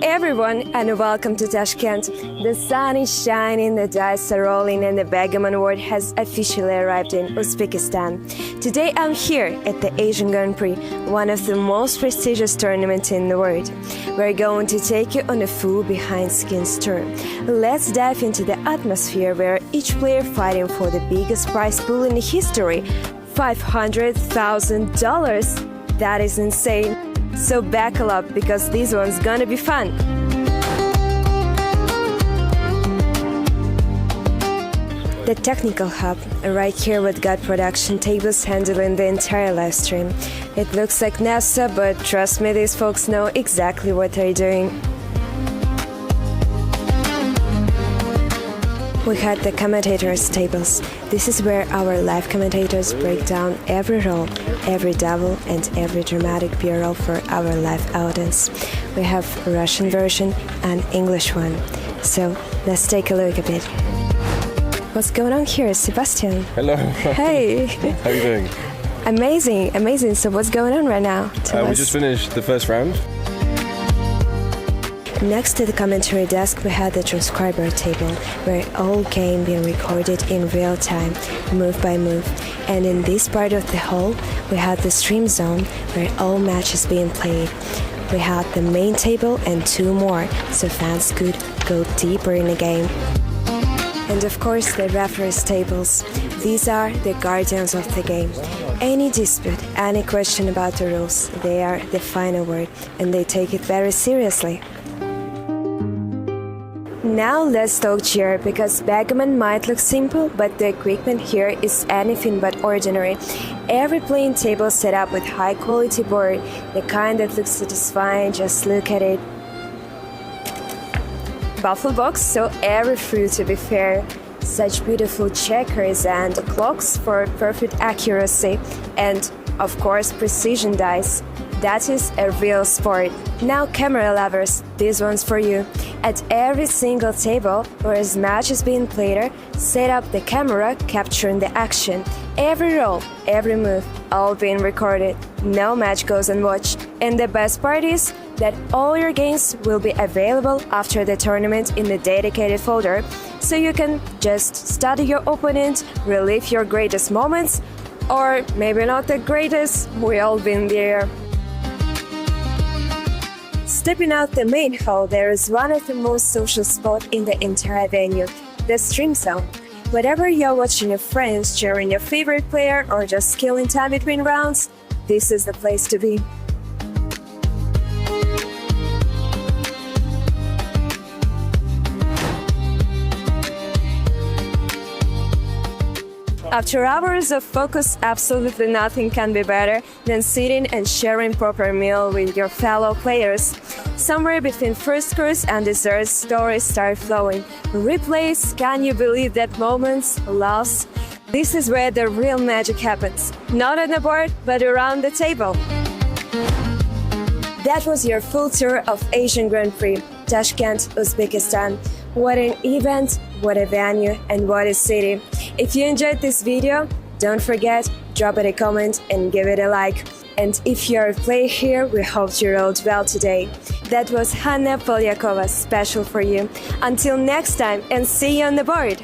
everyone, and welcome to Tashkent. The sun is shining, the dice are rolling, and the Backgammon Award has officially arrived in Uzbekistan. Today I'm here at the Asian Prix, one of the most prestigious tournaments in the world. We're going to take you on a full behind-scenes tour. Let's dive into the atmosphere where each player fighting for the biggest prize pool in history, $500,000. That is insane. So buckle up because this one's gonna be fun. The technical hub, right here with God production tables handling the entire live stream. It looks like NASA, but trust me, these folks know exactly what they're doing. We had the commentators tables. This is where our live commentators break down every roll, every double, and every dramatic bureau for our live audience. We have a Russian version and English one. So let's take a look a bit. What's going on here, Sebastian? Hello. Hey. How are you doing? Amazing, amazing. So what's going on right now? We just finished the first round. Next to the commentary desk, we had the transcriber table, where all game being recorded in real time, move by move. And in this part of the hall, we had the stream zone, where all matches being played. We had the main table and two more, so fans could go deeper in the game. And of course, the referees tables. These are the guardians of the game. Any dispute, any question about the rules, they are the final word, and they take it very seriously. Now let's talk cheer, because backgammon might look simple, but the equipment here is anything but ordinary. Every playing table set up with high quality board, the kind that looks satisfying, just look at it. Buffalo box, so every fruit to be fair. Such beautiful checkers and clocks for perfect accuracy, and of course precision dice. That is a real sport. Now camera lovers, this one's for you. At every single table where as match is being played, set up the camera capturing the action. Every roll, every move, all being recorded. No match goes unwatched. And the best part is that all your games will be available after the tournament in the dedicated folder, so you can just study your opponent, relive your greatest moments, or maybe not the greatest, we all been there. Stepping out the main hall, there is one of the most social spots in the entire venue, the stream zone. Whether you're watching your friends, cheering your favorite player, or just killing time between rounds, this is the place to be. After hours of focus, absolutely nothing can be better than sitting and sharing proper meal with your fellow players. Somewhere between first course and dessert, stories start flowing. Replays, can you believe that moments, laughs? This is where the real magic happens. Not on the board, but around the table. That was your full tour of Asian Grand Prix, Tashkent, Uzbekistan. What an event, what a venue, and what a city. If you enjoyed this video, don't forget, drop it a comment and give it a like. And if you're a player here, we hope you rolled well today. That was Hanna Polyakova, special for you. Until next time, and see you on the board!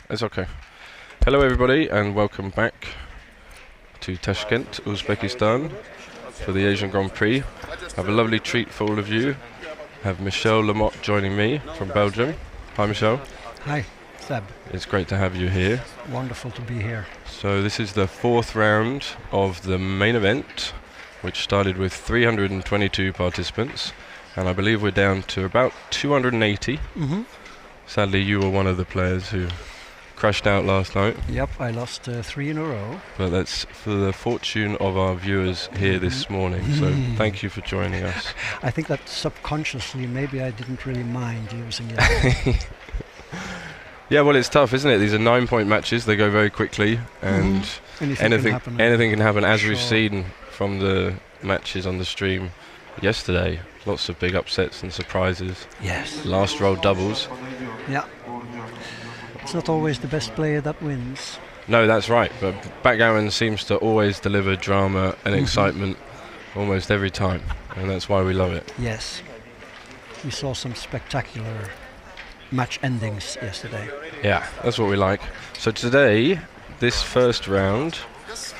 It's okay. Hello everybody and welcome back to Tashkent, Uzbekistan for the Asian Grand Prix. I have a lovely treat for all of you. I have Michelle Lamotte joining me from Belgium. Hi Michelle. Hi, Seb. It's great to have you here. Wonderful to be here. So this is the fourth round of the main event, which started with 322 participants, and I believe we're down to about 280. Sadly, you were one of the players who crashed out last night. Yep, I lost 3 in a row. But that's for the fortune of our viewers here this morning, so thank you for joining us. I think that subconsciously maybe I didn't really mind using it. Yeah, well, it's tough, isn't it? These are 9-point matches, they go very quickly, and anything can happen, as we've seen from the matches on the stream yesterday. Lots of big upsets and surprises. Yes. Last roll doubles. Yeah. It's not always the best player that wins. No, that's right, but backgammon seems to always deliver drama and excitement almost every time, and that's why we love it. Yes. We saw some spectacular match endings yesterday. Yeah, that's what we like. So today, this first round,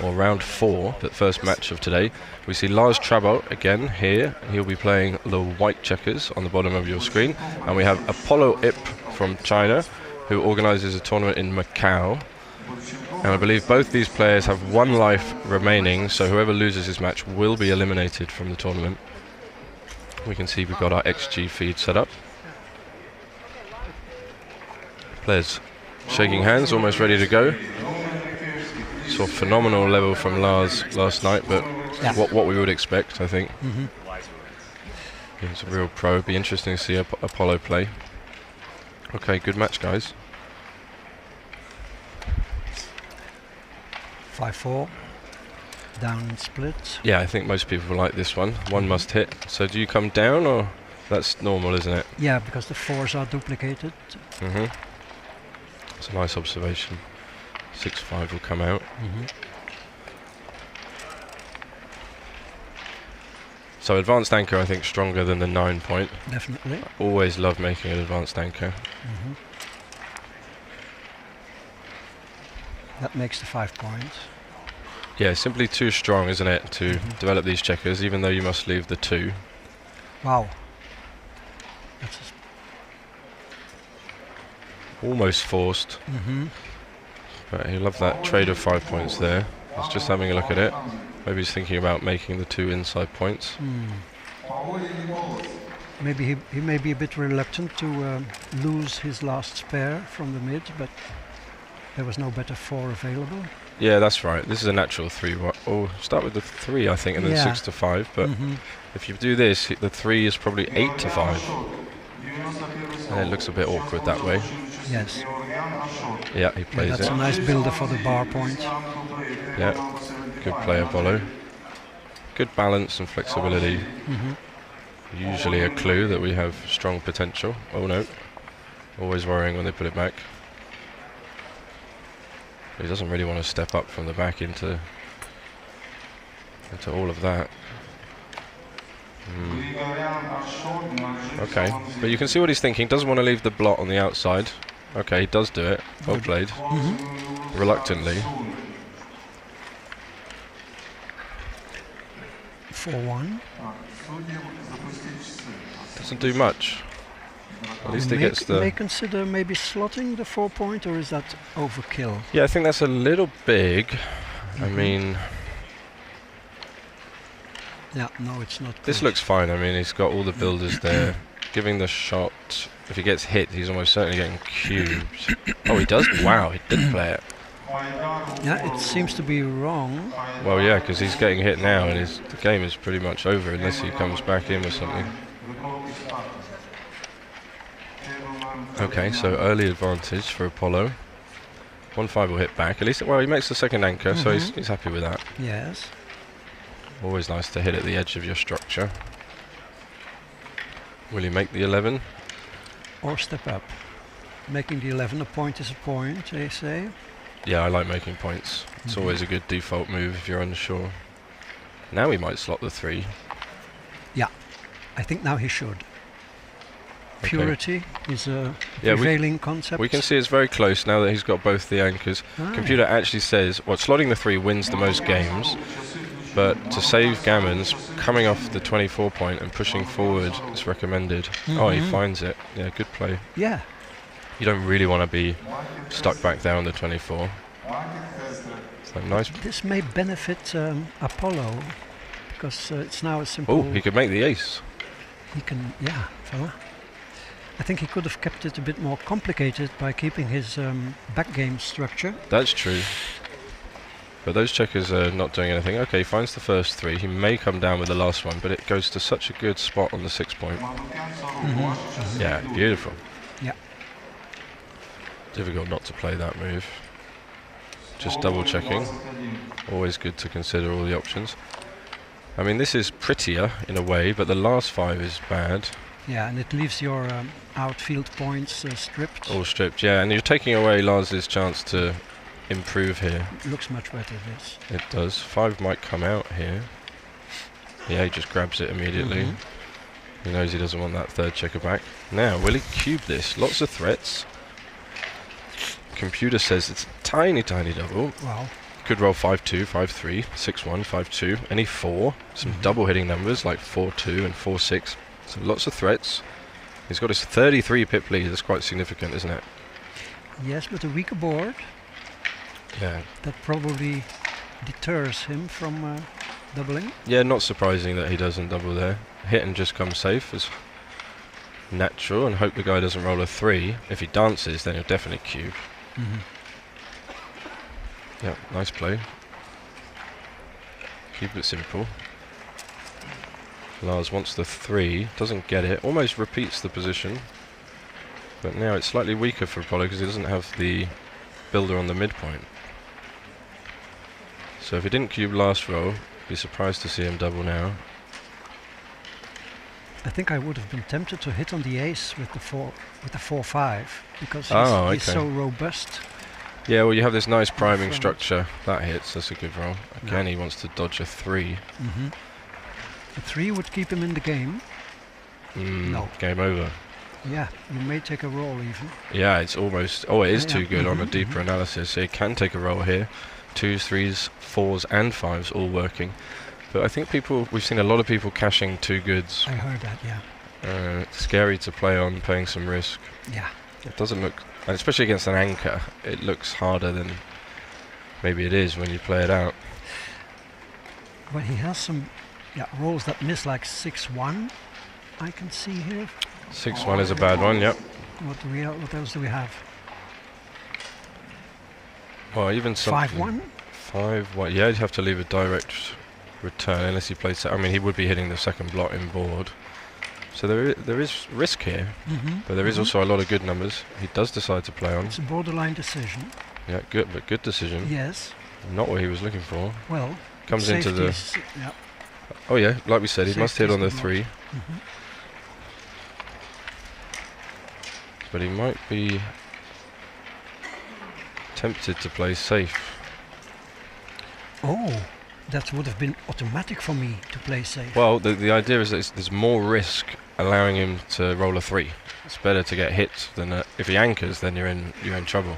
or round 4, the first match of today, we see Lars Trabot again here. He'll be playing the white checkers on the bottom of your screen. And we have Apollo Ip from China, who organises a tournament in Macau. And I believe both these players have 1 life remaining, so whoever loses his match will be eliminated from the tournament. We can see we've got our XG feed set up. Players shaking hands, almost ready to go. Saw phenomenal level from Lars last night, but what we would expect, I think. He's a real pro. It'd be interesting to see Apollo play. Okay, good match, guys. 5-4. Down and split. Yeah, I think most people like this one. One must hit. So do you come down, or that's normal, isn't it? Yeah, because the 4s are duplicated. It's a nice observation. 6-5 will come out. So advanced anchor, I think, stronger than the 9-point. Definitely. I always love making an advanced anchor. That makes the 5 points. Yeah, simply too strong, isn't it, to develop these checkers, even though you must leave the 2. Wow. That's Almost forced. But he loved that trade of 5 points there. He's just having a look at it. Maybe he's thinking about making the 2 inside points. Maybe he may be a bit reluctant to lose his last spare from the mid, but there was no better 4 available. Yeah, that's right. This is a natural 3. Oh, start with the 3, I think, and then 6-5. But if you do this, the 3 is probably 8-5. And it looks a bit awkward that way. Yes. Yeah, he plays that's it. a nice builder for the bar point. Yeah, good play, Apollo. Good balance and flexibility. Usually a clue that we have strong potential. Oh no, always worrying when they put it back. He doesn't really want to step up from the back into all of that. Okay, but you can see what he's thinking. Doesn't want to leave the blot on the outside. Okay, he does do it. Well played. Reluctantly. 4-1. Doesn't do much. At least he gets the... May consider maybe slotting the 4 point, or is that overkill? Yeah, I think that's a little big. I mean... Yeah, no, it's not good. This looks fine. I mean, he's got all the builders there. Giving the shot. If he gets hit, he's almost certainly getting cubed. Oh, he does? Wow, he did play it. Yeah, it seems to be wrong. Well, yeah, because he's getting hit now, and the game is pretty much over unless he comes back in with something. Okay, so early advantage for Apollo. 1-5 will hit back. At least, well, he makes the second anchor, so he's happy with that. Yes. Always nice to hit at the edge of your structure. Will he make the 11? Or step up. Making the 11 a point is a point, they say. Yeah, I like making points. It's always a good default move if you're unsure. Now he might slot the 3. Yeah, I think now he should. Purity is a Yeah, prevailing concept. We can see it's very close now that he's got both the anchors. Computer actually says, well, slotting the 3 wins the most games, but to save gammons, coming off the 24 point and pushing forward is recommended. Oh, he finds it. Yeah, good play. Yeah. You don't really want to be stuck back there on the 24. So nice. This may benefit Apollo, because it's now a simple... Oh, he could make the ace. He can, yeah, fella. I think he could have kept it a bit more complicated by keeping his back game structure. That's true. But those checkers are not doing anything. Okay, he finds the first 3. He may come down with the last one, but it goes to such a good spot on the 6 point. Yeah, beautiful. Yeah. Difficult not to play that move. Just double checking. Always good to consider all the options. I mean, this is prettier in a way, but the last 5 is bad. Yeah, and it leaves your outfield points stripped. All stripped, yeah, and you're taking away Lars's chance to improve here. It looks much better, this. It does. 5 might come out here. Yeah, he just grabs it immediately. He knows he doesn't want that 3rd checker back. Now, will he cube this? Lots of threats. Computer says it's a tiny, tiny double. Wow. Could roll 5-2, 5-3, 6-1, 5-2, any 4. Some double hitting numbers like 4-2 and 4-6. So lots of threats. He's got his 33 pip lead. That's quite significant, isn't it? Yes, but a weaker board. Yeah. That probably deters him from doubling. Yeah, not surprising that he doesn't double there. Hit and just come safe is natural, and hope the guy doesn't roll a 3. If he dances, then he'll definitely cube. Yeah, nice play. Keep it simple. Lars wants the 3, doesn't get it, almost repeats the position. But now it's slightly weaker for Apollo because he doesn't have the builder on the midpoint. So if he didn't cube last roll, be surprised to see him double now. I think I would have been tempted to hit on the ace with the 4-5 because he's so robust. Yeah, well, you have this nice priming structure. That hits, that's a good roll. Again, he wants to dodge a 3. A 3 would keep him in the game. No. Game over. Yeah, you may take a roll even. Yeah, it's almost... Oh, it is too good on a deeper analysis. So you can take a roll here. 2s, 3s, 4s and 5s all working. But I think we've seen a lot of people cashing 2 goods. I heard that, yeah. It's scary to play on, paying some risk. Yeah. It doesn't look... And especially against an anchor, it looks harder than maybe it is when you play it out. But he has some rolls that miss, like 6-1, I can see here. 6-1 is a bad one, yep. What else do we have? Well, even something... 5-1? 5-1, yeah, you'd have to leave a direct return unless he plays... I mean, he would be hitting the second block in board. So there is risk here, but there is also a lot of good numbers. He does decide to play on. It's a borderline decision. Yeah, good decision. Yes. Not what he was looking for. Well, comes into the... Yeah. Oh yeah, like we said, he must hit on the 3. But he might be tempted to play safe. Oh, that would have been automatic for me to play safe. Well, the idea is that there's more risk allowing him to roll a 3. It's better to get hit than if he anchors, then you're in trouble.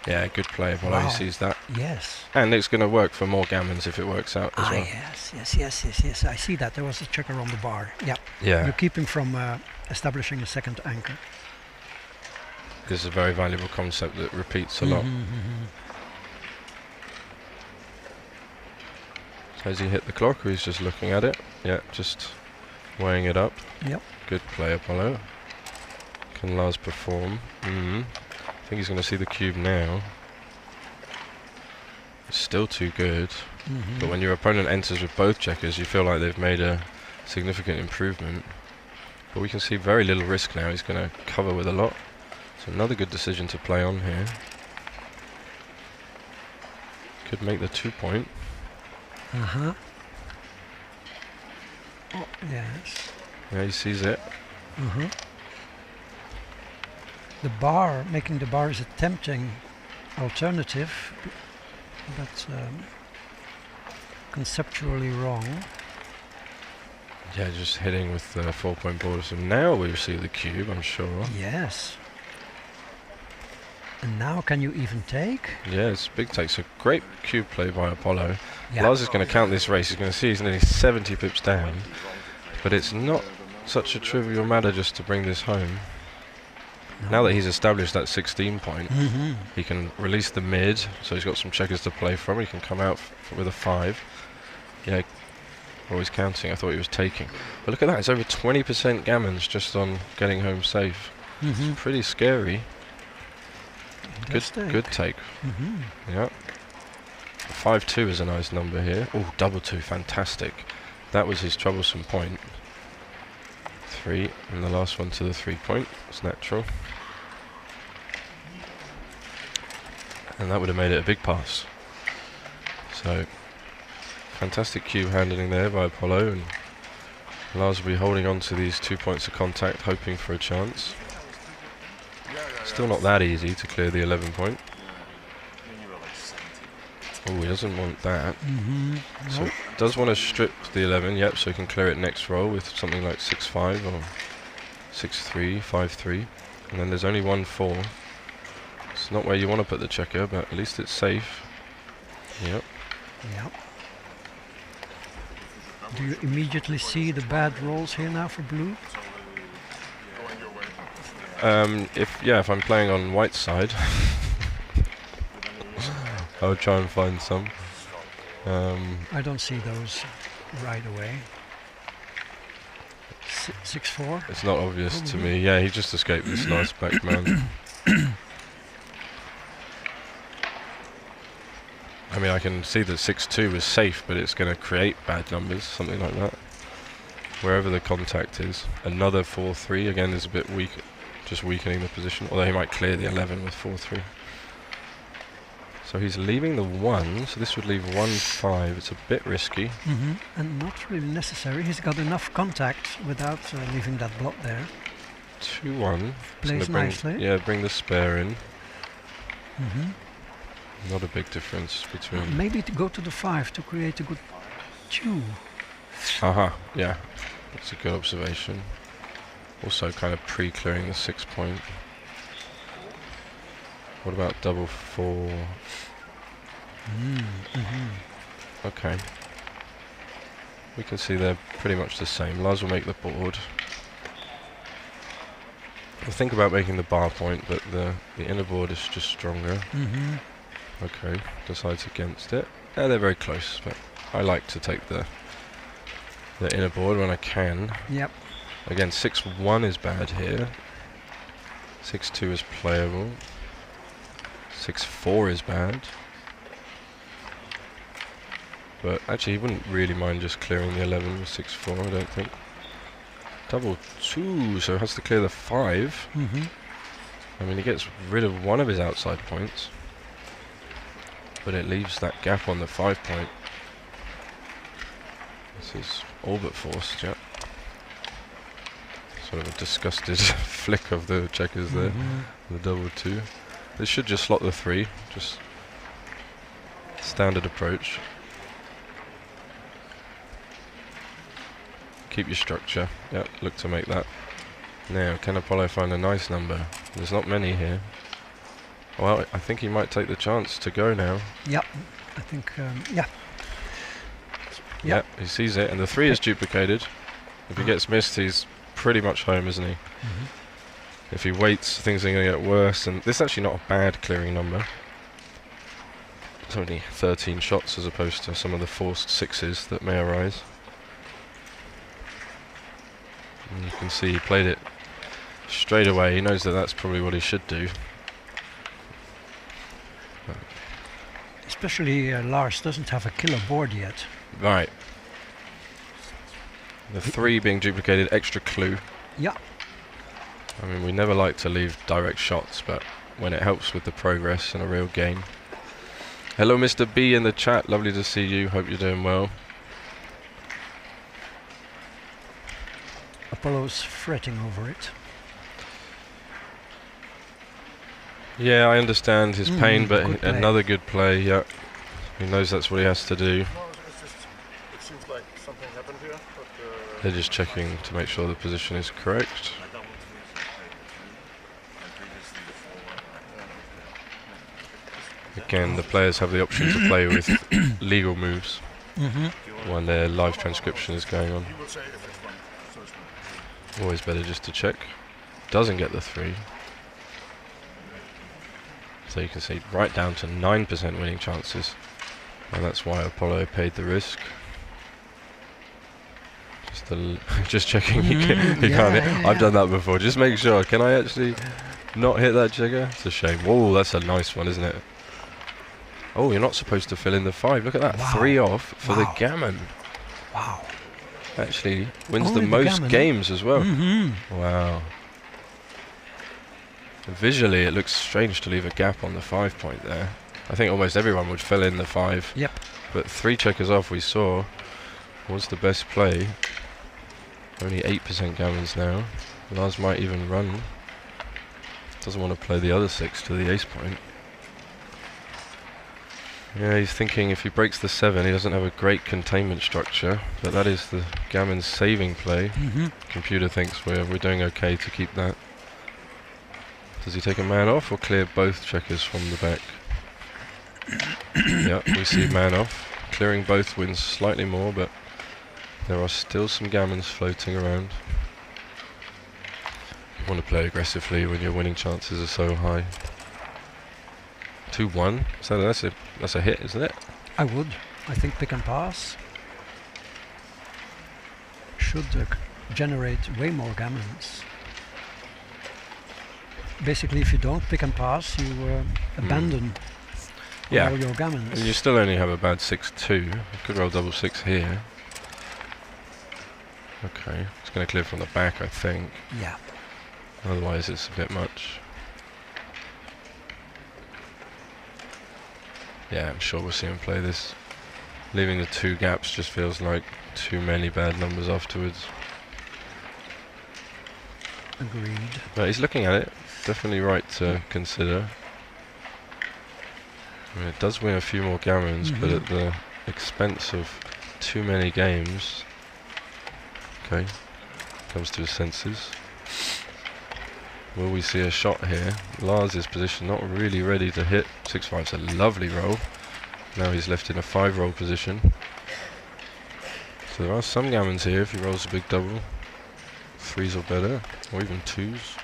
Yeah, good play. Apollo he sees that. Yes. And it's going to work for more gammons if it works out as well. Yes. I see that. There was a checker on the bar. Yeah. Yeah. You keep him from establishing a second anchor. This is a very valuable concept that repeats a lot. So has he hit the clock or he's just looking at it? Yeah, just weighing it up. Yep. Good play, Apollo. Can Lars perform? I think he's going to see the cube now. It's still too good. But when your opponent enters with both checkers, you feel like they've made a significant improvement. But we can see very little risk now. He's going to cover with a lot. So another good decision to play on here. Could make the 2 point. Oh, yes. Yeah, he sees it. The bar, making the bar is a tempting alternative, but conceptually wrong. Yeah, just hitting with the 4-point board. So now we receive the cube, I'm sure. Yes. And now can you even take? Yeah, it's a big take. So great cube play by Apollo. Yeah. Lars is going to count this race. He's going to see he's nearly 70 pips down. But it's not such a trivial matter just to bring this home. No. Now that he's established that 16 point, Mm-hmm. he can release the mid. So he's got some checkers to play from. He can come out with a 5. Yeah, always counting. I thought he was taking. But look at that. It's over 20% gammons just on getting home safe. Mm-hmm. It's pretty scary. Good take. Mm-hmm. Yeah. 5-2 is a nice number here. Oh, double 2, fantastic. That was his troublesome point. 3, and the last one to the 3-point. It's natural. And that would have made it a big pass. So, fantastic cube handling there by Apollo, and Lars will be holding on to these 2 points of contact, hoping for a chance. Still not that easy to clear the 11 point. Oh, he doesn't want that. Mm-hmm. So does want to strip the 11, yep, so he can clear it next roll with something like 6-5 or 6-3, 5-3. And then there's only 1-4. It's not where you want to put the checker, but at least it's safe. Yep. Yep. Do you immediately see the bad rolls here now for blue? If I'm playing on white side, I'll try and find some. I don't see those right away. 6-4. It's not obvious to me. Yeah, he just escaped this nice back man. I mean, I can see that 6-2 is safe, but it's going to create bad numbers, something like that. Wherever the contact is. Another 4-3, again, is a bit weak, just weakening the position. Although he might clear the 11 with 4-3. So he's leaving the 1, so this would leave 1-5. It's a bit risky. Mm-hmm. And not really necessary. He's got enough contact without leaving that blot there. 2-1. Plays nicely. Yeah, bring the spare in. Mm-hmm. Not a big difference between... Maybe to go to the 5 to create a good 2. Aha, yeah. That's a good observation. Also kind of pre-clearing the 6 point. What about double 4? Mm-hmm. Okay. We can see they're pretty much the same. Lars will make the board. I think about making the bar point, but the inner board is just stronger. Mm-hmm. Okay, decides against it. Yeah, they're very close, but I like to take the inner board when I can. Yep. Again, 6-1 is bad here. 6-2 is playable. 6-4 is bad. But actually, he wouldn't really mind just clearing the 11 with 6-4, I don't think. Double 2, so has to clear the 5. Mm-hmm. I mean, he gets rid of one of his outside points. But it leaves that gap on the 5 point. This is all but forced, yeah. Sort of a disgusted flick of the checkers there. The double 2. This should just slot the 3. Just standard approach. Keep your structure. Yep, look to make that. Now, can Apollo find a nice number? There's not many here. Well, I think he might take the chance to go now. Yep. I think, yeah. Yep, he sees it, and the 3 is duplicated. If he gets missed, he's pretty much home, isn't he? Mm-hmm. If he waits, things are going to get worse, and this is actually not a bad clearing number. It's only 13 shots as opposed to some of the forced 6s that may arise. And you can see he played it straight away. He knows that that's probably what he should do. Especially Lars doesn't have a killer board yet. Right. The 3 being duplicated, extra clue. Yeah. I mean, we never like to leave direct shots, but when it helps with the progress and a real gain. Hello, Mr. B in the chat. Lovely to see you. Hope you're doing well. Apollo's fretting over it. Yeah, I understand his pain, but good play. another good play, yeah. He knows that's what he has to do. seems like something happened here, but They're just checking to make sure the position is correct. Again, the players have the option to play with legal moves when their live transcription is going on. he will say if it's one. So it's one. Always better just to check. Doesn't get the 3. So you can see right down to 9% winning chances. And that's why Apollo paid the risk. Just checking he can't hit. I've done that before. Just make sure. Can I actually not hit that checker? It's a shame. Whoa, that's a nice one, isn't it? Oh, you're not supposed to fill in the 5. Look at that. 3 off for the gammon. Wow. Actually wins Only the the most gammon. games as well. Wow. Visually, it looks strange to leave a gap on the 5 point there. I think almost everyone would fill in the 5. Yep. But 3 checkers off, we saw, was the best play. Only 8% gammons now. Lars might even run. Doesn't want to play the other 6 to the ace point. Yeah, he's thinking if he breaks the 7, he doesn't have a great containment structure. But that is the gammon's saving play. Computer thinks we're doing okay to keep that. Does he take a man off or clear both checkers from the back? Yeah, we see man off. Clearing both wins slightly more, but there are still some gammons floating around. You want to play aggressively when your winning chances are so high. 2-1. So that's a hit, isn't it? I would. I think pick and pass should generate way more gammons. Basically, if you don't pick and pass, you abandon all your gammons. And you still only have a bad 6-2. You could roll double 6 here. Okay, it's going to clear from the back, I think. Yeah. Otherwise, it's a bit much. Yeah, I'm sure we'll see him play this. Leaving the 2 gaps just feels like too many bad numbers afterwards. Agreed. But he's looking at it. Definitely right to consider. I mean, it does win a few more gammons, but at the expense of too many games. Okay, comes to his senses. Will we see a shot here? Lars' position not really ready to hit. 6-5's a lovely roll. Now he's left in a 5 roll position. So there are some gammons here if he rolls a big double. 3s or better, or even 2s.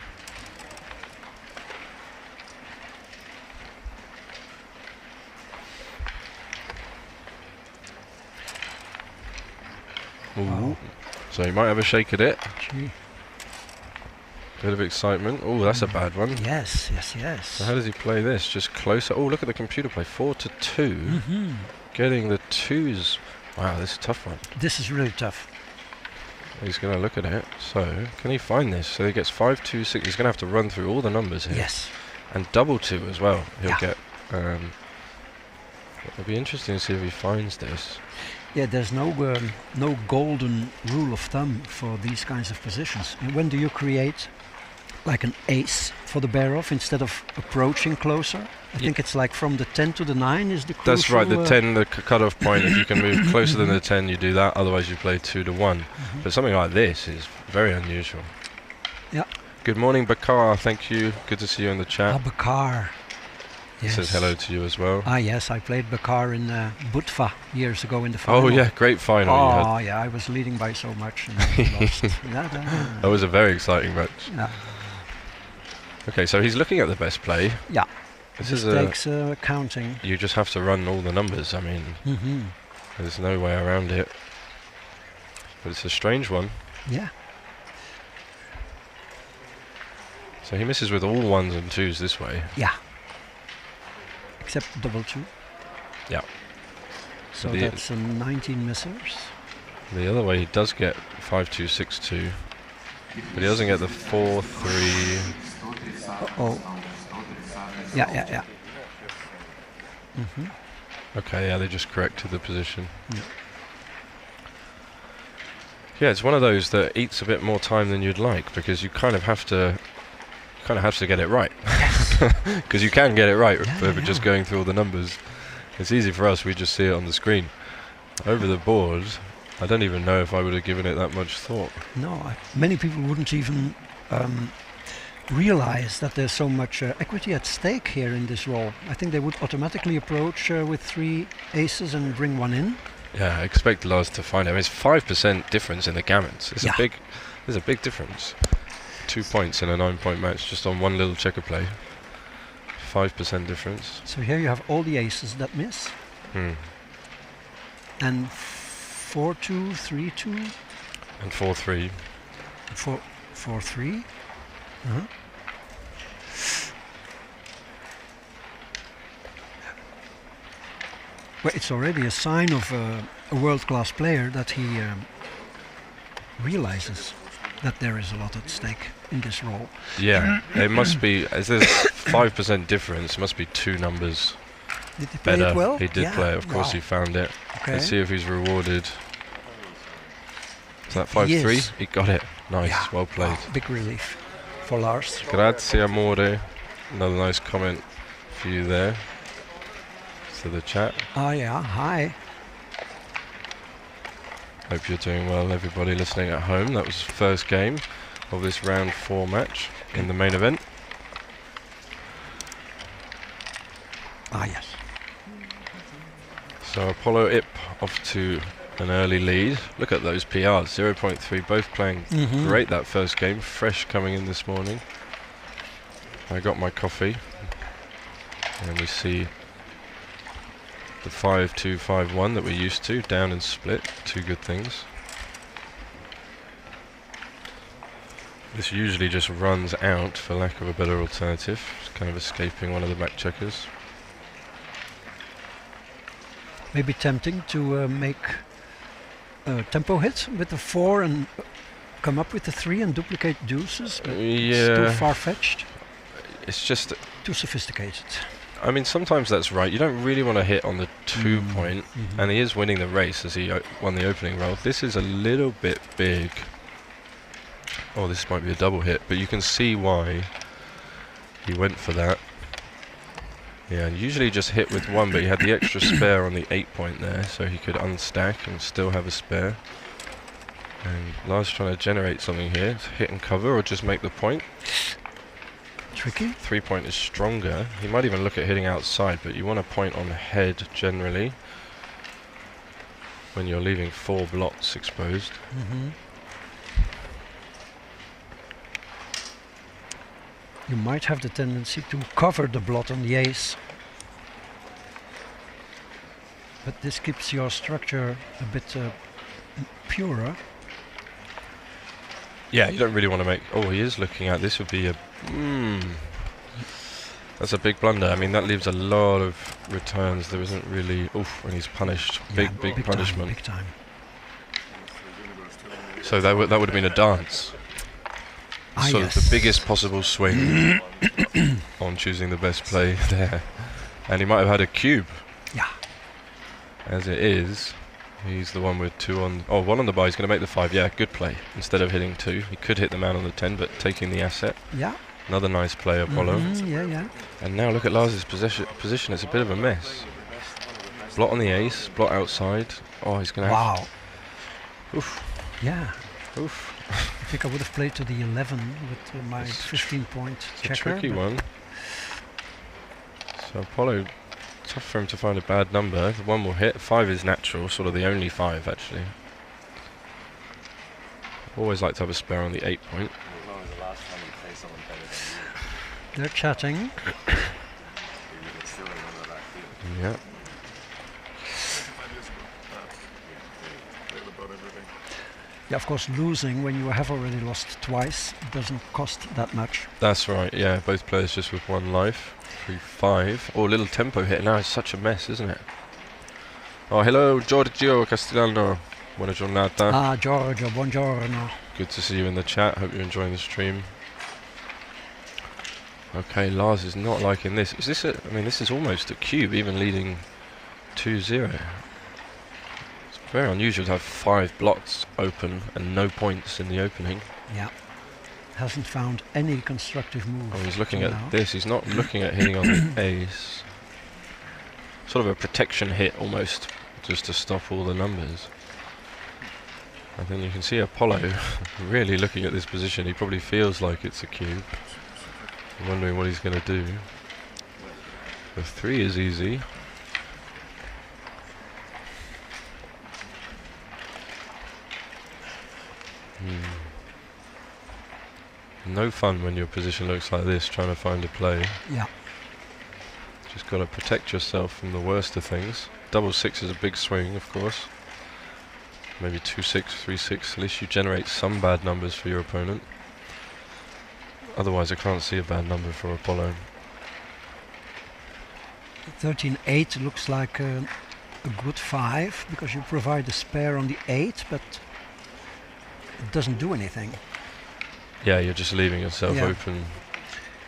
Ooh. So he might have a shake at it. Gee. Bit of excitement. Oh, that's a bad one. Yes, yes, yes. So how does he play this? Just closer. Oh, look at the computer play. 4-2. Getting the 2s. Wow, this is a tough one. This is really tough. He's going to look at it. So, can he find this? So he gets 5, 2, 6. He's going to have to run through all the numbers here. Yes. And double 2 as well. He'll Yeah. get. It'll be interesting to see if he finds this. Yeah, there's no golden rule of thumb for these kinds of positions. And when do you create like an ace for the bear off instead of approaching closer? I think it's like from the 10 to the 9 is the crucial. That's right, the 10, the cut-off point. If you can move closer than the 10, you do that. Otherwise, you play 2 to 1. But something like this is very unusual. Yeah. Good morning, Bakar. Thank you. Good to see you in the chat. Bakar. Yes. Says hello to you as well. Ah, yes, I played Bakar in Budva years ago in the final. Oh yeah, great final. you had. Oh yeah, I was leading by so much and I lost. That was a very exciting match. Yeah. Okay, so he's looking at the best play. Yeah. This takes counting. You just have to run all the numbers. I mean, there's no way around it. But it's a strange one. Yeah. So he misses with all 1s and 2s this way. Yeah. Except double 2. Yeah. So The- that's 19 missers. The other way he does get 5-2, 6-2. But he doesn't get the 4-3. Oh. Yeah. Okay, yeah, they just corrected the position. Yeah, it's one of those that eats a bit more time than you'd like because you kind of have to get it right. Because you can get it right but just going through all the numbers. It's easy for us, we just see it on the screen. Over the board, I don't even know if I would have given it that much thought. No, many people wouldn't even realize that there's so much equity at stake here in this roll. I think they would automatically approach with 3 aces and bring one in. Yeah, I expect Lars to find it. I mean, it's 5% difference in the gammons. It's there's a big difference. 2 points in a 9-point match just on one little checker play. 5% difference. So here you have all the aces that miss. And 4-2, 3-2. And 4-3. 4-3. Uh-huh. Well, it's already a sign of a world-class player that he realizes that there is a lot at stake in this roll. Yeah, it must be, as there's 5% difference, must be 2 numbers Did he play better. it well? He did play it, of course he found it. Okay. Let's see if he's rewarded. Is that He 5-3? is. He got it. Nice, Yeah. well played. Wow, big relief for Lars. Grazie amore. Another nice comment for you there. To the chat. Oh yeah, hi. Hope you're doing well, everybody listening at home. That was the first game of this round 4 match in the main event. Ah yes. So Apollo Ip off to an early lead. Look at those PRs, 0.3, both playing great that first game. Fresh coming in this morning. I got my coffee. And we see the 5-2, 5-1 that we're used to, down and split, 2 good things. This usually just runs out, for lack of a better alternative. It's kind of escaping one of the back checkers. Maybe tempting to make a tempo hit with the 4 and come up with the 3 and duplicate deuces, but it's too far-fetched, It's just, too sophisticated. I mean, sometimes that's right. You don't really want to hit on the 2 point, and he is winning the race as he won the opening roll. This is a little bit big. Oh, this might be a double hit, but you can see why he went for that. Yeah, usually just hit with 1, but he had the extra spare on the 8 point there, so he could unstack and still have a spare. And Lars trying to generate something here. Hit and cover or just make the point. Tricky. 3 point is stronger. He might even look at hitting outside, but you want to point on head generally when you're leaving 4 blots exposed. You might have the tendency to cover the blot on the ace, but this keeps your structure a bit purer. Yeah, you don't really want to make... Oh, he is looking at... This would be a... That's a big blunder. I mean, that leaves a lot of returns. There isn't really... Oof, and he's punished. Big punishment. Big time. So that would have been a dance. So yes. the biggest possible swing on choosing the best play there. And he might have had a cube. Yeah. As it is, he's the one with 2 on... Oh, 1 on the bar. He's going to make the 5. Yeah, good play. Instead of hitting 2. He could hit the man on the 10, but taking the asset. Yeah. Another nice play, Apollo. Yeah. And now look at Lars's position. It's a bit of a mess. Blot on the ace, blot outside. Oh, he's going to have... Wow. Oof. Yeah. Oof. I think I would have played to the 11 with my 15-point It's checker. a tricky one. So Apollo, tough for him to find a bad number. The 1 will hit. 5 is natural, sort of the only 5 actually. Always like to have a spare on the 8 point. They're chatting. Yeah. Yeah, of course, losing when you have already lost twice doesn't cost that much. That's right, yeah. Both players just with 1 life. 3-5. Oh, a little tempo hit. Now it's such a mess, isn't it? Oh, hello, Giorgio Castellano. Buona giornata. Ah, Giorgio, buongiorno. Good to see you in the chat. Hope you're enjoying the stream. Okay, Lars is not liking this. Is this I mean, this is almost a cube, even leading 2-0. It's very unusual to have 5 blots open and no points in the opening. Yeah. Hasn't found any constructive move. Oh, he's looking till at now. this. He's not looking at hitting on the ace. Sort of a protection hit almost, just to stop all the numbers. And then you can see Apollo really looking at this position. He probably feels like it's a cube. Wondering what he's going to do. The 3 is easy. No fun when your position looks like this, trying to find a play. Yeah. Just got to protect yourself from the worst of things. Double 6 is a big swing, of course. Maybe 2-6, 3-6. At least you generate some bad numbers for your opponent. Otherwise, I can't see a bad number for Apollo. 13-8 looks like a good 5 because you provide a spare on the 8, but it doesn't do anything. Yeah, you're just leaving yourself Yeah. open.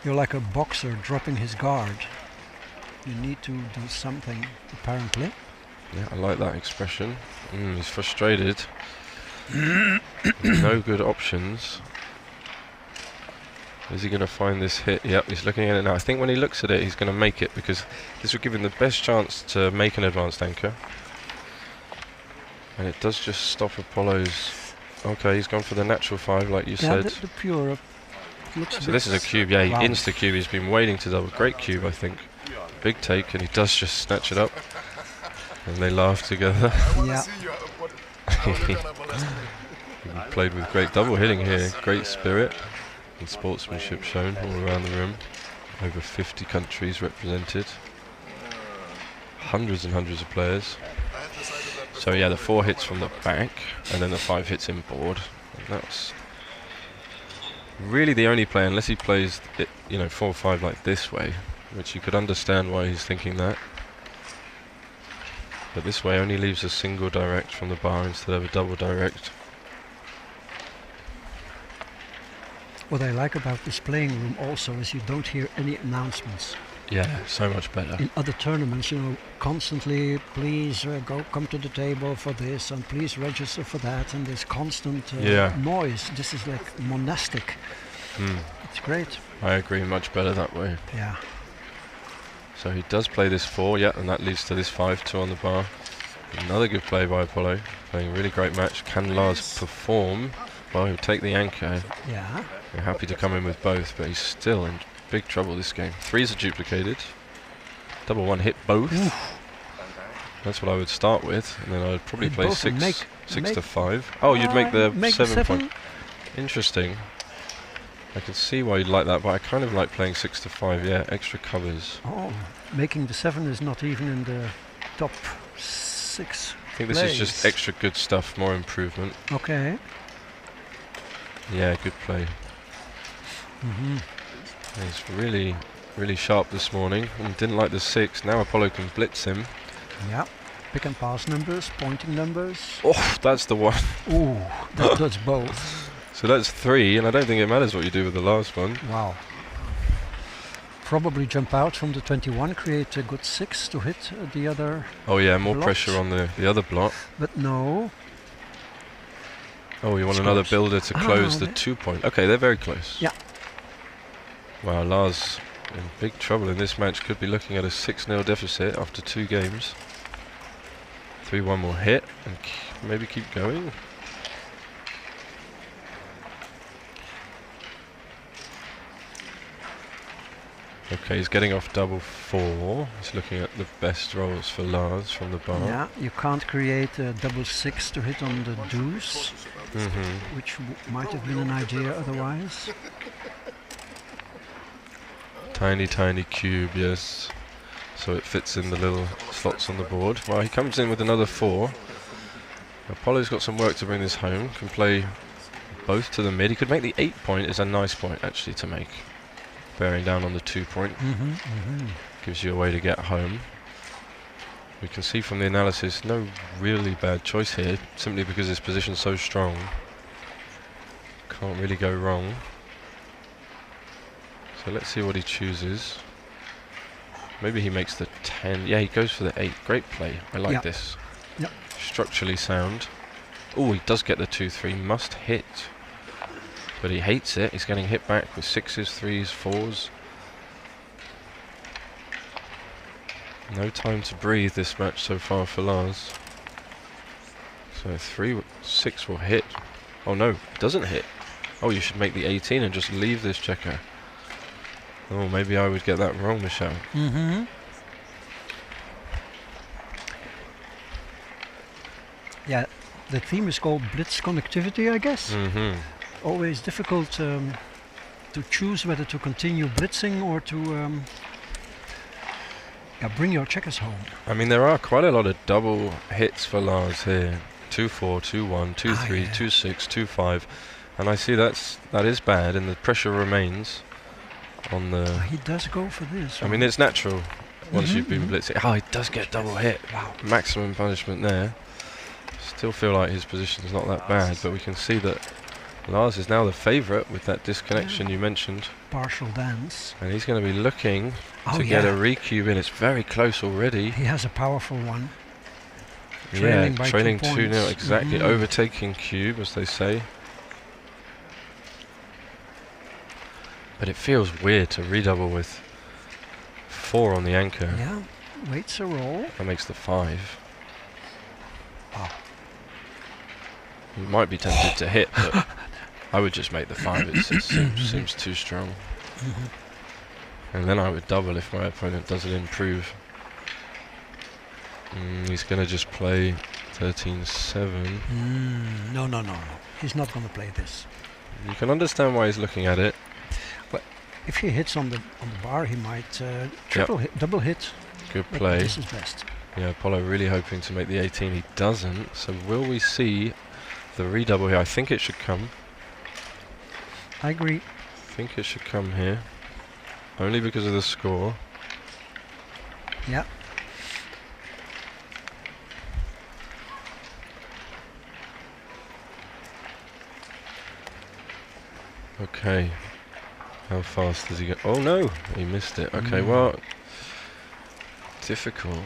You're like a boxer dropping his guard. You need to do something, apparently. Yeah, I like that expression. He's frustrated. No good options. Is he going to find this hit? Yep, he's looking at it now. I think when he looks at it, he's going to make it because this will give him the best chance to make an advanced anchor. And it does just stop Apollo's... Okay, he's gone for the natural 5, like you said. The pure looks So this is a cube, yeah, he wow. insta-cube. He's been waiting to double. Great cube, I think. Big take, and he does just snatch it up. And they laugh together. Yeah. He played with great double hitting here. Great spirit and sportsmanship shown all around the room. Over 50 countries represented. Hundreds and hundreds of players. So yeah, the 4 hits from the back, and then the 5 hits inboard. And that's really the only play, unless he plays it, 4-5 like this way, which you could understand why he's thinking that. But this way only leaves a single direct from the bar instead of a double direct. What I like about this playing room also is you don't hear any announcements. Yeah, so much better. In other tournaments, constantly, please come to the table for this, and please register for that, and there's constant noise. This is like monastic. It's great. I agree, much better that way. Yeah. So he does play this 4, yeah, and that leads to this 5-2 on the bar. Another good play by Apollo, playing a really great match. Can Lars perform? Well, he'll take the anchor. Yeah. We're happy to come in with both, but he's still in big trouble this game. 3s are duplicated. Double 1 hit both. Oof. That's what I would start with, and then I'd probably Hit play both and 6 to 5. Oh, you'd make the 7 point. Interesting. I can see why you'd like that, but I kind of like playing 6 to 5, yeah, extra covers. Oh, making the 7 is not even in the top 6. I think this is just extra good stuff, more improvement. Okay. Yeah, good play. He's really, really sharp this morning, and didn't like the 6. Now Apollo can blitz him. Yeah. Pick and pass numbers, pointing numbers. Oh, that's the one. Ooh, that does both. So that's 3, and I don't think it matters what you do with the last one. Wow. Probably jump out from the 21, create a good 6 to hit the other. Oh yeah, more blocks. pressure on the other block. But no. Oh, you want another builder to close the 2 point. Okay, they're very close. Yeah. Wow, Lars in big trouble in this match. Could be looking at a 6-0 deficit after 2 games. 3-1 will hit and maybe keep going. Okay, he's getting off double 4. He's looking at the best rolls for Lars from the bar. Yeah, you can't create a double 6 to hit on the deuce, which might have been an idea otherwise. Tiny, tiny cube, yes. So it fits in the little slots on the board. Well, he comes in with another 4. Apollo's got some work to bring this home. Can play both to the mid. He could make the 8 point. Is a nice point actually to make. Bearing down on the 2 point. Gives you a way to get home. We can see from the analysis no really bad choice here, simply because his position's so strong. Can't really go wrong. So let's see what he chooses. Maybe he makes the 10. Yeah, he goes for the 8. Great play. I like this. Yep. Structurally sound. Oh, he does get the 2-3. Must hit. But he hates it. He's getting hit back with 6s, 3s, 4s. No time to breathe this match so far for Lars. So 6 will hit. Oh no, it doesn't hit. Oh, you should make the 18 and just leave this checker. Oh, maybe I would get that wrong, Michelle. Mm-hmm. Yeah, the theme is called Blitz Connectivity, I guess. Mm-hmm. Always difficult to choose whether to continue blitzing or to bring your checkers home. I mean, there are quite a lot of double hits for Lars here. 2-4, 2-1, 2-3, 2-6, 2-5. And I see that is bad, and the pressure remains on the... He does go for this. I mean, it's natural once you've been blitzing. Oh, he does get double hit. Wow, maximum punishment there. Still feel like his position is not that bad, but we can see that Lars is now the favourite with that disconnection you mentioned. Partial dance. And he's going to be looking to get a recube in. It's very close already. He has a powerful one. Trailing by trailing 2 2-0, points. exactly. Overtaking cube, as they say. But it feels weird to redouble with 4 on the anchor. Yeah, waits a roll. That makes the 5. Wow. You might be tempted to hit, but I would just make the 5. It seems too strong. And then I would double if my opponent doesn't improve. He's going to just play 13-7. No. He's not going to play this. You can understand why he's looking at it. But if he hits on the bar, he might triple hit, double hit. Good But play. this is best. Yeah, Apollo really hoping to make the 18. He doesn't. So will we see the redouble here? I think it should come. I agree. I think it should come here. Only because of the score. Yeah. Okay. How fast does he go? Oh no! He missed it. Okay, well... difficult.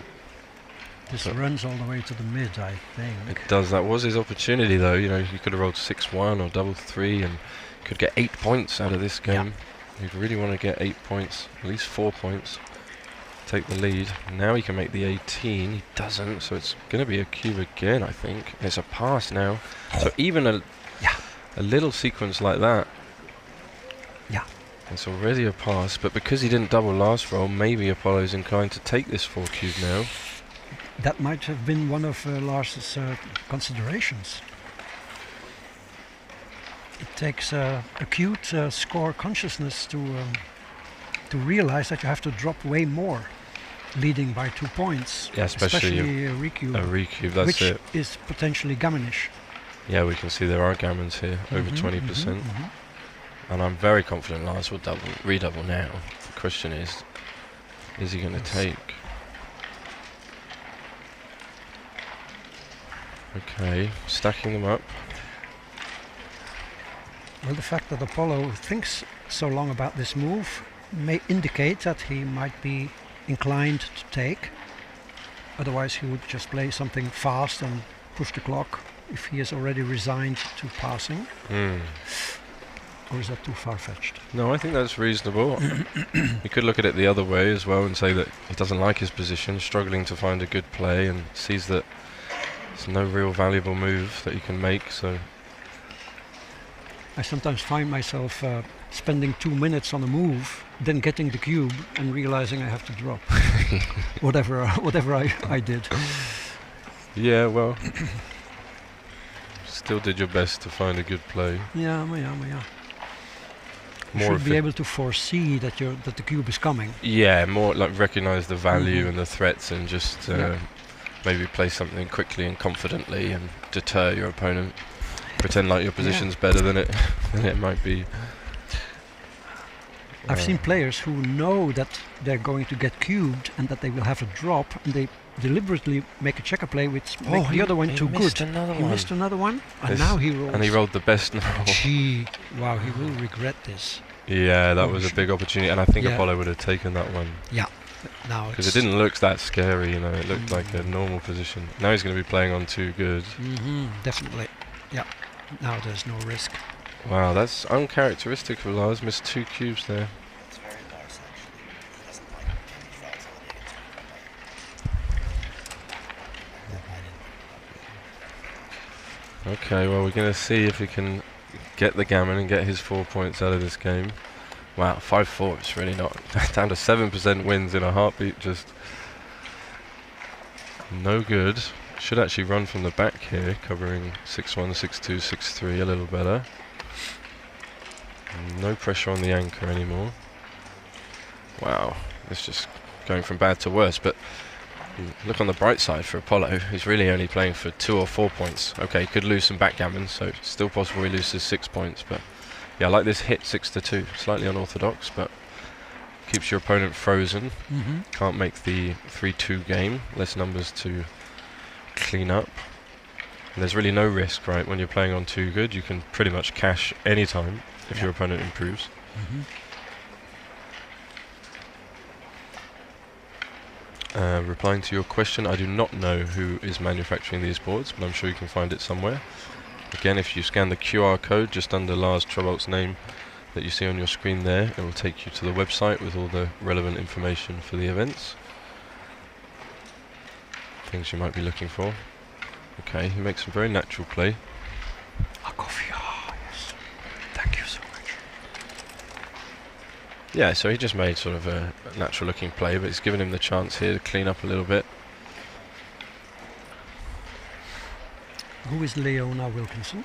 This runs all the way to the mid, I think. It does. That was his opportunity, though. You know, he could have rolled 6-1 or double 3 and could get 8 points out of this game. He'd really want to get 8 points, at least 4 points. Take the lead. Now he can make the 18. He doesn't, so it's going to be a cube again, I think. And it's a pass now. So even a little sequence like that, it's already a pass. But because he didn't double last roll, maybe Apollo's inclined to take this 4 cube now. That might have been one of Lars's considerations. It takes acute score consciousness to realize that you have to drop way more, leading by 2 points. Yeah, especially a recube. A recube, that's which it. is potentially gammonish. Yeah, we can see there are gammons here, over 20%. And I'm very confident Lars will redouble now. The question is he going to take? Okay, stacking them up. Well, the fact that Apollo thinks so long about this move may indicate that he might be inclined to take. Otherwise he would just play something fast and push the clock if he is already resigned to passing. Or is that too far-fetched? No, I think that's reasonable. You could look at it the other way as well and say that he doesn't like his position, struggling to find a good play, and sees that there's no real valuable move that he can make, so... I sometimes find myself spending 2 minutes on a move, then getting the cube and realizing I have to drop. whatever I did. Yeah, well... still did your best to find a good play. Yeah. You should be able to foresee that the cube is coming. Yeah, more like recognize the value and the threats, and just maybe play something quickly and confidently and deter your opponent. Pretend like your position's better than it might be. I've seen players who know that they're going to get cubed and that they will have a drop, and they deliberately make a checker play which make the other one too good. He missed another one, and now he rolls. And he rolled the best now. Gee, wow, he will regret this. Yeah, that was a big opportunity, and I think Apollo would have taken that one. Yeah, now because it didn't look that scary, you know. It looked like a normal position. Now he's going to be playing on 2 good. Definitely. Yeah. Now there's no risk. Wow, that's uncharacteristic for Lars. Missed 2 cubes there. It's very Lars, actually. He doesn't like any shots on the Okay, well, we're going to see if he can get the gammon and get his 4 points out of this game. Wow, 5-4, it's really not. Down to 7% wins in a heartbeat, just no good. Should actually run from the back here, covering 6-1, 6-2, 6-3 a little better. No pressure on the anchor anymore. Wow, it's just going from bad to worse, but look on the bright side for Apollo. He's really only playing for 2 or 4 points. Okay, he could lose some backgammon, so it's still possible he loses 6 points, but yeah, I like this hit 6-2. Slightly unorthodox, but keeps your opponent frozen. Can't make the 3-2 game. Less numbers to clean up. And there's really no risk, right? When you're playing on 2 good, you can pretty much cash any time if your opponent improves. Replying to your question, I do not know who is manufacturing these boards, but I'm sure you can find it somewhere. Again, if you scan the QR code just under Lars Trabolt's name that you see on your screen there, it will take you to the website with all the relevant information for the events. Things you might be looking for. Okay, he makes some very natural play. A coffee, yes. Thank you so much. Yeah, so he just made sort of a natural looking play, but it's given him the chance here to clean up a little bit. Who is Leona Wilkinson?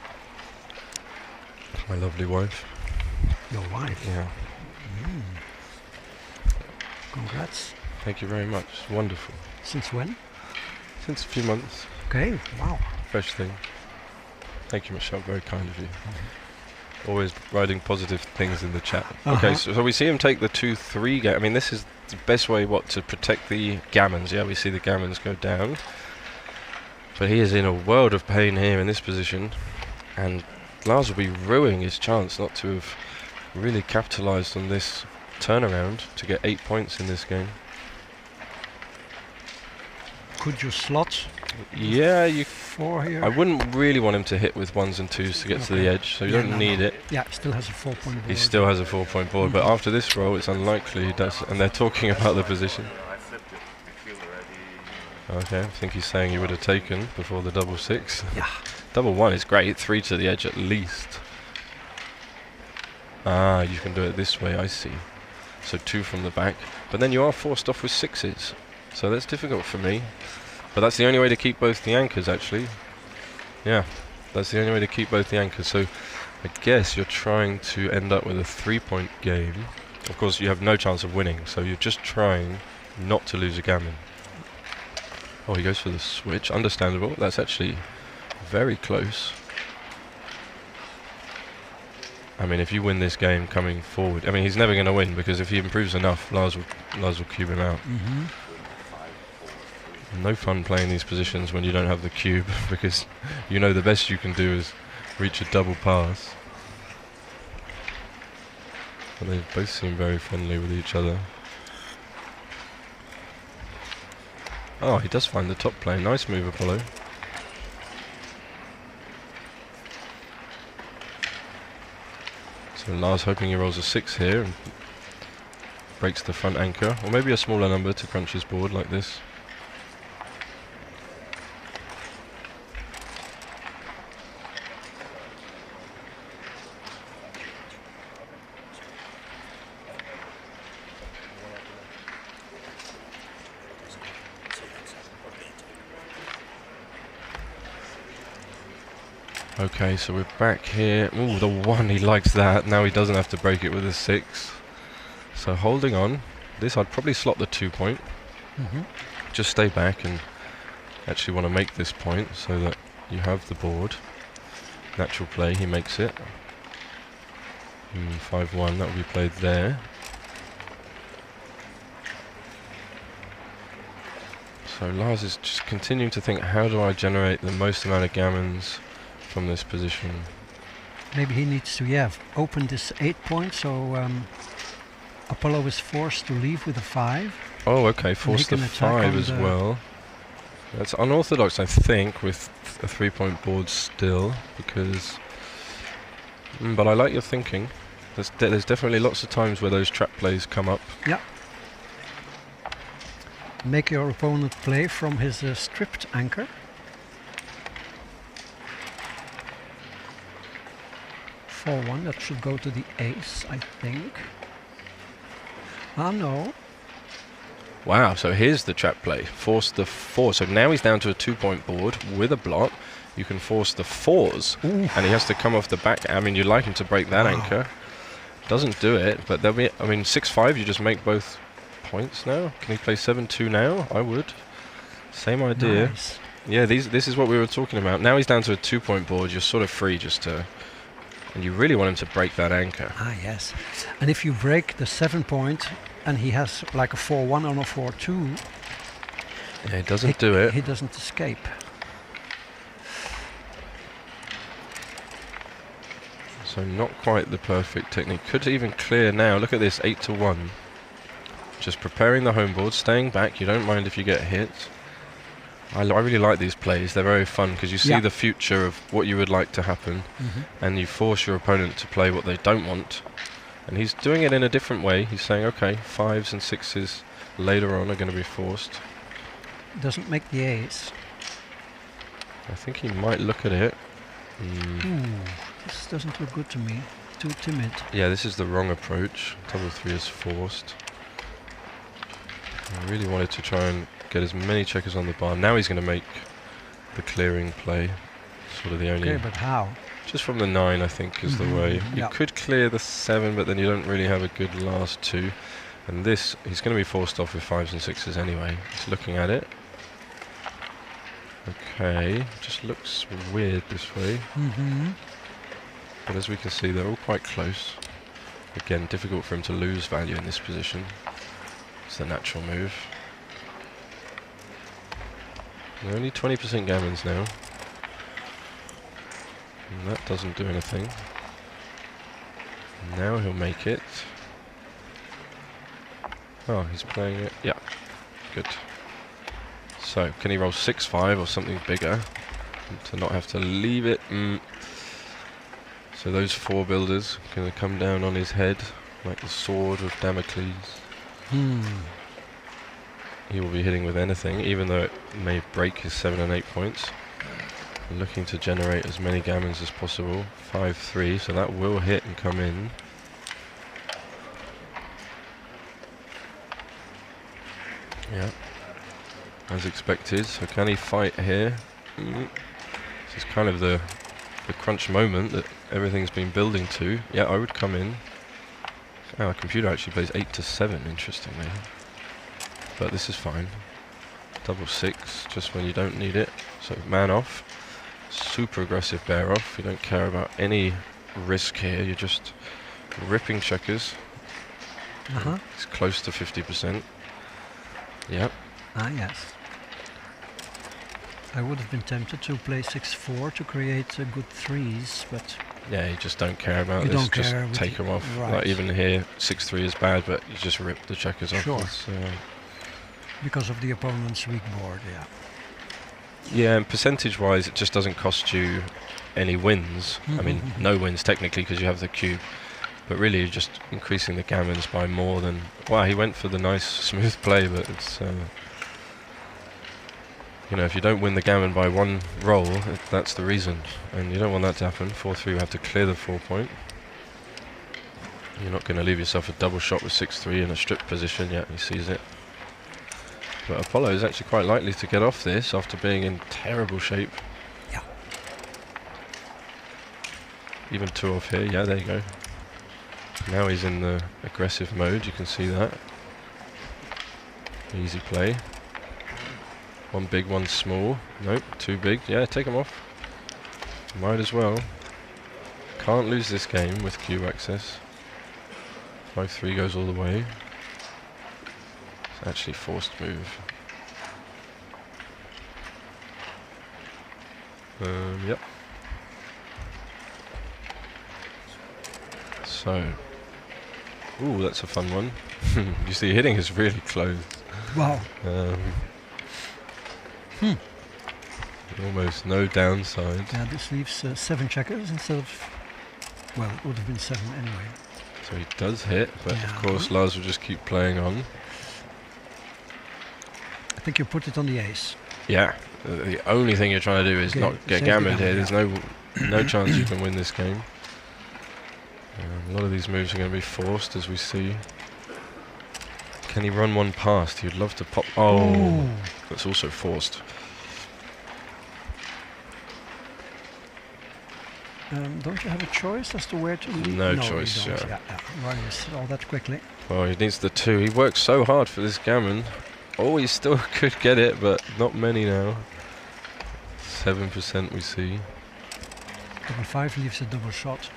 My lovely wife. Your wife? Yeah. Congrats. Thank you very much. Wonderful. Since when? Since a few months. Okay, wow. Fresh thing. Thank you, Michelle. Very kind of you. Always writing positive things in the chat. Okay, so we see him take the 2-3 game. I mean, this is the best way, to protect the gammons. Yeah, we see the gammons go down. But he is in a world of pain here in this position. And Lars will be ruining his chance not to have really capitalised on this turnaround to get 8 points in this game. Could you slot? Yeah, you. 4 here. I wouldn't really want him to hit with 1s and 2s to get to the edge, so you don't need it. Yeah, still has a 4-point board. He still has a 4-point board, but after this roll, it's unlikely he does. And they're talking about the position. I flipped it. We feel already. Okay, I think he's saying he would have taken before the double 6. Yeah. Double 1 is great. 3 to the edge at least. Ah, you can do it this way. I see. So 2 from the back, but then you are forced off with 6s. So that's difficult for me. But that's the only way to keep both the anchors, actually. Yeah, that's the only way to keep both the anchors. So I guess you're trying to end up with a 3-point game. Of course, you have no chance of winning, so you're just trying not to lose a gammon. Oh, he goes for the switch. Understandable. That's actually very close. I mean, if you win this game coming forward, I mean, he's never going to win, because if he improves enough, Lars will cube him out. No fun playing these positions when you don't have the cube, because you know the best you can do is reach a double pass. But they both seem very friendly with each other. Oh, he does find the top plane. Nice move, Apollo. So Lars hoping he rolls a 6 here and breaks the front anchor, or maybe a smaller number to crunch his board like this. Okay, so we're back here. Ooh, the 1, he likes that. Now he doesn't have to break it with a 6. So holding on. This I'd probably slot the 2-point. Just stay back and actually want to make this point so that you have the board. Natural play, he makes it. 5-1, that will be played there. So Lars is just continuing to think, how do I generate the most amount of gammons from this position? Maybe he needs to, open this 8-point, so Apollo is forced to leave with a 5. Oh, okay, force the 5 as well. That's unorthodox, I think, with a 3-point board still, because... but I like your thinking. There's definitely lots of times where those trap plays come up. Yeah. Make your opponent play from his stripped anchor. 4-1. That should go to the ace, I think. Ah, no. Wow, so here's the trap play. Force the 4. So now he's down to a 2-point board with a block. You can force the 4s. Oof. And he has to come off the back. I mean, you'd like him to break that anchor. Doesn't do it, but there'll be... I mean, 6-5, you just make both points now. Can he play 7-2 now? I would. Same idea. Nice. Yeah, this is what we were talking about. Now he's down to a 2-point board. You're sort of free just to... And you really want him to break that anchor. Ah, yes. And if you break the 7-point and he has like a 4-1 on a 4-2, Yeah, he doesn't do it. he doesn't escape. So not quite the perfect technique. Could even clear now. Look at this, 8-1. Just preparing the home board, staying back. You don't mind if you get hit. I really like these plays. They're very fun because you see the future of what you would like to happen, and you force your opponent to play what they don't want. And he's doing it in a different way. He's saying, okay, 5s and 6s later on are going to be forced. Doesn't make the ace. I think he might look at it. Ooh, this doesn't look good to me. Too timid. Yeah, this is the wrong approach. Double 3 is forced. I really wanted to try and get as many checkers on the bar. Now he's going to make the clearing play. Sort of the only... Okay, but how? Just from the 9, I think, is the way. You could clear the 7, but then you don't really have a good last 2. And this, he's going to be forced off with 5s and 6s anyway. He's looking at it. Okay, just looks weird this way. But as we can see, they're all quite close. Again, difficult for him to lose value in this position. It's the natural move. They're only 20% gammons now. And that doesn't do anything. Now he'll make it. Oh, he's playing it. Yeah, good. So, can he roll 6-5 or something bigger to not have to leave it? So those 4 builders are going to come down on his head like the sword of Damocles. He will be hitting with anything, even though it may break his 7 and 8 points. Looking to generate as many gammons as possible. 5-3, so that will hit and come in. Yeah, as expected. So can he fight here? This is kind of the crunch moment that everything's been building to. Yeah, I would come in. Our computer actually plays 8-7, interestingly. But this is fine. Double 6, just when you don't need it. So man off. Super aggressive bear off. You don't care about any risk here. You're just ripping checkers. It's close to 50%. Yep. Ah, yes. I would have been tempted to play 6-4 to create good 3s, but... Yeah, you just don't care about this. Don't just care take them off. Right. Like even here, 6-3 is bad, but you just rip the checkers off. Sure. It's, because of the opponent's weak board, yeah. yeah, and percentage-wise, it just doesn't cost you any wins. I mean, no wins technically because you have the cube. But really, you're just increasing the gammons by more than... Wow, he went for the nice, smooth play, but it's... you know, if you don't win the gammon by 1 roll, that's the reason. And you don't want that to happen. 4-3, you have to clear the 4-point. You're not going to leave yourself a double shot with 6-3 in a stripped position. Yeah, he sees it. But Apollo is actually quite likely to get off this after being in terrible shape. Yeah. Even 2 off here. Yeah, there you go. Now he's in the aggressive mode, you can see that. Easy play. 1 big, 1 small. Nope, 2 big. Yeah, take them off. Might as well. Can't lose this game with cube access. 5-3 goes all the way. It's actually forced move. Yep. So. Ooh, that's a fun one. You see, hitting is really close. Wow. Almost no downside. Yeah, this leaves 7 checkers instead of... Well, it would have been 7 anyway. So he does hit, but of course Lars will just keep playing on. I think you put it on the ace. Yeah, the only thing you're trying to do is not get gammoned here. There's no chance you can win this game. A lot of these moves are going to be forced, as we see. Can he run one past? He'd love to pop. Oh, Ooh. that's also forced. Don't you have a choice as to where to lead? No you choice, don't. yeah. Well, you saw that quickly. Well, he needs the 2. He worked so hard for this gammon. Oh, he still could get it, but not many now. 7% we see. Double 5 leaves a double shot.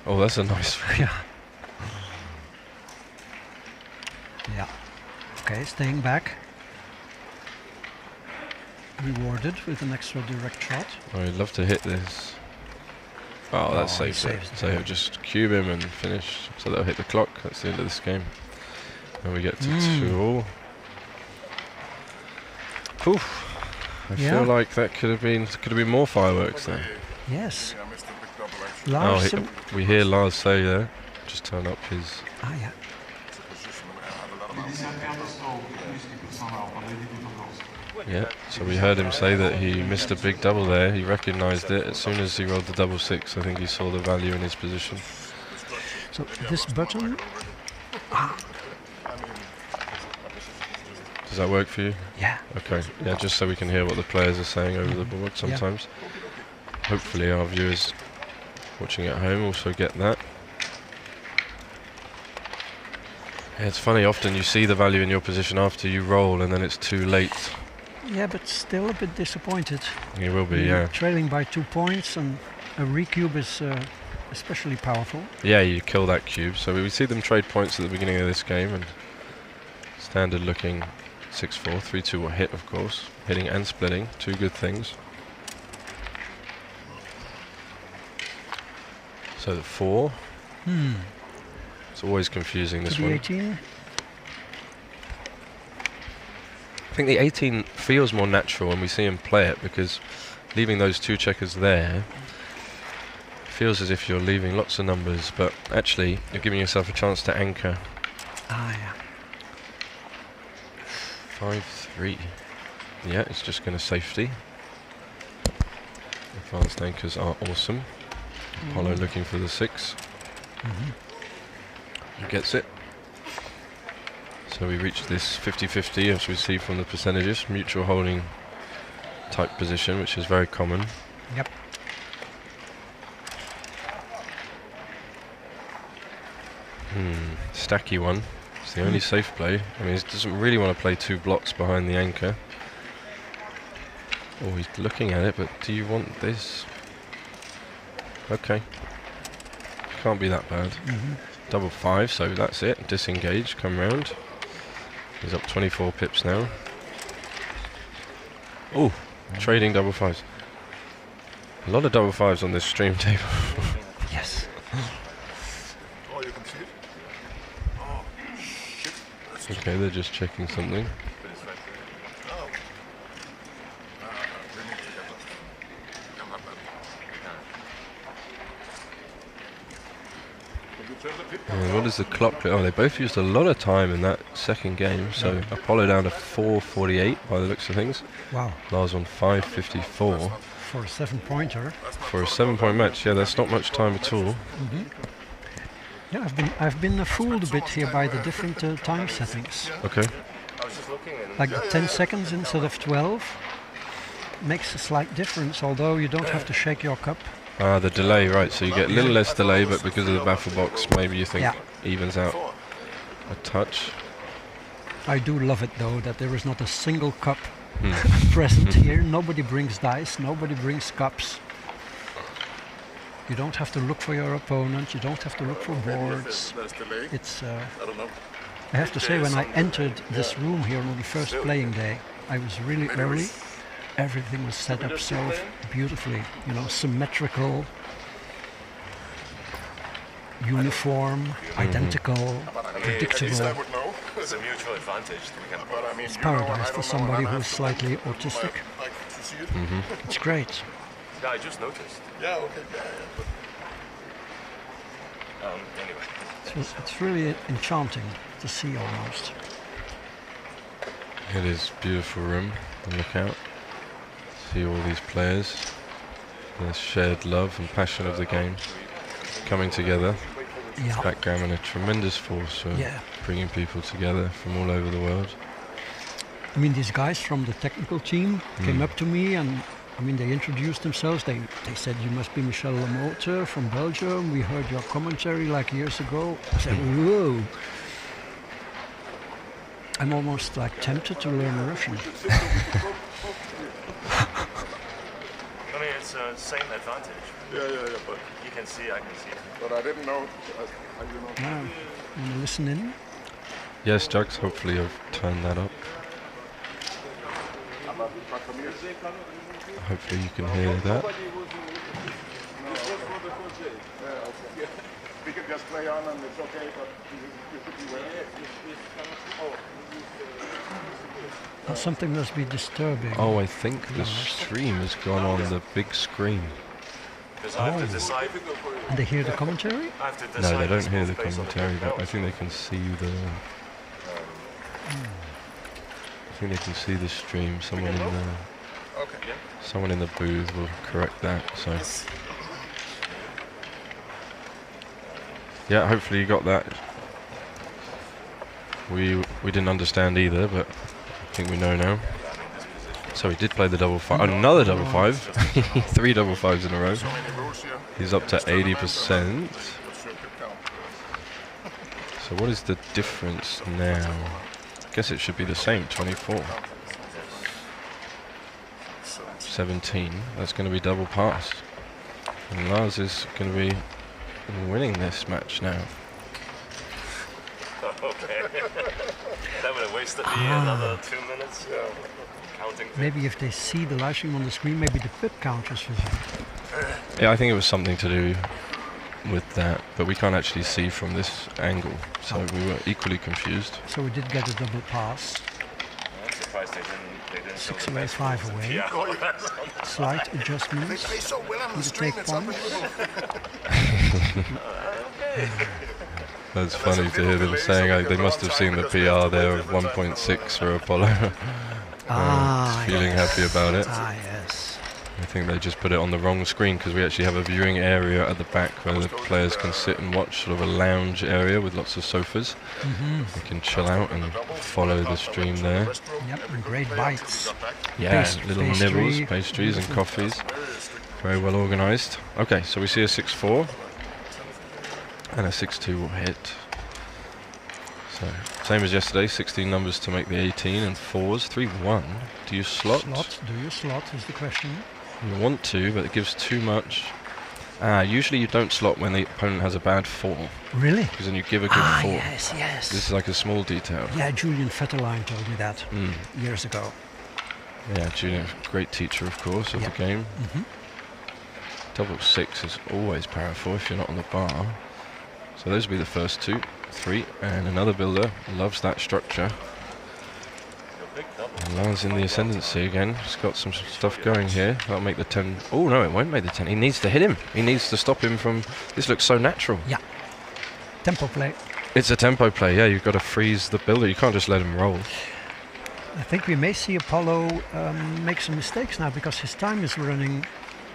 Oh, that's a nice free. Yeah. Yeah. Okay, staying back. Rewarded with an extra direct shot. Oh, he'd love to hit this. Oh, that saves it. saves it, So yeah. he'll just cube him and finish. So they'll hit the clock. That's the end of this game. And we get to 2-all. Poof. I feel like that could have been more fireworks there. Yes. Yeah, missed a big double actually. Oh, Lars. we hear Lars say there. Just turn up his. Ah, yeah. Yeah, so we heard him say that he missed a big double there. He recognised it as soon as he rolled the double 6. I think he saw the value in his position. So this button. Does that work for you? Yeah. Okay, yeah, just so we can hear what the players are saying over the board sometimes. Hopefully our viewers watching at home also get that. Yeah, it's funny, often you see the value in your position after you roll and then it's too late. Yeah, but still a bit disappointed. You will be, yeah. Trailing by 2 points, and a recube is especially powerful. Yeah, you kill that cube. So we see them trade points at the beginning of this game, and standard looking 6-4, 3-2 will hit, of course. Hitting and splitting, 2 good things. So the 4. It's always confusing, this To the one. 18. I think the 18 feels more natural when we see him play it, because leaving those 2 checkers there feels as if you're leaving lots of numbers, but actually you're giving yourself a chance to anchor. Ah, yeah. 5-3. Yeah, it's just going to safety. Advanced anchors are awesome. Apollo looking for the 6. He gets it. So we reach this 50-50, as we see from the percentages, mutual holding type position, which is very common. Yep. Stacky one. It's the only safe play. I mean, he doesn't really want to play 2 blocks behind the anchor. Oh, he's looking at it, but do you want this? Okay. Can't be that bad. Double 5, so that's it. Disengage, come round. He's up 24 pips now. Oh, trading double 5s. A lot of double 5s on this stream table. Yes. Oh, you can see it? Oh, shit. Okay, they're just checking something. Oh. We need to get that. Come on, buddy. Can you turn the pip? What is the clock? Oh, they both used a lot of time in that second game. So Apollo down to 4:48 by the looks of things. Wow. Lars on 5:54 For a 7-pointer. for a 7-point match. Yeah, that's not much time at all. Yeah, I've been fooled a bit here by the different time settings. Okay. I was just looking and Like the 10 seconds instead of 12 makes a slight difference, although you don't have to shake your cup. Ah, the delay, right. So you get a little less delay, but because of the baffle box, maybe you think Yeah. evens out a touch. I do love it though that there is not a single cup present here. Nobody brings dice, nobody brings cups. You don't have to look for your opponent, you don't have to look for boards. there's delay. It's I don't know. I have to say, when I entered this room here on the first playing day, I was really early. Everything was set up so beautifully, you know, symmetrical, uniform, identical, predictable. I would know. It's a mutual advantage. We can But I mean, It's you know, paradise I for don't somebody know, I who's have slightly autistic. like to see it. It's great. Yeah, I just noticed. Yeah, okay. Yeah, but Anyway. It's really enchanting to see almost. It is beautiful room. Look out. See all these players. The shared love and passion of the game coming together. Yeah. Backgammon, a tremendous force for Yeah. bringing people together from all over the world. I mean, these guys from the technical team came up to me and I mean, they introduced themselves. They said, you must be Michel Lamotte from Belgium. We heard your commentary like years ago. I said, whoa. I'm almost like tempted to learn Russian. I mean, it's the same advantage. Yeah, but You can see, I can see. I didn't know. Now, want to listen in? Yes, Jugs, hopefully I've turned that up. Hopefully you can hear that. We can just play on and it's okay, but you could be aware. Something must be disturbing. Oh, I think the stream has gone on the big screen. Because I have to decide. And they hear the commentary? I have to decide. No, they don't hear the based on commentary, but I technicalities. think they can see the... I think they can see the stream. Someone in the booth will correct that, so... Yeah, hopefully you got that. We didn't understand either, but I think we know now. So he did play the double five. Another double five. 3 double fives in a row. He's up to 80%. So what is the difference now? I guess it should be the same, 24. 17. That's going to be double pass. And Lars is going to be winning this match now. Okay. That would have wasted me another 2 minutes counting. Maybe if they see the live stream on the screen, maybe the pip count was visible. Yeah, I think it was something to do with that, but we can't actually see from this angle, so we were equally confused. So we did get a double pass. I'm surprised they didn't show 6 the away, best 5 rules. away. Yeah. Slight adjustments. They so well on the To string, take it's points. That's funny to hear them saying they must have seen the PR there of 1.6 for Apollo. Feeling happy about it. Ah, yes. I think they just put it on the wrong screen because we actually have a viewing area at the back where the players can sit and watch, sort of a lounge area with lots of sofas. They can chill out and follow the stream there. Yep, and great bites. Yeah, Pastry, little nibbles, pastries and coffees. Very well organised. Okay, so we see a 6-4 and a 6-2 will hit. So, same as yesterday, 16 numbers to make the 18 and 4s. 3-1. Do you slot? Do you slot is the question. You want to, but it gives too much. Usually you don't slot when the opponent has a bad 4. Really? Because then you give a good 4. Yes, yes. This is like a small detail. Yeah, Julian Vetterlein told me that years ago. Yeah, Julian, great teacher, of course, of the game. Double 6 is always powerful if you're not on the bar. So those will be the first 2, 3, and another builder loves that structure. And Lars in the ascendancy again. He's got some stuff going here. That'll make the 10. Oh no, it won't make the 10. He needs to hit him. He needs to stop him from. This looks so natural. Yeah. Tempo play. It's a tempo play. Yeah, you've got to freeze the builder. You can't just let him roll. I think we may see Apollo make some mistakes now because his time is running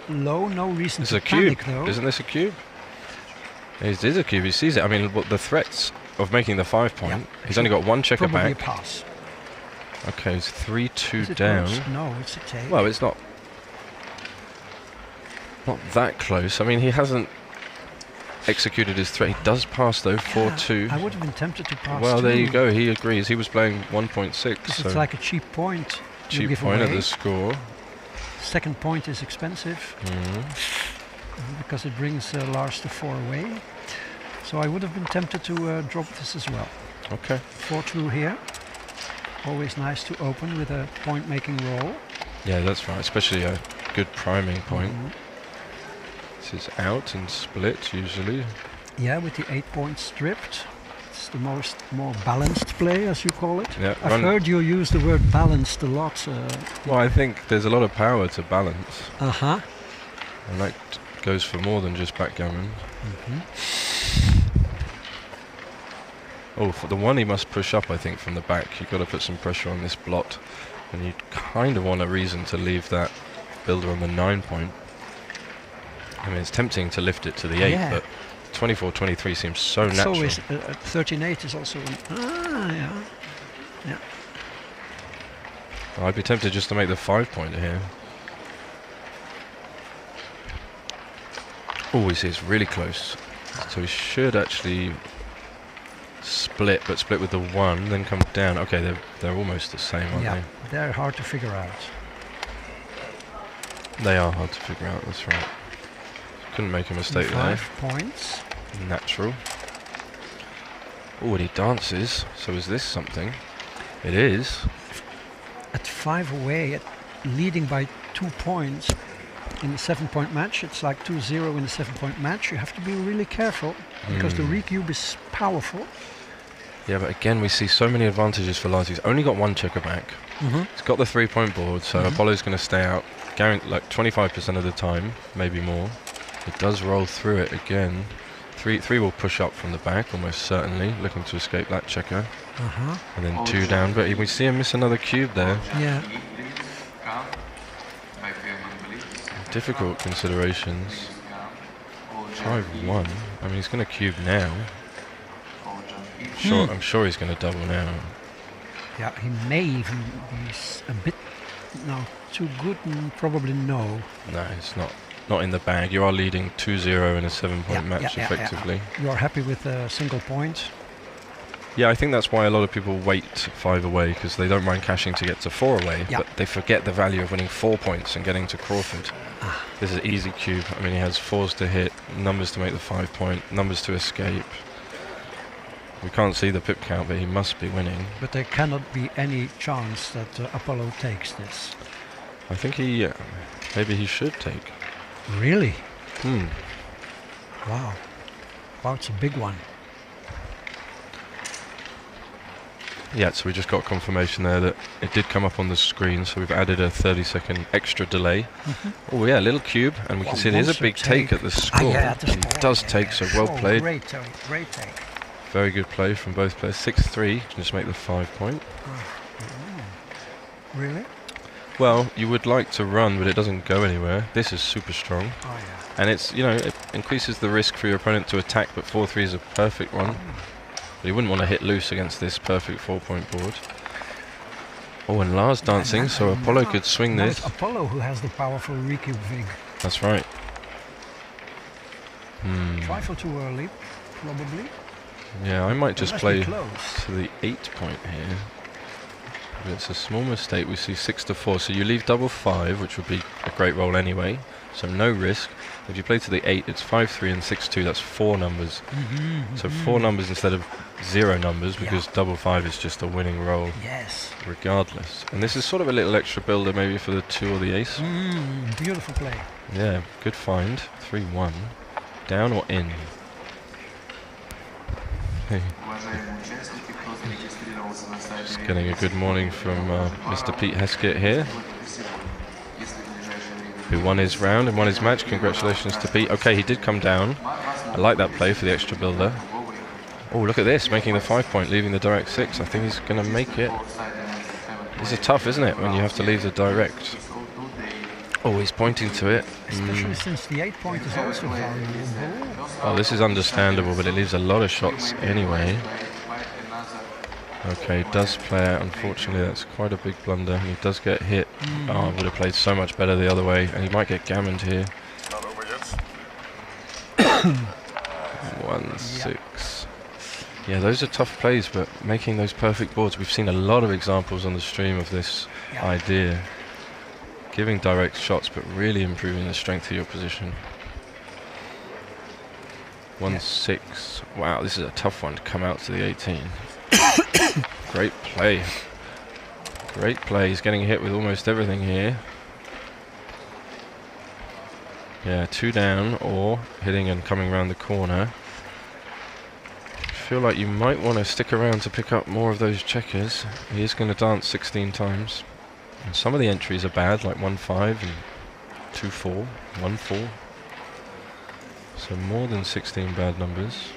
low. No reason It's to a cube. panic though. Isn't this a cube? It is a cube. He sees it. I mean, the threats of making the 5 point. Yeah. He's only got one checker Probably back. a pass. Okay, it's 3-2 Is it down. close? No, it's a take. Well, it's not that close. I mean, he hasn't executed his threat. He does pass though, 4-2. I would have been tempted to pass. Well, there you too, go. He agrees. He was playing 1.6, 'cause so it's like a cheap point. you cheap give point at away. the score. Second point is expensive because it brings Lars to 4 away. So I would have been tempted to drop this as well. Okay. 4-2 here. Always nice to open with a point-making roll. Yeah, that's right. Especially a good priming point. This is out and split usually. Yeah, with the 8 points stripped. It's the more balanced play, as you call it. Yeah, I've heard you use the word balanced a lot. Well, I think there's a lot of power to balance, Uh-huh. and that goes for more than just backgammon. Oh, for the one he must push up, I think, from the back. You've got to put some pressure on this blot, and you kind of want a reason to leave that builder on the 9 point. I mean, it's tempting to lift it to the 8, Yeah. but 24-23 seems so It's natural. always 13-8 is also yeah. I'd be tempted just to make the 5-pointer here. Oh, we see it's really close. So we should actually split, but split with the 1, then come down. Okay, they're almost the same, aren't Yeah, they're hard to figure out. They are hard to figure out, that's right. Couldn't make a mistake there. 5 points. Natural. Oh, and he dances. So is this something? It is. At 5 away, leading by 2 points in a 7-point match, it's like 2-0 in a 7-point match. You have to be really careful because the recube is powerful. Yeah, but again, we see so many advantages for Lars. He's only got 1 checker back. He's got the 3-point board, so Apollo's going to stay out like 25% of the time, maybe more. He does roll through it again. 3 will push up from the back, almost certainly, looking to escape that checker. And then 2 down, but we see him miss another cube there. Yeah. Difficult considerations. 5-1. I mean, he's going to cube now. I'm sure he's going to double now. Yeah, he may even be a bit too good, probably no. No, it's not in the bag. You are leading 2-0 in a 7-point match, effectively. You are happy with a single point? Yeah, I think that's why a lot of people wait 5 away, because they don't mind cashing to get to 4 away, but they forget the value of winning 4 points and getting to Crawford. This is an easy cube. I mean, he has 4s to hit, numbers to make the 5-point, numbers to escape. We can't see the pip count, but he must be winning. But there cannot be any chance that Apollo takes this. I think maybe he should take. Really? Wow. Wow, it's a big one. Yeah, so we just got confirmation there that it did come up on the screen, so we've added a 30-second extra delay. Oh yeah, little cube, and we can see it is a big take at the score. He does take, so well played. Great take. Very good play from both players. 6-3, just make the 5-point. Really? Well, you would like to run, but it doesn't go anywhere. This is super strong. And it's, it increases the risk for your opponent to attack, but 4-3 is a perfect one. But you wouldn't want to hit loose against this perfect 4-point board. Oh, and Lars dancing, so Apollo could swing this. It's Apollo who has the powerful recube vig. That's right. Trifle too early, probably. Yeah, I might just play to close. the 8-point here. But it's a small mistake. We see 6-4, so you leave double 5, which would be a great roll anyway. So no risk. If you play to the 8, it's 5-3 and 6-2. That's 4 numbers. So 4 numbers instead of 0 numbers, because double 5 is just a winning roll. Yes. Regardless. And this is sort of a little extra builder maybe for the 2 or the ace. Beautiful play. Yeah, good find. 3-1. Down or in? Just getting a good morning from Mr. Pete Heskett here, who won his round and won his match. Congratulations to Pete. Okay, he did come down. I like that play for the extra builder. Oh, look at this, making the 5-point, leaving the direct 6. I think he's going to make it. This is tough, isn't it, when you have to leave the direct? Oh, he's pointing to it. Especially since the 8-point is also valuable. Oh, this is understandable, but it leaves a lot of shots anyway. Okay, does play out. Unfortunately, that's quite a big blunder. He does get hit. Oh, would have played so much better the other way, and he might get gammoned here. Not over yet. 1-6. Yeah, those are tough plays, but making those perfect boards. We've seen a lot of examples on the stream of this idea. Giving direct shots, but really improving the strength of your position. 1-6. Wow, this is a tough one to come out to the 18. Great play. Great play. He's getting hit with almost everything here. Yeah, 2 down or hitting and coming around the corner. I feel like you might want to stick around to pick up more of those checkers. He is going to dance 16 times. And some of the entries are bad, like 1-5 and 2-4, 1-4. So more than 16 bad numbers.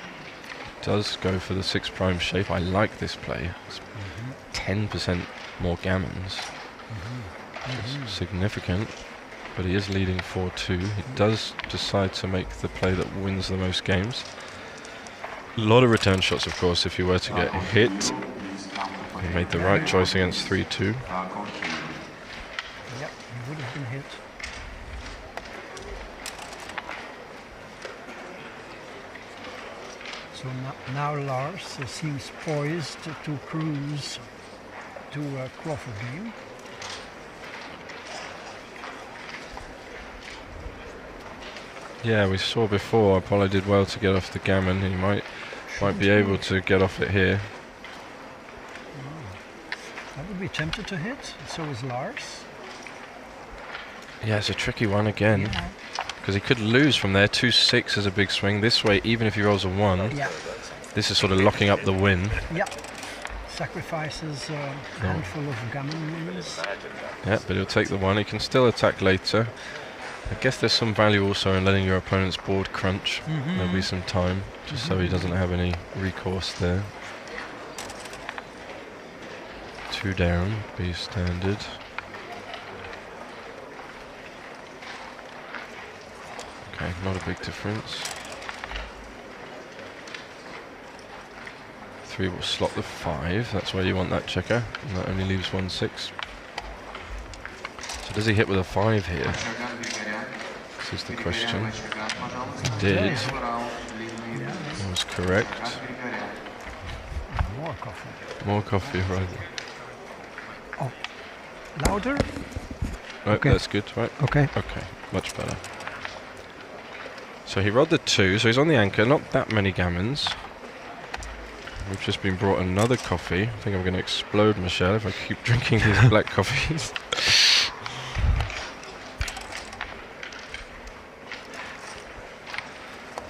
Does go for the 6' shape. I like this play. It's 10% more gammons. It's significant, but he is leading 4-2. He does decide to make the play that wins the most games. A lot of return shots, of course, if you were to get hit. He made the right choice against 3-2. Yep, he would have been hit. So now Lars seems poised to cruise to Crawford game. Yeah, we saw before Apollo did well to get off the gammon. He might be able to get off it here. I would be tempted to hit, so is Lars. Yeah, it's a tricky one again. Because he could lose from there. 2-6 is a big swing. This way, even if he rolls a 1, this is sort of locking up the win. Yeah. Sacrifices a handful of gammon wins. Yeah, but he'll take the 1. He can still attack later. I guess there's some value also in letting your opponent's board crunch. There'll be some time, just so he doesn't have any recourse there. 2 down, be standard. Okay, not a big difference. 3 will slot the 5, that's where you want that checker, and that only leaves 1-6. So does he hit with a 5 here? This is the question. He did. That was correct. More coffee. More coffee, right. Oh, louder? Right, Okay. that's good, right? Okay. Okay, much better. So he rolled the 2, so he's on the anchor, not that many gammons. We've just been brought another coffee. I think I'm going to explode, Michelle, if I keep drinking these black coffees.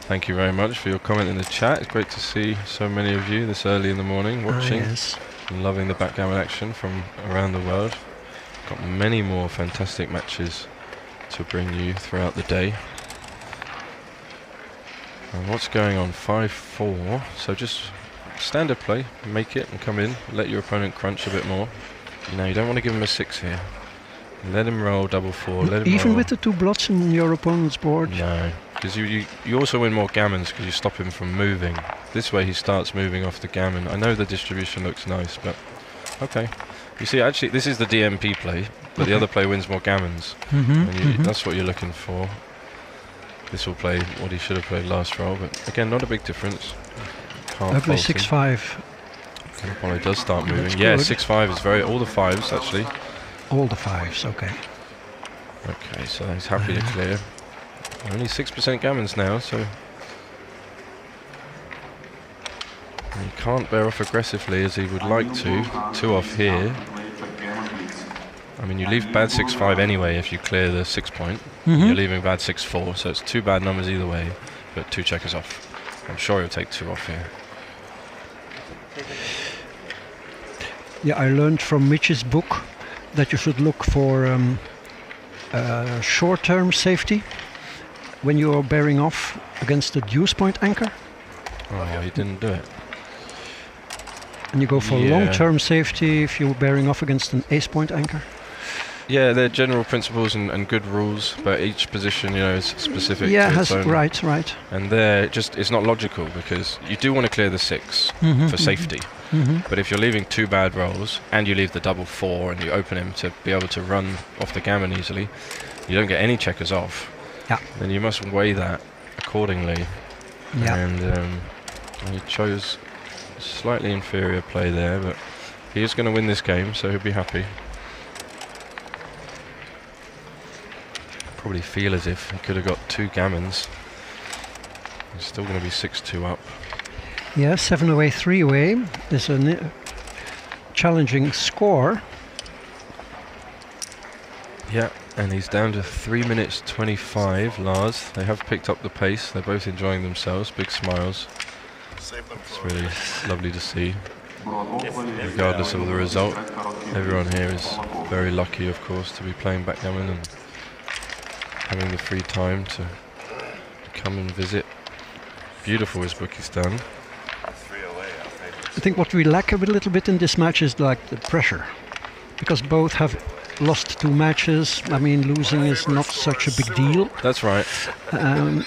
Thank you very much for your comment in the chat. It's great to see so many of you this early in the morning watching and loving the backgammon action from around the world. Got many more fantastic matches to bring you throughout the day. And what's going on? 5-4. So just standard play, make it and come in. Let your opponent crunch a bit more. You know, you don't want to give him a 6 here. Let him roll double 4. Let him Even roll. with the 2 blots in your opponent's board? No, because you also win more gammons because you stop him from moving. This way he starts moving off the gammon. I know the distribution looks nice, but okay. You see, actually, this is the DMP play, but the other play wins more gammons. And that's what you're looking for. This will play what he should have played last roll, but again, not a big difference. Can't Ugly fault him. 6-5. Apollo does start moving. That's Yeah, good. 6-5 is very, all the 5s actually. All the 5s, okay. Okay, so he's happy to clear. Only 6% gammons now, so he can't bear off aggressively as he would like to. 2 off here. I mean, you leave bad 6-5 anyway if you clear the 6 point. You're leaving bad 6-4, so it's 2 bad numbers either way, but 2 checkers off. I'm sure he'll take 2 off here. Yeah, I learned from Mitch's book that you should look for short-term safety when you are bearing off against the deuce point anchor. Oh, he didn't do it. And you go for Yeah. long-term safety if you're bearing off against an ace point anchor. Yeah, they're general principles and good rules, but each position, you know, is specific Yeah, to its own. right. And it's not logical because you do want to clear the 6 for safety. But if you're leaving 2 bad rolls and you leave the double 4 and you open him to be able to run off the gammon easily, you don't get any checkers off. Yeah. Then you must weigh that accordingly. Yeah. And he chose a slightly inferior play there, but he is going to win this game, so he'll be happy. Probably feel as if he could have got 2 gammons. He's still going to be 6-2 up. Yeah, 7 away, 3 away. There's a challenging score. Yeah, and he's down to 3 minutes 25, Lars. They have picked up the pace. They're both enjoying themselves. Big smiles. It's really lovely to see. Regardless of the result, everyone here is very lucky, of course, to be playing backgammon and having the free time to come and visit. Beautiful Uzbekistan. I think what we lack a little bit in this match is like the pressure, because both have lost 2 matches. I mean, losing is not such a big deal. That's right.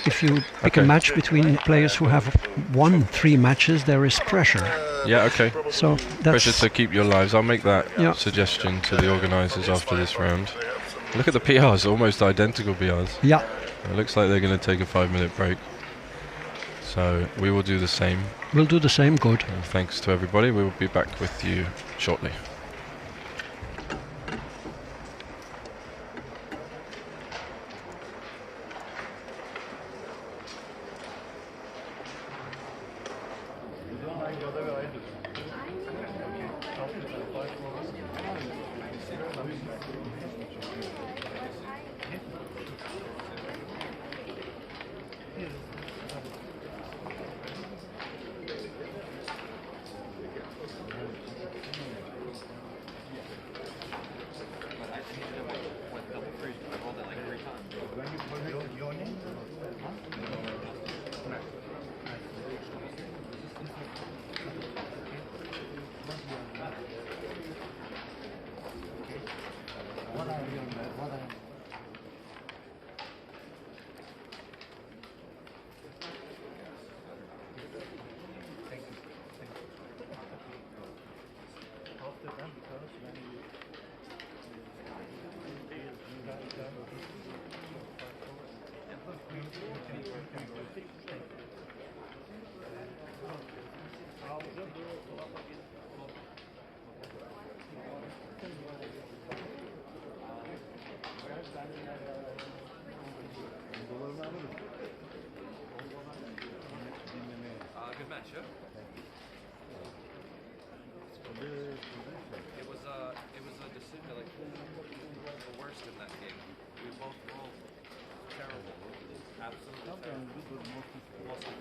If you pick a Okay. match between players who have won 3 matches, there is pressure. Yeah, okay. So Pressure that's to keep your lives. I'll make that Yeah. suggestion to the organisers after this round. Look at the PRs, almost identical PRs. yeah. It looks like they're going to take a 5-minute break. So we will do the same. We'll do the same. Good. And thanks to everybody. We will be back with you shortly. Good match, yeah? It was a decision, like, the worst in that game. We both rolled terrible. Absolutely terrible. Lost it.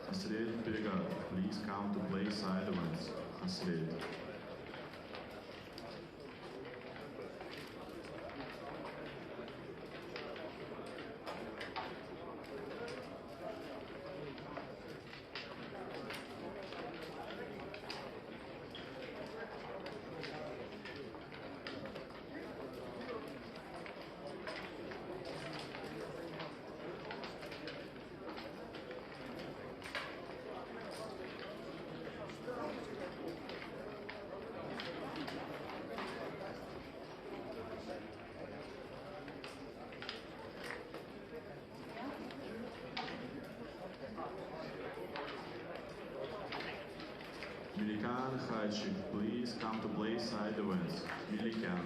Considerate Pega, please come to play sidelines. Considerate. Milikan Khachik, please come to play sidelines. Milikan.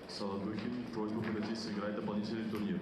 Солодухин, просьба подойти сыграть дополнительный турнир.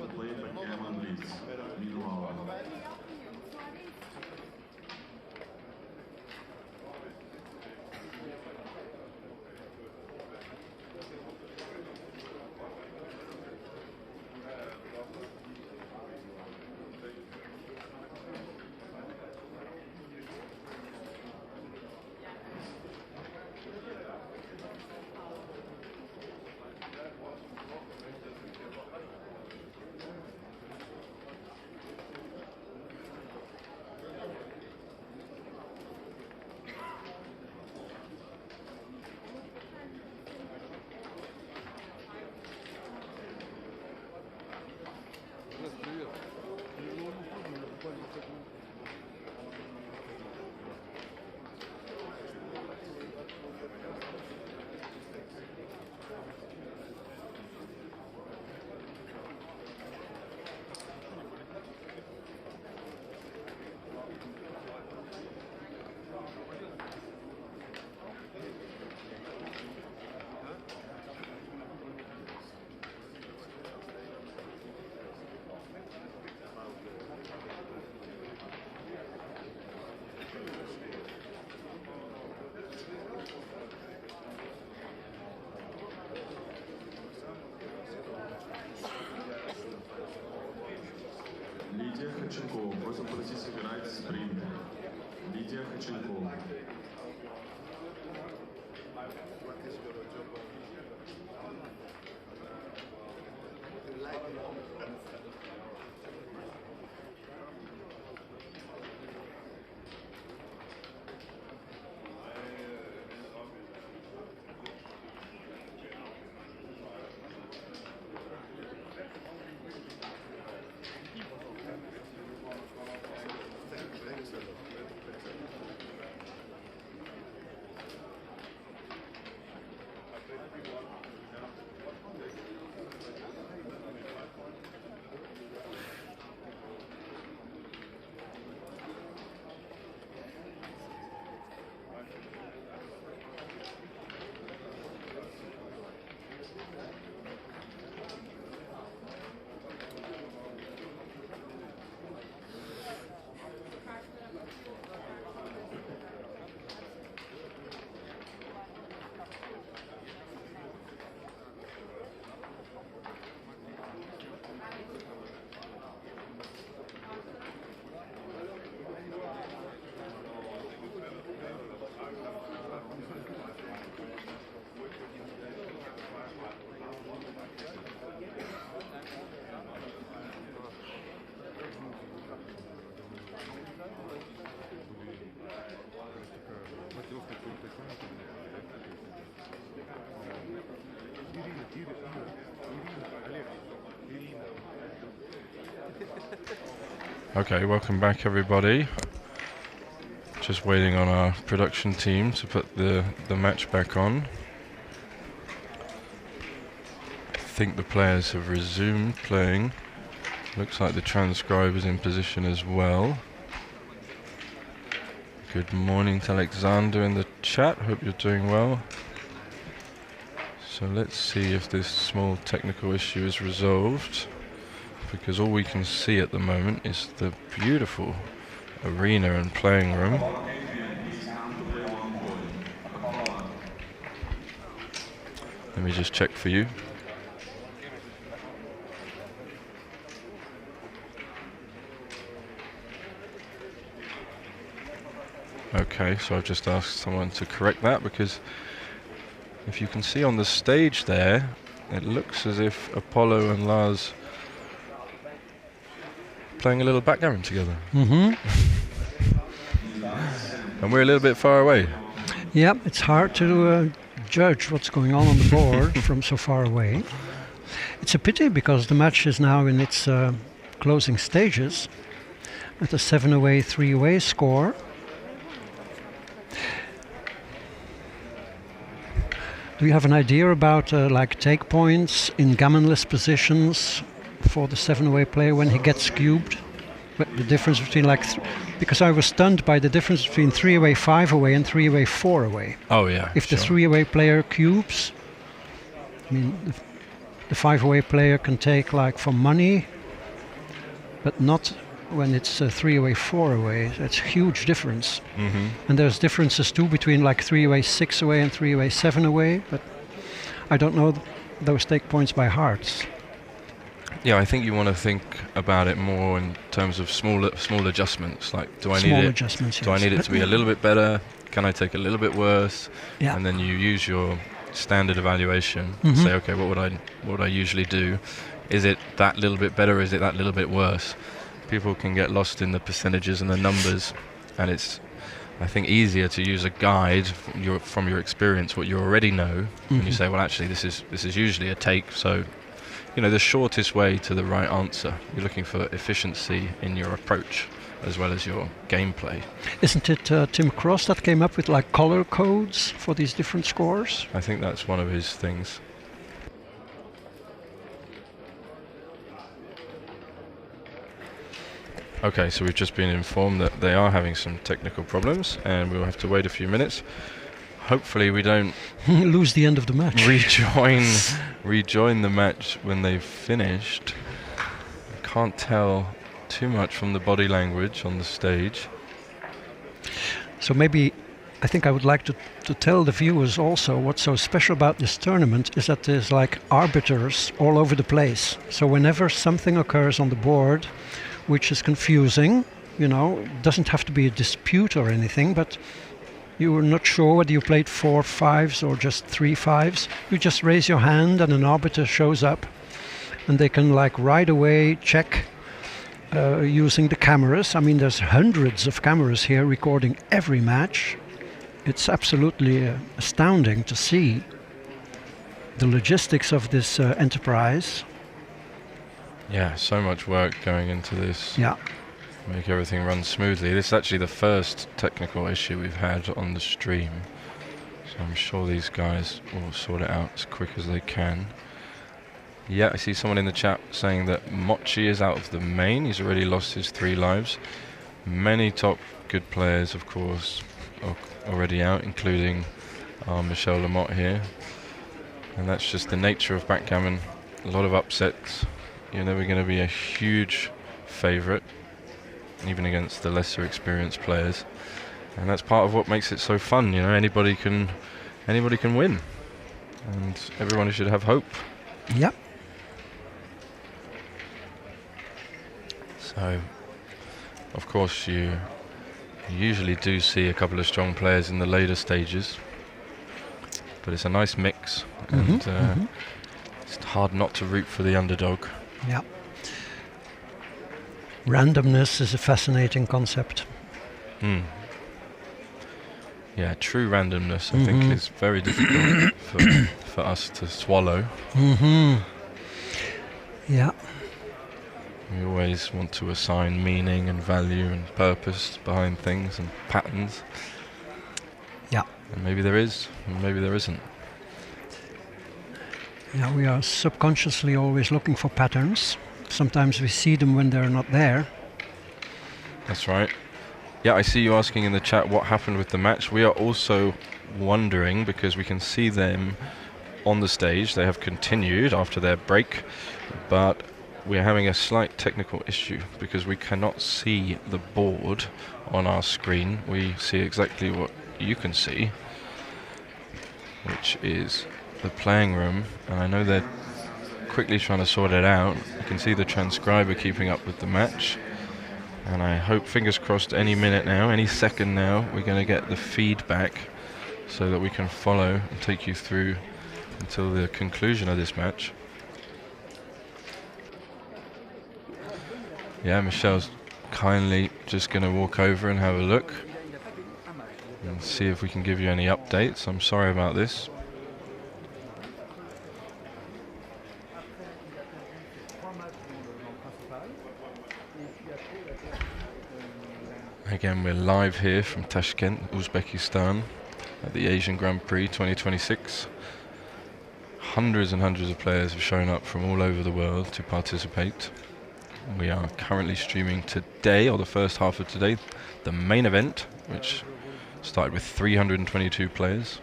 to play backgammon and blitz. Meanwhile, Лидия Ходченкова. Просим пройти сыграть спринт. Лидия Ходченкова. Okay, welcome back everybody. Just waiting on our production team to put the match back on. I think the players have resumed playing. Looks like the transcriber is in position as well. Good morning to Alexander in the chat, hope you're doing well. So let's see if this small technical issue is resolved, because all we can see at the moment is the beautiful arena and playing room. Let me just check for you. Okay, so I've just asked someone to correct that, because if you can see on the stage there, it looks as if Apollo and Lars playing a little backgammon together. Mm-hmm. And we're a little bit far away. Yeah, it's hard to judge what's going on the board from so far away. It's a pity, because the match is now in its closing stages at a 7-away, 3-away score. Do you have an idea about like take points in gammonless positions for the 7-away player when he gets cubed? But the difference between because I was stunned by the difference between 3-away, 5-away and 3-away, 4-away. Oh yeah. If the 3-away player cubes, I mean, the 5-away player can take like for money, but not when it's 3-away, 4-away. That's a huge difference. And there's differences too between like 3-away, 6-away and 3-away, 7-away, but I don't know those take points by heart. Yeah, I think you want to think about it more in terms of small adjustments. Like, do I Small need it? adjustments, Do I yes. need it to be a little bit better? Can I take a little bit worse? Yeah. And then you use your standard evaluation. Say, okay, what would I usually do? Is it that little bit better? Or is it that little bit worse? People can get lost in the percentages and the numbers, and it's, I think, easier to use a guide from your experience, what you already know, and you say, well, actually, this is usually a take, so. The shortest way to the right answer. You're looking for efficiency in your approach as well as your gameplay. Isn't it Tim Cross that came up with like color codes for these different scores? I think that's one of his things. Okay, so we've just been informed that they are having some technical problems and we'll have to wait a few minutes. Hopefully we don't lose the end of the match. rejoin the match when they've finished. I can't tell too much from the body language on the stage. So maybe I think I would like to tell the viewers also what's so special about this tournament is that there's like arbiters all over the place. So whenever something occurs on the board which is confusing, doesn't have to be a dispute or anything, but you were not sure whether you played 4 5s or just 3 5s. You just raise your hand and an arbiter shows up and they can like right away check using the cameras. I mean, there's hundreds of cameras here recording every match. It's absolutely astounding to see the logistics of this enterprise. Yeah, so much work going into this. Yeah. Make everything run smoothly. This is actually the first technical issue we've had on the stream, so I'm sure these guys will sort it out as quick as they can. Yeah, I see someone in the chat saying that Mochi is out of the main. He's already lost his 3 lives. Many top good players, of course, are already out, including Michel Lamotte here, and that's just the nature of backgammon. A lot of upsets. You're never going to be a huge favourite, even against the lesser experienced players, and that's part of what makes it so fun. Anybody can win, and everyone should have hope. Yep. So, of course, you usually do see a couple of strong players in the later stages, but it's a nice mix, and it's hard not to root for the underdog. Yeah. Randomness is a fascinating concept. Yeah, true randomness, I think, is very difficult for us to swallow. Yeah. We always want to assign meaning and value and purpose behind things and patterns. Yeah. And maybe there is, and maybe there isn't. Yeah, we are subconsciously always looking for patterns. Sometimes we see them when they're not there. That's right. Yeah, I see you asking in the chat what happened with the match. We are also wondering, because we can see them on the stage. They have continued after their break, but we're having a slight technical issue because we cannot see the board on our screen. We see exactly what you can see, which is the playing room, and I know they're quickly trying to sort it out. You can see the transcriber keeping up with the match, and I hope, fingers crossed, any minute now, any second now, we're going to get the feedback so that we can follow and take you through until the conclusion of this match. Yeah, Michelle's kindly just going to walk over and have a look and see if we can give you any updates. I'm sorry about this. Again, we're live here from Tashkent, Uzbekistan, at the Asian Grand Prix 2026. Hundreds and hundreds of players have shown up from all over the world to participate. We are currently streaming today, or the first half of today, the main event, which started with 322 players.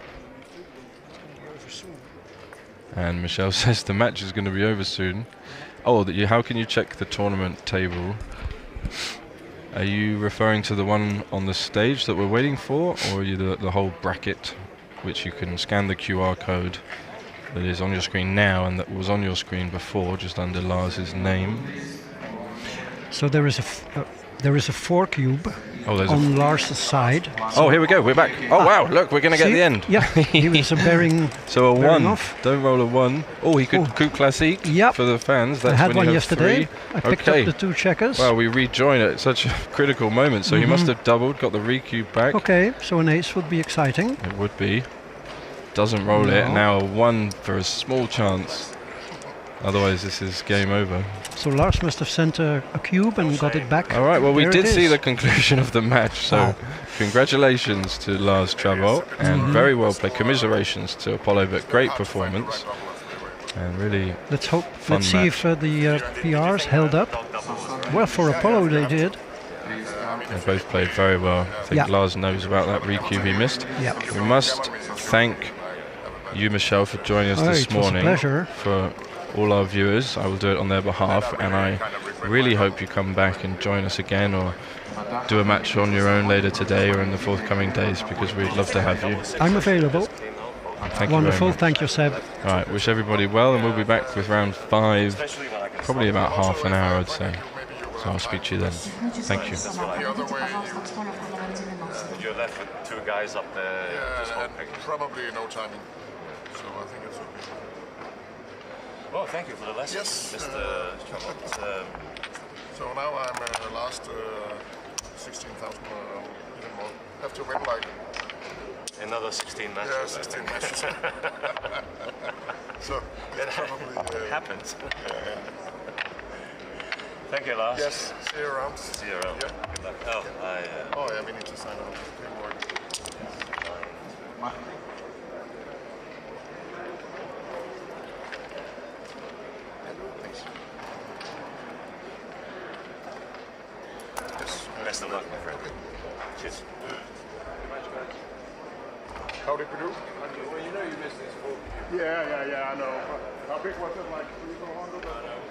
And Michelle says the match is going to be over soon. Oh, how can you check the tournament table? Are you referring to the one on the stage that we're waiting for, or are you the whole bracket, which you can scan the QR code that is on your screen now and that was on your screen before, just under Lars's name? So there is a 4 cube on Lars' side. Oh, here we go. We're back. Oh, wow. Look, we're going to get the end. Yeah, he was bearing. So a bearing 1. Off. Don't roll a 1. Oh, he could coup classique for the fans. That's I had when one you have yesterday. 3. I picked up the 2 checkers. Well, we rejoin at such a critical moment. So he must have doubled, got the recube back. Okay, so an ace would be exciting. It would be. Doesn't roll it. Now a 1 for a small chance. Otherwise, this is game over. So Lars must have sent a cube and got it back. All right, well, we There did it see is. the conclusion of the match, so congratulations to Lars Travel, and very well played. Commiserations to Apollo, but great performance. And really Let's hope. fun Let's see match. if the PRs held up. Well, for Apollo they did. They both played very well. I think Lars knows about that recube he missed. Yeah. We must thank you, Michelle, for joining us this it was a morning. pleasure. For all our viewers, I will do it on their behalf, and I really hope you come back and join us again, or do a match on your own later today or in the forthcoming days, because we'd love to have you. I'm available. Thank Wonderful. you very much. Thank you, Seb. All right, wish everybody well, and we'll be back with round 5, probably about half an hour, I'd say. So I'll speak to you then. Thank you. You're left with 2 guys up there. Just and hoping. probably no timing. So I think it's okay. Well, thank you for the lesson, Yes. Mr. Chabot. So now I'm last 16,000 even more. Have to win like Another 16 matches. yeah, 16 matches. So it's probably happens. Thank you, Lars. yes. See you around. See you around. Yeah. Good luck. Oh, Oh yeah, we need to sign out paperwork. Thanks. Yes. best of luck, my friend. Cheers. How did we do? Well, you know you missed this 4 cube. Yeah, I know. How big was it? Like 300 or something?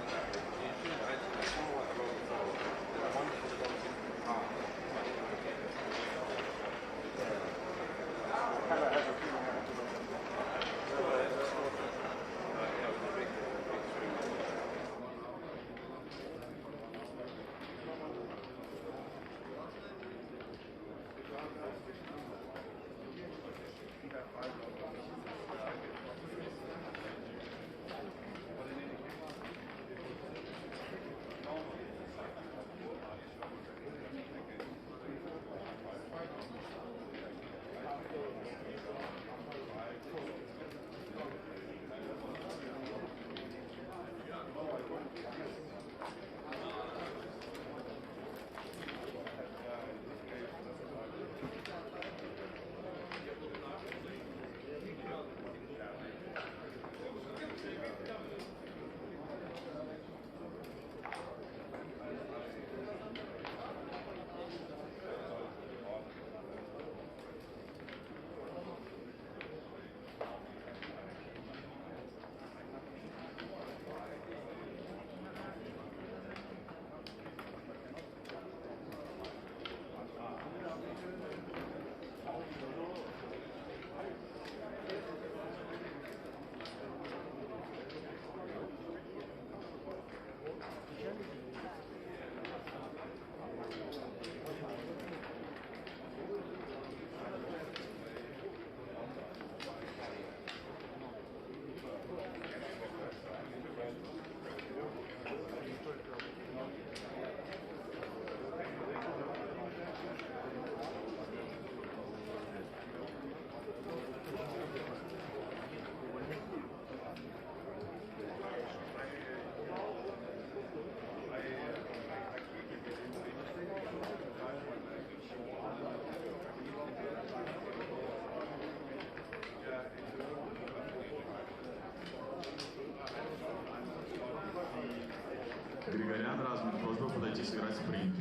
Григорян Размин, просьба подойти сыграть спринт.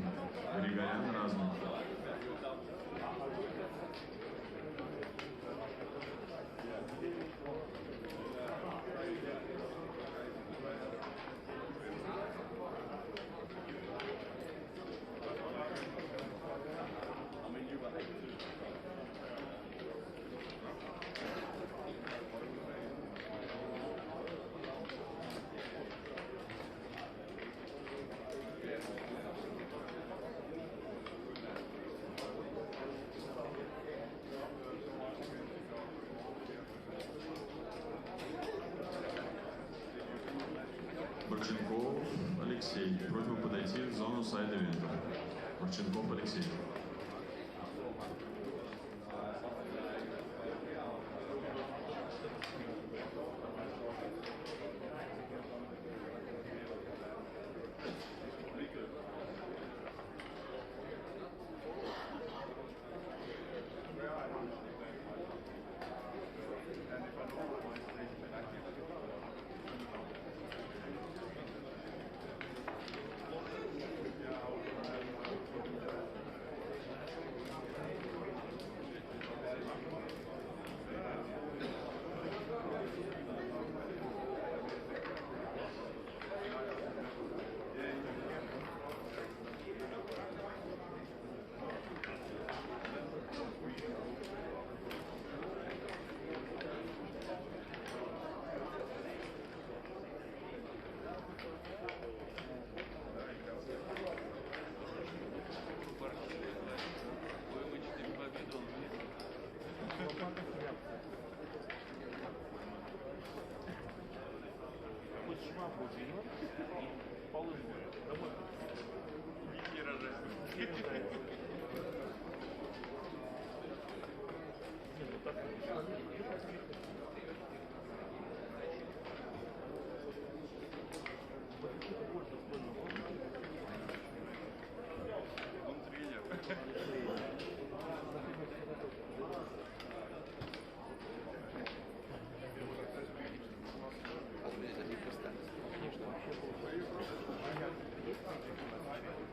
Григорян Размин. Марченков Алексей. Просьба подойти в зону сайд-ивента. Марченков Алексей.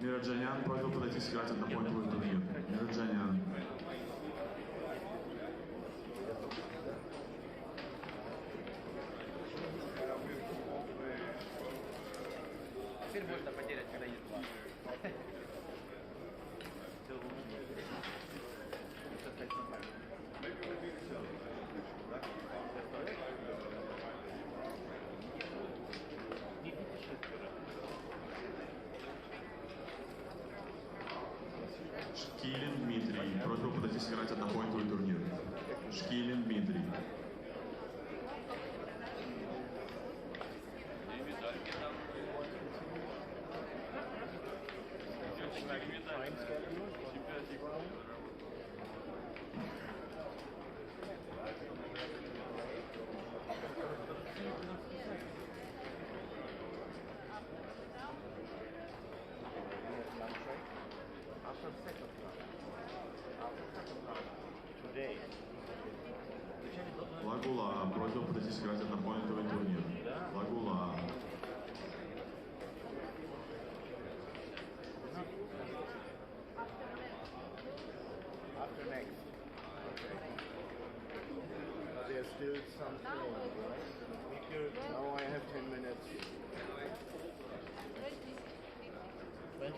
Мираджанян просьба подойти сыграть однопоинтовый турнир. Мираджанян. Теперь можно потерять, когда есть два. Шкилин Дмитрий. Просьба подойти сыграть однопоинтовый турнир. Шкилин Дмитрий. Лагула. Просьба подойти сыграть однопоинтовый турнир. Лагула. After next. There's still something, right? Now I have 10 minutes. 20?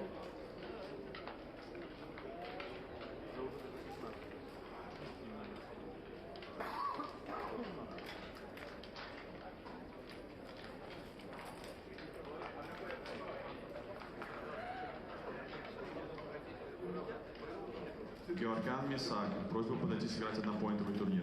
Георган Мисак. Просьба подойти сыграть однопоинтовый турнир.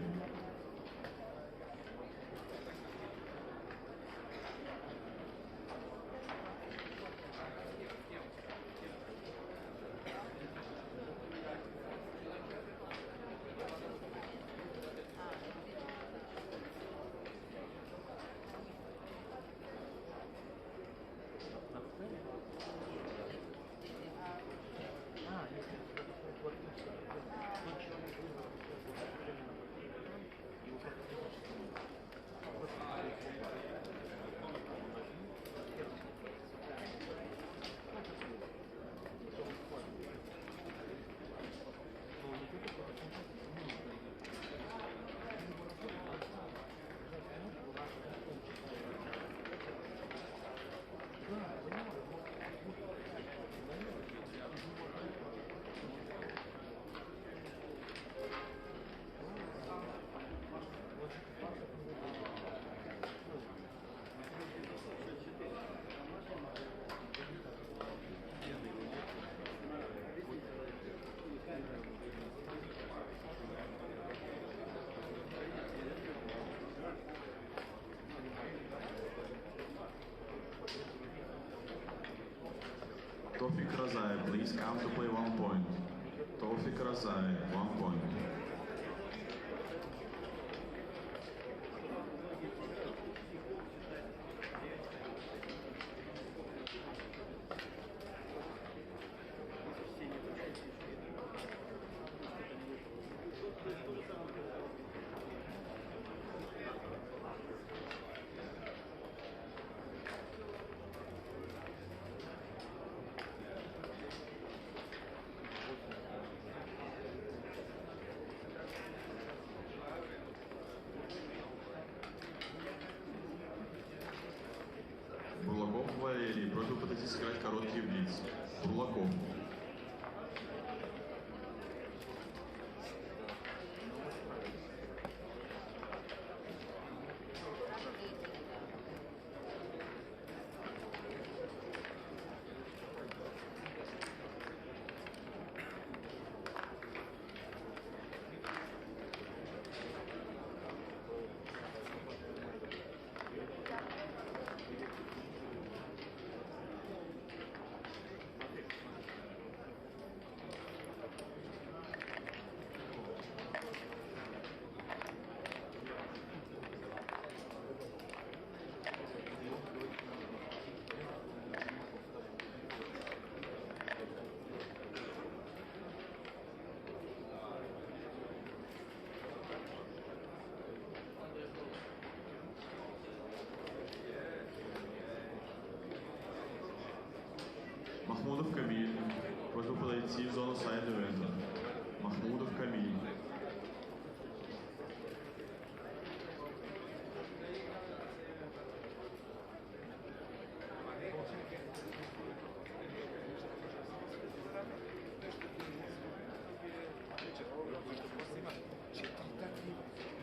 Tofik Razai, please come to play 1 point. Tofik Razai, 1 point. Бурлаков Валерий, просьба подойти сыграть короткий блиц. Бурлаков. Махмудов Камиль, просьба подойти в зону сайд-ивента. Махмудов Камиль.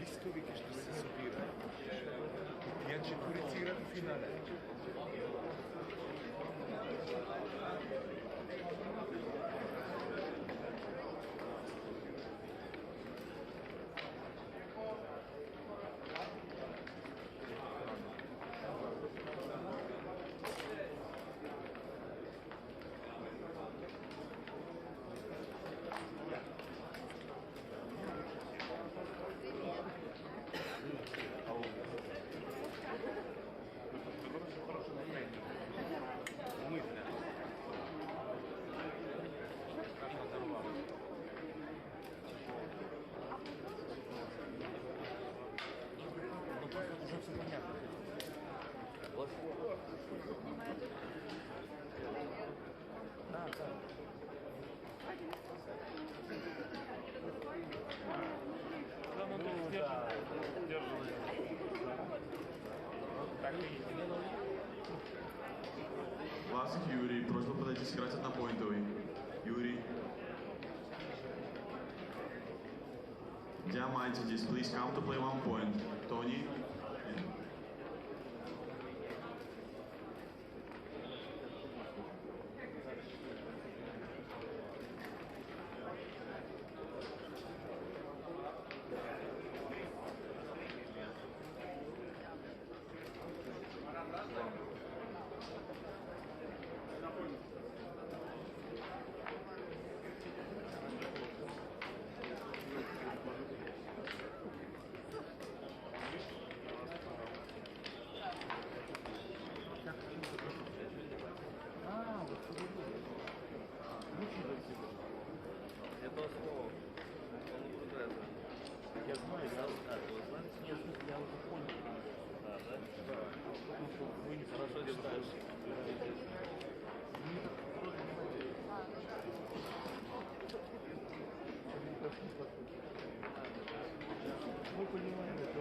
Листовики, что се собират. Я че корицират в финале. Ларсик Юрий, просьба подойти сыграть однопоинтовый. Юрий. Diamantidis, please come to play 1 point. Tony. Это слово. Я знаю, я уже понял. Да, да? Да. Вы не хорошо читаешь. Мы понимаем, это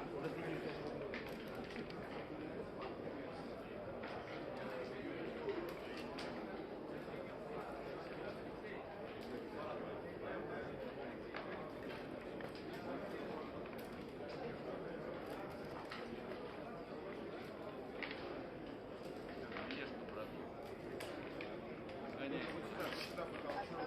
Всегда пытался.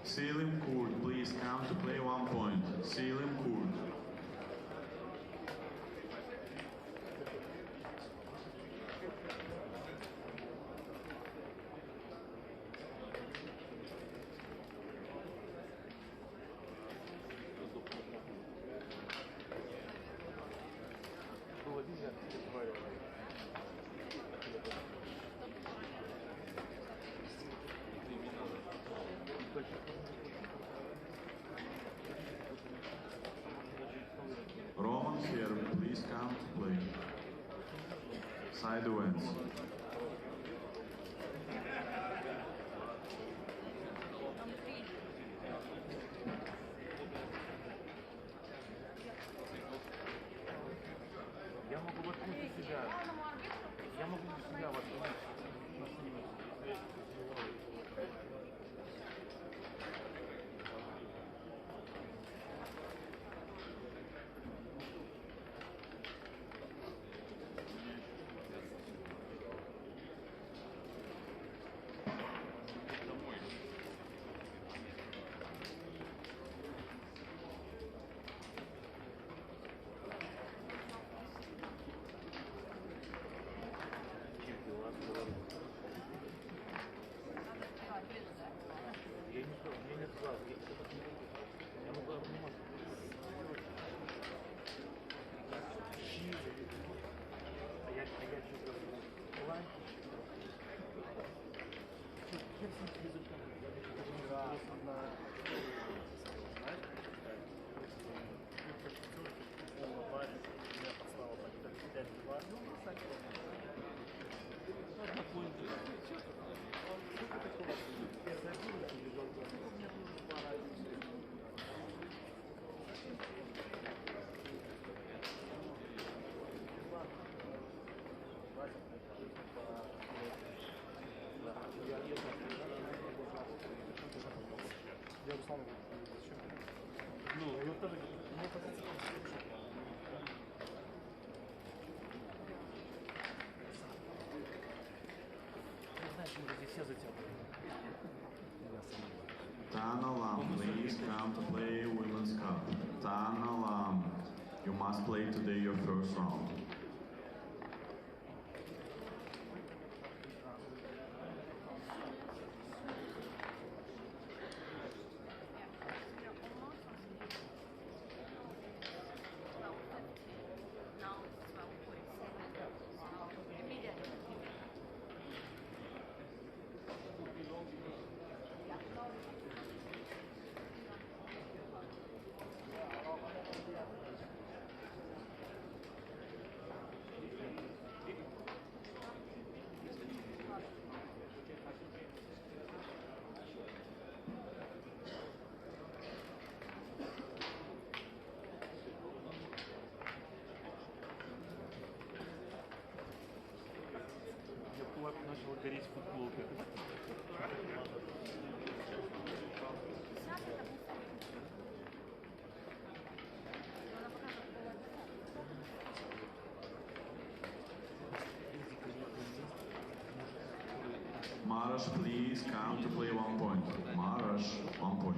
Selim Kurt, please come to play 1 point. Selim Kurt. Roman here, please come to play. Side events. Я могу воткнуть у себя. Я могу у себя воткнуть на снимок. Я не сказал, я могу обнимать. А я что-то лайк. Меня послала так 5-2. Ну, кстати, я Руслан, зачем? Ну, я тоже, мне позиция Tan Alam, please come to play Women's Cup. Tan Alam, you must play today your first round. кулак начал гореть футболка. Marash, please come to play 1 point. Marash, 1 point.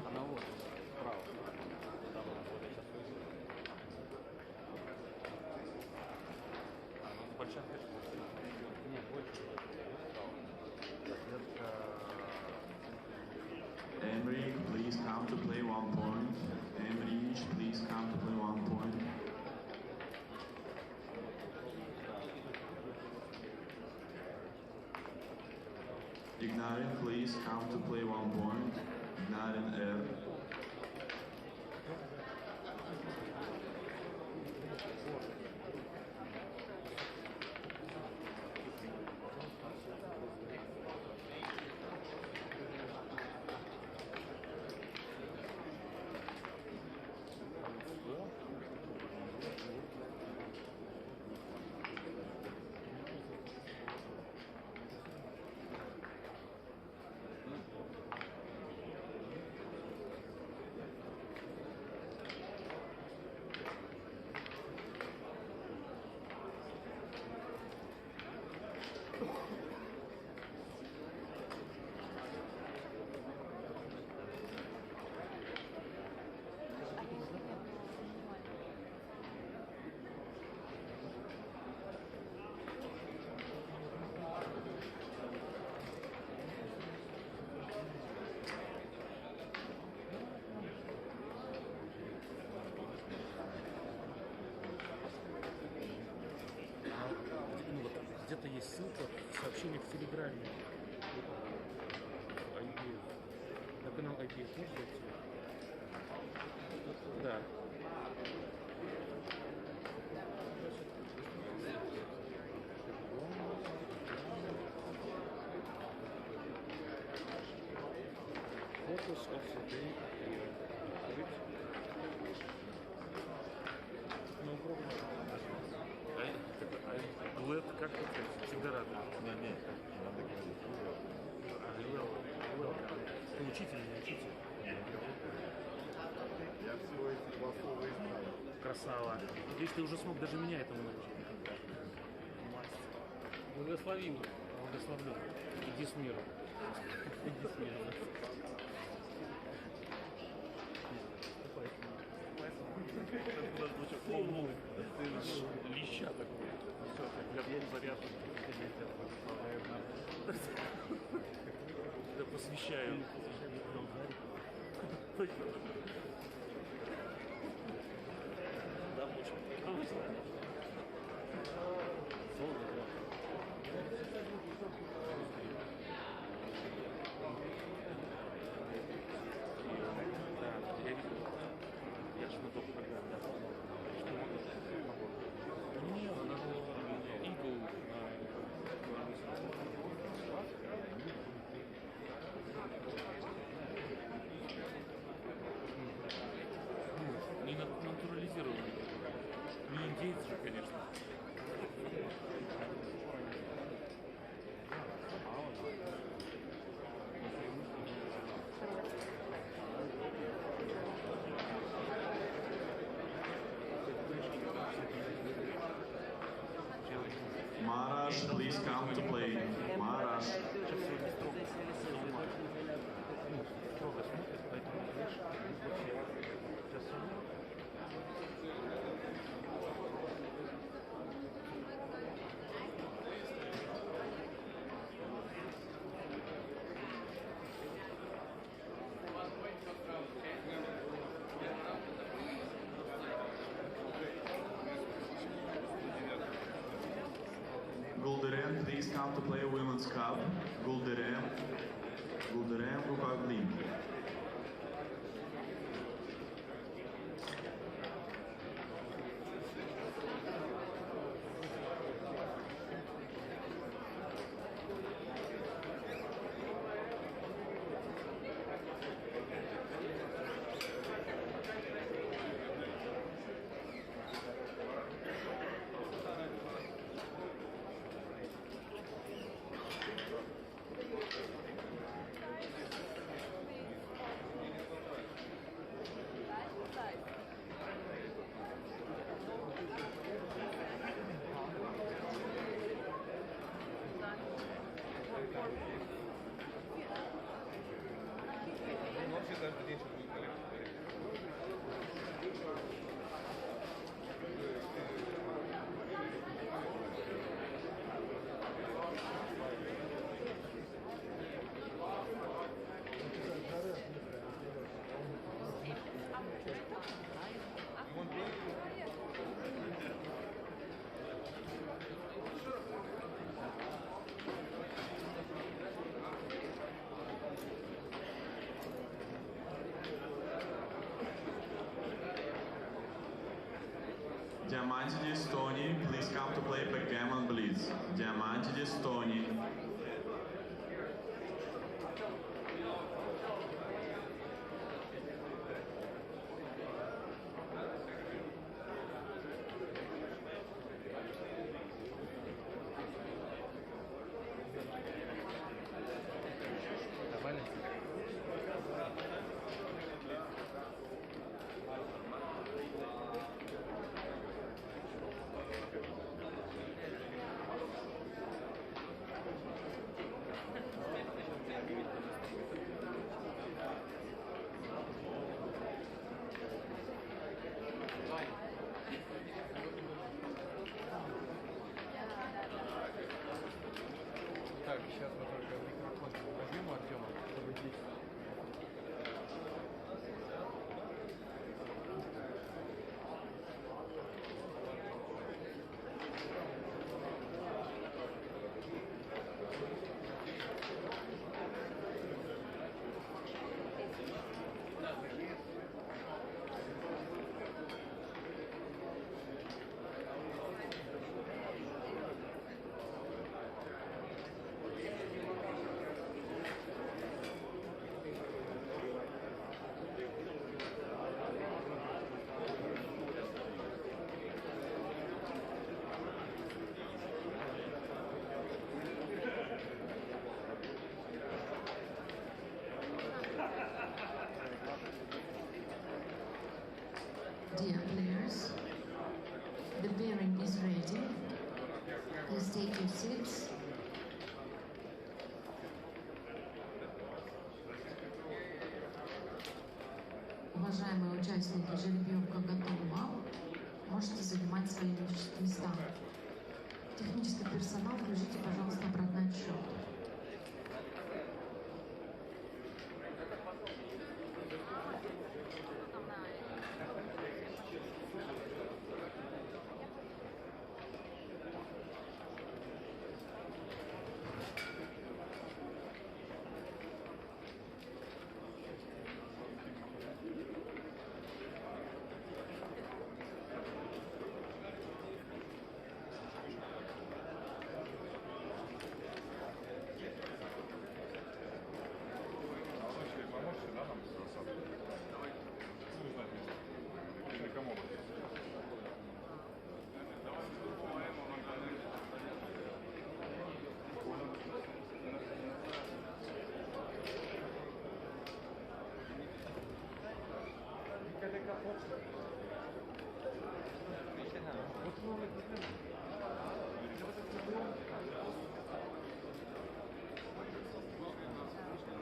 Она вот справа. Там вот сейчас. Большая фишка. Нет, больше. Emmerich, please come to play 1 point. Emmerich, please come to play 1 point. Ignarin, please come to play 1 point. Ignarin F. Где-то есть ссылка в сообщениях в Телеграме. IPF. На канал IPF можно зайти? Да. Focus of the day. No problem. Дуэт, как это? Всегда рад. Не, надо говорить. Ты учитель, не учитель? Я всего эти 2 слова и знаю. Красава. Видишь, ты уже смог даже меня этому научить. Мастер. Благослови. Благословлю. Иди с миром. Иди с миром. Полный леща такой. Я был заряжен. Я посвящаю. Да, лучше. Я видел. Я же на топ программе. Не, она игл не натурализированный. Не индейец же, конечно. Maharaj, please come to play. Maharaj. Gul'deren, please come to play Women's Cup. Gul'deren, Rukaglin. Diamantidis Tony, please come to play backgammon blitz. Diamantidis Tony. Так, сейчас мы только микрофон возьмем у Артема, чтобы здесь. Dear players, the pairing is ready. Please take your seats. Уважаемые участники, жеребьевка готова. Можете занимать свои места. Технический персонал, включите, пожалуйста, обратный отсчет.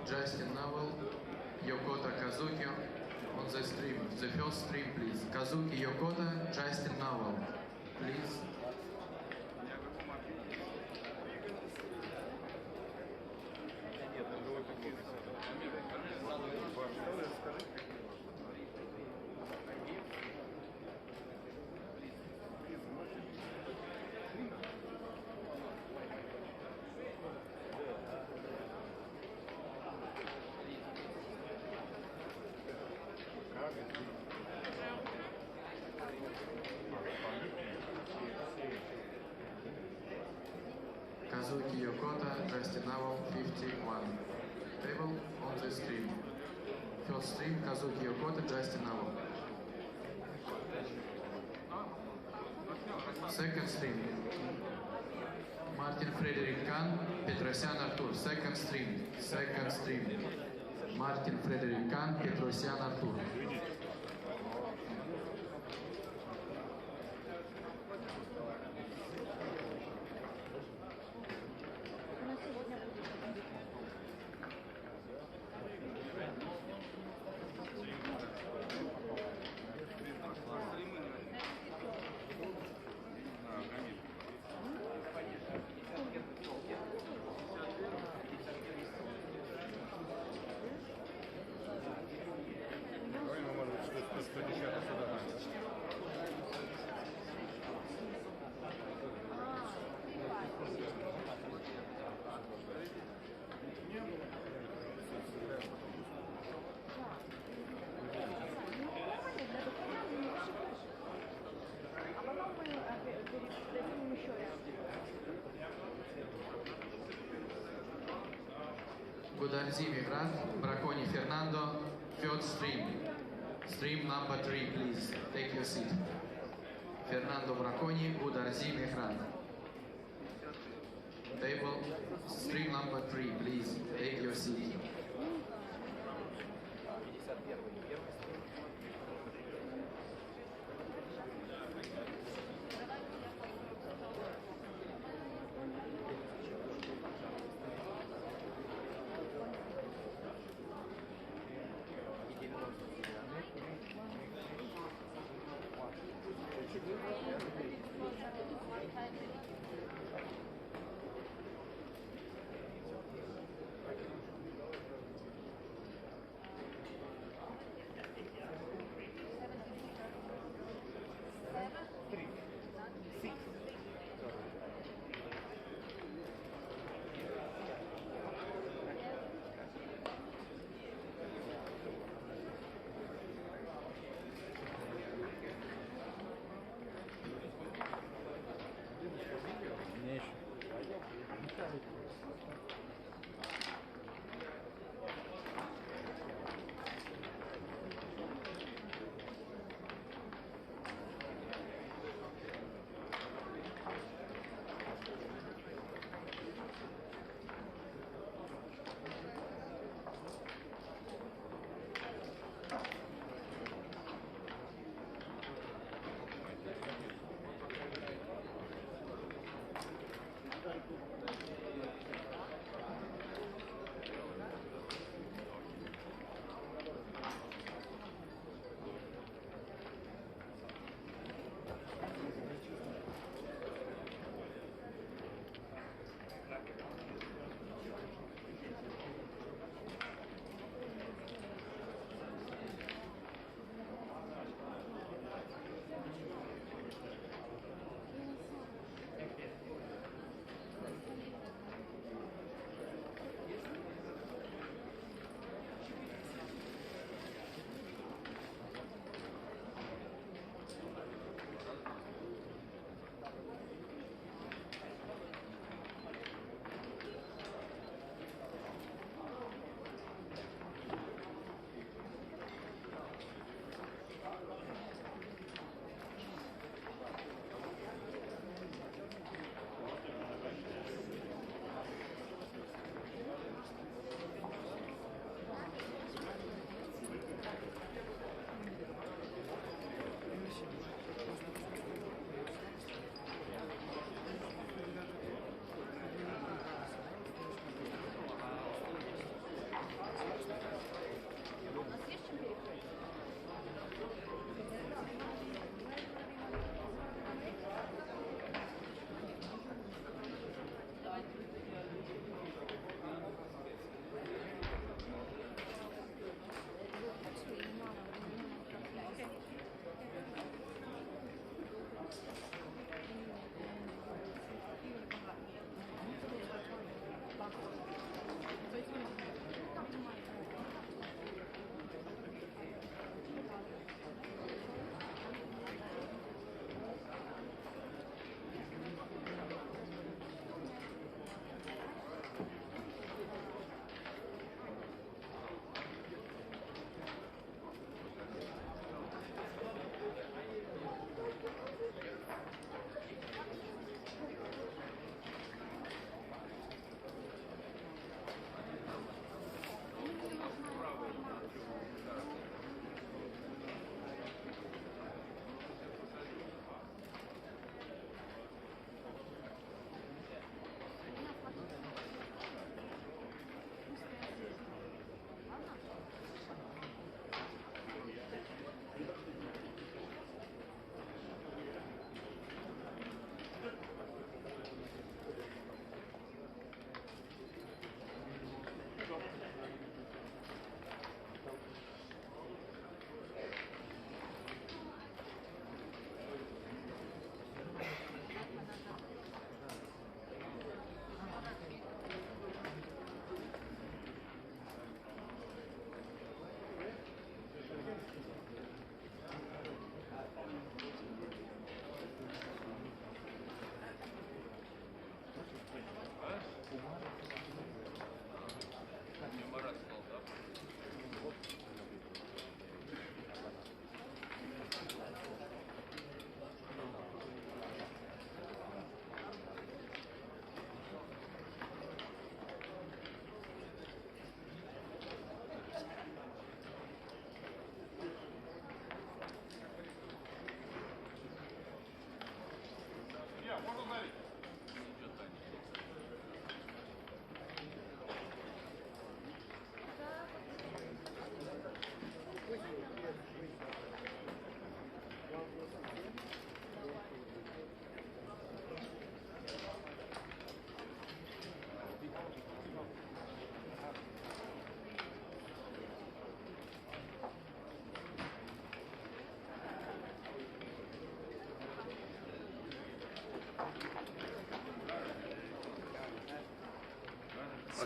Justin Novel, Yokota Kazuki on the stream. The first stream, please. Kazuki Yokota, Justin Novel, please. Kazuki Yokota, Justin Novel, 51. Table on the stream. First stream, Kazuki Yokota, Justin Novel. Second stream, Martin Frederick Kahn, Petrosyan Artur. Second stream, Martin Frederick Kahn, Petrosyan Artur. Gudarzimi Grad, Braconi Fernando, third stream. Stream number 3, please. Take your seat. Fernando Braconi, Gudarzimi Grad. Table, stream number 3, please. Take your seat.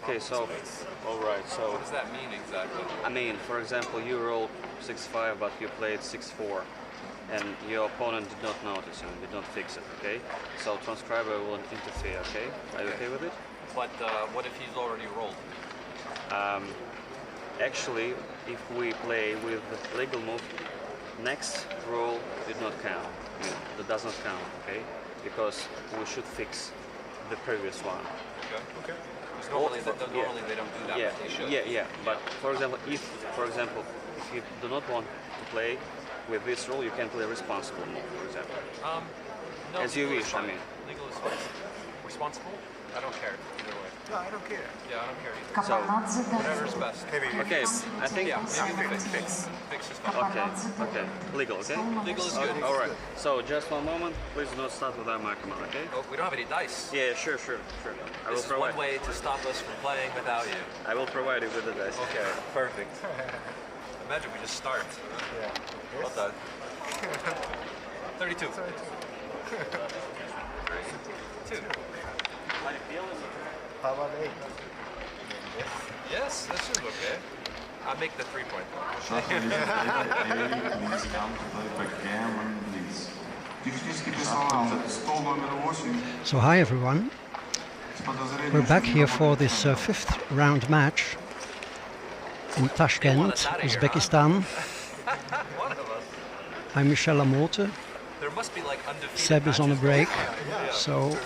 Okay, so, alright, so... What does that mean exactly? I mean, for example, you rolled 6-5, but you played 6-4, and your opponent did not notice and did not fix it, okay? So transcriber will interfere, okay? Are you okay with it? But what if he's already rolled? Actually, if we play with the legal move, next roll did not count. I mean, that does not count, okay? Because we should fix the previous one. Okay. Okay. Normally, normally they don't do that, Yeah, but they should. yeah. But for example, if you do not want to play with this rule, you can play responsible move, for example. No, as you legal is wish, I fine. mean. Legal is fine. Responsible? I don't care either way. No, I don't care. Yeah, I don't care either. So, whatever's best. okay, I think... Yeah, maybe fix is fine. Okay, legal, okay? Legal is good. Alright, so just one moment, please do not start without my command, okay? Oh, we don't have any dice. Yeah, sure. I will This is provide. one way to stop us from playing without you. I will provide you with the dice. Okay, perfect. Imagine we just start. Yeah. Well done. 32. 2. How about 8? Yes, that should be okay. I'll make the 3-point. So hi everyone. We're back here for this fifth round match in Tashkent, Uzbekistan. I'm Michel Lamotte. There must be like undefeated Seb is on a break, so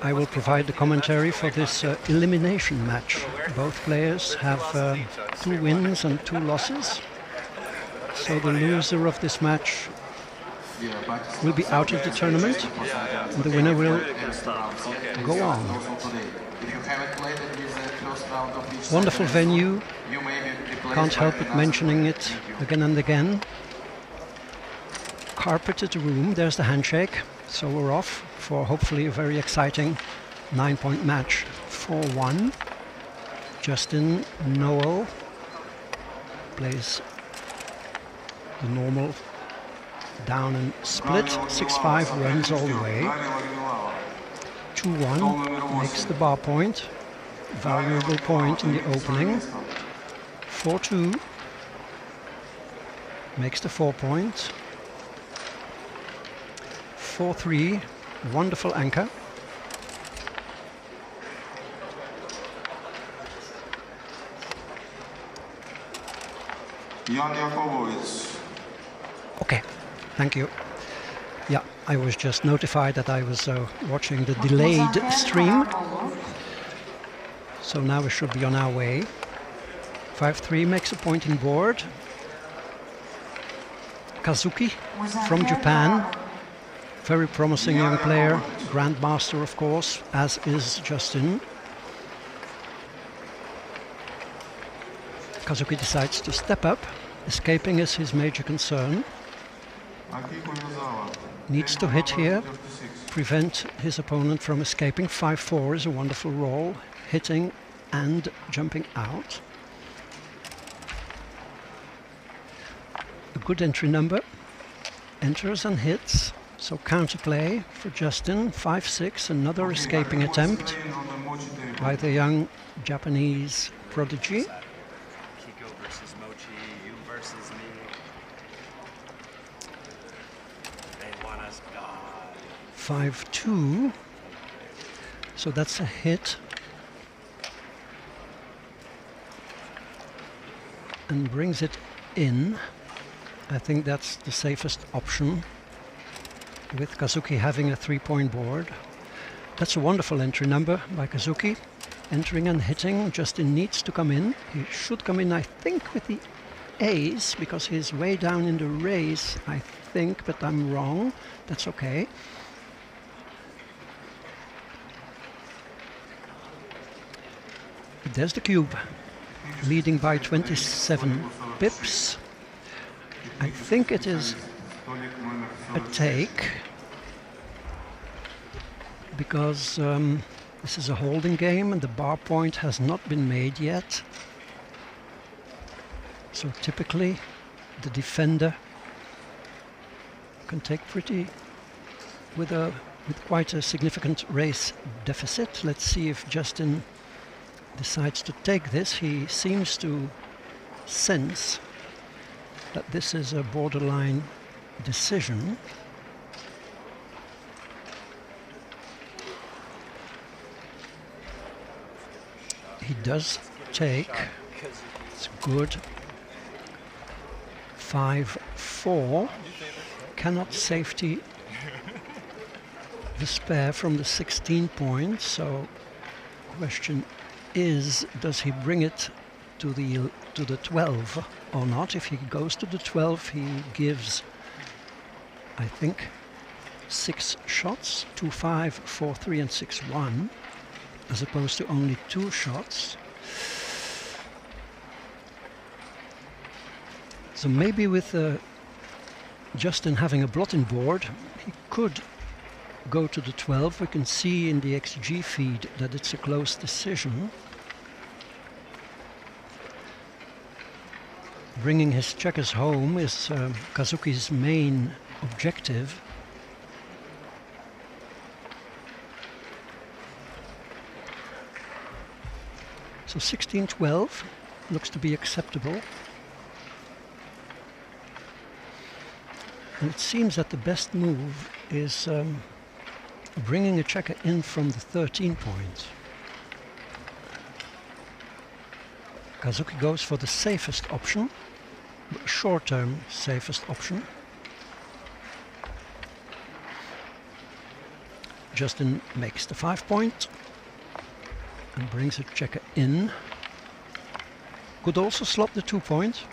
I will provide the commentary for this elimination match. Both players have 2 wins and 2 losses, so the loser of this match will be out of the tournament, and the winner will go on. Wonderful venue, can't help but mentioning it again and again. Carpeted room, there's the handshake, so we're off for hopefully a very exciting 9-point match. 4-1. Justin Noel plays the normal down and split. 6-5 runs all the way. 2-1 makes the bar point. Valuable point in the opening. 4-2 makes the 4-point. 4-3, wonderful anchor. Okay, thank you. Yeah, I was just notified that I was watching the delayed stream. So now we should be on our way. 5-3 makes a point in board. Kazuki from Japan. Very promising young player, grandmaster of course, as is Justin. Kazuki decides to step up. Escaping is his major concern. Needs to hit here, prevent his opponent from escaping. 5-4 is a wonderful roll, hitting and jumping out. A good entry number, enters and hits. So counterplay for Justin, 5-6, another escaping attempt by the young Japanese prodigy. Kiko versus Mochi, you versus me. They want us gone. 5-2, so that's a hit. And brings it in. I think that's the safest option, with Kazuki having a 3-point board. That's a wonderful entry number by Kazuki. Entering and hitting, Justin needs to come in. He should come in, I think, with the ace, because he's way down in the race, I think, but I'm wrong. That's okay. There's the cube, leading by 27 pips. I think it is a take, because this is a holding game and the bar point has not been made yet. So typically the defender can take with quite a significant race deficit. Let's see if Justin decides to take this. He seems to sense that this is a borderline decision. He does take. It's good. 5-4. Cannot safety the spare from the 16 points. So question is, does he bring it to the 12 or not? If he goes to the 12, he gives, I think, 6 shots, 2-5, 4-3 and 6-1, as opposed to only 2 shots. So maybe with Justin having a blotting board, he could go to the 12. We can see in the XG feed that it's a close decision. Bringing his checkers home is Kazuki's main objective. So 16-12 looks to be acceptable. And it seems that the best move is bringing a checker in from the 13 point. Kazuki goes for the safest option, short-term safest option. Justin makes the 5 point and brings a checker in. Could also slot the 2 point,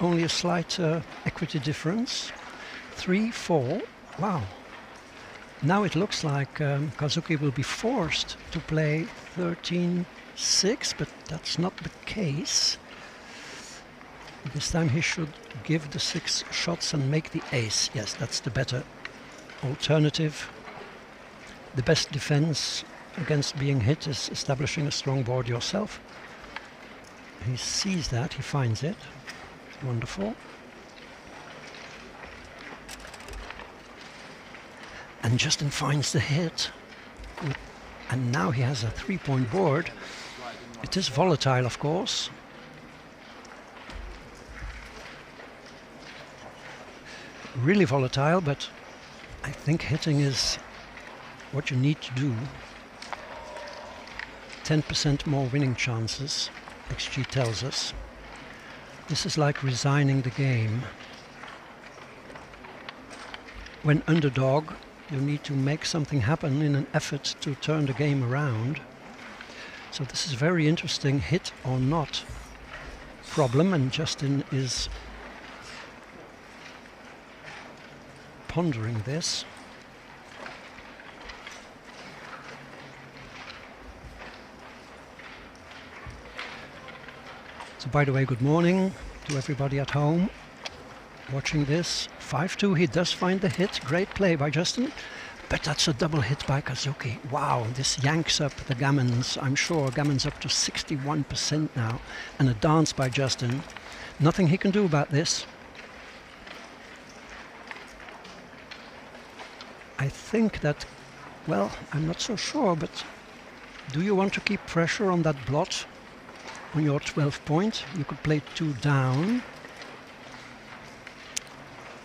only a slight equity difference. 3-4, wow. Now it looks like Kazuki will be forced to play 13-6, but that's not the case. This time he should give the 6 shots and make the ace. Yes, that's the better alternative. The best defense against being hit is establishing a strong board yourself. He sees that, he finds it. Wonderful. And Justin finds the hit. And now he has a 3-point board. It is volatile, of course. Really volatile, but I think hitting is what you need to do. 10% more winning chances, XG tells us. This is like resigning the game. When underdog, you need to make something happen in an effort to turn the game around. So this is very interesting, hit or not problem, and Justin is pondering this. So by the way, good morning to everybody at home watching this. 5-2, he does find the hit. Great play by Justin, but that's a double hit by Kazuki. Wow, this yanks up the gammons. I'm sure gammons up to 61% now, and a dance by Justin. Nothing he can do about this. I think that, well, I'm not so sure, but do you want to keep pressure on that blot on your 12 point? You could play 2 down,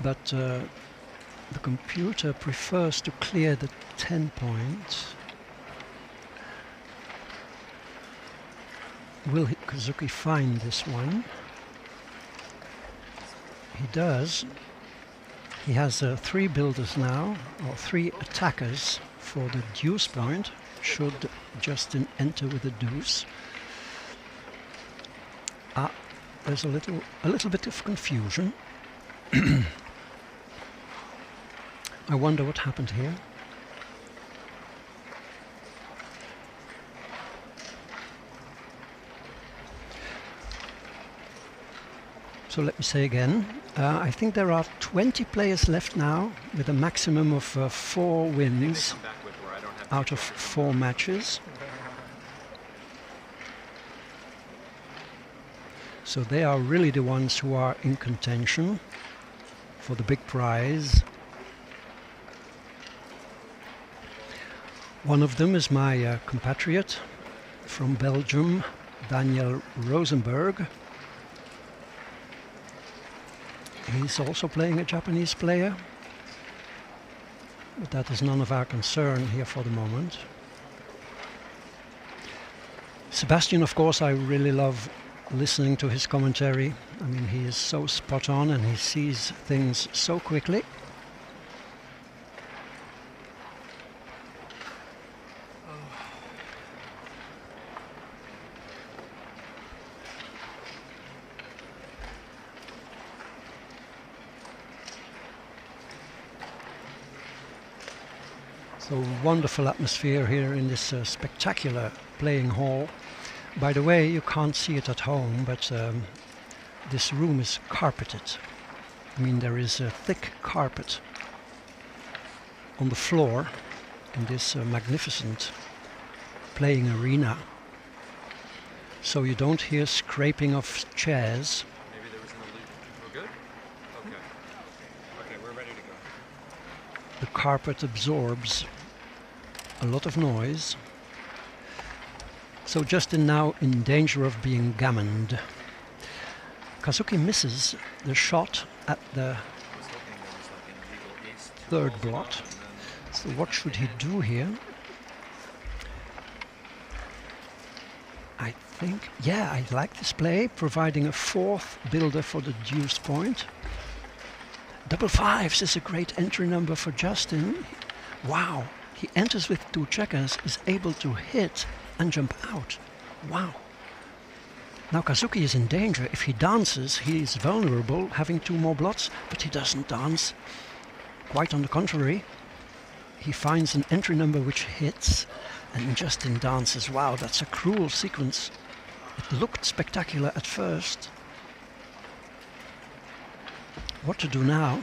but the computer prefers to clear the 10 point. Will Kazuki find this one? He does. He has 3 builders now, or 3 attackers for the deuce point, should Justin enter with a deuce. There's a little bit of confusion. I wonder what happened here. So let me say again, I think there are 20 players left now with a maximum of 4 wins out of 4 matches. So they are really the ones who are in contention for the big prize. One of them is my compatriot from Belgium, Daniel Rosenberg. He's also playing a Japanese player, but that is none of our concern here for the moment. Sebastian, of course, I really love listening to his commentary. I mean, he is so spot on and he sees things so quickly. So wonderful atmosphere here in this spectacular playing hall. By the way, you can't see it at home, but this room is carpeted. I mean, there is a thick carpet on the floor in this magnificent playing arena. So you don't hear scraping of chairs. Maybe there was an illusion. We're good? Okay. Okay, we're ready to go. The carpet absorbs a lot of noise. So Justin now in danger of being gammoned. Kazuki misses the shot at the third blot. So what should he do here? I think, yeah, I like this play, providing a 4th builder for the deuce point. Double fives is a great entry number for Justin. Wow, he enters with 2 checkers, is able to hit and jump out. Wow. Now Kazuki is in danger. If he dances, he is vulnerable, having 2 more blots, but he doesn't dance. Quite on the contrary, he finds an entry number which hits, and Justin dances. Wow, that's a cruel sequence. It looked spectacular at first. What to do now?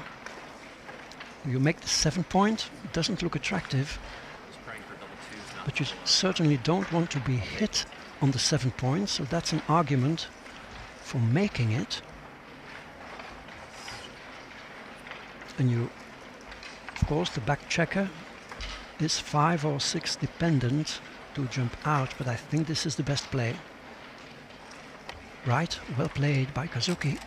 You make the 7 point, it doesn't look attractive. But you certainly don't want to be hit on the 7 points, so that's an argument for making it. And you, of course, the back checker is 5 or 6 dependent to jump out, but I think this is the best play. Right, well played by Kazuki.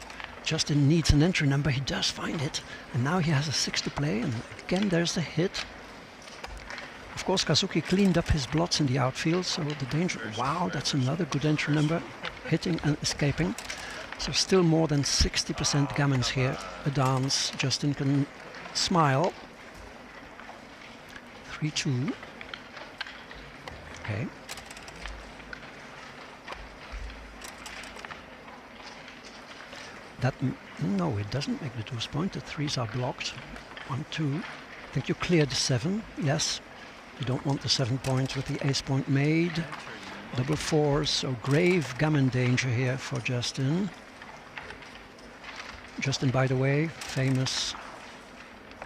Justin needs an entry number, he does find it, and now he has a 6 to play, and again there's the hit. Of course, Kazuki cleaned up his blots in the outfield, so the danger... Wow, that's another good entry number, hitting and escaping. So still more than 60% gammons here. A dance, Justin can smile. 3-2. Okay. That... no, it doesn't make the deuce point. The 3s are blocked. 1-2. I think you cleared the 7, yes. You don't want the 7 points with the ace point made. Double 4s, so grave gammon danger here for Justin. Justin, by the way, famous,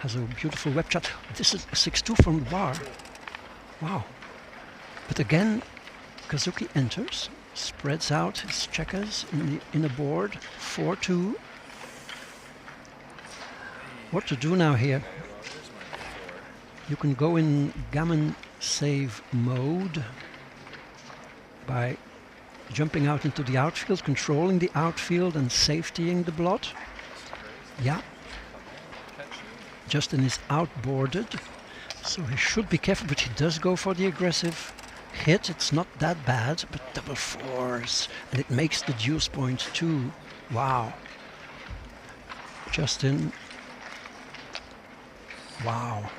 has a beautiful web chat. This is a 6-2 from the bar. Wow. But again, Kazuki enters, spreads out his checkers in the board. 4-2. What to do now here? You can go in gammon save mode by jumping out into the outfield, controlling the outfield and safetying the blot. Yeah. Justin is outboarded, so he should be careful, but he does go for the aggressive hit. It's not that bad, but double 4s, and it makes the deuce point too. Wow. Justin. Wow.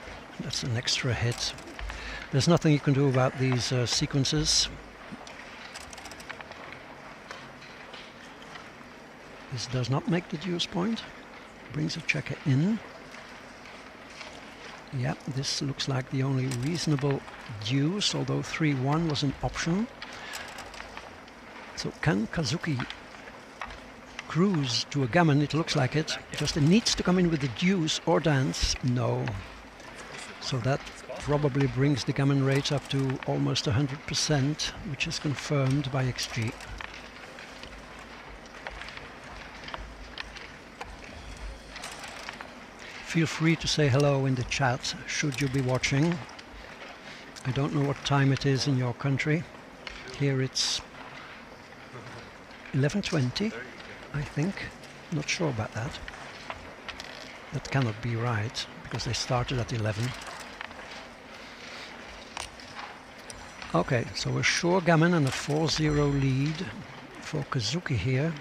That's an extra hit. There's nothing you can do about these sequences. This does not make the deuce point. Brings a checker in. Yeah, this looks like the only reasonable deuce, although 3-1 was an option. So can Kazuki cruise to a gammon, it looks like it. Justin needs to come in with the deuce or dance. No. So that probably brings the gammon rate up to almost 100%, which is confirmed by XG. Feel free to say hello in the chat, should you be watching. I don't know what time it is in your country. Here it's 11:20, I think. Not sure about that. That cannot be right, because they started at 11. Okay, so a sure gammon and a 4-0 lead for Kazuki here.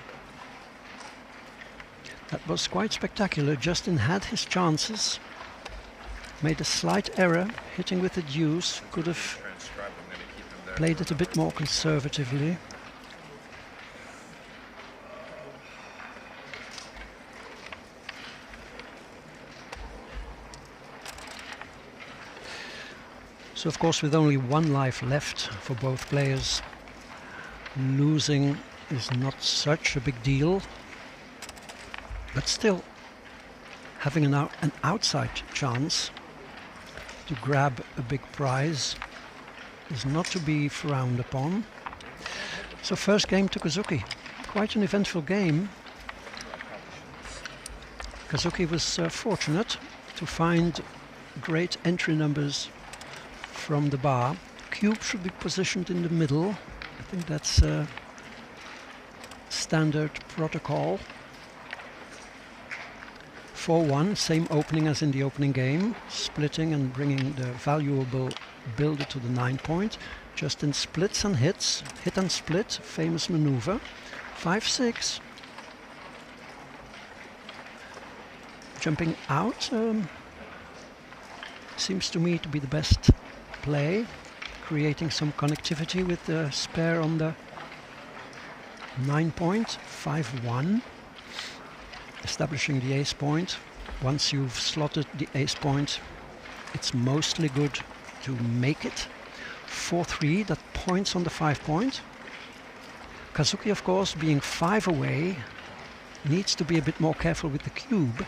That was quite spectacular. Justin had his chances. Made a slight error, hitting with the deuce. Could have played it a bit more conservatively. So of course, with only one life left for both players, losing is not such a big deal. But still, having an outside chance to grab a big prize is not to be frowned upon. So first game to Kazuki. Quite an eventful game. Kazuki was fortunate to find great entry numbers from the bar. Cube should be positioned in the middle. I think that's standard protocol. 4-1, same opening as in the opening game, splitting and bringing the valuable builder to the 9 point. Justin splits and hits, hit and split, famous maneuver. 5-6. Jumping out seems to me to be the best play, creating some connectivity with the spare on the 9 point. 5-1. Establishing the ace point. Once you've slotted the ace point, it's mostly good to make it. 4-3, that points on the 5 point. Kazuki, of course, being 5 away, needs to be a bit more careful with the cube.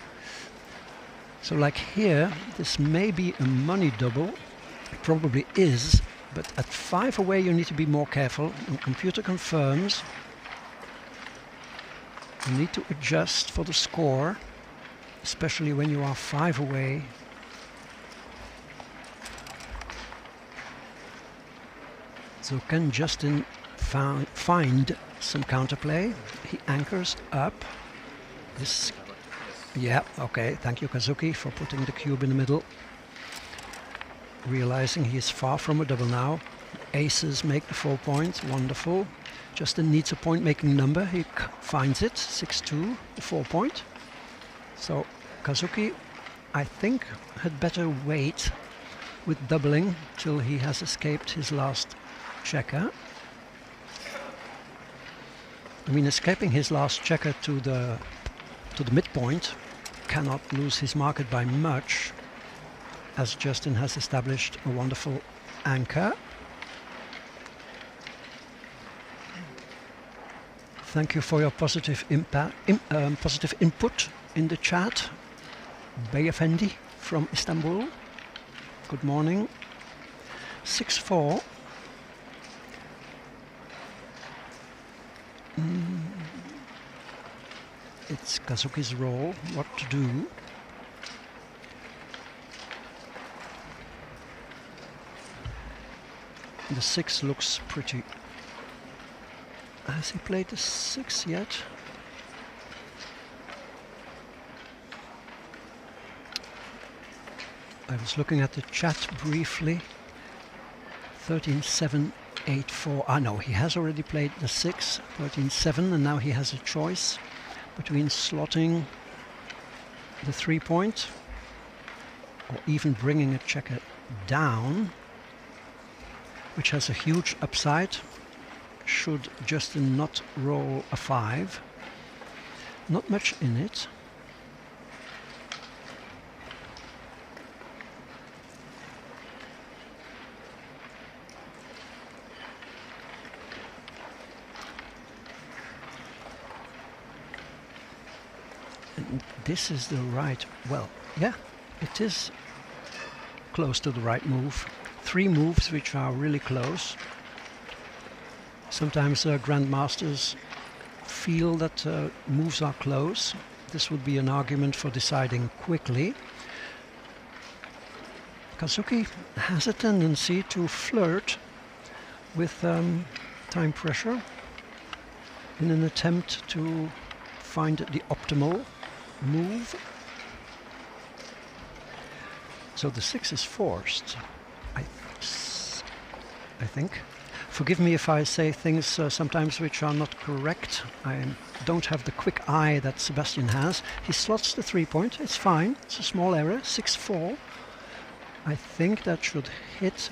So like here, this may be a money double. It probably is, but at 5 away you need to be more careful, and computer confirms. You need to adjust for the score, especially when you are 5 away. So can Justin find some counterplay? He anchors up. This, yeah, okay, thank you Kazuki for putting the cube in the middle. Realizing he is far from a double now. Aces make the 4 point, wonderful. Justin needs a point making number, he finds it, 6-2, the 4 point. So Kazuki, I think, had better wait with doubling till he has escaped his last checker. I mean, escaping his last checker to the midpoint cannot lose his market by much, as Justin has established a wonderful anchor. Thank you for your positive positive input in the chat. Beyefendi from Istanbul. Good morning. 6-4. It's Kazuki's role, what to do. The 6 looks pretty. Has he played the 6 yet? I was looking at the chat briefly. 13-7, 8-4. Ah no, he has already played the 6, 13-7, and now he has a choice between slotting the 3 point or even bringing a checker down, which has a huge upside should Justin not roll a 5. Not much in it. this is the right, well, yeah, it is close to the right move. 3 moves which are really close. Sometimes grandmasters feel that moves are close. This would be an argument for deciding quickly. Kazuki has a tendency to flirt with time pressure in an attempt to find the optimal move. So the 6 is forced, I think. Forgive me if I say things sometimes which are not correct. I don't have the quick eye that Sebastian has. He slots the 3-point, it's fine, it's a small error, 6-4. I think that should hit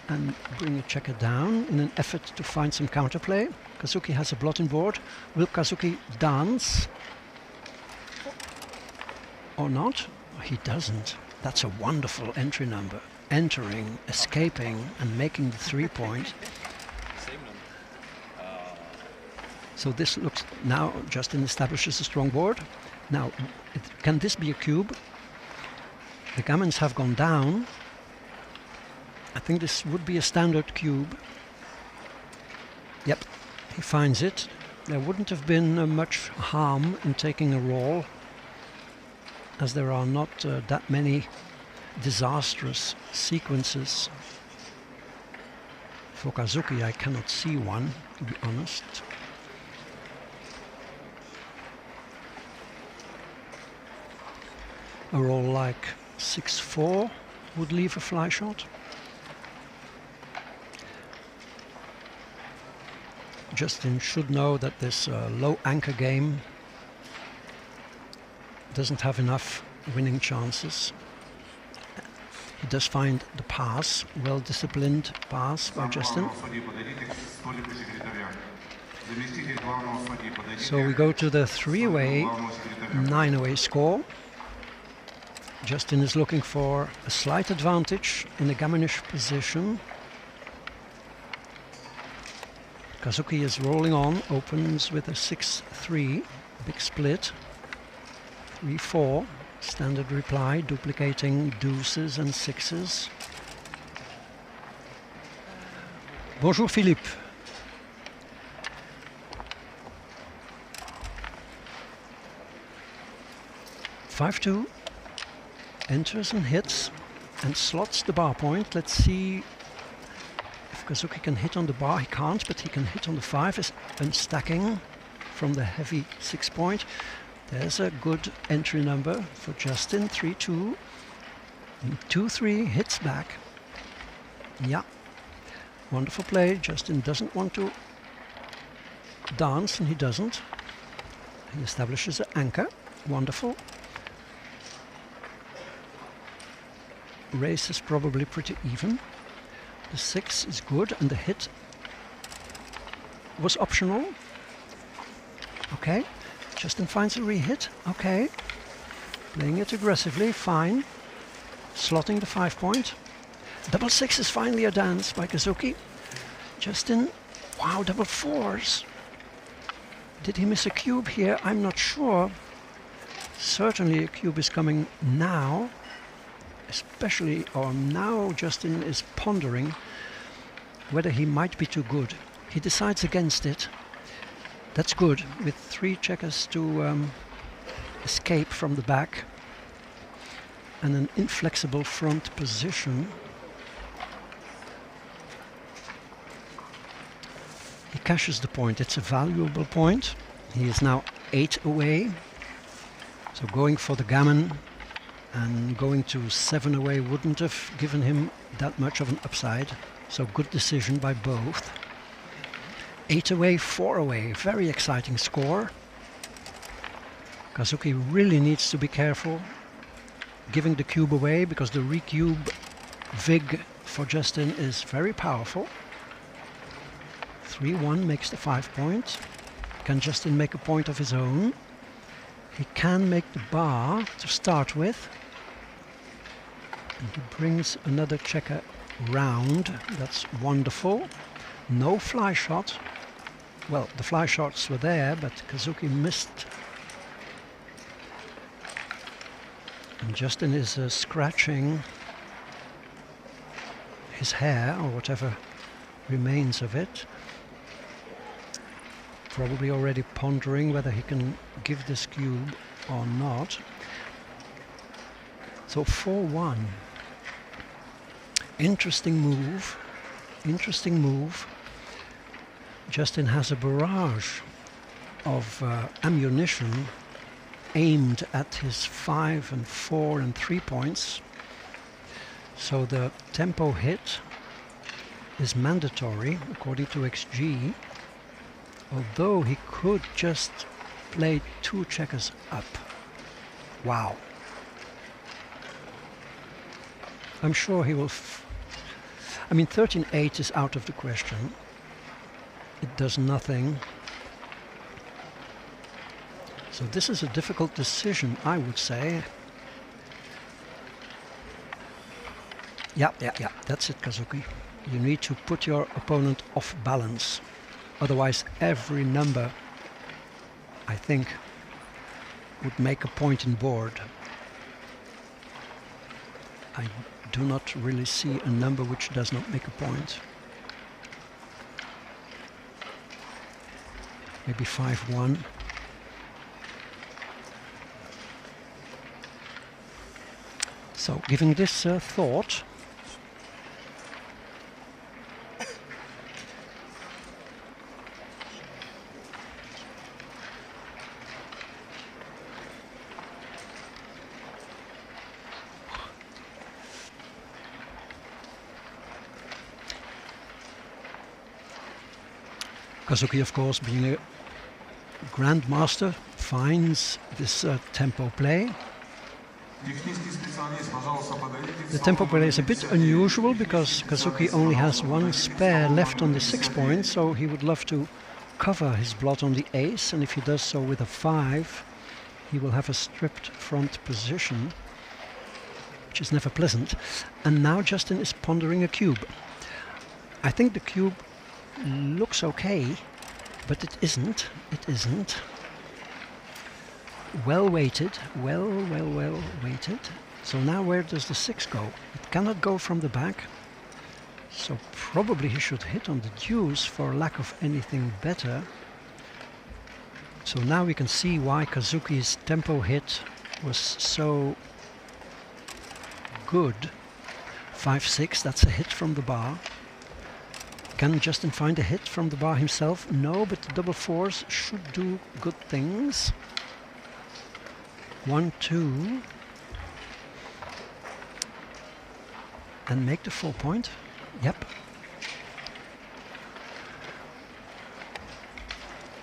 and bring a checker down in an effort to find some counterplay. Kazuki has a blot in board. Will Kazuki dance? Or not? He doesn't. That's a wonderful entry number. Entering, escaping and making the 3-point. So this looks now, Justin establishes a strong board. Now, can this be a cube? The gammons have gone down. I think this would be a standard cube. Yep, he finds it. There wouldn't have been much harm in taking a roll, as there are not that many disastrous sequences. For Kazuki, I cannot see one, to be honest. A roll like 6-4 would leave a fly shot. Justin should know that this low anchor game doesn't have enough winning chances. He does find the pass, well-disciplined pass by Justin. So we go to the 3-away, 9-away score. Justin is looking for a slight advantage in the gammonish position. Kazuki is rolling on, opens with a 6-3, big split. 3-4, standard reply, duplicating deuces and sixes. Bonjour Philippe. (5-2) enters and hits and slots the bar point. Let's see if Kazuki can hit on the bar. He can't, but he can hit on the 5 and stacking from the heavy 6-point. There's a good entry number for Justin, 3-2. 2-3 hits back. Yeah, wonderful play. Justin doesn't want to dance, and he doesn't. He establishes an anchor. Wonderful. Race is probably pretty even. The 6 is good, and the hit was optional. Okay, Justin finds a re-hit. Okay, playing it aggressively, fine. Slotting the 5-point. Double 6 is finally a dance by Kazuki. Justin, wow, double 4s. Did he miss a cube here? I'm not sure. Certainly a cube is coming now. Especially, or now Justin is pondering whether he might be too good. He decides against it. That's good, with 3 checkers to escape from the back and an inflexible front position. He cashes the point. It's a valuable point. He is now 8 away. So going for the gammon and going to 7 away wouldn't have given him that much of an upside. So good decision by both. 8 away, 4 away, very exciting score. Kazuki really needs to be careful giving the cube away, because the recube vig for Justin is very powerful. 3-1 makes the 5-point. Can Justin make a point of his own? He can make the bar to start with. And he brings another checker round. That's wonderful. No fly shot. Well, the fly shots were there, but Kazuki missed And Justin is scratching his hair, or whatever remains of it. Probably already pondering whether he can give this cube or not. So 4-1. Interesting move. Interesting move. Justin has a barrage of ammunition aimed at his 5 and 4 and 3 points. So the tempo hit is mandatory according to XG, although he could just play 2 checkers up. Wow. I'm sure he will. I mean, 13-8 is out of the question. It does nothing. So this is a difficult decision, I would say. Yeah, that's it, Kazuki. You need to put your opponent off balance. Otherwise, every number, I think, would make a point in board. I do not really see a number which does not make a point. Maybe 5-1. So, giving this thought, Kazuki, of course, being a grandmaster, finds this tempo play. The tempo play is a bit unusual because Kazuki only has 1 spare left on the 6 points, so he would love to cover his blot on the ace, and if he does so with a 5, he will have a stripped front position, which is never pleasant. And now Justin is pondering a cube. I think the cube looks okay, but it isn't. It isn't. Well weighted, well weighted. So now where does the 6 go? It cannot go from the back. So probably he should hit on the deuce for lack of anything better. So now we can see why Kazuki's tempo hit was so good. 5-6, that's a hit from the bar. Can Justin find a hit from the bar himself? No, but the double 4s should do good things. 1-2. And make the 4 point. Yep.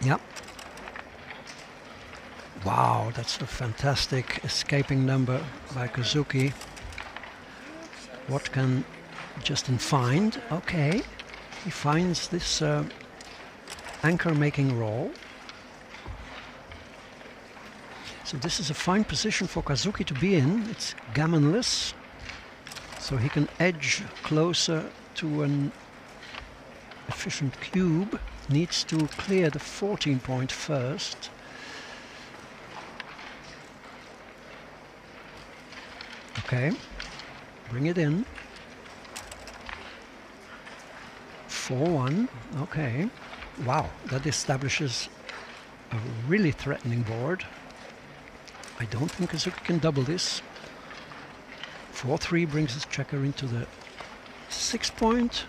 Yep. Wow, that's a fantastic escaping number by Kazuki. What can Justin find? Okay. He finds this anchor making roll. So this is a fine position for Kazuki to be in. It's gammonless, so he can edge closer to an efficient cube. Needs to clear the 14 point first. Okay, bring it in. 4-1, okay. Wow, that establishes a really threatening board. I don't think Kazuki can double this. 4-3 brings his checker into the 6 point.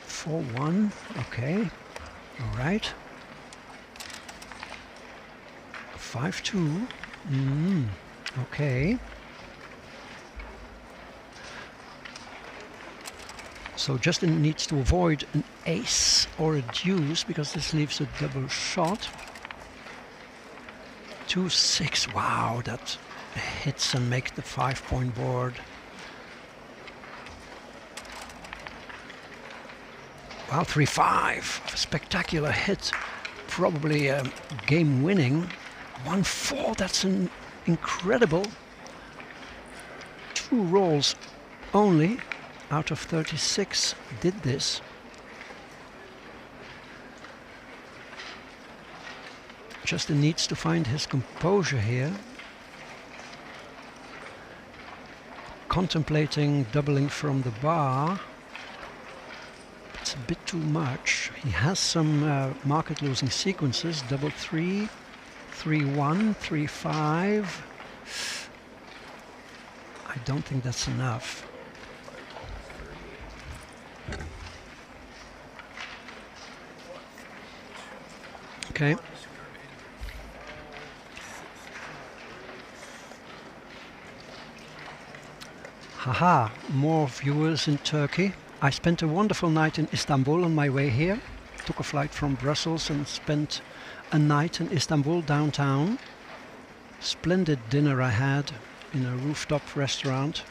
4-1, okay. Alright. 5-2, okay. So Justin needs to avoid an ace or a deuce because this leaves a double shot. 2-6, wow, that hits and makes the 5 point board. Wow, 3-5, a spectacular hit, probably game winning. 1-4, that's an incredible. 2 rolls only out of 36 did this. Justin needs to find his composure here. contemplating doubling from the bar. It's a bit too much. He has some market losing sequences. Double 3, 3-1, 3-5. I don't think that's enough. Okay. Haha, more viewers in Turkey. I spent a wonderful night in Istanbul on my way here. Took a flight from Brussels and spent a night in Istanbul downtown. Splendid dinner I had in a rooftop restaurant.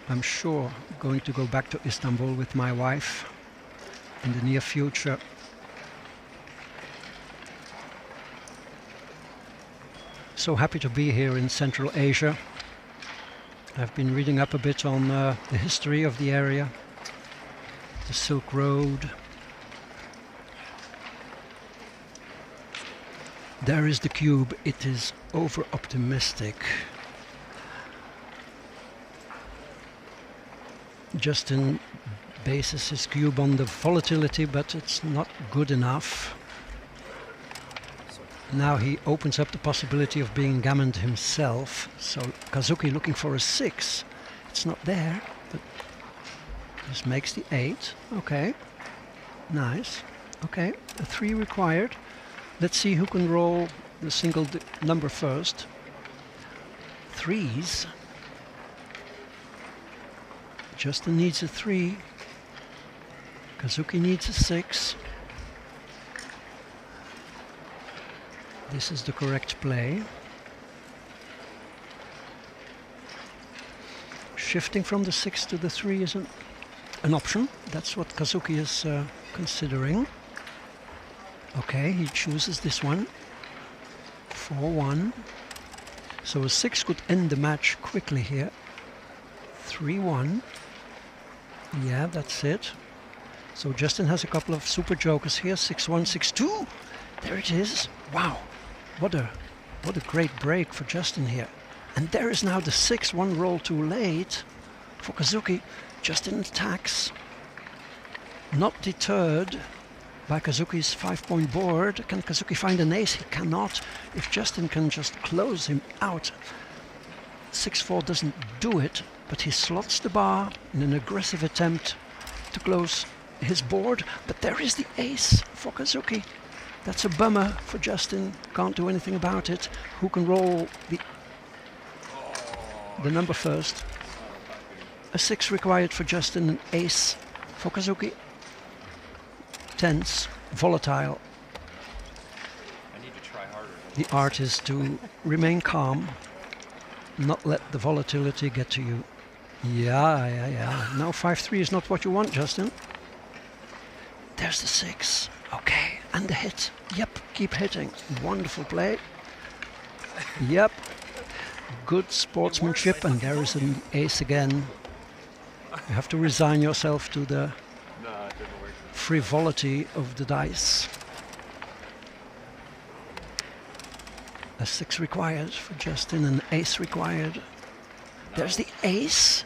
I'm sure going to go back to Istanbul with my wife in the near future. So happy to be here in Central Asia. I've been reading up a bit on the history of the area, the Silk Road. There is the cube. It is over-optimistic. Justin bases his cube on the volatility, but it's not good enough. Now he opens up the possibility of being gammoned himself. So Kazuki looking for a 6. It's not there, but this makes the 8. Okay, nice. Okay, a 3 required. Let's see who can roll the single number first. 3s. Justin needs a 3. Kazuki needs a 6. This is the correct play. Shifting from the 6 to the 3 is an option. That's what Kazuki is considering. Okay, he chooses this one. 4-1. So a 6 could end the match quickly here. 3-1. Yeah, that's it. So Justin has a couple of super jokers here. 6-1, 6-2. There it is. Wow. What a great break for Justin here. And there is now the 6, 1 roll too late for Kazuki. Justin attacks. Not deterred by Kazuki's 5-point board. Can Kazuki find an ace? He cannot. If Justin can just close him out. 6-4 doesn't do it, but he slots the bar in an aggressive attempt to close his board. But there is the ace for Kazuki. That's a bummer for Justin. Can't do anything about it. Who can roll the number first? A 6 required for Justin, an ace for Kazuki. Tense, volatile. I need to try harder. The art is to remain calm, not let the volatility get to you. Yeah. Now 5-3 is not what you want, Justin. There's the 6. Okay, and the hit. Yep, keep hitting. Wonderful play. Yep. Good sportsmanship, and there is an ace again. You have to resign yourself to the frivolity of the dice. A 6 required for Justin, an ace required. There's the ace,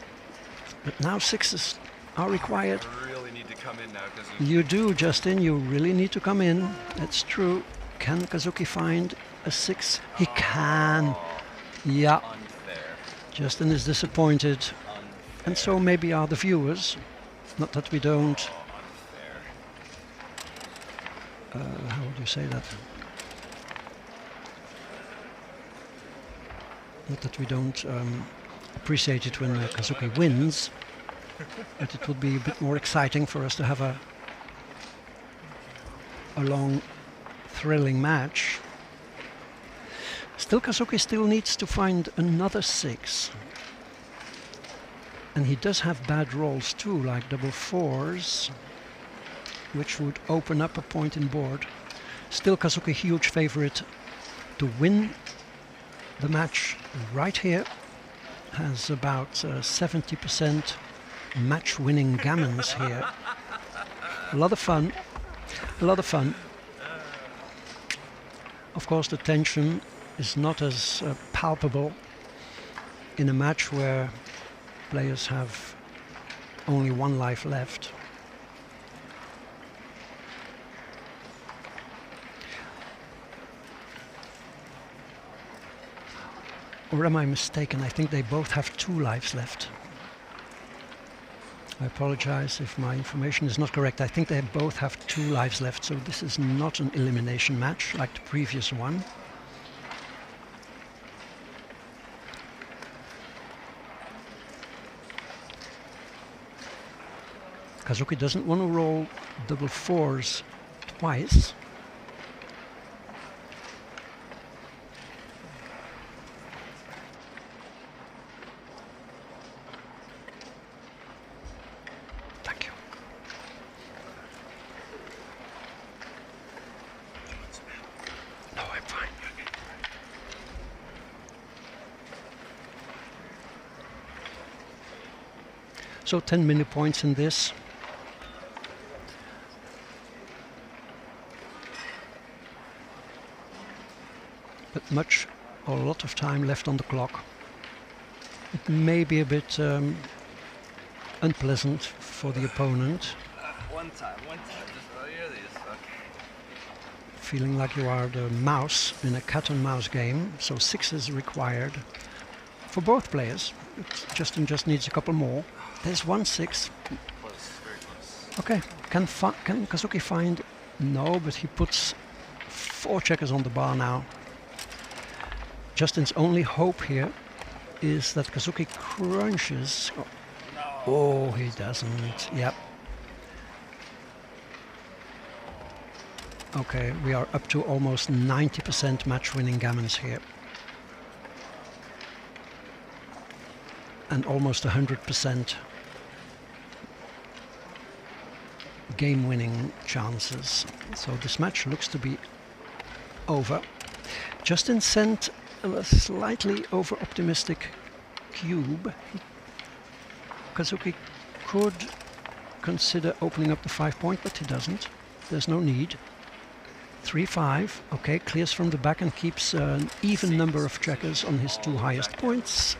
but now 6s are required. I really need to come in now, You do, Justin, you really need to come in. That's true. Can Kazuki find a 6? He can. Yeah. Unfair. Justin is disappointed. And so maybe are the viewers. Not that we don't... how would you say that? Not that we don't appreciate it when Kazuki wins. But it would be a bit more exciting for us to have a long, thrilling match. Still, Kazuki still needs to find another 6. And he does have bad rolls too, like double 4s, which would open up a point in board. Still, Kazuki huge favorite to win the match right here. Has about 70% match-winning gammons here. A lot of fun. A lot of fun. Of course, the tension is not as palpable in a match where players have only one life left. Or am I mistaken? I think they both have 2 lives left. I apologize if my information is not correct. I think they both have 2 lives left, so this is not an elimination match like the previous one. Kazuki doesn't want to roll double 4s twice. Thank you. No, I'm fine. So 10 minute points in this. But much or a lot of time left on the clock. It may be a bit unpleasant for the opponent. One time, just hear these. Okay. Feeling like you are the mouse in a cat and mouse game, so 6 is required for both players. Justin just needs a couple more. There's 1 6. Close, very close. Okay, can Kazuki find? No, but he puts 4 checkers on the bar now. Justin's only hope here is that Kazuki crunches. Oh, he doesn't. Yep. Okay, we are up to almost 90% match-winning gammons here. And almost 100% game-winning chances. So this match looks to be over. Justin sent a slightly over-optimistic cube. Kazuki could consider opening up the 5 point, but he doesn't. There's no need. 3-5. Okay, clears from the back and keeps an even number of checkers on his 2 highest points.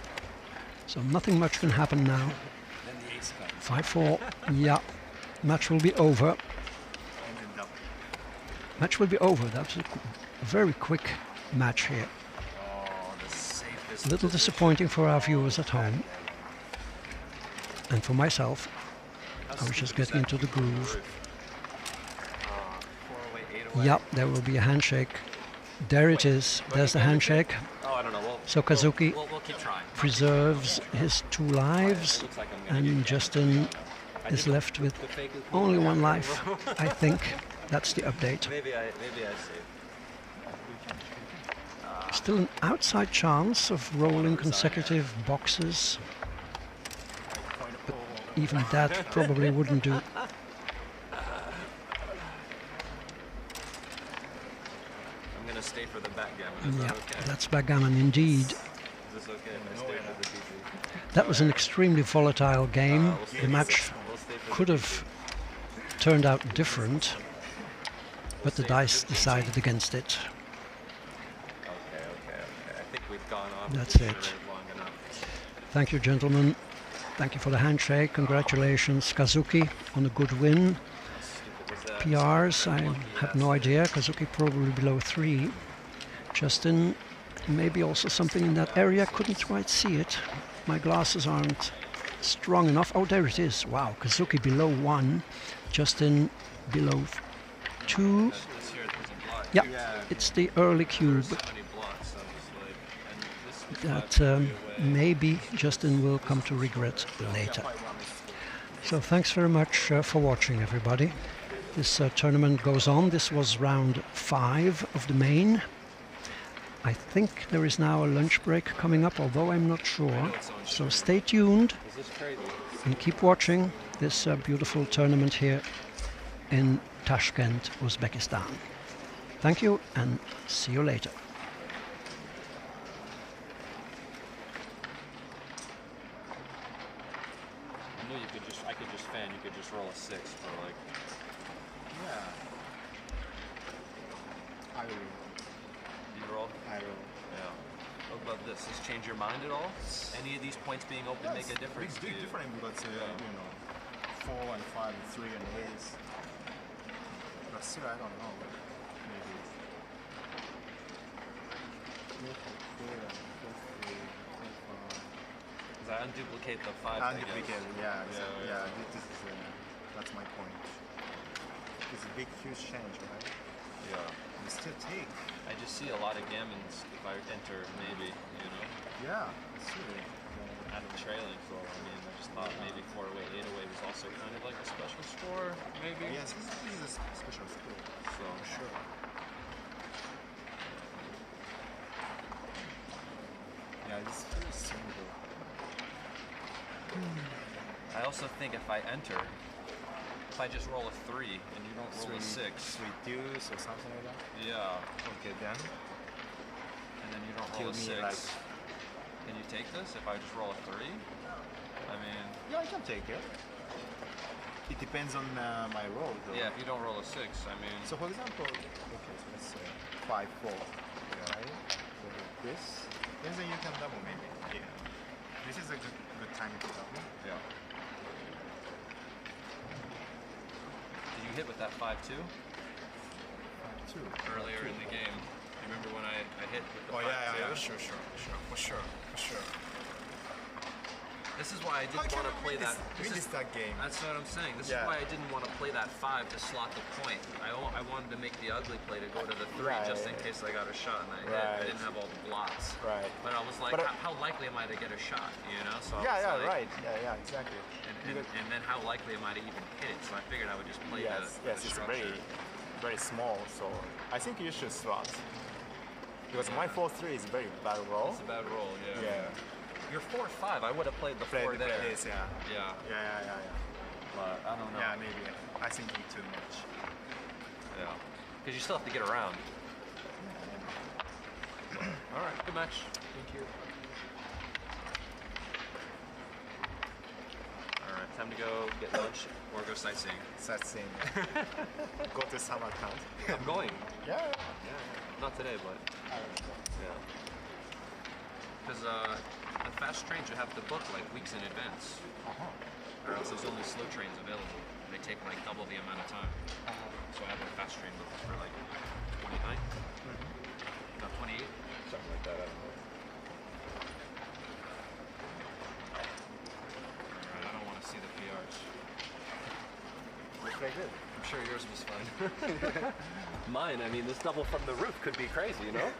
So nothing much can happen now. 5-4. Yeah, match will be over. Match will be over. That's a very quick match here. A little disappointing for our viewers at home. And for myself, I was just getting into the groove. Yep, there will be a handshake. There it is. There's the handshake. Oh, I don't know. So Kazuki We'll keep trying. preserves his 2 lives, and Justin is left with only 1 life. I think that's the update. Maybe I see. Still an outside chance of rolling consecutive boxes, but even that probably wouldn't do. I'm gonna stay for the backgammon. Is Yeah, that okay? that's backgammon indeed. Is this okay if I stay for the TC? That was an extremely volatile game. The match could have turned out different, but the dice decided against it. I think we've gone off. That's it. Thank you, gentlemen. Thank you for the handshake. Congratulations, Kazuki, on a good win. PRs, I have no idea. Kazuki probably below 3. Justin, maybe also something in that area. Couldn't quite see it. My glasses aren't strong enough. Oh, there it is. Wow, Kazuki below 1. Justin below 2. Yeah, it's the early cube that maybe Justin will come to regret later. So thanks very much for watching, everybody. This tournament goes on. This was round 5 of the main. I think there is now a lunch break coming up, although I'm not sure. So stay tuned and keep watching this beautiful tournament here in Tashkent, Uzbekistan. Thank you and see you later. I knew I could just fan, you could just roll a 6 for like. Yeah. I will. You roll? I will. Yeah. about this? Does this change your mind at all? Any of these points being open make a difference? Big difference because you know, 4 and 5 and 3 and ace. But still, I don't know. Maybe. Because I unduplicate the 5. Unduplicate, yeah. This is that's my point. It's a big, huge change, right? Yeah. You still take. I just see a lot of gammons if I enter, maybe, you know? Yeah, it's really. Out of trailing for, I mean, I just thought maybe 4-away, 8-away was also kind of like a special score, maybe? Yes, this is a special score. So, sure. Yeah, it's very simple. I also think if I enter, if I just roll a 3 and you don't roll a 6. 3 deuce or something like that? Yeah. Okay, then? And then you don't roll a 6. Can you take this if I just roll a 3? I mean... Yeah, I can take it. It depends on my roll, though. Yeah, if you don't roll a 6, I mean... So, for example, okay, so let's say 5-4, right? So this, then you can double maybe. Yeah. This is a good time to double. Yeah. Did you hit with that 5-2? 5-2. Earlier in the game. You remember when I hit with the 5-2? Yeah, sure, for sure. This is why I didn't want to play that. This is that game. That's what I'm saying. This is why I didn't want to play that 5 to slot the point. I wanted to make the ugly play to go to the 3 just in case I got a shot and I hit. I didn't have all the blots. Right. But I was like, how likely am I to get a shot? You know? So right. Yeah, exactly. And then how likely am I to even hit it? So I figured I would just play the it's structure. very small. So I think you should slot. Because my 4-3 is very bad roll. It's a bad roll, yeah. Yeah. Your 4-5, I would have played the 4 there. This, yeah. But I don't know. Yeah, maybe. I think too much. Yeah. Because you still have to get around. All right, good match. Thank you. All right, time to go get lunch or go sightseeing. Sightseeing. Go to summer camp. I'm going. Yeah. Not today, but yeah. Because the fast trains you have to book like weeks in advance, or else there's only slow trains available. They take like double the amount of time. So I have a fast train booked for like 29, not 28, something like that. I don't know. Alright, I don't want to see the PRs. Looks very good. I'm sure yours was fine. Mine, I mean, this double from the roof could be crazy, you know?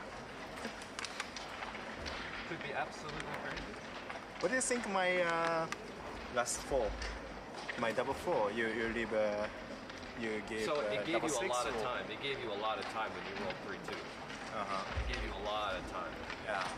Could be absolutely crazy. What do you think my last 4? My double 4, you leave, you gave so it gave double you a 6 lot of or? time. It gave you a lot of time when you rolled 3-2. It gave you a lot of time. Yeah.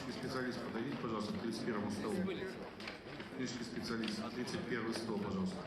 Технический специалист, подойдите, пожалуйста, к 31 столу. Технический специалист, 31 стол, пожалуйста.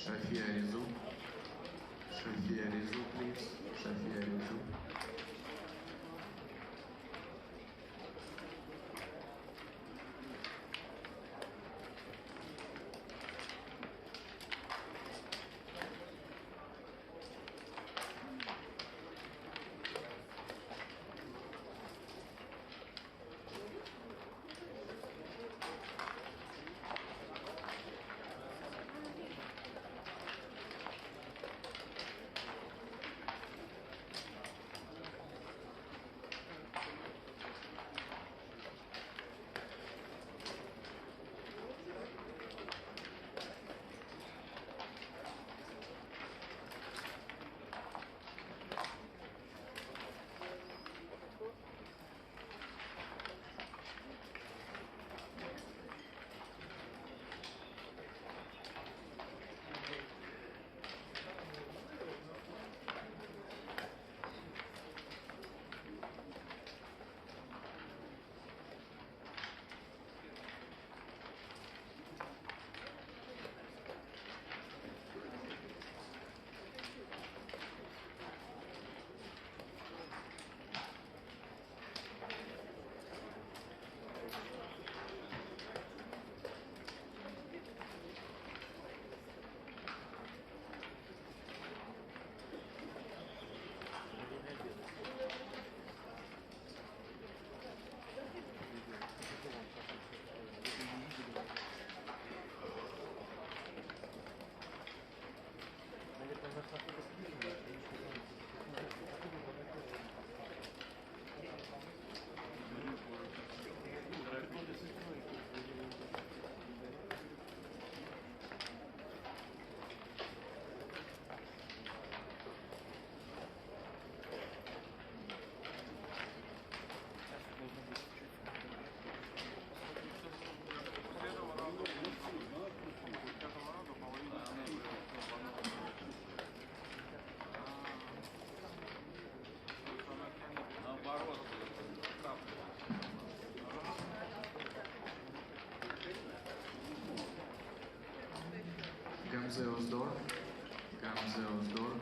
Shafia Rizu. Shafia Rizu, please. Shafia Rizu. Gamzeo's door. Gamzeo's door.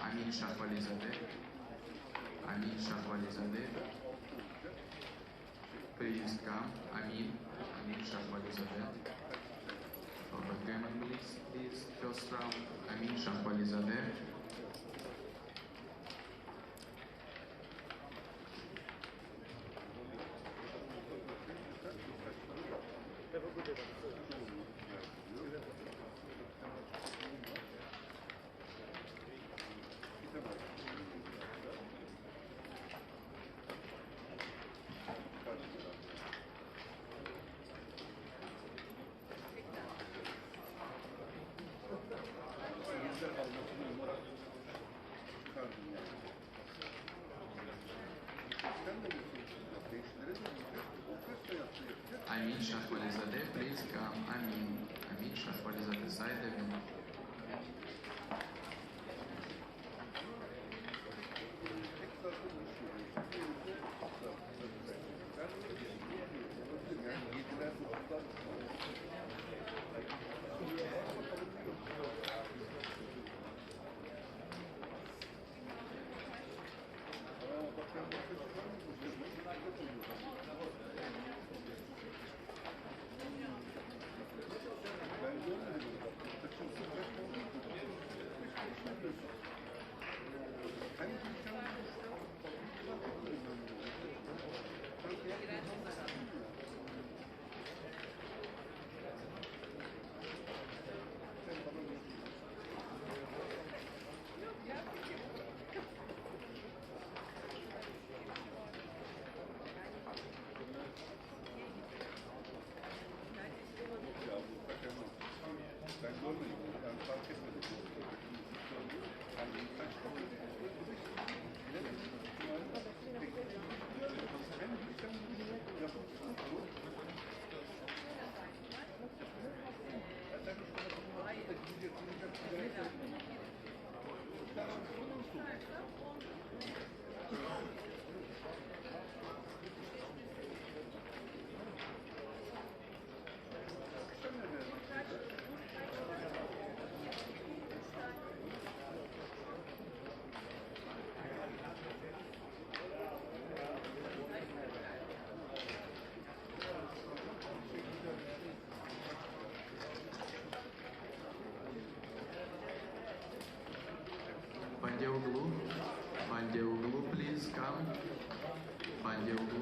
Amin Shahwalizadeh. Amin Shahwalizadeh. Please come. Amin. Amin Shahwalizadeh. For backgammon, please. First round. Amin Shahwalizadeh. Amin Shahwalizadeh, please come. Amin. Amin Shahwalizadeh, side event. Bandeoglu, please come. Bandeoglu.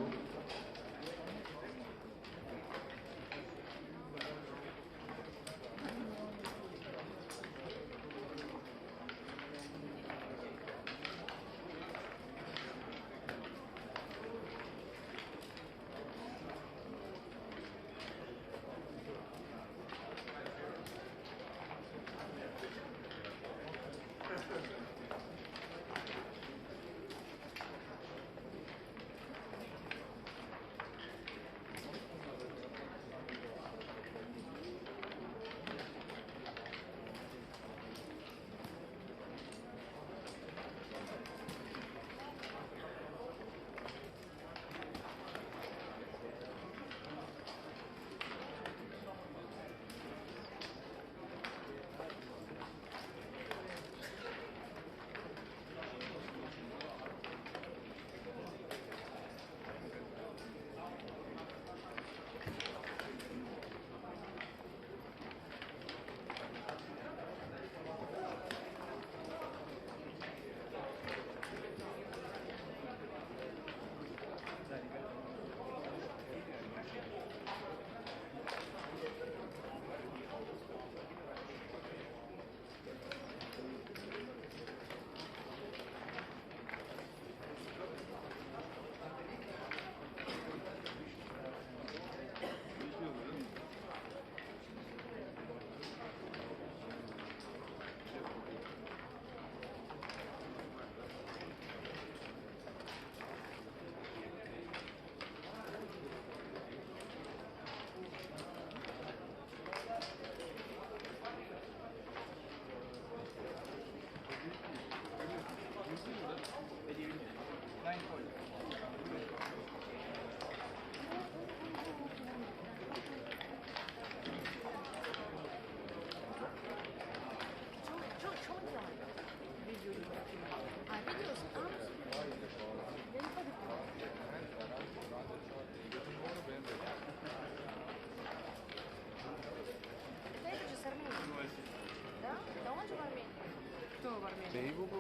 They will go.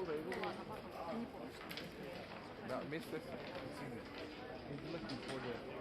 No, missed it. He's looking for the...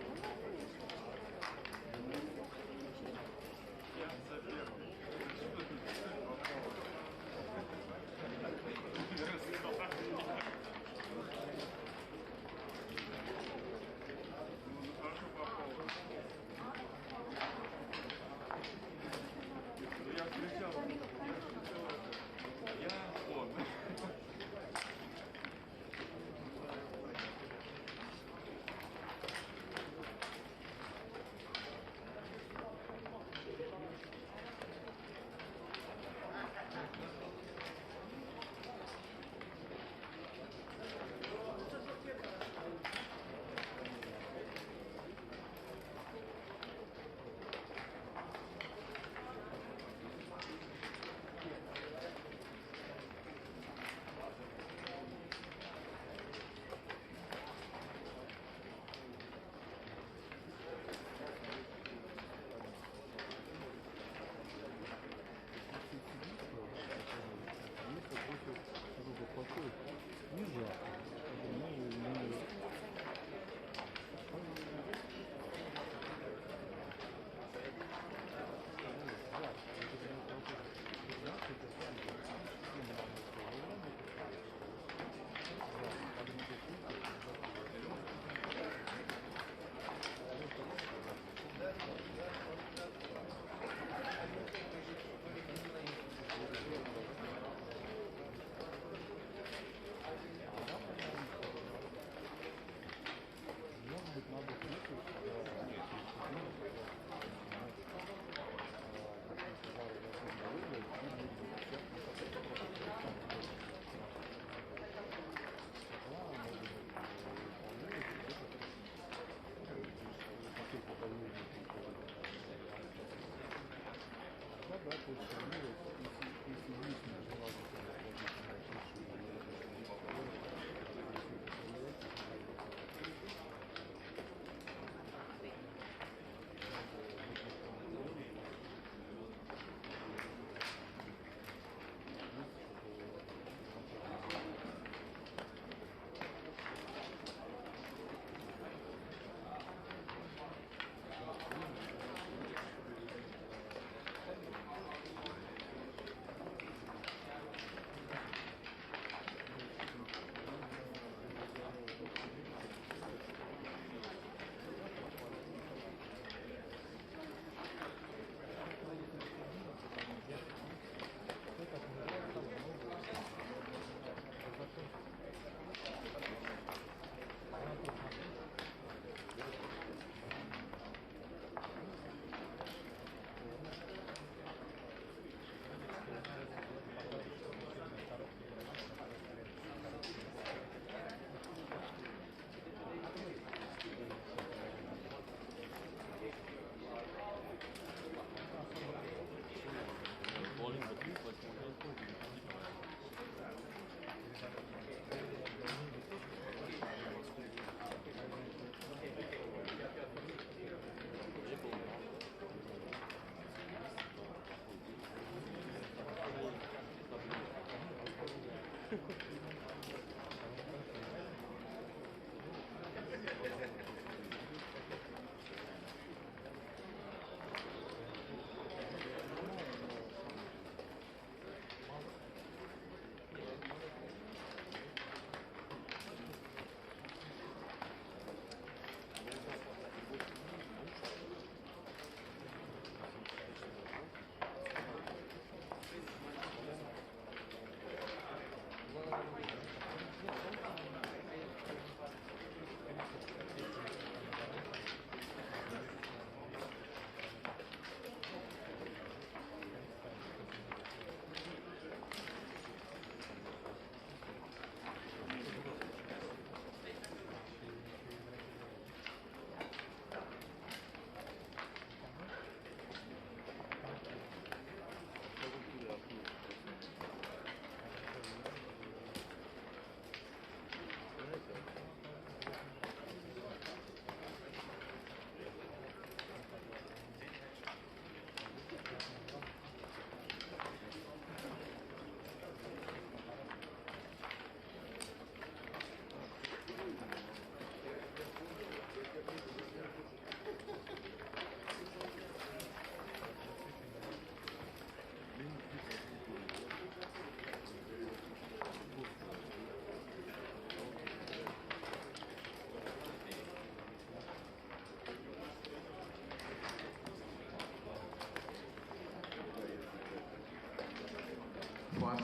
Fuad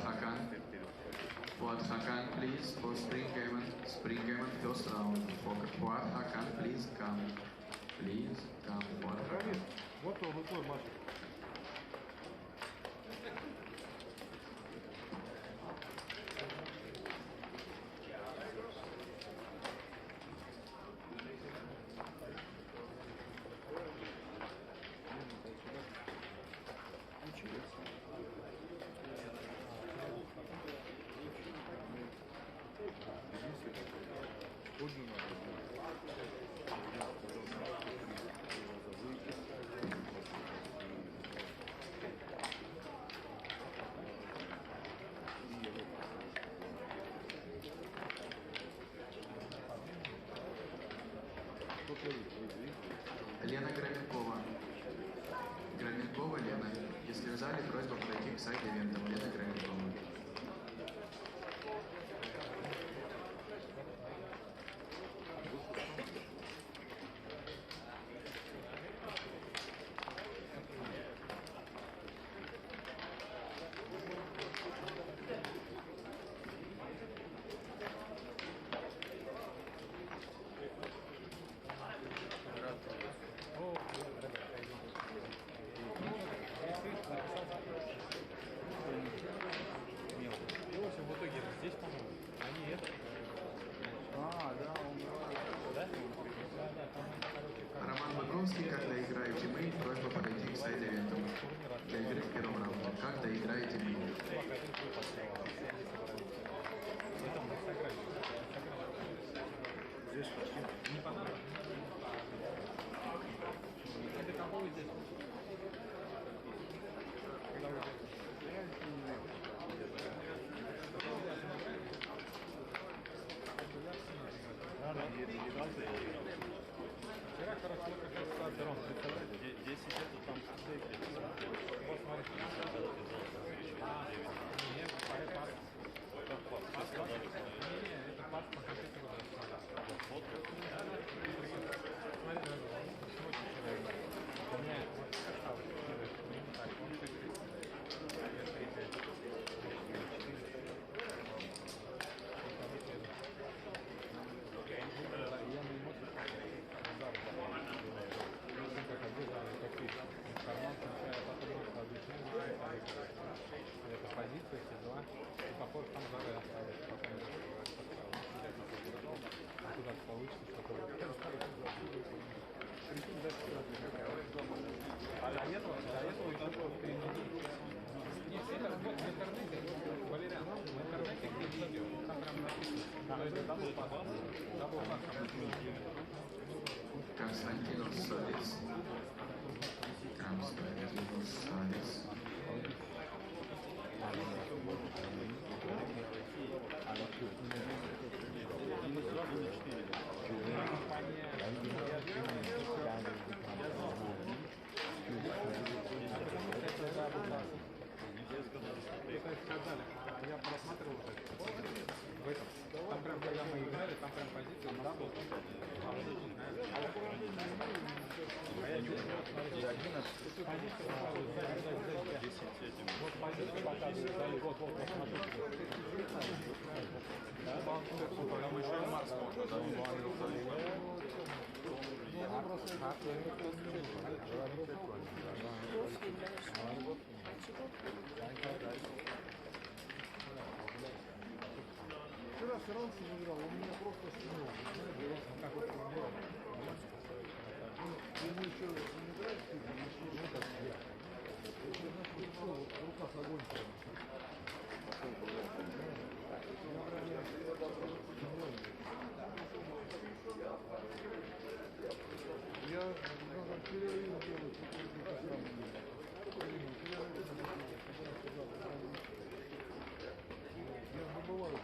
Hakan, please, for Spring Game first round. Fuad Hakan, please come. Please come, Fuad Hakan. Готов, Маша. Лена Громенкова. Громенкова Лена. Если в зале, просьба подойти к сайту ивента. Лена Громенкова. В итоге здесь, по-моему, они это... да, он... Да? Роман Багровский, когда играете мы, просьба подойти к сайту ивента. Для игры в первом раунде. Когда играете мы. Здесь не понадобится. Это какого здесь? Вчера, короче, вот как раз Дрон, представляете? 10 это там стейки. Вот смотрите. Нет, пары. Это пас по компьютеру. Смотри, у меня вот осталось. Так, он 6. Я не могу это позиция, все дела. И похоже, там зары остались. Куда получится, что-то. А до этого еще впереди. Нет, это вот в интернете, Валериан, в интернете где-то там прям написано. Дабл пас. Константинов Солис. Константинов Солис. Я просматривал в этом. Там прям, когда мы играли, там прям позиция у нас была. А я не знаю, позиция вот позиция показывает. Вот, посмотрите. Там еще и Марс можно, да? Вчера все равно играл, он меня просто снял. Как вот он играл. Ему еще не нравится, еще так я. Вот в руках огонь. Я надо перерыв делать. Я забываю,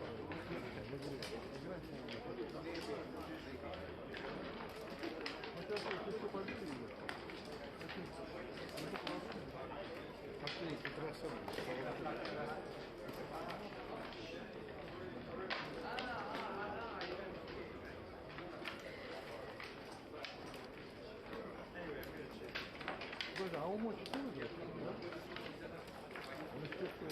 ты все победил. Последний красавец. А он может выиграть? Он естественно,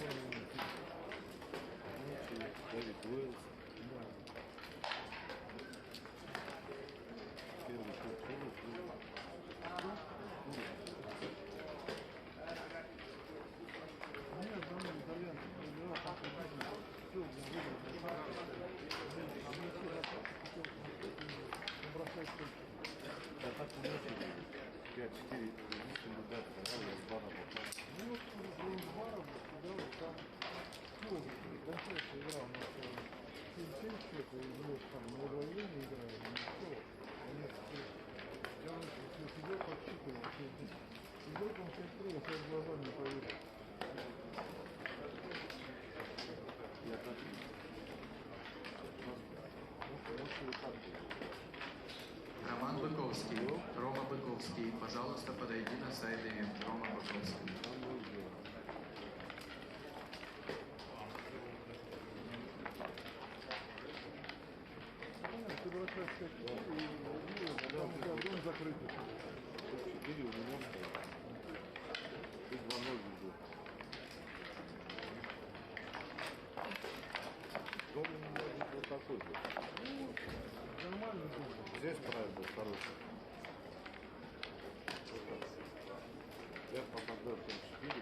идет там на удвоение играет, ну все. Я вот сидел, подсчитывал, и вдруг он все открыл, я своим глазам не поверил. Роман Быковский, Рома Быковский, пожалуйста, подойди на сайт ивент. Рома Быковский. Ты бросаешь 5 и там у тебя дом закрытый. 4 у него стоит. И 2-0 ведет. Дом у него вот такой же. Ну, нормальный дом. Здесь правильно, хороший. Вот так. Я попадаю в 4.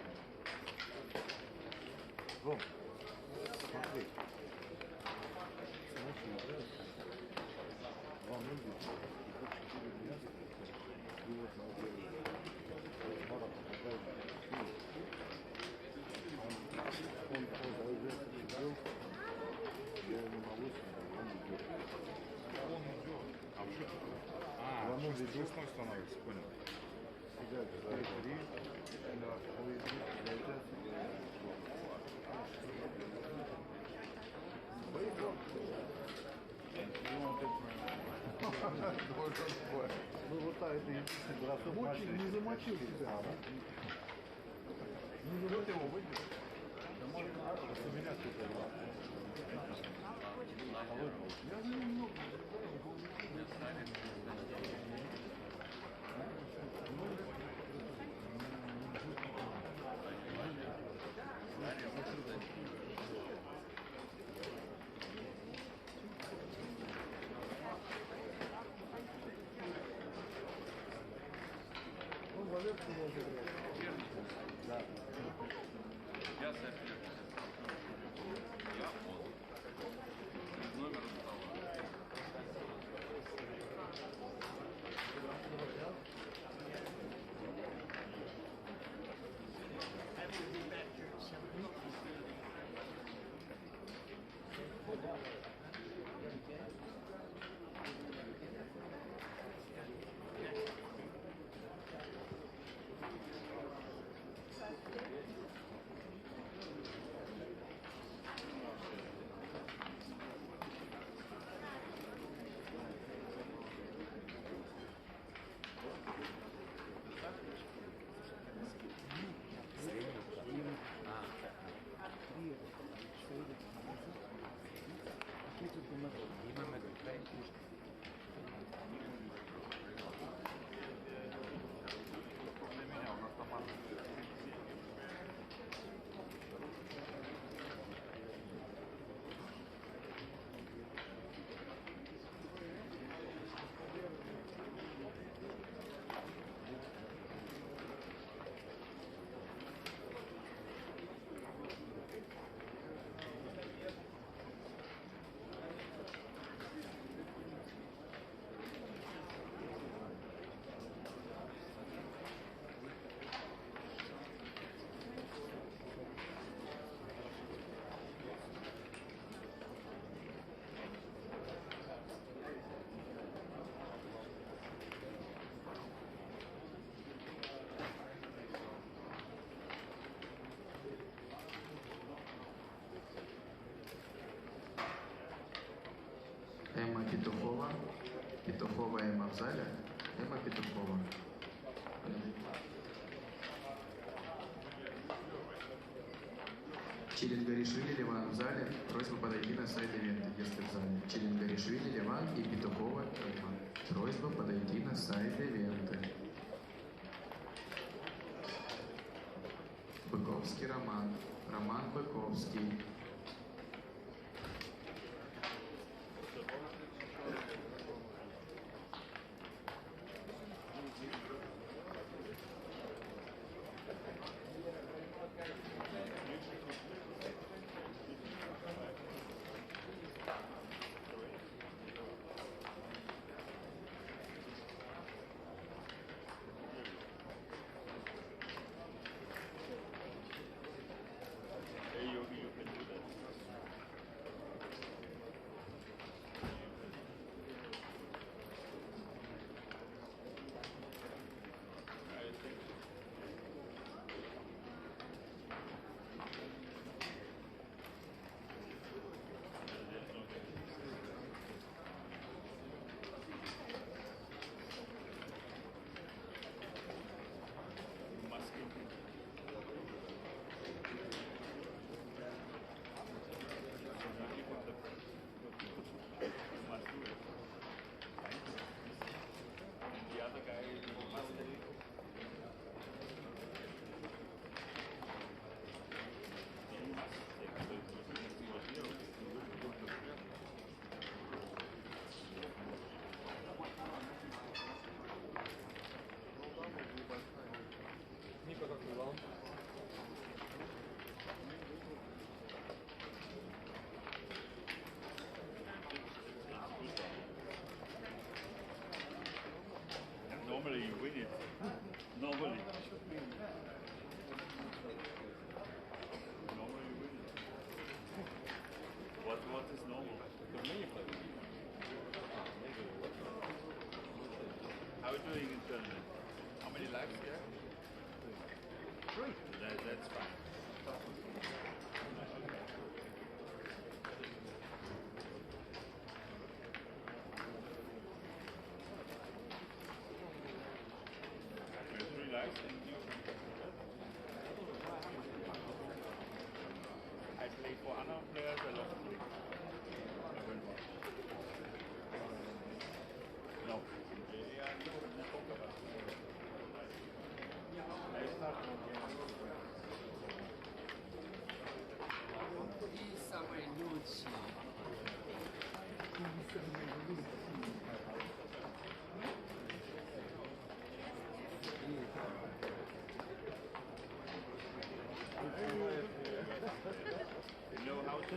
Ром, смотри. Смотри, играет. 2-0 ведет. И вот на деле. Мара попадает в 4. Он подойдет, идет. Я ему на 8, он идет. Он идет. А что такое? А, 6 становится, понял. Сидят 4-3. Он идет, зайдет. Ну вот так, это единственный бросок. Не замочил себя, да? Не замочил его выйдет. Да можно ассимиляцию сделать. Я за ним много. Он Валерку может играть. Да. Я софер. Я он. Номер Эмма Петухова. Петухова Эмма в зале. Эмма Петухова. Челенгаришвили Ливан в зале. Просьба подойти на сайт ивента, если в зале. Челенгаришвили Ливан и Петухова Эмма. Просьба подойти на сайт ивента. Быковский Роман. Роман Быковский. Hey, Yogi, you can do that. doing in tournament? How many lives here? 3. That's fine. There's 3 lives and you. I play for Anhor players, I lost 3. I went 1. No. Ты самый лучший. You know how to do.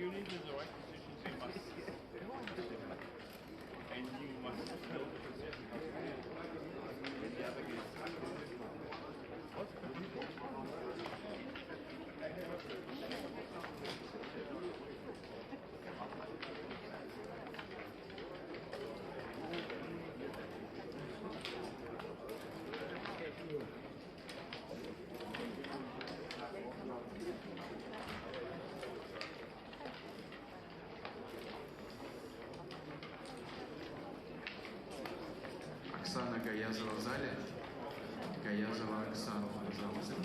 You need the right position, so you must. And you must know the position. When the other gets Оксана Гаязова в зале. Гаязова Оксана, пожалуйста.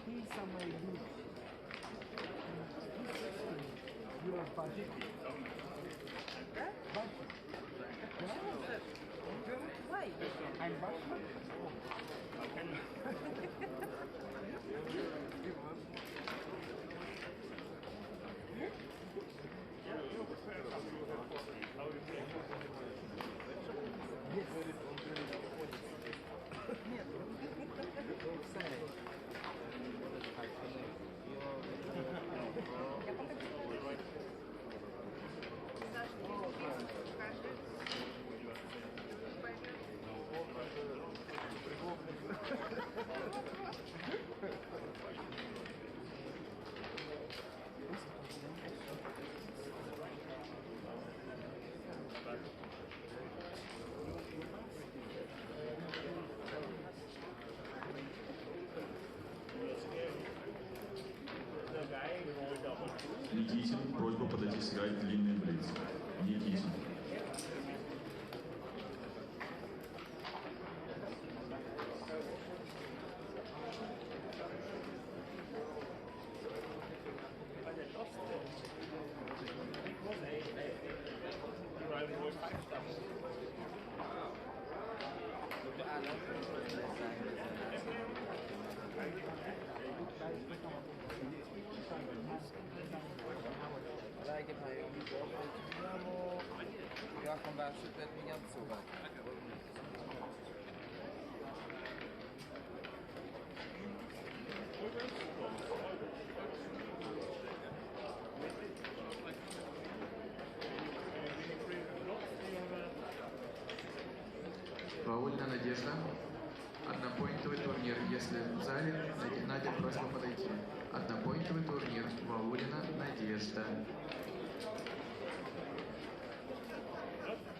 Ты самый лучший. You are budget. Budget. Why? I'm budget. Никитин, просьба подойти сыграть длинный блиц. Никитин. Där kan man ju jag kan bara skjuta ett gigantsova. Ваульна Надежда. Однопоинтовый турнир. Если в зале, Надя, просьба подойти. Однопоинтовый турнир. Ваулина Надежда.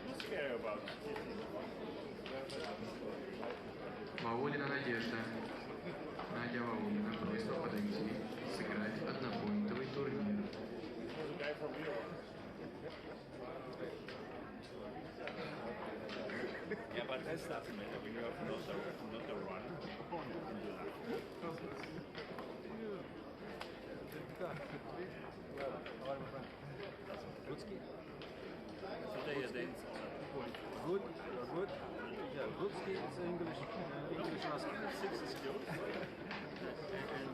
Who's care about Ваулина Надежда. Надя Ваулина, просьба подойти, сыграть однопоинтовый турнир. Yeah, but that's nothing, man. When you're not the runner, you can do that. Today is dance. Good, good. Yeah, good skills, English last 6 is good. And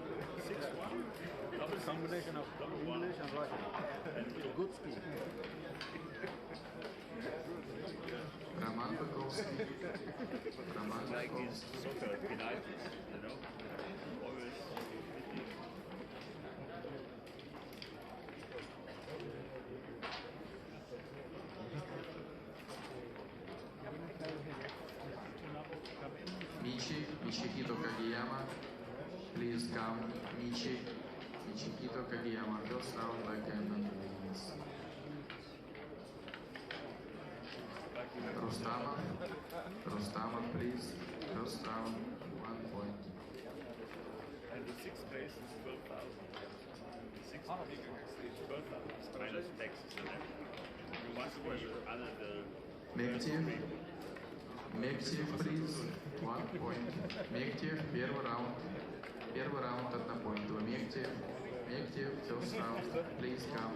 6-1. Combination of English and Russian. And good skill. Роман Быковский. Роман Like his Быковский. soccer penalties, you know? Always. Мичи, Мичихито Кагияма. Please come, Michi. Michihito Kagiyama. First round backhand and wins. Rostama, please. First round, 1 point. And the 6th place is 12,000. The 6th is 12,000 minus taxes and everything. You must be under the Мектив. Мектив, please. 1 point. Мектив, первый раунд. Первый раунд однопоинтовый. Мектив. Мектив, first round. Please come.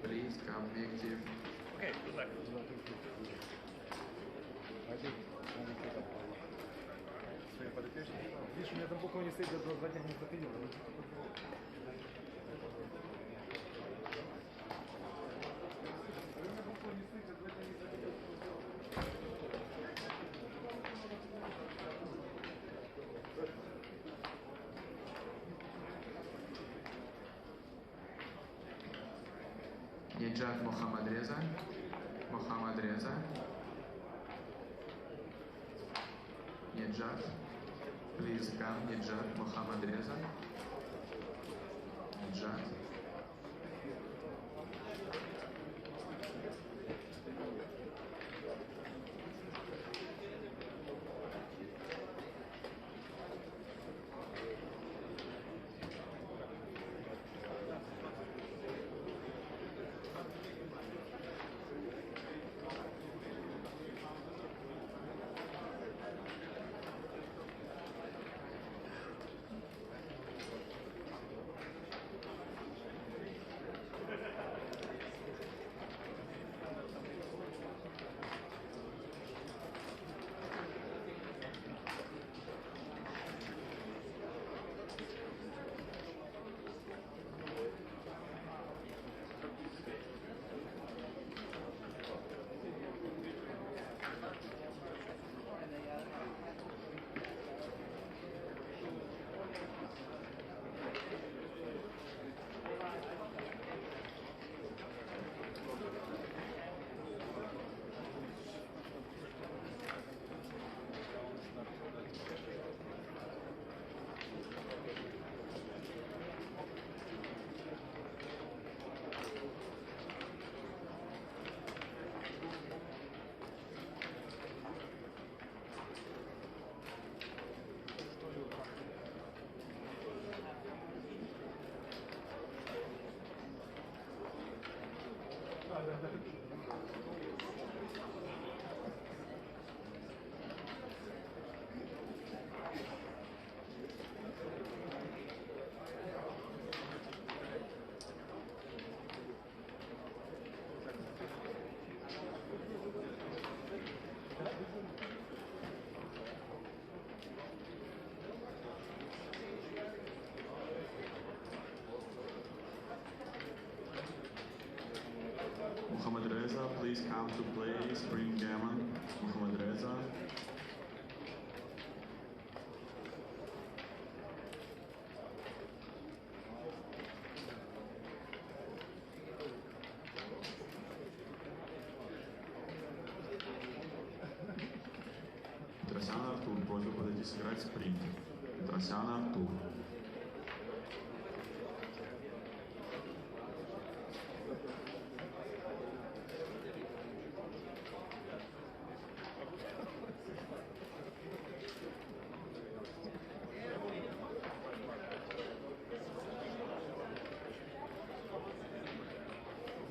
Please come, Мектив. Okay, good luck. Видишь, у меня там буква не стоит, до 2 дня не проходило. Неджат Мухаммадреза. Мухаммадреза. Неджат. Please come, Неджат Мухаммадреза. Неджат. Muhammad Reza, please come to play Spring Gammon. Muhammad Reza. Петросян Артур, просьба подойти сыграть спринт. Петросян Артур.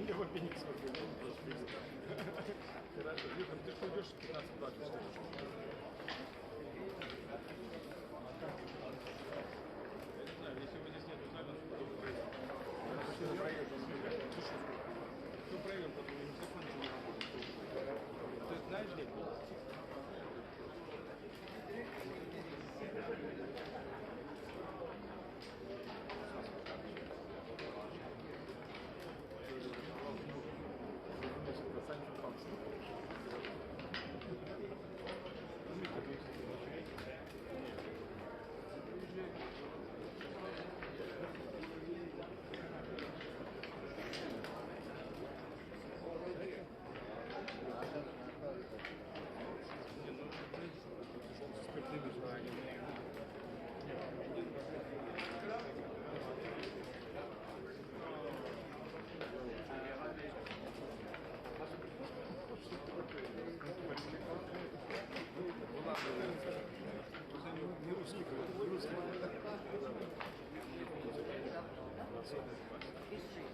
Я вообще не смотрю. Ты что идешь 15 дальше? Я не знаю, если его здесь нет, то кто проверил, потом не закончил. Ты знаешь, где?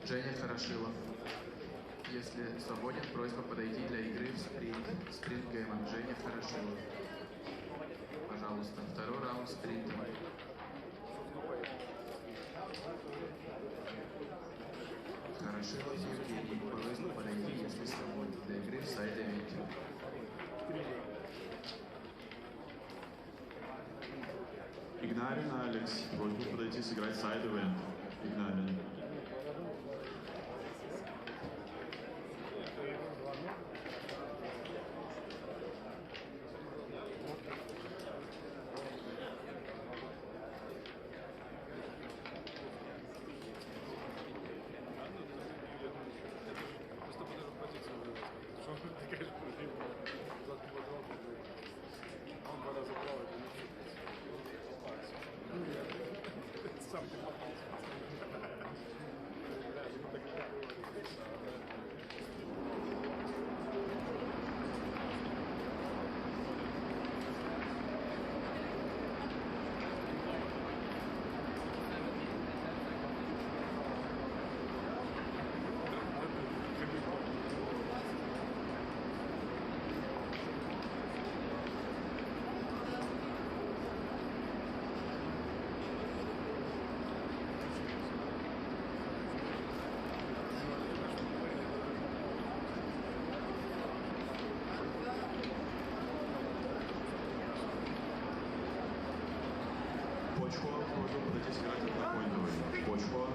Женя Хорошилов. Если свободен, просьба подойти для игры в спринт геймом. Женя Хорошилов. Пожалуйста, второй раунд спринта. Хорошилов Евгений. Просьба подойти, если свободен, для игры в сайд-эвенте. Игнарин Алекс. Просьба подойти сыграть сайд-эвент. Игнарин. Почва. Просьба подойти сыграть однопоинтовый. Почва.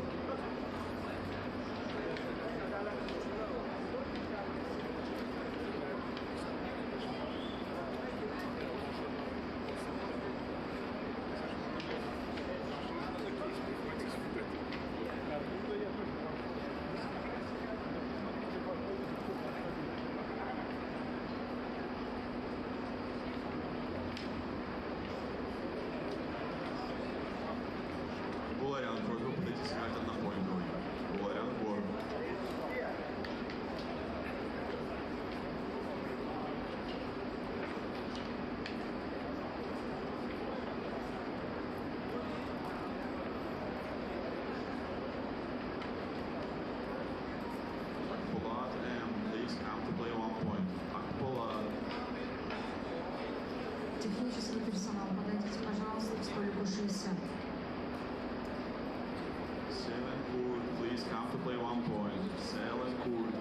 Буларян. Просьба подойти сыграть однопоинтовый. Буларян Гор. Akpolat M. Please come to play 1 point. Akpolat. Технический персонал, подойдите, пожалуйста, к столику 60. 7 Kurd. Please come to play 1 point. 7 Kurd.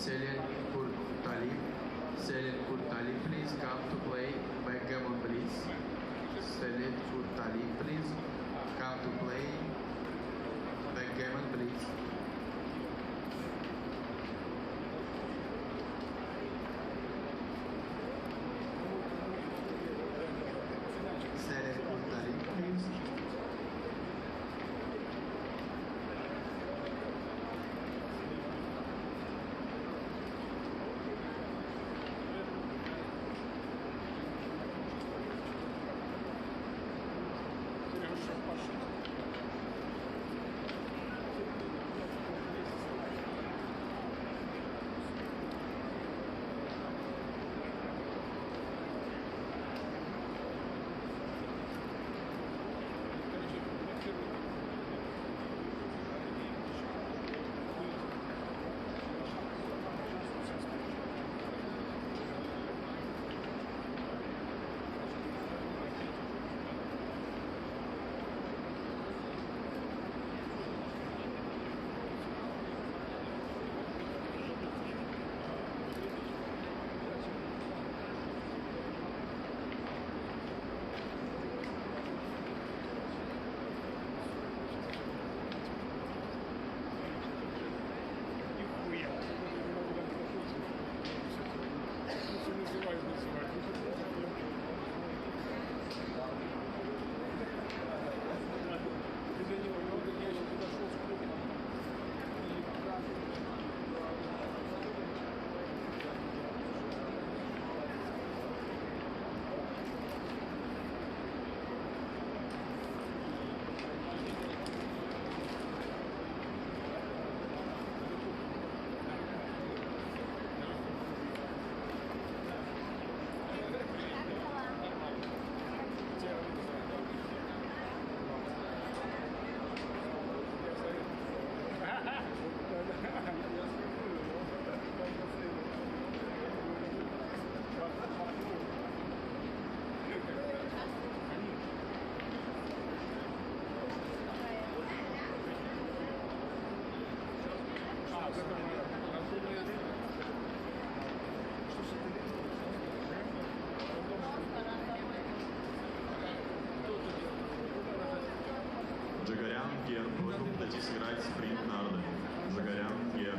Selin Kurtalip. Selin Kurtalip, please come to play backgammon, please. Selin Kurtalip, please come to play backgammon, please. Selin Kurtalip, please. Джагарян Гер, просьба подойти сыграть спринт нарды. Джагарян Гер.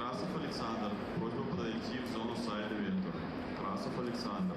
Красов Александр, просьба подойти в зону сайд-ивента. Красов Александр.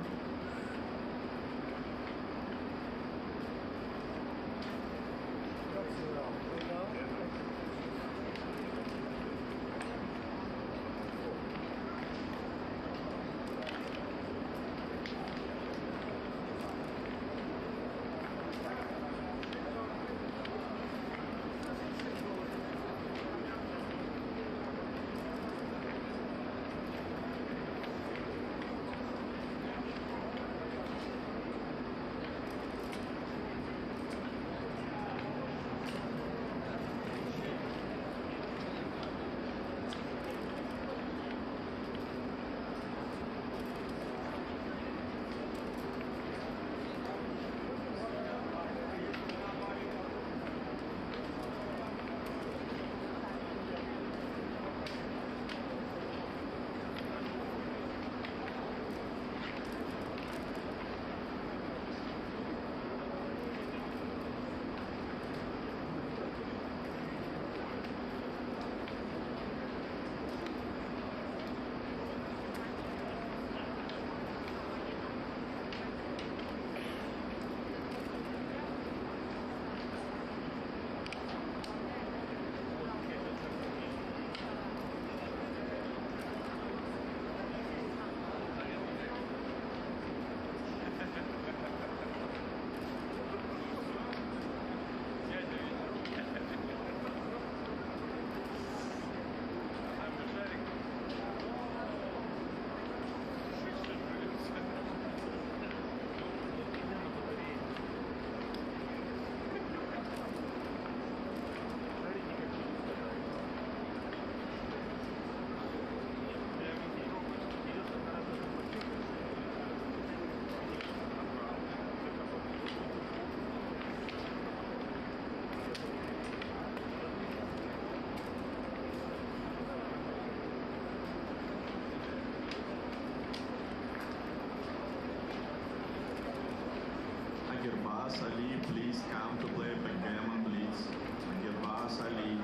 Agirbas Ali, please come to play backgammon, please. Agirbas Ali.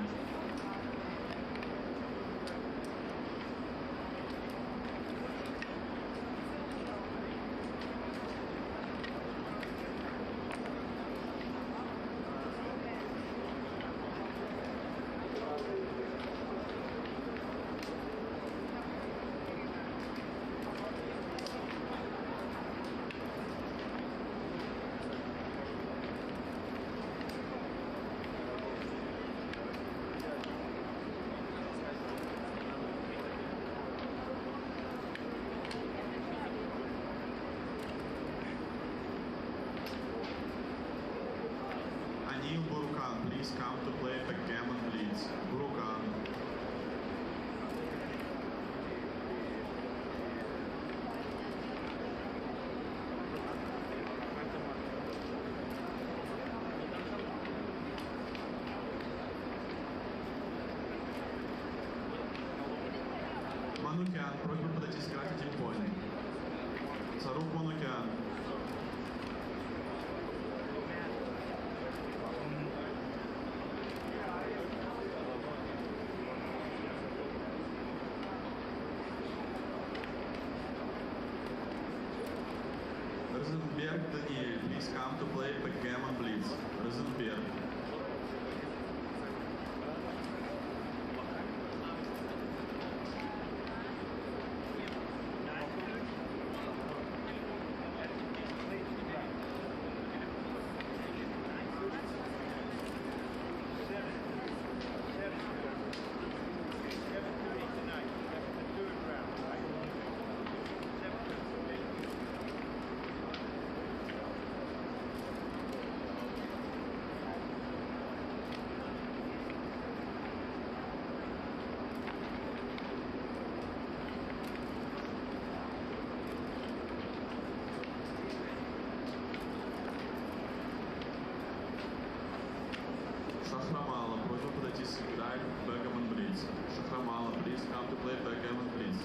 Burukan, please come to play backgammon, please. Burukan. Манукян, просьба подойти сыграть один поинт. Сарук Манукян. Rosenberg Daniel, please come to play backgammon, please. Rosenberg. Shahramala, просьба подойти сыграть backgammon, please. Shahramala, please come to play backgammon, please.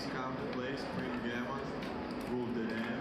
please come to play Spring Gammon, Gulden.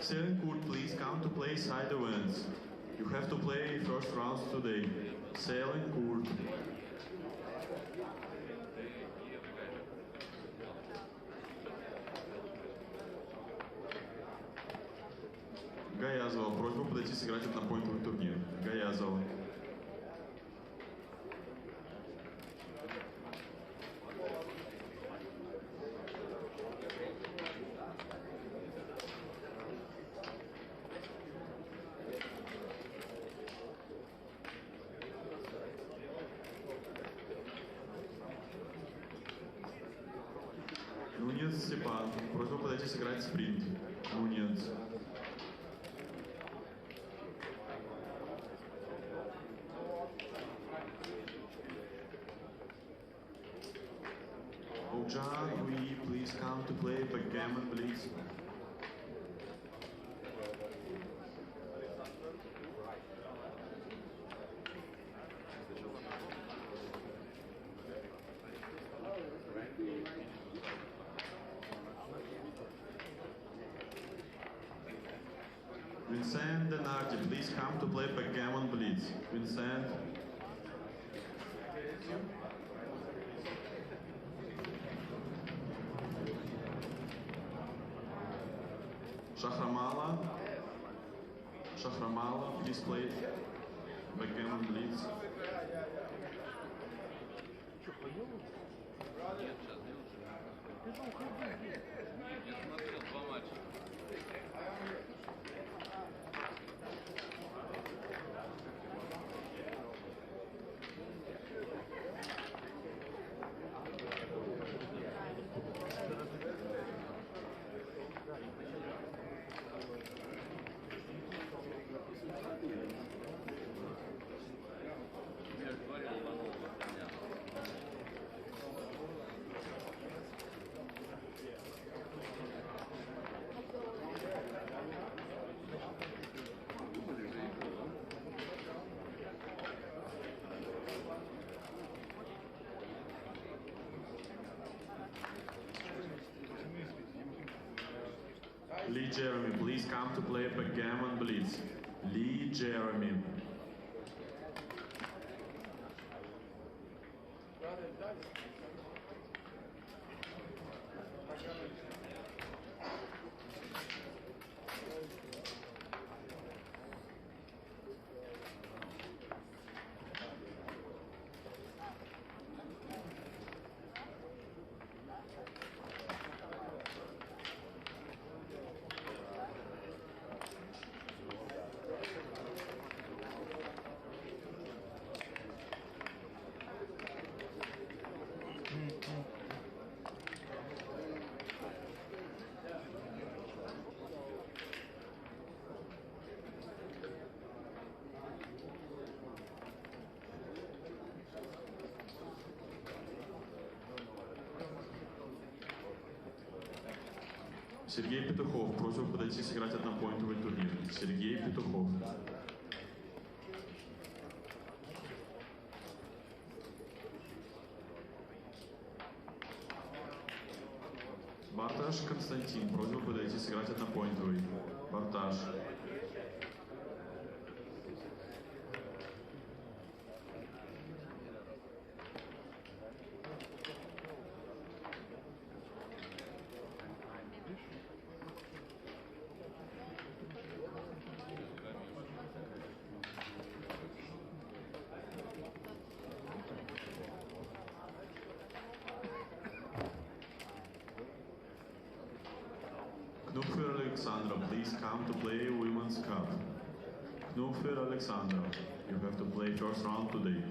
Shaykhantour, please come to play side events. You have to play first rounds today. Shaykhantour. Гаязова, просьба подойти сыграть однопоинтовый турнир. Гаязова. Нунец Степан, просьба подойти сыграть спринт. Нунец. Oja, will you please come to play backgammon, please? Vincent and Artie, please come to play backgammon, please. Vincent. Shahramala, please play backgammon, please. Lee Jeremy, please come to play backgammon, please. Lee Jeremy. Сергей Петухов, просьба подойти сыграть однопоинтовый турнир. Сергей Петухов. Барташ Константин, просьба подойти сыграть однопоинтовый. Барташ. Knupfer Alexandra, please come to play Women's Cup. Knupfer Alexandra, you have to play first round today.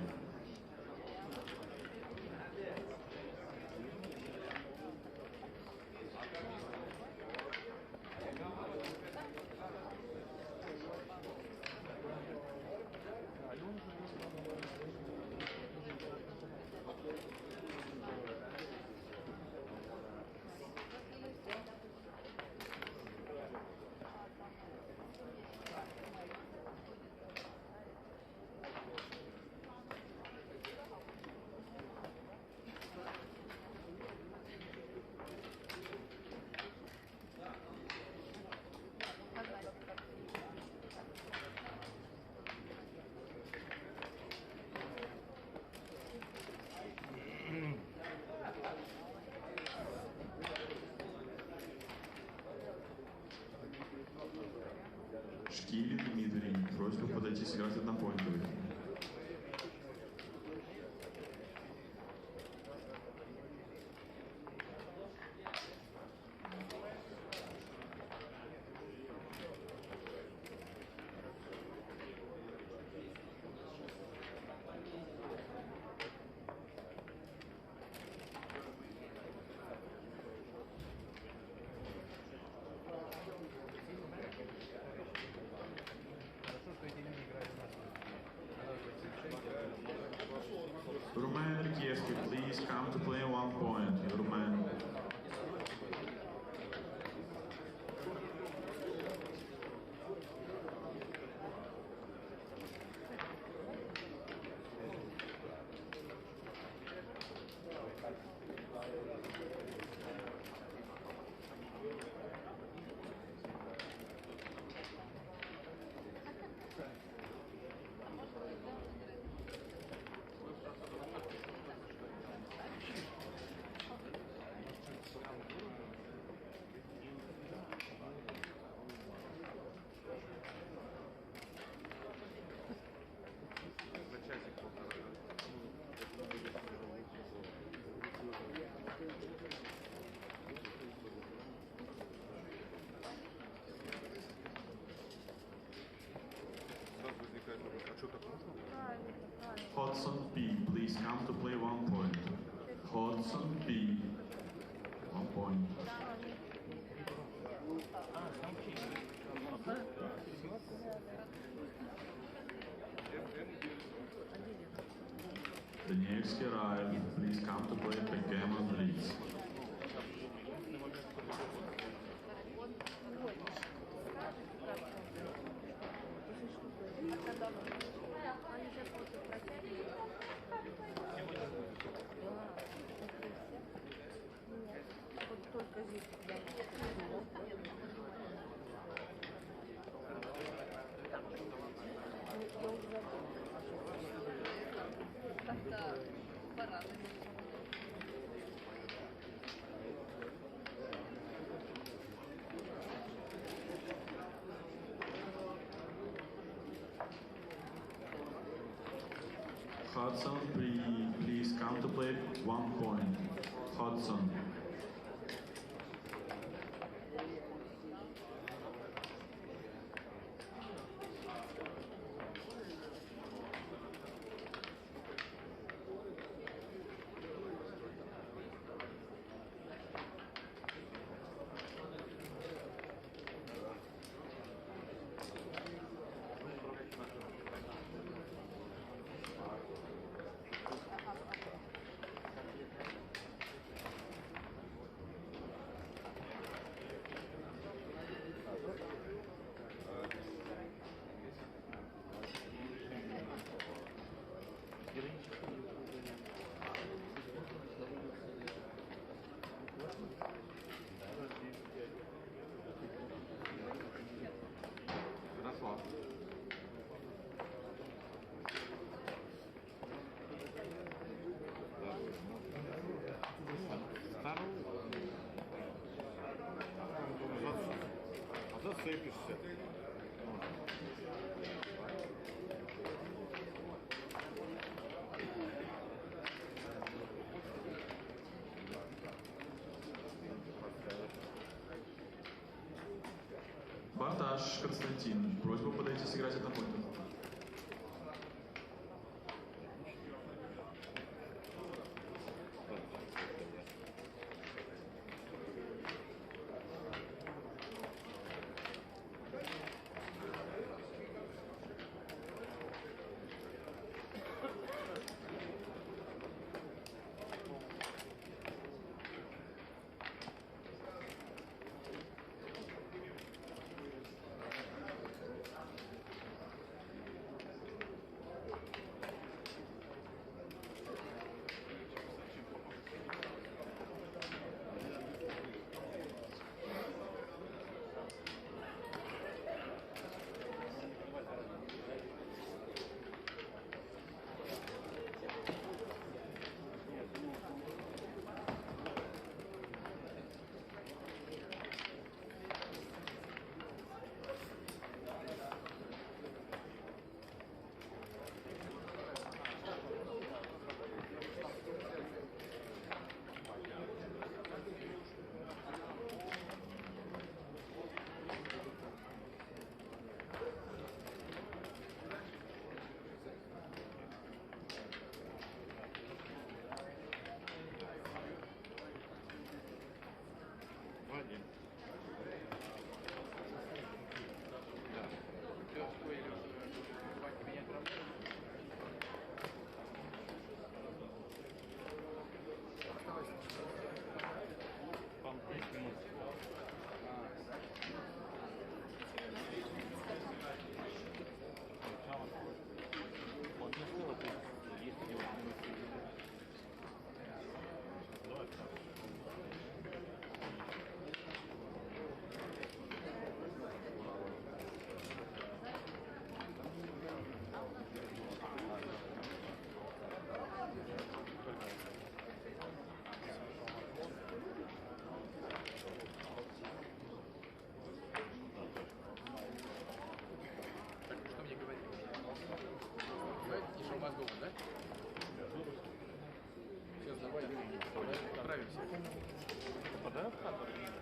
Шкилин Дмитрий, просьба подойти сыграть однопоинтовый. Roman Rikievsky, please come to play 1 point. Roman. Hodson P, please come to play 1 point. Hodson P, 1 point. Danielski Raev, please come to play Pekema Blitz. Только здесь, да. Я уже как-то порадуюсь. Hudson, please come to play 1 point. Hudson. Засыпешься. Барташ Константин. Просьба подойти сыграть одну пойнту.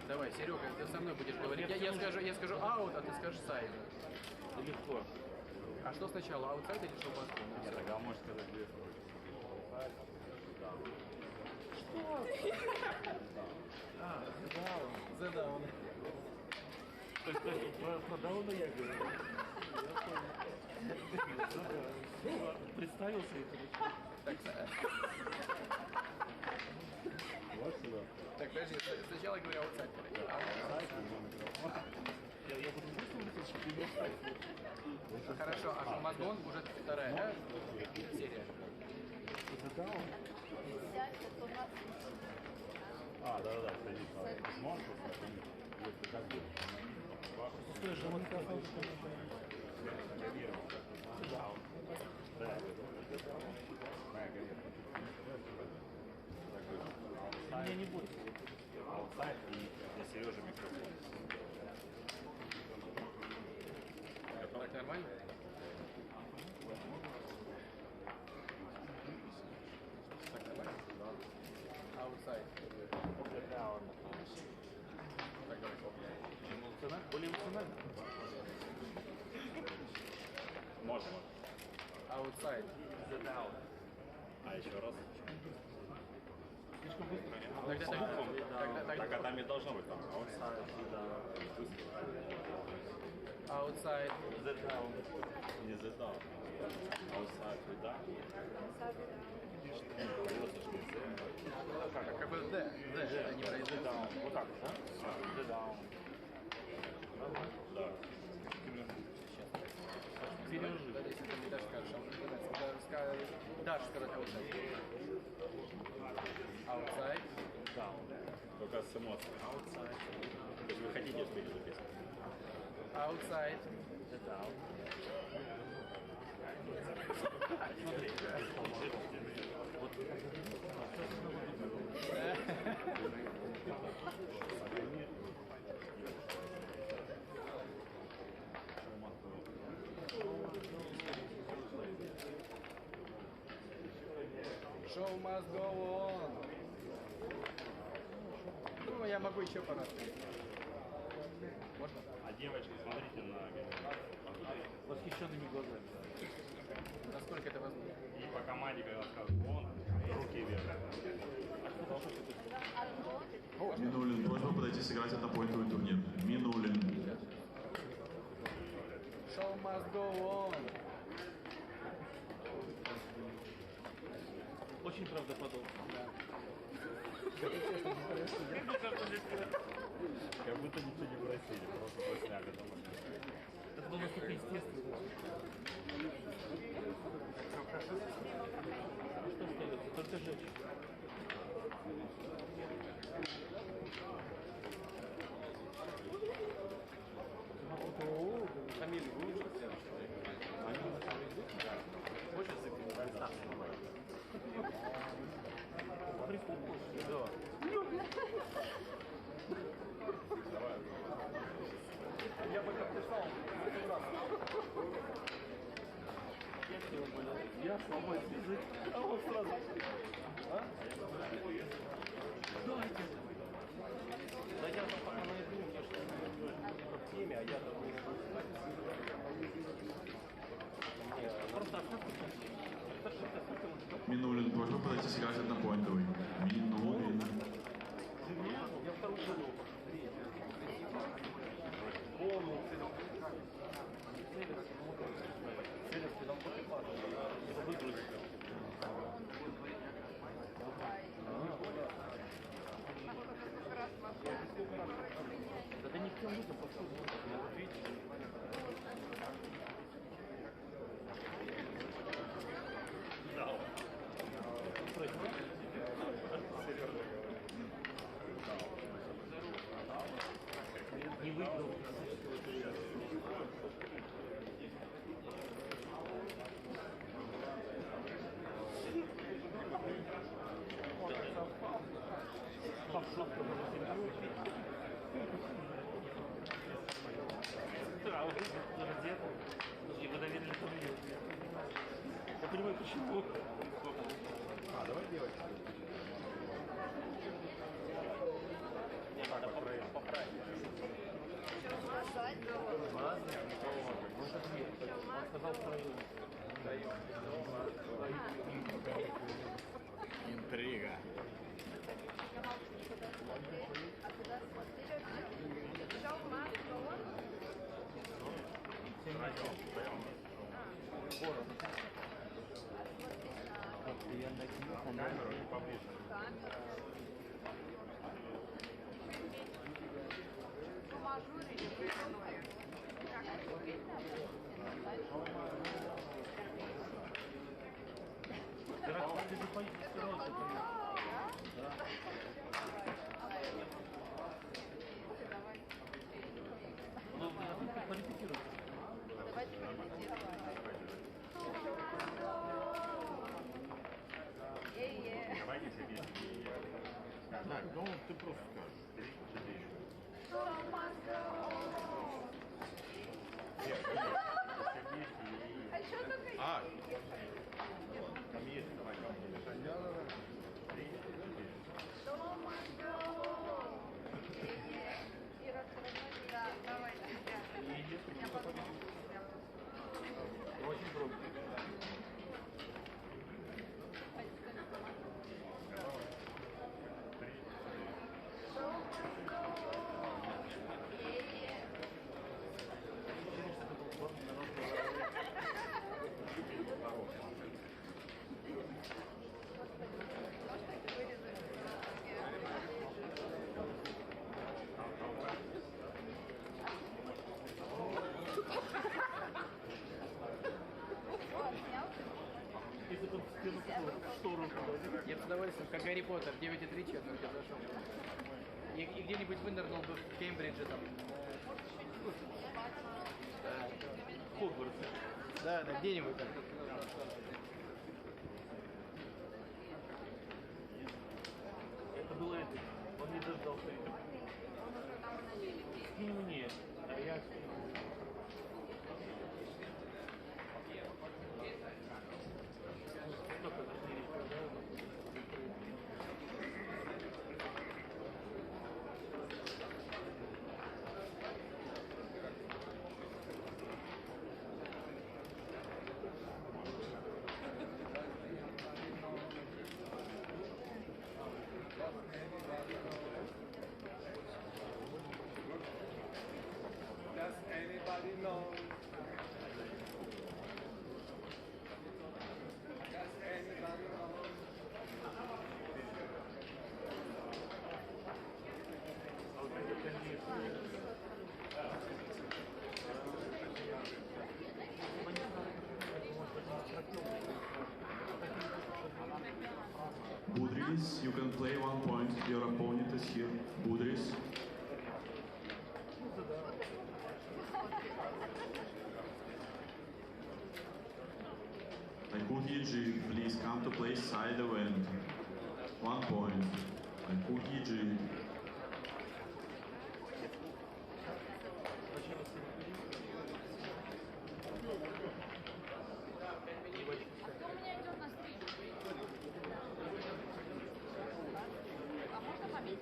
Давай, Серега, ты со мной будешь говорить. Я скажу аут, а ты скажешь сайд. Легко. А что сначала, аутсайд или шоу-баску? Нет, тогда можешь сказать две. Что? А, the down. Про дауна я говорю. Представился и короче. Вот сюда. Так, подожди, сначала я говорю аутсайд. Я буду выслушать, чтобы не оставить. Хорошо, а Шумазгон уже вторая, да? Серия. А, да, конечно. Можешь если как бы. Стой, же он сказал, что да. Мне не будет. Аутсайд и для Сережи микрофон. Так нормально? можно. Outside. The down. А еще раз. Слишком быстро, нет? Так, а там и должно быть там. Outside. The down. Не the down. Outside, the down. Как бы D, это не произойдет. Вот так, да? The down. Да. Пережив. Если ты мне даже скажешь, дашь сказать outside. Outside. Down. Только с эмоцией. Outside. То есть вы хотите спеть эту песню? Outside. The down. Смотри. Вот. Show must go on. Ну, я могу еще по-разному. Можно? А девочки, смотрите на восхищенными глазами. Насколько это возможно? И по команде, когда скажут вон, руки вверх. Минулин, просьба подойти сыграть однопоинтовый турнир. Минулин. Show must go on. Очень правдоподобно. Как будто ничего не просили, просто посняли домой. Это было настолько естественно. Что остается? Только жечь. Фамилию будешь? Хочешь закрыть? Да. Да. Я пока пришел. Я сломаю язык, а он сразу. А? Давайте. Да я там пока найду, мне что в теме, а я там Просто Минулин, просьба подойти сыграть однопоинтовый. Минулин. я вторую шагу. Это не в тем нужно подходить. Видите? Да. Не выиграл. Я понимаю, почему. Давай делать. Надо поправить. Он сказал втроем. Интрига. Камеру и поближе. Давайте себе. Так, ну ты просто скажешь. 3, 4. А, там есть, давай, кому-нибудь. 3, 4. Очень громко. Если бы штору я бы с удовольствием, как Гарри Поттер, 9,3 четверти зашел. И где-нибудь вынырнул бы в Кембридже там. Хогвартс. Да, где-нибудь там. Это было это. Он не дождался. Нет, а я... Does anybody know? Does anybody know? Budris, you can play 1 point. Your opponent is here. Budris. Kazuki G, please come to play side event. 1 point. Kazuki G. Кто у меня идет на стрим? А можно пометить?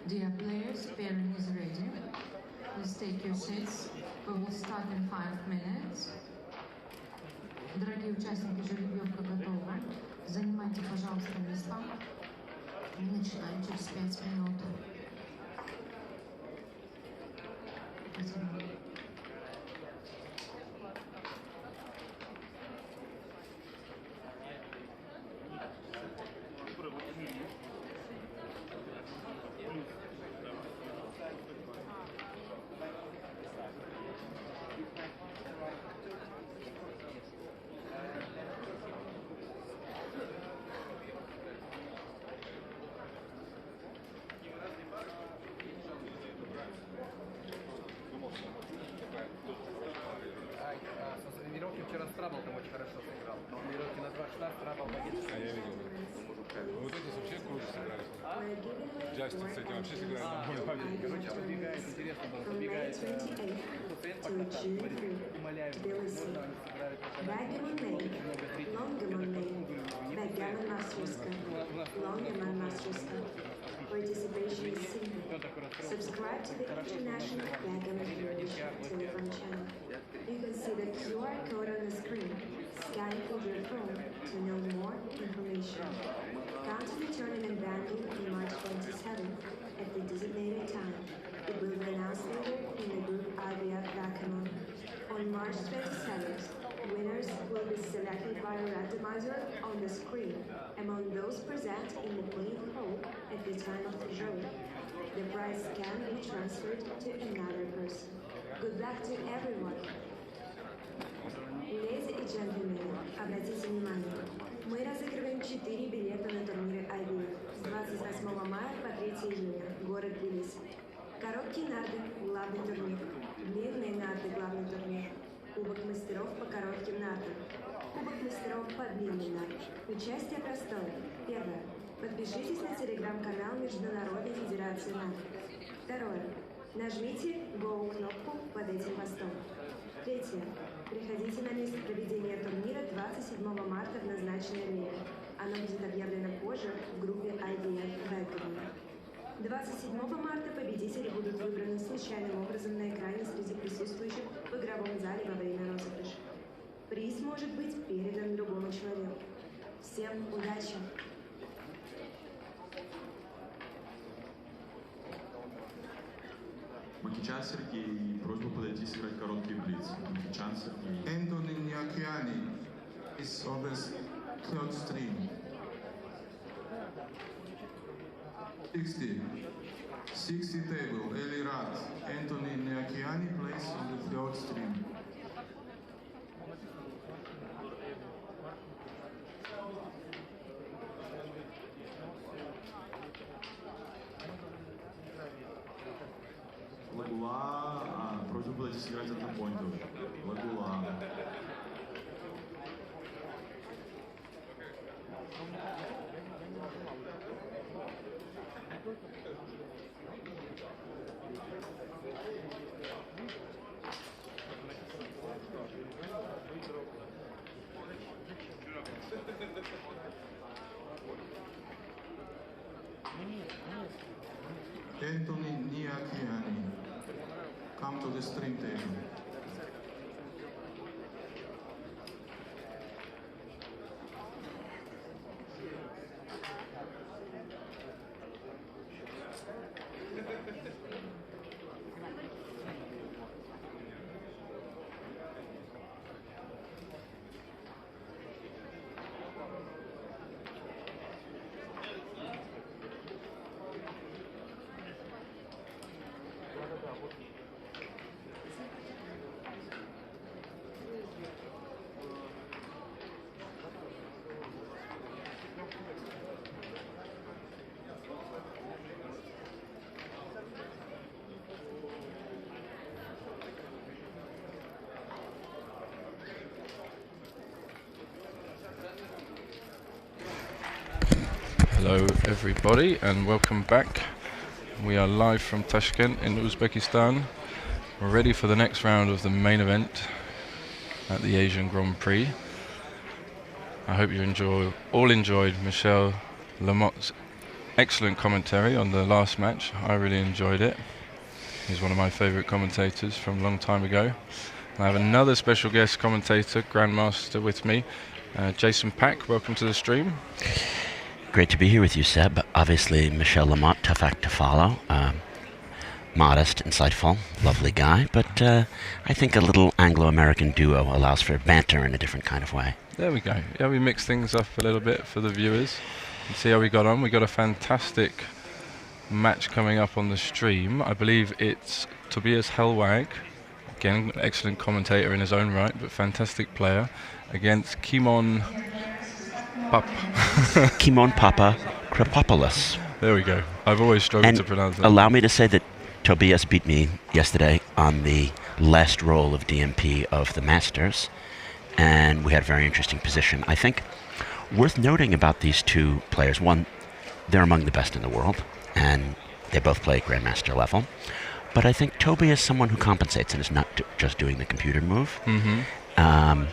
Dear players, pairing is ready. Please take your seats. We will start in 5 minutes. Дорогие участники, жеребьевка готова. Занимайте, пожалуйста, места. Мы начинаем через 5 минут. Спасибо. С тренировки вчера с Траблтом очень хорошо сыграл. Тренировки на 2 штат, Трабл победил. А я видел. Вот это вообще круто сыграли. Джастин с этим вообще сыграли на мой победу. Короче, побегает, интересно было, побегает пациент по катанию, говорит, умоляю, можно они сыграют много Participation is simple. Subscribe to the International Backgammon Federation telephone channel. You can see the QR code on the screen. Scan it with your phone to know more information. Come to the tournament venue on March 27th at the designated time. It will be announced later in the group IVF Backgammon. On March 27th, winners will be selected by a randomizer on the screen among those present in the playing hall at the time of the draw. The prize can be transferred to another person. Good luck to everyone. Ladies и джентльмены, обратите внимание, мы разыгрываем 4 билета на турниры IVF с 28 мая по 3 июня, город Тбилиси. Короткие нарды – главный турнир, длинные нарды – главный турнир, Кубок мастеров по коротким нардам, Кубок мастеров по длинным нардам. Участие простое. Первое. Подпишитесь на телеграм-канал Международной Федерации нардов. Второе. Нажмите «Go» кнопку под этим постом. Третье. Приходите на место проведения турнира 27 марта в назначенное время. Оно будет объявлено позже в группе IBM Background. 27 марта победители будут выбраны случайным образом на экране среди присутствующих в игровом зале во время розыгрыша. Приз может быть передан другому человеку. Всем удачи! Макичан Сергей, просьба подойти сыграть короткий блиц. Макичан Сергей. Anthony Niakiani is on the third string. 60 table, Eli Rat. Anthony Niakiani plays on the third string. Лагула, просьба подойти сыграть однопоинтов. Лагула. Anthony Niakiani, come to the string table. Hello everybody and welcome back. We are live from Tashkent in Uzbekistan. We're ready for the next round of the main event at the Asian Grand Prix. I hope you all enjoyed Michel Lamotte's excellent commentary on the last match. I really enjoyed it. He's one of my favourite commentators from a long time ago. I have another special guest commentator, Grandmaster, with me, Jason Pack. Welcome to the stream. Great to be here with you, Seb. Obviously, Michel Lamotte, tough act to follow. Modest, insightful, lovely guy. But I think a little Anglo-American duo allows for banter in a different kind of way. There we go. Yeah, we mix things up a little bit for the viewers and see how we got on. We got a fantastic match coming up on the stream. I believe it's Tobias Hellwag, again, excellent commentator in his own right, but fantastic player, against Kimon Papa Krapopoulos. There we go. I've always struggled to pronounce that. Allow me to say that Tobias beat me yesterday on the last roll of DMP of the Masters, and we had a very interesting position. I think worth noting about these two players, one, they're among the best in the world, and they both play at Grandmaster level. But I think Toby is someone who compensates and is not just doing the computer move. Mm-hmm.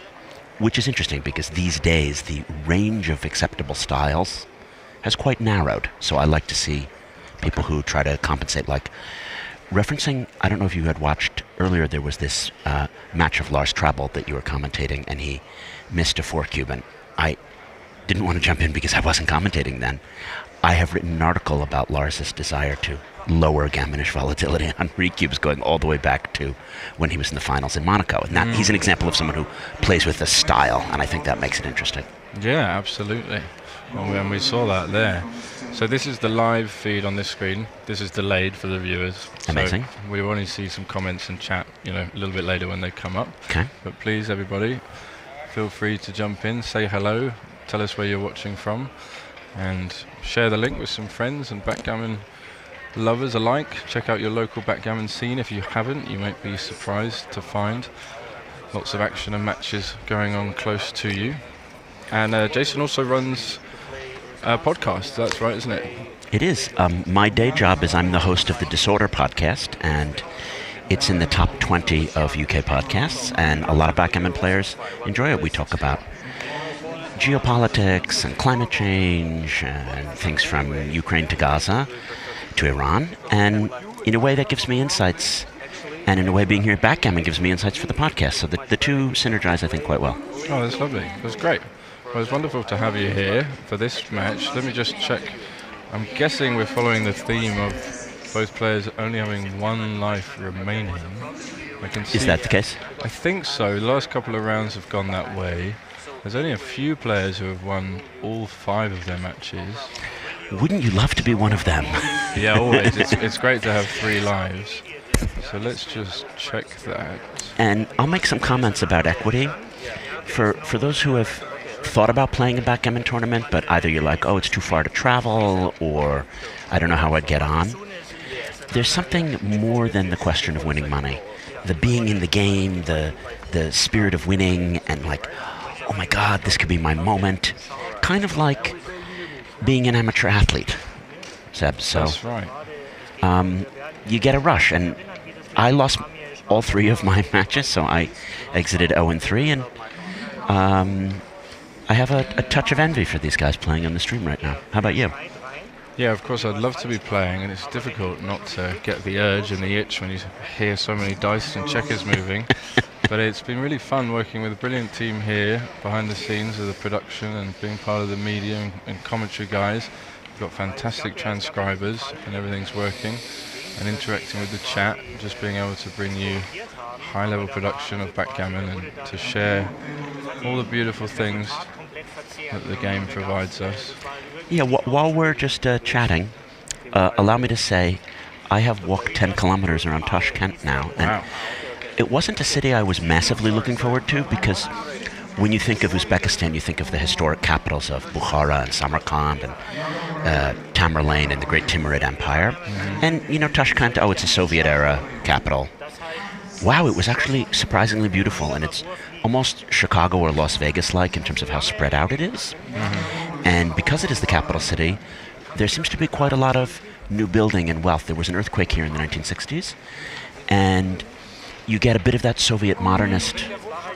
Which is interesting because these days the range of acceptable styles has quite narrowed. So I like to see people who try to compensate, like referencing, I don't know if you had watched earlier, there was this match of Lars Travel that you were commentating and he missed a 4-cube, and I didn't want to jump in because I wasn't commentating then. I have written an article about Lars's desire to lower gammonish volatility on recubes going all the way back to when he was in the finals in Monaco. And that, he's an example of someone who plays with a style, and I think that makes it interesting. Yeah, absolutely. And we saw that there. So this is the live feed on this screen. This is delayed for the viewers. Amazing. So we will only see some comments and chat, a little bit later when they come up. Okay. But please, everybody, feel free to jump in, say hello, tell us where you're watching from, and share the link with some friends and backgammon lovers alike. Check out your local backgammon scene if you haven't. You might be surprised to find lots of action and matches going on close to you. And Jason also runs a podcast. That's right, isn't it? It is. My day job is I'm the host of the Disorder podcast, and it's in the top 20 of UK podcasts, and a lot of backgammon players enjoy it. We talk about geopolitics and climate change and things from Ukraine to Gaza to Iran. And in a way that gives me insights. And in a way, being here at Backgammon gives me insights for the podcast. So the two synergize, I think, quite well. Oh, that's lovely. It was great. Well, it's wonderful to have you here for this match. Let me just check. I'm guessing we're following the theme of both players only having one life remaining. I can see. Is that the case? I think so. The last couple of rounds have gone that way. There's only a few players who have won all 5 of their matches. Wouldn't you love to be one of them? Yeah, always. It's great to have 3 lives. So let's just check that. And I'll make some comments about equity. For those who have thought about playing a backgammon tournament, but either you're like, oh, it's too far to travel, or I don't know how I'd get on. There's something more than the question of winning money. The being in the game, the spirit of winning, and like, oh my God, this could be my moment. Kind of like being an amateur athlete, Seb. So, that's right. You get a rush, and I lost all 3 of my matches, so I exited 0-3, and I have a touch of envy for these guys playing on the stream right now. How about you? Yeah, of course, I'd love to be playing, and it's difficult not to get the urge and the itch when you hear so many dice and checkers moving. But it's been really fun working with a brilliant team here behind the scenes of the production and being part of the media and commentary guys. We've got fantastic transcribers, and everything's working. And interacting with the chat, just being able to bring you high-level production of backgammon and to share all the beautiful things that the game provides us. Yeah, while we're just chatting, allow me to say I have walked 10 kilometers around Tashkent now. And wow. It wasn't a city I was massively looking forward to, because when you think of Uzbekistan, you think of the historic capitals of Bukhara and Samarkand and Tamerlane and the Great Timurid Empire. Mm-hmm. And, you know, Tashkent, oh, it's a Soviet-era capital. Wow, it was actually surprisingly beautiful, and it's almost Chicago or Las Vegas-like in terms of how spread out it is. Mm-hmm. And because it is the capital city, there seems to be quite a lot of new building and wealth. There was an earthquake here in the 1960s, and you get a bit of that Soviet modernist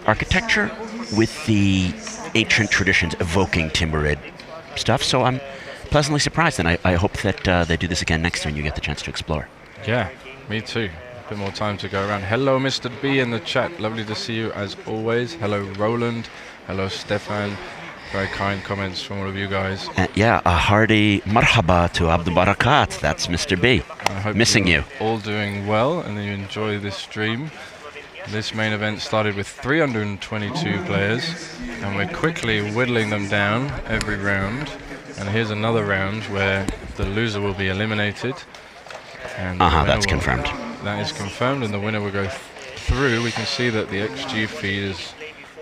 architecture with the ancient traditions evoking Timurid stuff. So I'm pleasantly surprised, and I hope that they do this again next year and you get the chance to explore. Yeah, me too. A bit more time to go around. Hello, Mr. B in the chat. Lovely to see you as always. Hello, Roland. Hello, Stefan. Very kind comments from all of you guys. Yeah, a hearty marhaba to Abdul Barakat. That's Mr. B. I hope missing you. All doing well and you enjoy this stream. This main event started with 322 players, and we're quickly whittling them down every round. And here's another round where the loser will be eliminated. And that's confirmed. That is confirmed, and the winner will go through. We can see that the XG feed is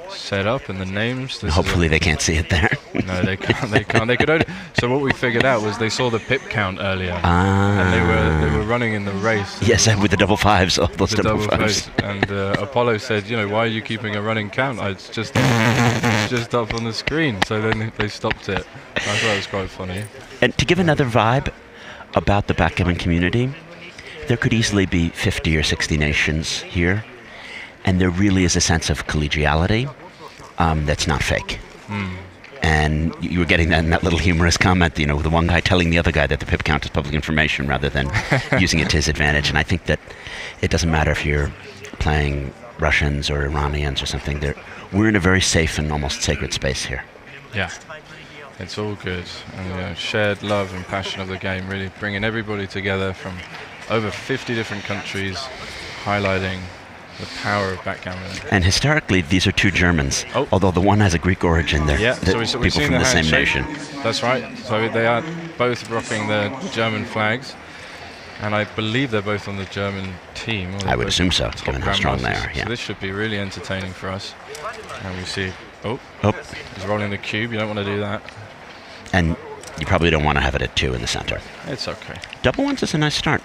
set up and the names. Hopefully they can't see it there. No, they can't. They can't. They could only. So what we figured out was they saw the pip count earlier, and they were running in the race. Yes, with the double fives, all those double fives. And Apollo said, you know, why are you keeping a running count? It's just up on the screen. So then they stopped it. I thought it was quite funny. And to give another vibe about the backgammon community, there could easily be 50 or 60 nations here, and there really is a sense of collegiality that's not fake. Mm. And you were getting that in that little humorous comment, you know, the one guy telling the other guy that the pip count is public information rather than using it to his advantage. And I think that it doesn't matter if you're playing Russians or Iranians or something. We're in a very safe and almost sacred space here. Yeah, it's all good. And shared love and passion of the game, really bringing everybody together from over 50 different countries, highlighting the power of backgammon. And historically, these are two Germans, although the one has a Greek origin. They're people from the same nation. That's right. So they are both rocking the German flags, and I believe they're both on the German team. I would assume so, given how strong they are. Yeah. So this should be really entertaining for us. And we see, he's rolling the cube. You don't want to do that. And you probably don't want to have it at 2 in the center. It's okay. Double ones is a nice start.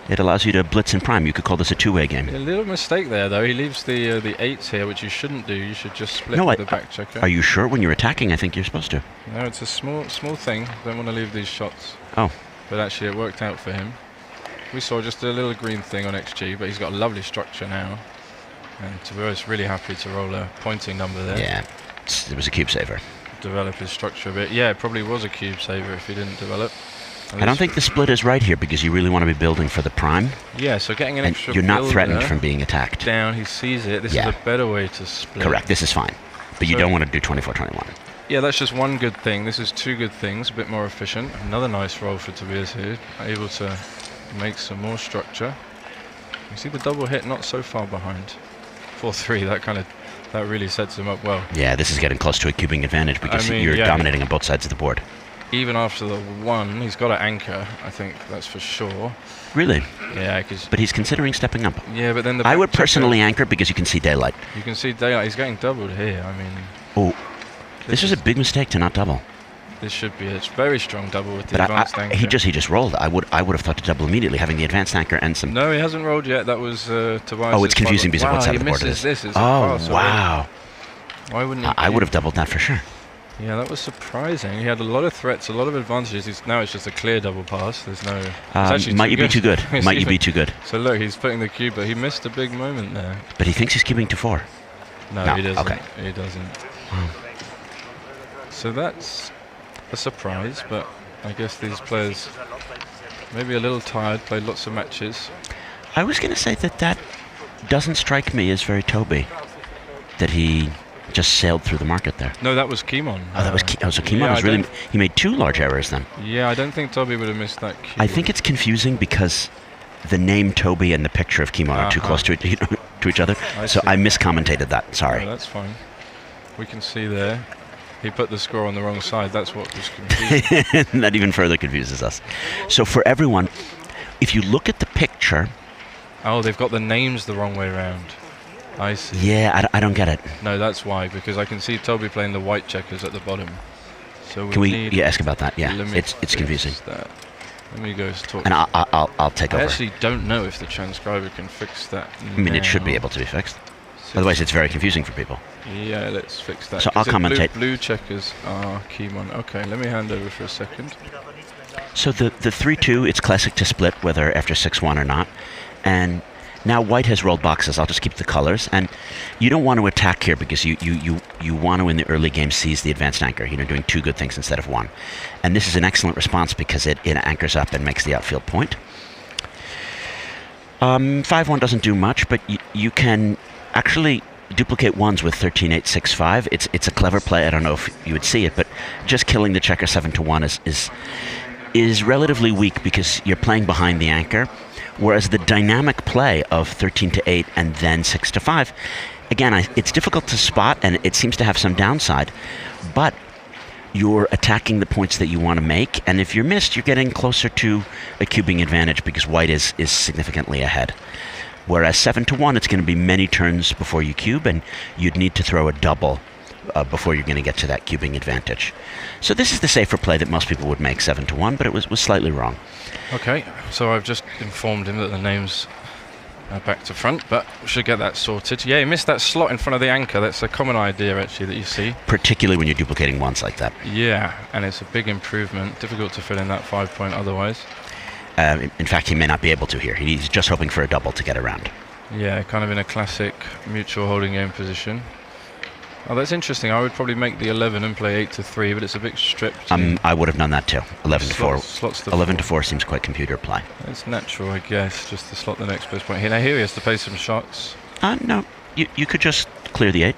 It allows you to blitz and prime. You could call this a two-way game. A little mistake there, though. He leaves the 8s here, which you shouldn't do. You should just split with the back checker. Are you sure? When you're attacking, I think you're supposed to. No, it's a small thing. Don't want to leave these shots. Oh. But actually, it worked out for him. We saw just a little green thing on XG, but he's got a lovely structure now. And to be honest, really happy to roll a pointing number there. Yeah. it was a cube saver. Develop his structure a bit. Yeah, it probably was a cube saver if he didn't develop. I don't think the split is right here because you really want to be building for the prime. Yeah, so getting an and extra you're not threatened builder from being attacked. down, he sees it. This is a better way to split. Correct, this is fine. But you don't want to do 24-21. Yeah, that's just one good thing. This is two good things, a bit more efficient. Another nice roll for Tobias here, able to make some more structure. You see the double hit not so far behind. 4-3, that really sets him up well. Yeah, this is getting close to a cubing advantage because you're dominating on both sides of the board. Even after the 1, he's got to anchor, I think that's for sure. Really? Yeah, but he's considering stepping up. Yeah, but then I would personally anchor because you can see daylight. You can see daylight. He's getting doubled here. I mean... Oh, this was a big mistake to not double. This should be a very strong double with the advanced anchor. He just rolled. I would have thought to double immediately, having the advanced anchor and some... No, he hasn't rolled yet. That was Tobias. Oh, it's confusing because of what side of the board it is. This is oh, wow. Why wouldn't he? I would have doubled that for sure. Yeah, that was surprising. He had a lot of threats, a lot of advantages. Now it's just a clear double pass. There's no... might you be too good? Might you be too good? So look, he's putting the cube, but he missed a big moment there. But he thinks he's cubing to 4. No, he doesn't. Okay. He doesn't. So that's a surprise, but I guess these players maybe a little tired, played lots of matches. I was going to say that doesn't strike me as very Toby, that he just sailed through the market there. No, that was Kimon. Oh, that was so Kimon was really... He made 2 large errors then. Yeah, I don't think Toby would have missed that cube. I think it's confusing because the name Toby and the picture of Kimon are too close to each other. I miscommentated that. Sorry. No, that's fine. We can see there. He put the score on the wrong side. That's what was confusing. That even further confuses us. So for everyone, if you look at the picture... Oh, they've got the names the wrong way around. I see. Yeah, I don't get it. No, that's why, because I can see Toby playing the white checkers at the bottom. So can we ask about that? Yeah, it's confusing. Let me go talk. And I'll take over. I actually don't know if the transcriber can fix that. I mean, it should be able to be fixed. Otherwise, it's very confusing for people. Yeah, let's fix that. So I'll commentate. Blue checkers are Kimon. Okay, let me hand over for a second. So the 3-2, it's classic to split, whether after 6-1 or not. And now white has rolled boxes. I'll just keep the colors. And you don't want to attack here because you want to, in the early game, seize the advanced anchor. Doing 2 good things instead of 1. And this is an excellent response because it anchors up and makes the outfield point. 5-1 doesn't do much, but you can actually duplicate 1s with 13-8-6-5. It's a clever play. I don't know if you would see it, but just killing the checker 7-1 is relatively weak because you're playing behind the anchor. Whereas the dynamic play of 13-8 and then 6-5, again, it's difficult to spot and it seems to have some downside, but you're attacking the points that you want to make, and if you're missed, you're getting closer to a cubing advantage because white is significantly ahead. Whereas 7-1, it's going to be many turns before you cube, and you'd need to throw a double before you're going to get to that cubing advantage. So this is the safer play that most people would make, 7-1, but it was slightly wrong. Okay, so I've just informed him that the names are back to front, but we should get that sorted. Yeah, he missed that slot in front of the anchor. That's a common idea, actually, that you see. Particularly when you're duplicating 1s like that. Yeah, and it's a big improvement. Difficult to fill in that 5-point otherwise. In fact, he may not be able to here. He's just hoping for a double to get around. Yeah, kind of in a classic mutual holding game position. Oh, that's interesting. I would probably make the 11 and play 8-3, but it's a bit stripped. I would have done that too. 11-4. Slots 11-4 seems quite computer play. It's natural, I guess, just to slot the next best point. Here, now here he has to play some shots. No, you could just clear the 8.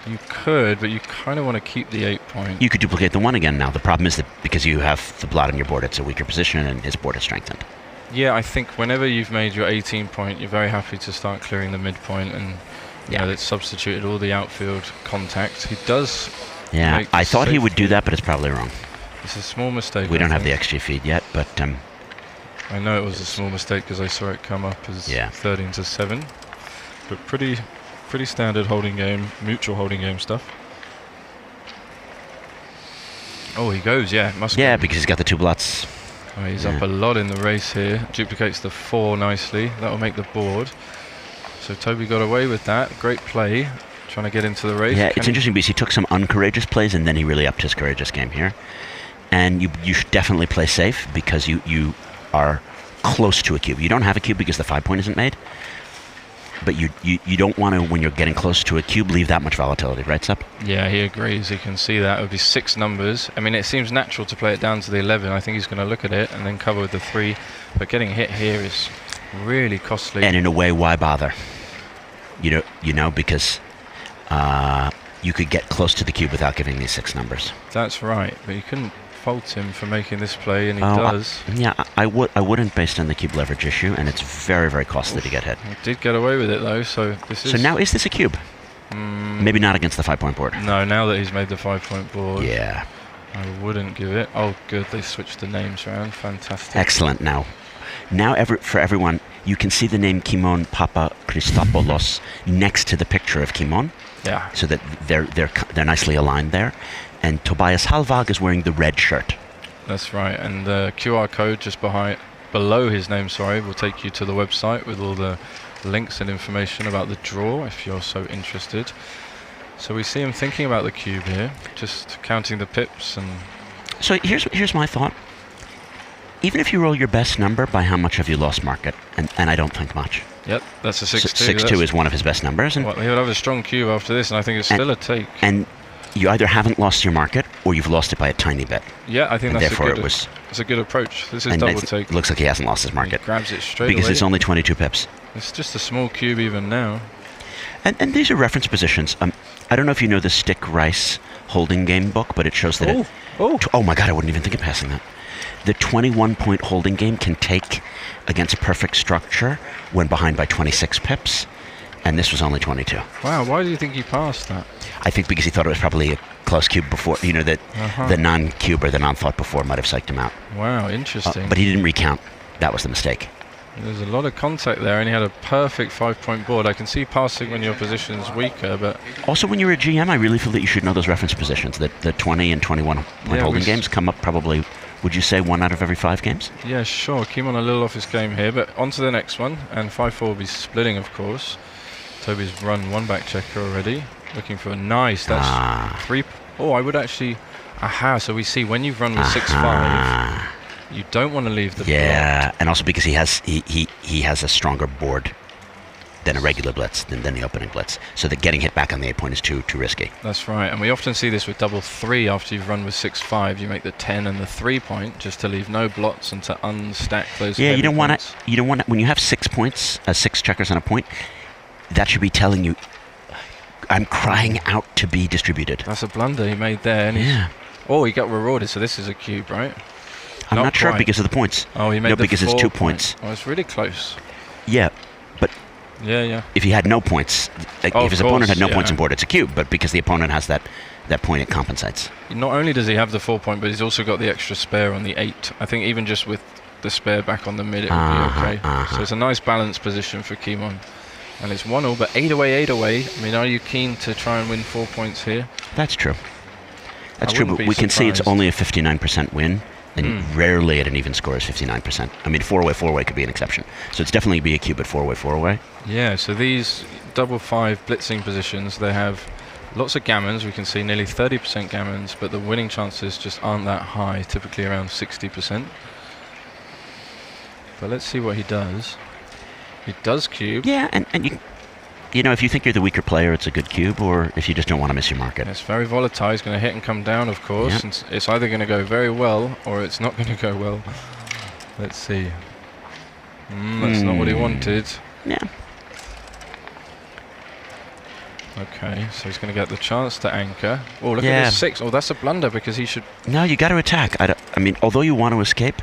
You could, but you kind of want to keep the 8 point. You could duplicate the 1 again now. The problem is that because you have the blot on your board, it's a weaker position, and his board is strengthened. Yeah, I think whenever you've made your 18 point, you're very happy to start clearing the midpoint and... Yeah, that's substituted all the outfield contact. He does. Yeah, I thought he would do that, but it's probably wrong. It's a small mistake. We don't have the XG feed yet, but I know it was a small mistake because I saw it come up as 13-7. But pretty standard holding game, mutual holding game stuff. Oh, he goes, must go. Yeah, because he's got the 2 blots. Oh, he's up a lot in the race here. Duplicates the 4 nicely. That will make the board. So Toby got away with that. Great play. Trying to get into the race. Yeah, it's interesting because he took some uncourageous plays and then he really upped his courageous game here. And you should definitely play safe because you are close to a cube. You don't have a cube because the 5 point isn't made. but you don't want to, when you're getting close to a cube, leave that much volatility, right, Sep? Yeah, he agrees. You can see that. It would be 6 numbers. I mean, it seems natural to play it down to the 11. I think he's going to look at it and then cover with the 3. But getting hit here is really costly. And in a way, why bother? You know, because you could get close to the cube without giving these 6 numbers. That's right, but you couldn't fault him for making this play, and he does. I wouldn't, based on the cube leverage issue, and it's very, very costly to get hit. He did get away with it though, so this is. So now, is this a cube? Maybe not against the 5-point board. No, now that he's made the 5-point board. Yeah. I wouldn't give it. Oh, good, they switched the names around. Fantastic. Excellent. Now for everyone, you can see the name Kimon Papa Christopoulos next to the picture of Kimon. Yeah. So that they're nicely aligned there. And Tobias Halvag is wearing the red shirt. That's right, and the QR code just below his name, will take you to the website with all the links and information about the draw if you're so interested. So we see him thinking about the cube here, just counting the pips. And so here's my thought. Even if you roll your best number, by how much have you lost market? And I don't think much. Yep, that's a 6-2. 6-2 is one of his best numbers. And well, he'll have a strong cube after this, and I think it's still a take. And you either haven't lost your market, or you've lost it by a tiny bit. Yeah, I think that's it's a good approach. This is double take. It looks like he hasn't lost his market. He grabs it straight because away. it's only 22 pips. It's just a small cube even now. And these are reference positions. I don't know if you know the Stick Rice holding game book, but it shows that oh my god, I wouldn't even think of passing that. The 21-point holding game can take against perfect structure when behind by 26 pips, and this was only 22. Wow, why do you think he passed that? I think because he thought it was probably a close cube before, that the non-cube or the non-thought before might have psyched him out. Wow, interesting. But he didn't recount. That was the mistake. There's a lot of contact there, and he had a perfect 5-point board. I can see passing when your position's weaker, but... Also, when you're a GM, I really feel that you should know those reference positions. That the 20 and 21-point holding games come up probably, would you say, 1 out of every 5 games? Yeah, sure. Kimon a little off his game here, but on to the next one. And 5-4 will be splitting, of course. Toby's run 1 back checker already. Looking for a nice, that's 3... Oh, I would actually... so we see when you've run with 6-5... You don't want to leave the block. And also because he has a stronger board than a regular blitz, than the opening blitz. So that getting hit back on the 8-point is too risky. That's right, and we often see this with double 3 after you've run with 6-5. You make the 10 and the 3-point just to leave no blots and to unstack those. Yeah, you don't want to. When you have 6 points, 6 checkers on a point, that should be telling you, I'm crying out to be distributed. That's a blunder he made there. And he got rewarded. So this is a cube, right? I'm not sure because of the points. Oh, he made because it's 2 points. Oh, it's really close. Yeah, but if he had no points, if his opponent had no points on board, it's a cube. But because the opponent has that point, it compensates. Not only does he have the 4-point, but he's also got the extra spare on the 8. I think even just with the spare back on the mid, it would be okay. So it's a nice balanced position for Kimon. And it's 1-1, but 8 away. I mean, are you keen to try and win 4 points here? That's true. That's true, but we can see it's only a 59% win. And rarely at an even score is 59%. I mean, 4-way could be an exception. So it's definitely be a cube at 4-way. Yeah, so these double 5 blitzing positions, they have lots of gammons. We can see nearly 30% gammons, but the winning chances just aren't that high, typically around 60%. But let's see what he does. He does cube. Yeah, and if you think you're the weaker player, it's a good cube, or if you just don't want to miss your market. It's very volatile. He's going to hit and come down, of course. Yep. And it's either going to go very well, or it's not going to go well. Let's see. That's not what he wanted. Yeah. Okay, so he's going to get the chance to anchor. Oh, look at this 6. Oh, that's a blunder because he should... No, you got to attack. I mean, although you want to escape...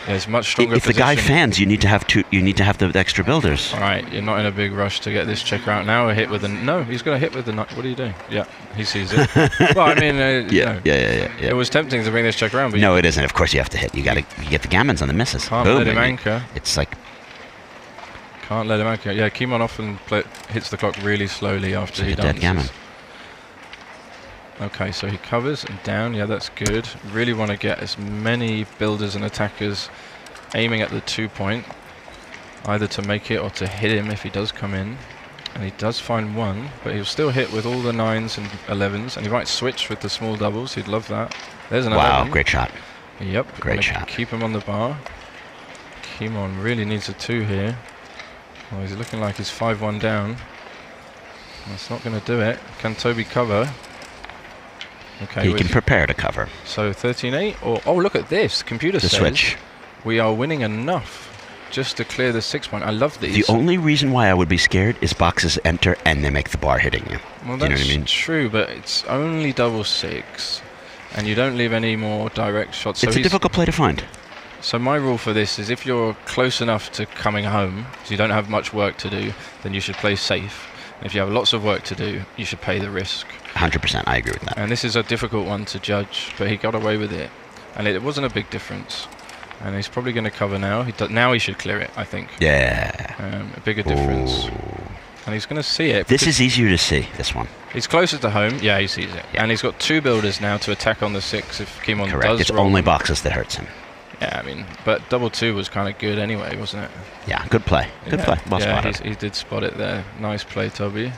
Yeah, it's much stronger If the guy fans, you need to have the extra builders. All right, you're not in a big rush to get this checker out now. A hit with he's going to hit with the nut. What are you doing? Yeah, he sees it. Well, I mean, yeah. It was tempting to bring this checker around, but no, it isn't. Of course, you have to hit. You get the gammons on the misses. Can't Boom, let him anchor. It's like can't let him anchor. Yeah, Kimon often hits the clock really slowly after he dances. Dead gammon. Okay, so he covers and down. Yeah, that's good. Really want to get as many builders and attackers aiming at the 2-point, either to make it or to hit him if he does come in. And he does find 1, but he'll still hit with all the 9s and 11s, and he might switch with the small doubles. He'd love that. There's an 11. Wow, great shot. Yep, great shot. Keep him on the bar. Kimon really needs a 2 here. Oh, he's looking like he's 5-1 down. That's not going to do it. Can Toby cover? Okay, He can prepare to cover. So 13-8, or oh, look at this. Computer The says switch. we are winning enough just to clear the 6 point. I love these. The only reason why I would be scared is boxes enter and they make the bar hitting you. Well, Do you know that's what I mean? true, but it's only double 6, and you don't leave any more direct shots. So It's a difficult play to find. So my rule for this is if you're close enough to coming home, so you don't have much work to do, then you should play safe. And if you have lots of work to do, you should pay the risk. 100%, I agree with that. And this is a difficult one to judge, but he got away with it. And it wasn't a big difference. And he's probably going to cover now. Now he should clear it, I think. Yeah. A bigger difference. And he's going to see it. This is easier to see, this one. He's closer to home. Yeah, he sees it. Yeah. And he's got 2 builders now to attack on the 6 if Kimon Correct. does It's roll only them. boxes that hurts him. Yeah, I mean, but double 2 was kind of good anyway, wasn't it? Yeah, good play. Good play. Well spotted. He did spot it there. Nice play, Toby.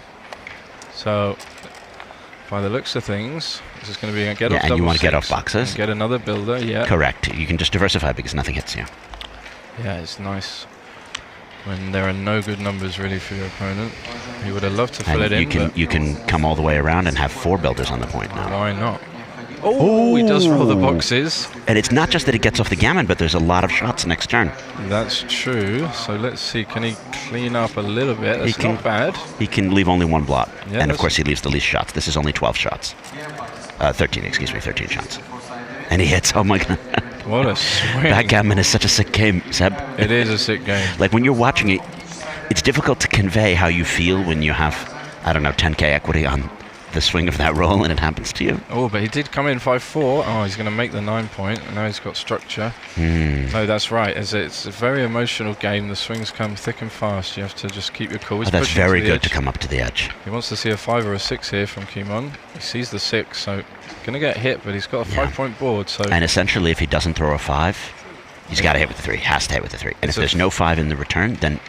So, by the looks of things, this is going to be a get off double and you want to get 6 off boxes. and get another builder, yeah. Correct. You can just diversify because nothing hits you. Yeah, it's nice when there are no good numbers really for your opponent. He would have loved to fill And it in. you can come all the way around and have 4 builders on the point now. Why not? Oh, he does roll the boxes. And it's not just that it gets off the gammon, but there's a lot of shots next turn. That's true. So let's see, can he clean up a little bit? That's not bad. He can leave only 1 blot. Yeah, And of course he leaves the least shots. This is only 12 shots. 13 shots. And he hits. Oh my god. What a swing. Backgammon is such a sick game, Seb. It is a sick game. Like when you're watching it, it's difficult to convey how you feel when you have, I don't know, 10k equity on the swing of that roll and it happens to you. Oh, but he did come in 5-4. Oh, he's going to make the 9 point. And now he's got structure. No, that's right. It's a very emotional game. The swings come thick and fast. You have to just keep your cool. He's That's pushing very to the good edge. to come up to the edge. He wants to see a 5 or a 6 here from Kimon. He sees the 6, so going to get hit, but he's got a 5-point board. So And essentially, if he doesn't throw a 5, he's got to hit with the 3. Has to hit with the 3. And if there's no 5 in the return, then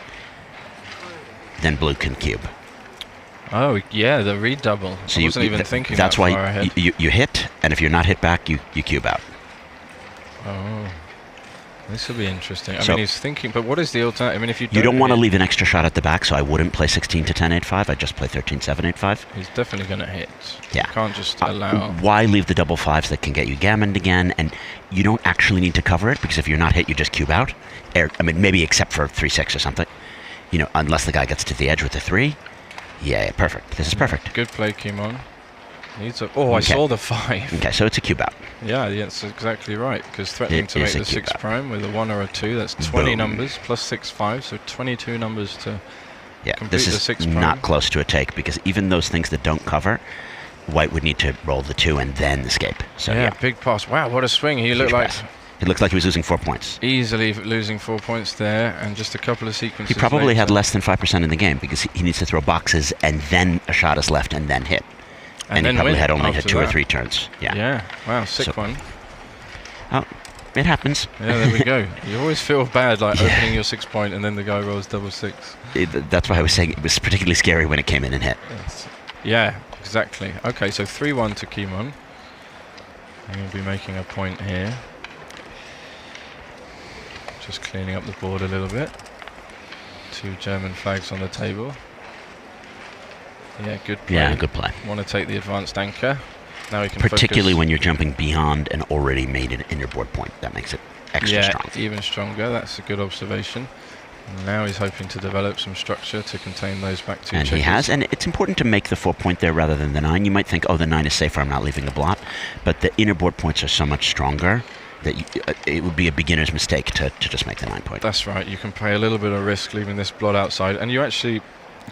blue can cube. Oh, yeah, the redouble. So I wasn't even thinking that's that why far ahead. you hit, and if you're not hit back, you cube out. Oh, this will be interesting. I So- mean, he's thinking, but what is the alternative? I mean, if you You don't want to hit, leave an extra shot at the back, so I wouldn't play 16 to 10 8-5. I'd just play 13 7 8-5. he's definitely going to hit. Yeah. You can't just allow. Why leave the double 5s that can get you gammoned again? And you don't actually need to cover it because if you're not hit, you just cube out. I mean, maybe except for 3-6 or something. You know, unless the guy gets to the edge with the 3. Yeah, perfect. This is perfect. Good play, Kimon. Needs a. Oh, I Okay. saw the 5. Okay, so it's a cube out. Yeah, that's exactly right. Because threatening It to make is a the 6 cube out. prime with a 1 or a 2, that's 20 Boom. numbers plus 6 5, so 22 numbers to Yeah, complete this the is 6 prime. not close to a take because even those things that don't cover, white would need to roll the 2 and then escape. So yeah, yeah, big pass. Wow, what a swing. He huge looked like pass. It looks like he was losing 4 points. easily losing 4 points there, and just a couple of sequences. He probably had later. less than 5% in the game because he needs to throw boxes and then a shot is left and then hit. And he then probably win had only after hit 2 or that. 3 turns. Yeah. Yeah. Wow, sick So- one. Oh, it happens. Yeah, there we go. You always feel bad, like Yeah. opening your 6 point and then the guy rolls double 6. That's why I was saying it was particularly scary when it came in and hit. Yeah, exactly. Okay, so 3-1 to Kimon. And he'll be making a point here. Just cleaning up the board a little bit. 2 German flags on the table. Yeah, good play. Yeah, good play. Want to take the advanced anchor. Now he can Particularly focus. when you're jumping beyond an already made an inner board point. That makes it extra Yeah, strong. even stronger. That's a good observation. And now he's hoping to develop some structure to contain those back 2 And checkers. he has, and it's important to make the 4 point there rather than the 9. You might think, oh, the 9 is safer, I'm not leaving a blot. But the inner board points are so much stronger that it would be a beginner's mistake to just make the 9 point. That's right. You can play a little bit of risk leaving this blot outside, and you're actually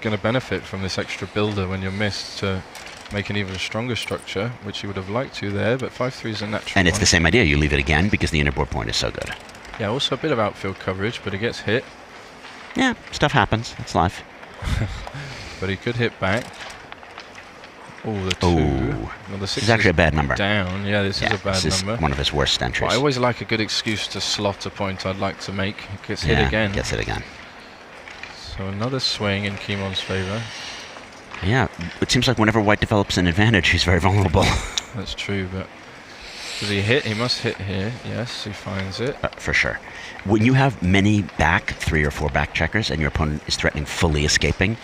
going to benefit from this extra builder when you're missed to make an even stronger structure, which you would have liked to there, but 5-3 is a natural And it's one. the same idea. You leave it again because the inner board point is so good. Yeah, also a bit of outfield coverage, but it gets hit. Yeah, stuff happens. It's life. But he could hit back. Oh, the 2. Ooh. Well, the 6 This is actually a bad number. Down. Yeah, this is a bad this is number. one of his worst entries. But I always like a good excuse to slot a point I'd like to make. It gets hit again. Gets hit again. So another swing in Kimon's favour. Yeah, it seems like whenever white develops an advantage, he's very vulnerable. That's true, but Does he hit? He must hit here. Yes, he finds it. For sure. When you have many back, 3 or 4 back checkers, and your opponent is threatening fully escaping,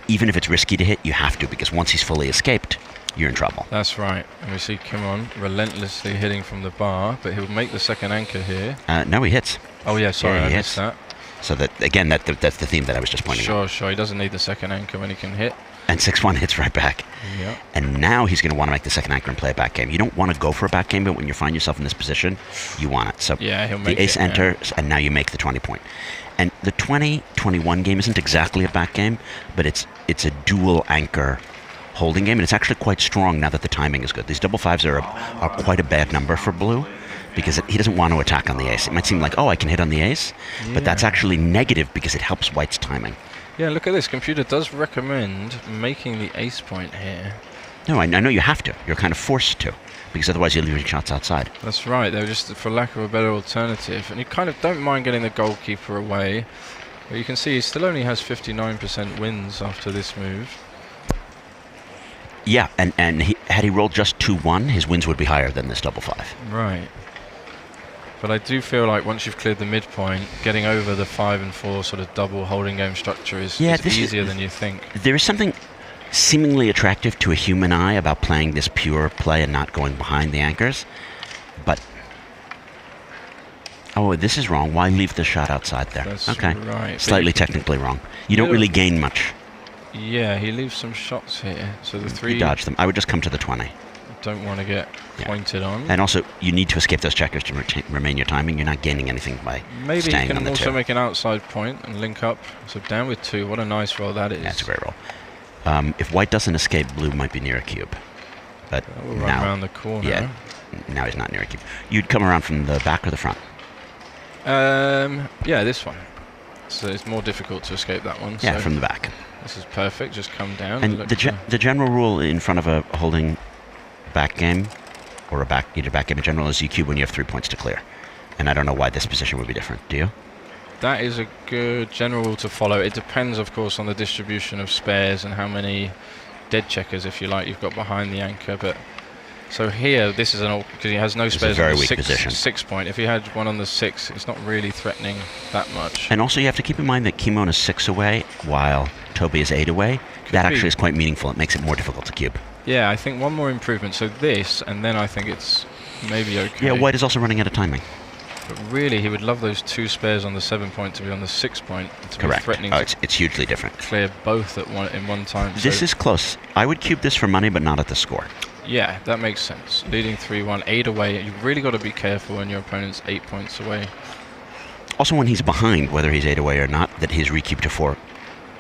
even if it's risky to hit, you have to, because once he's fully escaped, you're in trouble. That's right. And we see Kimon relentlessly hitting from the bar, but he'll make the second anchor here. No, he hits. Oh yeah, sorry, Yeah, I he missed that. So that again, that's the theme that I was just pointing out. Sure. He doesn't need the second anchor when he can hit. And 6-1 hits right back. Yeah. And now he's going to want to make the second anchor and play a back game. You don't want to go for a back game, but when you find yourself in this position, you want it. So yeah, he'll make the ace it, enters, and now you make the 20-point. And the 20-21 game isn't exactly a back game, but it's a dual anchor holding game, and it's actually quite strong now that the timing is good. These double fives are quite a bad number for blue, because he doesn't want to attack on the ace. It might seem like, oh, I can hit on the ace, but that's actually negative because it helps white's timing. Yeah, look at this. Computer does recommend making the ace point here. No, I know you have to. You're kind of forced to, because otherwise you're leaving shots outside. That's right. They're just for lack of a better alternative. And you kind of don't mind getting the goalkeeper away. But you can see he still only has 59% wins after this move. Yeah, and had he rolled just 2-1, his wins would be higher than this double five. Right. But I do feel like once you've cleared the midpoint, getting over the 5 and 4 sort of double holding game structure is easier than you think. There is something seemingly attractive to a human eye about playing this pure play and not going behind the anchors. But, oh, this is wrong. Why leave the shot outside there? That's okay, right. Slightly technically wrong. You don't really gain much. Yeah, he leaves some shots here. So the 3... You dodge them. I would just come to the 20. Don't want to get pointed on. And also, you need to escape those checkers to remain your timing. You're not gaining anything by Maybe staying you on can the also 2. make an outside point and link up. So down with 2. What a nice roll that is. That's a great roll. If white doesn't escape, blue might be near a cube. But we'll now, run around the corner. Yeah, now he's not near a cube. You'd come around from the back or the front? Yeah, this one. So it's more difficult to escape that one. Yeah, so from the back. This is perfect. Just come down. And the general rule in front of a holding back game, or either back game in general, is you cube when you have 3 points to clear. And I don't know why this position would be different. Do you? That is a good general rule to follow. It depends, of course, on the distribution of spares and how many dead checkers, if you like, you've got behind the anchor. But so here, this is an awkward, because he has no spares very on the weak position. 6 point. If he had one on the 6, it's not really threatening that much. And also, you have to keep in mind that Kimon is 6 away, while Toby is 8 away. That actually is quite meaningful. It makes it more difficult to cube. Yeah, I think one more improvement. So this, and then I think it's maybe okay. Yeah, white is also running out of timing. But really, he would love those 2 spares on the 7 point to be on the 6 point. To Correct. Be threatening It's hugely different. Clear both at in one time. This is close. I would cube this for money, but not at the score. Yeah, that makes sense. Leading 3-1, 8 away. You've really got to be careful when your opponent's 8 points away. Also, when he's behind, whether he's 8 away or not, that his recube to 4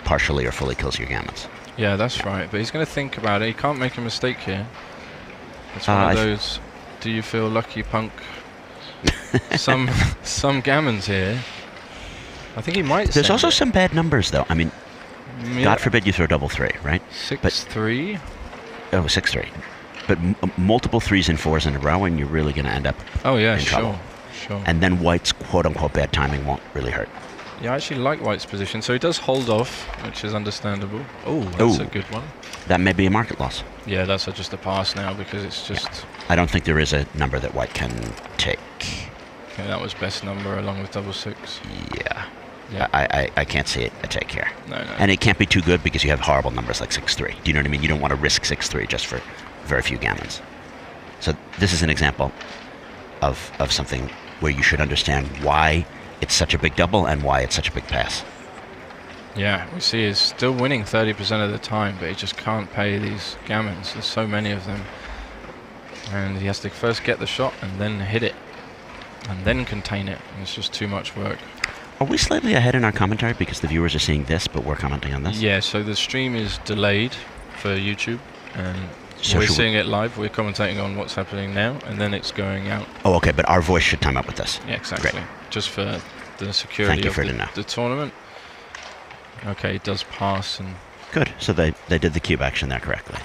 partially or fully kills your gammons. Yeah, that's right. But he's going to think about it. He can't make a mistake here. It's one of those, do you feel lucky, punk? some gammons here. I think he might. There's also some bad numbers, though. I mean, God forbid you throw double 3, right? 6-3. Oh, 6-3. But multiple 3s and 4s in a row, and you're really going to end up in trouble. Sure. And then white's quote-unquote bad timing won't really hurt. Yeah, I actually like white's position. So he does hold off, which is understandable. Oh, that's a good one. That may be a market loss. Yeah, that's just a pass now because it's just... Yeah. I don't think there is a number that white can take. Okay, that was best number along with double 6. Yeah. I can't see a take here. No. And it can't be too good because you have horrible numbers like 6-3. Do you know what I mean? You don't want to risk 6-3 just for very few gammons. So this is an example of something where you should understand why it's such a big double and why it's such a big pass. Yeah, we see he's still winning 30% of the time, but he just can't pay these gammons. There's so many of them. And he has to first get the shot and then hit it. And then contain it. And it's just too much work. Are we slightly ahead in our commentary because the viewers are seeing this, but we're commenting on this? Yeah, so the stream is delayed for YouTube. And so we're seeing it live. We're commentating on what's happening now, and then it's going out. Oh, okay, but our voice should time up with this. Yeah, exactly. Great. Just for the security of the tournament. Okay, it does pass. And good, so they did the cube action there correctly.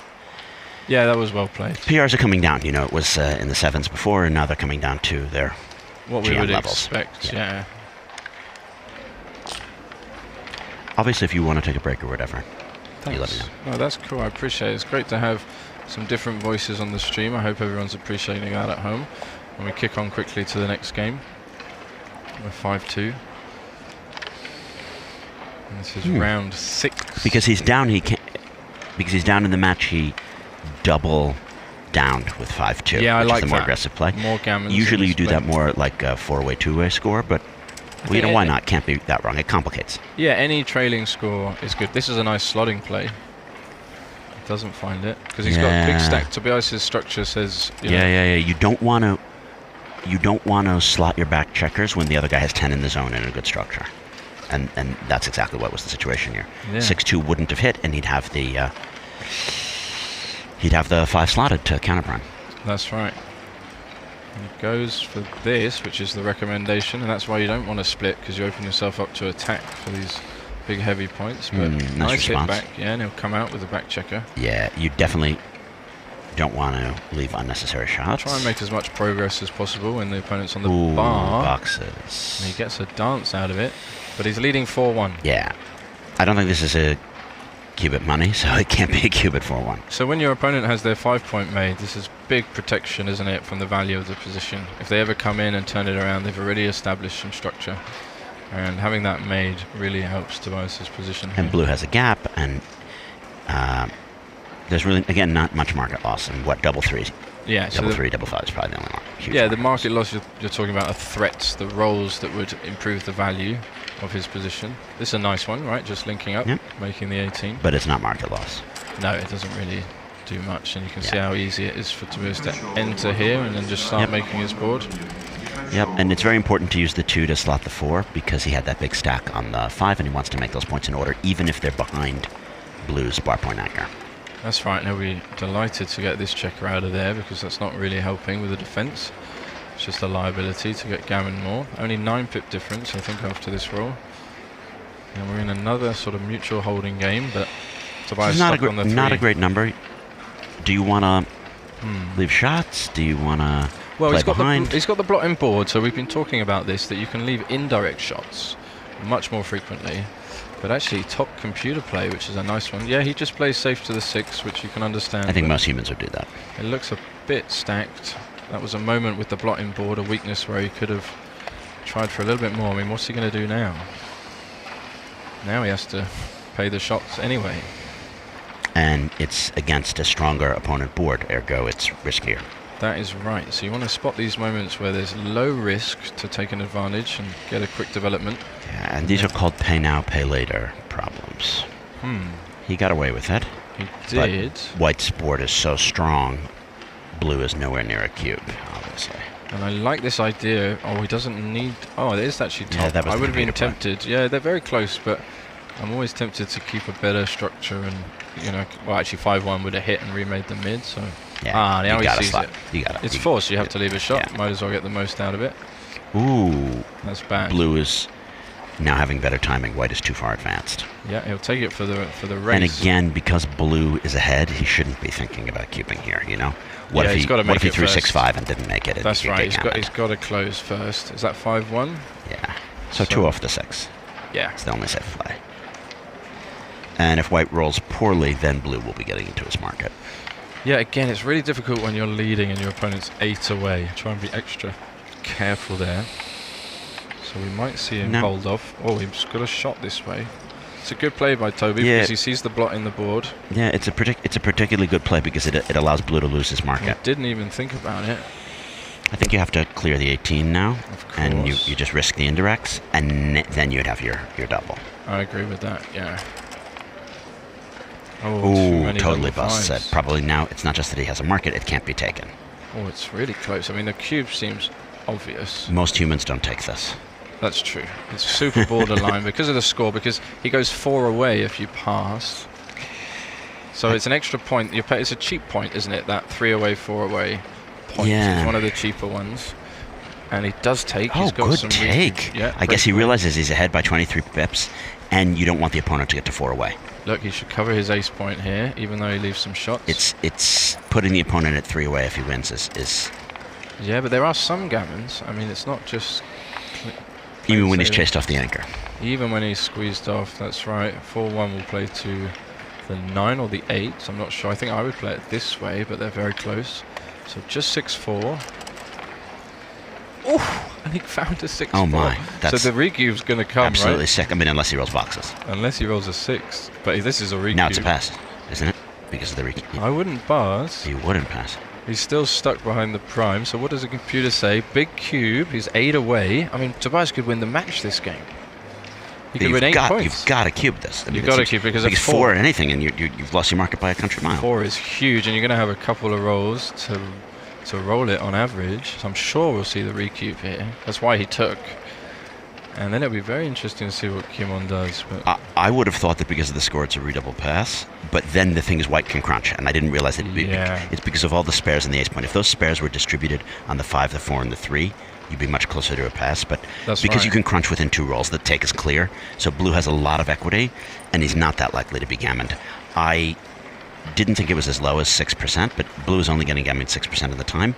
Yeah, that was well played. PRs are coming down. You know, it was in the 7s before, and now they're coming down to their what GM we would levels. expect, yeah. Obviously, if you want to take a break or whatever, Thanks. you let me know. Oh, that's cool. I appreciate it. It's great to have some different voices on the stream. I hope everyone's appreciating that at home. And we kick on quickly to the next game. We're 5-2. And this is round 6. Because he's down, he can't. Because he's down in the match, he double downed with 5-2. Yeah, I which like is the more that. aggressive play. More gammons. Usually in you do display. that more like a 4-way, 2-way score, but well, you know, why not? Can't be that wrong. It complicates. Yeah, any trailing score is good. This is a nice slotting play. He doesn't find it because he's got big stack. Tobias's structure says. Yeah. You don't want to slot your back checkers when the other guy has 10 in the zone in a good structure, and that's exactly what was the situation here. Yeah. 6-2 wouldn't have hit, and he'd have the 5 slotted to counterbrand. That's right. And he goes for this, which is the recommendation, and that's why you don't want to split, because you open yourself up to attack for these big heavy points. But nice hit back, yeah, and he'll come out with a back checker. Yeah, you definitely don't want to leave unnecessary shots. Try and make as much progress as possible when the opponent's on the Ooh, bar. boxes. And he gets a dance out of it, but he's leading 4-1. Yeah, I don't think this is a cubit money, so it can't be a cubit 4-1. So when your opponent has their 5-point made, this is big protection, isn't it, from the value of the position. If they ever come in and turn it around, they've already established some structure. And having that made really helps Tobias's position. And blue has a gap, and there's really, again, not much market loss. And what, double 3? Yeah. Double 3, double 5 is probably the only one. Yeah, the market loss you're talking about are threats, the rolls that would improve the value of his position. This is a nice one, right? Just linking up, making the 18. But it's not market loss. No, it doesn't really do much, and you can see how easy it is for Tobias to enter here and then just start making his board. Yep, and it's very important to use the 2 to slot the 4 because he had that big stack on the 5 and he wants to make those points in order, even if they're behind blue's bar point anchor. That's right, and he'll be delighted to get this checker out of there because that's not really helping with the defense. It's just a liability to get gammon more. Only 9 pip difference, I think, after this roll. And we're in another sort of mutual holding game, but Tobias stuck on the 3. Not a great number. Do you want to leave shots? Do you want to play behind? He's got the blotting board, so we've been talking about this, that you can leave indirect shots much more frequently. But actually, top computer play, which is a nice one. Yeah, he just plays safe to the 6, which you can understand. I think most humans would do that. It looks a bit stacked. That was a moment with the blotting board, a weakness where he could have tried for a little bit more. I mean, what's he going to do now? Now he has to pay the shots anyway. And it's against a stronger opponent board, ergo it's riskier. That is right. So you want to spot these moments where there's low risk to take an advantage and get a quick development. Yeah, and these are called pay now, pay later problems. He got away with it. He did. But white's board is so strong, blue is nowhere near a cube, obviously. And I like this idea. Oh, he doesn't need... Oh, it is actually top. Yeah, that was I would have been play. tempted. Yeah, they're very close, but I'm always tempted to keep a better structure and, you know... Well, actually, 5-1 would have hit and remade the mid, so... Yeah, now he sees slot. it. You got it. It's forced. You have to leave a shot. Might as well get the most out of it. Ooh. That's bad. Blue is now having better timing. White is too far advanced. Yeah, he'll take it for the race. And again, because blue is ahead, he shouldn't be thinking about cubing here, you know? What if he threw 6-5 and didn't make it? That's right. He's got to close first. Is that 5-1? Yeah. So 2 off the 6. Yeah. It's the only safe play. And if white rolls poorly, then blue will be getting into his market. Yeah, again, it's really difficult when you're leading and your opponent's 8 away. Try and be extra careful there. So we might see him hold off. Oh, he's got a shot this way. It's a good play by Toby because he sees the blot in the board. Yeah, it's a particularly good play because it allows blue to lose his market. I didn't even think about it. I think you have to clear the 18 now. Of course. And you just risk the indirects, and then you'd have your double. I agree with that, yeah. Oh, totally busts it. Probably now, it's not just that he has a market, it can't be taken. Oh, it's really close. I mean, the cube seems obvious. Most humans don't take this. That's true. It's super borderline because of the score, because he goes 4 away if you pass. So it's an extra point. It's a cheap point, isn't it? That 3 away, 4 away point. Yeah. It's one of the cheaper ones. And he does take. Oh, He's got good some take. Yeah, I guess he realizes he's ahead by 23 pips, and you don't want the opponent to get to 4 away. Look, he should cover his ace point here, even though he leaves some shots. It's putting the opponent at 3 away if he wins is. Yeah, but there are some gammons. I mean, it's not just. Even when he's chased off the anchor. Even when he's squeezed off, that's right. 4-1 will play to the 9 or the 8. I'm not sure. I think I would play it this way, but they're very close. So just 6-4. Oh, and he found a 6-4. Oh my! That's so the recube's going to come, absolutely right? sick. I mean, unless he rolls boxes. Unless he rolls a 6. But this is a recube. Now it's a pass, isn't it? Because of the recube. I wouldn't pass. You wouldn't pass. He's still stuck behind the prime. So what does the computer say? Big cube. He's 8 away. I mean, Tobias could win the match this game. He could win 8 points. You've got to cube this. I mean, You've got to cube because it's 4 or anything, and you've lost your market by a country mile. 4 is huge, and you're going to have a couple of rolls to roll it on average. So I'm sure we'll see the recube here. That's why he took. And then it'll be very interesting to see what Kimon does. But I would have thought that because of the score it's a redouble pass, but then the thing is white can crunch, and I didn't realize that it's because of all the spares in the ace point. If those spares were distributed on the 5, the 4, and the 3, you'd be much closer to a pass, but because you can crunch within 2 rolls, the take is clear. So blue has a lot of equity, and he's not that likely to be gammoned. I didn't think it was as low as 6%, but blue is only getting gammoned 6% of the time,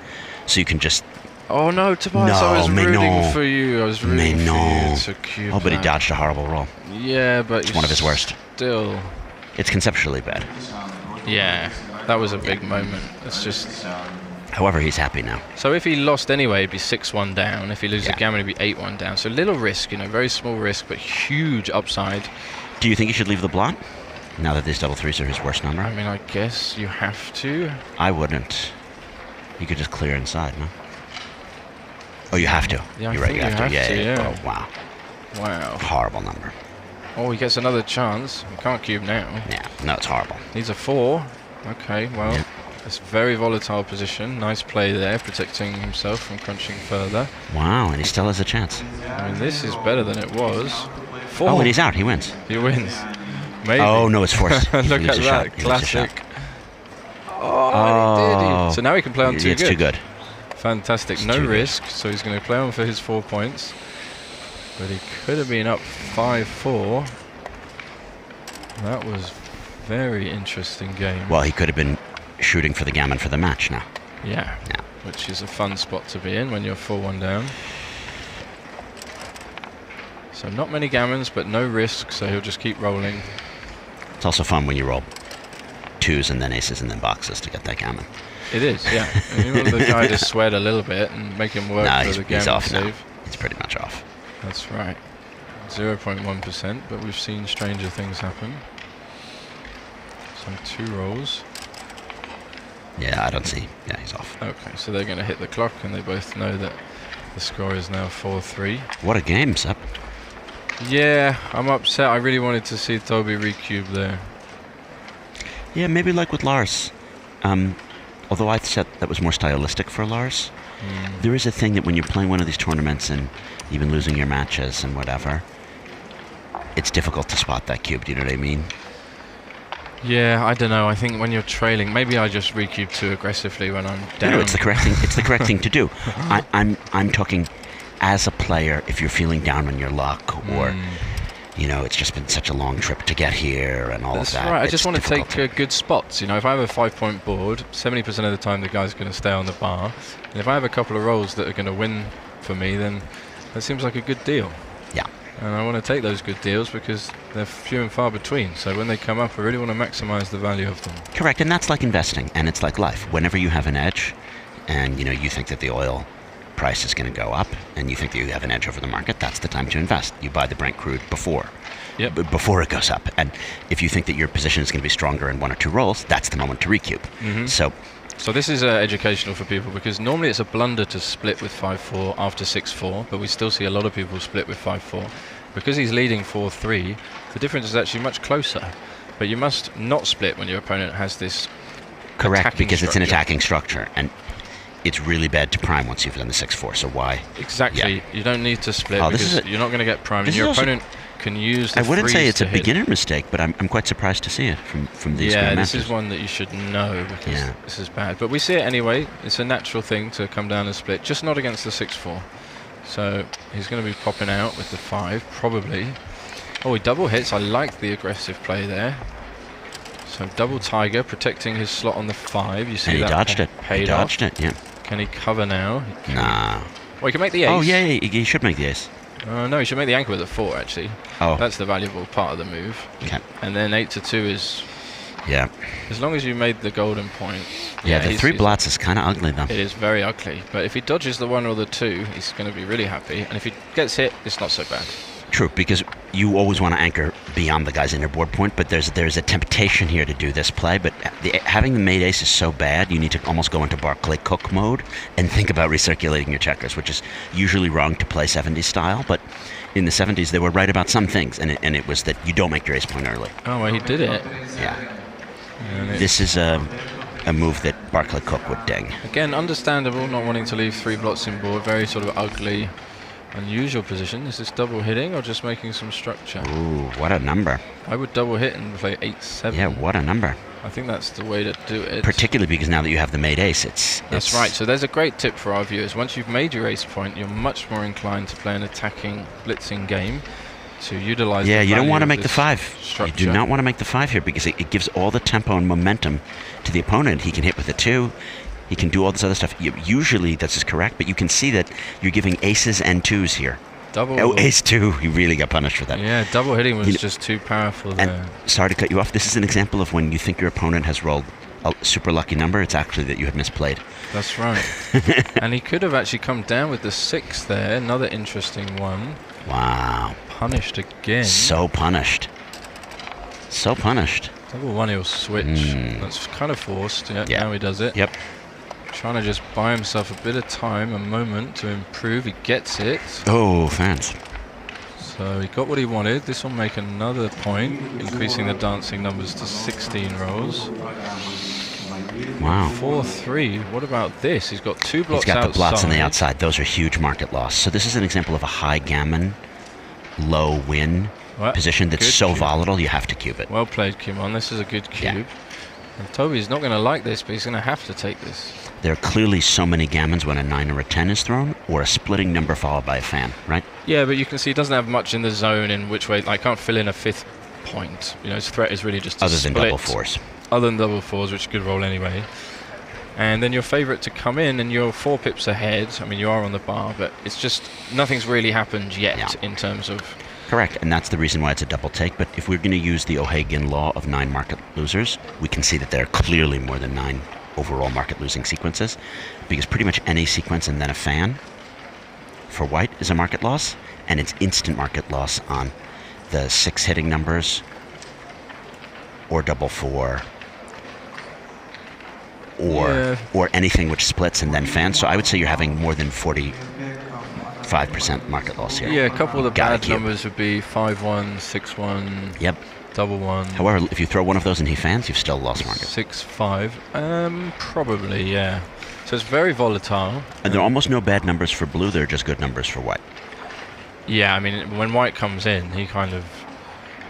so you can just... Oh no, Tobias, I was rooting for you. I was rooting for you to cube Oh, but he that. dodged a horrible roll. Yeah, but it's one of his worst. Still. It's conceptually bad. Yeah, that was a big moment. It's just... However, he's happy now. So if he lost anyway, it'd be 6-1 down. If he loses a gammon, it'd be 8-1 down. So little risk, very small risk, but huge upside. Do you think he should leave the blot? Now that these double 3s are his worst number? I mean, I guess you have to. I wouldn't. You could just clear inside, no? Oh, you have to. Yeah, You're right, you have to. Yeah. Oh, wow. Wow. Horrible number. Oh, he gets another chance. He can't cube now. Yeah, no, it's horrible. Needs a 4. Okay, well, it's a very volatile position. Nice play there, protecting himself from crunching further. Wow, and he still has a chance. I mean, this is better than it was. 4. Oh, and he's out. He wins. He wins. Maybe. Oh, no, it's forced. Look at that. Classic. Oh, he did. So now he can play on 2 It's too good. Fantastic. No risk, so he's going to play on for his 4 points. But he could have been up 5-4. That was very interesting game. Well, he could have been shooting for the gammon for the match now. Yeah. Which is a fun spot to be in when you're 4-1 down. So not many gammons, but no risk, so he'll just keep rolling. It's also fun when you roll 2s and then aces and then boxes to get that gammon. It is, yeah. And you want the guy to sweat a little bit and make him work for the gammon he's off save. now. He's pretty much off. That's right. 0.1%, but we've seen stranger things happen. So 2 rolls. Yeah, I don't see. Yeah, he's off. Okay, so they're going to hit the clock, and they both know that the score is now 4-3. What a game, Sepp. Yeah, I'm upset. I really wanted to see Toby recube there. Yeah, maybe like with Lars. Although I said that was more stylistic for Lars. There is a thing that when you're playing one of these tournaments and you've been losing your matches and whatever, it's difficult to spot that cube. Do you know what I mean? Yeah, I don't know. I think when you're trailing, maybe I just recube too aggressively when I'm down. No, it's the correct thing. It's the correct thing to do. I'm talking as a player. If you're feeling down on your luck, or it's just been such a long trip to get here and all That's of that. Right. I just want to take good spots. If I have a 5-point board, 70% of the time the guy's going to stay on the bar. And if I have a couple of rolls that are going to win for me, then that seems like a good deal. Yeah. And I want to take those good deals because they're few and far between. So when they come up, I really want to maximize the value of them. Correct, and that's like investing, and it's like life. Whenever you have an edge, and you think that the oil price is going to go up, and you think that you have an edge over the market, that's the time to invest. You buy the Brent crude before it goes up. And if you think that your position is going to be stronger in 1 or 2 rolls, that's the moment to recube. So this is educational for people because normally it's a blunder to split with 5-4 after 6-4, but we still see a lot of people split with 5-4. Because he's leading 4-3, the difference is actually much closer. But you must not split when your opponent has this correct, because it's an attacking structure, and it's really bad to prime once you've done the 6-4, so why? Exactly. You don't need to split because you're not going to get primed, and your opponent can use the I wouldn't say it's a hit. beginner mistake, but I'm quite surprised to see it from these Yeah, matches. this is one that you should know because this is bad. But we see it anyway. It's a natural thing to come down and split, just not against the 6-4. So he's going to be popping out with the 5, probably. Oh, he double hits. I like the aggressive play there. So double tiger, protecting his slot on the 5. You see and he that dodged it. Paid he dodged off. it, yeah. Can he cover now? Nah. Well, he can make the ace. Oh, yeah, he should make the ace. No, he should make the anchor with a 4, actually. Oh. That's the valuable part of the move. Okay. And then 8-2 is Yeah. As long as you made the golden point. Yeah, the 3 blots is kind of ugly, though. It is very ugly. But if he dodges the 1 or the 2, he's going to be really happy. And if he gets hit, it's not so bad. True, because you always want to anchor beyond the guy's inner board point, but there's a temptation here to do this play, but having the mate ace is so bad, you need to almost go into Barclay Cook mode and think about recirculating your checkers, which is usually wrong to play 70s style, but in the 70s they were right about some things, and it was that you don't make your ace point early. Oh, well, he did it. Yeah. This is a move that Barclay Cook would ding. Again, understandable, not wanting to leave 3 blots in board, very sort of ugly. Unusual position. Is this double hitting or just making some structure? Ooh, what a number. I would double hit and play 8-7. Yeah, what a number. I think that's the way to do it. Particularly because now that you have the mate ace, That's right. So there's a great tip for our viewers. Once you've made your ace point, you're much more inclined to play an attacking, blitzing game to utilize the you don't value want to of make the this 5. structure. You do not want to make the 5 here because it gives all the tempo and momentum to the opponent. He can hit with a 2. He can do all this other stuff. Usually this is correct, but you can see that you're giving aces and 2s here. Ace 2, he really got punished for that. Yeah, double hitting was just too powerful there. And sorry to cut you off, this is an example of when you think your opponent has rolled a super lucky number, it's actually that you had misplayed. That's right. And he could have actually come down with the 6 there, another interesting one. Wow. Punished again. So punished. So punished. Double 1 he'll switch. That's kind of forced. Yeah, now he does it. Yep. Trying to just buy himself a bit of time, a moment to improve. He gets it. Oh, fans. So he got what he wanted. This will make another point, increasing the dancing numbers to 16 rolls. Wow. 4-3. What about this? He's got 2 blots outside. He's got the blots on the outside. Those are huge market loss. So this is an example of a high gammon, low win position that's so volatile you have to cube it. Well played, Kimon. This is a good cube. Yeah. And Toby's not going to like this, but he's going to have to take this. There are clearly so many gammons when a 9 or a 10 is thrown, or a splitting number followed by a fan, right? Yeah, but you can see he doesn't have much in the zone in which way. I can't fill in a 5th point. You know, his threat is really just to Other than split. double 4s. Other than double 4s, which you could roll anyway. And then your favourite to come in, and you're 4 pips ahead. I mean, you are on the bar, but it's just nothing's really happened yet in terms of... Correct, and that's the reason why it's a double take. But if we're going to use the O'Hagan law of 9 market losers, we can see that there are clearly more than 9 overall market losing sequences, because pretty much any sequence and then a fan for white is a market loss, and it's instant market loss on the 6 hitting numbers or double 4 or anything which splits and then fans. So I would say you're having more than 45% market loss here. Yeah, a couple of the bad numbers would be 5-1, 6-1. Yep. Double 1. However, if you throw one of those and he fans, you've still lost market. 6-5. Probably, yeah. So it's very volatile. And there are almost no bad numbers for blue. They're just good numbers for white. Yeah, I mean, when white comes in, he kind of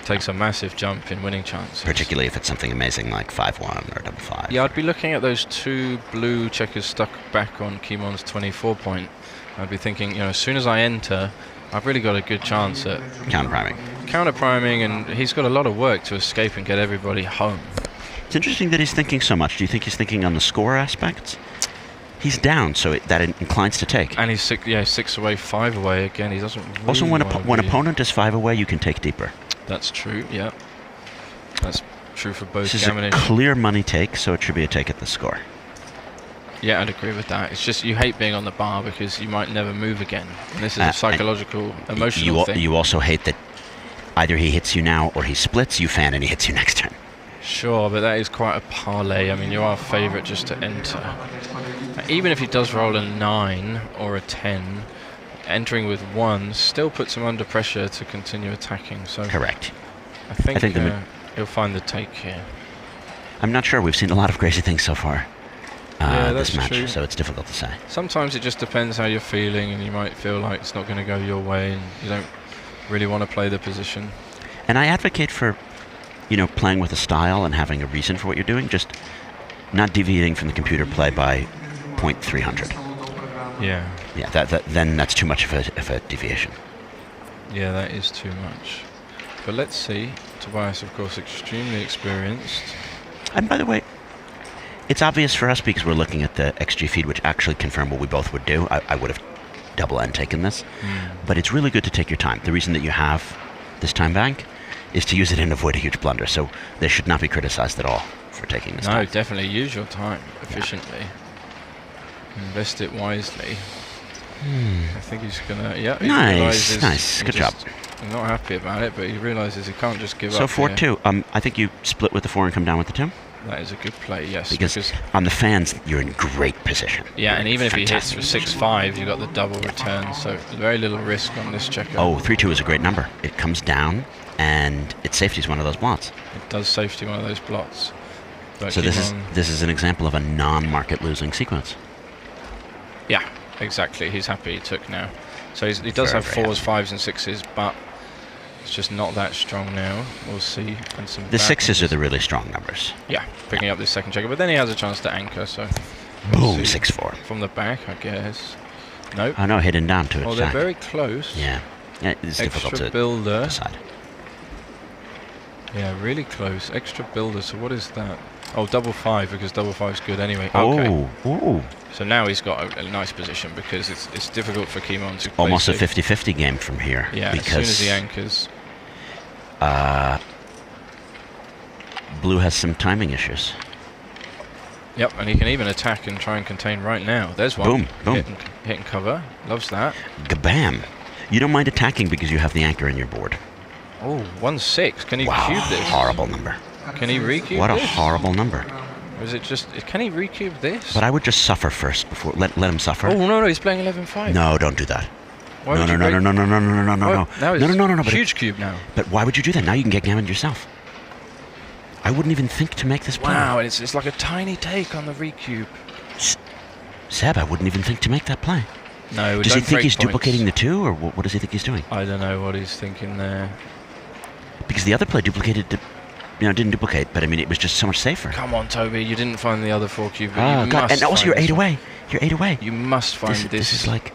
takes a massive jump in winning chances. Particularly if it's something amazing like 5-1 or double 5. Yeah, I'd be looking at those 2 blue checkers stuck back on Kimon's 24 point. I'd be thinking, you know, as soon as I enter, I've really got a good chance at counter-priming, and he's got a lot of work to escape and get everybody home. It's interesting that he's thinking so much. Do you think he's thinking on the score aspects? He's down, so that inclines to take. And he's 6 away, 5 away again. He doesn't really also, when opponent is 5 away, you can take deeper. That's true, yeah. That's true for both. This is a clear money take, so it should be a take at the score. Yeah, I'd agree with that. It's just you hate being on the bar because you might never move again. And this is a psychological, emotional thing. You also hate that either he hits you now or he splits, you fan, and he hits you next turn. Sure, but that is quite a parlay. I mean, you are a favourite just to enter. Even if he does roll a 9 or a 10, entering with 1 still puts him under pressure to continue attacking. So correct. I think he'll find the take here. I'm not sure. We've seen a lot of crazy things so far. That's this match, true. So it's difficult to say. Sometimes it just depends how you're feeling, and you might feel like it's not going to go your way, and you don't really want to play the position. And I advocate for, playing with a style and having a reason for what you're doing, just not deviating from the computer play by 0.300. Yeah. Yeah. Then that's too much of a deviation. Yeah, that is too much. But let's see. Tobias, of course, extremely experienced. And by the way, it's obvious for us because we're looking at the XG feed, which actually confirmed what we both would do. I would have double N taken this. But it's really good to take your time. The reason that you have this time bank is to use it and avoid a huge blunder. So they should not be criticized at all for taking this time. No, definitely use your time efficiently. Invest it wisely. I think he's gonna. Yeah, he realizes nice. Good job. He's not happy about it, but he realizes he can't just give up. So 4-2. I think you split with the 4 and come down with the 2. That is a good play, yes. Because on the fans, you're in great position. Yeah, and even if he hits for 6-5, you've got the double return, so very little risk on this checker. Oh, 3-2 is a great number. It comes down, and it safeties one of those blots. It does safety one of those blots. But so this is an example of a non-market losing sequence. Yeah, exactly. He's happy he took now. So he does have 4s, 5s, and 6s, but it's just not that strong now. We'll see. And some the 6s are the really strong numbers. Yeah, picking up this second checker, but then he has a chance to anchor. So boom, 6-4 from the back, I guess. Nope. Oh no, hidden down to it. Oh, they're very close. Yeah, it's difficult to decide. Yeah, really close. Extra builder. So what is that? Oh, double 5 because double 5's good anyway. Oh, okay. ooh. So now he's got a nice position because it's difficult for Kimon to play almost safe. A 50-50 game from here. Yeah, because as soon as he anchors. Blue has some timing issues. Yep, and he can even attack and try and contain right now. There's one. Boom, boom. Hit and cover. Loves that. Gabam. You don't mind attacking because you have the anchor in your board. Oh, 1-6. Can he cube this? Horrible number. Can he recube What a this? horrible number. Or is it just... Can he recube this? But I would just suffer first before... Let him suffer. Oh, no, he's playing 11-5. No, don't do that. Why no. Now it's no. Huge cube now. But why would you do that? Now you can get gammoned yourself. I wouldn't even think to make this play. Wow, it's like a tiny take on the recube. Seb, I wouldn't even think to make that play. No, does he think he's points. duplicating the 2, or what does he think he's doing? I don't know what he's thinking there. Because the other play duplicated, didn't duplicate, but I mean, it was just so much safer. Come on, Toby, you didn't find the other 4 cube. Oh, God, and also you're 8 away. You're 8 away. You must find this. This is like...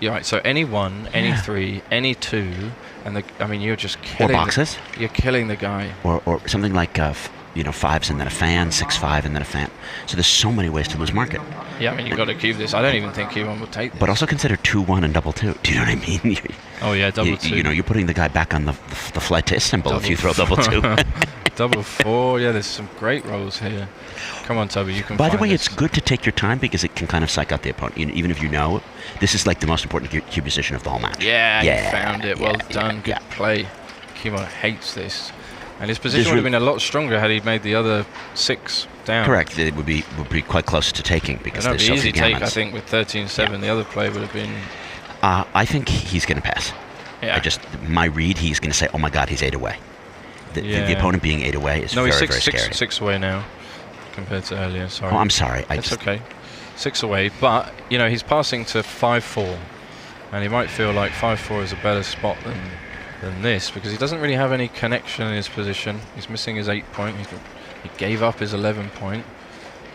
Yeah, right, so any 1, any 3, any 2, and you're just killing... Or boxes. You're killing the guy. Or something like, 5s and then a fan, 6-5 and then a fan. So there's so many ways to lose market. Yeah, you've got to cube this. I don't even think Kimon will take this. But also consider 2-1 and double 2. Do you know what I mean? Oh yeah, double 2. You're putting the guy back on the flight to Istanbul if you throw double 2. Double 4. Yeah, there's some great rolls here. Come on, Toby, you can. By the way, it's good to take your time because it can kind of psych out the opponent. Even if you know this is like the most important cube position of the whole match. Yeah, you found it. Well done. Good play. Kimon hates this. And his position would have been a lot stronger had he made the other 6 down. Correct. It would be quite close to taking because there's so few easy take, gammons. I think, with 13-7. The other play would have been... I think he's going to pass. Yeah. My read, he's going to say, oh my God, he's 8 away. The opponent being 8 away is very scary. 6 away now compared to earlier. Sorry. Oh, I'm sorry. It's okay. 6 away, but, he's passing to 5-4. And he might feel like 5-4 is a better spot than this because he doesn't really have any connection in his position. He's missing his 8 point. He gave up his 11 point.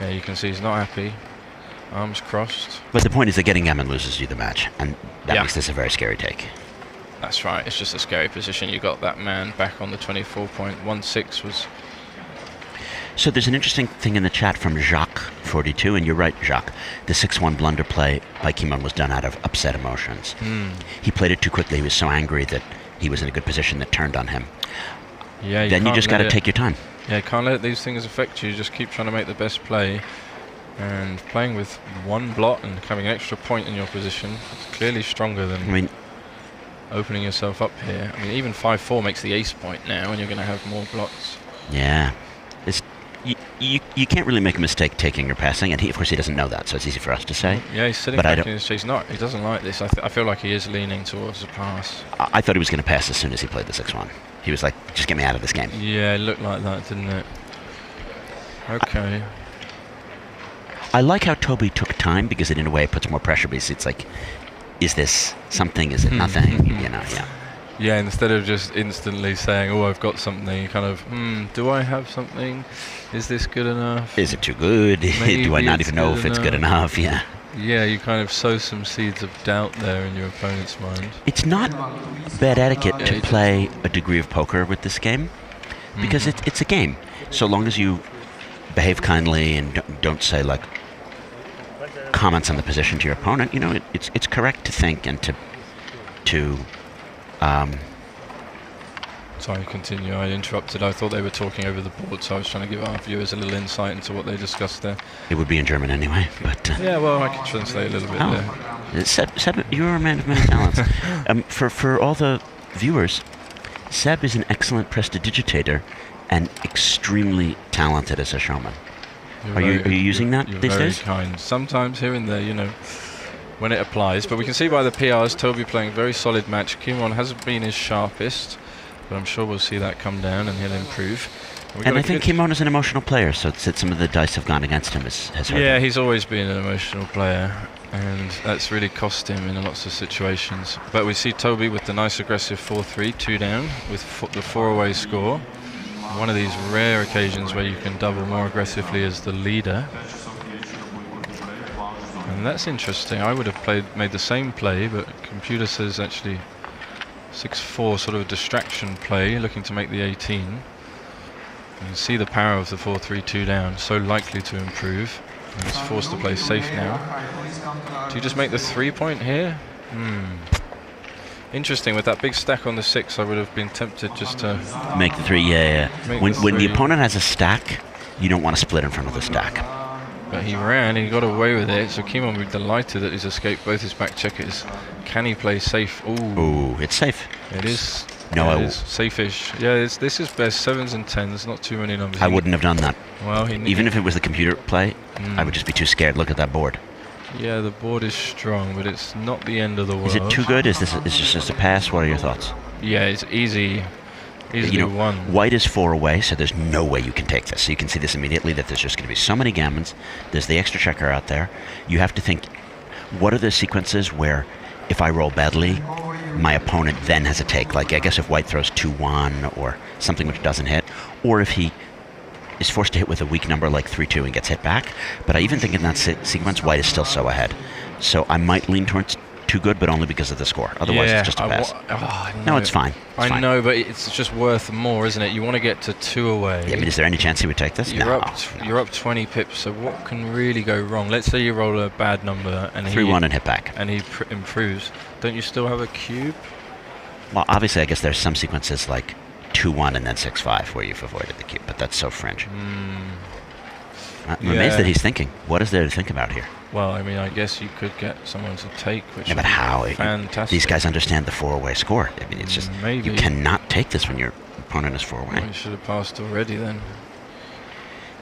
Yeah, you can see he's not happy. Arms crossed. But the point is that getting gammon loses you the match, and that makes this a very scary take. That's right. It's just a scary position. You got that man back on the 24 point. 1-6 was... So there's an interesting thing in the chat from Jacques42, and you're right, Jacques. The 6-1 blunder play by Kimon was done out of upset emotions. He played it too quickly. He was so angry that he was in a good position that turned on him. Yeah, then you just got to take your time. Yeah, you can't let these things affect you. Just keep trying to make the best play. And playing with 1 blot and having an extra point in your position is clearly stronger than opening yourself up here. Even 5-4 makes the ace point now, and you're going to have more blots. Yeah. You can't really make a mistake taking or passing, and of course he doesn't know that, so it's easy for us to say. Yeah, he's sitting back in his chair. He doesn't like this. I feel like he is leaning towards a pass. I thought he was going to pass as soon as he played the 6-1. He was like, just get me out of this game. Yeah, it looked like that, didn't it? Okay. I like how Toby took time because it in a way puts more pressure because it's like, is this something, is it nothing, Yeah, instead of just instantly saying, oh, I've got something, you kind of, do I have something? Is this good enough? Is it too good? Do I not even know if it's good enough? Yeah. Yeah, you kind of sow some seeds of doubt there in your opponent's mind. It's not bad etiquette to play a degree of poker with this game because it's a game. So long as you behave kindly and don't say like comments on the position to your opponent, it's correct to think and to Sorry, continue. I interrupted. I thought they were talking over the board, so I was trying to give our viewers a little insight into what they discussed there. It would be in German anyway, but... yeah, well, I can translate a little bit there. Seb, you're a man of many talents. For all the viewers, Seb is an excellent prestidigitator and extremely talented as a showman. Are you using that you're these very days? kind. Sometimes here and there, you know, when it applies. But we can see by the PRs, Toby playing a very solid match. Kimon hasn't been his sharpest, but I'm sure we'll see that come down and he'll improve. And I think Kimon is an emotional player, so that some of the dice have gone against him. Has hurt him. He's always been an emotional player, and that's really cost him in lots of situations. But we see Toby with the nice aggressive 4-3, 2 down, with the 4-away score. One of these rare occasions where you can double more aggressively as the leader. And that's interesting. I would have made the same play, but computer says actually 6-4, sort of a distraction play, looking to make the 18. You can see the power of the 4-3, 2 down, so likely to improve. And he's forced to play safe now. Do you just make the 3-point here? Interesting, with that big stack on the 6, I would have been tempted just to... Make the 3, When the opponent has a stack, you don't want to split in front of the stack. But he ran, he got away with it, so Kimon will be delighted that he's escaped both his back checkers. Can he play safe? Ooh, it's safe. It is. No, it is safe-ish. Yeah, this is best. 7s and 10s, not too many numbers. I wouldn't have done that. Well, even if it was the computer play, I would just be too scared. Look at that board. Yeah, the board is strong, but it's not the end of the world. Is it too good? Is this just a pass? What are your thoughts? Yeah, it's easily won. White is 4 away, so there's no way you can take this. So you can see this immediately, that there's just going to be so many gammons. There's the extra checker out there. You have to think, what are the sequences where if I roll badly, my opponent then has a take? Like, I guess if white throws 2-1 or something which doesn't hit, or if he is forced to hit with a weak number like 3-2 and gets hit back. But I even think in that sequence, white is still so ahead. So I might lean towards too good, but only because of the score. Otherwise, it's just a pass. No, it's fine. I know, but it's just worth more, isn't it? You want to get to 2 away. Yeah, I mean, is there any chance he would take this? You're up 20 pips, so what can really go wrong? Let's say you roll a bad number and 3-1 and hit back. And he improves. Don't you still have a cube? Well, obviously, I guess there's some sequences like 2-1 and then 6-5 where you've avoided the cube, but that's so fringe. I'm amazed that he's thinking. What is there to think about here? Well, I mean, I guess you could get someone to take, which but how? Fantastic. These guys understand the 4-away score. I mean, it's just you cannot take this when your opponent is 4-away. Well, you should have passed already then.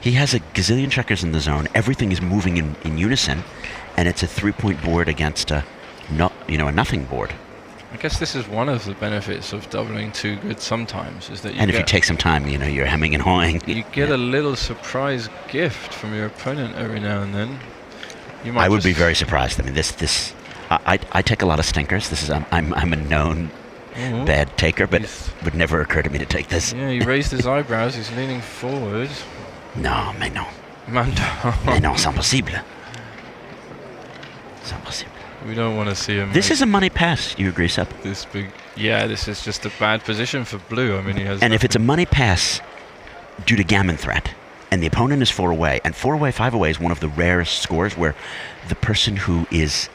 He has a gazillion checkers in the zone. Everything is moving in unison, and it's a 3-point board against a nothing board. I guess this is one of the benefits of doubling too good sometimes, is that if you take some time, you're hemming and hawing. You get a little surprise gift from your opponent every now and then. I would be very surprised. I mean, I take a lot of stinkers. I'm a known bad taker, but it would never occur to me to take this. Yeah, he raised his eyebrows. He's leaning forward. No, mais non. Mais non, c'est impossible. C'est impossible. We don't want to see him. This is a money pass. You agree, Seb? This big. Yeah, this is just a bad position for blue. I mean, he has. And if it's a money pass due to gammon threat, and the opponent is 4 away, and 4 away, 5 away is one of the rarest scores where the person who is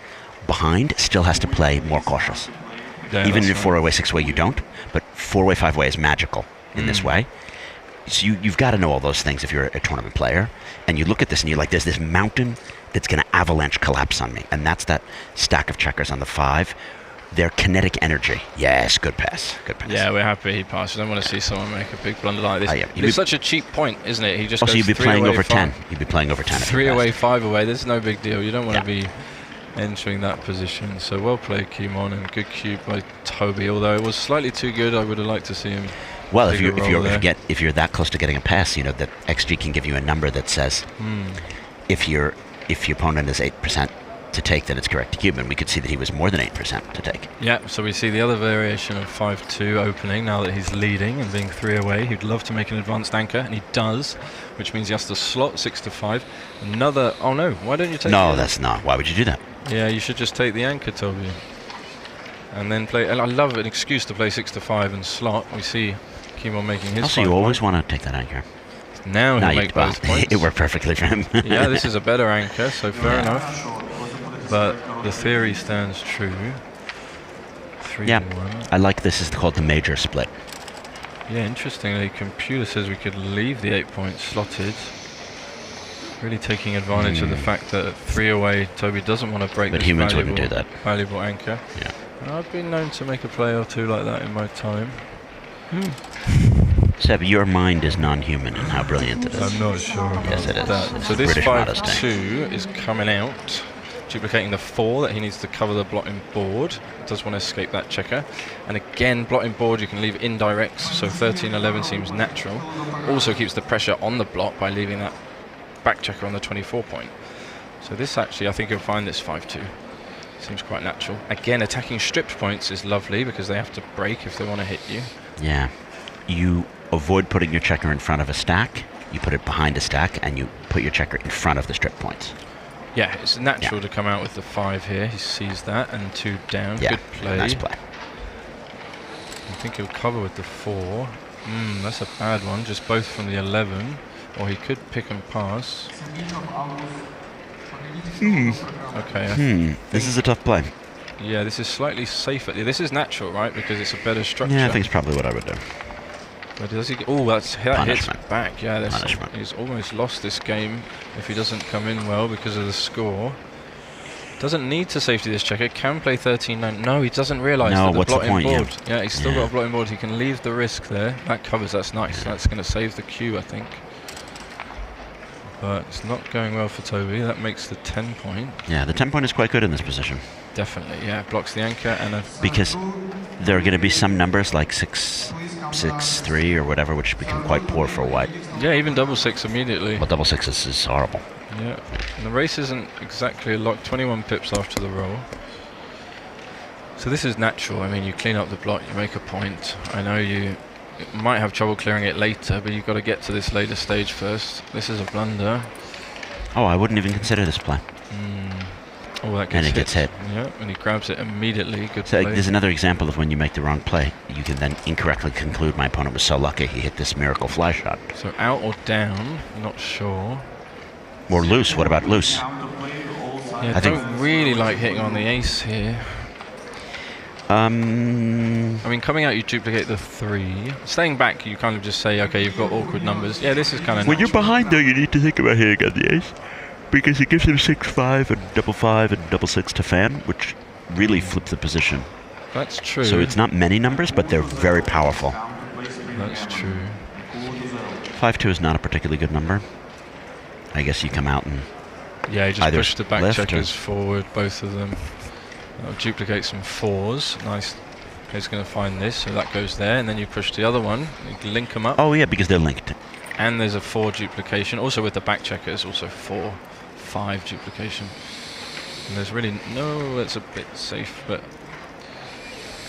behind still has to play more cautious. Yeah, even if 4 away, 6 away, you don't. But 4 away, 5 away is magical in this way. So you've got to know all those things if you're a tournament player. And you look at this and you're like, there's this mountain that's going to avalanche collapse on me. And that's that stack of checkers on the 5. Their kinetic energy. Yes, good pass. Good pass. Yeah, we're happy he passed. I don't want to see someone make a big blunder like this. It's such a cheap point, isn't it? He just goes you'd be 3 playing away, over 5. 10. You'd be playing over 10. 3 away, 5 away. There's no big deal. You don't want to be entering that position. So well played, Kimon, and good cube by Toby. Although it was slightly too good, I would have liked to see him. Well, if you're that close to getting a pass, that XG can give you a number that says if your opponent is 8% to take, then it's correct to cube, and we could see that he was more than 8% to take. Yeah, so we see the other variation of 5-2 opening now that he's leading and being 3 away. He'd love to make an advanced anchor, and he does, which means he has to slot 6-5. Another. Oh no! Why don't you take? No, that's not. Why would you do that? Yeah, you should just take the anchor, Toby, and then play. And I love an excuse to play 6-5 and slot. We see Kimon making his. Also, you always want to take that anchor. Now he'll make both points. It worked perfectly for him. Yeah, this is a better anchor, so fair enough. But the theory stands true. 3-1. I like this. Is called the major split. Yeah, interestingly, computer says we could leave the 8 points slotted. Really taking advantage of the fact that at 3 away, Toby doesn't want to break But this humans wouldn't do that. valuable anchor. Yeah. I've been known to make a play or two like that in my time. Seb, your mind is non-human, and how brilliant it is. I'm not sure about yes, it is. that. It's So this British modesty. 5-2 is coming out, duplicating the 4 that he needs to cover the blotting board. Does want to escape that checker. And again, blotting board you can leave indirects, so 13-11 seems natural. Also keeps the pressure on the blot by leaving that back checker on the 24 point. So this actually, I think you'll find this 5-2. Seems quite natural. Again, attacking stripped points is lovely because they have to break if they want to hit you. Yeah. You avoid putting your checker in front of a stack, you put it behind a stack, and you put your checker in front of the strip points. Yeah, it's natural to come out with the 5 here. He sees that, and 2 down. Yeah, good play. nice play. I think he'll cover with the 4. That's a bad one, just both from the 11. Or he could pick and pass. Okay. This is a tough play. Yeah, this is slightly safer. This is natural, right? Because it's a better structure. Yeah, I think it's probably what I would do. But does he? Oh, that hits back. Yeah, Punishment. He's almost lost this game if he doesn't come in well because of the score. Doesn't need to safety this checker. Can play 13-9. No, he doesn't realise that the blotting board. Yeah, he's still got a blotting board. He can leave the risk there. That covers. That's nice. That's going to save the queue, I think. But it's not going well for Toby. That makes the 10 point. Yeah, the 10 point is quite good in this position. Definitely, yeah. Blocks the anchor and a... Because there are going to be some numbers like 6, 6, 3 or whatever, which become quite poor for white. Yeah, even double 6 immediately. Well, double 6 is horrible. Yeah, and the race isn't exactly locked. 21 pips after the roll. So this is natural. I mean, you clean up the blot, you make a point. I know you might have trouble clearing it later, but you've got to get to this later stage first. This is a blunder. Oh, I wouldn't even consider this play. Oh, that gets and it gets hit. Yeah, and he grabs it immediately. Good so play. There's another example of when you make the wrong play. You can then incorrectly conclude my opponent was so lucky he hit this miracle fly shot. So out or down, not sure. Or loose, what about loose? Yeah, I don't really like hitting on the ace here. I mean, coming out you duplicate the 3. Staying back you kind of just say, okay, you've got awkward numbers. Yeah, this is kind of when you're behind though, you need to think about hitting on the ace. Because it gives him 6-5 and double 5 and double 6 to fan, which really flip the position. That's true. So it's not many numbers, but they're very powerful. That's true. 5-2 is not a particularly good number. I guess you come out and yeah, you just either push the back checkers forward, both of them. That'll duplicate some 4s. Nice. He's going to find this, so that goes there, and then you push the other one. You can link them up. Oh yeah, because they're linked. And there's a 4 duplication. Also with the back checkers, also 4, 5 duplication. And there's really no. It's a bit safe, but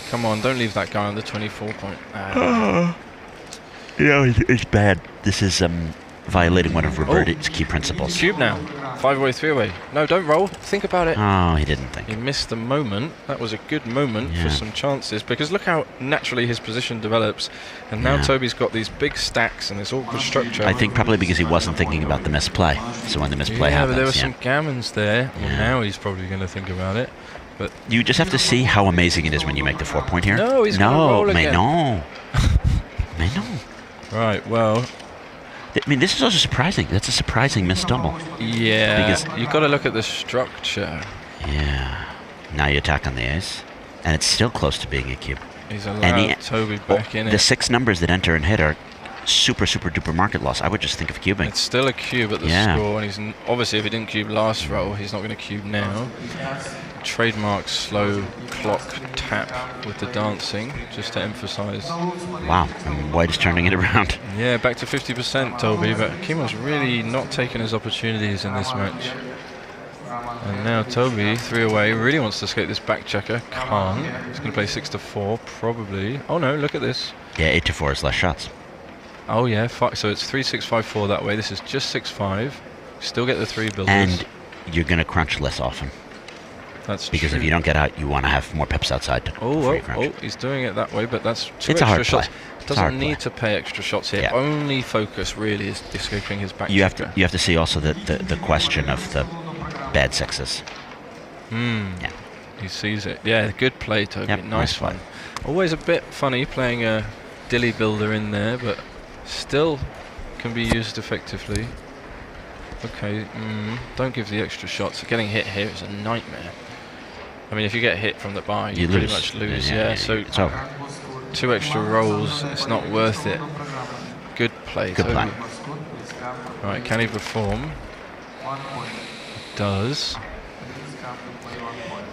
come on, don't leave that guy on the 24 point. Yeah, it's bad. This is violating one of Robert's key principles. Cube now. 5-away, 3-away. No, don't roll. Think about it. Oh, he didn't think. He missed the moment. That was a good moment for some chances, because look how naturally his position develops. And now Toby's got these big stacks and this awkward structure. I think probably because he wasn't thinking about the misplay. So when the misplay happens, but there were some gammons there. Well, now he's probably going to think about it. But you just have to see how amazing it is when you make the 4 point here. No, he's going to roll again. No, no. Right, well... I mean, this is also surprising. That's a surprising missed double. Yeah, because you've got to look at the structure. Yeah. Now you attack on the ace, and it's still close to being a cube. He's allowed Toby back in it. The 6 numbers that enter and hit are super duper market loss. I would just think of cubing. It's still a cube at the score, and he's obviously, if he didn't cube last roll, he's not going to cube now. Trademark slow clock tap with the dancing, just to emphasise. Wow, and White is turning it around. Yeah, back to 50%, Toby, but Kimo's really not taking his opportunities in this match. And now Toby, 3 away, really wants to escape this back checker. Can't. He's going to play 6-4, probably. Oh no, look at this. Yeah, 8-4 is less shots. Oh yeah, so it's 3-6-5-4 that way. This is just 6-5. Still get the 3 builders. And you're going to crunch less often. That's because true. If you don't get out, you want to have more pips outside. He's doing it that way, but that's 2 it's extra a hard shots. Play. Doesn't need to pay extra shots here. Only focus really is escaping his back. You have to see also the question of the bad 6s. Yeah. He sees it. Yeah, good play, Toby. Nice one. Always a bit funny playing a dilly builder in there, but still can be used effectively. Okay, don't give the extra shots. Getting hit here is a nightmare. I mean, if you get hit from the bar, you pretty much lose. Yeah, so it's over. 2 extra rolls, it's not worth it. Good play. Good play. Right, can he perform? Does.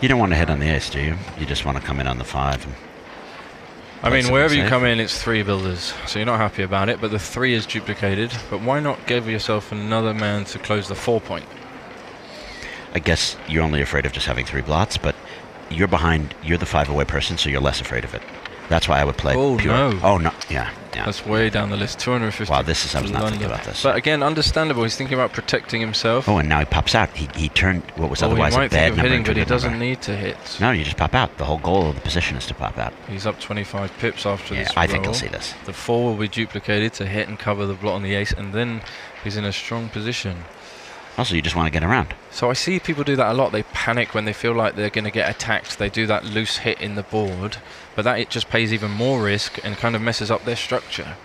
You don't want to hit on the ace, do you? You just want to come in on the 5. And I mean, wherever you come in, it's 3 builders, so you're not happy about it, but the 3 is duplicated. But why not give yourself another man to close the 4 point? I guess you're only afraid of just having 3 blots, but you're behind, you're the 5 away person, so you're less afraid of it. That's why I would play pure. No. Oh, no. Yeah. That's way down the list. 250. Wow, I was not thinking about this. But again, understandable. He's thinking about protecting himself. Oh, and now he pops out. He turned what was otherwise he might a bad think of number hitting, into but he a good doesn't number. need to hit. No, you just pop out. The whole goal of the position is to pop out. He's up 25 pips after this I think roll. he'll see this. The 4 will be duplicated to hit and cover the blot on the ace, and then he's in a strong position. Also, you just want to get around. So I see people do that a lot. They panic when they feel like they're going to get attacked. They do that loose hit in the board, but that it just pays even more risk and kind of messes up their structure.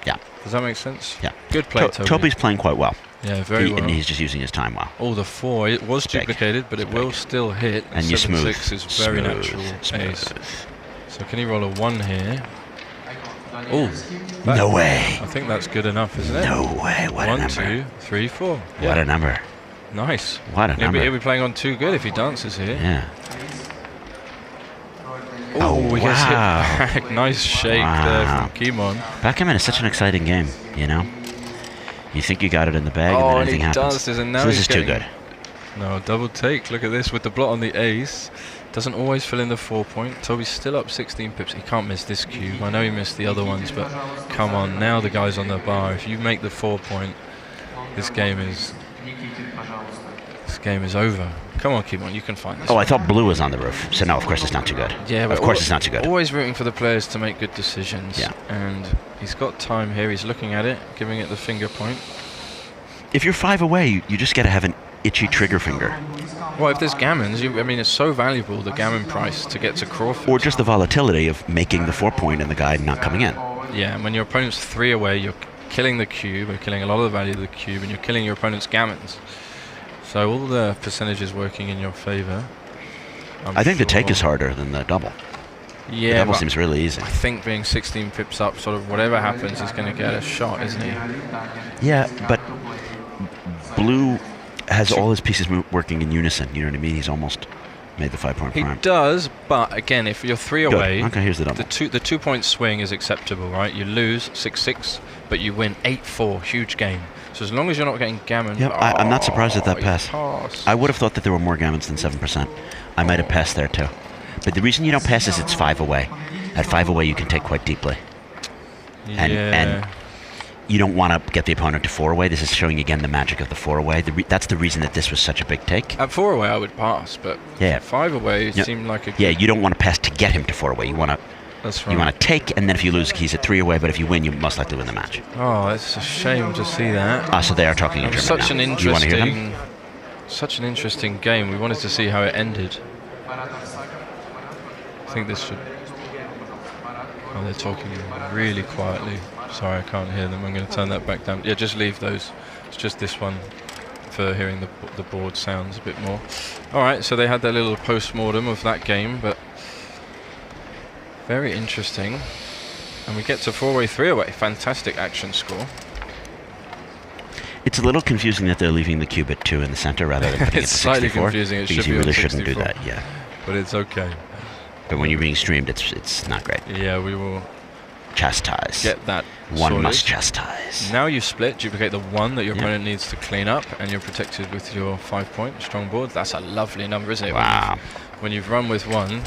Yeah. Does that make sense? Yeah. Good play, Toby. Toby's playing quite well. Yeah, very well. And he's just using his time well. Oh, the 4. It was duplicated, but it will still hit. And you smooth. 7-6 is very natural ace. So can he roll a 1 here? Oh, no way. I think that's good enough, isn't it? No way. What a number. 1, 2, 3, 4. Yeah. What a number. Nice. What a number. He'll be playing on 2 good if he dances here. Yeah. Oh, he gets hit wow. back. Nice shake there from Kimon. Backgammon is such an exciting game, you know? You think you got it in the bag, and then anything happens. Does, and now so this he's is too good. No, double take. Look at this with the blot on the ace. Doesn't always fill in the 4 point. Toby's still up 16 pips. He can't miss this cube. I know he missed the other ones, but come on. Now the guy's on the bar. If you make the 4 point, this game is over. Come on, Kimon, you can find this. Oh, I thought blue was on the roof. So no, of course it's not too good. Yeah, but of course it's not too good. Always rooting for the players to make good decisions. Yeah. And he's got time here. He's looking at it, giving it the finger point. If you're 5 away, you just got to have an itchy trigger finger. Well, if there's gammons, I mean, it's so valuable, the gammon price, to get to Crawford. Or just the volatility of making the 4 point and the guy not coming in. Yeah, and when your opponent's 3 away, you're killing the cube, you're killing a lot of the value of the cube, and you're killing your opponent's gammons. So all the percentages working in your favor. I think the take is harder than the double. Yeah, the double seems really easy. I think being 16 pips up, sort of whatever happens, he's going to get a shot, isn't he? Yeah, but blue has all his pieces working in unison. You know what I mean? He's almost made the 5 point prime. He does, but again, if you're 3 Good. away, okay, here's the double. The 2 point swing is acceptable, right? You lose 6-6, but you win 8-4, huge game. So as long as you're not getting gammon. Yeah, I'm not surprised at that pass. Pass. I would have thought that there were more gammons than 7%. I might have passed there too. But the reason you don't pass is it's 5 away. At 5 away, you can take quite deeply. And you don't want to get the opponent to 4 away. This is showing again the magic of the 4 away. That's the reason that this was such a big take. At 4 away, I would pass, but yeah. 5 away seemed like a. Yeah, you don't want to pass to get him to 4 away. You want to. That's right. You want to take, and then if you lose, he's at 3 away. But if you win, you most likely win the match. Oh, it's a shame to see that. So they are talking in German such now. an interesting, such an interesting game. We wanted to see how it ended. I think this should. Oh, they're talking really quietly. Sorry, I can't hear them. I'm going to turn that back down. Yeah, just leave those. It's just this one for hearing the board sounds a bit more. All right, so they had their little post-mortem of that game, but very interesting. And we get to 4-way, 3-away. Fantastic action score. It's a little confusing that they're leaving the cube at 2 in the center rather than putting it at 64. It's slightly confusing. It because should you be really on shouldn't 64. do that. Yeah. But it's okay. But when you're being streamed, it's not great. Yeah, we will chastise. Get that one sorted. Must chastise. Now you split, duplicate the 1 that your opponent needs to clean up, and you're protected with your 5 point strong board. That's a lovely number, isn't it? Wow. When you've run with 1,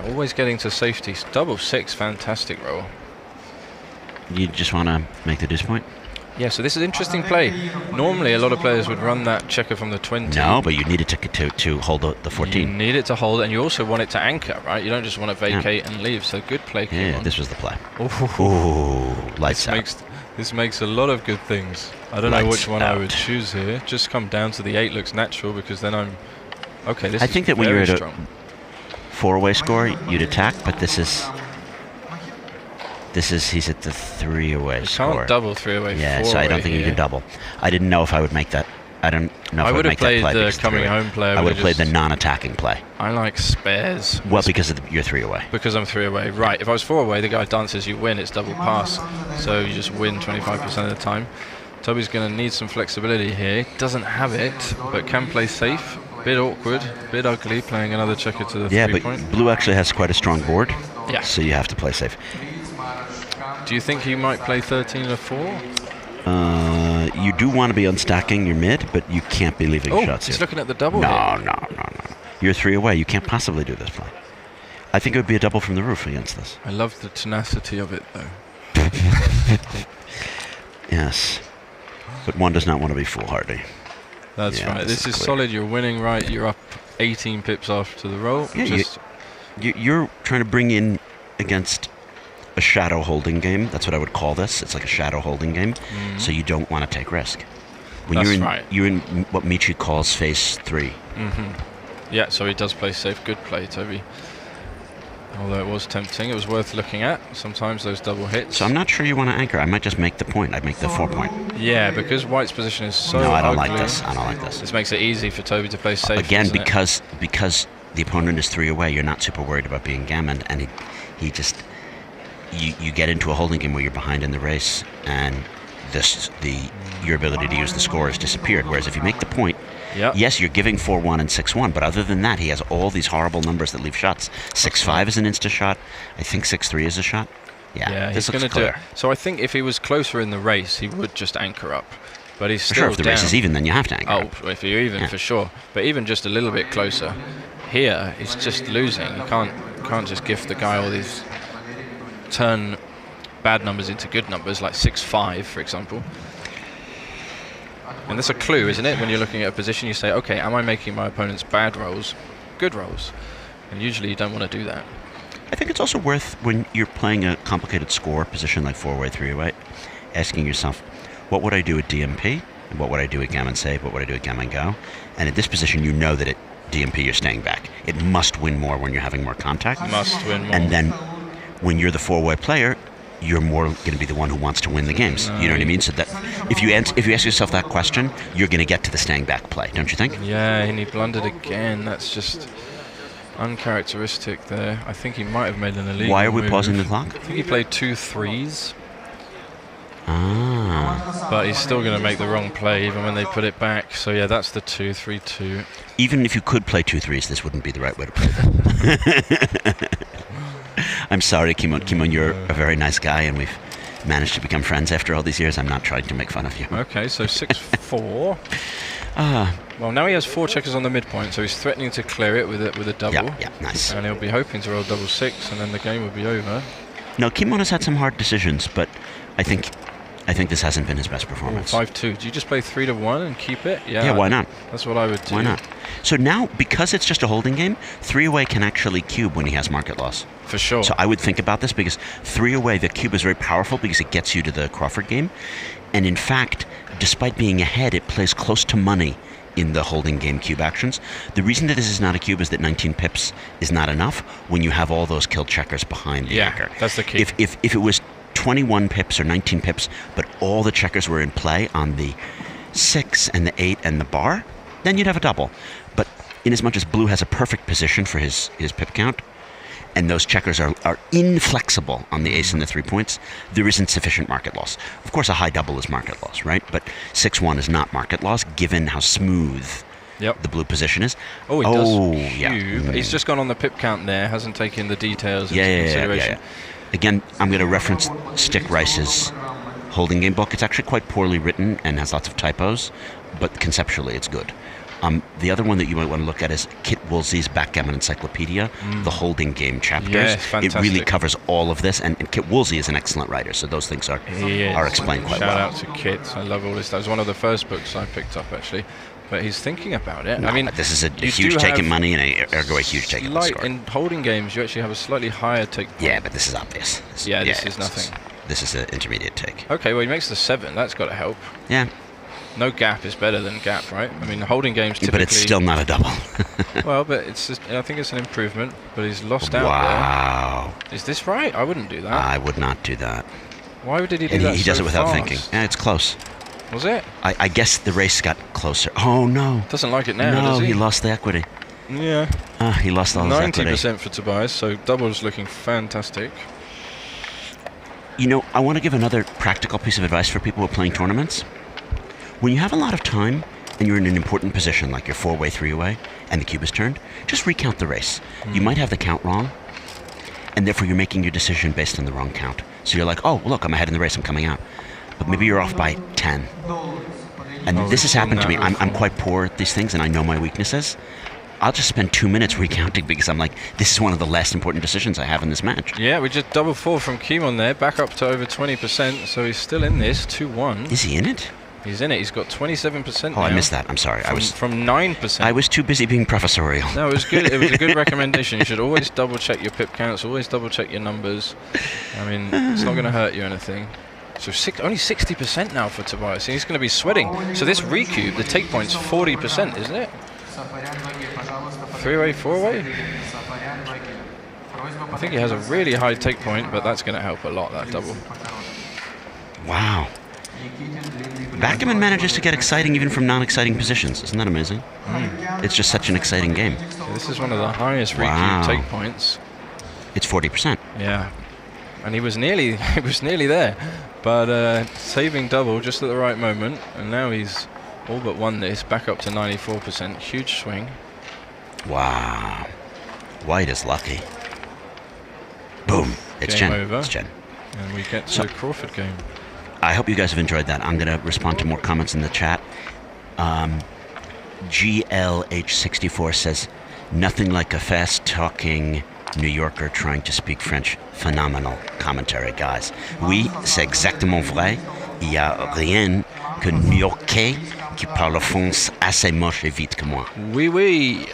always getting to safety. Double 6, fantastic roll. You just want to make the deuce point? Yeah, so this is interesting play. Normally, a lot of players would run that checker from the 20. No, but you need it to hold the 14. You need it to hold, and you also want it to anchor, right? You don't just want to vacate and leave. So good play. Yeah, this was the play. Ooh, lights out. This makes a lot of good things. I don't know which one I would choose here. Just come down to the 8 looks natural because then I'm okay. This I think that when you're at strong. a 4-way score, you'd attack, but this is. He's at the 3 away score. Can't double 3 away. Yeah, 4 so I don't away think you here. can double. I didn't know if I would make that. I don't know if I would make that play. I would have played the because coming 3 away. home play. I would have played the non-attacking play. I like spares. Well, because of you're 3 away. Because I'm 3 away. Right. If I was 4 away, the guy dances, you win. It's double pass. So you just win 25% of the time. Toby's going to need some flexibility here. Doesn't have it, but can play safe. Bit awkward, bit ugly, playing another checker to the 3-point. But blue actually has quite a strong board. Yeah. So you have to play safe. Do you think he might play 13 and a 4? You do want to be unstacking your mid, but you can't be leaving shots he's here. looking at the double No. here. You're 3 away. You can't possibly do this play. I think it would be a double from the roof against this. I love the tenacity of it, though. Yes. But one does not want to be foolhardy. That's right. This is solid. You're winning, right? You're up 18 pips after the roll. Yeah, you're trying to bring in against a shadow holding game. That's what I would call this. It's like a shadow holding game. So you don't want to take risk. When you're in what Michi calls phase 3. Yeah, so he does play safe. Good play, Toby. Although it was tempting, it was worth looking at. Sometimes those double hits. So I'm not sure you want to anchor. I might just make the point. I'd make the 4-point. Yeah, because White's position is so No, I don't ugly. like this. I don't like this. This makes it easy for Toby to play safe. Again, because the opponent is 3 away, you're not super worried about being gammoned, and he just you get into a holding game where you're behind in the race, and your ability to use the score has disappeared. Whereas if you make the point, yes, you're giving 4-1 and 6-1, but other than that, he has all these horrible numbers that leave shots. 6-5 is an insta shot. I think 6-3 is a shot. Yeah, he's going to do it. So I think if he was closer in the race, he would just anchor up. But he's still sure, if the race is even, then you have to anchor up. If you're even, for sure. But even just a little bit closer, here, he's just losing. You can't just gift the guy all these turn bad numbers into good numbers, like 6-5, for example. And that's a clue, isn't it? When you're looking at a position, you say, okay, am I making my opponent's bad rolls good rolls? And usually you don't want to do that. I think it's also worth, when you're playing a complicated score position like 4-way, 3-way, asking yourself, what would I do at DMP? And what would I do at gammon save? What would I do at gammon go? And at this position, you know that at DMP you're staying back. It must win more when you're having more contact. Must win more. And then when you're the 4-way player, you're more going to be the one who wants to win the games. You know what I mean? So that if you ask yourself that question, you're going to get to the staying back play, don't you think? Yeah, and he blundered again. That's just uncharacteristic there. I think he might have made an illegal Why are we move. pausing the clock? I think he played 2 3s. But he's still going to make the wrong play even when they put it back. So yeah, that's the 2-3-2. Even if you could play 2 3s, this wouldn't be the right way to play them. I'm sorry, Kimon. Kimon, you're a very nice guy, and we've managed to become friends after all these years. I'm not trying to make fun of you. Okay, so 6-4. Well, now he has 4 checkers on the midpoint, so he's threatening to clear it with a double. Yeah, nice. And he'll be hoping to roll double 6, and then the game will be over. No, Kimon has had some hard decisions, but I think this hasn't been his best performance. 5-2. Do you just play 3-1 and keep it? Yeah, why not? That's what I would do. Why not? So now, because it's just a holding game, 3-away can actually cube when he has market loss. For sure. So I would think about this, because 3-away, the cube is very powerful because it gets you to the Crawford game. And in fact, despite being ahead, it plays close to money in the holding game cube actions. The reason that this is not a cube is that 19 pips is not enough when you have all those kill checkers behind the anchor. That's the key. If it was 21 pips or 19 pips, but all the checkers were in play on the 6 and the 8 and the bar, then you'd have a double. But inasmuch as blue has a perfect position for his pip count, and those checkers are inflexible on the ace and the 3 points, there isn't sufficient market loss. Of course, a high double is market loss, right? But 6-1 is not market loss, given how smooth the blue position is. Oh, he does yeah. cube. He's just gone on the pip count there, hasn't taken the details into consideration. Again, I'm going to reference Stick Rice's holding game book. It's actually quite poorly written and has lots of typos, but conceptually it's good. The other one that you might want to look at is Kit Woolsey's Backgammon Encyclopedia, the holding game chapters. Yes, fantastic. It really covers all of this, and Kit Woolsey is an excellent writer, so those things are explained quite well. Shout out to Kit. I love all this. That was one of the first books I picked up, actually. But he's thinking about it. No, I mean, this is a huge take in money and ergo a huge take in the score. In holding games, you actually have a slightly higher take. Yeah, but this is obvious. This is nothing. This is an intermediate take. Okay, well, he makes the 7. That's got to help. Yeah. No gap is better than gap, right? I mean, holding games typically... But it's still not a double. Well, but it's just, I think it's an improvement, but he's lost out there. Wow. Is this right? I wouldn't do that. I would not do that. Why did he do And that he does so it without fast? thinking. Yeah, it's close. Was it? I guess the race got closer. Oh, no. Doesn't like it now, no, does he? he lost the equity. Yeah. He lost all his equity. 90% for Tobias, so double's looking fantastic. You know, I want to give another practical piece of advice for people who are playing tournaments. When you have a lot of time and you're in an important position, like you're 4-way, 3-way, and the cube is turned, just recount the race. You might have the count wrong, and therefore you're making your decision based on the wrong count. So you're like, oh, look, I'm ahead in the race, I'm coming out. But maybe you're off by 10. And this has happened to me. I'm quite poor at these things, and I know my weaknesses. I'll just spend 2 minutes recounting because I'm like, this is one of the last important decisions I have in this match. Yeah, we just double 4 from Kimon there, back up to over 20%, so he's still in this, 2-1. Is he in it? He's in it. He's got 27% now. Oh, I missed that. I'm sorry. I was from 9%. I was too busy being professorial. No, it was good. It was a good recommendation. You should always double check your pip counts. Always double check your numbers. I mean, it's not going to hurt you anything. So only 60% now for Tobias. He's going to be sweating. So this recube, the take point's 40%, isn't it? 3-way, 4-way? I think he has a really high take point, but that's going to help a lot, that double. Wow. Backgammon manages to get exciting even from non-exciting positions. Isn't that amazing? It's just such an exciting game. So this is one of the highest recube take points. It's 40%. Yeah. And he was nearly there. But saving double just at the right moment. And now he's all but won this, back up to 94%. Huge swing. Wow. White is lucky. Boom. It's Game Jen. over. It's Jen. And we get to the Crawford game. I hope you guys have enjoyed that. I'm going to respond to more comments in the chat. GLH64 says, nothing like a fast-talking New Yorker trying to speak French. Phenomenal commentary, guys. Oui, c'est exactement vrai. Il y a rien que New-Yorkais qui parle français assez moche et vite que moi. Oui, oui.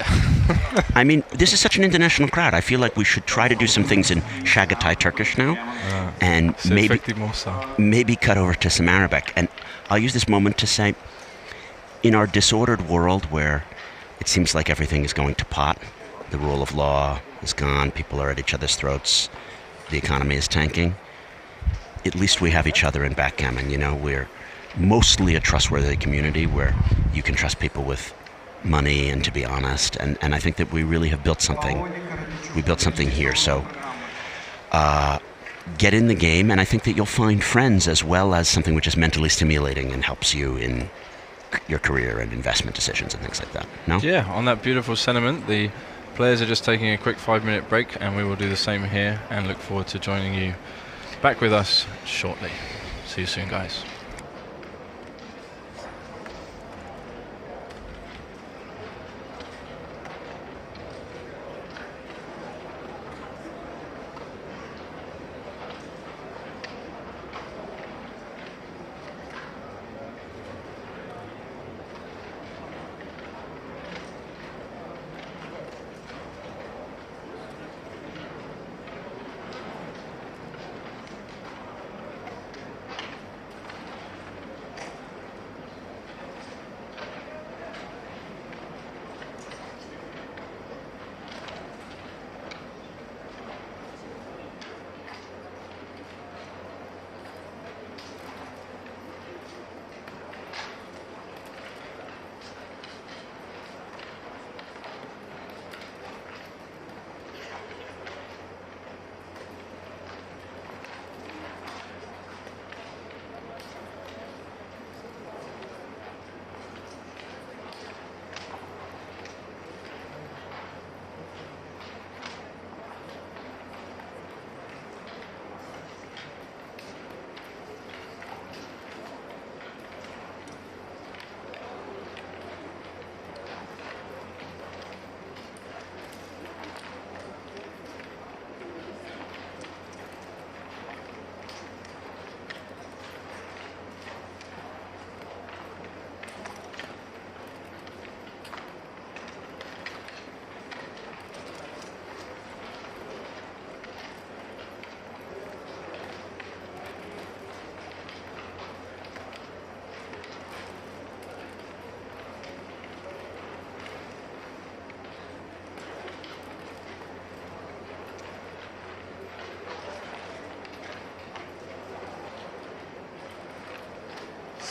I mean, this is such an international crowd. I feel like we should try to do some things in Chagatai Turkish now, and maybe cut over to some Arabic. And I'll use this moment to say, in our disordered world where it seems like everything is going to pot, the rule of law is gone, people are at each other's throats, the economy is tanking, at least we have each other in backgammon. You know, we're mostly a trustworthy community where you can trust people with money and to be honest, and I think that we really have built something. We built something here, so get in the game, and I think that you'll find friends as well as something which is mentally stimulating and helps you in your career and investment decisions and things like that. No? Yeah, on that beautiful sentiment, the players are just taking a quick 5-minute break, and we will do the same here and look forward to joining you back with us shortly. See you soon, guys.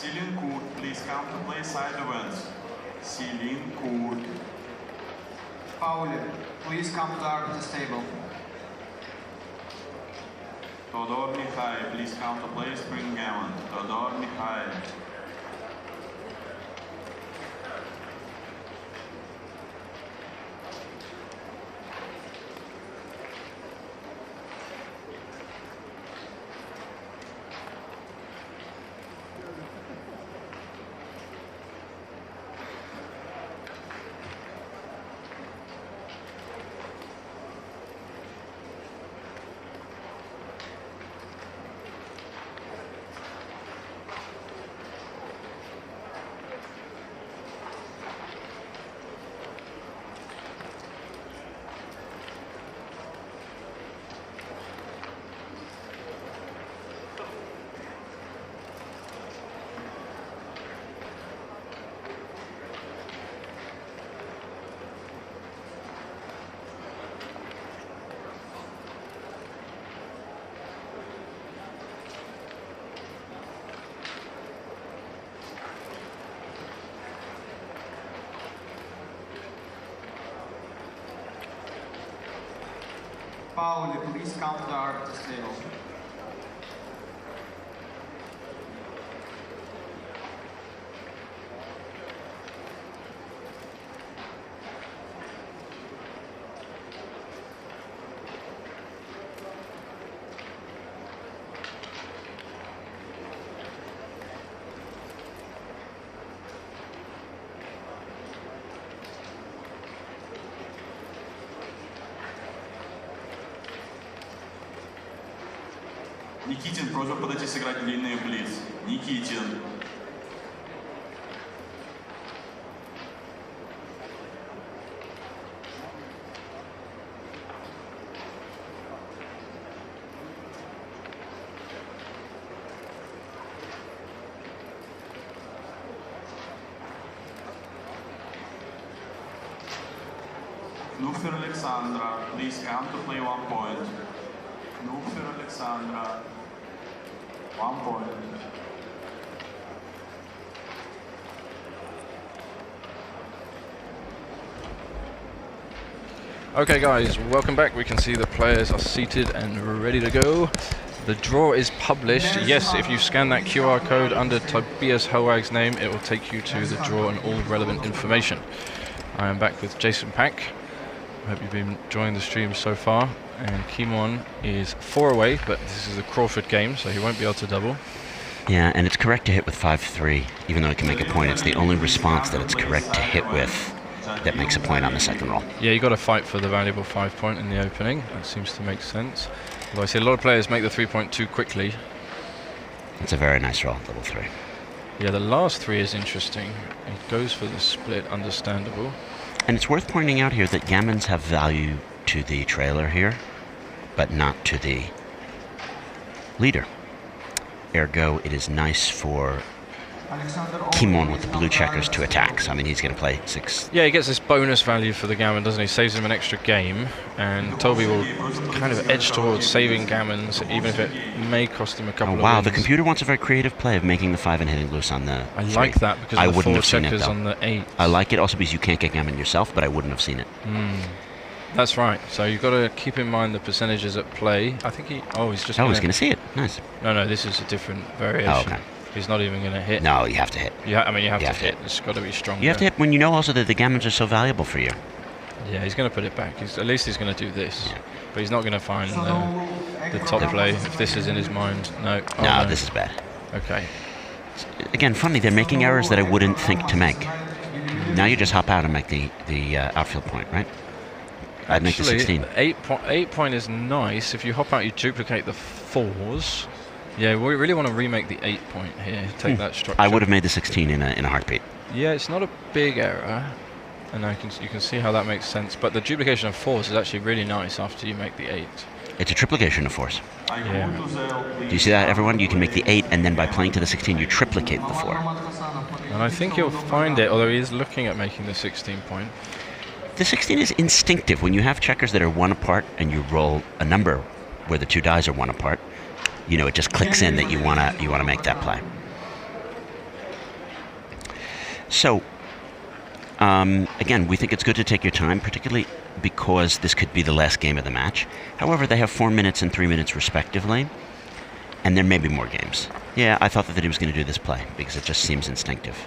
Celine Court, please come to play side events. Celine Court. Pauli, please come to the arbiters table. Todor Mikhail, please come to play spring gammon. Todor Mikhail. Pauli, please come to the arbiters table. Никитин, просьба подойти сыграть длинные блиц. Никитин. Knufer Alexandra, please come to play 1 point. Knufer Alexandra, 1 point. Okay guys, welcome back. We can see the players are seated and ready to go. The draw is published. Yes, if you scan that QR code under Tobias Hoag's name, it will take you to the draw and all relevant information. I am back with Jason Pack. I hope you've been enjoying the stream so far. And Kimon is 4 away, but this is a Crawford game, so he won't be able to double. Yeah, and it's correct to hit with 5-3, even though it can make a point. It's the only response that it's correct to hit with that makes a point on the second roll. Yeah, you got to fight for the valuable 5 point in the opening. That seems to make sense. Although I see a lot of players make the 3 point too quickly. It's a very nice roll, double 3. Yeah, the last 3 is interesting. It goes for the split, understandable. And it's worth pointing out here that gammons have value to the trailer here, but not to the leader. Ergo, it is nice for Kimon with the blue checkers to attack. So, I mean, he's going to play 6. Yeah, he gets this bonus value for the gammon, doesn't he? Saves him an extra game, and Toby will kind of edge towards saving gammons, even if it may cost him a couple of wow, wins. the computer wants a very creative play of making the 5 and hitting loose on the I 3. like that because I of the wouldn't 4 have seen it, checkers though. on the 8. I like it also because you can't get gammon yourself, but I wouldn't have seen it. That's right. So you've got to keep in mind the percentages at play. I think he... Oh, he's just he's going to see it. Nice. No, this is a different variation. Oh, okay. He's not even going to hit. No, you have to hit. Yeah, I mean, you have to hit. It's got to be strong. You have to hit when you know also that the gammons are so valuable for you. Yeah, he's going to put it back. At least he's going to do this. Yeah. But he's not going to find the top play if this is in his mind. No. Oh, no, this is bad. Okay. Again, funny, they're making errors that I wouldn't think to make. Now you just hop out and make the outfield point, right? I'd make the 16. 8 point is nice. If you hop out, you duplicate the 4s. Yeah, we really want to remake the 8 point here. Take that structure. I would have made the 16 in a heartbeat. Yeah, it's not a big error, and you can see how that makes sense. But the duplication of 4s is actually really nice after you make the 8. It's a triplication of 4s. Yeah. Do you see that, everyone? You can make the 8, and then by playing to the 16, you triplicate the 4. And I think he'll find it, although he is looking at making the 16 point. The 16 is instinctive. When you have checkers that are 1 apart and you roll a number where the 2 dies are 1 apart, you know, it just clicks in that you wanna make that play. So, again, we think it's good to take your time, particularly because this could be the last game of the match. However, they have 4 minutes and 3 minutes respectively, and there may be more games. Yeah, I thought that he was going to do this play because it just seems instinctive.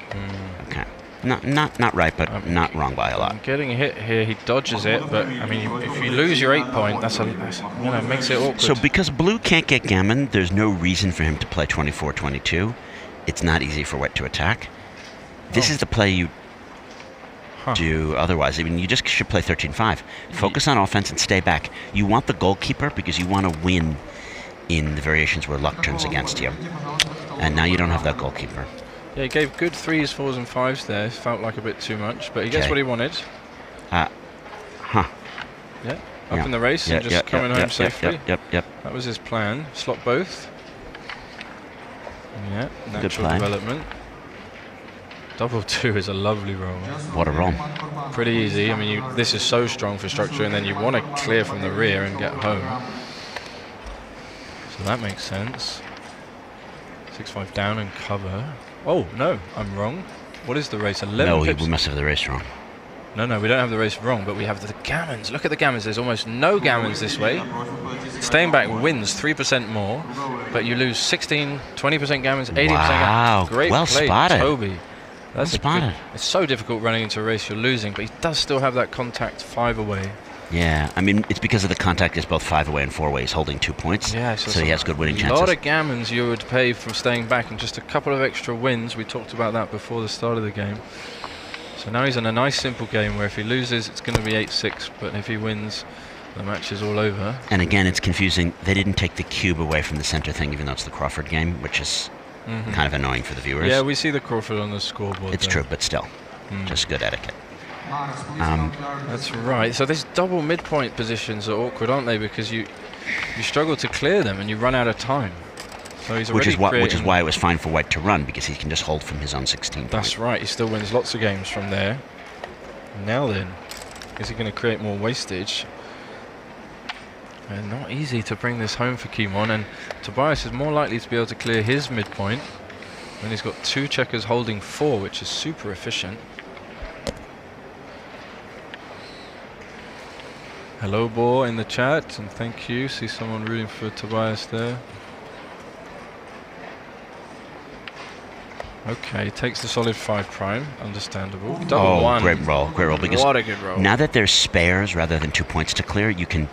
Okay. Not right, but not wrong by a lot. Getting hit here, he dodges it, but I mean, if you lose your 8 point, that's makes it awkward. So because blue can't get gammon, there's no reason for him to play 24-22. It's not easy for white to attack. This is the play you do otherwise. I mean, you just should play 13-5. Focus on offense and stay back. You want the goalkeeper because you want to win in the variations where luck turns against you. And now you don't have that goalkeeper. Yeah, he gave good 3s, 4s and 5s there. Felt like a bit too much, but he gets what he wanted. Yeah, up in the race and just coming home safely. Yep. That was his plan. Slot both. Yeah, natural development. Double 2 is a lovely roll. What a roll. Pretty easy. I mean, this is so strong for structure, and then you want to clear from the rear and get home. So that makes sense. 6-5 down and cover. Oh, no, I'm wrong. What is the race? 11 No, pips? we must have the race wrong. No, we don't have the race wrong, but we have the gammons. Look at the gammons. There's almost no gammons this way. Staying back wins 3% more, but you lose 16, 20% gammons, 80% gammons. Great well play, spotted. Toby. That's well spotted. It's so difficult running into a race you're losing, but he does still have that contact 5 away. Yeah, I mean, it's because of the contact is both 5 away and 4 away. He's holding 2 points, yeah, so he has good winning chances. A lot of gammons you would pay from staying back, and just a couple of extra wins. We talked about that before the start of the game. So now he's in a nice simple game where if he loses, it's going to be 8-6, but if he wins, the match is all over. And again, it's confusing. They didn't take the cube away from the center thing, even though it's the Crawford game, which is kind of annoying for the viewers. Yeah, we see the Crawford on the scoreboard. It's true, but still, just good etiquette. That's right. So these double midpoint positions are awkward, aren't they? Because you struggle to clear them and you run out of time. So he's which is why it was fine for white to run, because he can just hold from his own 16 point. That's right. He still wins lots of games from there. Now then, is he going to create more wastage? And not easy to bring this home for Kimon, and Tobias is more likely to be able to clear his midpoint when he's got 2 checkers holding 4, which is super efficient. Hello, Bo, in the chat, and thank you. See someone rooting for Tobias there. Okay, takes the solid 5 prime, understandable. Double 1. Great roll, because what a good roll. Now that there's spares rather than 2 points to clear, you can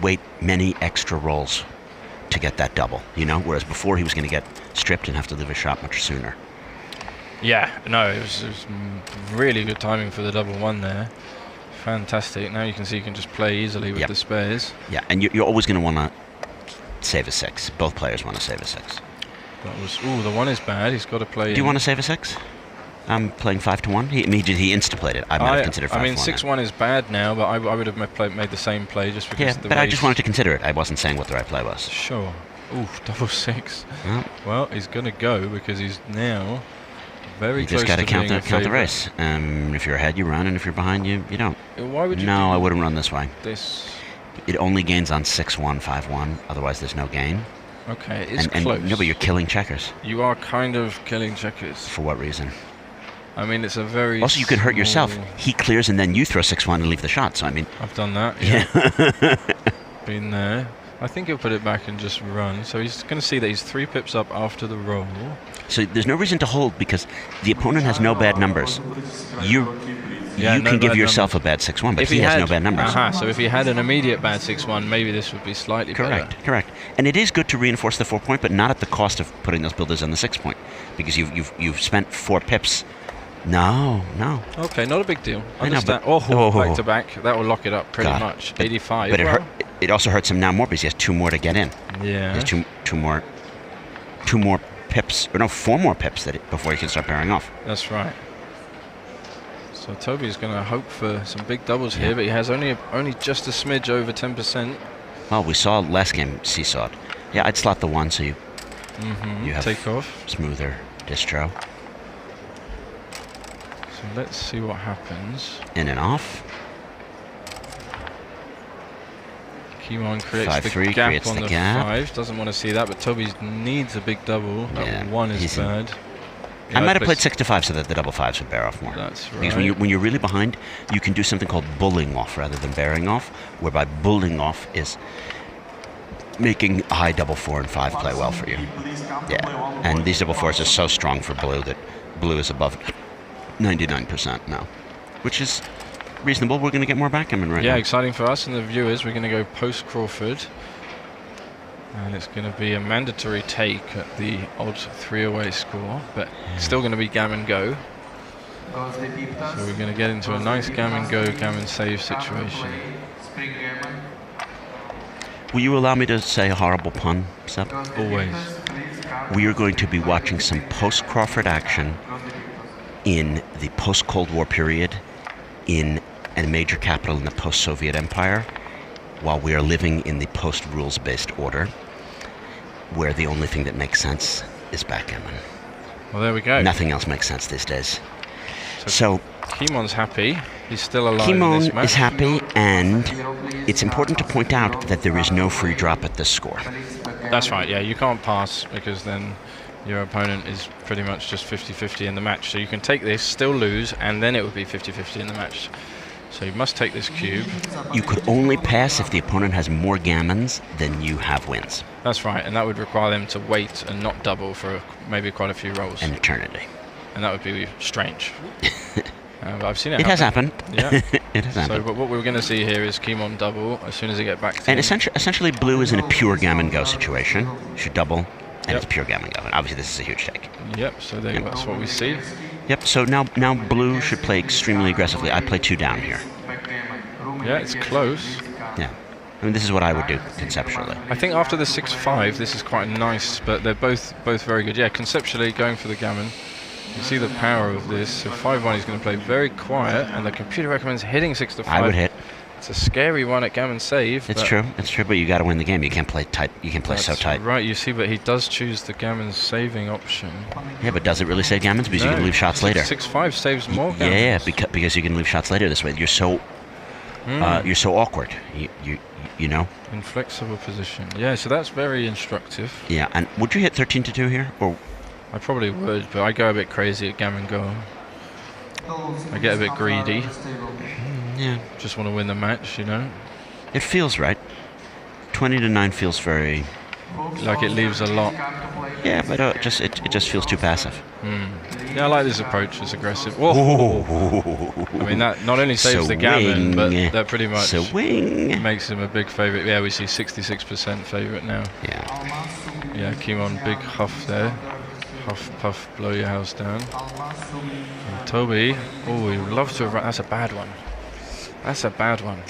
wait many extra rolls to get that double, you know, whereas before he was going to get stripped and have to leave a shot much sooner. Yeah, no, it was really good timing for the double 1 there. Fantastic. Now you can see you can just play easily with the spares. Yeah, and you're always going to want to save a 6. Both players want to save a 6. That was, the 1 is bad. He's got to play. Do you want to save a 6? I'm playing 5-1. He insta-played it. I might have considered 5-1. I mean, 6-1 is bad now, but I would have made the same play just because of the but race. I just wanted to consider it. I wasn't saying what the right play was. Sure. Ooh, double 6. Well, he's going to go because he's now very close to being a You just got to count the race. If you're ahead, you run, and if you're behind, you don't. Why would you? No, I wouldn't run this way. It only gains on 6-1, 5-1. Otherwise, there's no gain. Okay, it's close. No, but you're killing checkers. You are kind of killing checkers. For what reason? I mean, it's a very. Also, you could hurt yourself. He clears, and then you throw 6-1 and leave the shot. So I mean, I've done that. Yeah. Been there. I think he'll put it back and just run. So he's going to see that he's 3 pips up after the roll. So there's no reason to hold because the opponent has no bad numbers. You can give yourself a bad 6-1, but he has no bad numbers. So if he had an immediate bad 6-1, maybe this would be slightly better. Correct. And it is good to reinforce the 4 point, but not at the cost of putting those builders on the 6 point, because you've spent 4 pips. No. Okay, not a big deal. I know, but back to back. That will lock it up pretty much. 85. But it also hurts him now more because he has 2 more to get in. Yeah. He has two more pips, or no, 4 more pips before he can start pairing off. That's right. So Toby's going to hope for some big doubles here, but he has only just a smidge over 10%. Well, we saw last game seesawed. Yeah, I'd slot the 1 so you have take off. Smoother distro. So let's see what happens. In and off. Kimon creates 5-3, the gap creates on the the gap. 5. Doesn't want to see that, but Toby needs a big double. That 1 is bad. Yeah, I might have played played 6 to 5 so that the double fives would bear off more. That's Because right. when you're really behind, you can do something called bulling off rather than bearing off, whereby bulling off is making a high double 4 and 5 play well for you. Yeah, and these double 4s are so strong for blue that blue is above 99% now, which is reasonable. We're going to get more backgammon right now. Yeah, exciting for us and the viewers. We're going to go post Crawford. And it's going to be a mandatory take at the odd 3-away score, but still going to be gammon go. So we're going to get into a nice gammon go, gammon save situation. Will you allow me to say a horrible pun, Sep? Always. We are going to be watching some post-Crawford action in the post-Cold War period in a major capital in the post-Soviet Empire, while we are living in the post-rules-based order, where the only thing that makes sense is backgammon. Well, there we go. Nothing else makes sense these days. So Kimon's happy. He's still alive in this Kimon match. is happy, and it's important to point out that there is no free drop at this score. That's right, yeah. You can't pass because then your opponent is pretty much just 50-50 in the match. So you can take this, still lose, and then it would be 50-50 in the match. So you must take this cube. You could only pass if the opponent has more gammons than you have wins. That's right, and that would require them to wait and not double for maybe quite a few rolls. An eternity. And that would be strange. But I've seen it. It has happened. Yeah. It has happened. So, but what we're going to see here is Kimon double as soon as they get back to And him. essentially, blue is in a pure gammon go situation. Should double, and Yep. it's pure gammon go. And obviously, this is a huge take. Yep. So that's what we see. Yep. So now blue should play extremely aggressively. I play 2 down here. Yeah, it's close. Yeah. I mean, this is what I would do conceptually. I think after the 6-5, this is quite nice, but they're both very good. Yeah, conceptually going for the gammon. You see the power of this. So 5-1 is going to play very quiet, and the computer recommends hitting 6-5. I would hit. It's a scary one at gammon save. It's true. It's true, but you got to win the game. You can't play tight. You can play so That's tight. Right, you see, but he does choose the gammon saving option. Yeah, but does it really save gammons? Because you No, can leave shots later. 6-5 saves more gammons. Yeah, because you can leave shots later this way. You're so awkward. You know. Inflexible position. Yeah, so that's very instructive. Yeah, and would you hit 13-2 here, or? I probably would, but I go a bit crazy at gammon go. I get a bit greedy. Yeah. Just want to win the match, you know. It feels right. 20-9 feels very. Like it leaves a lot. Yeah, but it just feels too passive. Yeah, I like this approach. It's aggressive. Whoa. I mean, that not only saves the gammon, but that pretty much makes him a big favourite. Yeah, we see 66% favourite now. Yeah. Yeah, Kimon, big huff there. Huff, puff, blow your house down. And Toby, oh, he would love to have run. That's a bad one. That's a bad one.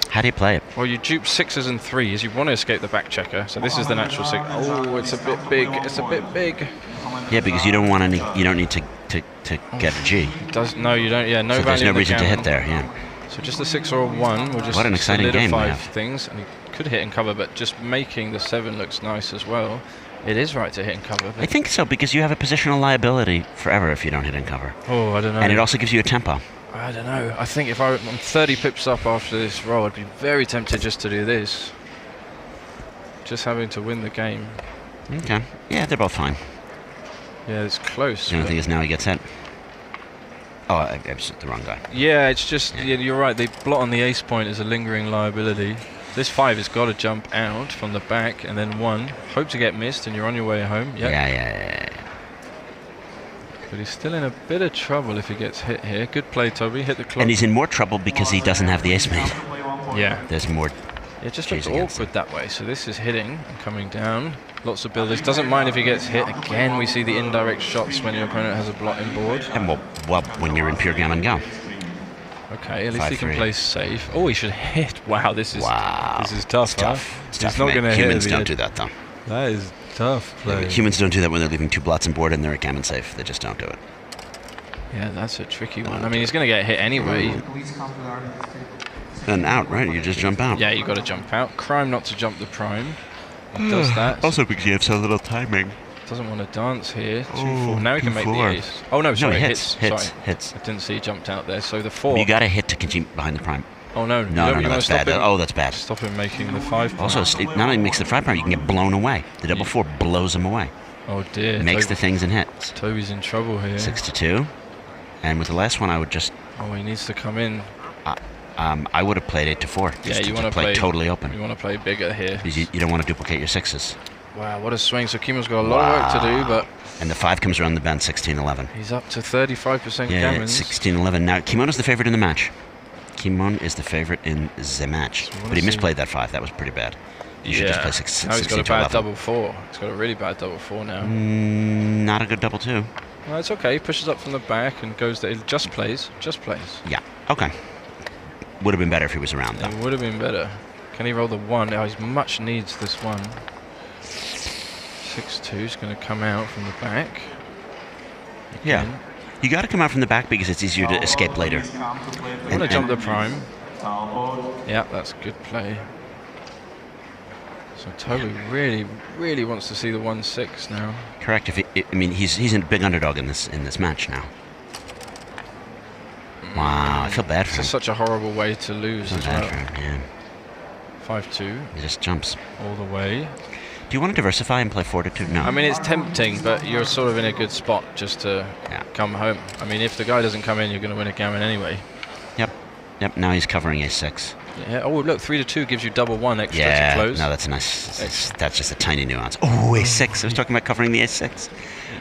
How do you play it? Well, you dupe 6s and 3s. You want to escape the back checker. So this is the natural 6. Oh, it's a bit big. It's a bit big. Yeah, because you don't want any. You don't need to get a G. No, you don't. Yeah, no so value. There's no in the reason to gammon. hit there. Yeah. So just a 6 or a 1 will just What an exciting game we solidify have. things. And he could hit and cover, but just making the 7 looks nice as well. It is right to hit and cover. I think so, because you have a positional liability forever if you don't hit and cover. Oh, I don't know. And it also gives you a tempo. I don't know. I think if I'm 30 pips up after this roll, I'd be very tempted just to do this. Just having to win the game. Okay. Yeah, they're both fine. Yeah, it's close. The only thing is now he gets hit. Oh, I was the wrong guy. Yeah, it's just, yeah, you're right. The blot on the ace point is a lingering liability. This 5 has got to jump out from the back, and then 1. Hope to get missed, and you're on your way home. Yep. Yeah. But he's still in a bit of trouble if he gets hit here. Good play, Toby. Hit the clock. And he's in more trouble because he doesn't have the ace mate. Yeah. There's more. It just G's looks against awkward that way. So this is hitting and coming down. Lots of builders. Doesn't mind if he gets hit. Again, we see the indirect shots when your opponent has a blot inboard. And well, when you're in pure gammon go. Okay, at least he can 5-3. play safe. Oh, he should hit. Wow, this is tough. It's Huh? tough. It's He's tough, not man. going to hit. Humans don't do that, though. That is tough play. Humans don't do that when they're leaving 2 blots on board and they're at gammon safe. They just don't do it. Yeah, that's a tricky one. I mean, he's going to get hit anyway. Then out, right? You just jump out. Yeah, you got to jump out. Crime not to jump the prime. He does that. Also because you have so little timing. Doesn't want to dance here. 2-4. Oh, Now he can make the 2-4. ace. Oh no, sorry, he hits. hits. I didn't see he jumped out there. So the 4. You got to hit to continue behind the prime. Oh no, No, that's bad. Oh, that's bad. Stop him making the 5. Also, not only makes the 5 prime, you can get blown away. The double 4 blows him away. Oh dear. Makes the things and hits. Toby's in trouble here. 6-2. And with the last one, I would just... Oh, he needs to come in. I would have played 8-4. Yeah, you want to play totally open. You want to play bigger here. Because you don't want to duplicate your 6s. Wow, what a swing. So Kimo's got a lot of work to do, but... And the 5 comes around the bend, 16-11. He's up to 35% Yeah, gammons. 16-11. Now, Kimono's the favorite in the match. Kimon is the favorite in the match. But he misplayed that 5. That was pretty bad. You should just play 6. Now he's got a bad double 4. He's got a really bad double 4 now. Not a good double 2. No, it's okay. He pushes up from the back and goes there. Just plays. Just plays. Yeah, okay. Would have been better if he was around, though. It would have been better. Can he roll the 1? Oh, he much needs this 1. 6-2 is going to come out from the back. Yeah. You got to come out from the back because it's easier to escape later. I'm going to jump the prime. Yeah, that's good play. So Toby really wants to see the 1-6 now. Correct. I mean, he's a big underdog in this match now. Wow, I feel bad for him. It's such a horrible way to lose as well. 5-2. He just jumps all the way. Do you want to diversify and play 4-2? No. I mean, it's tempting, but you're sort of in a good spot just to come home. I mean, if the guy doesn't come in, you're going to win a gammon anyway. Yep. Now he's covering a6. Yeah. Oh, look, 3-2 gives you double 1 extra to close. No, that's a nice. That's just a tiny nuance. Oh, a6. I was talking about covering the a6.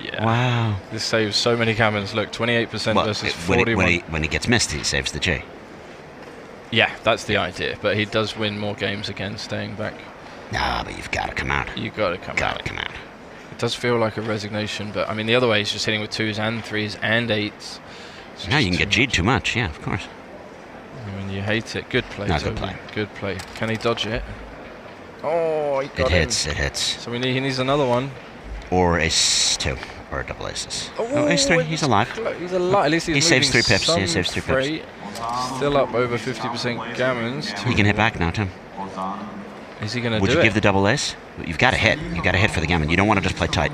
Yeah. Wow. This saves so many gammons. Look, 28% versus 41. When he gets missed, he saves the G. Yeah, that's the idea. But he does win more games again, staying back. Nah, but you've got to come out. You've got to come out. It does feel like a resignation, but I mean, the other way is just hitting with 2s and 3s and 8s. Now you can get G'd too much. Yeah, of course. I mean, you hate it. Good play. No, good play. Good play. Can he dodge it? Oh, he got it. It him. hits. So he needs another one. Or ace-2. Or double aces. Oh, ace-3. He's alive. He's alive. At least he saves 3 pips. He saves 3 pips. Still up over 50% gammons. He can hit back now, Tim. Is he going to do it? Would you give the double ace? You've got to hit. You've got to hit for the gammon. You don't want to just play tight.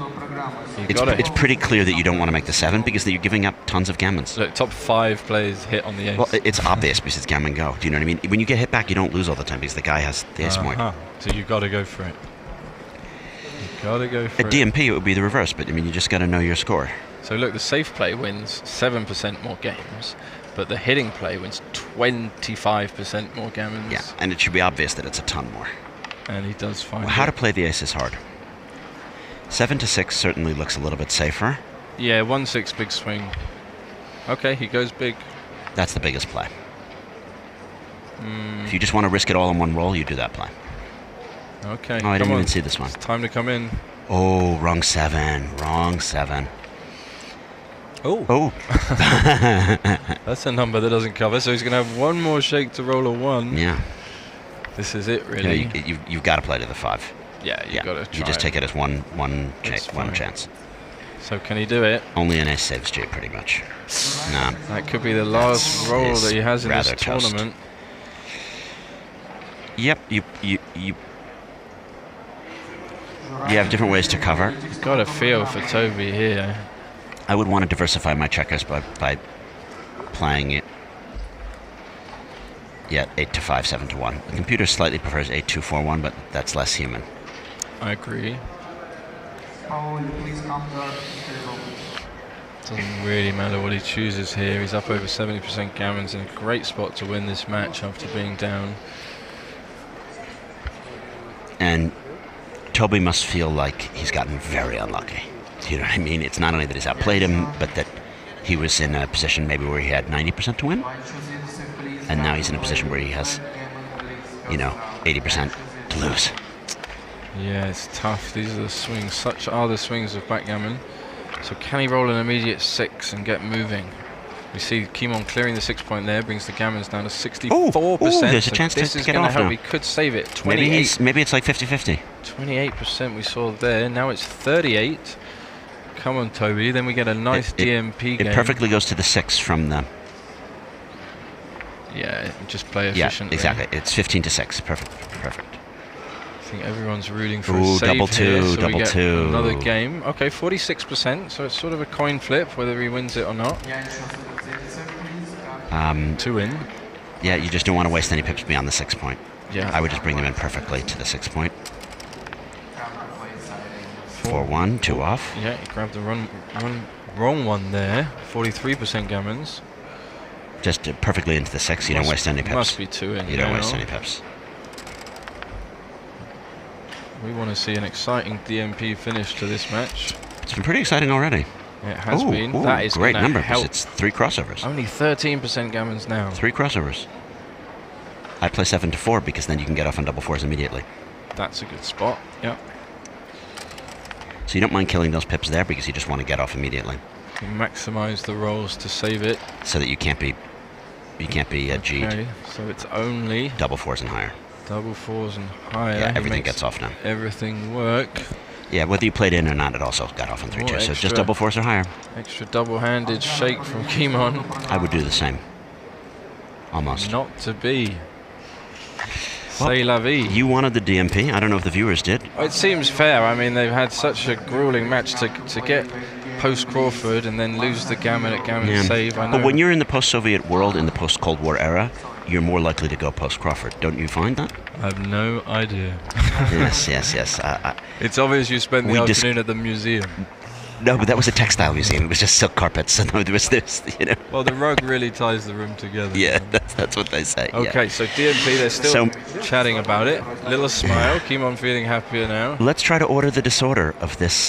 It's pretty clear that you don't want to make the 7 because you're giving up tons of gammons. Look, top 5 players hit on the ace. Well, it's obvious because it's gammon go. Do you know what I mean? When you get hit back, you don't lose all the time because the guy has the ace point. So you've got to go for it. You've got to go for it. At DMP, it would be the reverse, but I mean, you just got to know your score. So look, the safe play wins 7% more games, but the hitting play wins 25% more gammons. Yeah, and it should be obvious that it's a ton more. And he does find how to play the ace is hard. 7-6 certainly looks a little bit safer. Yeah, 1-6 big swing. Okay, he goes big. That's the biggest play. If you just want to risk it all in one roll, you do that play. Okay. Oh, I didn't even see this one. It's time to come in. Oh, wrong 7. Wrong 7. Oh. That's a number that doesn't cover, so he's going to have one more shake to roll a 1. Yeah. This is it, really. Yeah, you've got to play to the 5. Yeah, you've got to try. You just take it as one chance. So can he do it? Only an ace saves G, pretty much. No. That could be the last roll that he has in this tournament. Yep, you have different ways to cover. You've got a feel for Toby here. I would want to diversify my checkers by playing it. Yeah, 8-5, 7-1. The computer slightly prefers 8-2-4-1, but that's less human. I agree. Doesn't really matter what he chooses here. He's up over 70% gammons, in a great spot to win this match after being down. And Toby must feel like he's gotten very unlucky. Do you know what I mean? It's not only that he's outplayed him, but that he was in a position maybe where he had 90% to win. And now he's in a position where he has, 80% to lose. Yeah, it's tough. These are the swings. Such are the swings of backgammon. So can he roll an immediate 6 and get moving? We see Kimon clearing the 6 point there, brings the gammons down to 64%. There's a chance this to is get going to off help. now. He could save it. 28. Maybe it's like 50-50. 28% we saw there. Now it's 38. Come on, Toby. Then we get a nice DMP game. It perfectly goes to the 6 from the... Yeah, just play efficiently. Yeah, exactly. It's 15-6. Perfect. I think everyone's rooting for a save double here, two, so double we get two. Another game. Okay, 46%. So it's sort of a coin flip whether he wins it or not. 2 in. Yeah, you just don't want to waste any pips beyond the 6 point. Yeah. I would just bring them in perfectly to the 6 point. 4-1, 2 off. Yeah, he grabbed the wrong one there. 43% gammons. Just perfectly into the 6. You don't waste any pips. Must be 2 in. You don't waste any pips. We want to see an exciting DMP finish to this match. It's been pretty exciting already. It has been. Ooh, That is great number help. because it's 3 crossovers. Only 13% gammons now. 3 crossovers. I play 7 to 4 because then you can get off on double 4s immediately. That's a good spot. Yep. So you don't mind killing those pips there because you just want to get off immediately. You maximize the rolls to save it. So that you can't be G'd. Okay, so it's only double 4s and higher. Double 4s and higher. Yeah, everything gets off now. Everything work. Yeah, whether you played in or not, it also got off on 3-2. So just double 4s or higher. Extra double-handed shake from Kimon. I would do the same. Almost. Not to be. C'est la vie. You wanted the DMP. I don't know if the viewers did. It seems fair. I mean, they've had such a grueling match to get post-Crawford and then lose the gammon at gammon save. I know. But when you're in the post-Soviet world, in the post-Cold War era, you're more likely to go post-Crawford. Don't you find that? I have no idea. Yes. It's obvious you spent the afternoon at the museum. No, but that was a textile museum. It was just silk carpets. So no, there was this, you know. Well, the rug really ties the room together. Yeah, that's what they say. Okay, so DMP, they're still chatting about it. Little smile. Kimon feeling happier now. Let's try to order the disorder of this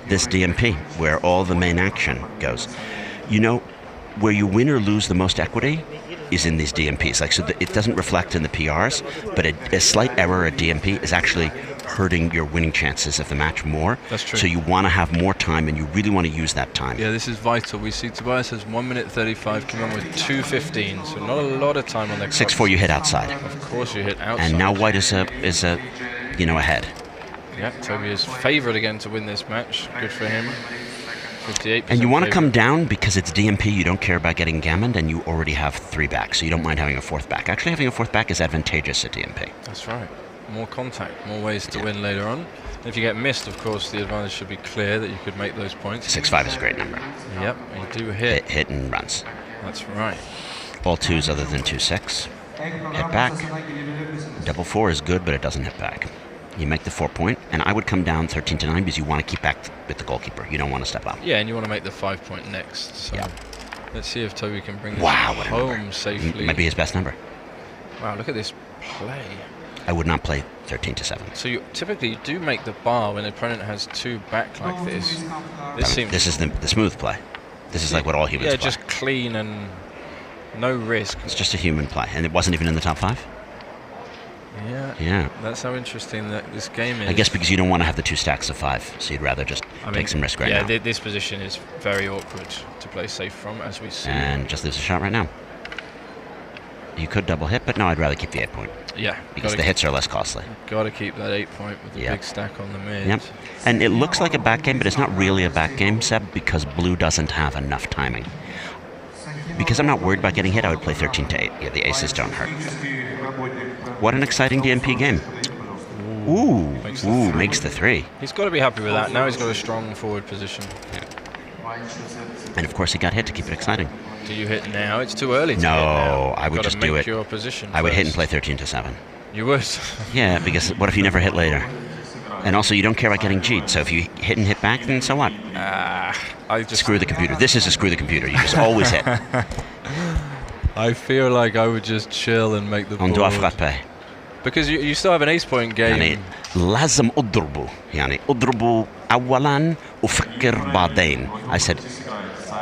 this DMP, where all the main action goes. You know, where you win or lose the most equity is in these DMPs. Like, so it doesn't reflect in the PRs, but a slight error at DMP is actually hurting your winning chances of the match more. That's true. So you want to have more time, and you really want to use that time. Yeah, this is vital. We see Tobias has 1 minute 35, Kimon with 2:15, so not a lot of time on their 6-4, you hit outside. Of course, you hit outside. And now White is a ahead. Yeah, Toby is favoured again to win this match. Good for him. 58%. And you want to come down because it's DMP. You don't care about getting gammoned, and you already have 3 back, so you don't mind having a 4th back. Actually, having a 4th back is advantageous at DMP. That's right. More contact, more ways to win later on. If you get missed, of course, the advantage should be clear that you could make those points. 6-5 is a great number. Yep, you do hit. Hit and runs. That's right. All 2s other than 2-6. Hit back. Double 4 is good, but it doesn't hit back. You make the 4 point, and I would come down 13-9 because you want to keep back with the goalkeeper. You don't want to step up. Yeah, and you want to make the 5 point next. So let's see if Toby can bring this what a home number. safely. Might be his best number. Wow, look at this play. I would not play 13-7. So you typically do make the bar when an opponent has 2 back like this. This is the smooth play. This is like what all humans play. Yeah, just clean and no risk. It's just a human play, and it wasn't even in the top 5. Yeah. That's how interesting that this game is. I guess because you don't want to have the 2 stacks of 5, so you'd rather just take some risk right now. Yeah, this position is very awkward to play safe from, as we see. And just lose a shot right now. You could double hit, but no, I'd rather keep the 8 point. Yeah. Because the hits are less costly. Got to keep that 8 point with the big stack on the mid. Yep. And it looks like a back game, but it's not really a back game, Seb, because blue doesn't have enough timing. Because I'm not worried about getting hit, I would play 13-8. Yeah, the aces don't hurt. What an exciting DMP game. Ooh, makes the 3. He's got to be happy with that. Now he's got a strong forward position. And of course he got hit to keep it exciting. Do you hit now? It's too early to hit No, now. I would just do it. Your position I would hit and first. play 13-7. You would? Yeah, because what if you never hit later? And also, you don't care about getting G'd, so if you hit and hit back, then so what? Screw the computer. This is a screw the computer. You just always hit. I feel like I would just chill and make the On doit board. frapper. Because you still have an ace point game. يعني لازم اضربه يعني اضربه أولا وفكر بعدين. I said,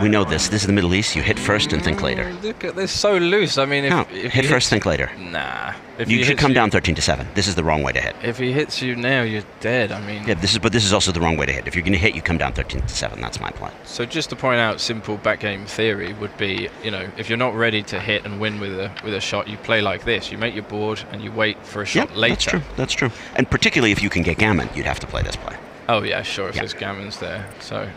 we know this. This is the Middle East. You hit first and think later. Look at this, so loose. I mean, if hit first, think later. Nah. You should come down 13-7. This is the wrong way to hit. If he hits you now, you're dead. I mean. Yeah, but this is also the wrong way to hit. If you're going to hit, you come down 13-7. That's my plan. So just to point out, simple back game theory would be, if you're not ready to hit and win with a shot, you play like this. You make your board and you wait for a shot later. That's true. And particularly if you can get gammon, you'd have to play this play. Oh yeah, sure. If there's gammons there, so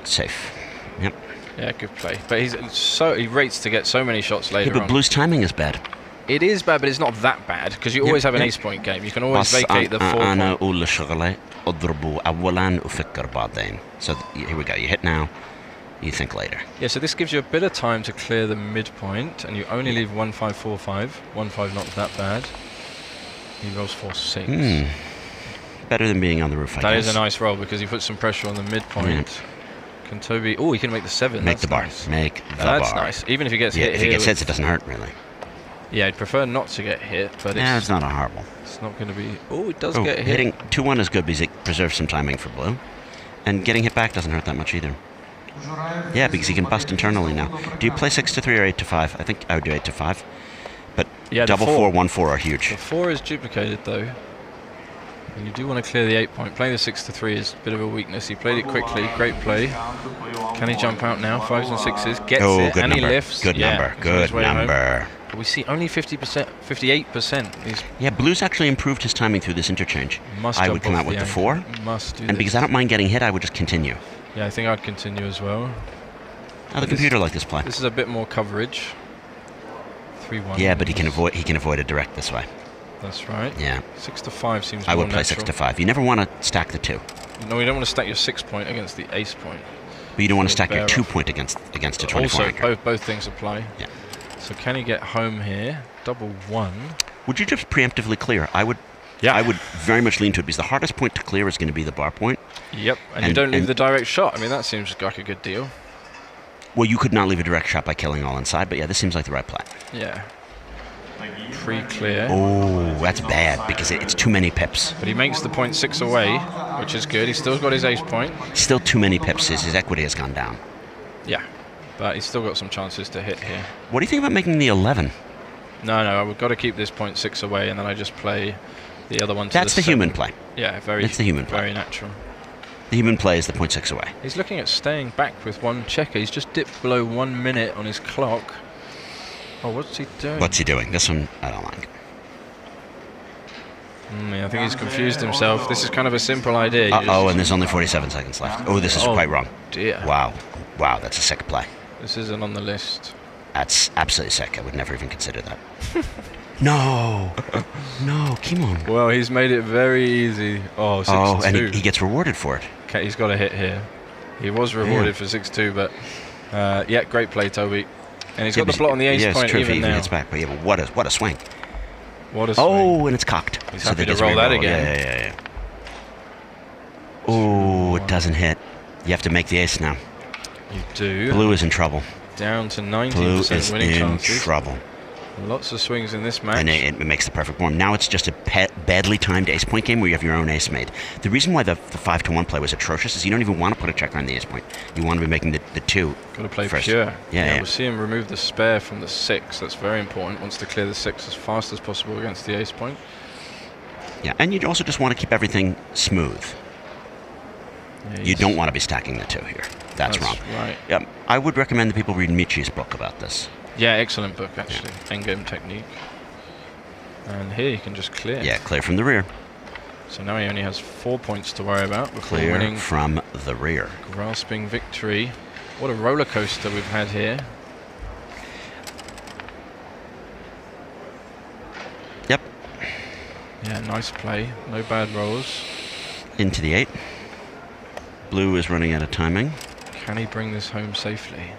safe. Yep. Yeah, good play. But he rates to get so many shots later. Yeah, but blue's timing is bad. It is bad, but it's not that bad because you always have an ace point game. You can always vacate the 4 أنا أقول للشغلة اضربوا أولا وفكر بعدين. So here we go. You hit now, you think later. Yeah, so this gives you a bit of time to clear the midpoint, and you only leave 1-5-4-5. 1-5 not that bad. He rolls 4-6. better than being on the roof, I That guess. is a nice roll because he puts some pressure on the midpoint. Can Toby... Oh, he can make the 7. Make That's the bar. nice. Make the That's bar. nice. Even if he gets hit if here... he gets hit, it doesn't hurt, really. Yeah, I'd prefer not to get hit, but it's not a horrible. It's not going to be... Oh, it does get hit. Hitting 2-1 is good because it preserves some timing for blue. And getting hit back doesn't hurt that much either. Yeah, because he can bust internally now. Do you play 6-3 or 8-5? I think I would do 8-5. But Yeah, double 4, 1-4 are huge. The 4 is duplicated, though. And you do want to clear the 8 point. Playing the 6-3 is a bit of a weakness. He played it quickly. Great play. Can he jump out now? 5s and 6s. Gets it. Good And number. he lifts. Good number. Good number. But we see only 50%, 58%. Yeah, Blue's actually improved his timing through this interchange. I would come out with the 4. Must do and because I don't mind getting hit, I would just continue. Yeah, I think I'd continue as well. How the computer like this play? This is a bit more coverage. 3-1. Yeah, but he can avoid a direct this way. That's right. Yeah. 6-5 seems I more would play natural. 6-5. You never want to stack the 2. No, you don't want to stack your 6 point against the ace point. But you don't want to stack your 2 point against a 24 Also, anchor. both things apply. Yeah. So can he get home here? Double 1. Would you just preemptively clear? I would. Yeah. I would very much lean to it because the hardest point to clear is going to be the bar point. Yep. And you don't leave the direct shot. I mean, that seems like a good deal. Well, you could not leave a direct shot by killing all inside, but yeah, this seems like the right play. Yeah. Pre-clear. Oh, that's bad because it's too many pips. But he makes the 0.6 away, which is good. He's still got his ace point. Still too many pips. His equity has gone down. Yeah. But he's still got some chances to hit here. What do you think about making the 11? No, I've got to keep this 0.6 away, and then I just play the other one to That's the 7. human play. Yeah, That's the human play. Very natural. The human play is the 0.6 away. He's looking at staying back with one checker. He's just dipped below 1 minute on his clock. Oh, what's he doing? What's he doing? This one, I don't like. Yeah, I think he's confused himself. This is kind of a simple idea. Uh-oh, and there's only 47 seconds left. Oh, this is quite wrong. Dear. Wow, that's a sick play. This isn't on the list. That's absolutely sick. I would never even consider that. No, come on. Well, he's made it very easy. Oh, 6-2. And he gets rewarded for it. Okay, he's got a hit here. He was rewarded for 6-2, but yeah, great play, Toby. And he's got the blot on the ace point true, even now. It's back, but what a swing. What a swing. Oh, and it's cocked. He's happy to roll that again. Yeah. Oh, it doesn't hit. You have to make the ace now. You do. Blue is in trouble. Down to 19% Blue is winning in chances. trouble. Lots of swings in this match. And it makes the perfect form. Now it's just a badly timed ace point game where you have your own ace made. The reason why the 5-1 play was atrocious is you don't even want to put a checker on the ace point. You want to be making the 2. Got to play first. pure. Yeah. We'll see him remove the spare from the 6. That's very important. Wants to clear the 6 as fast as possible against the ace point. Yeah, and you also just want to keep everything smooth. Yeah, you don't want to be stacking the 2 here. That's wrong. Right. Yeah, I would recommend that people read Michi's book about this. Yeah, excellent book actually. Endgame technique. And here you can just clear. Yeah, clear from the rear. So now he only has 4 points to worry about before Clear winning. from the rear. Grasping victory. What a roller coaster we've had here. Yep. Yeah, nice play. No bad rolls. Into the 8. Blue is running out of timing. Can he bring this home safely?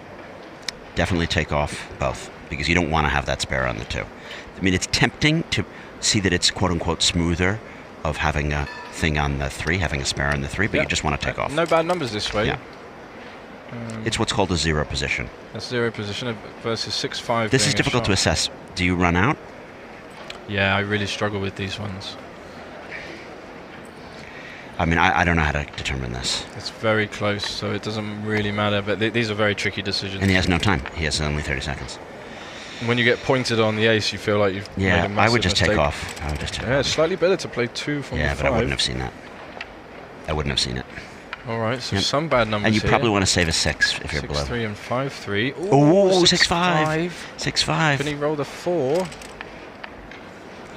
Definitely take off both because you don't want to have that spare on the 2. I mean, it's tempting to see that it's quote-unquote smoother of having a thing on the 3, having a spare on the 3, but you just want to take off. No bad numbers this way. Yeah. It's what's called a 0 position. That's 0 position versus 6-5. This is difficult to assess. Do you run out? Yeah, I really struggle with these ones. I mean, I don't know how to determine this. It's very close, so it doesn't really matter, but these are very tricky decisions. And he has no time. He has only 30 seconds. When you get pointed on the ace, you feel like you've made a massive I would just mistake. take off. I would just take off. It's slightly better to play 2 from the 5. Yeah, but I wouldn't have seen that. I wouldn't have seen it. All right, so some bad numbers And you here. probably want to save a 6 if you're below. 6-3 and 5-3. Oh, 6-5. 6-5. Can he roll the 4?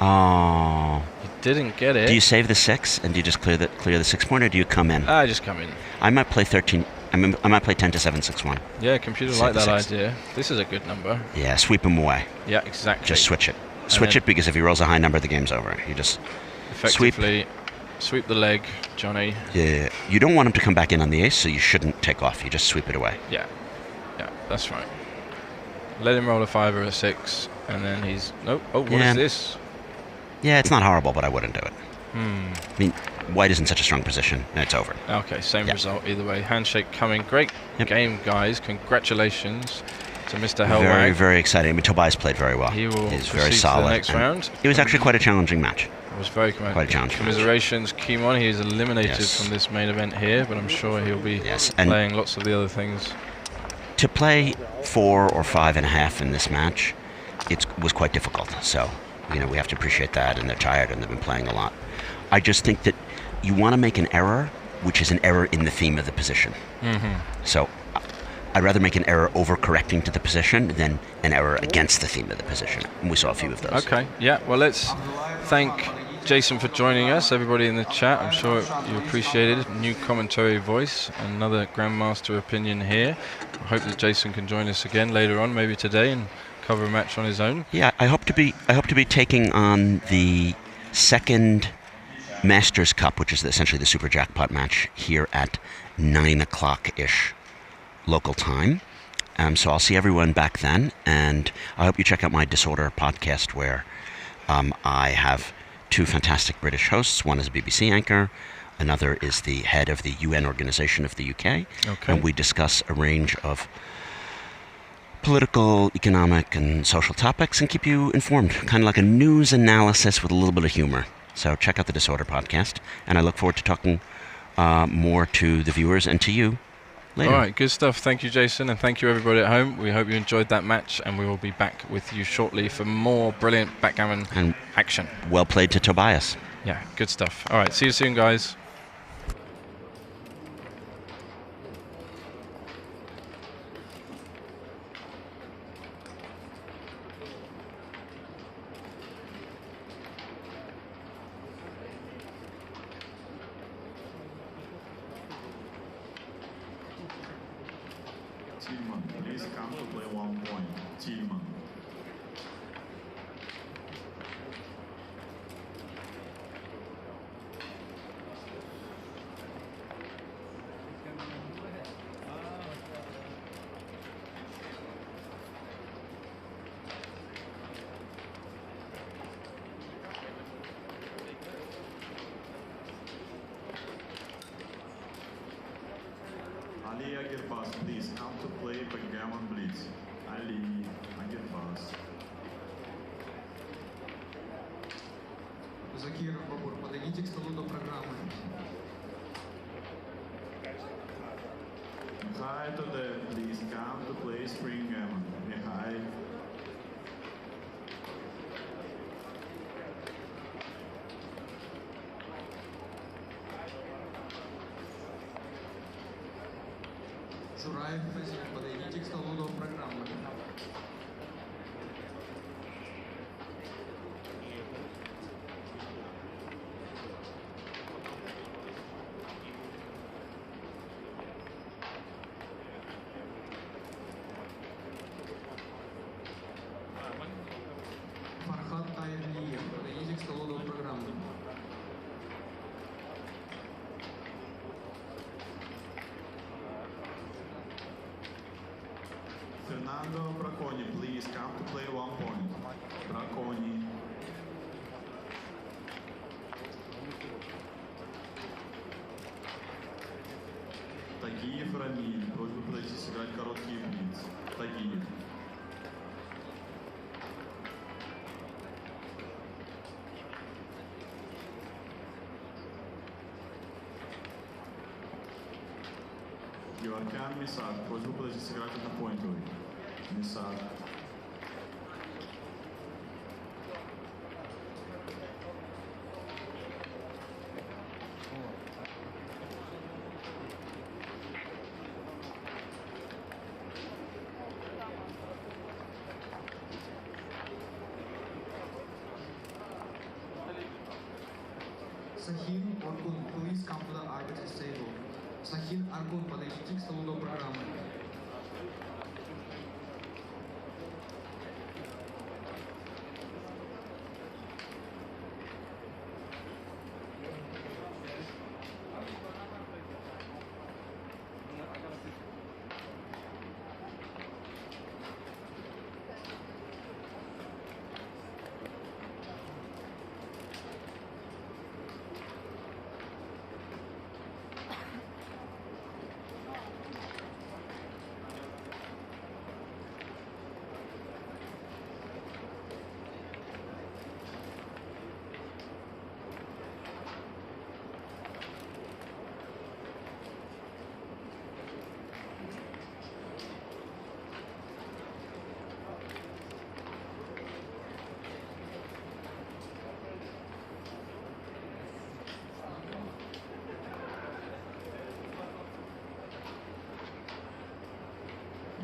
Oh. He didn't get it. Do you save the 6 and do you just clear the 6 point, or do you come in? I just come in. I might play 13. I might play 10 to 7, 6-1. Yeah, computer Save like the that 6. idea. This is a good number. Yeah, sweep him away. Yeah, exactly. Just switch it. Switch it because if he rolls a high number, the game's over. You just effectively sweep the leg, Johnny. Yeah, you don't want him to come back in on the ace, so you shouldn't take off. You just sweep it away. Yeah, that's right. Let him roll a 5 or a 6, and then he's... Nope. Oh, what is this? Yeah, it's not horrible, but I wouldn't do it. I mean, white is in such a strong position, and it's over. Okay, same result either way. Handshake coming. Great game, guys. Congratulations to Mr. Hellwag. Very, very exciting. I mean, Tobias played very well. He will He's very proceed to solid. the next round. It was actually quite a challenging match. It was very quite a challenging match. Commiserations, Kimon. He is eliminated from this main event here, but I'm sure he'll be playing lots of the other things. To play 4 or 5.5 in this match, it was quite difficult. So, you know, we have to appreciate that, and they're tired and they've been playing a lot. I just think that you want to make an error, which is an error in the theme of the position. So I'd rather make an error overcorrecting to the position than an error against the theme of the position. And we saw a few of those. Okay, yeah. Well, let's thank Jason for joining us. Everybody in the chat, I'm sure you appreciated it. New commentary voice, another Grandmaster opinion here. I hope that Jason can join us again later on, maybe today, and cover a match on his own. Yeah, I hope to be taking on the second Masters Cup, which is essentially the Super Jackpot match, here at 9 o'clock-ish local time. So I'll see everyone back then, and I hope you check out my Disorder podcast, where I have 2 fantastic British hosts. One is a BBC anchor, another is the head of the UN organization of the UK, and we discuss a range of political, economic, and social topics and keep you informed, kind of like a news analysis with a little bit of humor. So check out the Disorder podcast, and I look forward to talking more to the viewers and to you later. All right, good stuff. Thank you, Jason, and thank you, everybody at home. We hope you enjoyed that match, and we will be back with you shortly for more brilliant backgammon and action. Well played to Tobias. Yeah, good stuff. All right, see you soon, guys. Tillman, please come to play 1 point. Tillman. Ali Agirbas, please come to play backgammon blitz. Ali Agirbas. Закир, Бабур, подойдите к столу до программы. Mihai today, please come to play spring gammon. Mihai. Шураев, подойдите к столу до программы. Фархад Тайрлиев, подойдите к столу до программы. Fernando Braconi, please come to play 1 point. Braconi. Тагиев Рамиль, просьба подойти сыграть короткий блиц. Тагиев. Георгиан Мисак, просьба подойти сыграть однопоинтовый. Мисак. Сахин Оркун, please come to the arbiters table. Сахин Аркун, подойдите к столу до программы.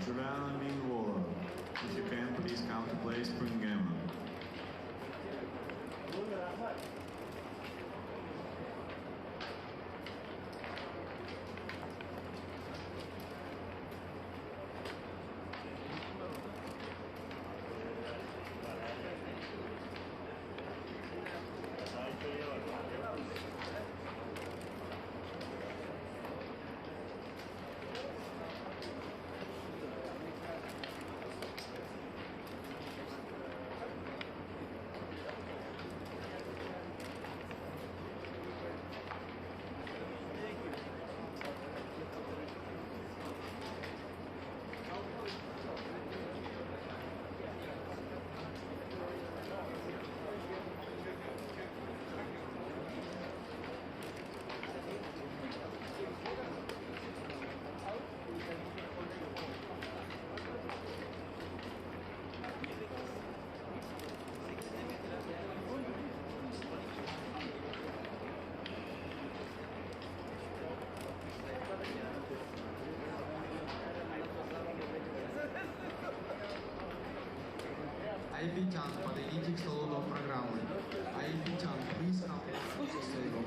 Juliana Minwola. If you can, please come to play Spring Gammon. Айпитян, подойдите к столу до программы. Айпитян, please come to the table.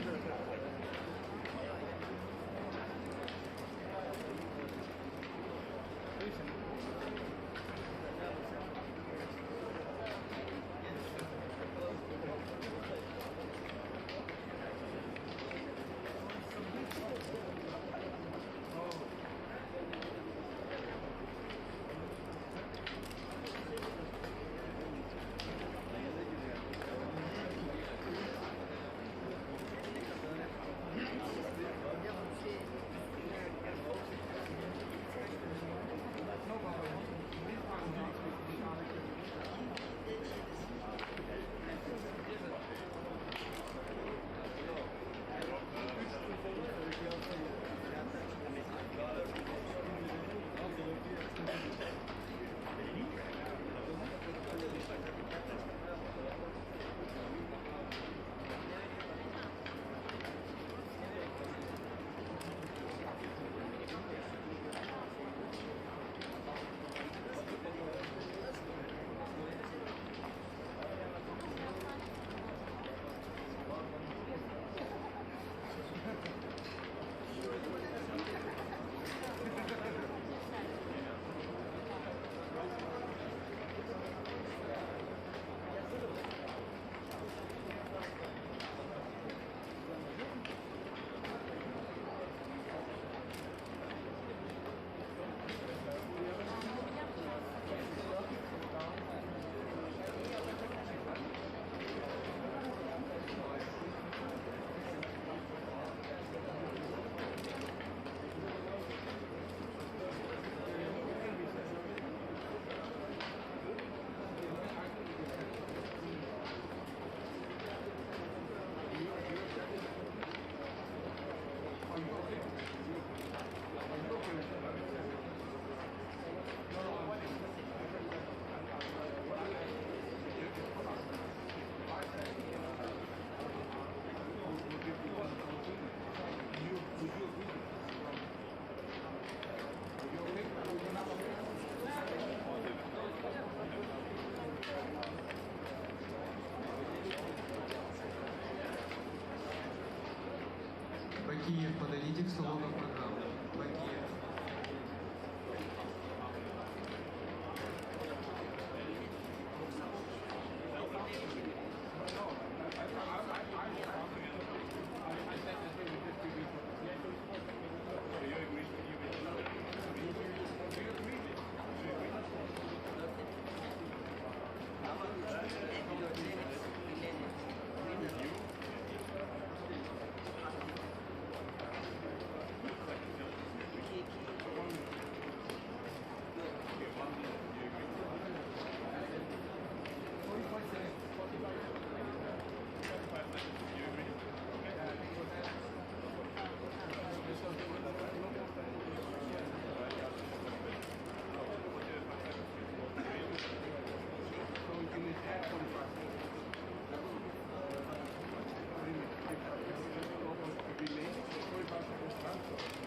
Бакиев, подойдите к столу до программы. Бакиев.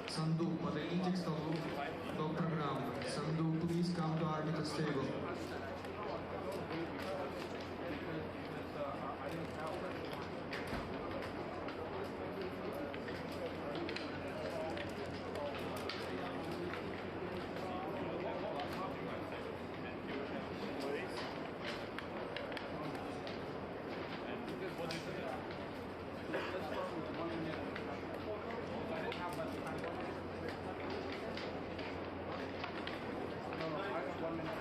Сандук, подойдите к столу до программы. Сандук, the stable.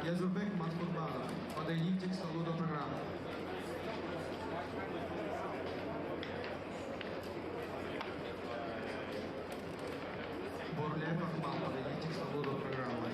Язубек Матхурбанов, подойдите к столу до программы. Бурлев Ахмал, подойдите к столу до программы.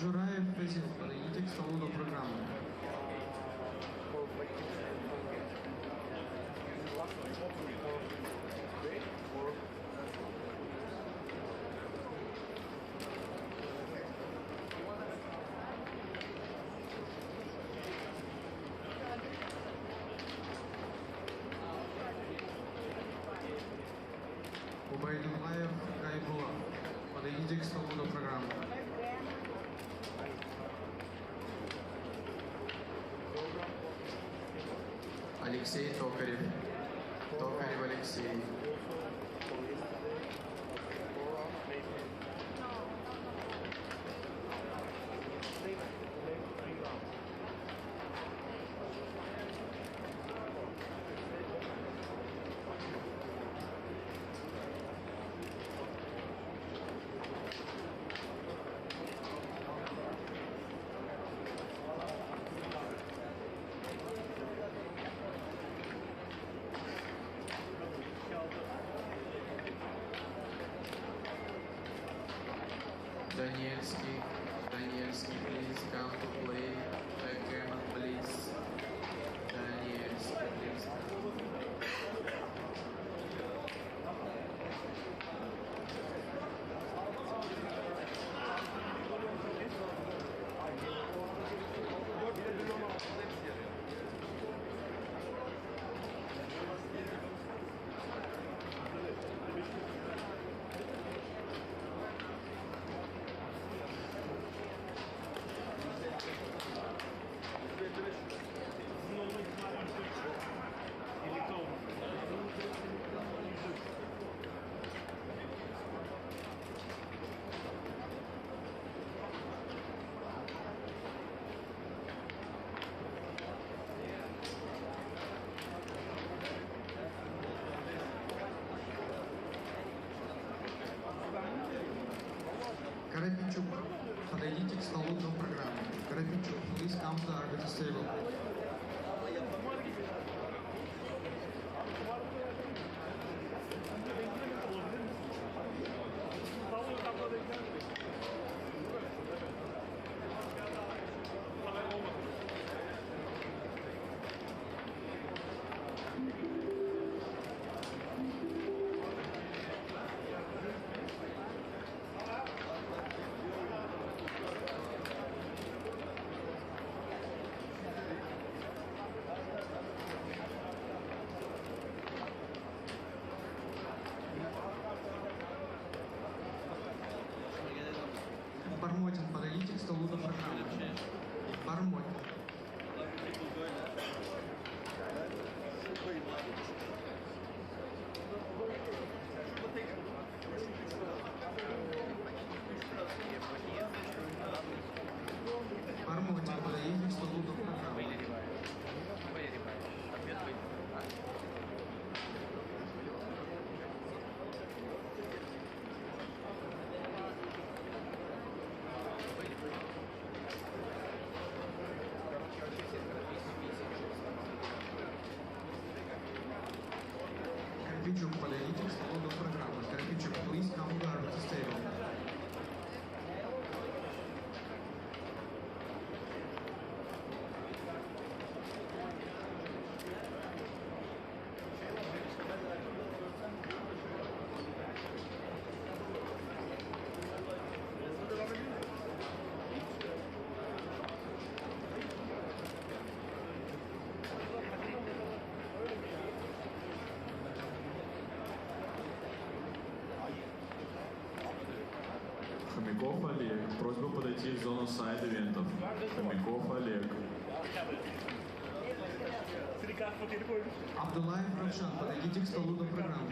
Жураев Фазил, подойдите к столу до программы. Убайдуллаев Гайбулов, подойдите к столу до программы. Алексей Токарев. Токарев Алексей. Danielski, please come to play. Backgammon, please. Danielski, please. Хомяков Олег. Просьба подойти в зону сайд-ивентов. Хомяков Олег. Абдулаев Равшан, подойдите к столу до программы.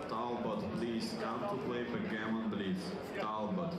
Talbot, please come to play backgammon, please. Talbot.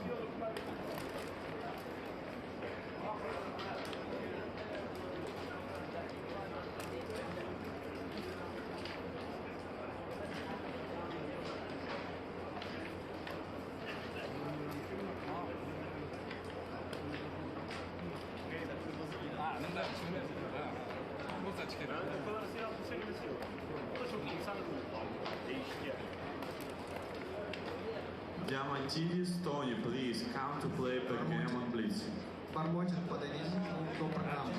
Diamantidis Tony, please come to play backgammon, please. Бармотин, подойдите до программы.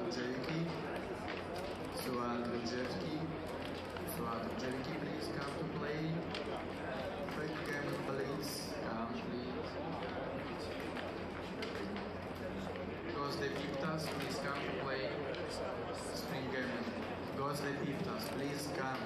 Rudjeviki. Suat Rudjeviki. Suat Rudjeviki, please come to play. Backgammon, please. Come, please. Gosde Piptas, please come to play. Spring gammon. Gosde Piptas, please come.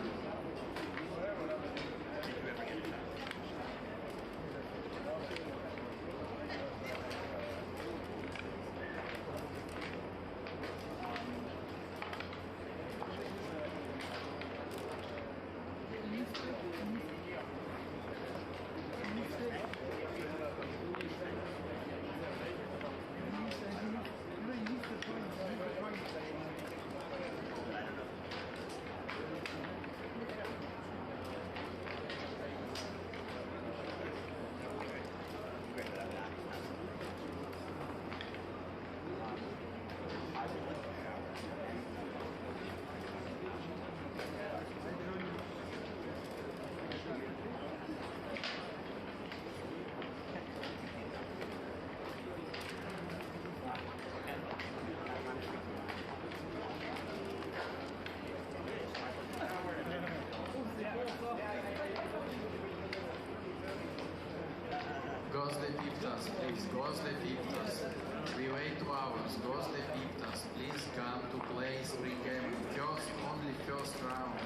Gosde Piptas, please. Gosde Piptas. We wait 2 hours. Gosde Piptas, please come to play spring game. Only first round.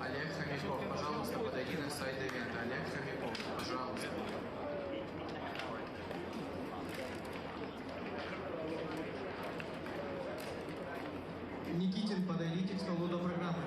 Олег Хомяков, пожалуйста, подойди на сайт ивента. Олег Хомяков, пожалуйста. Никитин, подойдите к столу до программы.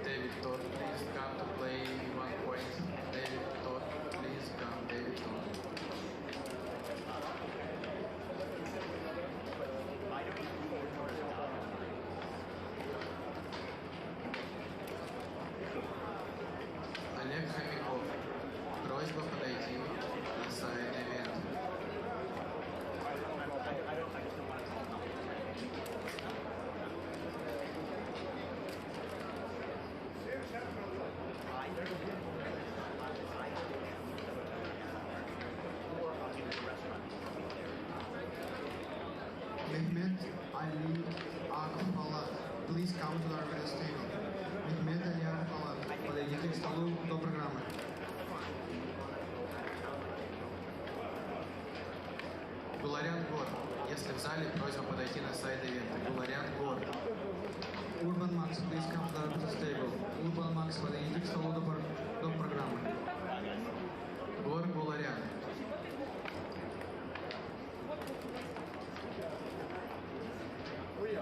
David Todd, please come to play 1 point. David Todd, please come. David Todd. Олег Хомяков, просьба подойти на сайт ивента. Mehmet Ali Akfalat, please come to the arbiters table. Mehmet Ali Akfalat, подойдите к столу до программы. Гуларян Гор, если в зале, просьба подойти на сайт ивента. Гуларян Гор. Urban Max, please come to the arbiters table. Urban Max, подойдите к столу до программы. Гор Гуларян. Ouais,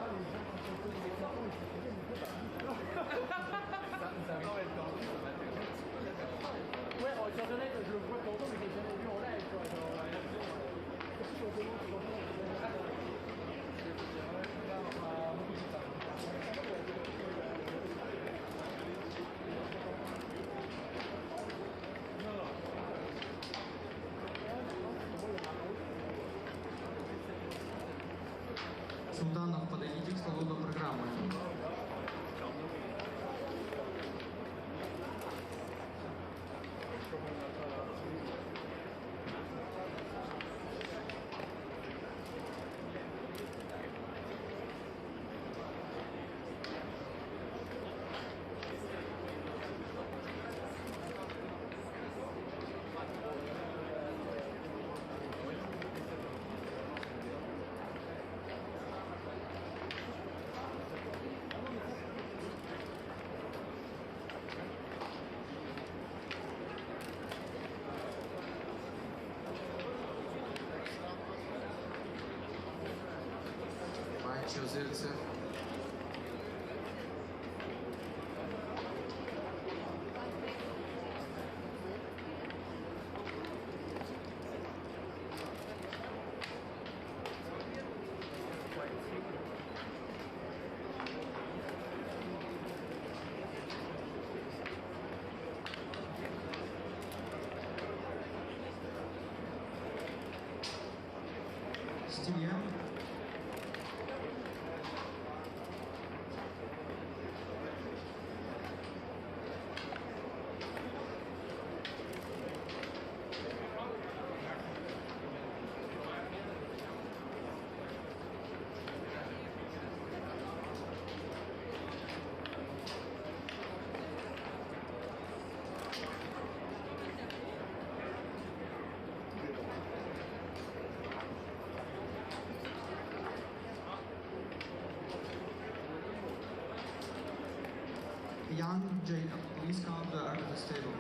sur Internet, je le vois de temps en temps, mais je l'ai jamais vu en live, quoi. Султанов, подойдите к столу до программы. Озерцев. Стильян. Young Jacob, please come to the arbiters table.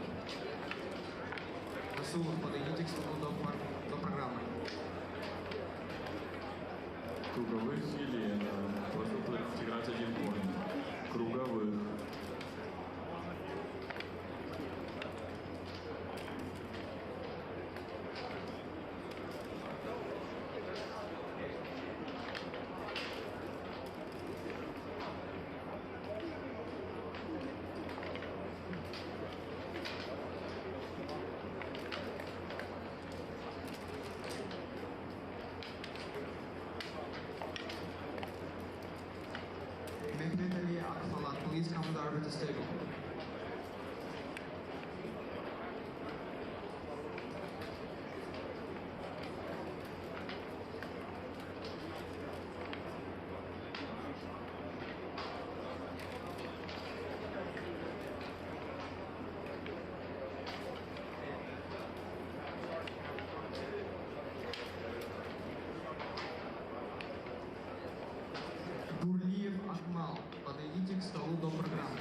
Расулов, подойдите к столу до программы. Круговых Елена. Просьба сыграть 1 поинт. Круговых. Axelon, please come to the arbiters table. Бурлиев Акмал, подойдите к столу до программы.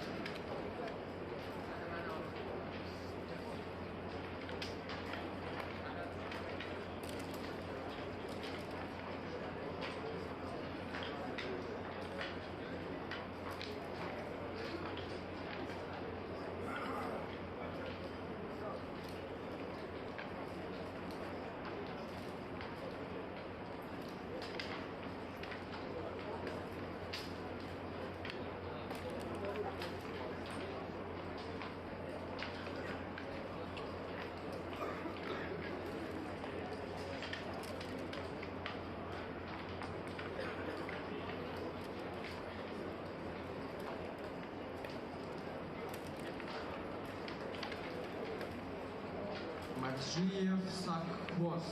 Марзиев Сакхоз,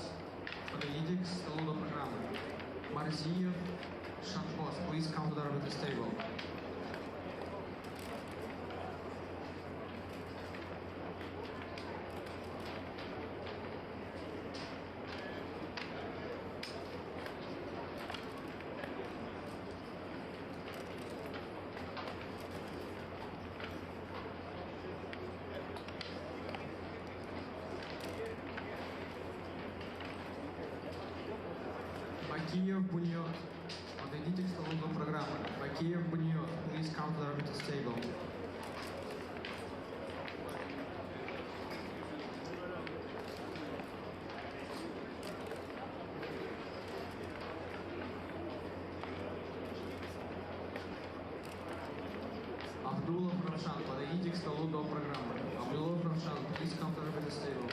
подойдите к столу до программы. Марзиев Шакхоз, please come to the arbiters table. Бакиев Буньот, подойдите к столу до программы. Бакиев Буньот, please come to the arbiters table. Абдулов Равшан, подойдите к столу до программы. Абдулов Равшан, please come to the arbiters table.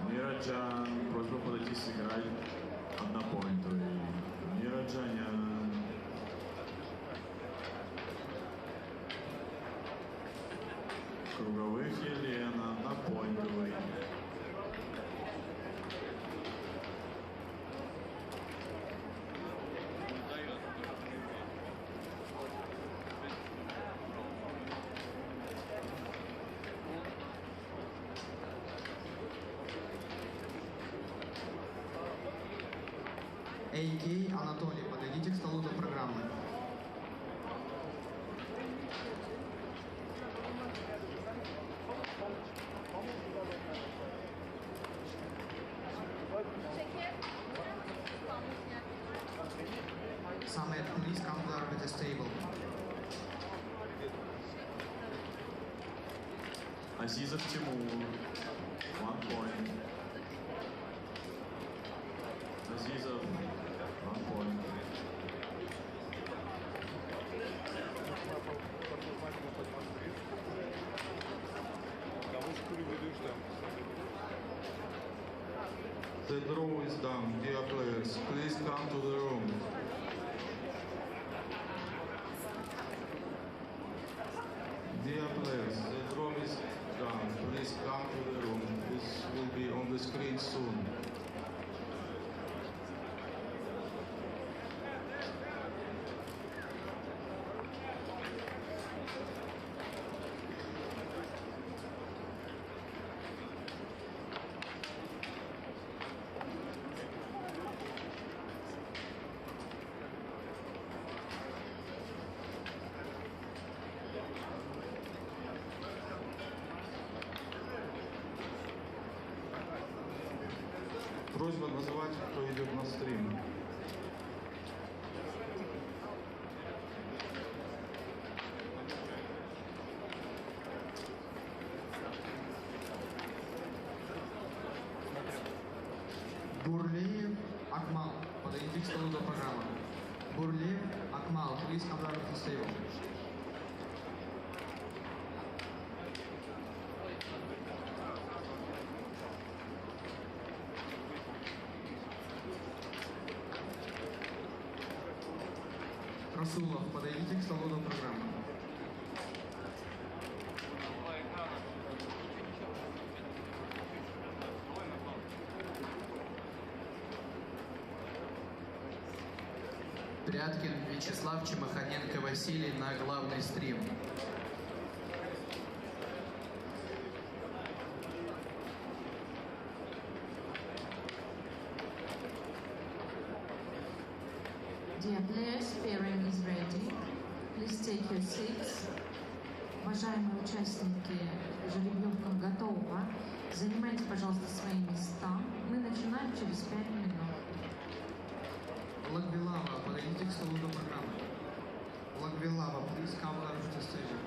Мираджан, просьба подойти сыграть однопоинтовый. Мираджанян. Круговых Елена, однопоинтовый. AK Анатолий, подойдите к столу до программы. Samet, please come to the arbiter's table. Азизов Тимур, 1 point. Азизов, 1 point. The draw is done, dear players. Please come to the room. Dear players, the draw is done. Please come to the room. This will be on the screen soon. Просьба называть, кто идет на стрим. Бурлеев Акмал, подойдите к столу до программы. Бурлеев Акмал, please come to the arbiter's table. Расулов, подойдите к столу до программы. Пряткин Вячеслав, Чемоханенко Василий на главный стрим. Dear players, pairing is ready. Please take your seats. Уважаемые участники, жеребьевка готова. Занимайте, пожалуйста, свои места. Мы начинаем через 5 минут. Лагвилава, подойдите к столу до программы. Лагвилава, please come to the arbiter's table.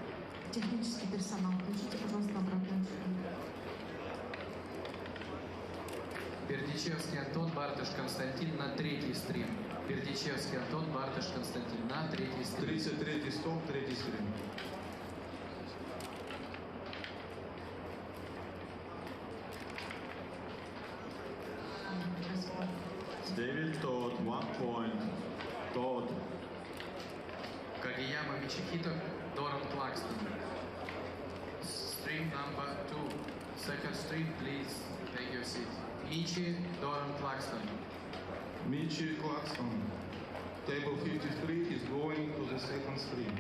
Технический персонал, включите, пожалуйста, обратную связь. Бердичевский Антон, Бартыш Константин на 3-й стрим. Бердичевский Антон, Бартыш Константин на 3-й стрим. 33-й стол, 3-й стрим. David Todd, 1 point. Todd. Кагияма Мичикито, Доран Клакстон. Stream number 2. Second stream, please take your seat. Мичи, Доран Клакстон. Michi Clarkson. Table 53 is going to the second stream.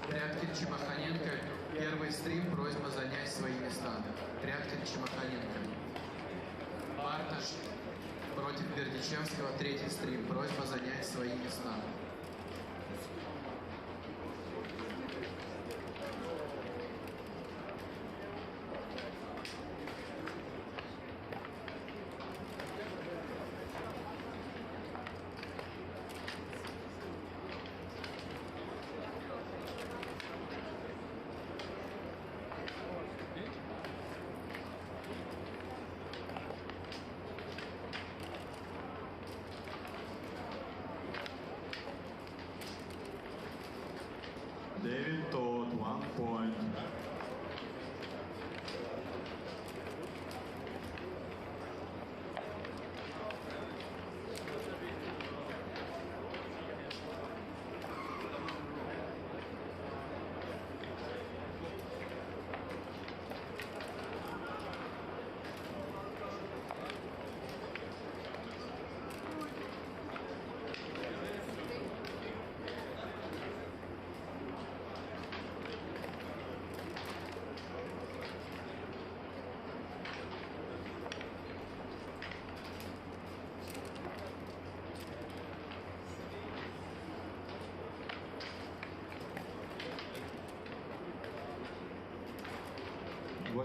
Пряткин Чемоханенко, первый стрим, просьба занять свои места. Пряткин Чемоханенко. Барташ против Бердичевского, 3-й стрим, просьба занять свои места.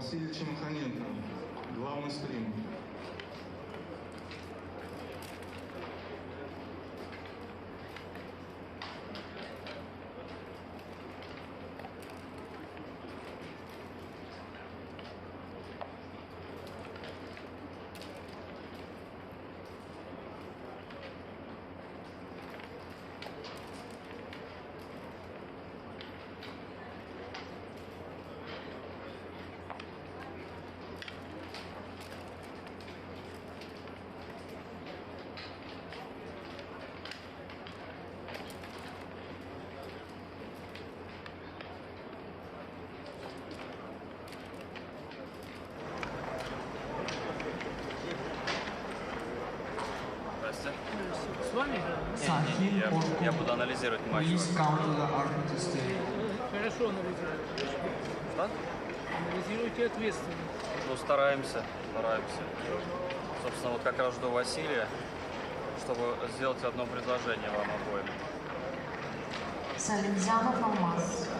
Василий Чемханенко, главный стрим. С вами? Я буду анализировать матч. Хорошо анализируйте. Что? Анализируйте ответственно. Ну, стараемся. Собственно, вот как раз жду Василия, чтобы сделать одно предложение вам обоим.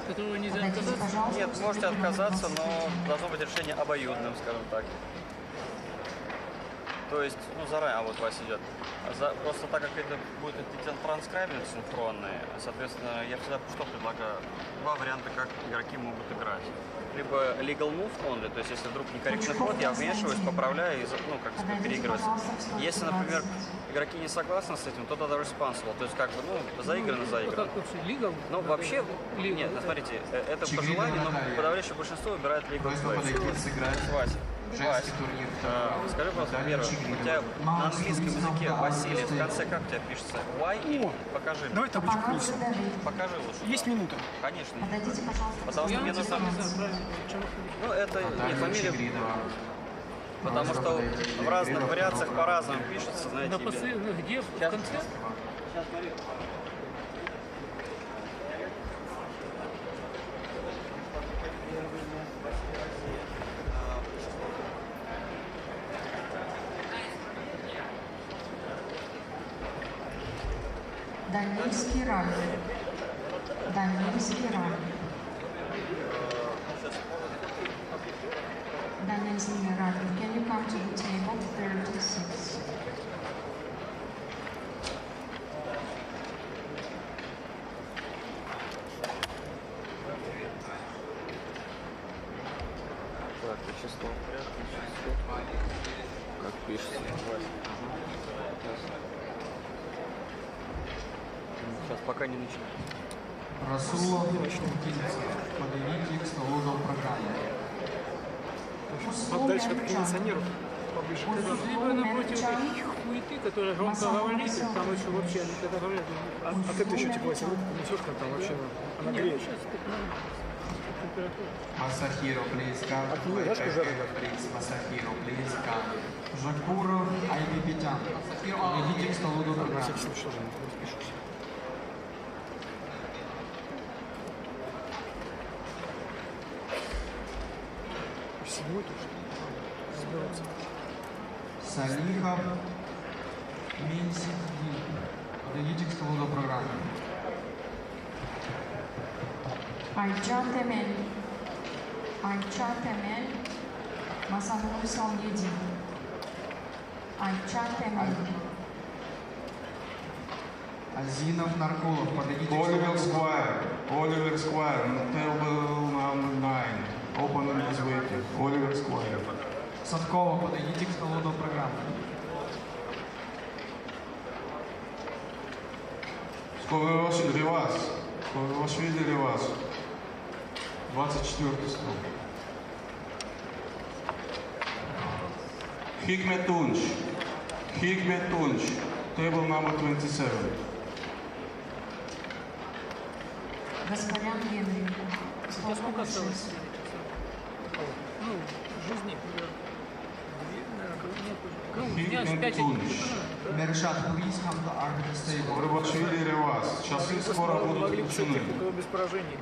Которого нельзя отказаться? Нет, можете отказаться, но должно быть решение обоюдным, скажем так. То есть, ну, заранее, а вот Вася идет. Просто так как это будет транскрайбинг синхронный, соответственно, я всегда что предлагаю? Два варианта, как игроки могут играть. Либо legal move only, то есть если вдруг некорректный ход, я вмешиваюсь, поправляю и, ну, как сказать, переигрываюсь. Если, например, игроки не согласны с этим, то тогда responsible, то есть как бы, ну, заиграно. Как вообще, legal? Ну, вообще, нет, ну, смотрите, это по желанию, но подавляющее большинство выбирает legal play. Вася, скажи, пожалуйста, первое, у тебя на английском языке Василий в конце как у тебя пишется? Y или покажи? Давай табличку вниз. Покажи лучше. Есть минута? Конечно. Потому что мне нужно... Ну, это не фамилия. Потому что в разных вариациях по-разному пишется, знаете. Где? В конце? Сейчас, смотри. Данильский ралли. Данильский ралли. Данильский ралли. Can you come to the table 36? Так, число в порядке, число. Как пишется? Сейчас пока не начинаю. Расулов, подойдите к столу до программы. Подальше от кондиционеров. Либо напротив таких хуеты, которые громко говорит, там еще вообще когда говорят. А ты еще тепло себе несешь, как там вообще она греет? Масахиро, please come. Масахиро, please come. Жакуров, Айбипетян. Подойдите к столу до программы. Седьмой тоже разберутся. Салихов, Минсики. Подойдите к столу до программы. Ayça Temel. Ayça Temel. Masanın 17. Ayça Temel. Азинов, Наркулов, подойдите Оливер Сквайр, table number 9. Open is waiting. Оливер Сквайр. Садкова, подойдите к столу до программы. Сковырвашвили Ревас. 24 стол. Хикметунч. Table number 27. Господин Генри. А сколько осталось? Ну, жизни. Мершат, please come to arbiters table. Сковырвашвили Ревас. Часы скоро будут включены. Без поражений.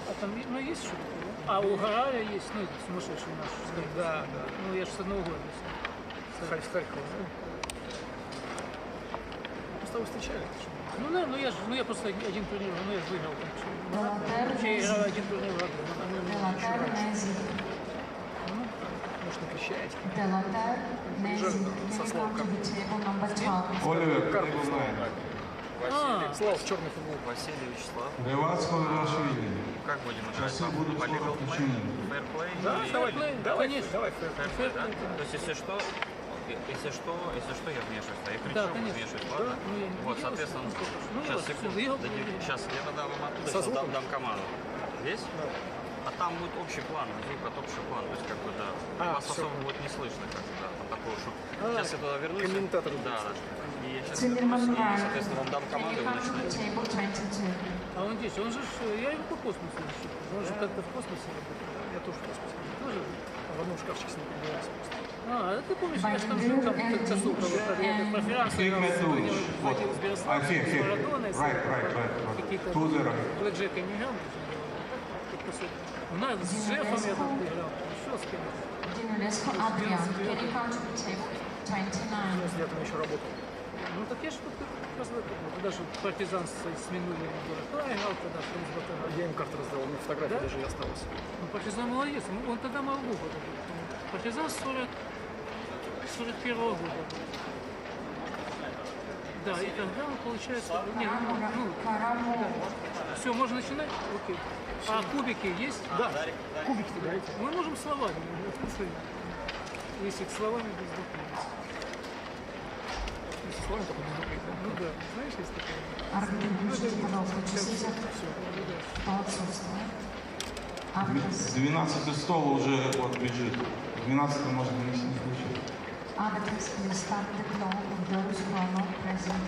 А там, ну, есть что-то? А у Гарая есть, ну, сумасшедший наш. Да. Ну, я же с одного года. С Харькова, да? Мы с тобой встречались. Ну, да, я просто один турнир, ну, я же выиграл. Вообще, я играл один турнир в году. Делатар Незик. Ну, Delotter, Nancy, can you come to the table number 12? Оливер, Слав, черный футбол. Василий Вячеслав. Ревацкого Рашвили. Как будем играть? Часы будут скоро включены. Фэрплей? Да, давай, конечно. Давай, Фэрплей, да? То есть, если что, я вмешиваюсь. Я кричу, Да, конечно. вмешиваюсь, ладно? Да, ну, я не Вот, делаю, соответственно, ну, сейчас, вот, секунду. всё, Сейчас я тогда вам оттуда Со сейчас звуком? дам команду. Здесь? Да. А там будет общий план, звук от общего плана. То есть, как бы, да, вас всё. особо будет не слышно, как бы, да, там такого шума. Сейчас я туда вернусь. Комментатор. Да, да. И я сейчас Zimmerman вернусь, и, Ryan, соответственно, вам дам can команду, you и вы come to the начинаете. table 22? А он здесь, он же, я его по космосу ищу. Он же как-то в космосе работает. Я тоже в космосе. Тоже в одном шкафчике с ним появляется просто. Ты помнишь, я же там жил, там косу проферанс. Фиг Метович. Вот. Фиг. Right. Какие-то Тузера. блэкджека не играл. У нас с шефом я тут играл. Еще с кем-то. Dinulescu Adrian, can you come to the table 29? Если я там еще работал. Ну так я же тут как раз в этом. Даже партизан сменили. Кто играл тогда? Я им карты раздавал, у меня фотография даже и осталась. Ну партизан молодец, он тогда молодой был. Партизан 41-го года. Да, и тогда он получается... Нет, все, можно начинать? Окей. А кубики есть? Да. Кубики дайте. Мы можем словами. Если словами без документов. Если словами только без документов. Ну да, знаешь, есть такое. Организуйте, пожалуйста, часы по отсутствию. 12 стол уже вот бежит. 12 можно не включить. Arbiters will start the call of those who are not present.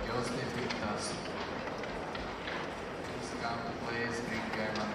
Gözde Pictas. Please come to play Spring Gamer.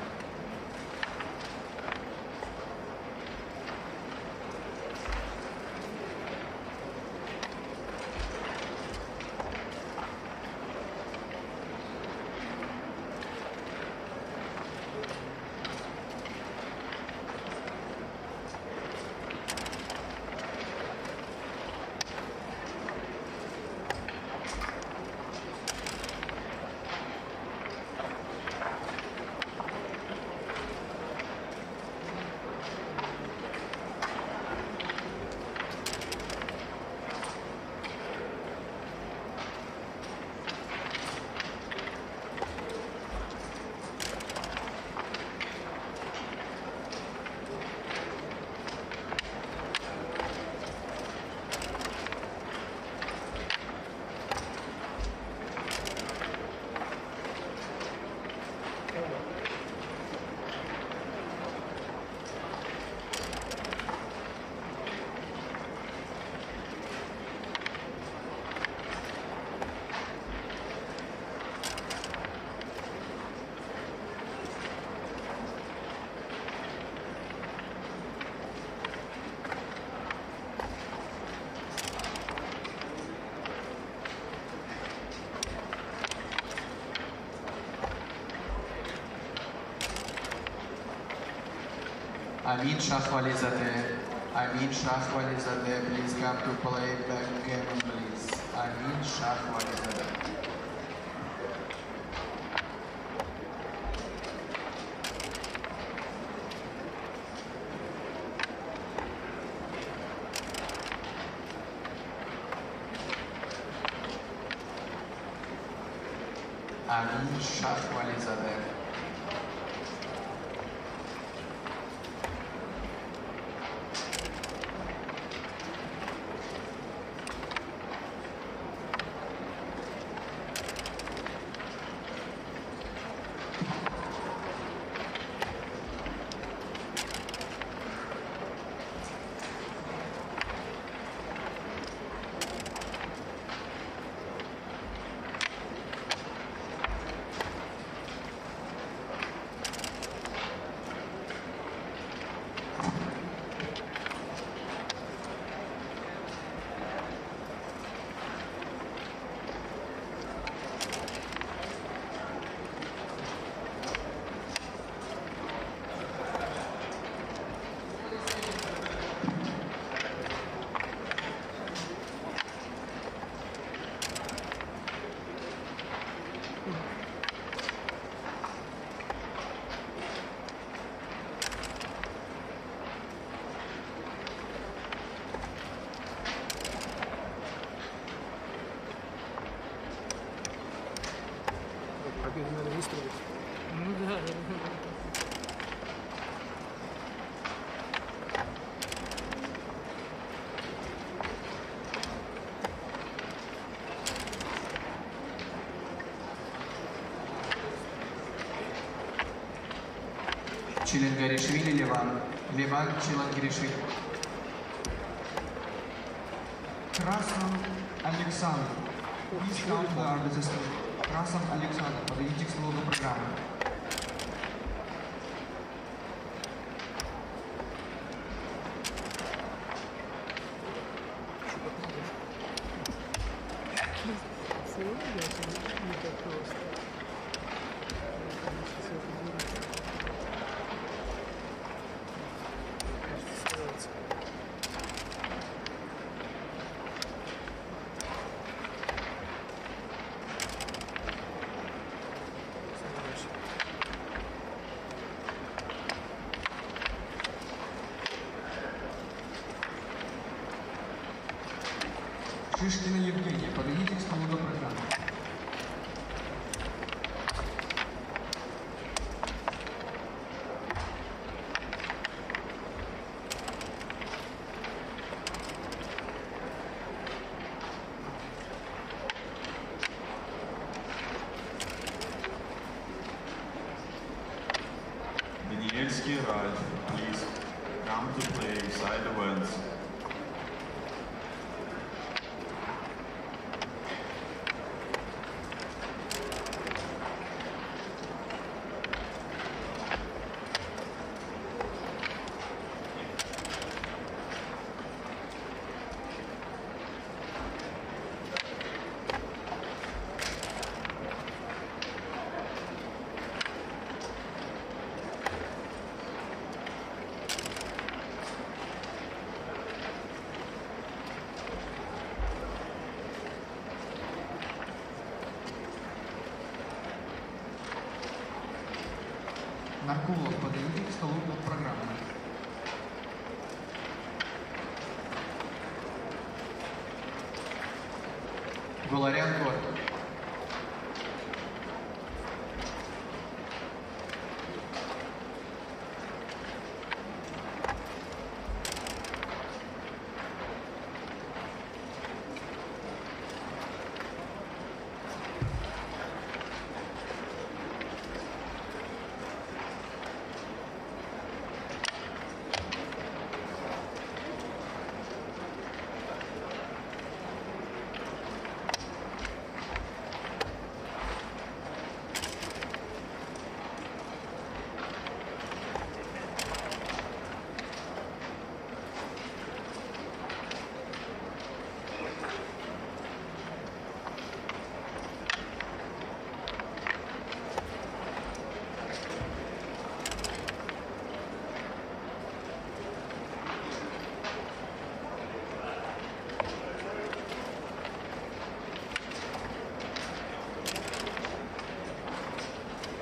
Amin Shahwalizadeh. Amin Shahwalizadeh, please come to play backgammon, please. Amin Shahwalizadeh. Amin Shahwalizadeh. Победу надо выстроить. Ну да. Чиленгаришвили Ливан. Ливан Чиленгаришвили. Красов Александр. Please come to the arbiter stage. Красов Александр, подойдите к столу до программы. Шишкина Евгения, подойдите к столу до программы. Danielski Ralph, please come to play side events. Наркулов, подойдите к столу до программы. Гуларян Горд.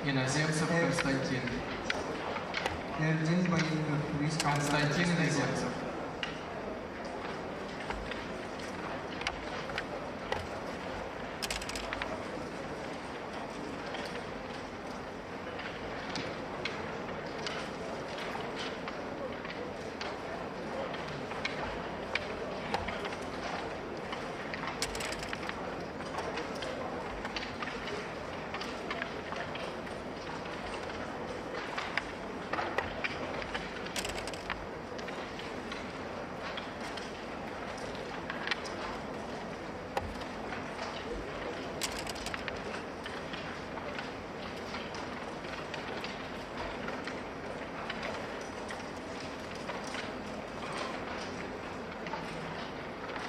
Иноземцев Константин. Константин Иноземцев.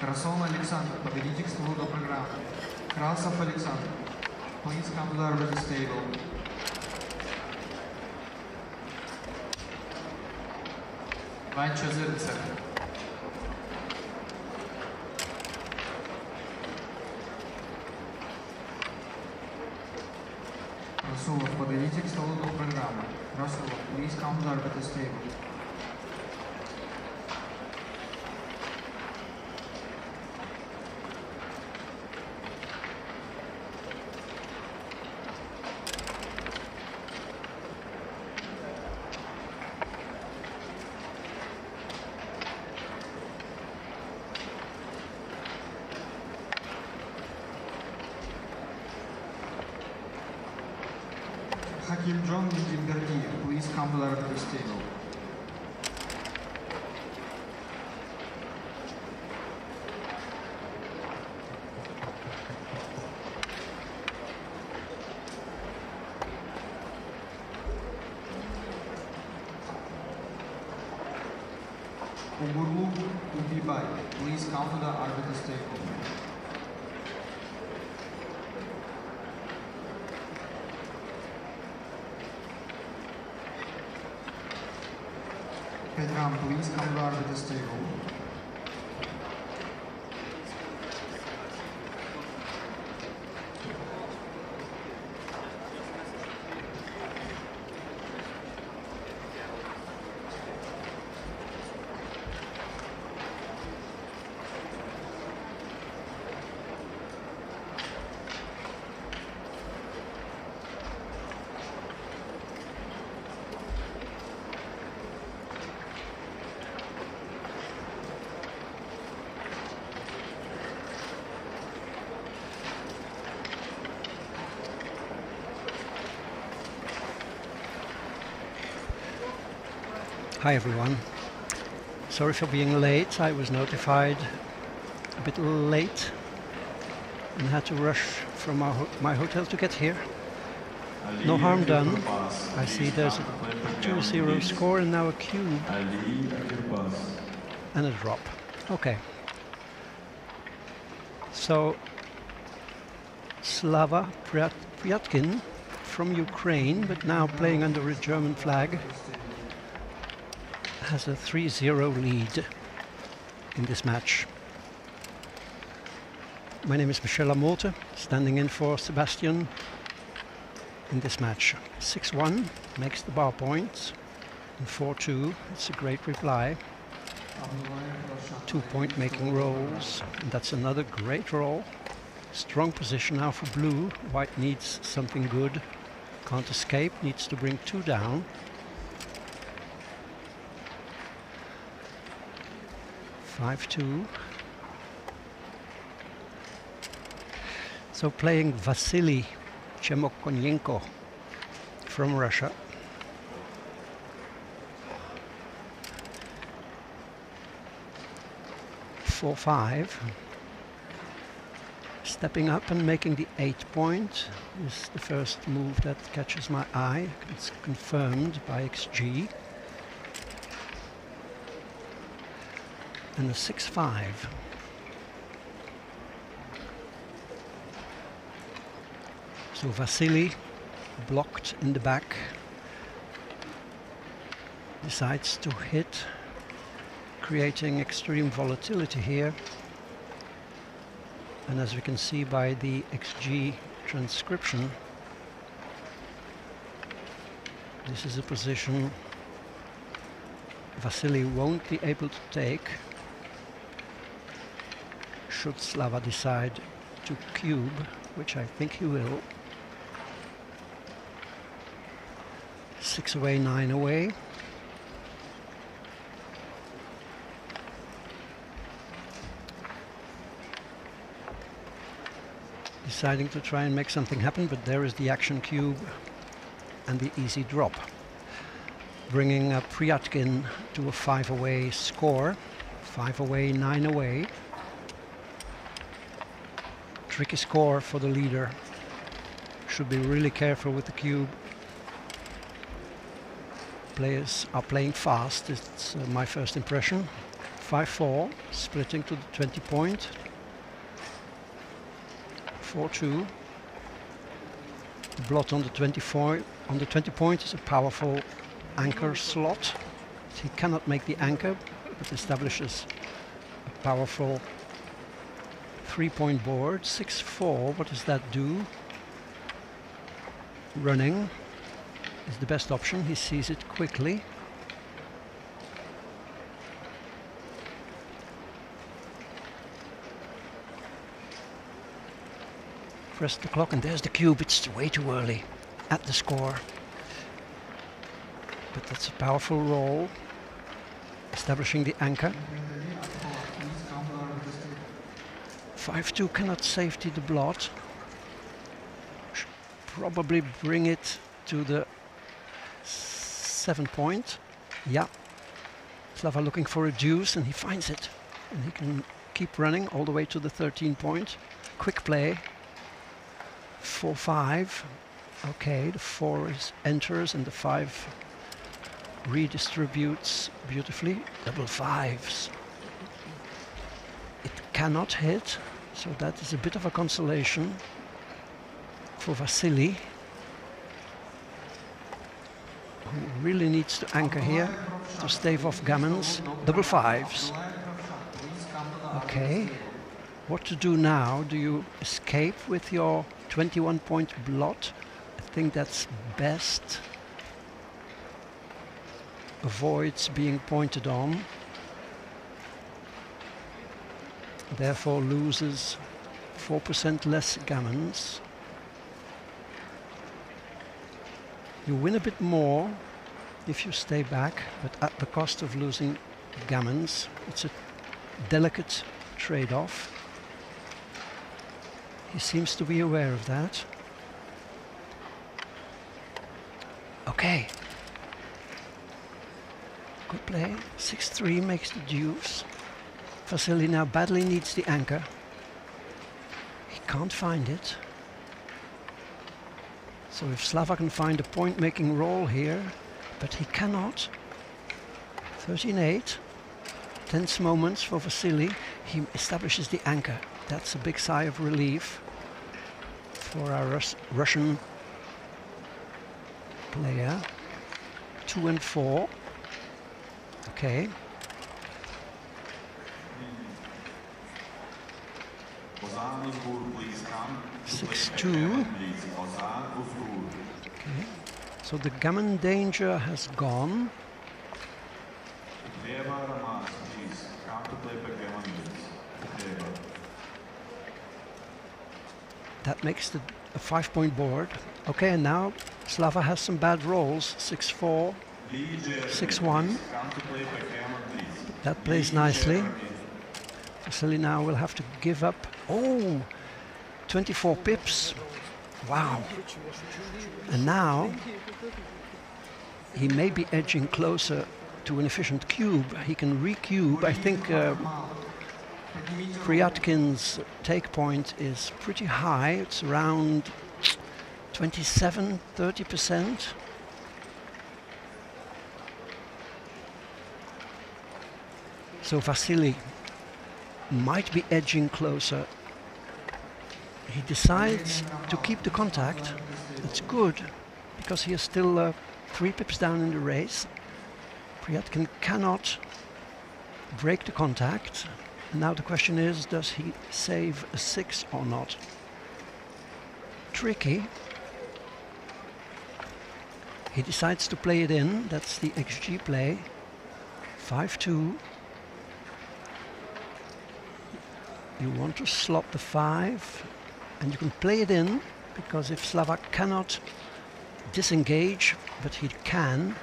Красов Александр, победитель к столу до программы. Красов Александр, please come to the arbiters table. Ванчо Зырцев. Расулов, подойдите к столу до программы. Расулов, please come to the arbiters table. Hakim John Nijimberdiyev, please come to the arbiters table. Umurlu Ubibay, please come to the arbiters table. Pedram, please come to the arbiters table. Hi everyone. Sorry for being late. I was notified a bit late and had to rush from my hotel to get here. No harm done. I see there's a 2-0 score and now a cube and a drop. Okay. So Slava Pryatkin from Ukraine, but now playing under a German flag, has a 3-0 lead in this match. My name is Michel Lamotte, standing in for Sebastian in this match. 6-1 makes the bar points, and 4-2, it's a great reply. 2-point making rolls, and that's another great roll. Strong position now for blue. White needs something good, can't escape, needs to bring 2 down. 5-2. So playing Vasily Chemokonyenko from Russia. (4-5). Stepping up and making the 8-point is the first move that catches my eye. It's confirmed by XG. And a 6-5. So Vasily, blocked in the back, decides to hit, creating extreme volatility here. And as we can see by the XG transcription, This is a position Vasily won't be able to take should Slava decide to cube, which I think he will. 6 away, 9 away. Deciding to try and make something happen, but there is the action cube and the easy drop, bringing Priatkin to a 5 away score. 5 away, 9 away. Tricky score for the leader. Should be really careful with the cube. Players are playing fast, it's my first impression. 5-4, splitting to the 20 point. 4-2. The blot on the 24 on the 20 point is a powerful anchor slot. He cannot make the anchor, but establishes a powerful 3-point board. 6-4. What does that do? Running is the best option. He sees it quickly. Press the clock and there's the cube. It's way too early at the score. But that's a powerful roll. Establishing the anchor. 5-2 cannot safety the blot. Should probably bring it to the 7 point. Yeah. Slava looking for a deuce and he finds it. And he can keep running all the way to the 13 point. Quick play. 4-5. Okay, the 4 enters and the 5 redistributes beautifully. Double 5s. It cannot hit, so that is a bit of a consolation for Vasily, who really needs to anchor here to stave off gammons. Double 5s. Okay, what to do now? Do you escape with your 21 point blot? I think that's best. Avoids being pointed on. Therefore loses 4% less gammons. You win a bit more if you stay back, but at the cost of losing gammons. It's a delicate trade-off. He seems to be aware of that. Okay. Good play. 6-3 makes the deuce. Vasily now badly needs the anchor. He can't find it. So if Slava can find a point-making roll here, but he cannot. 13-8. Tense moments for Vasily. He establishes the anchor. That's a big sigh of relief for our Russian player. 2 and 4. Okay. Ozan Uzgur, please come. 6-2. Ozan Uzgur. Okay. So the gammon danger has gone. Deva Ramas, please come to play backgammon, please. Deva. That makes the a 5-point board. Okay, and now Slava has some bad rolls. 6-4, 6-1. That plays nicely. Vasily now will have to give up. Oh, 24 pips. Wow. And now he may be edging closer to an efficient cube. He can recube. I think Priatkin's take point is pretty high. It's around 27-30%. So Vasily might be edging closer. He decides to keep the contact. That's good, because he is still 3 pips down in the race. Priatkin cannot break the contact. And now the question is, does he save a 6 or not? Tricky. He decides to play it in. That's the XG play. 5-2. You want to slot the 5, and you can play it in, because if Slovak cannot disengage, but he can.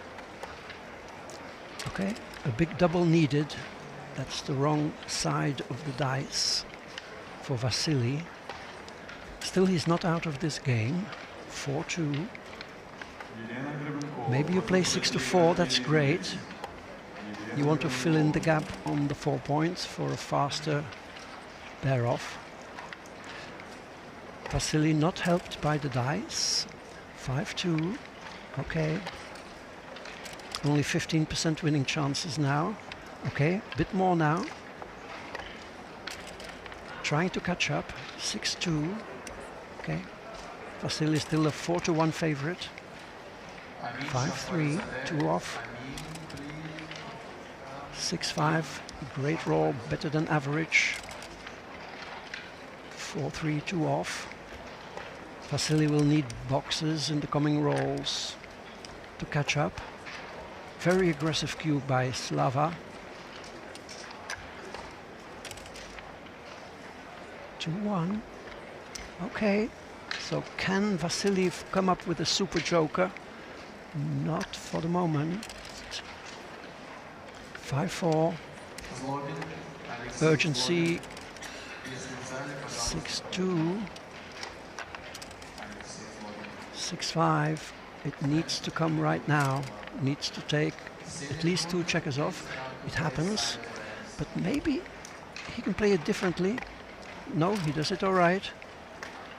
Okay, a big double needed. That's the wrong side of the dice for Vasily. Still, he's not out of this game. 4-2. Maybe you play 6-4, that's great. You want to fill in the gap on the 4 points for a faster bear off. Vasily not helped by the dice. 5-2. Okay. Only 15% winning chances now. Okay, a bit more now. Trying to catch up. 6-2. Okay. Vasily still a 4-1 favorite. 5-3, 2 off. 6-5, great roll, better than average. 4-3, 2 off. Vasily will need boxes in the coming rolls to catch up. Very aggressive cube by Slava. 2-1. Okay, so can Vasily come up with a super joker? Not for the moment. 5-4. Urgency. 6-2. 6-5. It needs to come right now. Needs to take at least 2 checkers off. It happens, but maybe he can play it differently. No, he does it all right.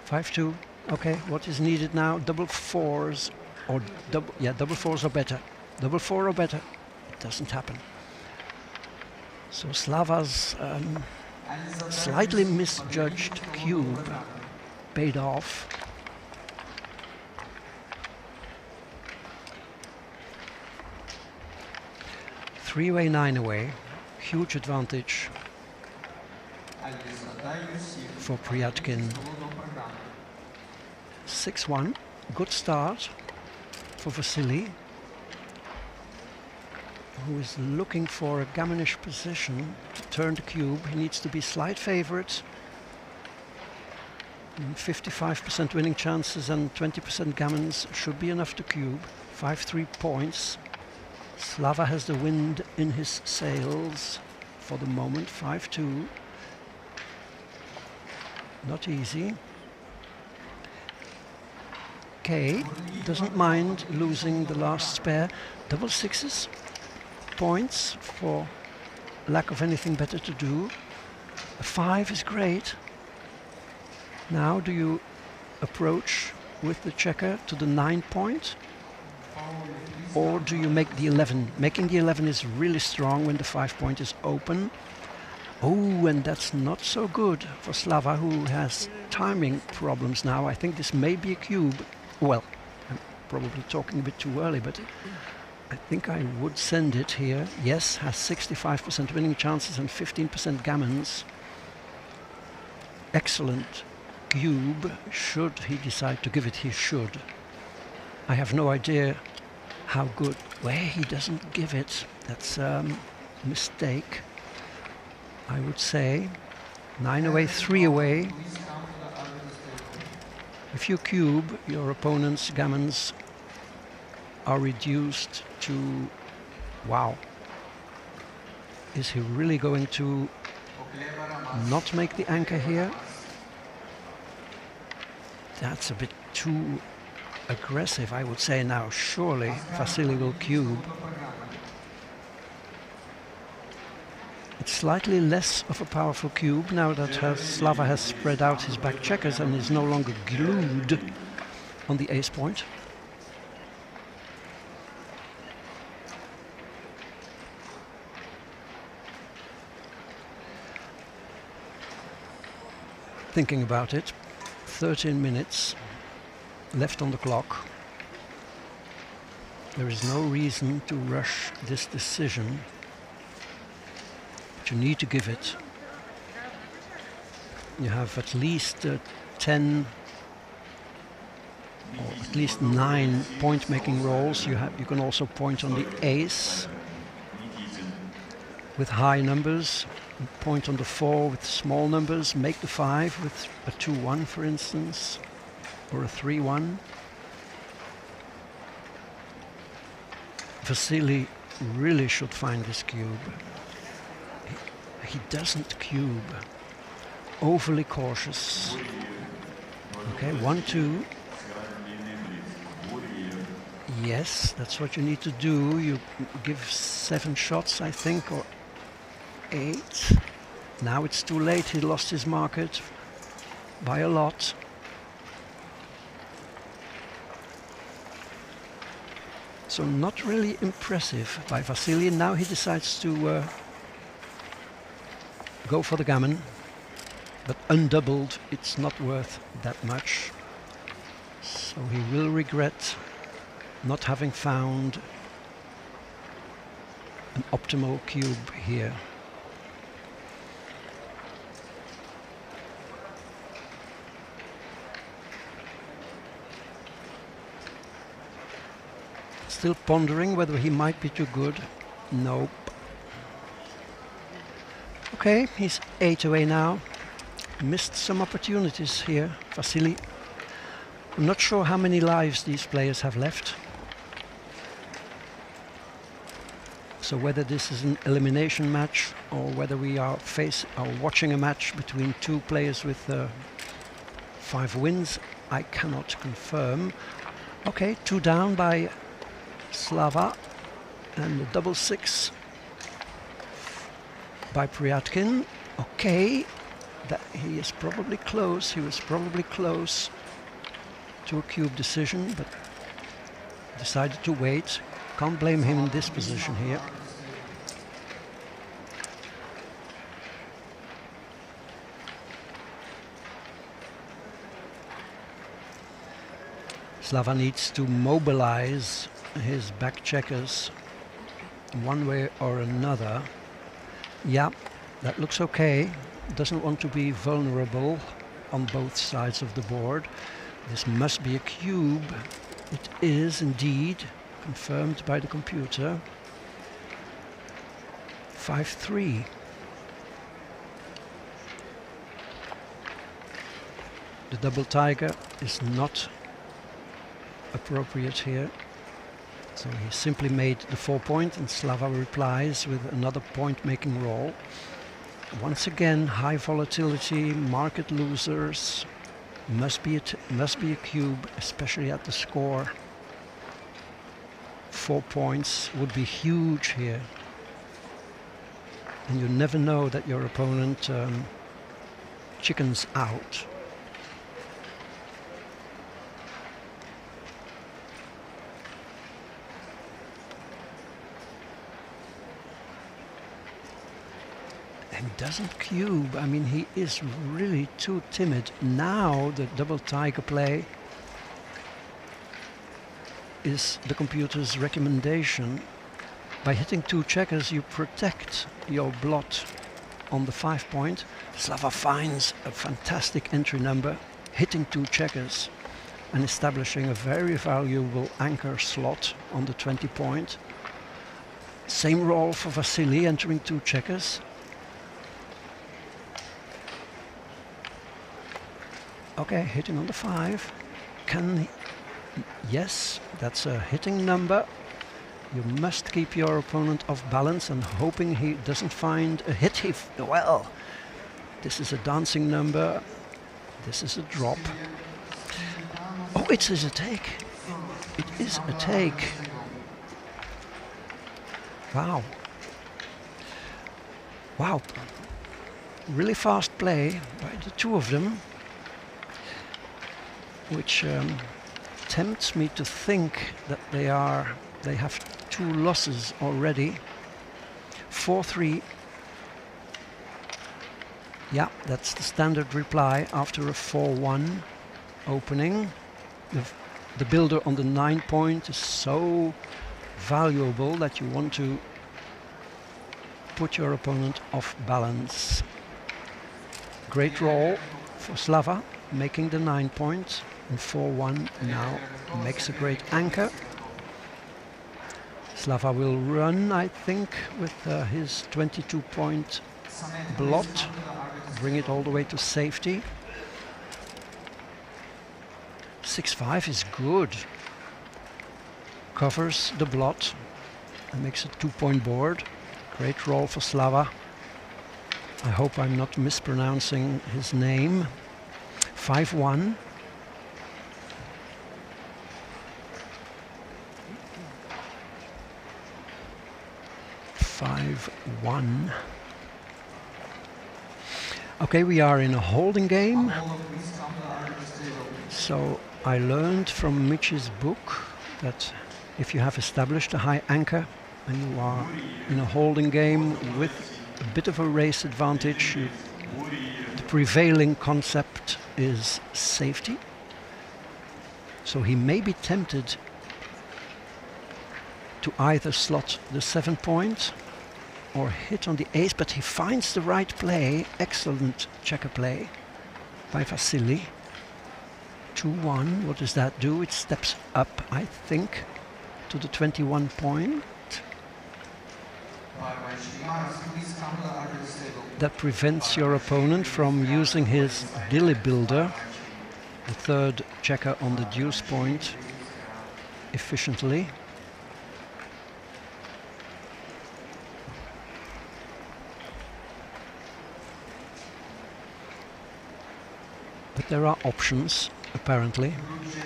5-2. Okay, what is needed now? Double 4s or double 4s or better. Double 4 or better. It doesn't happen. So Slava's slightly misjudged cube paid off. Three-way, 9-away, huge advantage for Priatkin. 6-1, good start for Vasily, who is looking for a gammonish position to turn the cube. He needs to be slight favorite. 55% winning chances and 20% gammons should be enough to cube. 5-3 points. Slava has the wind in his sails for the moment. 5-2. Not easy. K doesn't mind losing the last spare. Double 6s. Points for lack of anything better to do. A 5 is great. Now do you approach with the checker to the 9 point? Or do you make the 11? Making the 11 is really strong when the 5 point is open. Oh, and that's not so good for Slava, who has timing problems now. I think this may be a cube. Well, I'm probably talking a bit too early, but I think I would send it here. Yes, has 65% winning chances and 15% gammons. Excellent cube. Should he decide to give it, he should. I have no idea how good. Where he doesn't give it, that's a mistake, I would say. 9-away, 3-away. If you cube, your opponent's gammons are reduced to... Wow. Is he really going to not make the anchor here? That's a bit too aggressive, I would say now. Surely Vasily will cube. It's slightly less of a powerful cube now that Slava has spread out his back checkers and is no longer glued on the ace point. Thinking about it, 13 minutes left on the clock. There is no reason to rush this decision, but you need to give it. You have at least 10 or at least 9 point-making rolls. You can also point on the ace with high numbers, and point on the 4 with small numbers, make the 5 with a 2-1 for instance, or a 3-1. Vasily really should find this cube. He doesn't cube. Overly cautious. Okay, 1-2. Yes, that's what you need to do. You give 7 shots, I think, or 8. Now it's too late. He lost his market by a lot. So not really impressive by Vasily. Now he decides to go for the gammon, but undoubled it's not worth that much. So he will regret not having found an optimal cube here. Still pondering whether he might be too good. Nope. Okay, he's 8 away now. Missed some opportunities here, Vasily. I'm not sure how many lives these players have left. So whether this is an elimination match or whether we are watching a match between 2 players with 5 wins, I cannot confirm. Okay, 2 down by Slava, and a double 6 by Priatkin. Okay, that he is probably close. He was probably close to a cube decision, but decided to wait. Can't blame him in this position here. Slava needs to mobilize his back checkers one way or another. Yeah, that looks okay. Doesn't want to be vulnerable on both sides of the board. This must be a cube. It is indeed, confirmed by the computer. 5-3. The double tiger is not appropriate here. So he simply made the 4 point, and Slava replies with another point-making roll. Once again, high volatility, market losers. Must be a cube, especially at the score. 4 points would be huge here, and you never know that your opponent chickens out. He doesn't cube. I mean, he is really too timid. Now the double tiger play is the computer's recommendation. By hitting 2 checkers, you protect your blot on the 5 point. Slava finds a fantastic entry number, hitting 2 checkers and establishing a very valuable anchor slot on the 20 point. Same roll for Vasily, entering 2 checkers. Okay, hitting on the 5. Can he? Yes, that's a hitting number. You must keep your opponent off balance and hoping he doesn't find a hit. Well, this is a dancing number. This is a drop. Oh, it is a take. It is a take. Wow. Wow. Really fast play by the 2 of them, which tempts me to think that they have 2 losses already. 4-3. Yeah, that's the standard reply after a 4-1 opening. The builder on the 9 point is so valuable that you want to put your opponent off balance. Great roll for Slava, making the 9 point. And 4-1 now makes a great anchor. Slava will run, I think, with his 22-point blot, bring it all the way to safety. 6-5 is good. Covers the blot and makes a 2-point board. Great roll for Slava. I hope I'm not mispronouncing his name. 5-1. Okay, we are in a holding game. So I learned from Mitch's book that if you have established a high anchor and you are in a holding game with a bit of a race advantage, the prevailing concept is safety. So he may be tempted to either slot the 7-point or hit on the ace, but he finds the right play. Excellent checker play by Vasily. 2-1, what does that do? It steps up, I think, to the 21 point. That prevents your opponent from using his dilly builder, the third checker on the deuce point, efficiently. But there are options, apparently.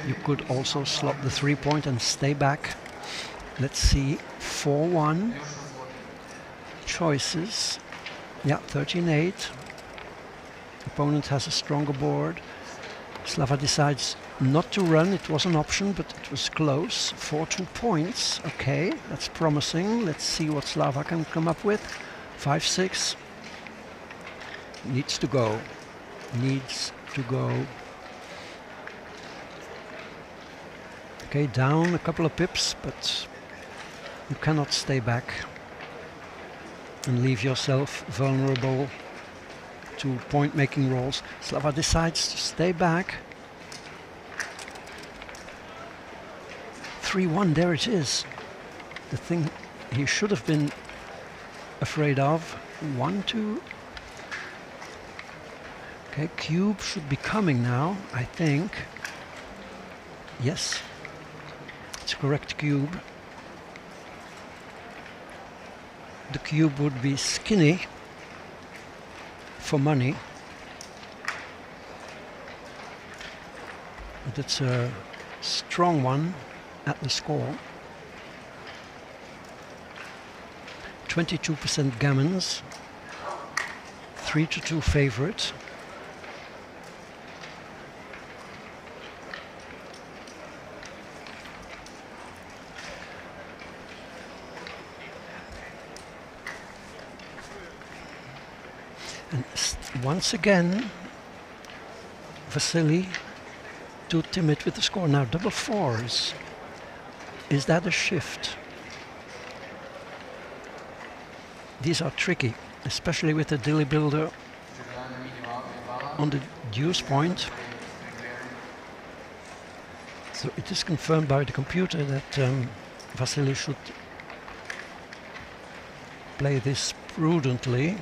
You could also slot the 3-point and stay back. Let's see, 4-1. Choices. Yeah, 13-8. Opponent has a stronger board. Slava decides not to run. It was an option, but it was close. 4-2 points. Okay, that's promising. Let's see what Slava can come up with. 5-6. Needs to go. Needs to go. Okay, down a couple of pips, but you cannot stay back and leave yourself vulnerable to point-making rolls. Slava decides to stay back. 3-1, there it is. The thing he should have been afraid of. 1-2. Okay, cube should be coming now, I think. Yes, it's correct cube. The cube would be skinny for money, but it's a strong one at the score. 22% gammons, 3-2 favorite. And once again, Vasily too timid with the score. Now double fours. Is that a shift? These are tricky, especially with the dilly builder on the deuce point. So it is confirmed by the computer that Vasily should play this prudently.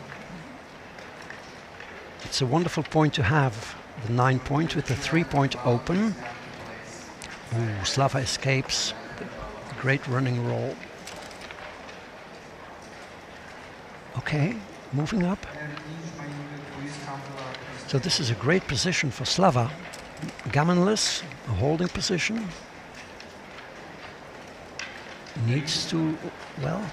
It's a wonderful point to have, the 9-point with the 3-point open. Ooh, Slava escapes. Great running roll. Okay, moving up. So this is a great position for Slava. Gammonless, a holding position. Needs to, well,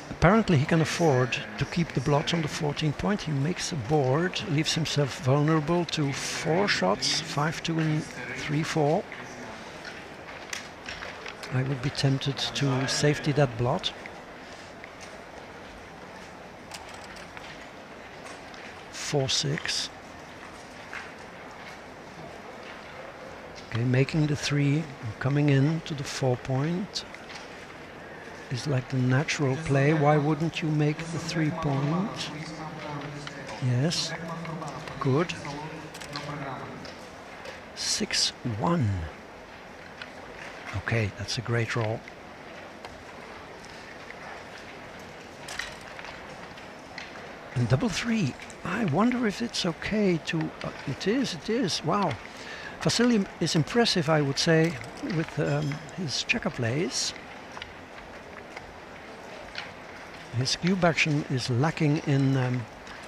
apparently he can afford to keep the blot on the 14-point. He makes a board, leaves himself vulnerable to 4 shots, 5-2 and 3-4. I would be tempted to safety that blot. 4-6. Okay, making the 3, coming in to the 4-point is like the natural play. Why wouldn't you make the 3-point? Yes, good. 6-1. Okay, that's a great roll. And double three. I wonder if it's okay to... it is. Wow. Vasily is impressive, I would say, with his checker plays. His cube action is lacking in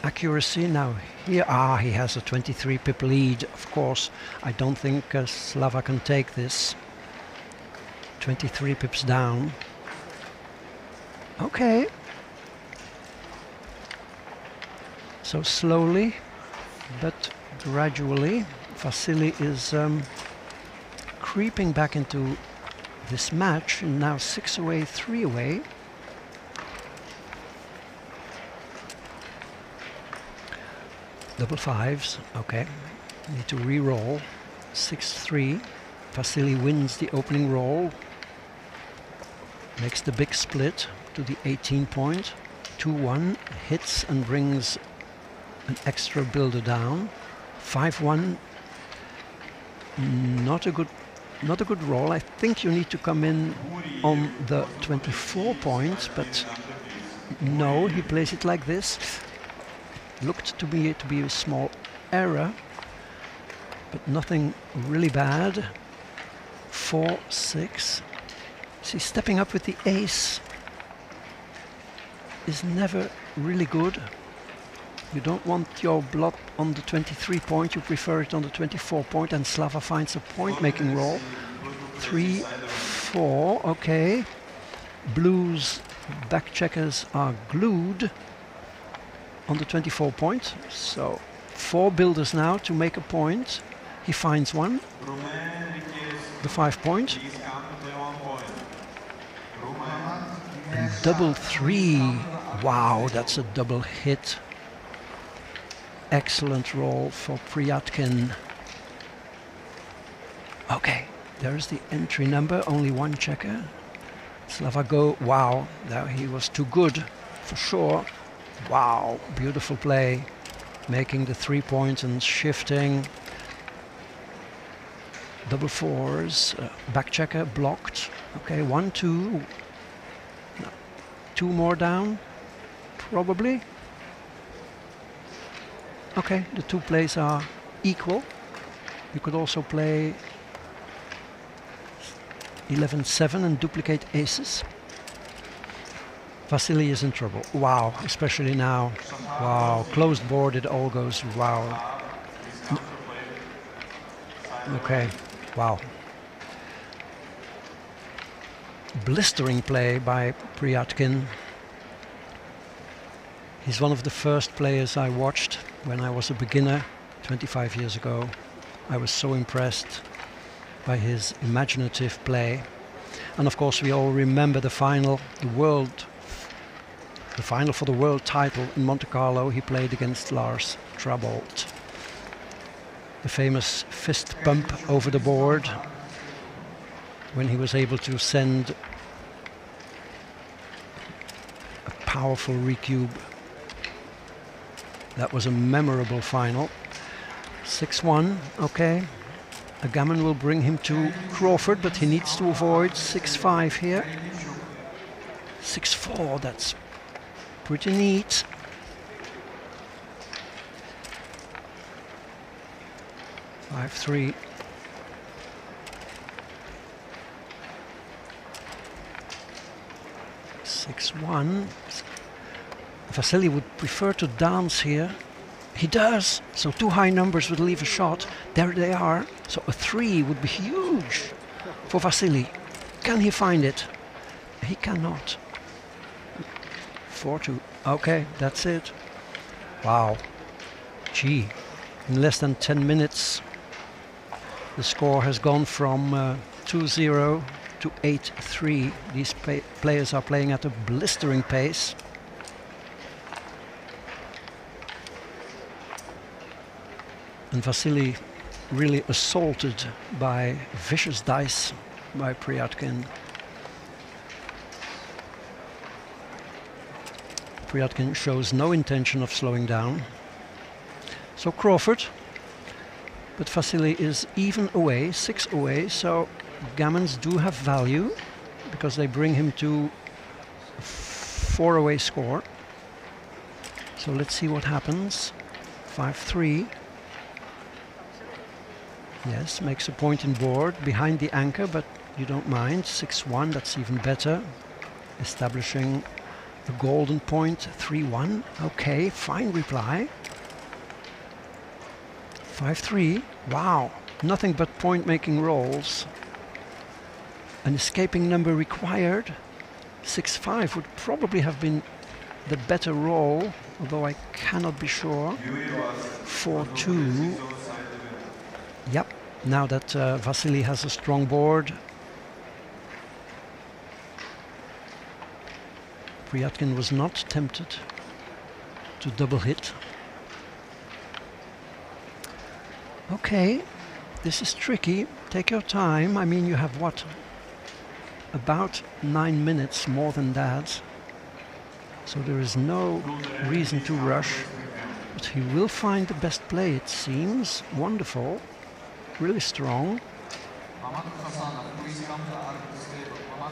accuracy. Now here, he has a 23 pip lead. Of course, I don't think Slava can take this. 23 pips down. Okay. So slowly, but gradually, Vasily is creeping back into this match. And now 6 away, 3 away. Double fives, okay. Need to re-roll. 6-3. Vasily wins the opening roll. Makes the big split to the 18 point. 2-1, hits and brings an extra builder down. 5-1. Not a good roll. I think you need to come in on the 24 points, but no, he plays it like this. Looked to be a small error, but nothing really bad. 4-6. See, stepping up with the ace is never really good. You don't want your blood on the 23 point, you prefer it on the 24 point, and Slava finds a point making roll. 3-4, okay. Blues back checkers are glued on the 24 point, so 4 builders now to make a point. He finds one, the 5 point. And double three, wow, that's a double hit. Excellent roll for Priatkin. Okay, there's the entry number, only 1 checker. Slava go, wow, there he was too good for sure. Wow, beautiful play, making the 3 points and shifting. Double fours, back checker blocked. Okay, 1-2. No, 2 more down, probably. Okay, the 2 plays are equal. You could also play 11-7 and duplicate aces. Vasily is in trouble. Wow, especially now. Wow, closed board, it all goes wow. Okay, wow. Blistering play by Priatkin. He's one of the first players I watched when I was a beginner 25 years ago. I was so impressed by his imaginative play. And of course we all remember the final, the final for the world title in Monte Carlo. He played against Lars. The famous fist pump over the board when he was able to send a powerful recube. That was a memorable final. 6-1, okay. A gammon will bring him to Crawford, but he needs to avoid 6-5 here. 6-4, that's pretty neat. Five, 3. Six, 1. Vasily would prefer to dance here. He does. So 2 high numbers would leave a shot. There they are. So a 3 would be huge for Vasily. Can he find it? He cannot. 4-2. Okay, that's it. Wow. Gee. In less than 10 minutes, the score has gone from 2-0 to 8-3. These players are playing at a blistering pace. And Vasily really assaulted by vicious dice by Priatkin. Priatkin shows no intention of slowing down. So Crawford But Vasily is even away, 6 away, so gammons do have value because they bring him to 4 away score. So let's see what happens. 5-3. Yes, makes a point in board behind the anchor, but you don't mind. 6-1, that's even better. Establishing the golden point. 3-1. Okay, fine reply. 5-3. Wow, nothing but point-making rolls. An escaping number required. 6-5 would probably have been the better roll, although I cannot be sure. 4-2. Yep, now that Vasily has a strong board. Priatkin was not tempted to double hit. Okay, this is tricky. Take your time. I mean, you have what? About 9 minutes, more than that. So there is no reason to rush. But he will find the best play, it seems. Wonderful. Really strong.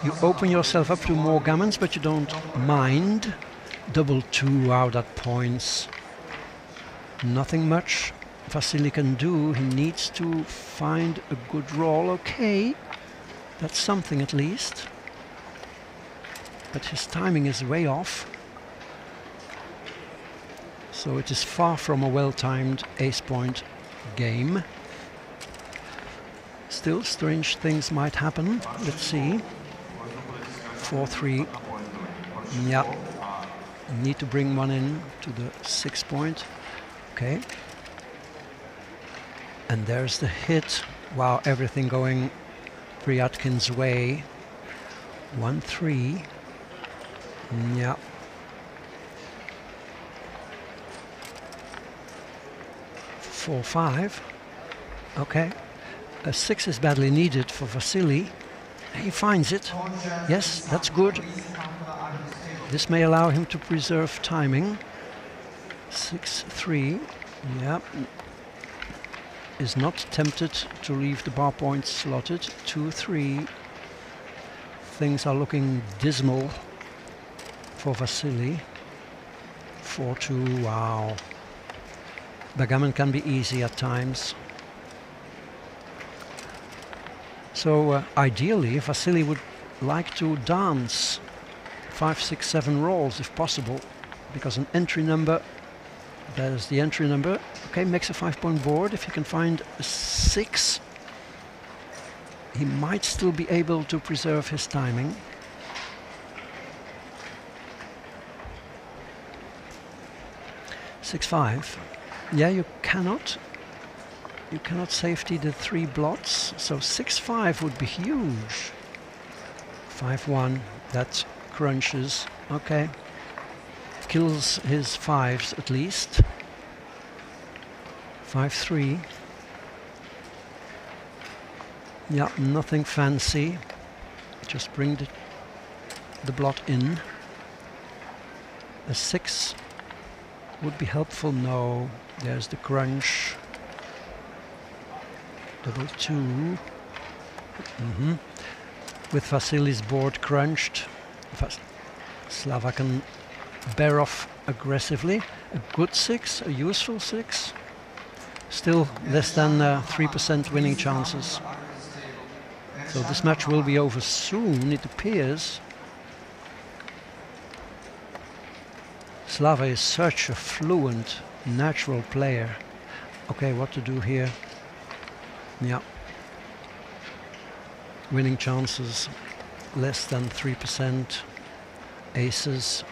You open yourself up to more gammons, but you don't mind. Double 2, wow, that points. Nothing much Vasily can do. He needs to find a good roll. Okay, that's something at least. But his timing is way off. So it is far from a well-timed ace point game. Still, strange things might happen. Let's see. 4-3. Yeah. Need to bring one in to the 6 point. Okay. And there's the hit. Wow, everything going Priatkin's way. 1-3. Yeah. 4-5. Okay. A 6 is badly needed for Vasily. He finds it. Yes, that's good. This may allow him to preserve timing. 6-3. Yeah. Is not tempted to leave the bar points slotted. 2-3. Things are looking dismal for Vasily. 4-2. Wow. Backgammon can be easy at times. So ideally, Vasily would like to dance 5, 6, 7 rolls if possible, because an entry number, that is the entry number. Okay, makes a 5-point board. If he can find a 6, he might still be able to preserve his timing. (6-5). Yeah, you cannot safety the 3 blots, so 6-5 would be huge. 5-1, that crunches. Okay, kills his 5s at least. 5-3. Yeah, nothing fancy. Just bring the blot in. A 6 would be helpful. No, there's the crunch. Double 2. With Vasily's board crunched, Slava can bear off aggressively. A good 6, a useful 6. Still less than 3% winning chances. So this match will be over soon, it appears. Slava is such a fluent, natural player. Okay, what to do here? Yeah. Winning chances less than 3%. Aces.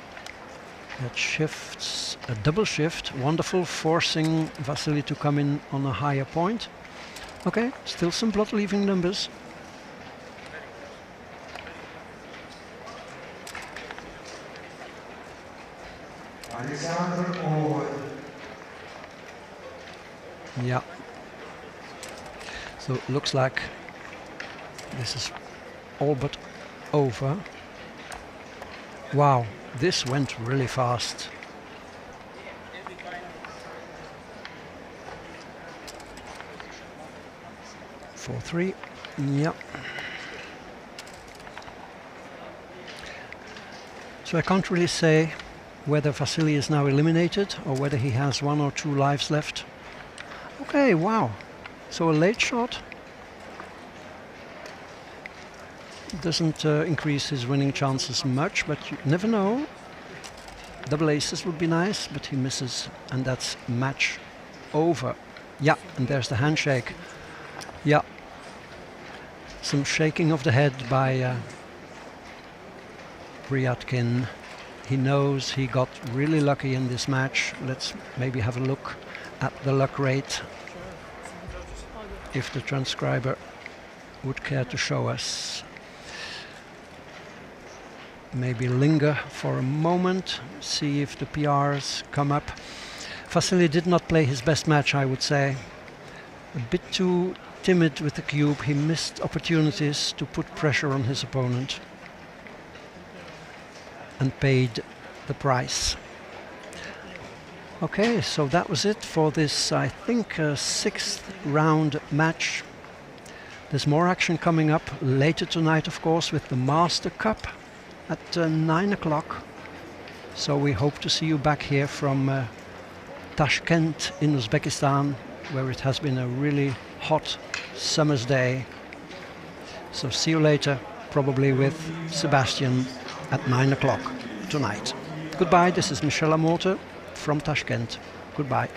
That shifts. A double shift. Wonderful. Forcing Vasily to come in on a higher point. Okay, still some blot leaving numbers. Yeah. So it looks like this is all but over. Wow, this went really fast. 4-3. Yep. So I can't really say whether Vasily is now eliminated or whether he has 1 or 2 lives left. Okay, wow. So a late shot doesn't increase his winning chances much, but you never know. Double aces would be nice, but he misses, and that's match over. Yeah, and there's the handshake. Yeah. Some shaking of the head by Priatkin. He knows he got really lucky in this match. Let's maybe have a look at the luck rate, if the transcriber would care to show us. Maybe linger for a moment, see if the PRs come up. Vasily did not play his best match, I would say. A bit too timid with the cube. He missed opportunities to put pressure on his opponent and paid the price. Okay, so that was it for this, I think, 6th round match. There's more action coming up later tonight, of course, with the Master Cup at 9 o'clock. So we hope to see you back here from Tashkent in Uzbekistan, where it has been a really hot summer's day. So see you later, probably with Sebastian at 9 o'clock tonight. Goodbye, this is Michel Amorte from Tashkent. Goodbye.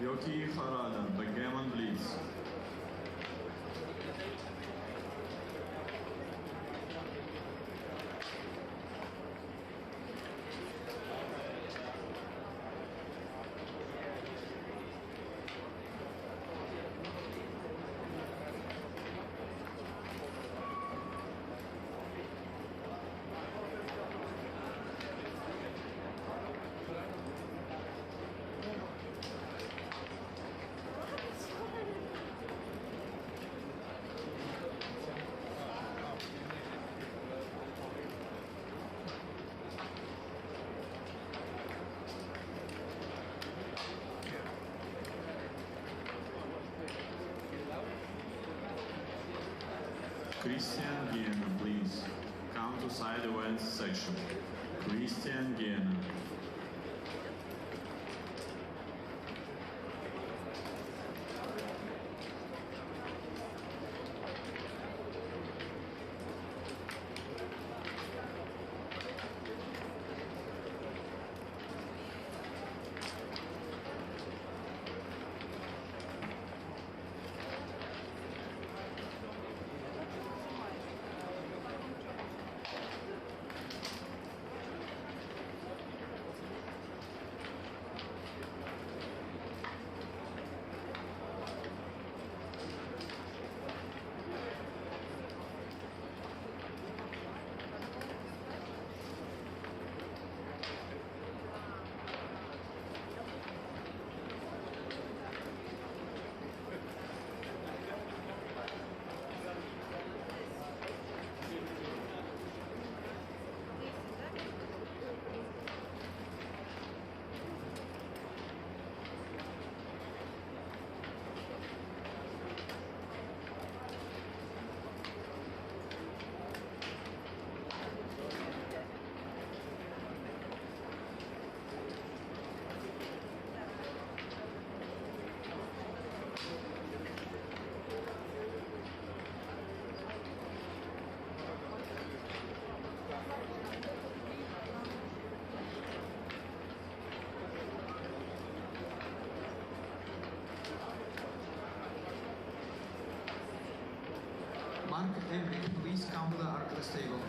Yoki Harada, backgammon please. Christian Giena, please. Come to side events section. Christian Giena. Mark Emmerich, please come to the architect's table.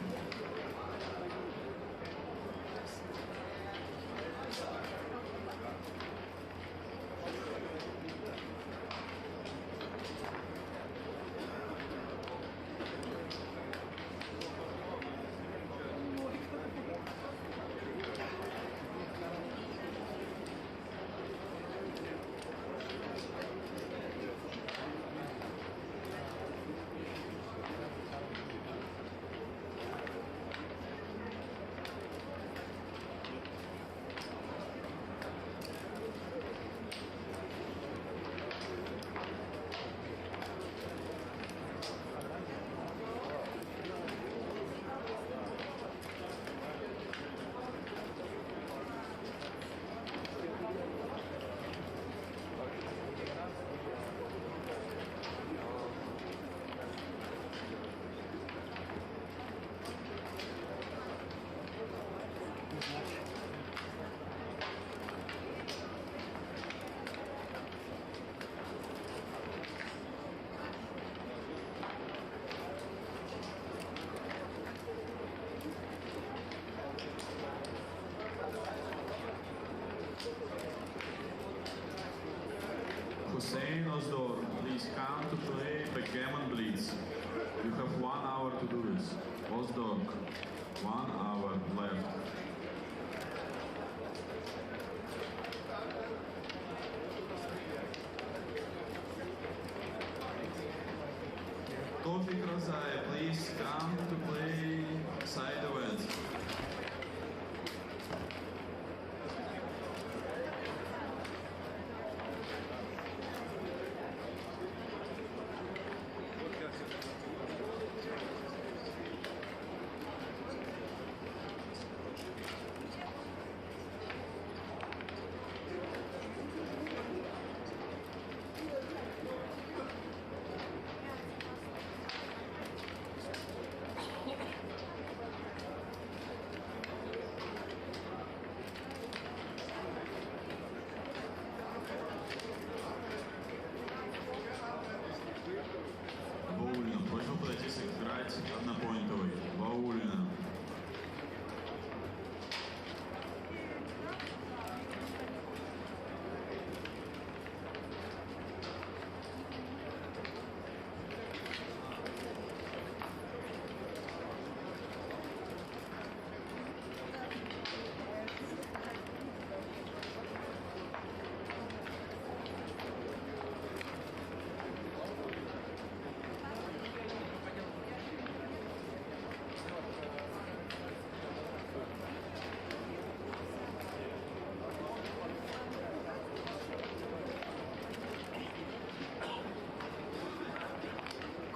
Hussein Ozdor, please come to play Backgammon Blitz. You have 1 hour to do this. Ozdor, 1 hour left. Tofik Razai, please come to play side events. Ваулина, просьба подойти сыграть однопоинтовый. Ваулина.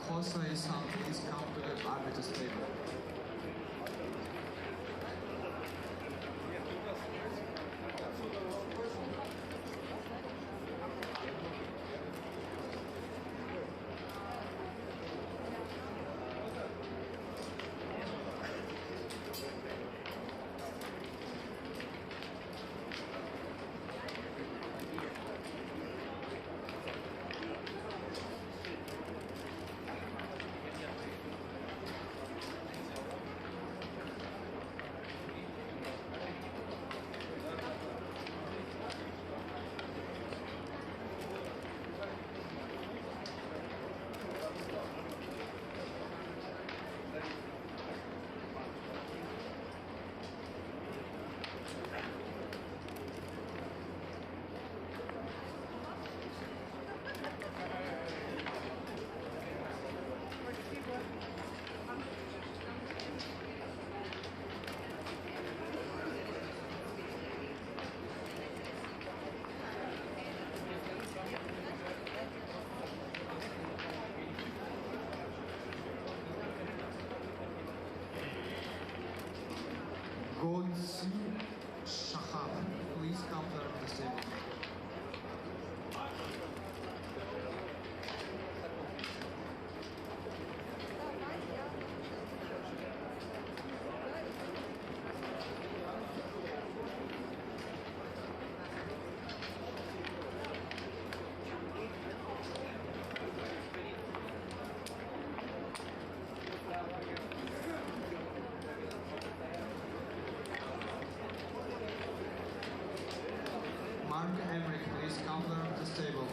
Jose San, please come arbiters table. Please come to the table. Mark Emmerich, please come to the table.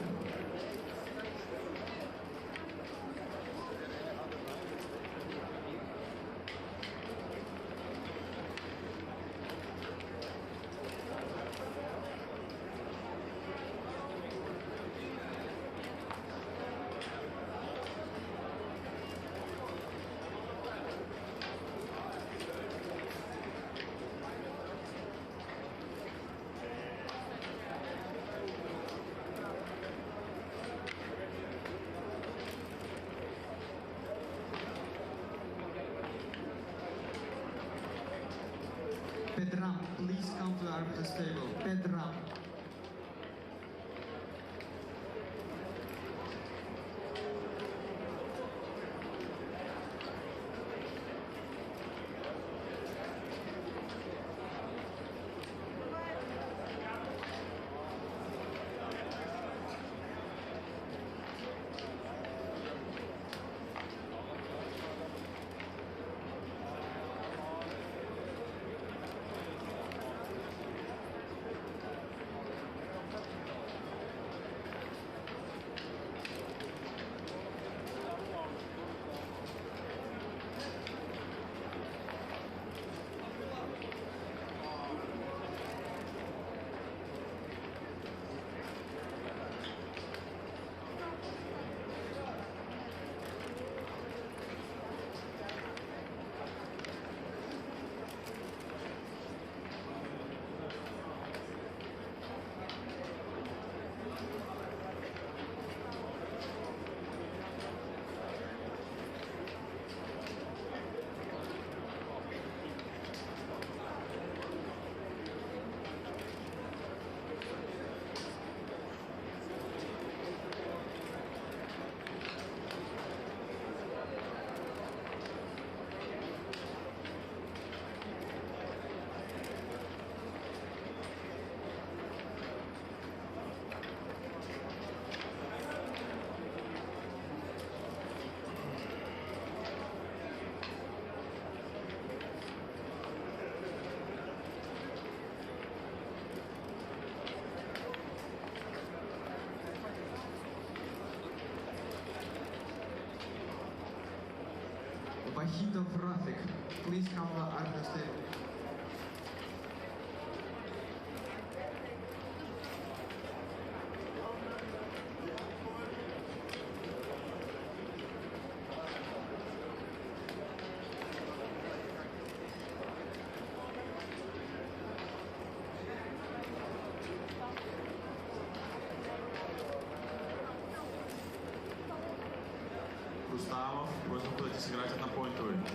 Pedram, please come to the arbiters table. Pedram. Vahidov Rafik, please come to the arbiters table. Gustavov, просьба подойти сыграть на point to it.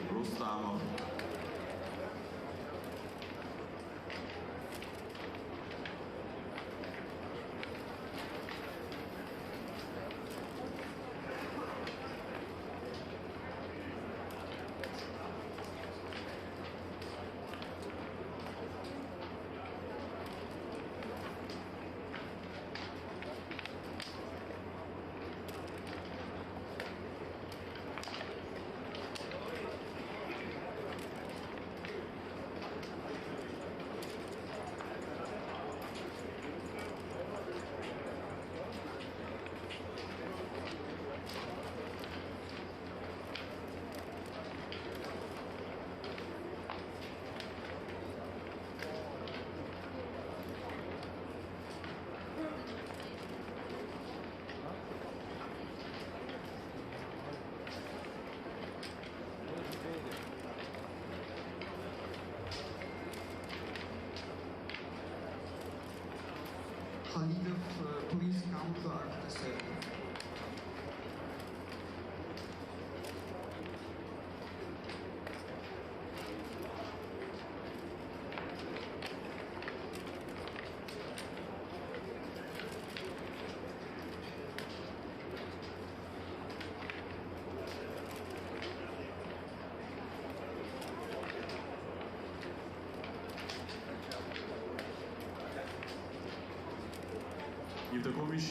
Khalidov, please come to our table. Евдокимович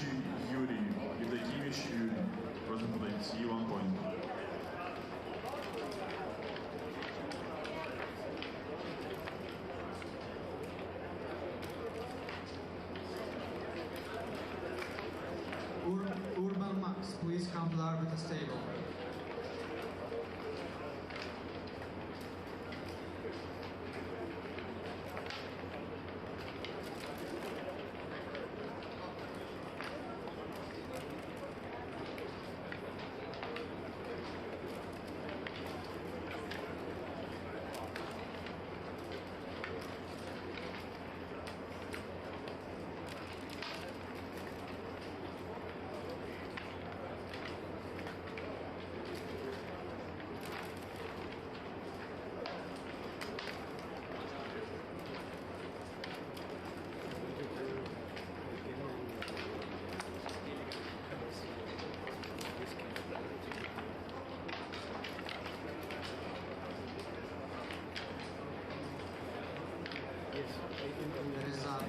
Юрий. Евдокимович Юрий. Просим подойти, one point. Urban Max, please come to the arbiter's table.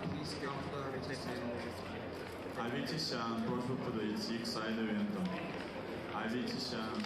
Please come to the arbiter's table. Аветисян, просим подойти к сайд-эвентам. Аветисян.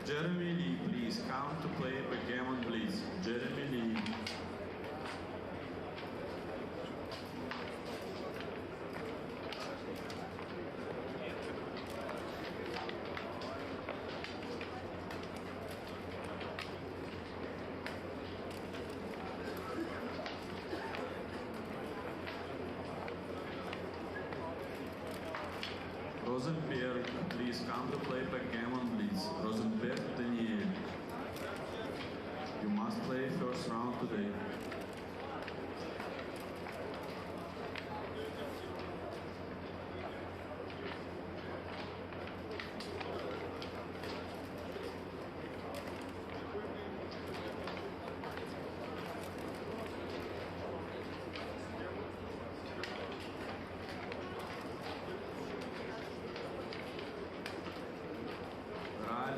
Jeremy Lee, please come to play backgammon, please. Jeremy Lee. Rosenberg, please come to play backgammon, please. Rosenberg Daniel. You must play first round today.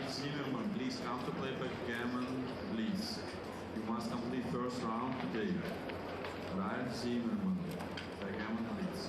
Zimmerman, please come to play backgammon, please. You must complete first round today. Ralph Zimmerman, backgammon, please.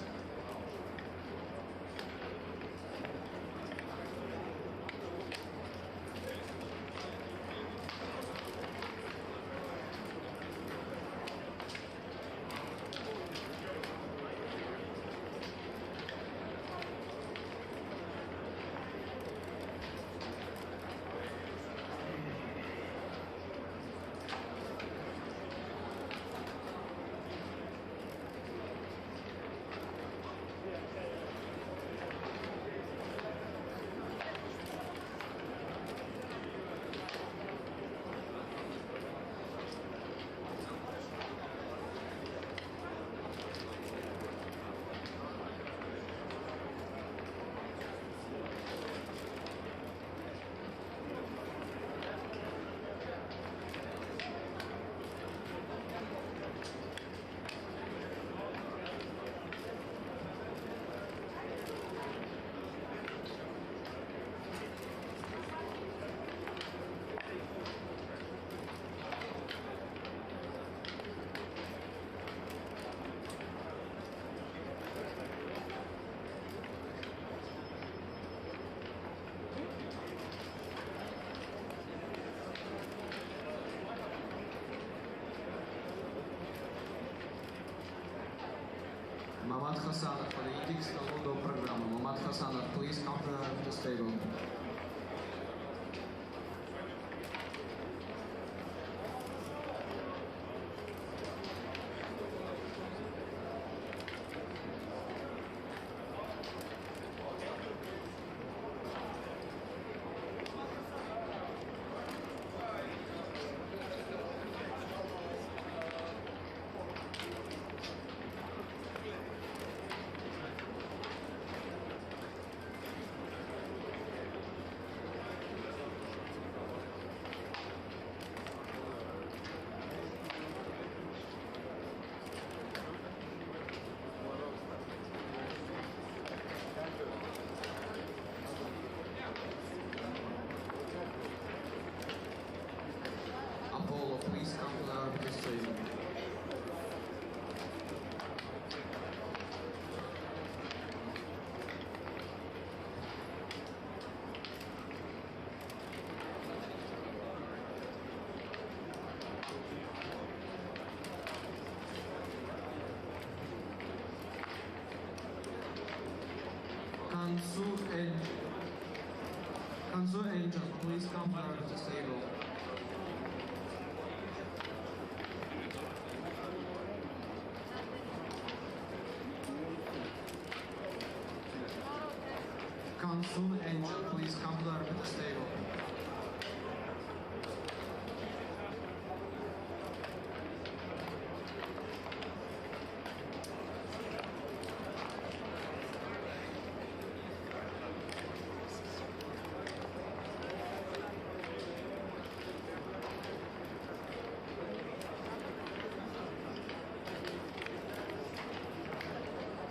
Mamad Hassanov, подойдите к столу до программы. Mamad Hassanov, please come to this table. Apollo, please come to the arbiter table. Kanzu Angel, please come to the arbiter table. Kanzu Angel, please come to the arbiter table.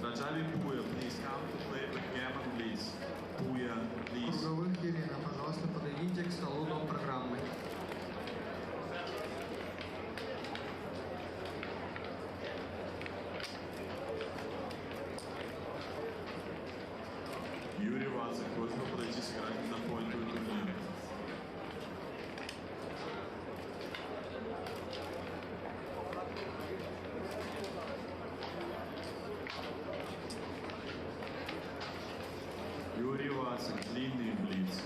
Rajali Puya, please come to play backgammon, please. Puya, В please. круговых Елена, пожалуйста, подойдите к столу до программы. Юрий Вацик, просьба подойти сыграть на поинтовый турнир. Юрий Вацик, длинный блиц.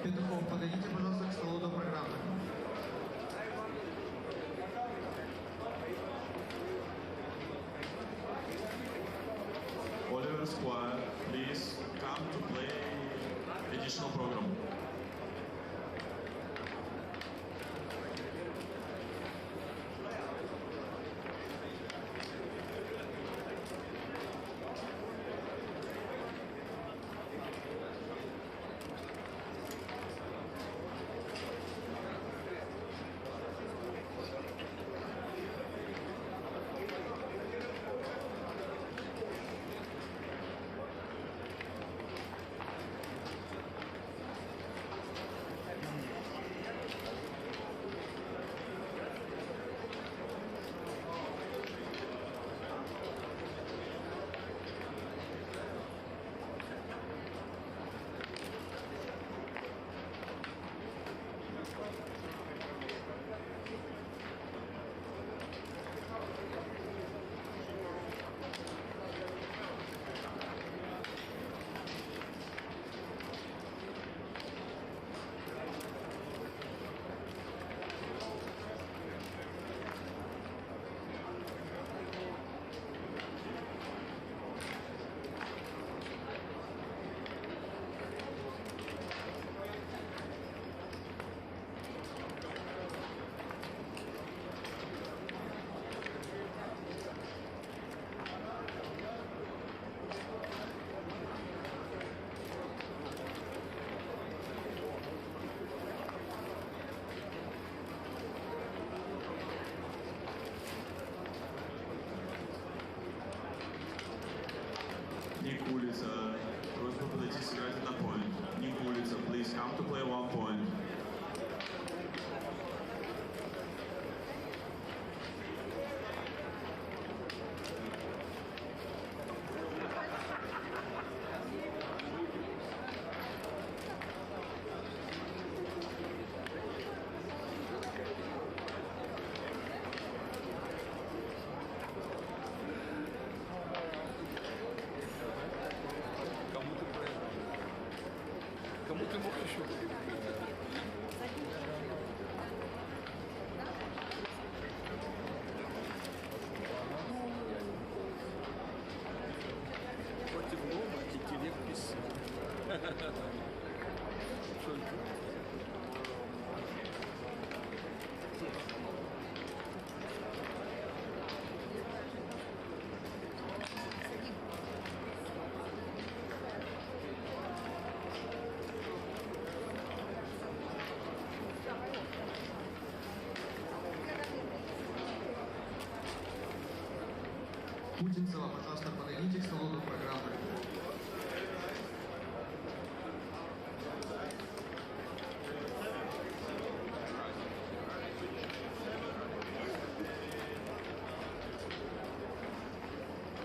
Петухов, подойдите, пожалуйста, к столу до программы. Oliver Squire, please come to play additional program. Gute Woche schon. Против Лома интеллект бессилен. Путинцева, пожалуйста, подойдите к столу до программы.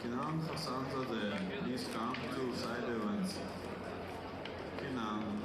Kenan Hassanzadeh, please come to side events. Kenan.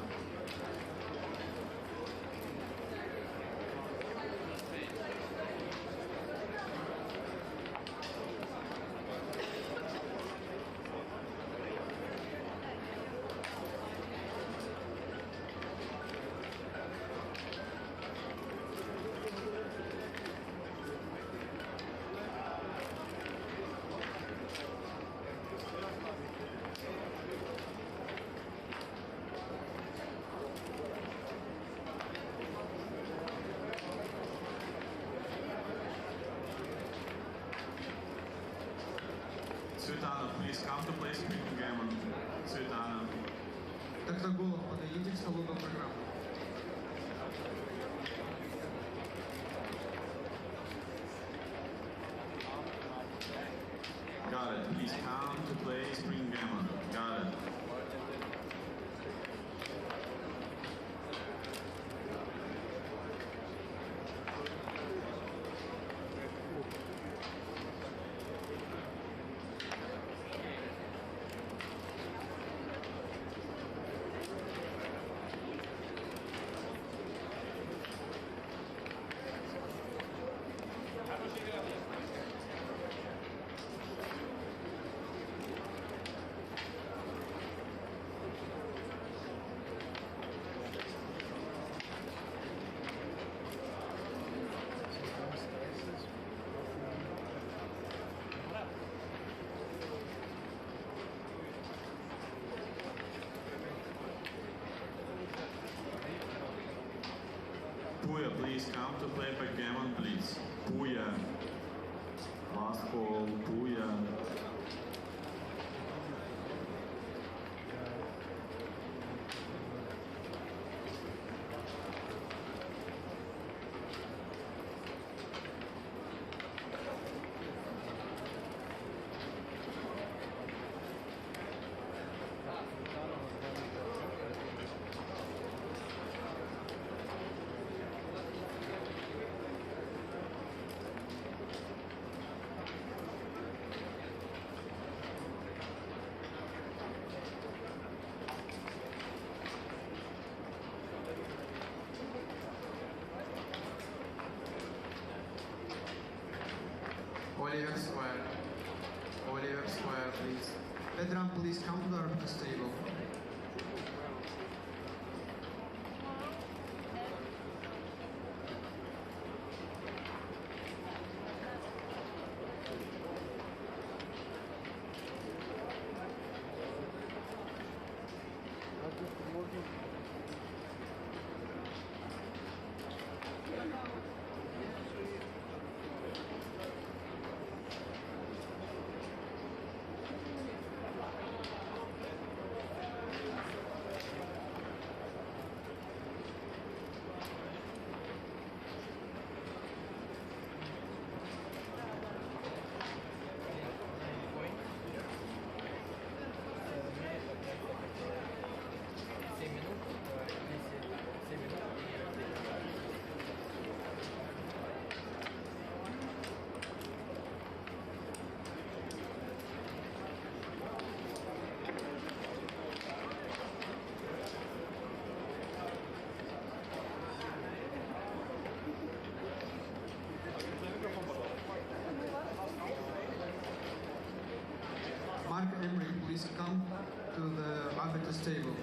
Tsvetanov, please come to play Spring Gammon. Tsvetanov. Токтоголов, подойдите к столу до программы. Got it. Please come to play Spring Gammon. Got it. Puya, please come to play backgammon, please. Puya. Last call, Puya. Oliver Square. Oliver Square, please. Vedran, please come to the arbiter's table. Mark Emery, please come to the arbiter's table.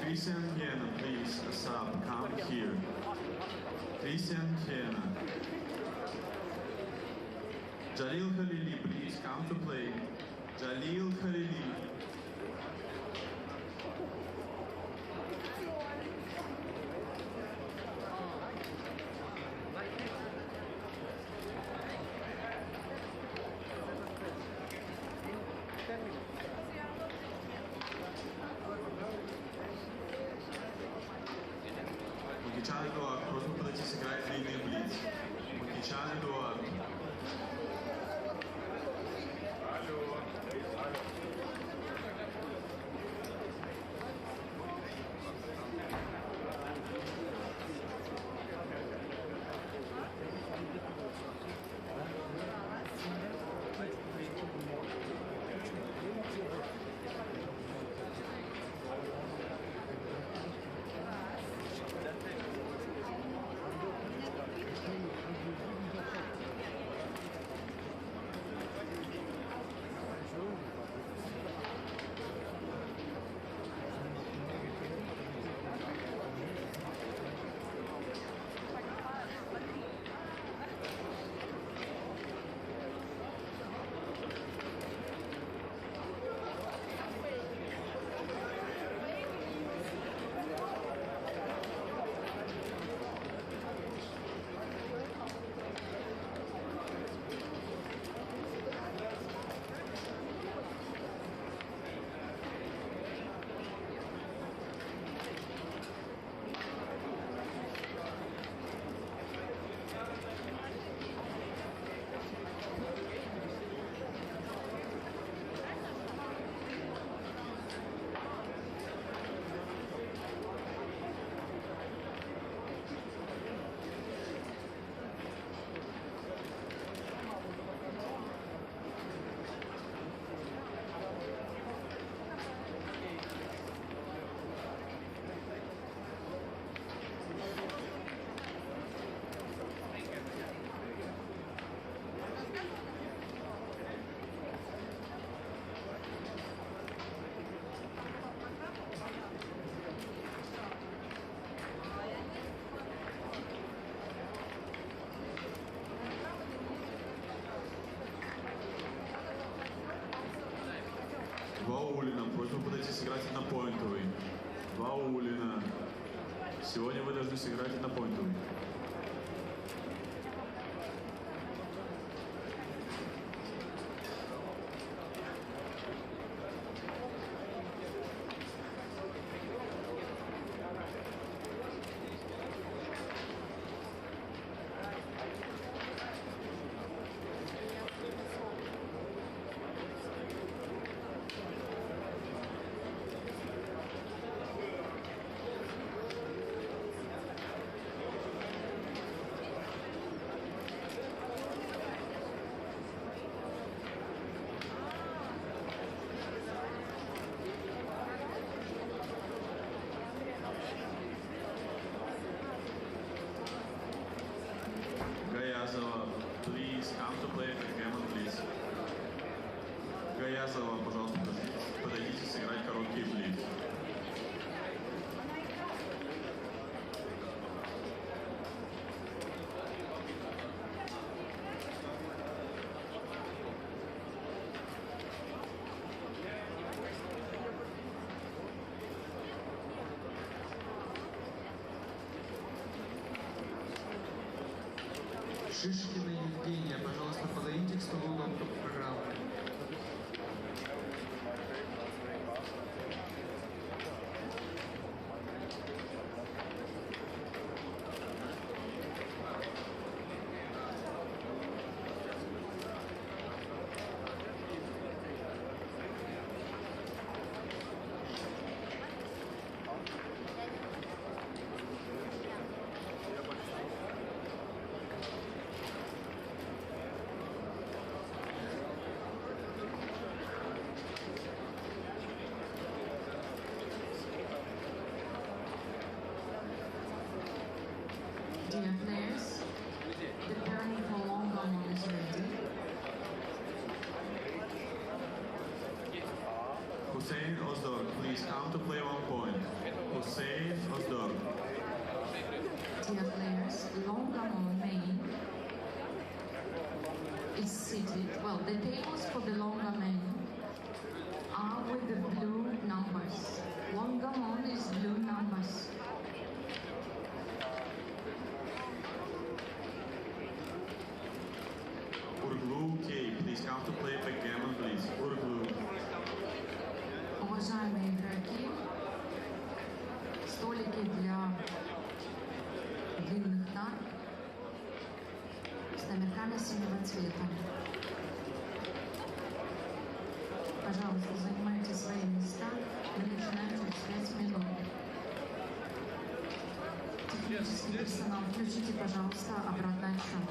Christian Viena, please, a sub, come here. Christian Viena. Jalil Khalili, please come to play. Jalil Khalili. Мукичан Эдуард, просьба подойти сыграть длинный блиц. Мукичан Эдуард. Ваулина, просьба подойти сыграть однопоинтовый. Ваулина. Сегодня вы должны сыграть однопоинтовый. Гаязова, please come to play backgammon, please. Гаязова, пожалуйста, подойдите сыграть короткий блиц. Шишкина Евгения, пожалуйста, подойдите к столу доктора программы. Dear players, the pairing for long gammon is ready. Hussein Ozdor, please come to play 1 point. Hussein Ozdor. Dear players, long gamon main is seated. Well, the tables for the long main are with the blue numbers. Long gamon is blue numbers. Urglu K, please come to play backgammon, please. Urglu. Уважаемые игроки, столики для длинных нар с номерками синего цвета. Пожалуйста, занимайте свои места. Мы начинаем через 5 минут. Технический персонал, включите, пожалуйста, обратный отсчет.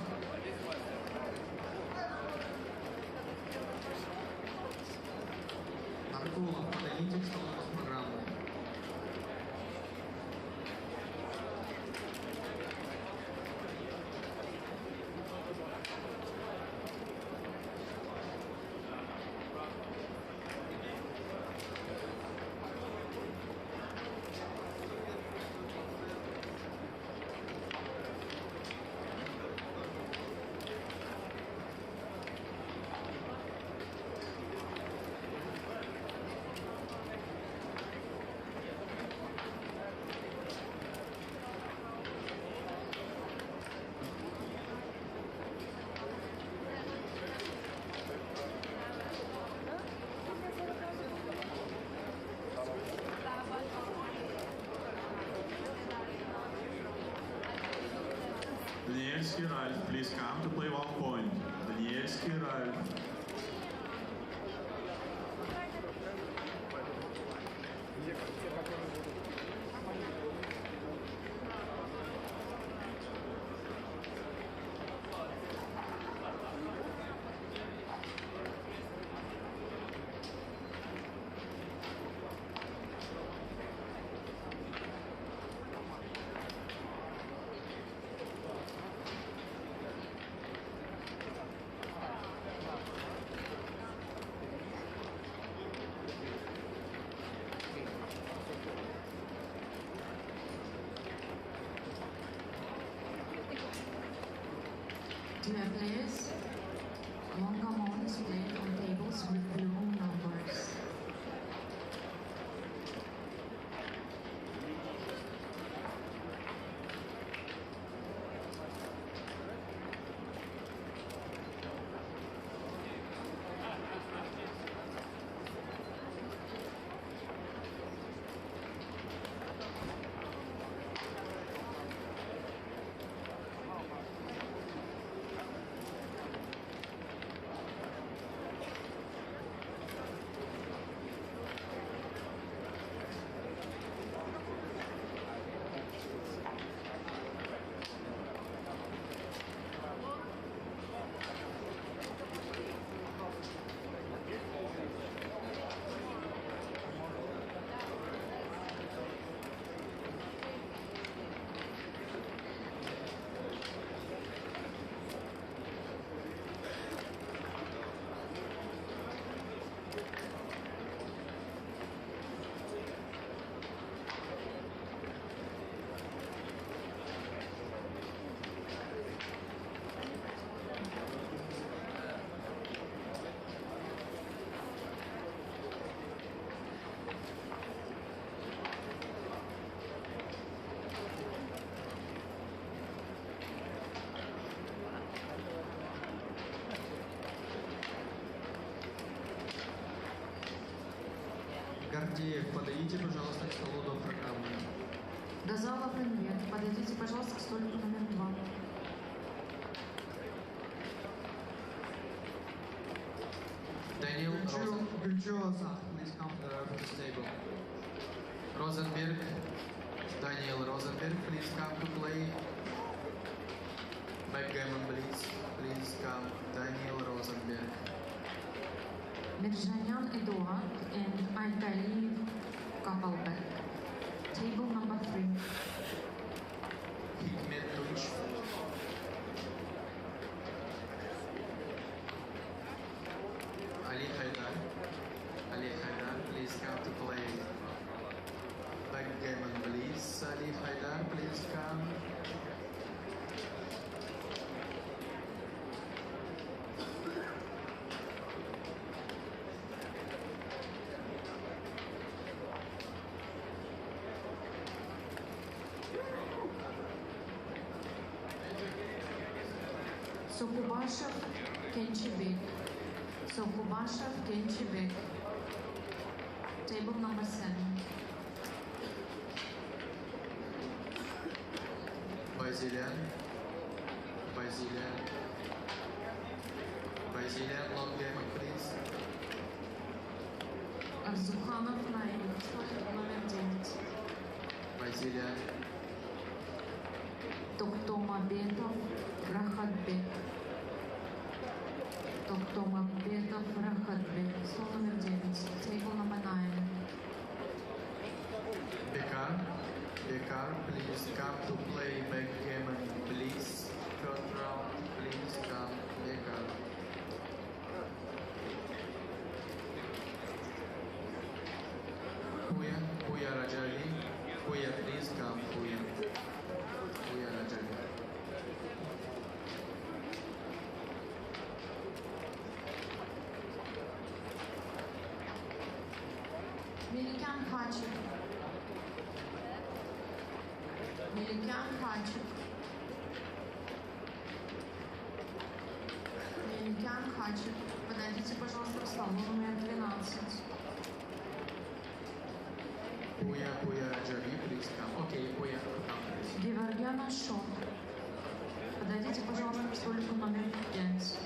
Аркула, подойдите к столу с программой. Danielski Ralph, please come to play 1 point. Danielski Ralph. Dear players, long gamon is played on tables with blue numbers. Гордеев, подойдите, пожалуйста, к столу до программы. До зала привет. Подойдите, пожалуйста, к столику номер 2. Daniel Rosenberg, please come to the reference table. Rosenberg, Daniel Rosenberg, please come to play. Backgammon, please. Please come, Daniel Rosenberg. Mirjanyan Eduard and Altaliv Kapalbek. Table number 3. Hikmet Tunç. Ali Haydar. Ali Haydar, please Sokubashev Kenchibek. Sokubashev Kenchibek. Table number 7. Bazilian. Bazilian. Bazilian, long game, please. Арзуханов Наиль, столик номер 9. Bazilian. Токтомабетов Рахатбек. Токтомабетов Рахатбек, стол номер 9. Table number 9. Bekar, please come to play backgammon, please. Third round, please come, Bekar. Puya Rajali, Puya, please come, Puya. Puya Rajali. Melikan Hachik. Melikan Hachik. Меликян Хачик. Подойдите, пожалуйста, к столу номер 12. Puya Rajali, please come. Okay, Puya, come please. Геворгян Ашот. Подойдите, пожалуйста, к столику номер 5.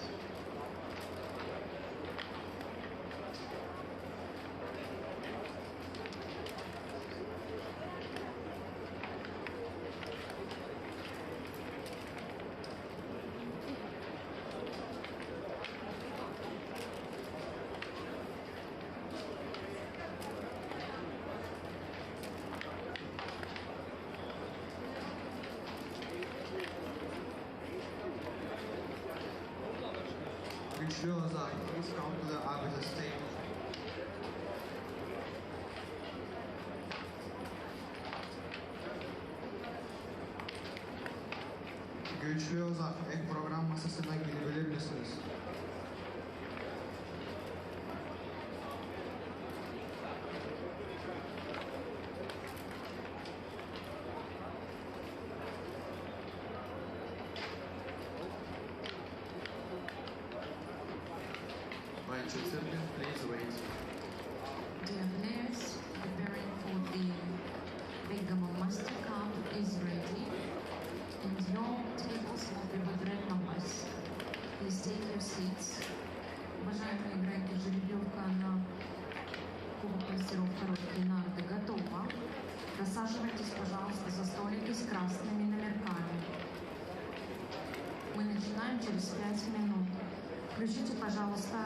Lars, please come to the arbiter's table. Güçlü Ozak, ek program masasına gelebilir misiniz? Please wait. Dear players, preparing for the Backgammon Master Cup is ready, and your tables will be with red numbers. Please take your seats. Уважаемые игроки, жеребьевка на Кубок мастеров короткие нарды готова. Рассаживайтесь, пожалуйста, за столики с красными номерками. Мы начинаем через 5 минут. Включите, пожалуйста,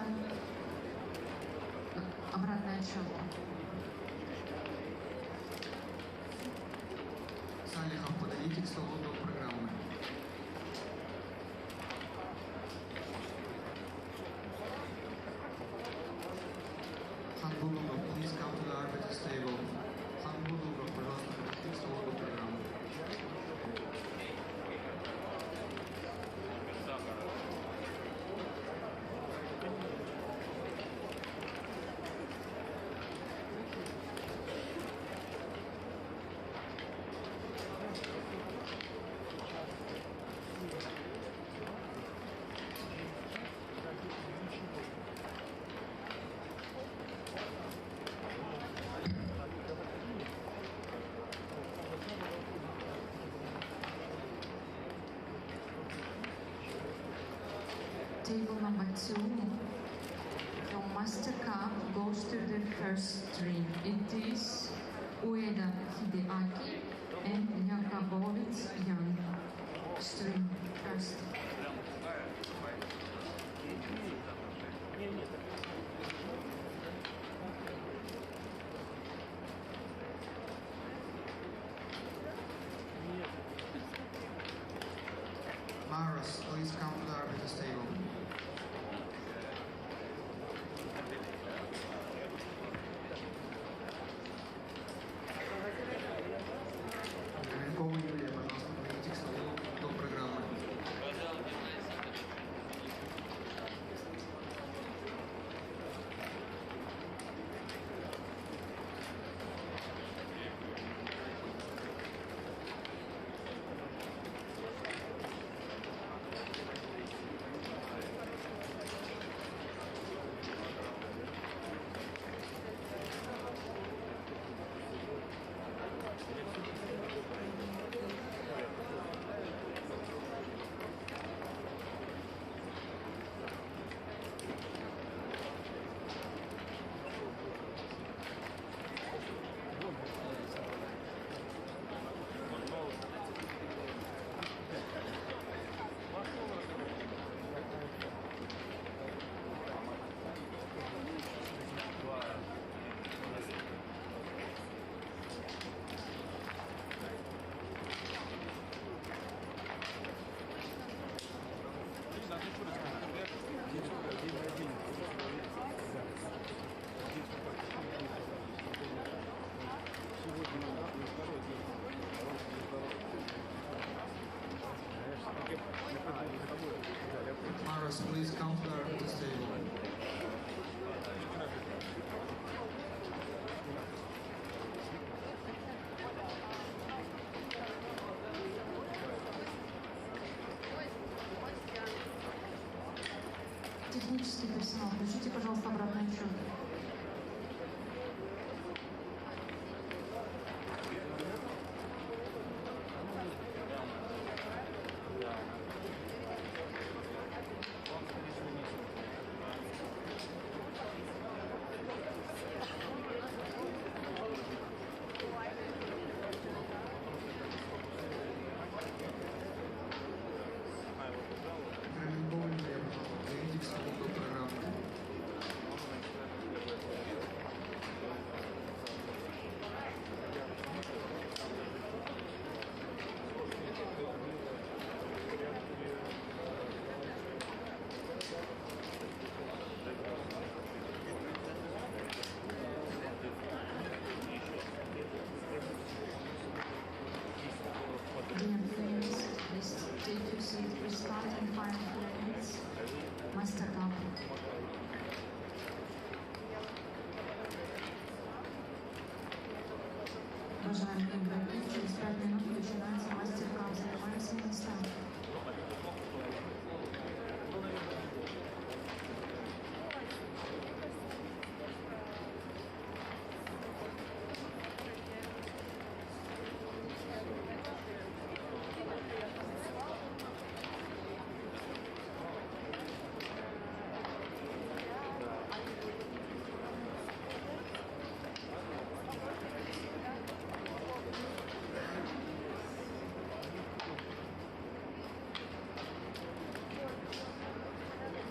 обратный отсчет. Салихов, подойдите к столу до программы. Ханбулугов, please come to the arbiter's table. Ханбулугов, пожалуйста, подойдите к столу до программы. Table number 2, your Master Cup goes to the first stream. It is Ueda Hideaki and Yakabovitz Young. Stream first. Maros, please come to the arbiter's table. in 5 minutes. Master Cup. Уважаемые игроки, через 5 минут начинается мастер-кап. Занимаемся места.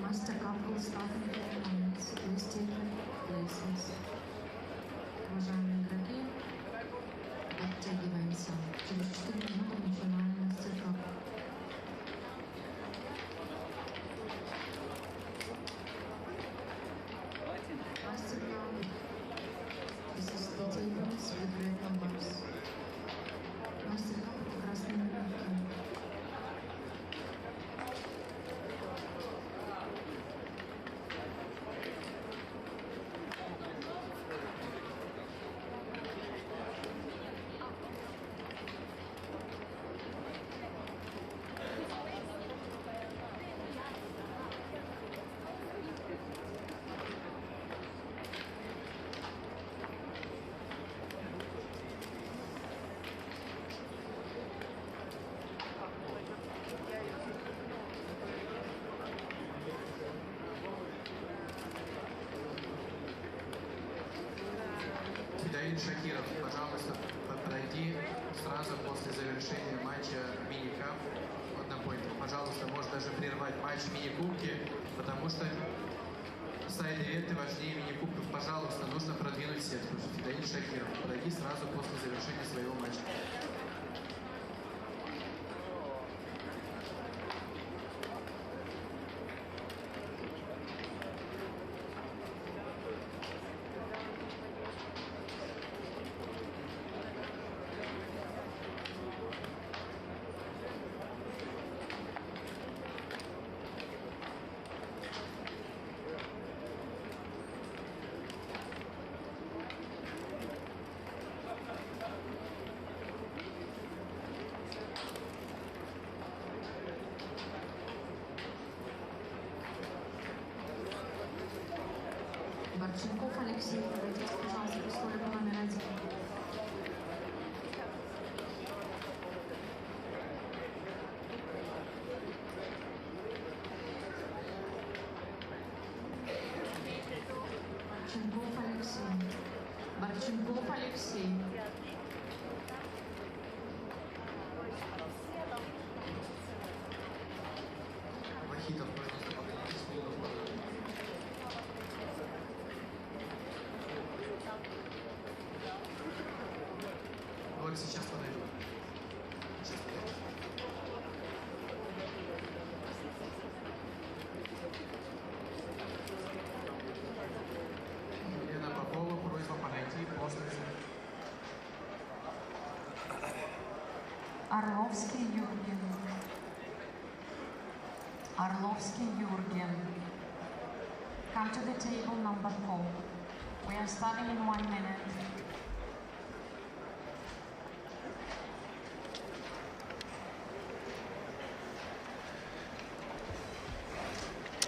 Master Cup will start in 10 minutes. Please take your places. Уважаемые игроки, подтягиваемся. Через 4 минуты начинаем Master Cup. Master Cup. This is the tables with red numbers. Master Cup это красные номерки. Шакиров, пожалуйста, подойди сразу после завершения матча мини-кап однопоинтов. Пожалуйста, можешь даже прервать матч мини-кубки, потому что сайд-ивенты важнее мини-кубков. Пожалуйста, нужно продвинуть сетку. Фидаиль Шакиров, подойди сразу после завершения своего матча. Борченков Алексей, подойдите, пожалуйста, к столику номер 1. Борченков Алексей. Борченков Алексей. Вахитов, пожалуйста, подойдите с полного. Вот сейчас подойду. Сейчас подойду. Елена Попова, просьба подойти после. Орловский Юрген. Орловский Юрген. Come to the table number 4. We are starting in 1 minute.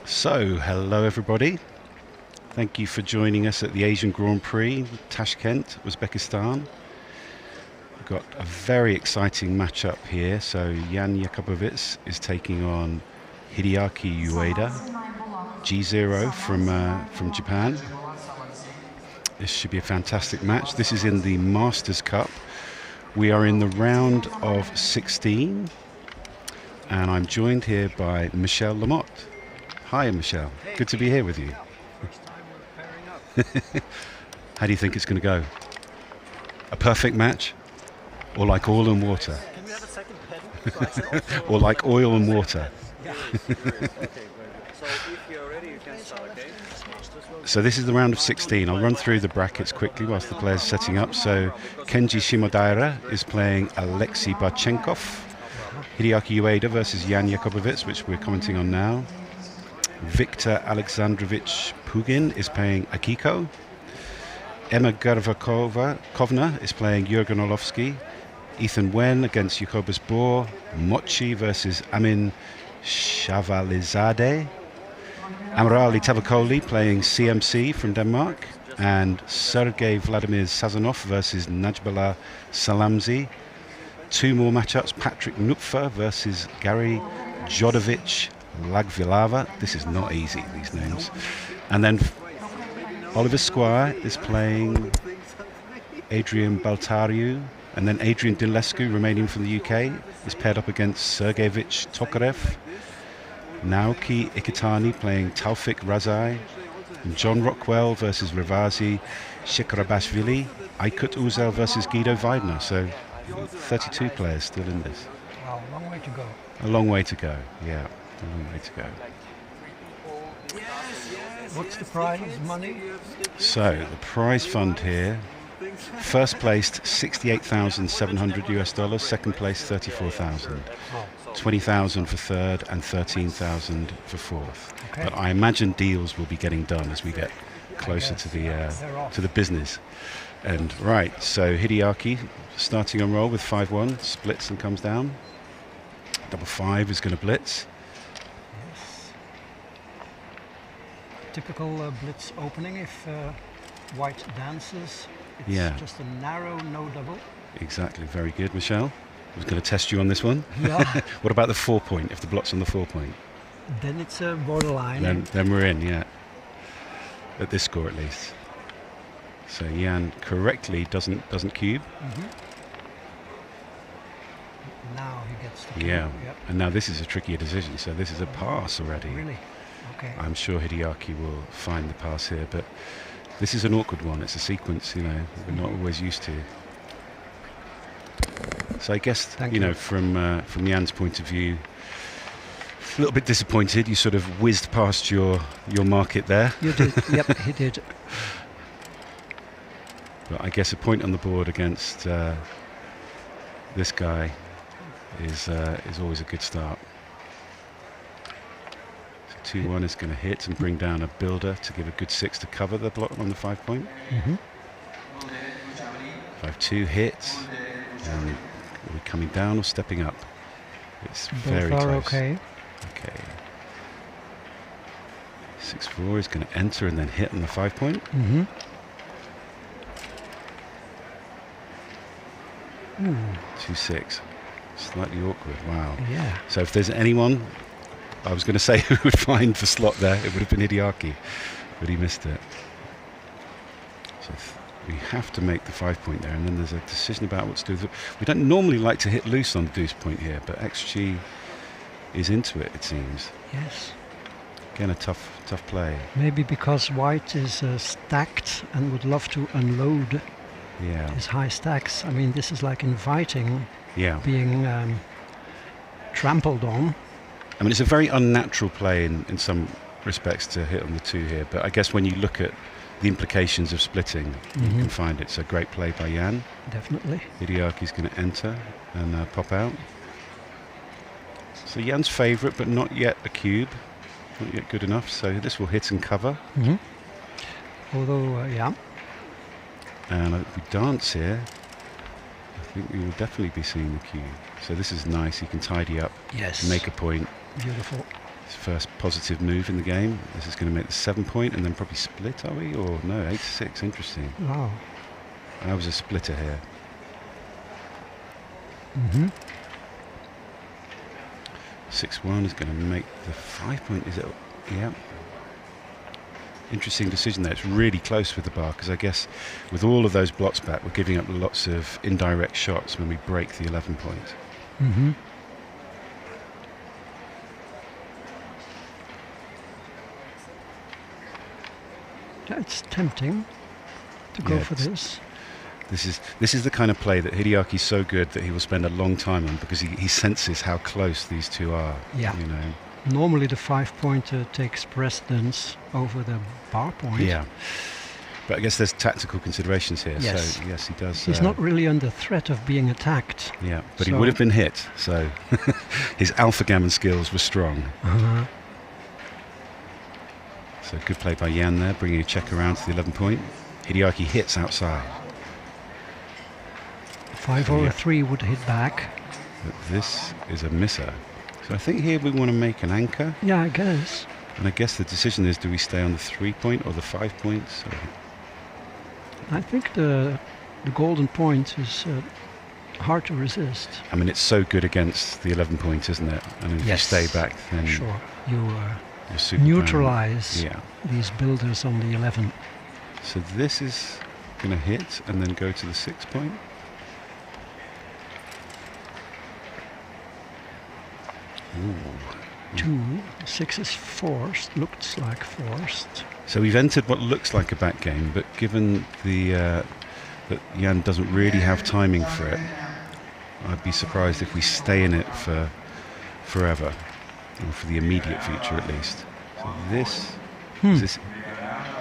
So, hello everybody. Thank you for joining us at the Asian Grand Prix, Tashkent, Uzbekistan. We've got a very exciting matchup here. So, Jan Jakubowicz is taking on Hideaki Ueda, G0 from Japan. This should be a fantastic match. This is in the Masters Cup. We are in the round of 16, and I'm joined here by Michel Lamotte. Hi, Michel. Good to be here with you. How do you think it's going to go? A perfect match? Or like oil and water? Can we have a second pedal? Or like oil and water? Okay, great. So if you're ready, you can start, okay? So this is the round of 16. I'll run through the brackets quickly whilst the players are setting up. So Kenji Shimodaira is playing Alexei Barchenkov. Hideaki Ueda versus Jan Jakobovic, which we're commenting on now. Viktor Alexandrovich Pugin is playing Akiko. Emma Garvakovna is playing Jurgen Orlovsky. Ethan Wen against Jacobus Bohr. Mochi versus Amin Shavalizadeh. Amrali Tavakoli playing CMC from Denmark. And Sergei Vladimir Sazonov versus Najbala Salamzi. 2 more matchups, Patrick Nupfer versus Gary Jodovic Lagvilava. This is not easy, these names. And then Oliver Squire is playing Adrian Baltariu. And then Adrian Dilescu, remaining from the UK, is paired up against Sergeyevich Tokarev. Naoki Ikitani playing Taufik Razai. And John Rockwell versus Rivazi Shikarabashvili. Aykut Uzel versus Guido Weidner. So 32 players still in this. Wow, long way to go. A long way to go, yeah. A long way to go. What's the prize money? So the prize fund here, first placed 68,700 US dollars, second place 34,000, 20,000 for third and 13,000 for fourth. Okay. But I imagine deals will be getting done as we get closer to the business. And right, so Hideaki starting on roll with 5-1, splits and comes down. Double 5 is going to blitz. Yes. Typical blitz opening if white dances. It's just a narrow no double. Exactly, very good, Michelle. I was going to test you on this one. Yeah. What about the 4 point, if the block's on the 4 point? Then it's a borderline. Then we're in, yeah. At this score at least. So Jan correctly doesn't cube. Now he gets the cube. Yeah, Yep. and now this is a trickier decision, so this is a pass already. Really? Okay. I'm sure Hideaki will find the pass here, but this is an awkward one. It's a sequence, we're not always used to. So I guess, from Jan's point of view, a little bit disappointed. You sort of whizzed past your market there. You did, yep, he did. But I guess a point on the board against this guy is always a good start. So 2-1 is going to hit and bring down a builder to give a good 6 to cover the block on the 5 point. 5-2 hits, and are we coming down or stepping up? It's very Both are close. okay. Okay. 6-4 is going to enter and then hit on the 5 point. 2-6. Slightly awkward. Wow. Yeah. So if there's anyone, I was going to say who would find the slot there, it would have been Hideaki, but he missed it. So we have to make the 5 point there, and then there's a decision about what to do. We don't normally like to hit loose on the deuce point here, but XG is into it, it seems. Yes. Again, a tough play. Maybe because white is stacked and would love to unload his high stacks. I mean, this is like inviting being trampled on. I mean, it's a very unnatural play in some respects to hit on the 2 here, but I guess when you look at the implications of splitting, you can find it's a great play by Jan. Definitely. Hideaki's going to enter and pop out. So Jan's favourite, but not yet a cube. Not yet good enough, so this will hit and cover. Although, And if we dance here, I think we will definitely be seeing the cube. So this is nice, he can tidy up, make a point. Beautiful. His first positive move in the game. This is going to make the 7 point and then probably split, are we? Or no, 8-6, interesting. Wow. I was a splitter here. 6-1 is going to make the 5 point, is it? Yeah. Interesting decision there. It's really close with the bar, because I guess with all of those blocks back, we're giving up lots of indirect shots when we break the 11 point. It's tempting to go for this. This is the kind of play that Hideaki's so good that he will spend a long time on, because he senses how close these two are. Yeah. Normally the 5 pointer takes precedence over the bar point. Yeah. But I guess there's tactical considerations here. Yes. So yes, he does. He's not really under threat of being attacked. Yeah, but he So- would have been hit. So his alpha gammon skills were strong. Uh-huh. So good play by Jan there, bringing a check around to the 11 point. Hideaki hits outside. 5 or a 3 would hit back. But this is a misser. So I think here we want to make an anchor. Yeah, I guess. And I guess the decision is, do we stay on the 3 point or the 5 point? So I think the golden point is hard to resist. I mean, it's so good against the 11 point, isn't it? And if Yes. you stay back, then Sure. You you're super neutralize down. Yeah. these builders on the 11. So this is going to hit and then go to the 6 point. Ooh. 2, 6 is forced, looks like forced. So we've entered what looks like a back game, but given the that Jan doesn't really have timing for it, I'd be surprised if we stay in it for forever, or for the immediate future at least. So this, is this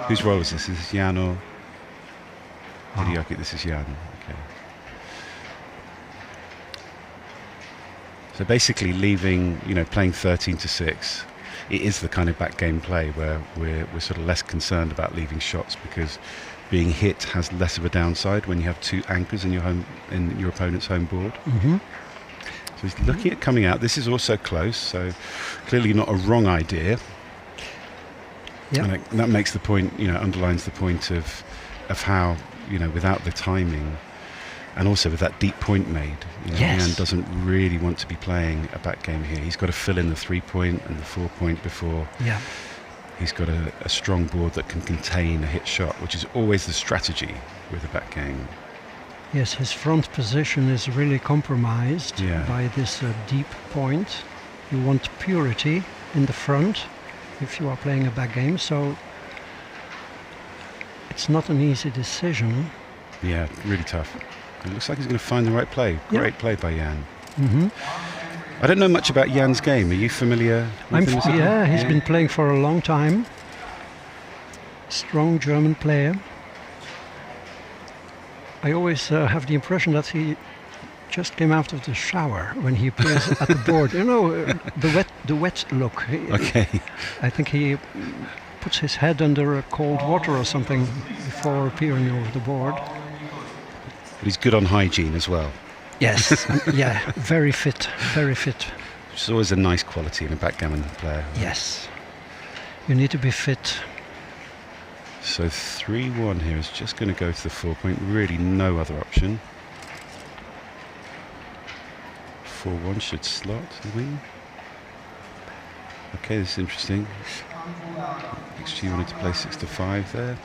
whose role is this? Is this Jan or Hideaki? This is Jan. Okay. So basically leaving, playing 13 to 6, it is the kind of back game play where we're sort of less concerned about leaving shots, because being hit has less of a downside when you have 2 anchors in your opponent's home board. Mm-hmm. So he's looking at coming out. This is also close, so clearly not a wrong idea. Yep. And that makes the point, underlines the point of how, without the timing, and also with that deep point made, Yes. Jan doesn't really want to be playing a back game here. He's got to fill in the 3 point and the 4 point before Yeah. he's got a strong board that can contain a hit shot, which is always the strategy with a back game. Yes, his front position is really compromised Yeah. by this deep point. You want purity in the front if you are playing a back game, so it's not an easy decision. Yeah, really tough. It looks like he's going to find the right play. Great play by Jan. Mm-hmm. I don't know much about Jan's game. Are you familiar with him? He's been playing for a long time. Strong German player. I always have the impression that he just came out of the shower when he appears at the board. The wet look. Okay. I think he puts his head under cold water or something before appearing over the board. But he's good on hygiene as well. Yes, yeah, very fit, very fit. Which is always a nice quality in a backgammon player. Yes, you need to be fit. So 3-1 here is just going to go to the 4 point. Really no other option. 4-1 should slot the wing. Okay, this is interesting. XG wanted to play 6 to 5 there.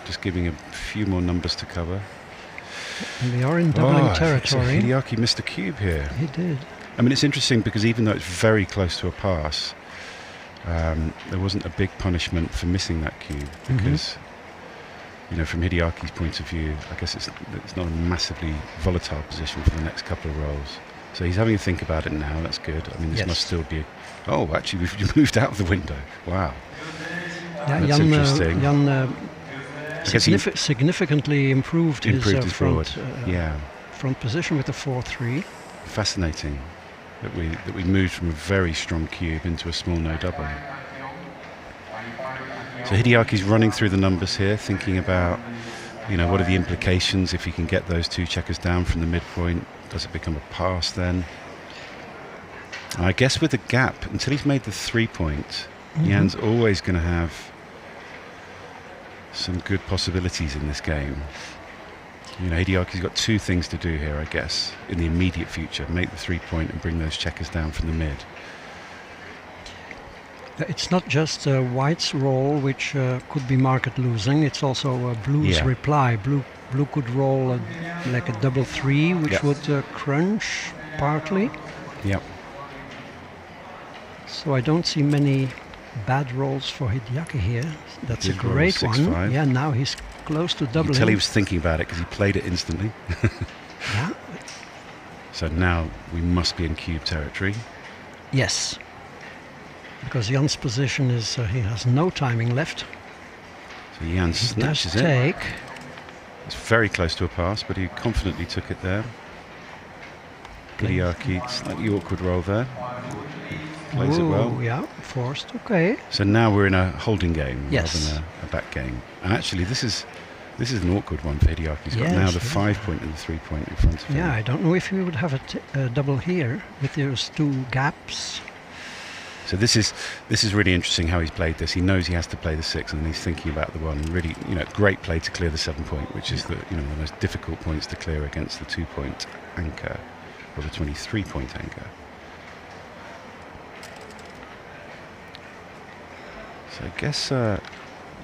Just giving a few more numbers to cover. And we are in doubling territory. So Hideaki missed a cube here. He did. I mean, it's interesting because even though it's very close to a pass, there wasn't a big punishment for missing that cube, because, from Hideaki's point of view, I guess it's not a massively volatile position for the next couple of rolls. So he's having to think about it now. That's good. I mean, this must still be. Oh, actually, we've moved out of the window. Wow. Yeah, that's interesting. Jan significantly improved his front, front position with the 4-3. Fascinating that we moved from a very strong cube into a small no double. So Hideaki's running through the numbers here, thinking about, what are the implications if he can get those 2 checkers down from the midpoint? Does it become a pass then? And I guess with the gap, until he's made the 3 point, Jan's always going to have some good possibilities in this game. Hideaki's got 2 things to do here, I guess, in the immediate future. Make the 3 point and bring those checkers down from the mid. It's not just White's roll, which could be market losing. It's also Blue's reply. Blue could roll like a 3-3, which would crunch partly. Yep. So I don't see many bad rolls for Hideaki here. That's His a great roll, one. 6-5. Yeah, now he's close to doubling. You can tell he was thinking about it because he played it instantly. Yeah. So now we must be in cube territory. Yes. Because Jan's position is he has no timing left. So Jan snatches it. Take. It's very close to a pass, but he confidently took it there. Hideaki, slightly awkward roll there. Plays it well. Yeah, forced. Okay. So now we're in a holding game Yes. rather than a back game. And actually, this is an awkward one for Hideaki. He's got now the 5 point and the 3 point in front of him. Yeah, I don't know if he would have a double here with those two gaps. So this is really interesting how he's played this. He knows he has to play the 6, and he's thinking about the 1. Really, great play to clear the 7 point, which is the most difficult points to clear against the 2 point anchor or the 23 point anchor. So I guess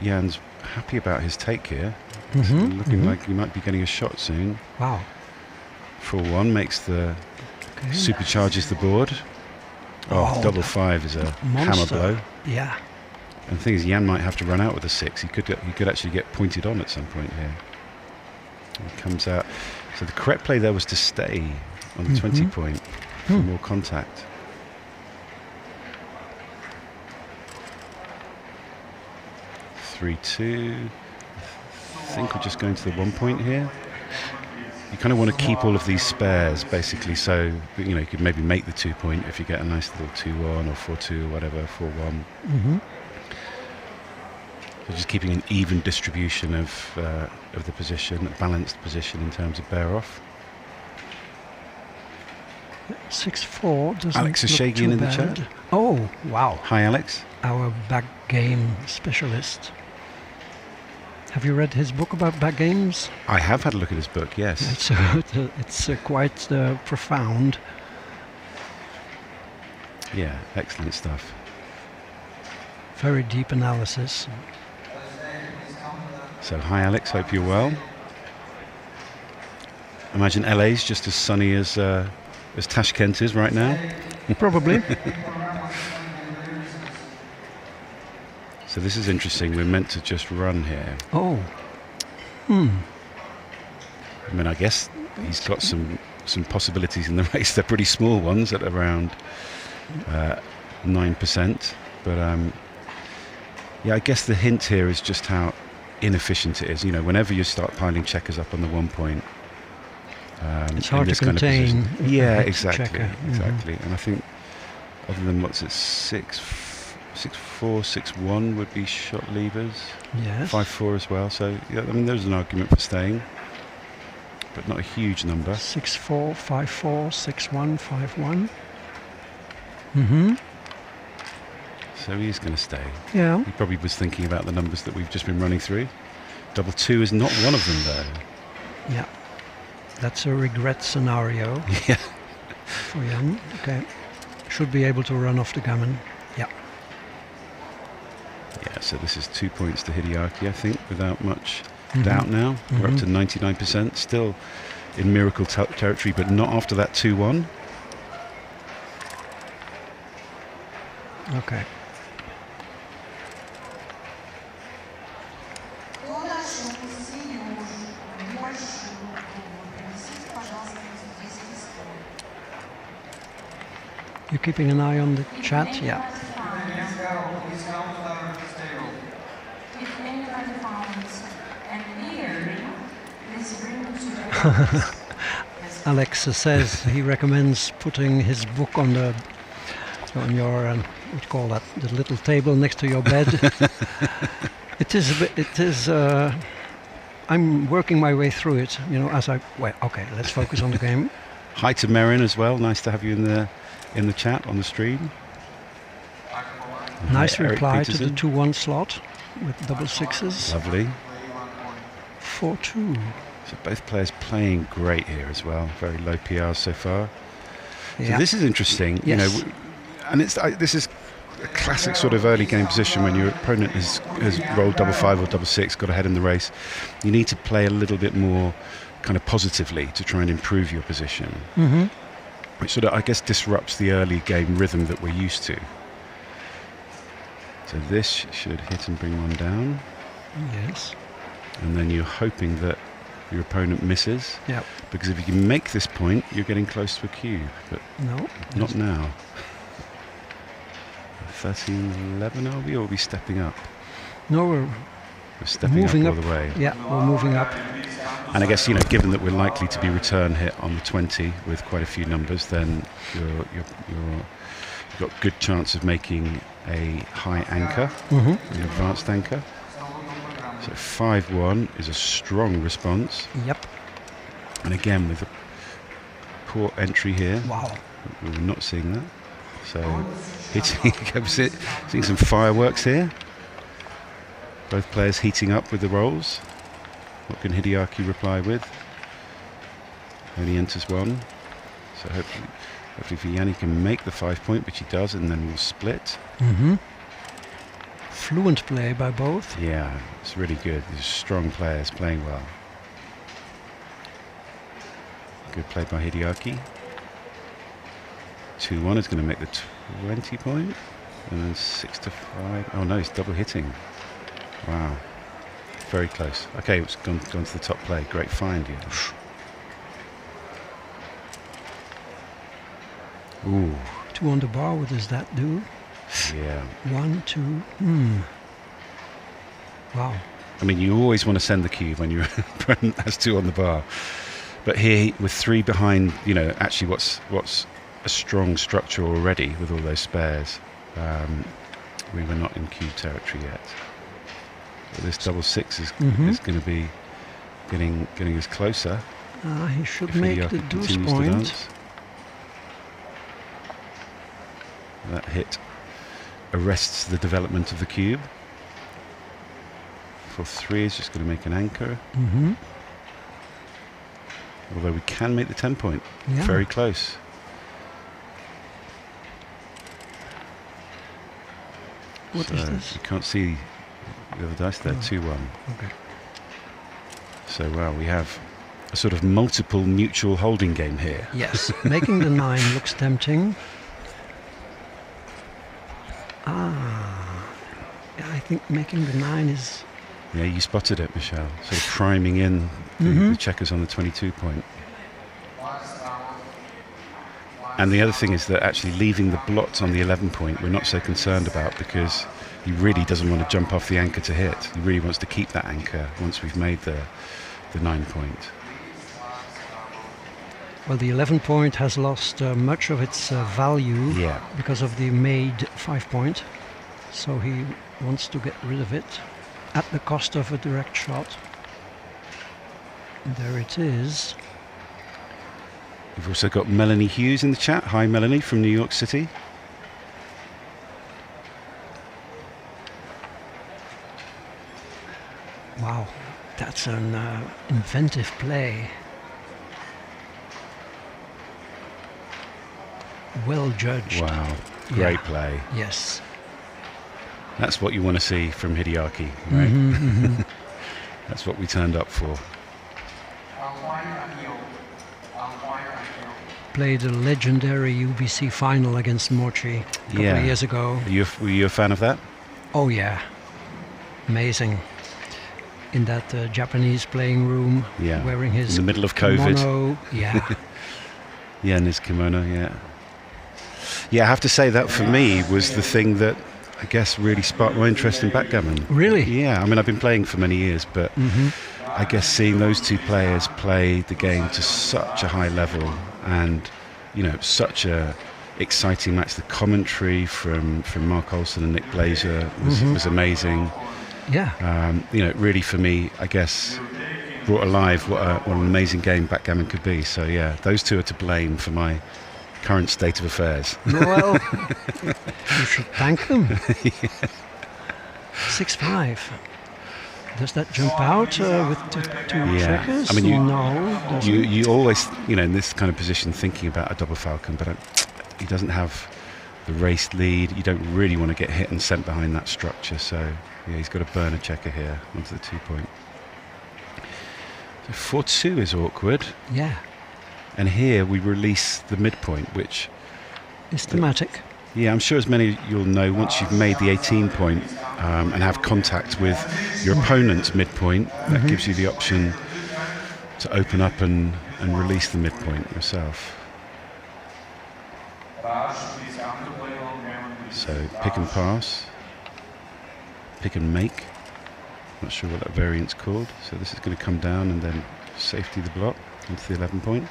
Jan's happy about his take here. It's looking like he might be getting a shot soon. Wow. 4-1 makes the supercharges the board. Oh, double 5 is a hammer blow. Yeah. And the thing is, Jan might have to run out with a 6. He could actually get pointed on at some point here. He comes out. So the correct play there was to stay on the 20 point for more contact. Three, 2. I think we're just going to the 1 point here. You kind of want to keep all of these spares, basically, so you could maybe make the 2 point if you get a nice little 2-1 or 4-2 or whatever, 4-1. So just keeping an even distribution of the position, a balanced position in terms of bear off. 6-4 doesn't Alex is look shaking too in the bad. chat. Oh, wow. Hi, Alex. Our back game specialist. Have you read his book about back games? I have had a look at his book, yes. It's quite profound. Yeah, excellent stuff. Very deep analysis. So, hi Alex, hope you're well. Imagine LA's just as sunny as Tashkent is right now. Probably. So this is interesting. We're meant to just run here. Oh. I mean, I guess he's got some possibilities in the race. They're pretty small ones at around 9%. But yeah, I guess the hint here is just how inefficient it is. Whenever you start piling checkers up on the 1 point, it's hard to Kind contain. of yeah, exactly, checker. exactly. And I think other than what's it, 6-4, 6-1 would be shot levers. Yes. 5-4 as well. So yeah, I mean, there's an argument for staying, but not a huge number. 6-4, 5-4, 6-1, 5-1. So he's going to stay. Yeah. He probably was thinking about the numbers that we've just been running through. Double 2 is not one of them, though. Yeah. That's a regret scenario. Yeah. For Jan. Okay. Should be able to run off the gammon. Yeah. Yeah, so this is 2 points to Hideaki, I think, without much doubt now. We're up to 99%, still in miracle territory, but not after that 2-1. Okay. You're keeping an eye on the chat? Yeah. If anyone finds an ear, please bring it to the Alex says he recommends putting his book on your what do you call that, the little table next to your bed. It is I'm working my way through it, okay, let's focus on the game. Hi to Merin as well, nice to have you in the chat on the stream. Nice Eric reply to the Peterson. 2-1 slot with double 6s. Lovely. 4-2. So both players playing great here as well. Very low PRs so far. So Yeah. this is interesting. Yes. And this is a classic sort of early game position when your opponent has rolled double 5 or double 6, got ahead in the race. You need to play a little bit more kind of positively to try and improve your position. Which sort of, I guess, disrupts the early game rhythm that we're used to. So this should hit and bring one down. Yes. And then you're hoping that your opponent misses. Yep. Because if you can make this point, you're getting close to a cube. But no, not now. 13-11 are we, or are we stepping up? No, We're stepping moving up all the way. Yeah, we're moving up. And I guess, you know, given that we're likely to be return hit on the 20 with quite a few numbers, then you've got good chance of making a high anchor, an advanced anchor. So 5-1 is a strong response. Yep. And again, with a poor entry here. Wow. We were not seeing that. So seeing some fireworks here. Both players heating up with the rolls. What can Hideaki reply with? Only enters one. So hopefully Vianney can make the 5 point, which he does, and then we'll split. Fluent play by both. Yeah, it's really good. These strong players playing well. Good play by Hideaki. 2-1 is going to make the 20 point. And then 6-5. Oh no, he's double hitting. Wow. Very close. Okay, it's gone to the top play. Great find here. Ooh. 2 on the bar, what does that do? Yeah. 1, 2. Wow. I mean, you always want to send the cube when your opponent has 2 on the bar. But here, with 3 behind, you know, actually what's a strong structure already with all those spares. We were not in cube territory yet. But this double 6 is going to be getting us closer. He should make the deuce point. That hit arrests the development of the cube. 4-3 is just going to make an anchor. Although we can make the 10 point. Yeah. Very close. What is this? You can't see the other dice there. 2-1. Okay. So wow, we have a sort of multiple mutual holding game here. Yes, making the 9 looks tempting. Yeah, I think making the 9 is... Yeah, you spotted it, Michelle. Sort of priming in the checkers on the 22 point. And the other thing is that actually leaving the blots on the 11 point we're not so concerned about, because he really doesn't want to jump off the anchor to hit. He really wants to keep that anchor once we've made the 9 point. Well, the 11 point has lost much of its value because of the made 5 point. So he wants to get rid of it at the cost of a direct shot. And there it is. We've also got Melanie Hughes in the chat. Hi, Melanie from New York City. Wow, that's an inventive play. Well judged. Wow, great play. Yes. That's what you want to see from Hideaki, right? That's what we turned up for. Played a legendary UBC final against Mochi a couple of years ago. Were you a fan of that? Oh yeah, amazing. In that Japanese playing room, wearing his in the middle of kimono. COVID. Yeah. Yeah, in his kimono, Yeah, I have to say that for me was the thing that I guess really sparked my interest in backgammon. Really? Yeah, I mean I've been playing for many years, but I guess seeing those two players play the game to such a high level, and you know, such a exciting match. The commentary from Mark Olsen and Nick Blazer was amazing. Yeah. You know, really for me, I guess, brought alive what an amazing game backgammon could be. So yeah, those two are to blame for my current state of affairs. Well, you should thank them. 6-5. Does that jump out with two checkers? I mean, you always, you know, in this kind of position, thinking about a double falcon, but he doesn't have the race lead. You don't really want to get hit and sent behind that structure. So yeah, he's got to burn a checker here onto the 2 point. So 4-2 is awkward. Yeah. And here we release the midpoint, which is thematic. Yeah, I'm sure as many you'll know, once you've made the 18 point and have contact with your opponent's midpoint, that gives you the option to open up and release the midpoint yourself. So pick and pass, pick and make. Not sure what that variant's called. So this is going to come down and then safety the block into the 11 point.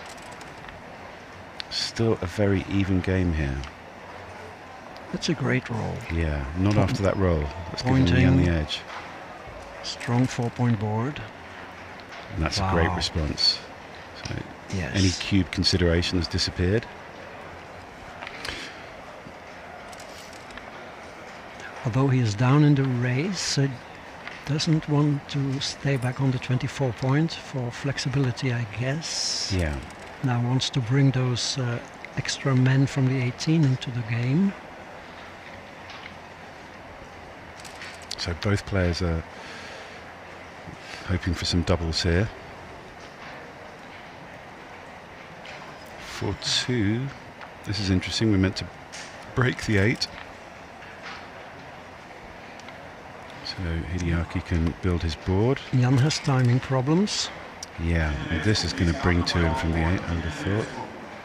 Still a very even game here. That's a great roll. Yeah, not after that roll. That's giving Jan the edge. Strong 4-point board. And that's a great response. So yes. Any cube consideration has disappeared. Although he is down in the race, doesn't want to stay back on the 24 point for flexibility, I guess. Yeah. Now wants to bring those extra men from the 18 into the game. So both players are hoping for some doubles here. 4-2. This is interesting. We're meant to break the 8. So Hideaki can build his board. Jan has timing problems. Yeah, and this is going to bring to him from the 8, I would have thought.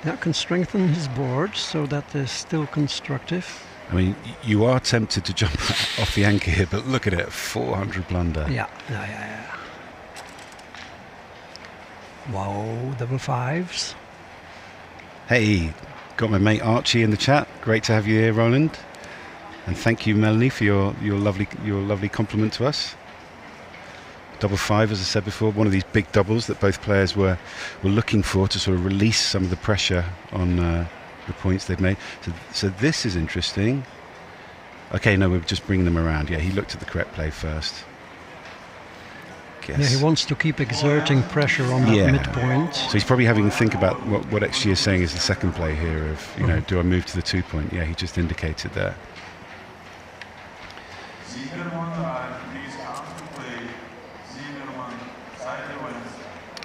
Yeah, can strengthen his board, so that is still constructive. I mean, you are tempted to jump off the anchor here, but look at it, 400 blunder. Yeah. Wow, double 5s. Hey, got my mate Archie in the chat. Great to have you here, Roland. And thank you, Melanie, for your lovely compliment to us. Double 5, as I said before, one of these big doubles that both players were looking for to sort of release some of the pressure on the points they've made. So this is interesting. Okay, no, we're just bringing them around. Yeah, he looked at the correct play first. Guess. Yeah, he wants to keep exerting pressure on that midpoint. So he's probably having to think about what XG is saying is the second play here of, you know, do I move to the 2 point? Yeah, he just indicated there.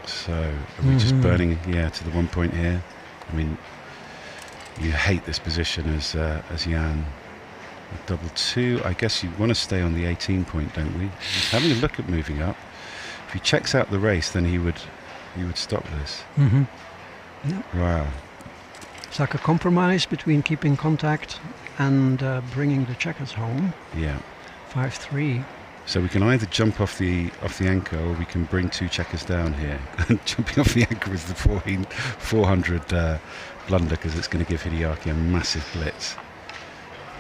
So are we just burning, to the 1 point here? I mean, you hate this position as Jan. Double 2, I guess you want to stay on the 18 point, don't we? He's having a look at moving up. If he checks out the race, then he would stop this. Yeah. Wow. It's like a compromise between keeping contact and bringing the checkers home. Yeah. 5-3. So we can either jump off the anchor, or we can bring 2 checkers down here. And jumping off the anchor is the 400 blunder, because it's going to give Hideaki a massive blitz.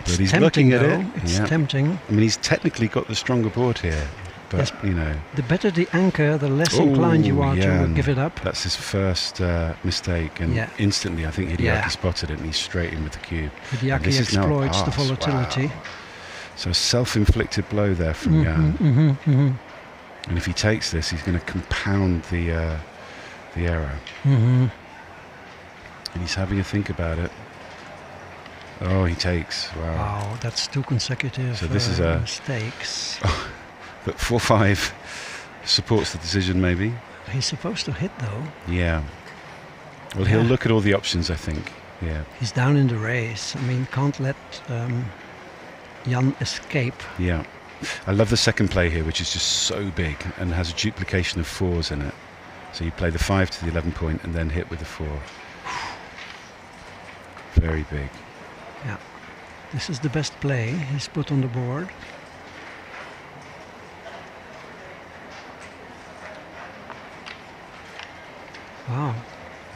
But he's looking at it. It's tempting. I mean, he's technically got the stronger board here, but yes, you know, the better the anchor, the less inclined you are to give it up. That's his first mistake, and instantly I think Hideaki spotted it, and he's straight in with the cube. Hideaki exploits the volatility. Wow. So a self-inflicted blow there from Jan. And if he takes this, he's going to compound the error. And he's having a think about it. Oh, he takes. Wow, that's 2 consecutive so this is mistakes. But 4-5 supports the decision, maybe. He's supposed to hit, though. Yeah. Well, he'll look at all the options, I think. Yeah. He's down in the race. I mean, can't let Jan escape. Yeah. I love the second play here, which is just so big and has a duplication of 4s in it. So you play the 5 to the 11 point and then hit with the 4. Very big. Yeah. This is the best play he's put on the board. Wow.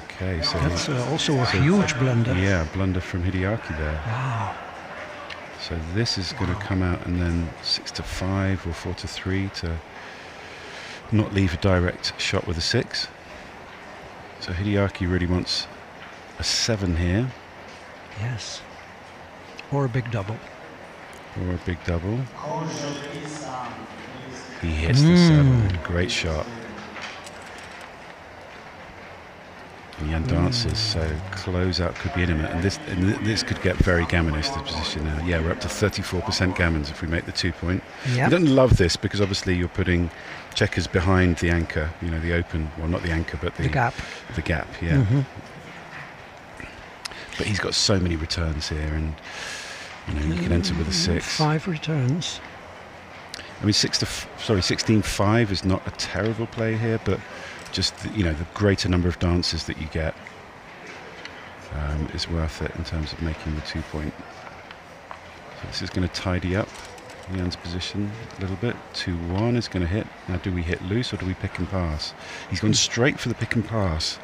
Okay, so that's also a huge blunder. Yeah, blunder from Hideaki there. Wow. So this is going to come out, and then 6-5 or 4-3 to not leave a direct shot with a 6. So Hideaki really wants a 7 here. Yes. Or a big double. Or a big double. He hits the 7. Great shot. And Jan dances, so closeout could be intimate, and this could get very gammonist, the position now. Yeah, we're up to 34% gammons if we make the 2 point. Yep. I don't love this because obviously you're putting checkers behind the anchor, you know, the open, well, not the anchor, but the gap. The gap, yeah. But he's got so many returns here, and you know, you can enter with a 6. 5 returns. I mean, 16-5 is not a terrible play here, but just you know, the greater number of dances that you get is worth it in terms of making the 2 point. So this is going to tidy up. Jan's position a little bit. 2-1 is going to hit. Now, do we hit loose or do we pick and pass? He's gone straight for the pick and pass.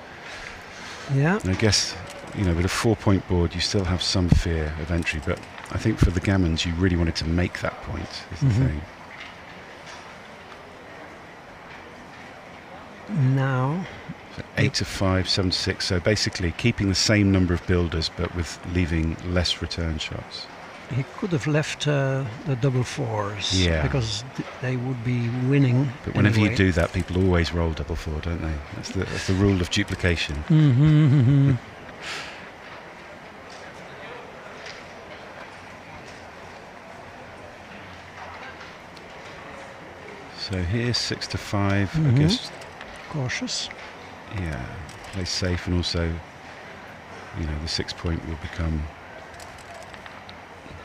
Yeah. And I guess, you know, with a 4-point board, you still have some fear of entry, but I think for the gammons, you really wanted to make that point, is the thing. Now. So 8 to 5, 7 to 6. So basically keeping the same number of builders, but with leaving less return shots. He could have left the double fours, because they would be winning. But whenever anyway. you do that, people always roll double four, don't they? That's the rule of duplication. So here's 6 to 5. I guess cautious. Yeah, play safe, and also, you know, the 6-point will become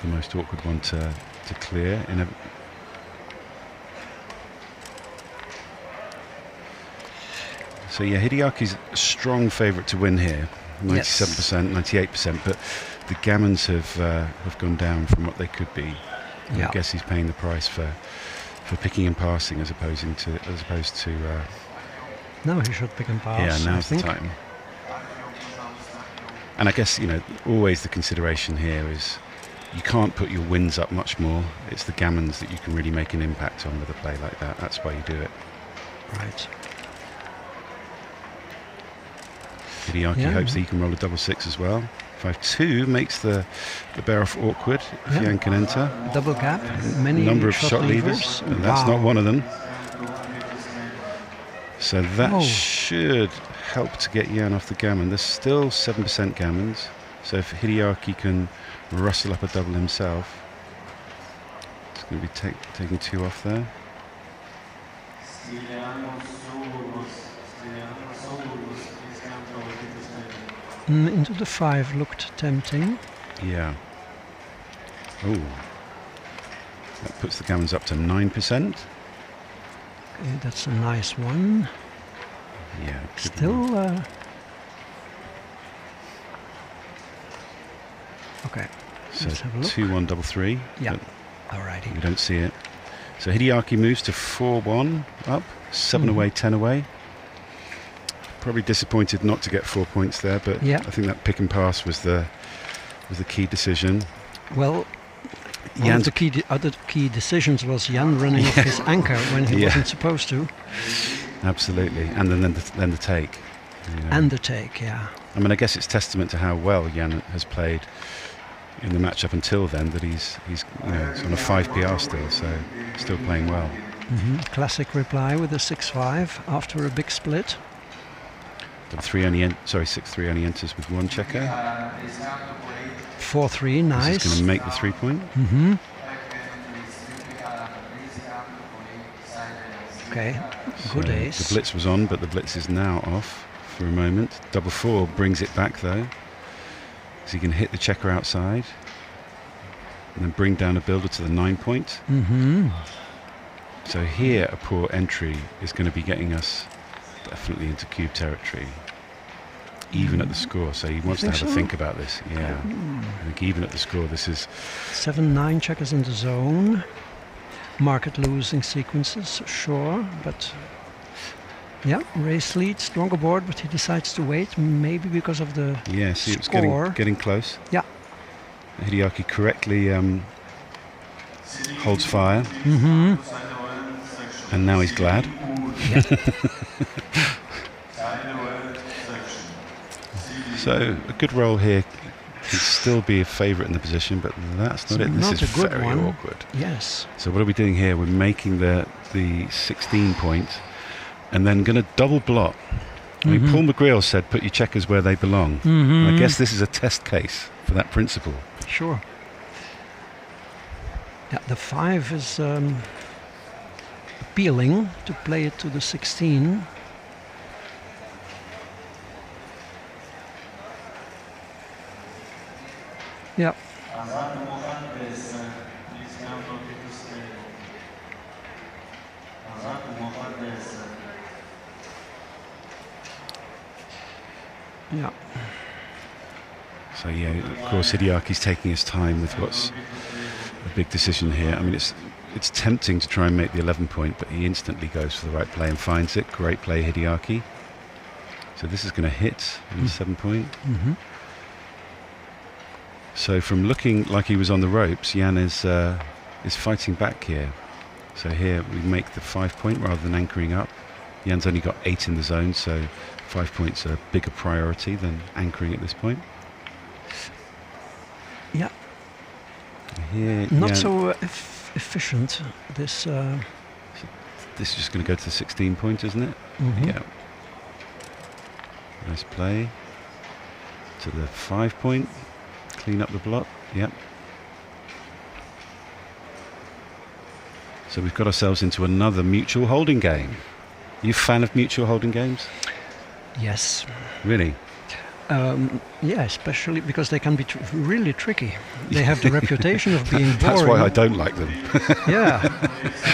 the most awkward one to clear. So yeah, Hideaki's a strong favourite to win here, 97%, 98%. But the gammons have gone down from what they could be. I guess he's paying the price for picking and passing as opposed to. Now he should pick and pass. Yeah, now's the time. And I guess, you know, always the consideration here is you can't put your wins up much more. It's the gammons that you can really make an impact on with a play like that. That's why you do it. Right. Hideaki hopes that he can roll a double 6 as well. 5-2 makes the bear off awkward if Jan can enter. Double gap, many number of shot levers, and that's not one of them. So that should help to get Jan off the gammon. There's still 7% gammons, so if Hideaki can rustle up a double himself, it's going to be taking 2 off there. Into the 5 looked tempting. Yeah. Oh, that puts the gammons up to 9%. Okay, that's a nice one. Yeah. Still. Okay. So let's have a look. 2-1 double 3. Yeah. Alrighty. We don't see it. So Hideaki moves to 4-1 up, 7 away, 10 away. Probably disappointed not to get 4 points there, but I think that pick and pass was the key decision. Well, one of the other key decisions was Jan running off his anchor when he wasn't supposed to. Absolutely, and then the take. You know. And the take, yeah. I mean, I guess it's testament to how well Jan has played in the match up until then that he's you know, it's on a 5 PR still, so still playing well. Classic reply with a 6-5 after a big split. 6-3 only enters with 1 checker. 4-3, nice. This is going to make the 3-point. Okay, good ace. The blitz was on, but the blitz is now off for a moment. Double 4 brings it back though, so he can hit the checker outside and then bring down a builder to the 9-point. So here a poor entry is going to be getting us definitely into cube territory, even at the score. So he wants to have a think about this. Yeah, I think even at the score, this is 7-9 checkers in the zone. Market losing sequences, sure, but yeah, race lead, stronger board, but he decides to wait, maybe because of the see, it was score. getting close. Yeah. Hideaki correctly holds fire, and now he's glad. So a good roll here can still be a favourite in the position, but that's not it. This is very awkward. Yes. So what are we doing here? We're making the 16-point and then going to double block. I mean, Paul McGreal said put your checkers where they belong. I guess this is a test case for that principle. Sure. Yeah, the 5 is appealing to play it to the 16. Yeah. Yeah. So yeah, of course Hideaki's taking his time with what's a big decision here. I mean, it's tempting to try and make the 11 point, but he instantly goes for the right play and finds it. Great play, Hideaki. So this is going to hit in the 7 point. So from looking like he was on the ropes, Jan is fighting back here. So here we make the 5 point rather than anchoring up. Jan's only got 8 in the zone, so 5 points are a bigger priority than anchoring at this point. Yeah. Here, not Jan, so efficient. This is just going to go to the 16 point, isn't it? Yeah. Nice play to the 5 point. Clean up the block. Yep. So we've got ourselves into another mutual holding game. You a fan of mutual holding games? Yes. Really? Yeah, especially because they can be really tricky. They have the reputation of being boring. That's why I don't like them. Yeah,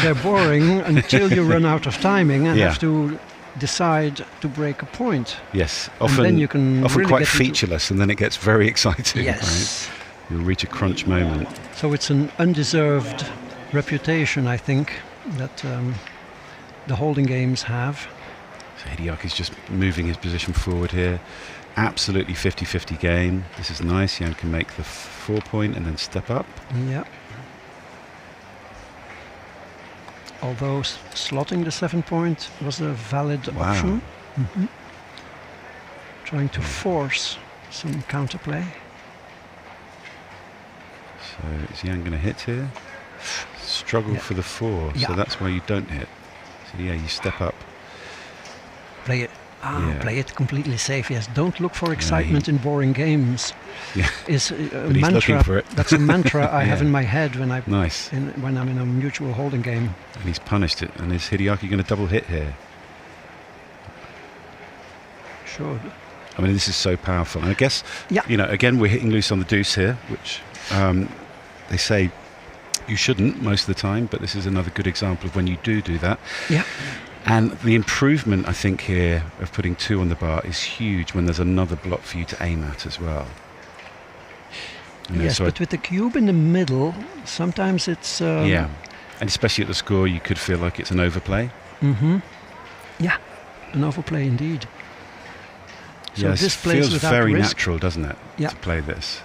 they're boring until you run out of timing and have to decide to break a point. Yes, often then you can often really quite featureless, and then it gets very exciting. Yes. Right? You'll reach a crunch moment. So it's an undeserved reputation, I think, that the holding games have. So Hideaki's just moving his position forward here. Absolutely 50-50 game. This is nice. Jan can make the 4 point and then step up. Yeah. Although slotting the 7 point was a valid option. Trying to force some counterplay. So is Jan going to hit here? Struggle for the 4, so that's why you don't hit. So yeah, you step up. Play it. Play it completely safe. Yes, don't look for excitement in boring games. Yeah, is a but he's looking for it. That's a mantra I have in my head when when I'm in a mutual holding game. And he's punished it. And is Hideaki going to double hit here? Sure. I mean, this is so powerful. And I guess, you know, again, we're hitting loose on the deuce here, which they say you shouldn't most of the time, but this is another good example of when you do that. Yeah. And the improvement, I think, here of putting 2 on the bar is huge when there's another block for you to aim at as well. Yes, but with the cube in the middle, sometimes it's... yeah, and especially at the score, you could feel like it's an overplay. Yeah, an overplay indeed. So yes, this plays feels without very risk. natural, doesn't it, to play this?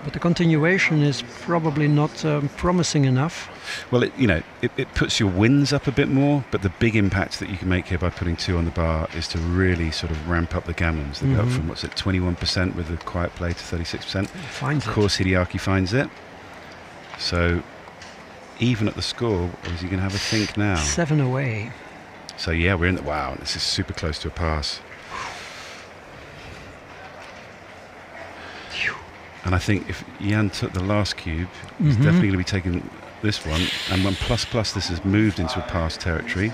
But the continuation is probably not promising enough. Well, it puts your wins up a bit more, but the big impact that you can make here by putting 2 on the bar is to really sort of ramp up the gammons. They go up from, 21% with the quiet play to 36%. Finds of course, Hideaki finds it. So, even at the score, or is he going to have a think now? 7 away. So, yeah, we're in the... Wow, this is super close to a pass. And I think if Jan took the last cube, he's definitely going to be taking this one. And when plus this has moved into a pass territory.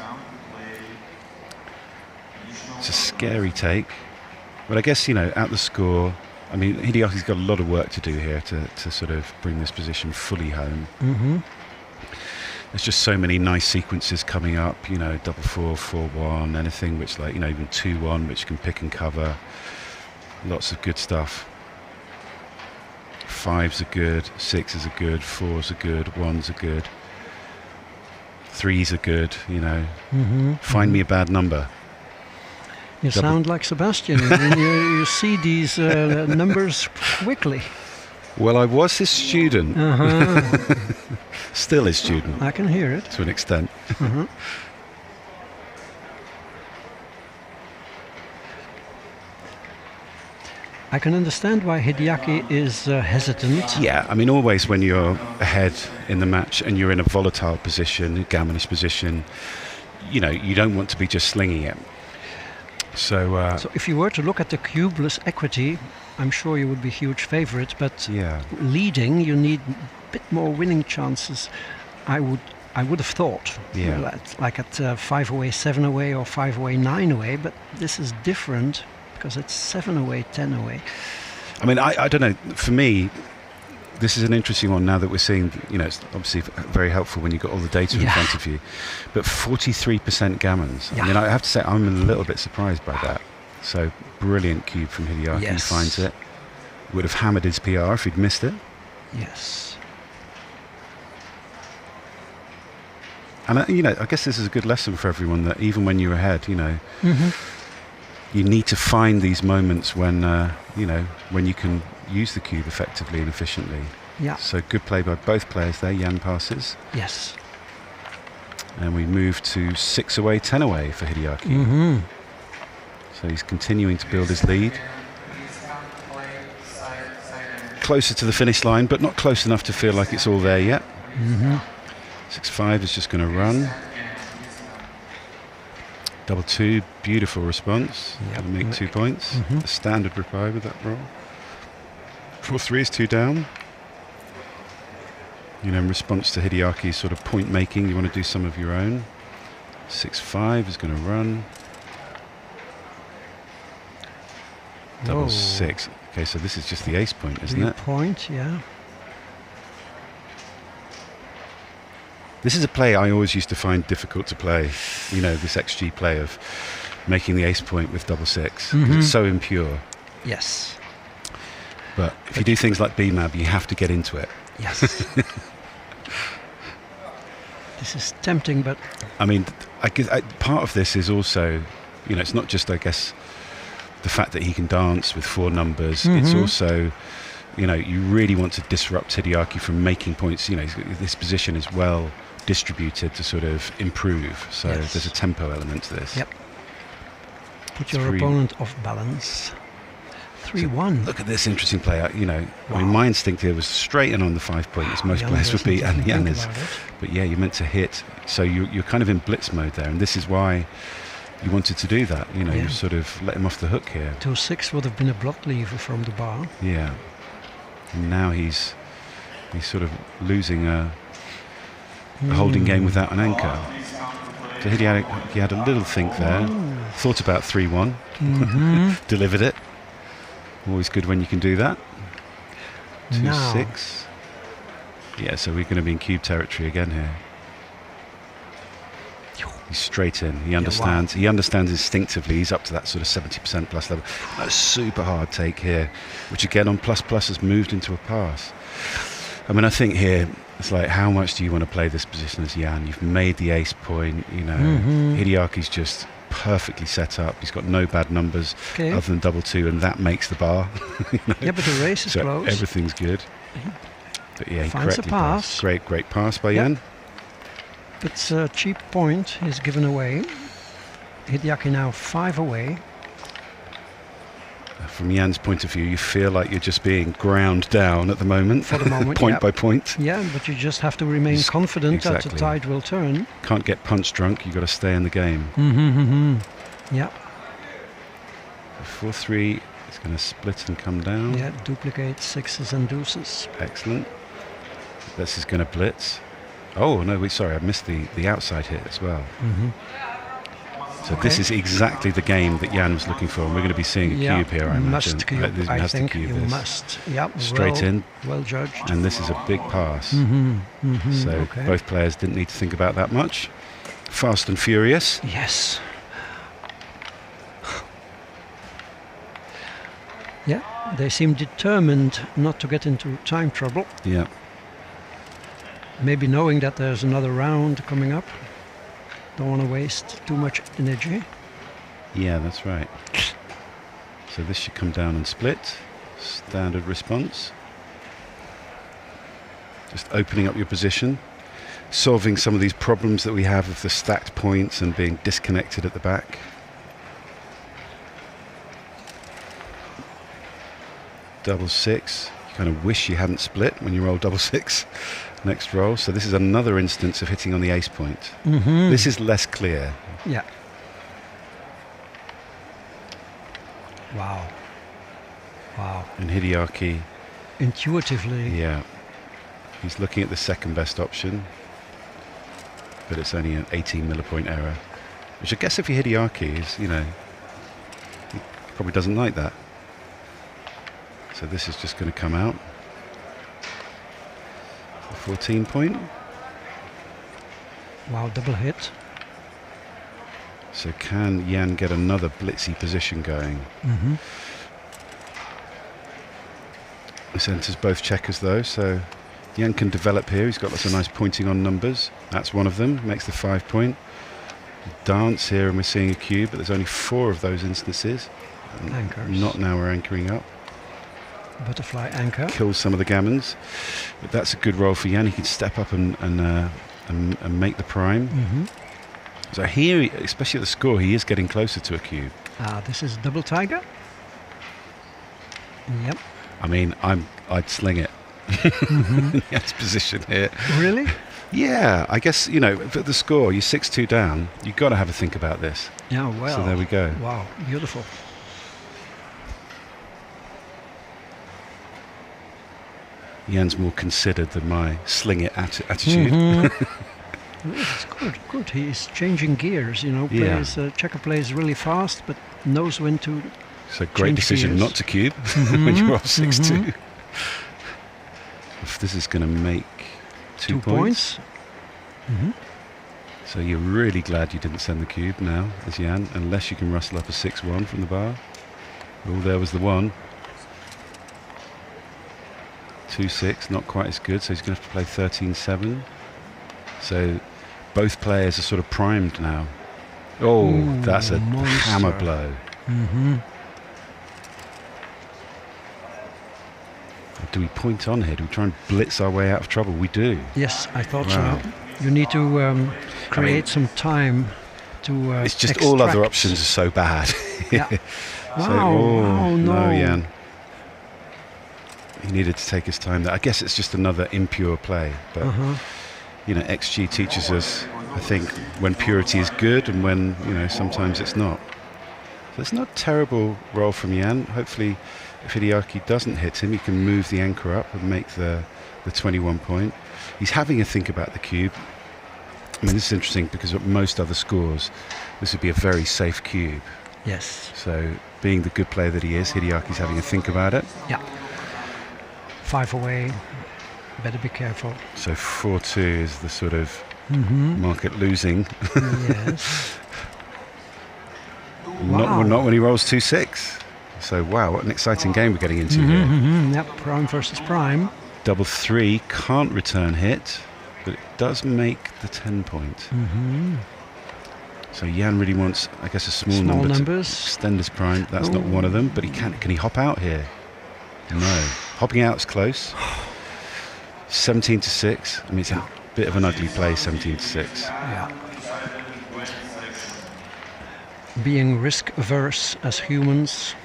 It's a scary take. But I guess, at the score, I mean, Hideaki's got a lot of work to do here to sort of bring this position fully home. There's just so many nice sequences coming up, double 4, 4-1, anything which even 2-1, which can pick and cover. Lots of good stuff. 5s are good, 6s are good, 4s are good, 1s are good, 3s are good, Find me a bad number. You sound like Sebastian. you see these numbers quickly. Well, I was his student. Still his student. I can hear it. To an extent. I can understand why Hideaki is hesitant. Yeah, I mean, always when you're ahead in the match and you're in a volatile position, a gammonish position, you don't want to be just slinging it. So if you were to look at the cubeless equity, I'm sure you would be huge favourite, but leading, you need a bit more winning chances, I would have thought. Yeah. Like at 5 away, 7 away, or 5 away, 9 away, but this is different. Because it's 7 away, 10 away. I mean, I don't know. For me, this is an interesting one now that we're seeing, it's obviously very helpful when you've got all the data in front of you. But 43% gammons. I mean, I have to say, I'm a little bit surprised by that. So, brilliant cube from Hideaki. He finds it. would have hammered his PR if he'd missed it. Yes. And I guess this is a good lesson for everyone, that even when you're ahead, you need to find these moments when when you can use the cube effectively and efficiently. Yeah. So good play by both players there. Jan passes. Yes. And we move to 6 away, 10 away for Hideaki. So he's continuing to build his lead. Closer to the finish line, but not close enough to feel like it's all there yet. 6-5 is just going to run. Double 2, beautiful response. Yep. Make 2 points. A standard reply with that roll. 4-3 is 2 down. In response to Hideaki's sort of point making, you want to do some of your own. 6-5 is going to run. Double 6. Okay, so this is just the ace point, isn't it? Point, yeah. This is a play I always used to find difficult to play. This XG play of making the ace point with double 6. It's so impure. Yes. But if you do things like BMAB, you have to get into it. Yes. This is tempting, but... I mean, part of this is also, it's not just, I guess, the fact that he can dance with 4 numbers. It's also, you really want to disrupt Hideaki from making points. This position is well distributed to sort of improve. So there's a tempo element to this. Yep. Put your opponent off balance. 3-1. Look at this interesting play. I mean, my instinct here was straight in on the 5 point, as most players would be, and Jan is. But yeah, you're meant to hit. So you're kind of in blitz mode there, and this is why you wanted to do that. You sort of let him off the hook here. 2-6 would have been a block lever from the bar. Yeah. And now he's sort of losing a holding game without an anchor. So he had a little think there. Thought about 3-1. Delivered it. Always good when you can do that. 2-6. Yeah, so we're going to be in cube territory again here. He's straight in. He understands. He understands instinctively. He's up to that sort of 70% plus level. A super hard take here, which again on plus has moved into a pass. I mean, I think here it's like, how much do you want to play this position as Jan? You've made the ace point. Hideaki's just perfectly set up. He's got no bad numbers other than double 2, and that makes the bar. Yeah, but the race is close. Everything's good. But yeah, he finds correctly a pass. passed. Great pass by Jan. It's a cheap point is given away. Hideaki now 5 away. From Jan's point of view, you feel like you're just being ground down at the moment. For the moment, point by point. Yeah, but you just have to remain confident that the tide will turn. Can't get punch drunk, you've got to stay in the game. Yeah. 4-3 is going to split and come down. Yeah, duplicate 6s and deuces. Excellent. This is going to blitz. Oh, no, sorry, I missed the outside hit as well. So this is exactly the game that Jan was looking for, and we're going to be seeing a cube here, I imagine. Cube, I think you must. Yep, straight in. Well judged. And this is a big pass. So both players didn't need to think about that much. Fast and furious. Yes. Yeah, they seem determined not to get into time trouble. Yeah. Maybe knowing that there's another round coming up. Don't want to waste too much energy. Yeah, that's right. So this should come down and split. Standard response. Just opening up your position. Solving some of these problems that we have of the stacked points and being disconnected at the back. Double 6. You kind of wish you hadn't split when you roll double 6. Next roll. So this is another instance of hitting on the ace point. This is less clear. Yeah. Wow. And Hideaki, intuitively. Yeah. He's looking at the second best option, but it's only an 18 millipoint error, which I guess if you're Hideaki is, he probably doesn't like that. So this is just going to come out. 14 point. Wow, double hit. So can Jan get another blitzy position going? This enters both checkers though, so Jan can develop here. He's got lots of nice pointing on numbers. That's one of them, makes the 5 point. Dance here, and we're seeing a cube, but there's only 4 of those instances. Anchors. Not now we're anchoring up. Butterfly anchor. Kills some of the gammons. But that's a good roll for Jan. He can step up and make the prime. So here, especially at the score, he is getting closer to a cube. This is double tiger. Yep. I mean, I'd sling it. Jan's position here. Really? Yeah, I guess, you know, for the score, you're 6-2 down. You've got to have a think about this. Yeah, well. So there we go. Wow, beautiful. Jan's more considered than my sling it attitude. It's good. He's changing gears, you know. Checker plays really fast, but knows when to. It's a great decision gears. not to cube when you're off 6-2. If this is going to make 2 points. So you're really glad you didn't send the cube now, as Jan, unless you can rustle up a 6-1 from the bar. Oh, there was the 1. 2-6, not quite as good, so he's going to have to play 13-7. So both players are sort of primed now. Oh, Ooh, that's a monster. hammer blow. Do we point on here? Do we try and blitz our way out of trouble? We do. Yes, I thought Wow. so. You need to create some time to It's just extract. all other options are so bad. Yeah. So, Wow. Oh, no. Jan. He needed to take his time there. I guess it's just another impure play. But, you know, XG teaches us, I think, when purity is good and when, you know, sometimes it's not. So it's not a terrible roll from Jan. Hopefully, if Hideaki doesn't hit him, he can move the anchor up and make the 21 point. He's having a think about the cube. I mean, this is interesting because at most other scores, this would be a very safe cube. Yes. So, being the good player that he is, Hideaki's having a think about it. Yeah. 5 away. Better be careful. So 4-2 is the sort of market losing. Yes. Not when he rolls 2-6. So wow, what an exciting game we're getting into here. Yep, prime versus prime. Double 3 can't return hit, but it does make the 10 point. So Jan really wants, I guess, a small number numbers. to extend his prime. That's not one of them, but he can he hop out here? No. Hopping out's close. 17-6. I mean, it's a bit of an ugly play, 17-6. Yeah. Being risk averse as humans,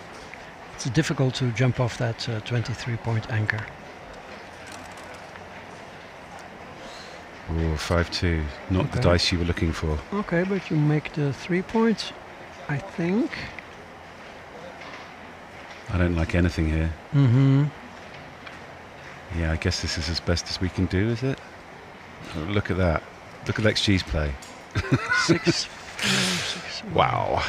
it's difficult to jump off that 23-point anchor. Oh, 5-2. Not the dice you were looking for. Okay, but you make the 3 points, I think. I don't like anything here. Yeah, I guess this is as best as we can do, is it? Oh, look at that. Look at XG's play. 6. Wow.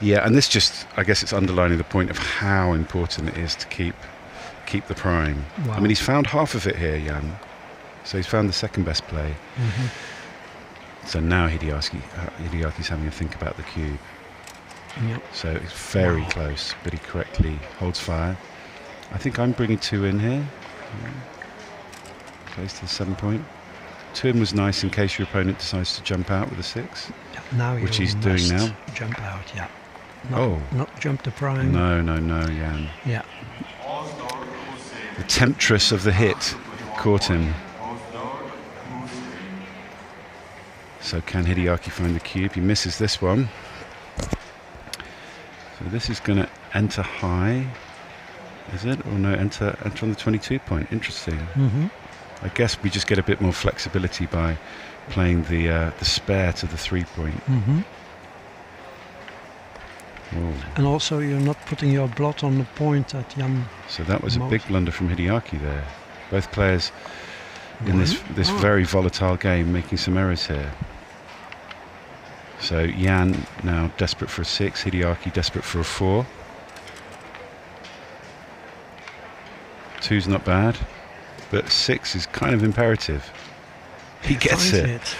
Yeah, and this just, I guess it's underlining the point of how important it is to keep the prime. Wow. I mean, he's found half of it here, Jan. So he's found the second best play. So now Hideaki's having a think about the cube. Yep. So it's very close, but he correctly holds fire. I think I'm bringing 2 in here. Close to the 7 point. 2 in was nice in case your opponent decides to jump out with a 6. Now which you he's doing must now. Jump out, yeah. Not jump the prime. No, Jan. Yeah. The temptress of the hit caught him. So can Hideaki find the cube? He misses this one. So this is going to enter high. Is it? Or no, enter on the 22 point. Interesting. I guess we just get a bit more flexibility by playing the spare to the 3 point. And also you're not putting your blot on the point at Jan. So that was a big blunder from Hideaki there. Both players in this very volatile game making some errors here. So Jan now desperate for a 6, Hideaki desperate for a 4. 2's not bad, but 6 is kind of imperative. He gets it.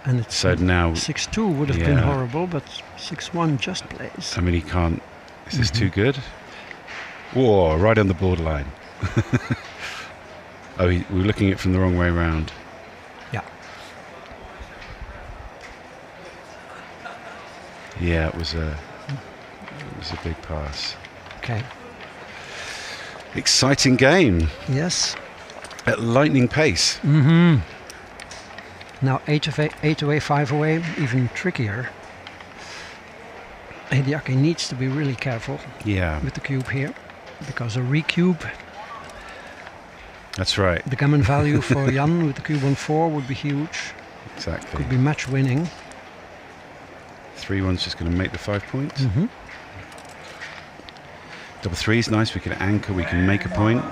And it's so now 6-2 would have been horrible, but 6-1 just plays. I mean, he can't. Is this too good? Whoa, right on the borderline. Oh, we were looking at it from the wrong way around. Yeah. Yeah, it was a big pass. Okay. Exciting game. Yes. At lightning pace. Mm-hmm. Now 8 away, 5 away, even trickier. Hideaki needs to be really careful with the cube here, because a recube. That's right. The gammon value for Jan with the cube on 4 would be huge. Exactly. Could be match winning. 3-1's just going to make the 5 points. Mm-hmm. Double 3 is nice. We can anchor. We can make a point.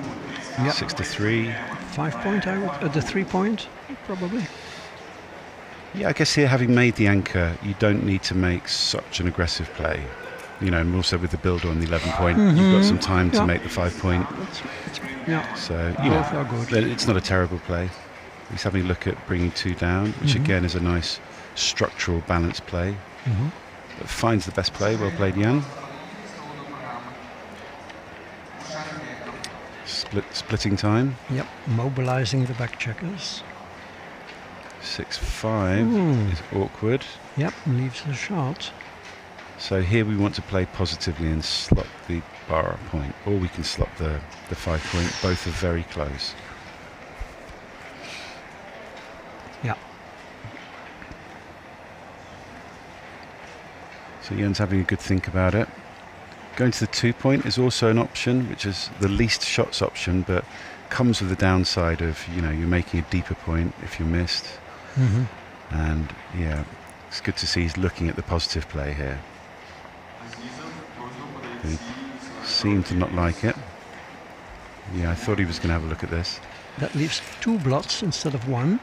Yep. 6-3. 5 point. The 3 point probably. Yeah, I guess here, having made the anchor, you don't need to make such an aggressive play. You know, and also with the builder on the 11 point, you've got some time to make the 5 point. So, you know, it's not a terrible play. He's having a look at bringing 2 down, which again is a nice structural balanced play. That finds the best play. Well played, Jan. Splitting time. Yep, mobilizing the back checkers. 6-5 is awkward. Yep, leaves the shot. So here we want to play positively and slot the bar point, or we can slot the 5 point. Both are very close. Yeah. So Jan's having a good think about it. Going to the 2 point is also an option, which is the least shots option, but comes with the downside of, you know, you're making a deeper point if you missed. And yeah, it's good to see he's looking at the positive play here. He seemed to not like it. Yeah, I thought he was going to have a look at this. That leaves 2 blots instead of 1.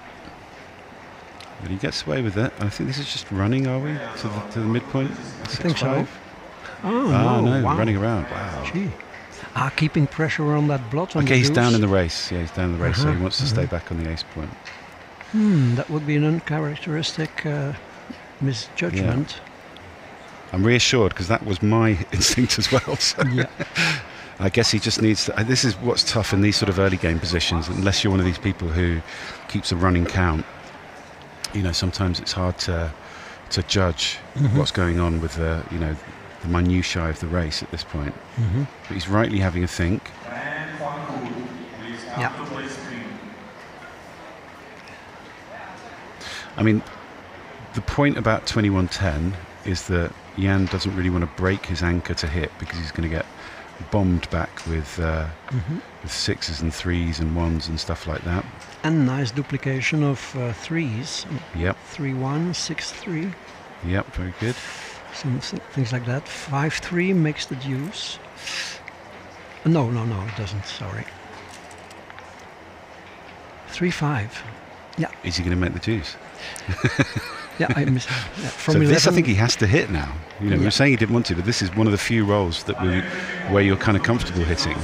But he gets away with it. I think this is just running, are we? To the midpoint? I think so. Oh, no, wow. running around. Wow. Gee. Keeping pressure on that blot. On Okay, the he's deuce. down in the race. Yeah, he's down in the race, so he wants to stay back on the ace point. That would be an uncharacteristic misjudgment. Yeah. I'm reassured because that was my instinct as well. So I guess he just needs to, this is what's tough in these sort of early game positions, unless you're one of these people who keeps a running count. You know, sometimes it's hard to judge what's going on with the, you know, the minutiae of the race at this point. But he's rightly having a think. Yeah. I mean, the point about 21-10 is that Jan doesn't really want to break his anchor to hit because he's going to get bombed back with 6s and 3s and 1s and stuff like that. And nice duplication of 3s. Yep. 3-1, 6-3. Yep, very good. Some things like that. 5-3 makes the deuce. No, it doesn't. Sorry. 3-5. Yeah. Is he going to make the deuce? Yeah, I missed. From so 11, this, I think he has to hit now. You know, we were saying he didn't want to, but this is one of the few rolls that where you're kind of comfortable hitting,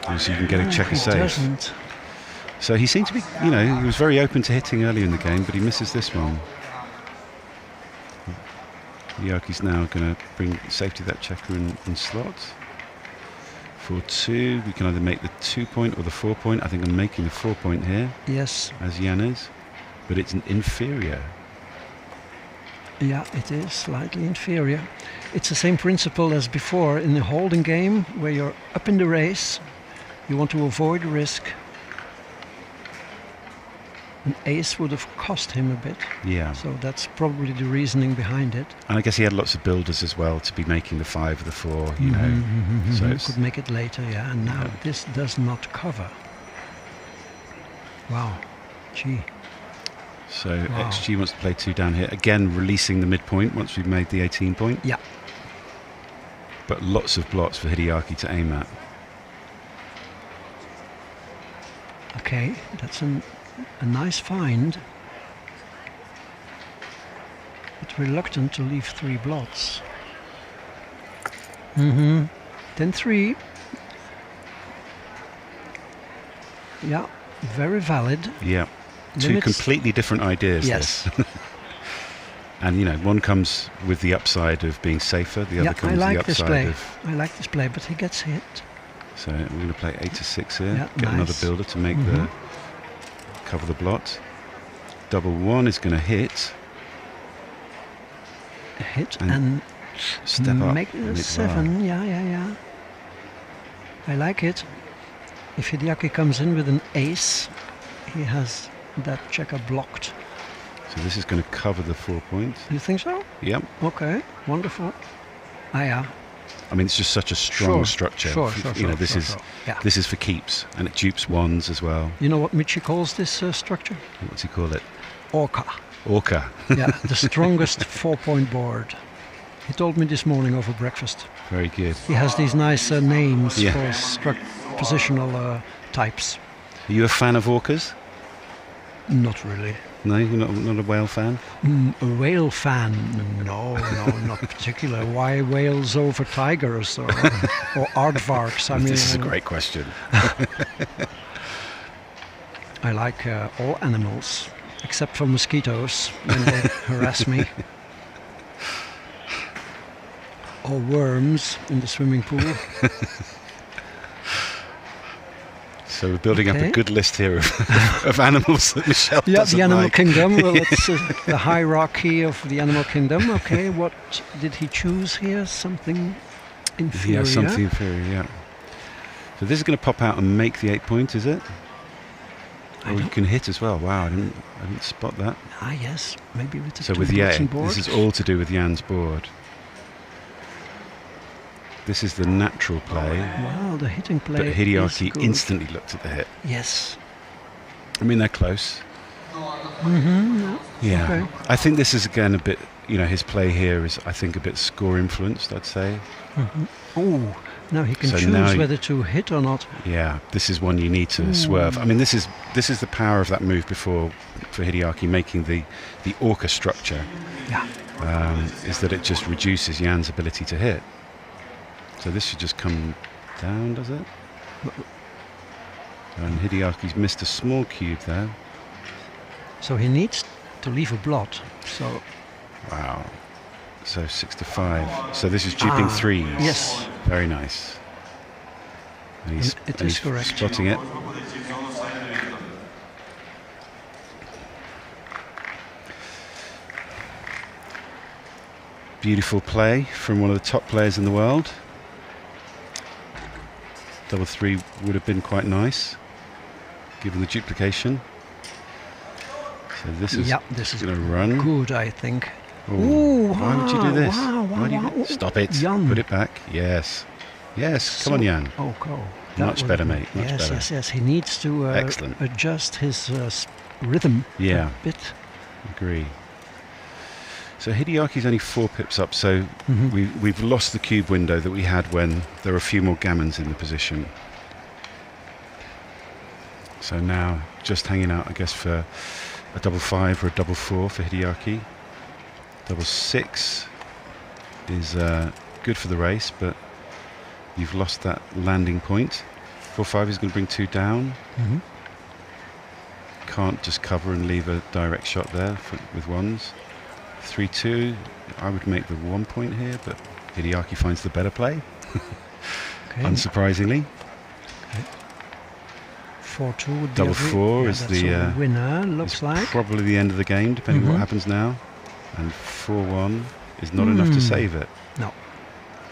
and so you can get a checker safe. Doesn't. So he seemed to be, you know, he was very open to hitting earlier in the game, but he misses this one. Hideaki's now going to bring safety that checker in slot. 4-2, we can either make the 2 point or the 4 point. I think I'm making the 4 point here. Yes. As Jan is. But it's an inferior. Yeah, it is slightly inferior. It's the same principle as before in the holding game, where you're up in the race. You want to avoid risk. An ace would have cost him a bit. Yeah. So that's probably the reasoning behind it. And I guess he had lots of builders as well to be making the 5 or the 4, you know. So You could make it later, yeah. And now this does not cover. Wow. Gee. So XG wants to play 2 down here. Again, releasing the midpoint once we've made the 18 point. Yeah. But lots of blots for Hideaki to aim at. Okay, that's a nice find. But reluctant to leave 3 blots. 10-3. Yeah, very valid. Yeah. 2 completely different ideas. Yes. And you know, one comes with the upside of being safer, the other comes with the upside of... I like this play, but he gets hit. So we're going to play 8 to 6 here. Yeah, Get another nice. builder to make the cover the blot. Double 1 is going to hit. Hit and step up. make and the hit 7. well. Yeah. I like it. If Hideaki comes in with an ace, he has that checker blocked. So this is going to cover the 4 point. You think so? Yep. Okay, wonderful. Yeah. I mean, it's just such a strong Sure, structure. sure, You know, this sure, is sure. Yeah. this is for keeps, and it dupes ones as well. You know what Michi calls this structure? What's he call it? Orca. Orca. Yeah, the strongest 4-point board. He told me this morning over breakfast. Very good. He has these nice names Yeah. for positional types. Are you a fan of orcas? Not really. No, you're not a whale fan? A whale fan? No, not particular. Why whales over tigers or aardvarks? I mean, this is a great question. I like all animals, except for mosquitoes when they harass me. Or worms in the swimming pool. So we're building up a good list here of animals that Michelle doesn't the animal like. kingdom. Well, it's the hierarchy of the animal kingdom. Okay, what did he choose here? Something inferior? Yeah, something inferior, yeah. So this is going to pop out and make the 8 point, is it? Or you can hit as well. Wow, I didn't spot that. Ah, yes, maybe with the So two with blocks Ye, on board. this is all to do with Jan's board. This is the natural play. Wow, the hitting play. But Hideaki is good. instantly looked at the hit. Yes. I mean, they're close. Yeah. Okay. I think this is again a bit, his play here is, I think, a bit score influenced, I'd say. Oh, now he can So choose now whether to hit or not. Yeah, this is one you need to swerve. I mean, this is the power of that move before for Hideaki making the orca structure. Yeah. Is that it just reduces Jan's ability to hit. So this should just come down, does it? And Hideaki's missed a small cube there. So he needs to leave a blot. So. Wow. So 6 to 5. So this is duping 3s. Yes. Very nice. And he's, It and is he's correct. spotting it. Beautiful play from one of the top players in the world. Double 3 would have been quite nice, given the duplication. So this is going to run. Good, I think. Ooh, why would you do this? Wow. Stop it. Jan. Put it back. Yes. Come on, Jan. Oh, go. Much better, mate. Much better. Yes. He needs to Excellent. adjust his rhythm a bit. Agree. So Hideaki's only 4 pips up, so we've lost the cube window that we had when there were a few more gammons in the position. So now just hanging out, I guess, for a double 5 or a double 4 for Hideaki. Double 6 is good for the race, but you've lost that landing point. 4-5 is going to bring 2 down. Can't just cover and leave a direct shot there with ones. 3-2, I would make the 1 point here, but Hideaki finds the better play, unsurprisingly. 4-2 would be Double 4 is that's a winner, looks like. Probably the end of the game, depending on what happens now. And 4-1 is not enough to save it. No.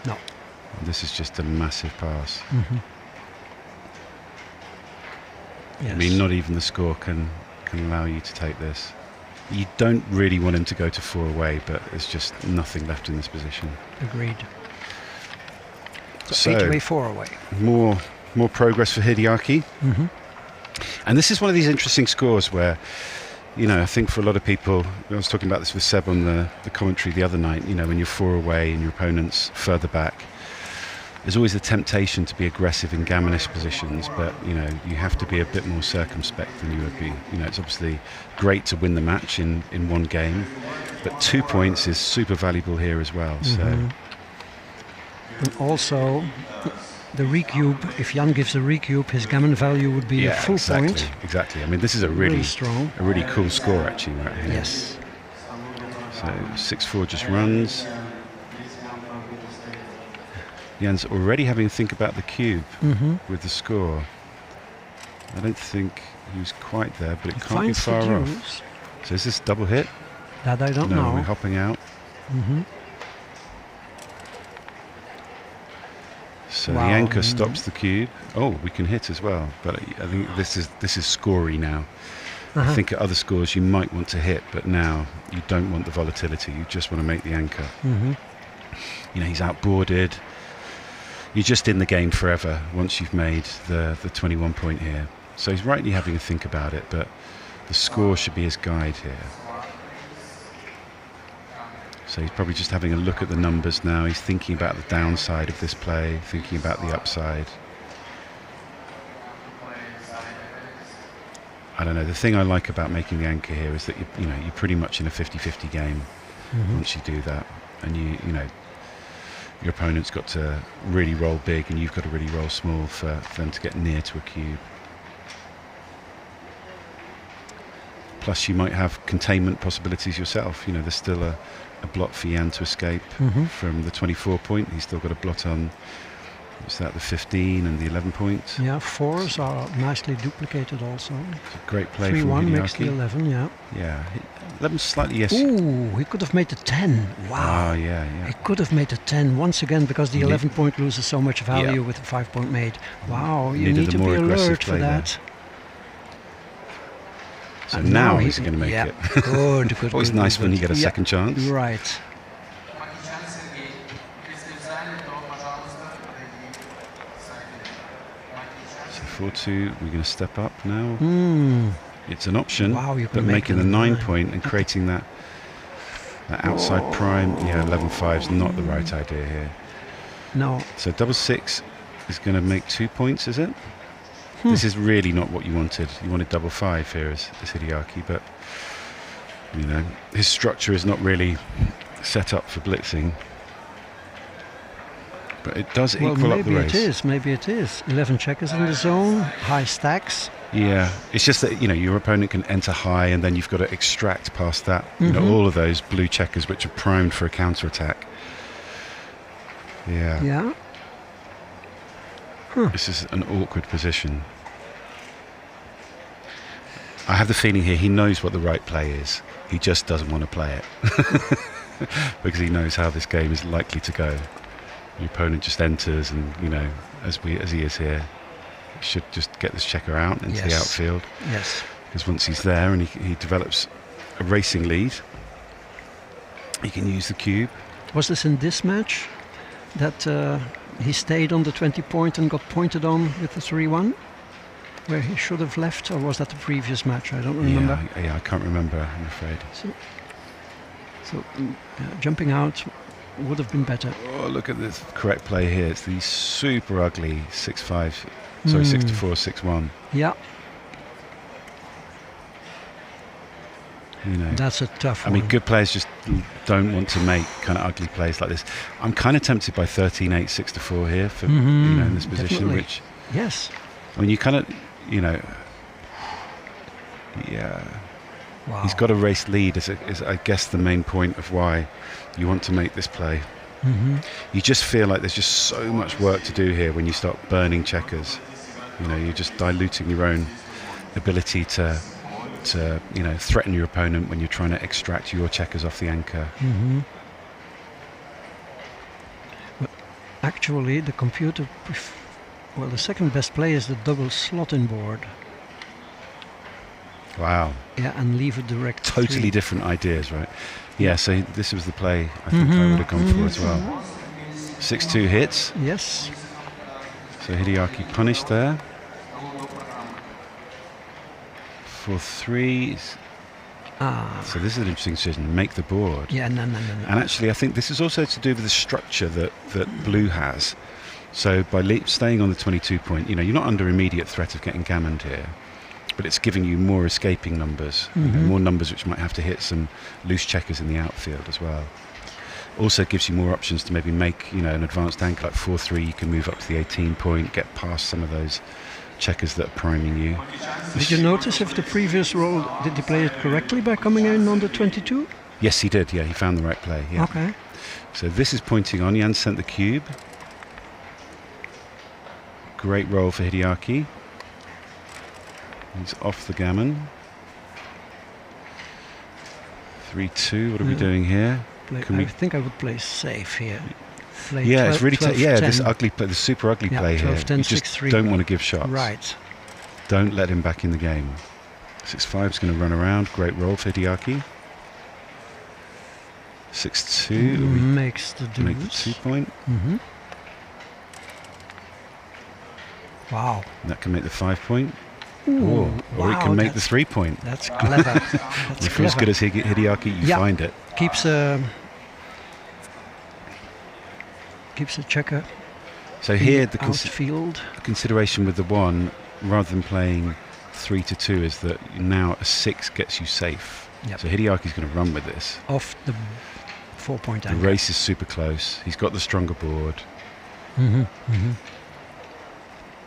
And this is just a massive pass. Yes. I mean, not even the score can allow you to take this. You don't really want him to go to 4 away, but there's just nothing left in this position. Agreed. So 8 away, 4 away. More progress for Hideaki. And this is one of these interesting scores where, I think for a lot of people, I was talking about this with Seb on the commentary the other night, when you're 4 away and your opponent's further back, there's always the temptation to be aggressive in gammonish positions, but you have to be a bit more circumspect than you would be. It's obviously great to win the match in one game, but 2 points is super valuable here as well. So, and also the recube. If Jan gives a recube, his gammon value would be a full point. Exactly. I mean, this is a really strong, a really cool score actually right here. Yes. So 6-4 just runs. Jan's already having to think about the cube Mhm. with the score. I don't think he was quite there, but it He can't be finds the far off. clues. So is this double hit? That I don't No, know. we're hopping out. Mhm. So Wow. the anchor stops the cube. Oh, we can hit as well, but I think this is scory now. I Uh-huh. think at other scores you might want to hit, but now you don't want the volatility. You just want to make the anchor. Mhm. You know, he's outboarded. You're just in the game forever once you've made the 21 point here. So he's rightly having to think about it, but the score should be his guide here. So he's probably just having a look at the numbers now. He's thinking about the downside of this play, thinking about the upside. I don't know. The thing I like about making the anchor here is that you're pretty much in a 50-50 game Mhm. once you do that, and you know your opponent's got to really roll big, and you've got to really roll small for them to get near to a cube. Plus, you might have containment possibilities yourself. You know, there's still a blot for Jan to escape Mhm. from the 24 point. He's still got a blot on. Is that the 15 and the 11 points? Yeah, 4s are nicely duplicated also. It's a great play from 3-1 makes the Hideaki. 11, yeah. Yeah, 11's slightly yes. Ooh, he could have made the 10. Wow. Oh, yeah. He could have made the 10 once again because the Yeah. 11 point loses so much value Yeah. with the 5 point made. Wow, you Needed need a to more be aggressive alert for play there. that. So And now now he's he- going to make yeah. it. Good, good, Always good, nice good, when you good. get a Yeah. second chance. Right. So 4-2, we're going to step up now. Hmm. It's an option, Wow, you but can make making the the 9 9. point and creating that outside prime, yeah, 11-5 is not the right idea here. No. So double 6 is going to make 2 points, is it? Hmm. This is really not what you wanted. You wanted double 5 here as Hideaki, but you know his structure is not really set up for blitzing. But it does Well, equal up the maybe race. it is. Maybe it is. 11 checkers in the zone, high stacks. Yeah, it's just that your opponent can enter high, and then you've got to extract past that. You know, Mhm. all of those blue checkers which are primed for a counter attack. Yeah. Yeah. This is an awkward position. I have the feeling here he knows what the right play is. He just doesn't want to play it because he knows how this game is likely to go. The opponent just enters, and as he is here, should just get this checker out into the Yes. outfield. Yes. Because once he's there and he develops a racing lead, he can use the cube. Was this in this match that he stayed on the 20 point and got pointed on with the 3-1? Where he should have left, or was that the previous match? I don't remember. Yeah, I can't remember, I'm afraid. So jumping out would have been better. Oh, look at this correct play here. It's the super ugly 6-5, sorry, 6-4, 6-1. Yeah. You know, That's a tough I one. mean, good players just don't want to make kind of ugly plays like this. I'm kind of tempted by 13-8, 6-4 here for in this position, Definitely. which Yes. I mean, you kind of, yeah. Wow. He's got a race lead is I guess the main point of why you want to make this play. Mhm. You just feel like there's just so much work to do here when you start burning checkers. You're just diluting your own ability to threaten your opponent when you're trying to extract your checkers off the anchor. Mhm. But actually, the computer, the second best play is the double slot in board. Wow. Yeah, and leave a direct. Totally 3. different ideas, right? Yeah, so this was the play I think I would have gone for as well. 6-2 hits. Yes. So Hideaki punished there. 4-3. So this is an interesting decision. Make the board. Yeah, no. And actually, I think this is also to do with the structure that Blue has. So by staying on the 22 point, you're not under immediate threat of getting gammoned here, but it's giving you more escaping numbers, more numbers which might have to hit some loose checkers in the outfield as well. Also gives you more options to maybe make an advanced anchor like 4-3. You can move up to the 18 point, get past some of those checkers that are priming you. Did you notice if the previous roll, did he play it correctly by coming in on the 22? Yes, he did. Yeah, he found the right play. Yeah. Okay. So this is pointing on. Jan sent the cube. great roll for Hideaki. He's off the gammon. 3-2. What are we doing here? I think I would play safe here. Play Yeah, it's really 12, this ugly play, the super ugly play 12, here. 10, You just 6-3. don't want to give shots. Right. Don't let him back in the game. 6-5 is going to run around. Great roll for Hideaki. 6-2 makes the make the deuce. 2 point. Wow. And that can make the 5 point. Ooh, Or it wow, can make the that's- 3 point. That's clever. That's If you're as clever. good as Hideaki, you Yeah. find it. Keeps a checker. So in here the the outfield. consideration with the 1, rather than playing 3-2, is that now a 6 gets you safe. Yep. So Hideaki's going to run with this. Off the 4-point The angle. race is super close. He's got the stronger board.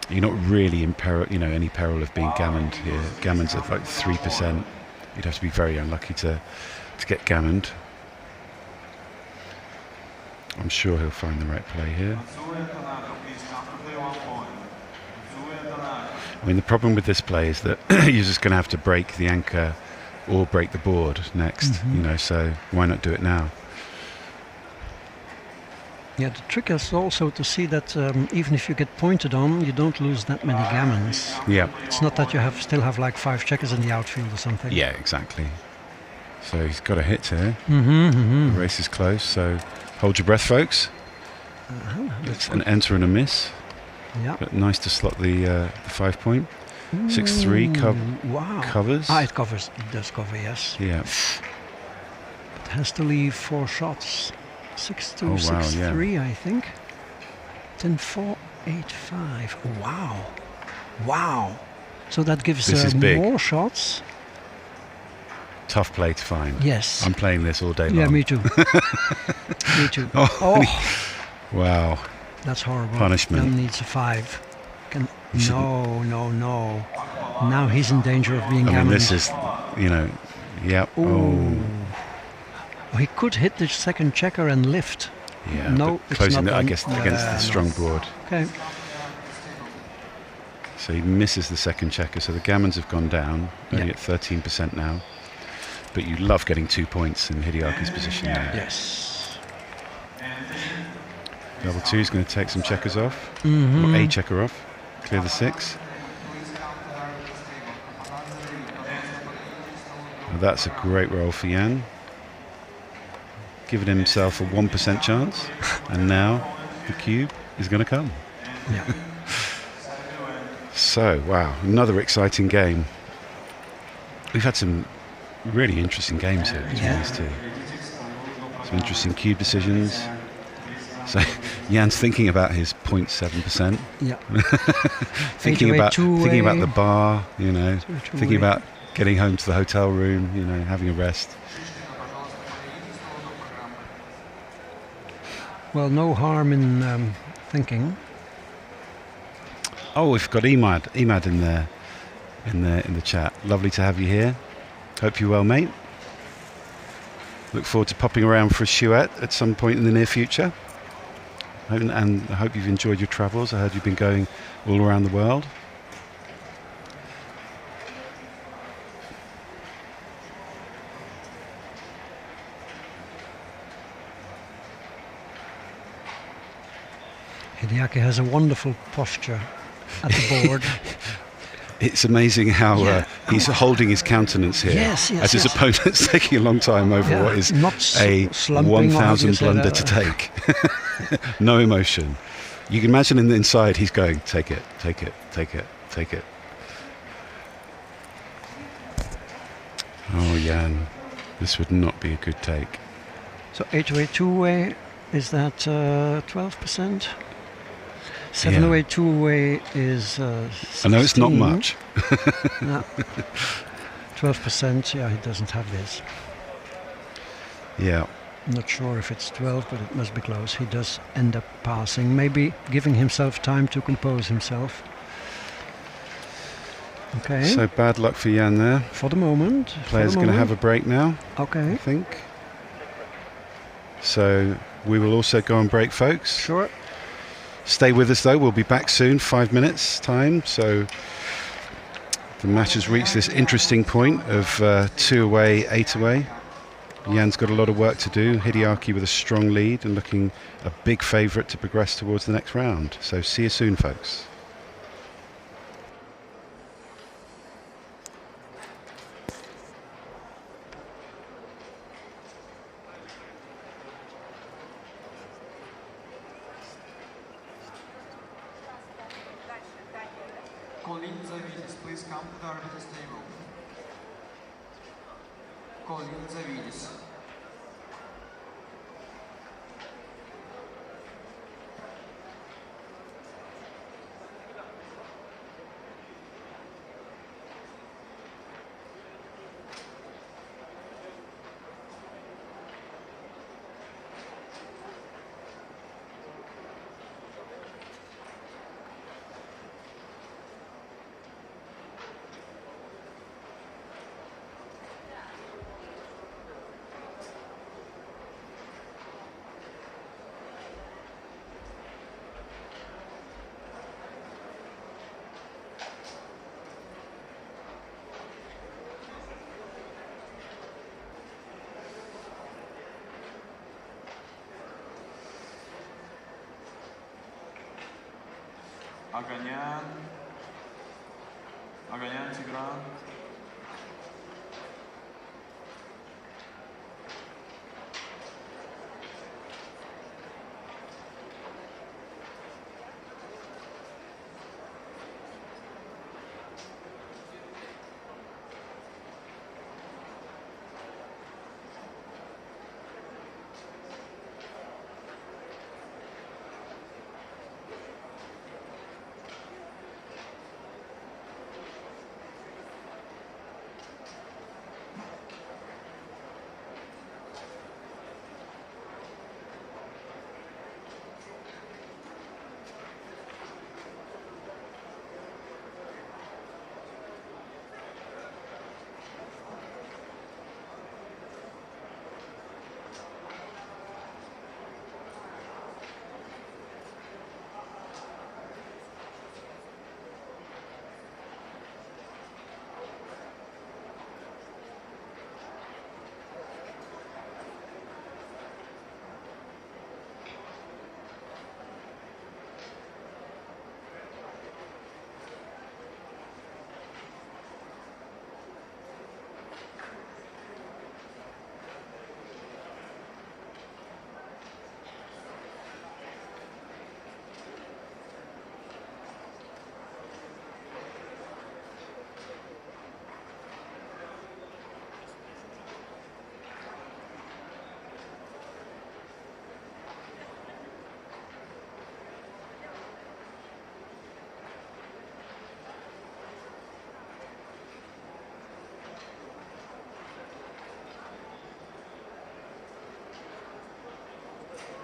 You're not really in peril, any peril of being gammoned here. Gammon's at like 3%. You'd have to be very unlucky to get gammoned. I'm sure he'll find the right play here. I mean, the problem with this play is that you're just going to have to break the anchor or break the board next, so why not do it now? Yeah, the trick is also to see that even if you get pointed on, you don't lose that many gammons. Yeah. It's not that you still have like 5 checkers in the outfield or something. Yeah, exactly. So he's got a hit here. The The race is close, so hold your breath, folks. It's an enter and a miss. Yeah. But nice to slot the 5 point. 6-3 wow. covers. It covers. It does cover, yes. Yeah. It has to leave 4 shots. 6-2, Oh, wow, 6-3, I think. 10-4, 8-5. Wow. Wow. So that gives This is big. more shots. Tough play to find. Yes. I'm playing this all day long. Yeah, me too. Me too. Wow. That's horrible. Punishment. Jan needs a 5. No. Now he's in danger of being I mean, gammoned. this is, yep. Oh, he could hit the second checker and lift. Yeah. No, but it's closing not it, I done. guess, against the strong board. Okay. So he misses the second checker. So the gammons have gone down, only Yeah. at 13% now. But you love getting 2 points in Hideaki's position there. Yes. Double 2 is going to take some checkers off. Mhm. Or a checker off. Clear the 6. Well, that's a great roll for Jan. Giving himself a 1% chance. And now the cube is going to come. Yeah. So, wow, another exciting game. We've had some really interesting games here between these two. Some interesting cube decisions. So Jan's thinking about his 0.7%. Yeah. thinking Eight-away, about two-way. the bar, Two-way. thinking about getting home to the hotel room, having a rest. Well, no harm in thinking. Oh, we've got Emad in there, in the chat. Lovely to have you here. Hope you're well, mate. Look forward to popping around for a chouette at some point in the near future. And I hope you've enjoyed your travels. I heard you've been going all around the world. Hideaki has a wonderful posture at the board. It's amazing how he's holding his countenance here, Yes, as his opponent's taking a long time over what is not a slumping, 1,000 obviously, blunder to take. No emotion. You can imagine in the inside he's going, take it, take it, take it, take it. Oh, Jan, this would not be a good take. So 8-away, 2-way, is that 12%? 7-away, 2-away is I know it's not 16. much. No. 12%, yeah, he doesn't have this. Yeah. Not sure if it's 12, but it must be close. He does end up passing, maybe giving himself time to compose himself. Okay. So bad luck for Jan there. For the moment. Players are going to have a break now. Okay. I think. So we will also go on break, folks. Sure. Stay with us though, we'll be back soon, 5 minutes time. So the match has reached this interesting point of 2 away, 8 away. Jan's got a lot of work to do. Hideaki with a strong lead and looking a big favourite to progress towards the next round. So see you soon, folks. Colin Zavidis, please come to the arbiter's table. Colin Zavidis. Aganyan Tigran.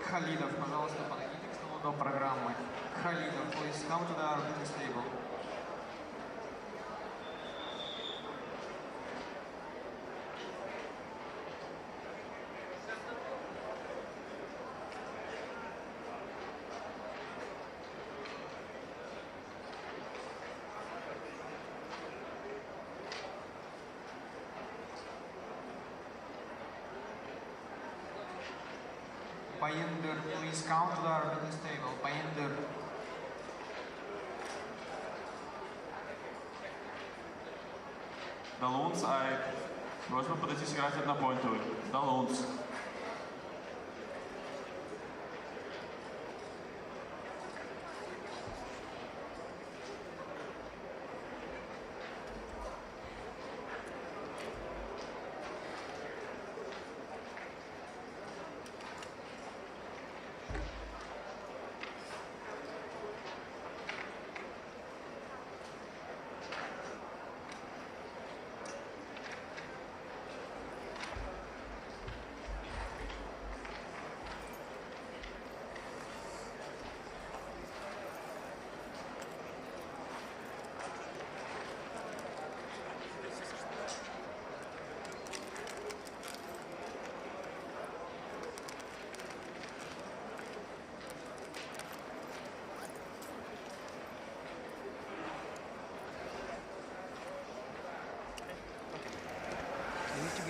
Халидов, пожалуйста, подойдите к столу до программы. Халидов, please come to the arbiter's table. Payinder, please come to the arbiter's table. Payinder. Dalons, просьба подойти сыграть однопоинтовый. Dalons.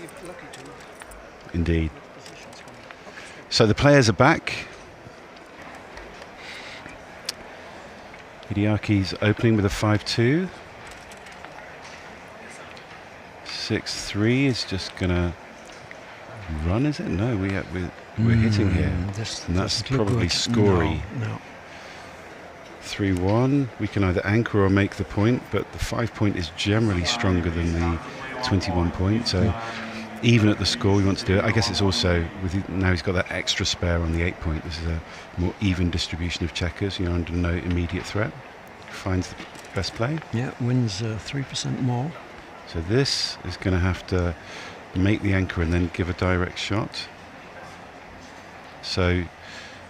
bit lucky to. Indeed. So the players are back. Hideaki's opening with a 5-2. 6-3 is just gonna run, is it? No, we're hitting here, and that's probably scory. No. 3-1. We can either anchor or make the point, but the 5 point is generally stronger than the 21 point. So even at the score, we want to do it. I guess it's also now he's got that extra spare on the 8 point. This is a more even distribution of checkers. You're under no immediate threat. Finds the best play. Yeah, wins 3% more. So this is going to have to make the anchor and then give a direct shot. So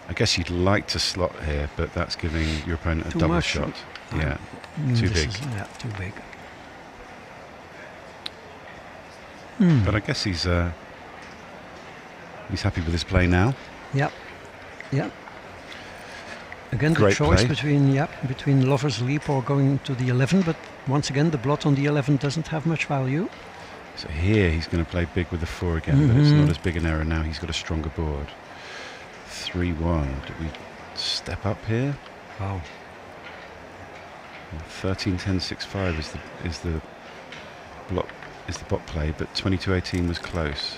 I guess you'd like to slot here, but that's giving your opponent a double shot. Yeah, too big. Yeah, too big. But I guess he's happy with his play now. Yep. Yep. Again, Great the choice play. between Lover's Leap or going to the 11, but once again, the blot on the 11 doesn't have much value. So here he's going to play big with the 4 again, but it's not as big an error now. He's got a stronger board. 3-1. Do we step up here? Wow. 13-10-6-5 is the block is the bot play, but 22-18 was close.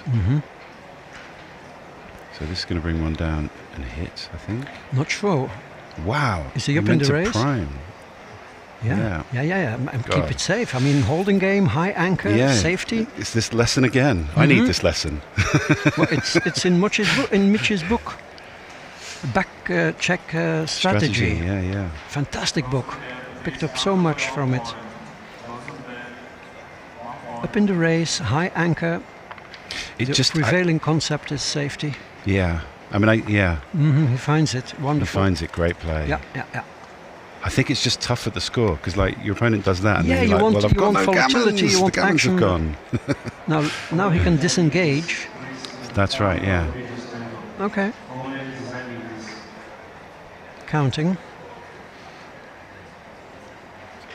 So this is going to bring one down and hit, I think. Not sure. Wow. Is he up in the race? Prime. Yeah. And keep it safe. I mean, holding game, high anchor, safety. It's this lesson again. I need this lesson. Well, it's in Mitch's book. Back check strategy. Yeah. Fantastic book. Picked up so much from it. Up in the race, high anchor. The prevailing concept is safety. Yeah. I mean, he finds it wonderful. He finds it great play. Yeah. I think it's just tough at the score because, like, your opponent does that, and then you you're like, want, well, I've got no volatility, gammons. you want The gammons action. have gone. now he can disengage. That's right. Yeah. Okay. Counting.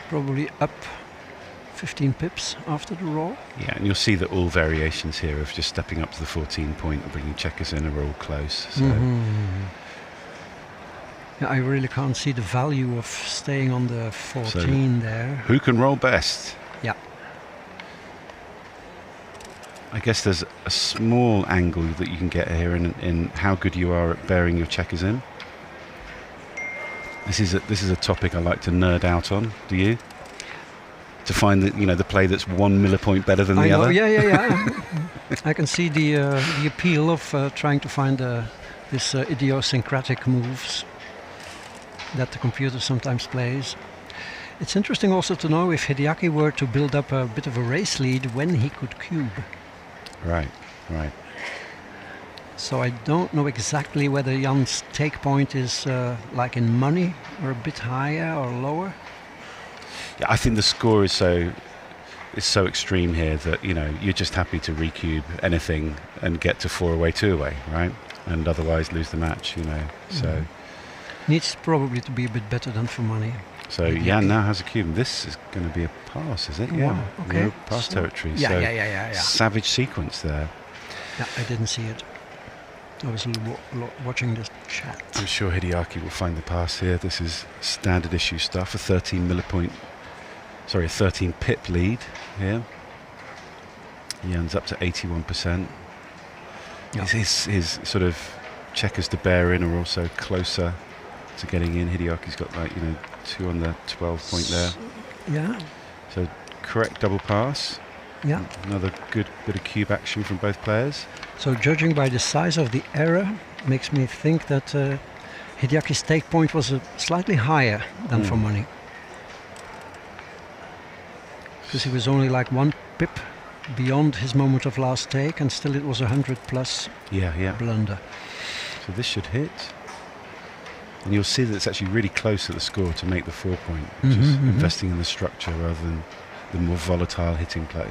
Probably up 15 pips after the roll. Yeah, and you'll see that all variations here of just stepping up to the 14 point and bringing checkers in are all close. So. Yeah, I really can't see the value of staying on the 14 there. Who can roll best? Yeah. I guess there's a small angle that you can get here in how good you are at bearing your checkers in. This is a topic I like to nerd out on. Do you? To find the play that's 1 millipoint better than the other. Yeah. I can see the appeal of trying to find this idiosyncratic moves that the computer sometimes plays. It's interesting also to know if Hideaki were to build up a bit of a race lead when he could cube. Right. So I don't know exactly whether Jan's take point is like in money or a bit higher or lower. Yeah, I think the score is so extreme here that you're just happy to recube anything and get to 4 away, 2 away, right? And otherwise lose the match, So needs probably to be a bit better than for money. So Jan now has a cube. This is going to be a pass, is it? Wow, Yeah. okay. Pass territory. Yeah. Savage sequence there. Yeah, I didn't see it. I was watching the chat. I'm sure Hideaki will find the pass here. This is standard issue stuff. A 13 pip lead here. Jan's up to 81%. Yeah. His sort of checkers to bear in are also closer to getting in. Hideaki's got 2 on the 12 point there. Yeah. So correct double pass. Yeah. Another good bit of cube action from both players. So judging by the size of the error, makes me think that Hideaki's take point was slightly higher than for money. Because he was only like 1 pip beyond his moment of last take, and still it was 100 plus blunder. So this should hit. And you'll see that it's actually really close at the score to make the 4 point, which is investing in the structure rather than the more volatile hitting play.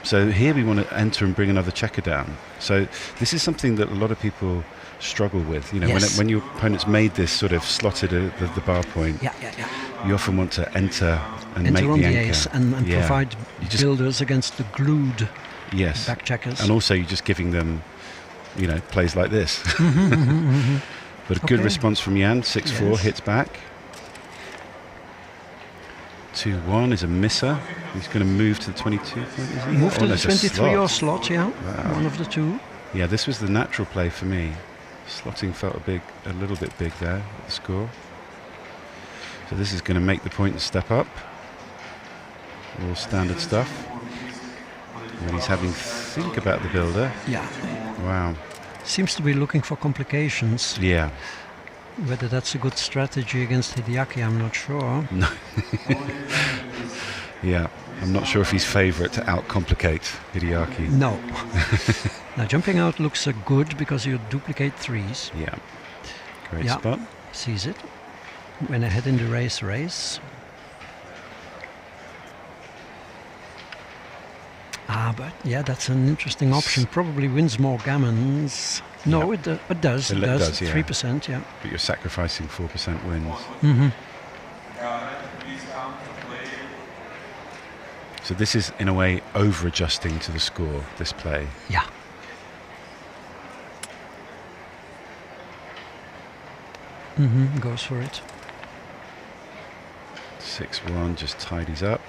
So here we want to enter and bring another checker down. So this is something that a lot of people struggle with. When your opponent's made this sort of slotted the bar point, you often want to enter and make on the the anchor. ace and provide builders against the glued Yes. back checkers. And also you're just giving them, you know, plays like this. Mhm. But a good Okay. response from Jan. 6-4 Yes. hits back. 2-1 is a misser. He's going to move to the 22 point, is he? Move to the there's a 23 or slot. slot, yeah. Wow. One of the two. Yeah, this was the natural play for me. Slotting felt a little bit big there at the score. So this is going to make the point and step up. All standard stuff. And he's having think about the builder. Yeah. Wow. Seems to be looking for complications. Yeah. Whether that's a good strategy against Hideaki, I'm not sure. No. Yeah, I'm not sure if he's favourite to outcomplicate Hideaki. No. Now jumping out looks good because you duplicate threes. Yeah. Great Yeah. spot. Sees it. Went ahead in the race. But yeah, that's an interesting option. Probably wins more gammons. No, it does. It does. Yeah. 3%, yeah. But you're sacrificing 4% wins. Mm-hmm. So this is, in a way, over-adjusting to the score, this play. Yeah. Mm-hmm. Goes for it. 6-1, just tidies up.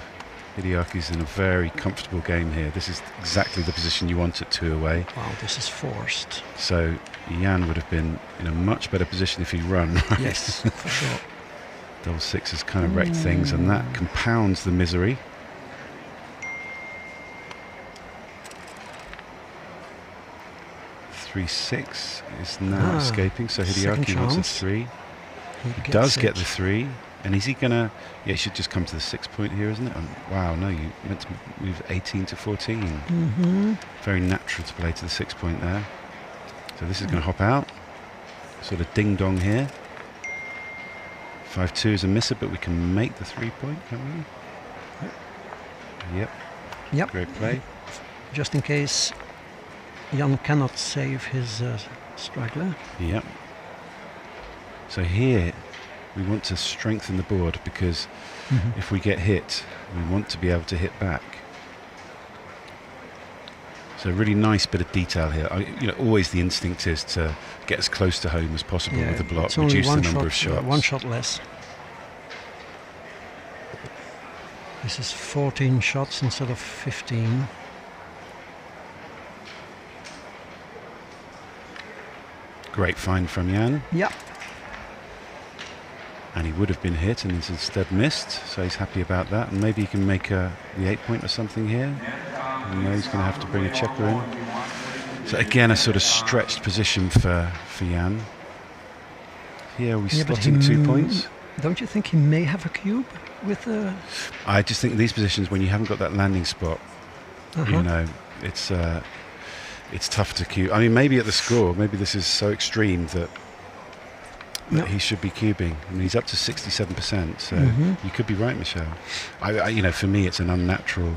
Hideaki's in a very comfortable game here. This is exactly the position you want at 2 away. Wow, this is forced. So Jan would have been in a much better position if he'd run, right? Yes, for sure. Double six has kind of wrecked things, and that compounds the misery. Three six is now escaping, so Hideaki wants a 3. He does get the 3. And is he gonna? Yeah, he should just come to the 6 point here, isn't it? Wow, no, you meant to move 18 to 14. Mm-hmm. Very natural to play to the 6 point there. So this is going to hop out. Sort of ding dong here. 5-2 is a misser, but we can make the 3 point, can't we? Yep. Great play. Just in case Jan cannot save his straggler. Yep. So here we want to strengthen the board because if we get hit, we want to be able to hit back. So really nice bit of detail here. Always the instinct is to get as close to home as possible with the block, it's only reduce the one number shot, of shots. one shot less. This is 14 shots instead of 15. Great find from Jan. Yeah. And he would have been hit and he's instead missed, so he's happy about that. And maybe he can make the 8 point or something here. No, he's going to have to bring a checker in. So again, a sort of stretched position for Jan. Here are we slotting 2 points. Don't you think he may have a cube with a... I just think these positions, when you haven't got that landing spot, it's tough to cube. I mean, maybe at the score, maybe this is so extreme that he should be cubing. I mean, he's up to 67%, so you could be right, Michelle. For me, it's an unnatural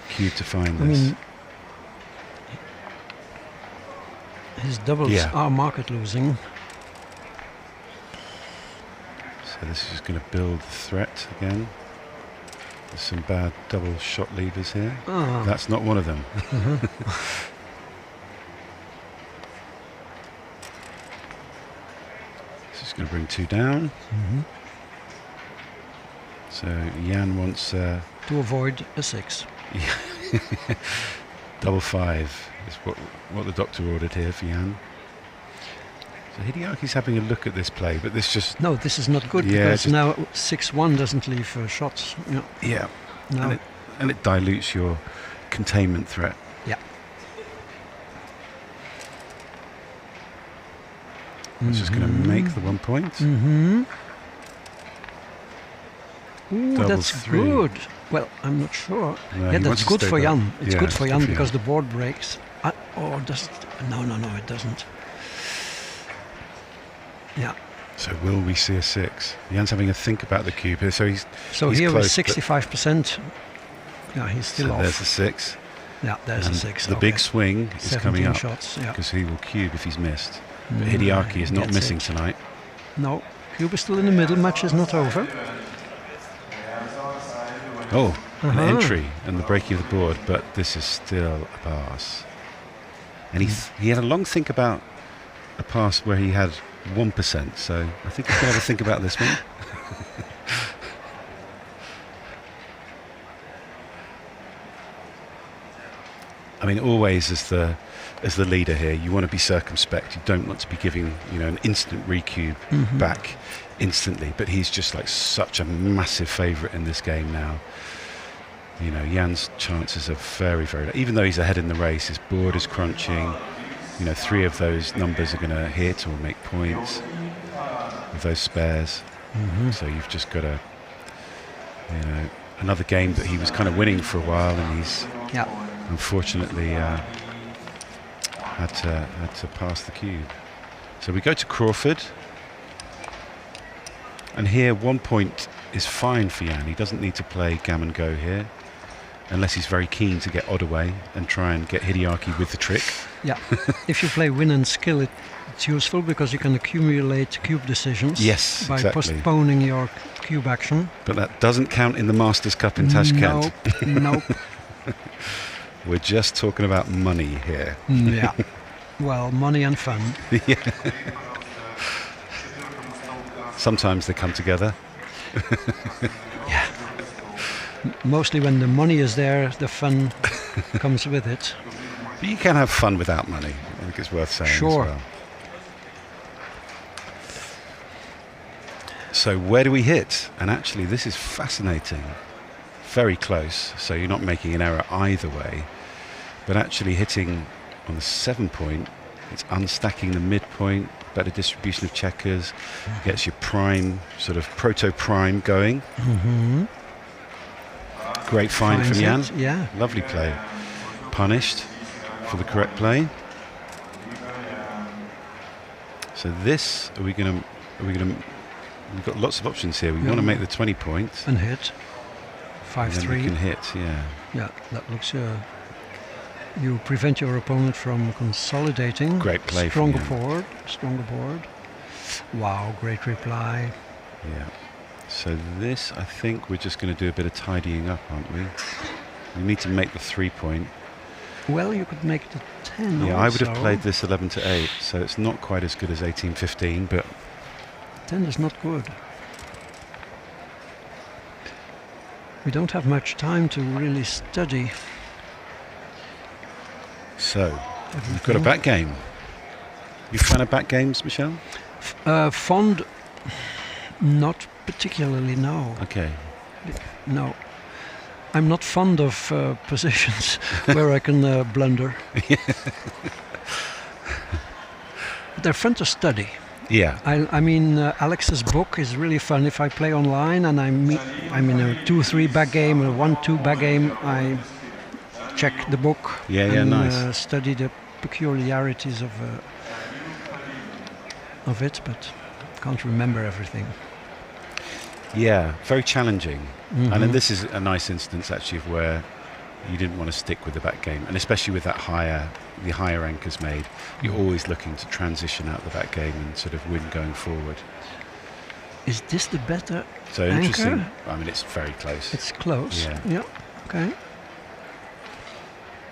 cube to find this. I mean, his doubles are market losing. So this is just going to build the threat again. There's some bad double shot levers here. Oh. That's not one of them. Just going to bring 2 down. So Jan wants to avoid a 6. Double 5 is what the doctor ordered here for Jan. So Hideaki's having a look at this play, but this just... No, this is not good because now 6-1 doesn't leave shots. Yeah. No. And it dilutes your containment threat. Yeah. It's just going to make the 1 point. Ooh, that's 3. good. Well, I'm not sure. No, yeah, that's good for Jan. It's good for Jan because Jan. the board breaks. Does it? No, it doesn't. Yeah. So will we see a 6? Jan's having a think about the cube here. So he's here close, with 65%. Yeah, he's still so off. there's the 6. Yeah, there's and the 6. The big swing is coming up shots, because he will cube if he's missed. But Hideaki is not missing tonight. No, cube is still in the middle. Match is not over. Oh, an entry and the breaking of the board, but this is still a pass. And he had a long think about a pass where he had 1%, so I think he's going to have a think about this one. I mean, always as the leader here, you want to be circumspect. You don't want to be giving, an instant recube back instantly. But he's just like such a massive favourite in this game now. Jan's chances are very, very low. Even though he's ahead in the race, his board is crunching. 3 of those numbers are going to hit or make points with those spares. So you've just got to, another game that he was kind of winning for a while, and he's unfortunately had to pass the cube. So we go to Crawford, and here 1 point is fine for Jan. He doesn't need to play gammon go here, unless he's very keen to get odd away and try and get Hideaki with the trick. Yeah, if you play win and skill, it's useful because you can accumulate cube decisions. Yes, by exactly. postponing your cube action. But that doesn't count in the Masters Cup in Tashkent. Nope. We're just talking about money here. Yeah. Well, money and fun. Yeah. Sometimes they come together. Yeah. Mostly when the money is there, the fun comes with it. But you can have fun without money. I think it's worth saying as well. So where do we hit? And actually this is fascinating. Very close, so you're not making an error either way. But actually hitting on the 7 point, it's unstacking the midpoint, better distribution of checkers, gets your prime, sort of proto-prime going. Great find from Jan. Yeah. Lovely play. Punished for the correct play. So this, we've got lots of options here. We want to make the 20 points. And hit. 5-3. Then we can hit, yeah. Yeah, that looks... you prevent your opponent from consolidating. Great play. Stronger board. Wow, great reply. Yeah. So this, I think we're just going to do a bit of tidying up, aren't we? We need to make the 3 point. Well, you could make the 10 Yeah, also. I would have played this 11 to 8, so it's not quite as good as 18-15, but... 10 is not good. We don't have much time to really study. So, we've got a back game. You fan of back games, Michelle? Fond, not particularly, no. Okay. No. I'm not fond of positions where I can blunder. But they're fun to study. Yeah. I mean, Alex's book is really fun. If I play online and I'm in a 2-3 back game or a 1-2 back game, I check the book and nice. Study the peculiarities of it, but can't remember everything. Yeah, very challenging. And then this is a nice instance actually of where you didn't want to stick with the back game, and especially with that the higher anchors made, you're always looking to transition out the back game and sort of win going forward. Is this the better So anchor? interesting. I mean, it's very close. It's close. Yeah. Okay.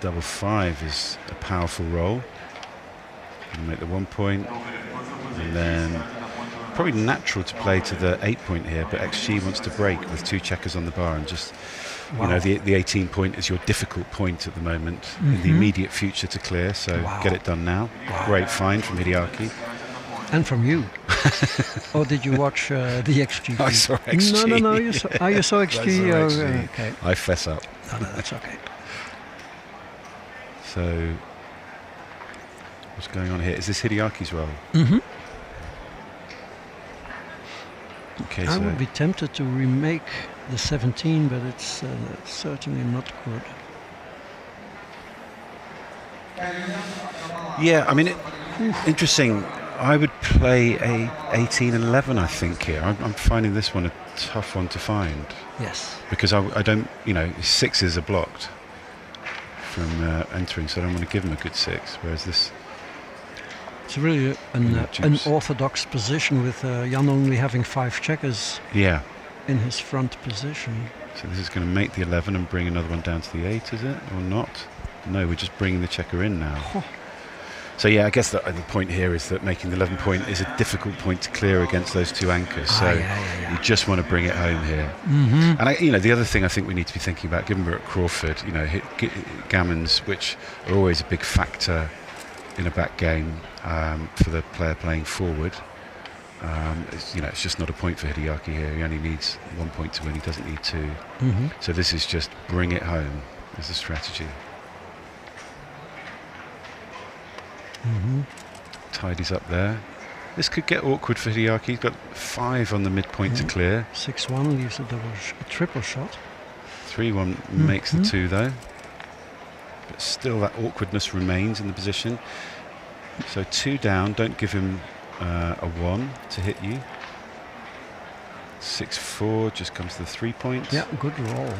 Double 5 is a powerful roll. You make the 1 point, and then probably natural to play to the 8 point here, but XG wants to break with 2 checkers on the bar and just, the 18 point is your difficult point at the moment in the immediate future to clear, so get it done now. Great find from Hideaki. And from you. Or did you watch the XG? I saw XG. No, you saw XG. I saw XG. Okay. I fess up. No, that's okay. So, what's going on here? Is this Hideaki's roll? Okay, I would be tempted to remake the 17, but it's certainly not good. Yeah, I mean, interesting. I would play a 18 and 11, I think, here. I'm finding this one a tough one to find. Yes. Because I don't, 6s are blocked from entering, so I don't want to give him a good 6, whereas this... It's really an unorthodox position with Jan only having 5 checkers in his front position. So this is going to make the 11 and bring another one down to the 8, is it? Or not? No, we're just bringing the checker in now. Oh. So yeah, I guess the point here is that making the 11 point is a difficult point to clear against those two anchors. So you just want to bring it home here. Mm-hmm. And the other thing I think we need to be thinking about, given we're at Crawford, hit gammons, which are always a big factor in a back game for the player playing forward. It's just not a point for Hideaki here. He only needs 1 point to win. He doesn't need 2. Mm-hmm. So this is just bring it home as the strategy. Mm-hmm. Tidies up there. This could get awkward for Hideaki. He's got 5 on the midpoint to clear. 6-1 leaves a triple shot. 3-1 makes the 2 though. But still that awkwardness remains in the position. So 2 down, don't give him a 1 to hit you. 6-4 just comes to the 3 points. Yeah, good roll.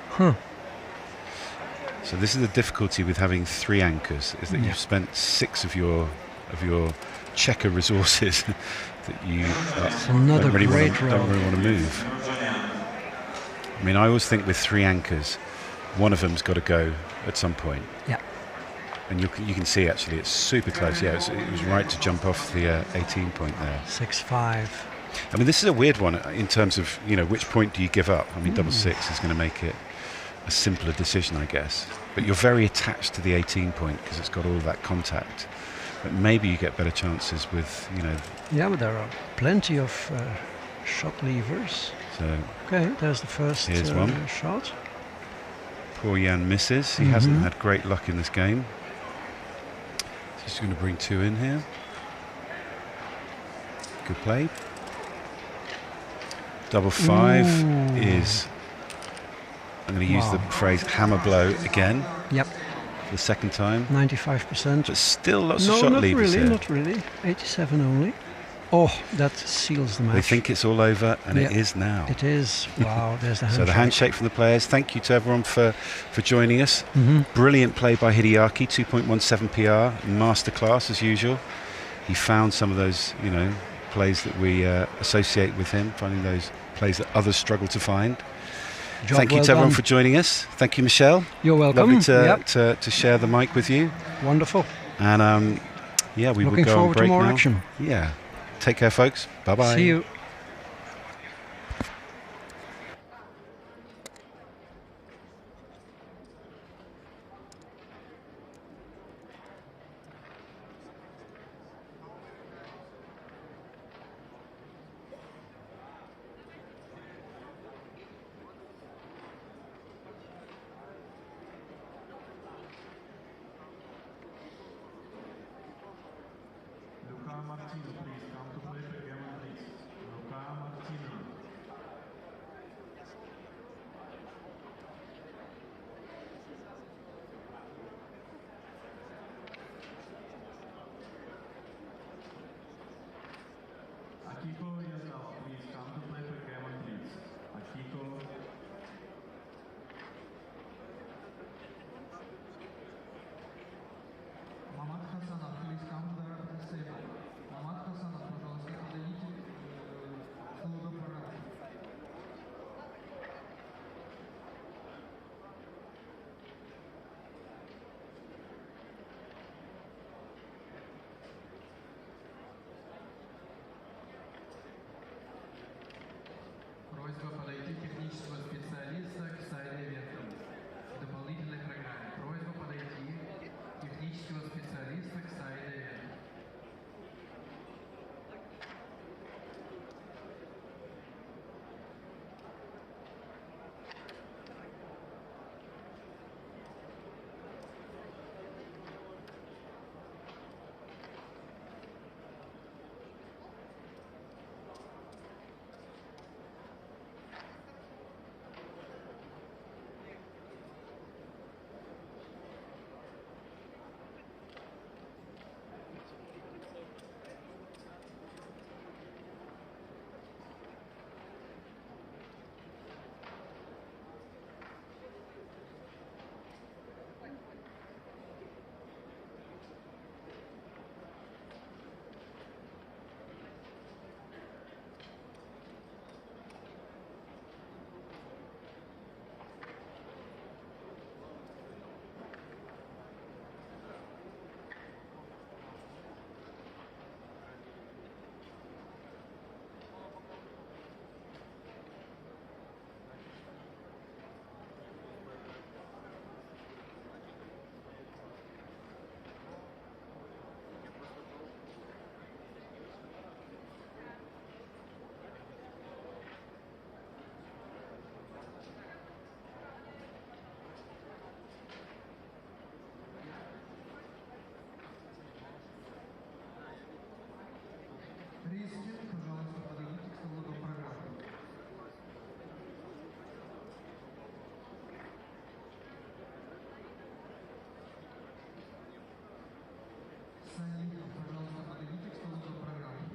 Huh. So this is the difficulty with having 3 anchors, is that you've spent 6 of your checker resources that you another don't really great want to move. I mean, I always think with 3 anchors, one of them's got to go at some point. Yeah. And you can see actually it's super close. Yeah, it was right to jump off the 18 point there. 6-5. I mean, this is a weird one in terms of which point do you give up. I mean, double 6 is going to make it a simpler decision, I guess. But you're very attached to the 18 point because it's got all that contact. But maybe you get better chances with, Yeah, but there are plenty of shot levers. So okay, there's the first here's one shot. Poor Jan misses. He hasn't had great luck in this game. Just going to bring 2 in here. Good play. Double 5 is, I'm going to use the phrase hammer blow again. Yep. For the second time. 95%. But still lots of shot levers here. No, not really. 87 only. Oh, that seals the match. They think it's all over, and it is now. It is. Wow, there's the handshake. So the handshake from the players. Thank you to everyone for joining us. Mm-hmm. Brilliant play by Hideaki, 2.17 PR, masterclass as usual. He found some of those, plays that we associate with him, finding those plays that others struggle to find. Thank you to everyone for joining us. Thank you, Michelle. You're welcome. Lovely to share the mic with you. Wonderful. And we will go on break now. Looking forward to more action. Yeah. Take care, folks. Bye-bye. See you. Риски, пожалуйста, подойдите к столу до программы. Санитов, пожалуйста, подойдите к столу до программы.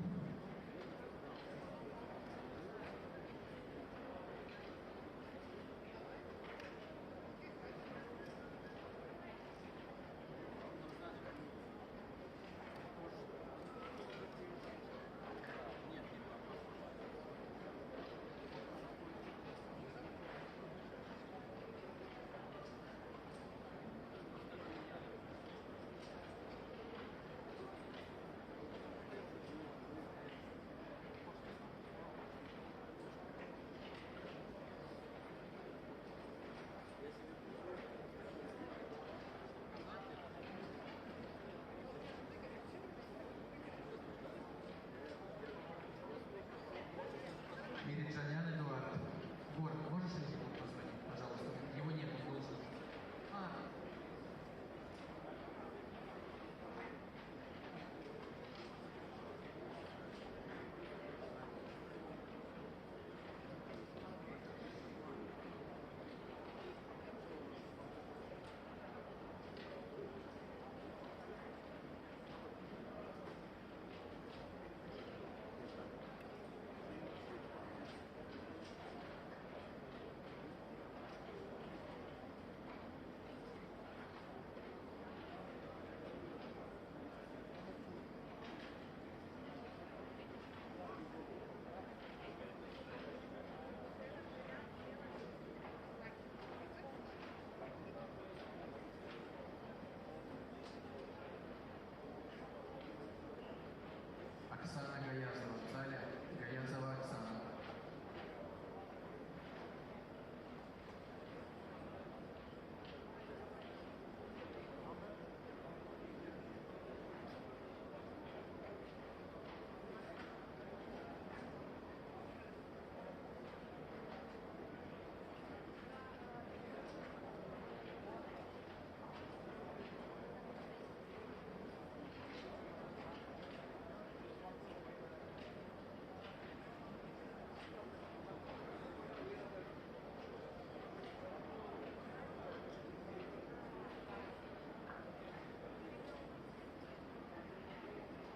Мириджанян Эдуард. Горд, можешь ему позвонить, пожалуйста? Его нет, он должен. Оксана Гаязова в зале. Гаязова Оксана.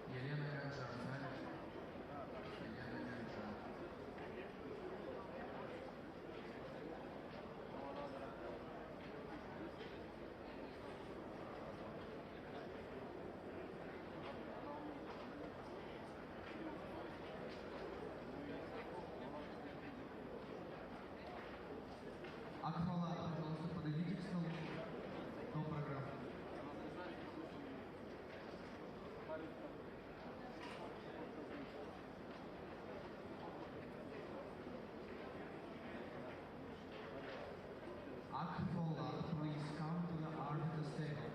Елена Ганжа в зале. Елена Ганжа. Акхала, пожалуйста, подойдите к столу до программы. Akfola, please come to the arbiter's table.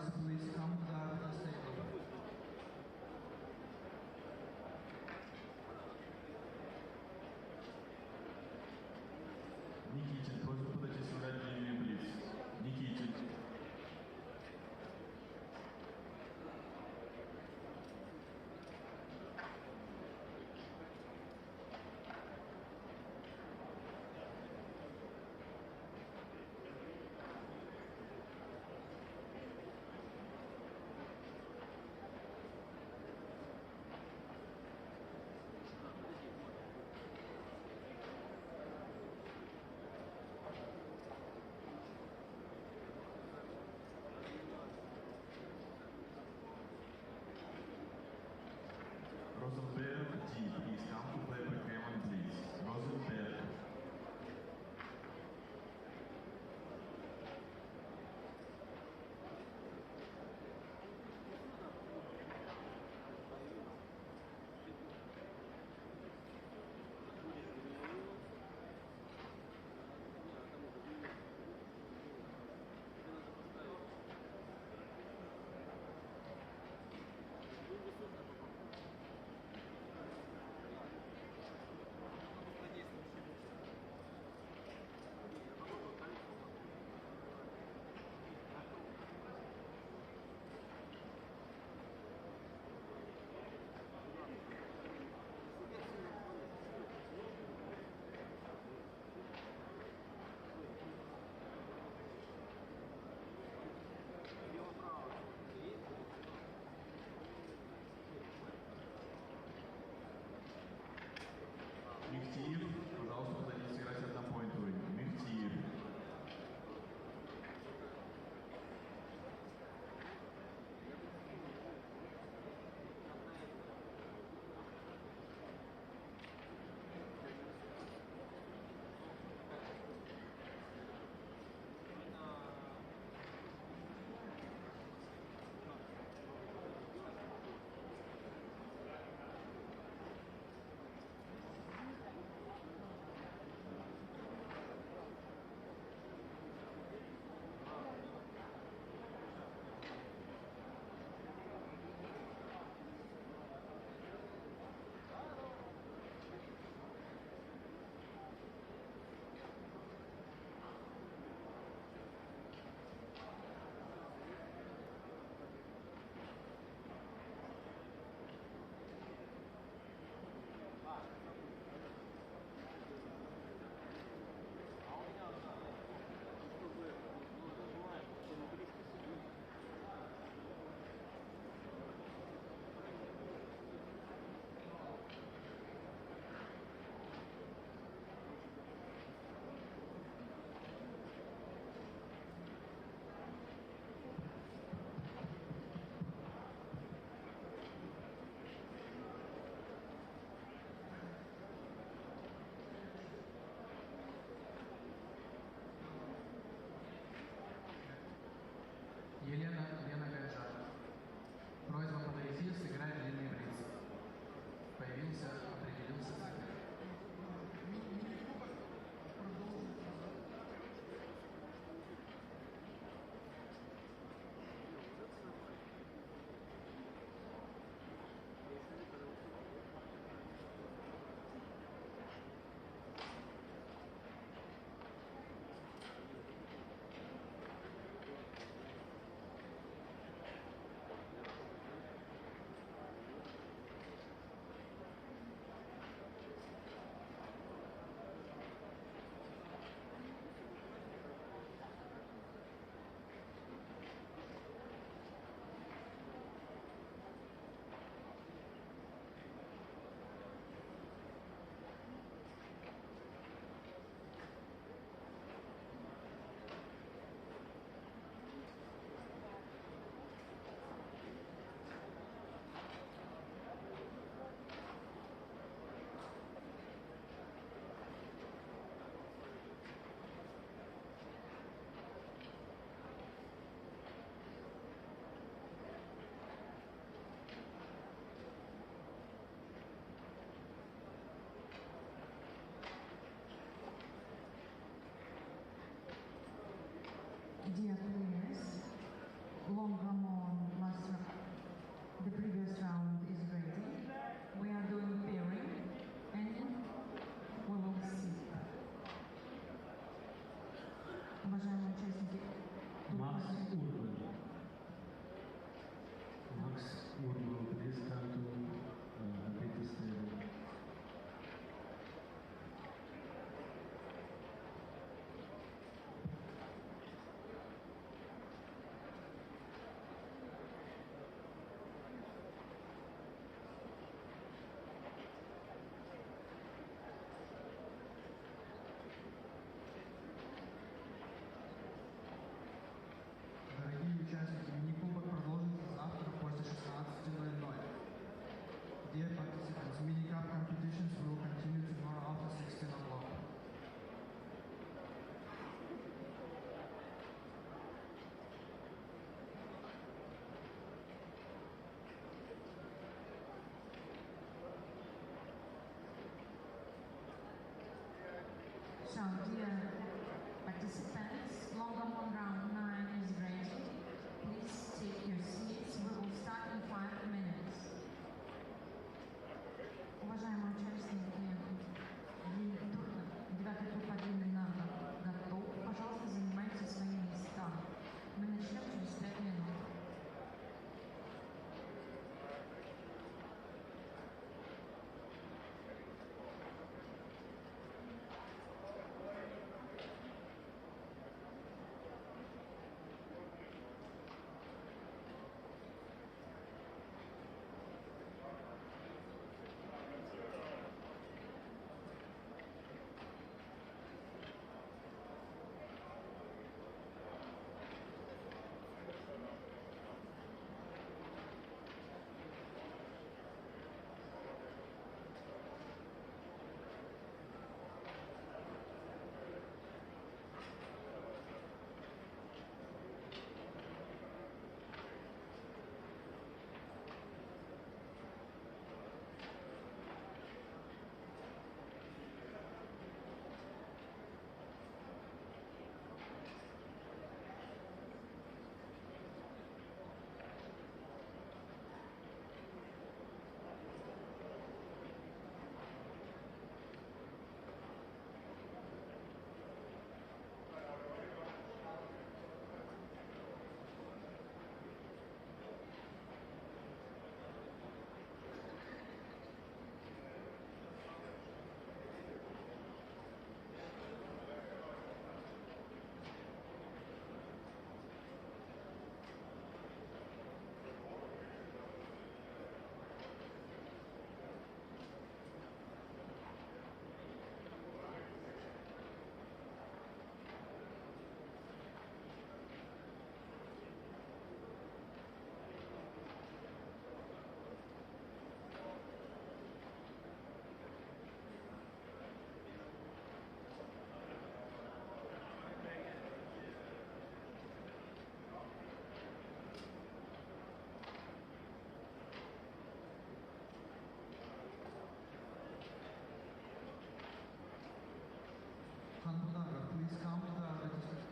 Lars, please come to the arbiter's table. Никитин, просьба подойти сыграть длинный блиц. Никитин. Rosenberg, D, please come to play backgammon, please. Rosenberg. Мехтиев, пожалуйста, подойдите сыграть однопоинтовый. Мехтиев. Елена Гайжан. Просьба подойти, сыграть длинный блиц. Определился соперник. Dear players, long run So, dear participants, Longomon round 9 is ready. Please take your seats. We will start in 5 minutes. Уважаемые участники, девятый тур по длинной нога готов. Пожалуйста, занимайте свои места. Мы начнем через 5 минут. Please come to the registration.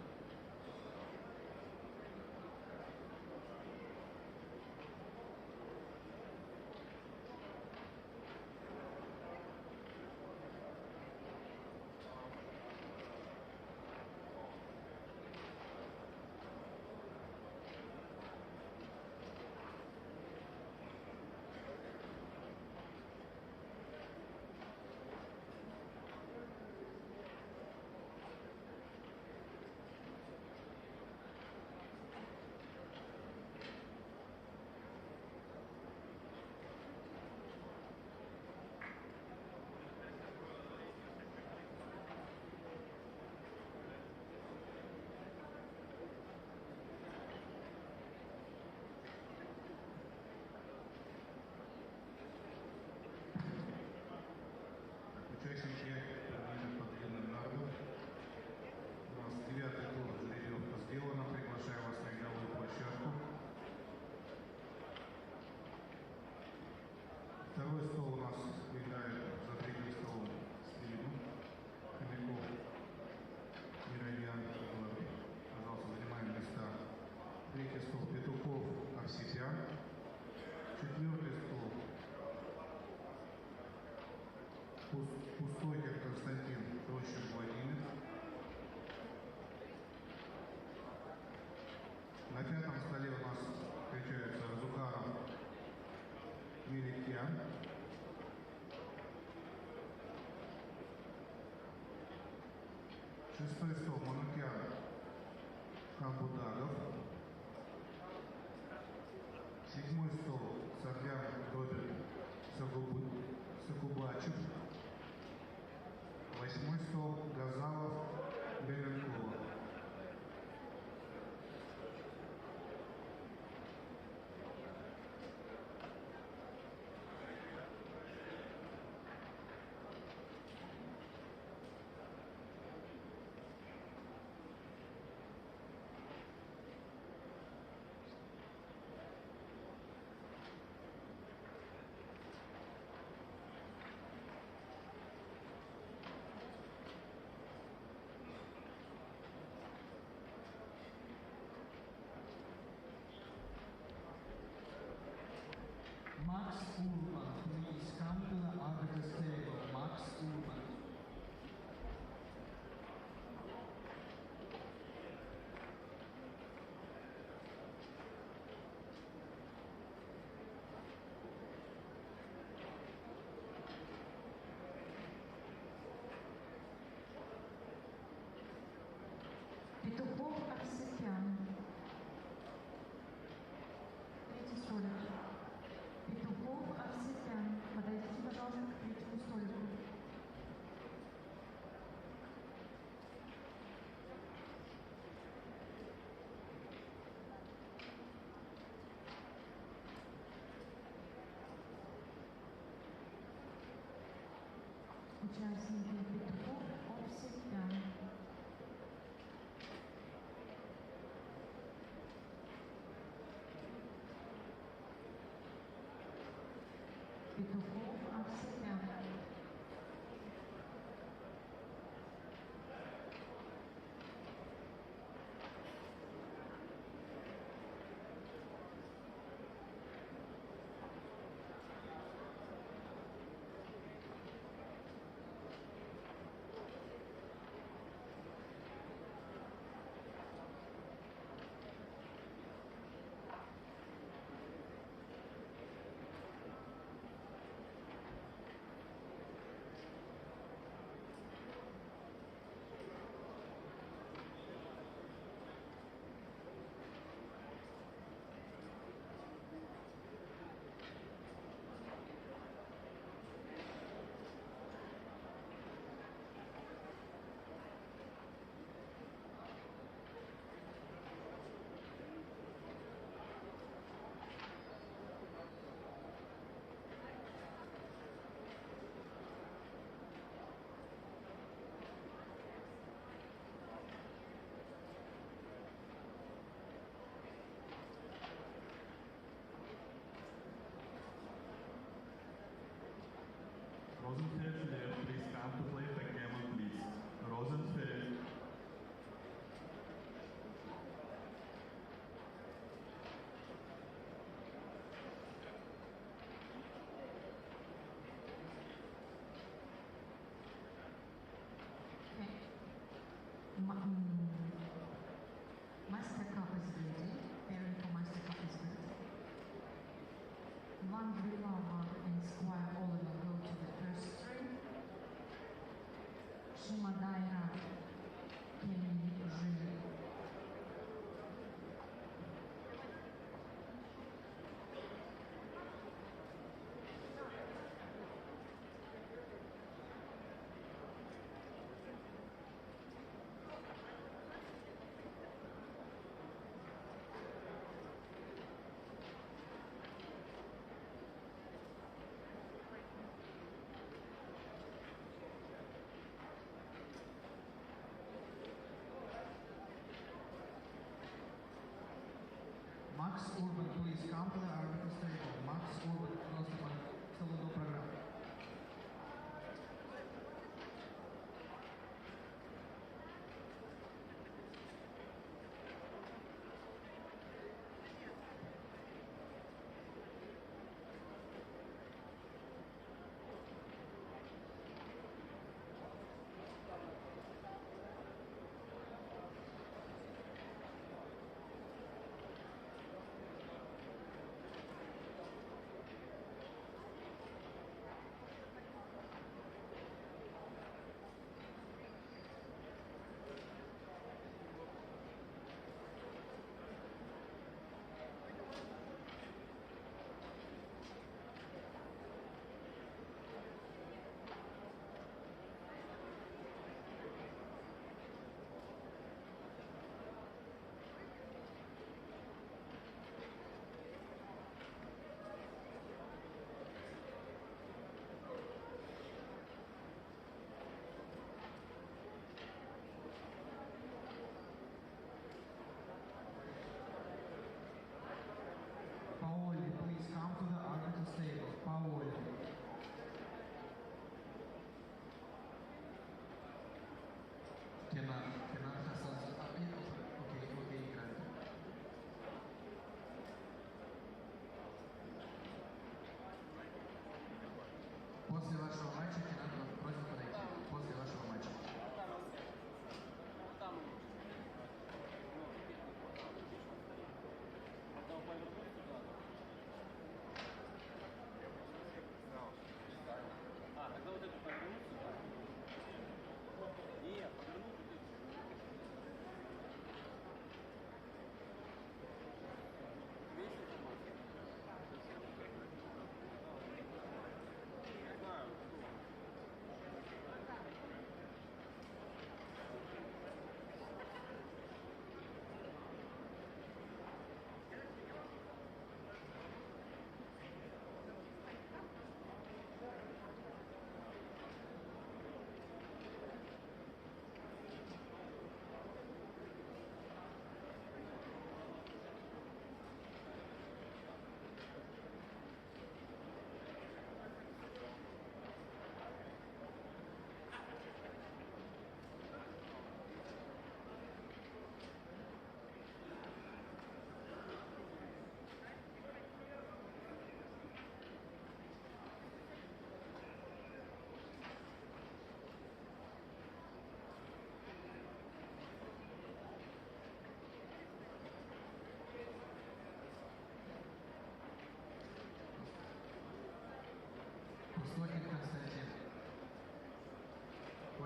Участники турнира по длинным нардам. У нас 9-й тур, жеребьевка сделана. Приглашаю вас на игровую площадку. Второй стол у нас играет за третьим столом Стилину. Хомяков, Мироян, пожалуйста, занимаем места. Третий стол Петухов, Овсепян. Четвертый стол Пустойкин Константин, Трощин Владимир. На пятом столе у нас встречаются Зухаров Меликян. Шестой стол Манукян Хамбудагов. Седьмой стол Сарлян Роберт Сагубачев. Восьмой стол Газалов Беленкова. участники Петухов Овсепян. Петухов Овсепян. Rosenfeld, there, please come to play backgammon, please. Rosenfeld. Master Cup is ready. Pairing for Master Cup is ready. Van Vilava and Squire Oliver go to the first string. Shumadaira, Kenny, Julie. Max Urban, please come to the arbiters table. Max Urban, просто по целую программу. Paoli, please come to the arbiters table. Paoli. Kenan Hassan Satapir. Okay, играет. После вашего матча Кенан просит подойти. После вашего матча. А, тогда вот это повернуть сюда. Нет, повернуть вот это.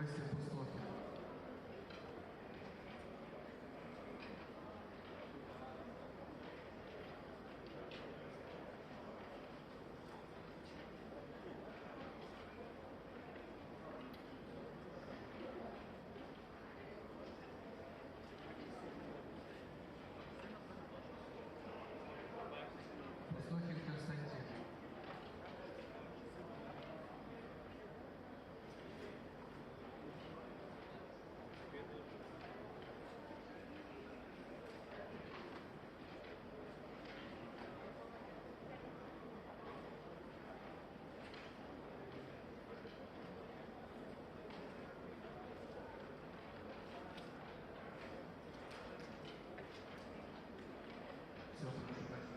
спокойствие пустотки. Пустотин Константин. Все, прошу прощения.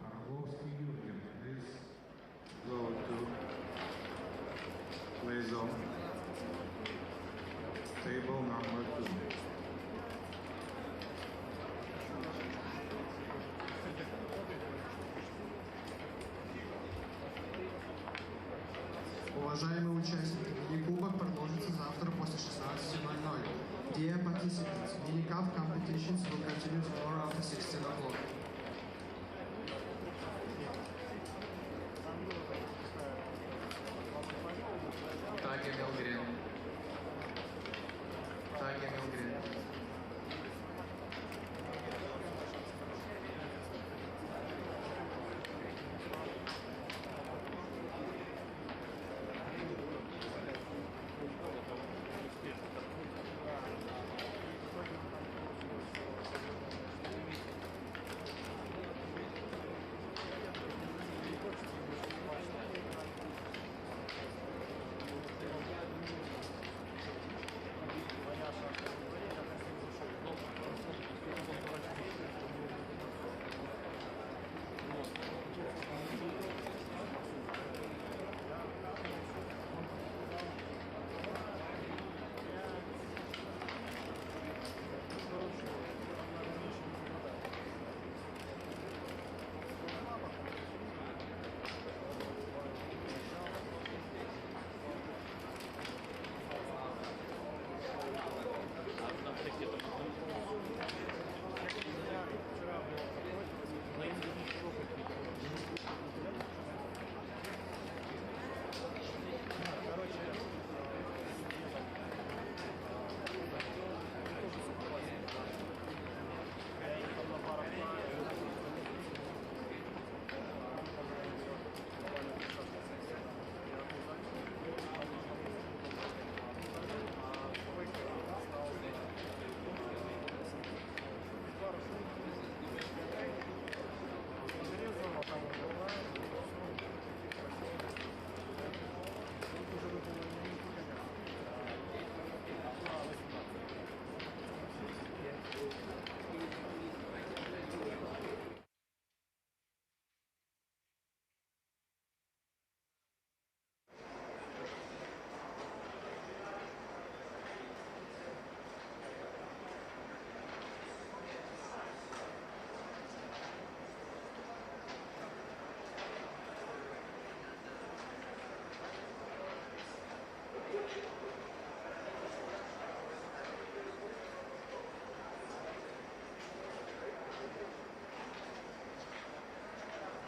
Arlovsky Jurgen, please go to play zone. Table number 2. Уважаемые участники, мини-кубок продолжится завтра после 16:00. Dear participants, mini-cup competitions will continue tomorrow after 16 o'clock. Таге Мелгрен. Таге Мелгрен.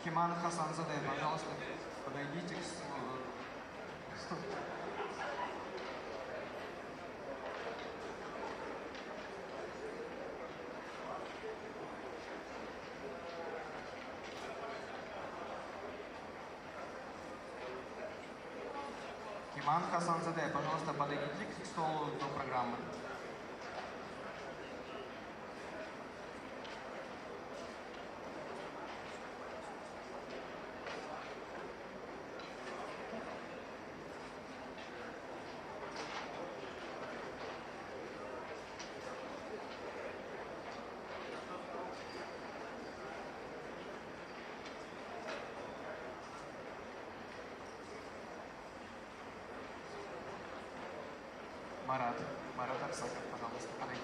Химан Хасанзаде, пожалуйста, подойдите к Химан Хасанзаде, пожалуйста, подойдите к столу до программы. Марат Арсаков, пожалуйста, подойди.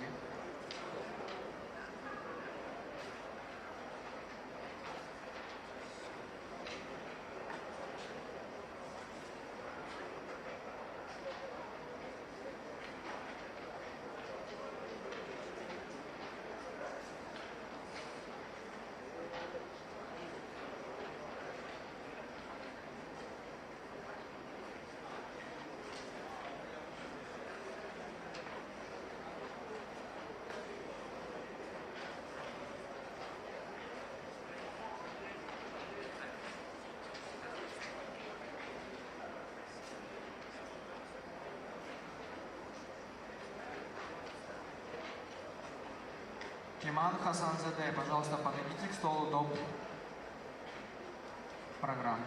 Киман Хасанзаде, пожалуйста, подойдите к столу доп. Программ.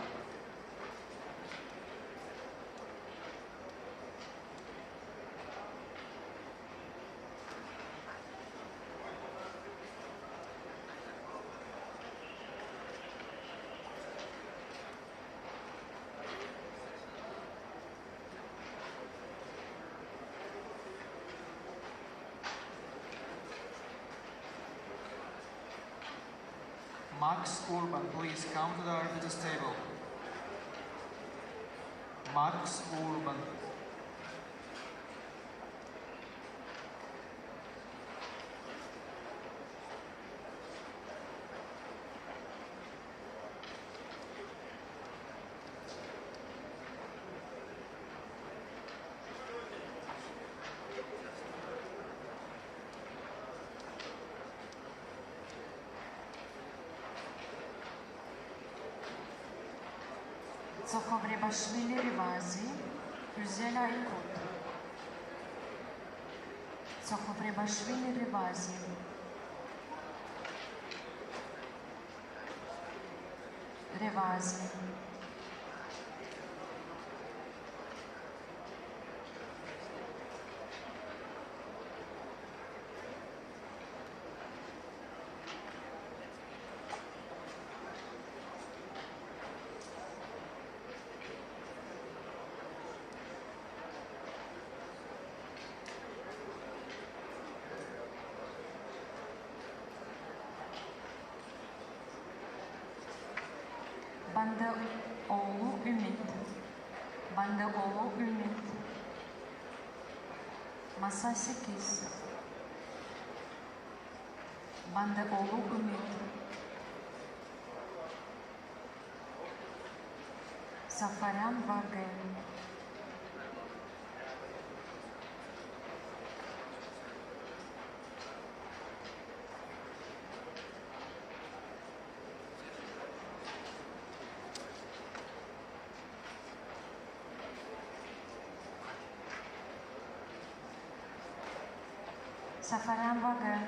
Max Urban, please come to the arbiter's table. Max Urban. Tsokhovrebashvili Rivazi, Uzela Ikut. Tsokhovrebashvili Rivazi. Rivazi. Bandaoğlu Ümit. Bandaoğlu Ümit. Masa 8. Bandaoğlu Ümit. Safaran Vagel. Safaran Vagel.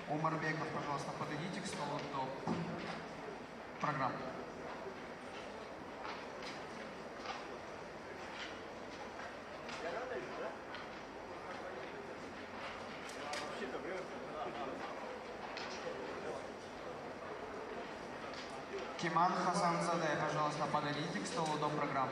Умарбеков, пожалуйста, подойдите к столу до программ. Киман Хасанзаде, пожалуйста, подойдите к столу до программ.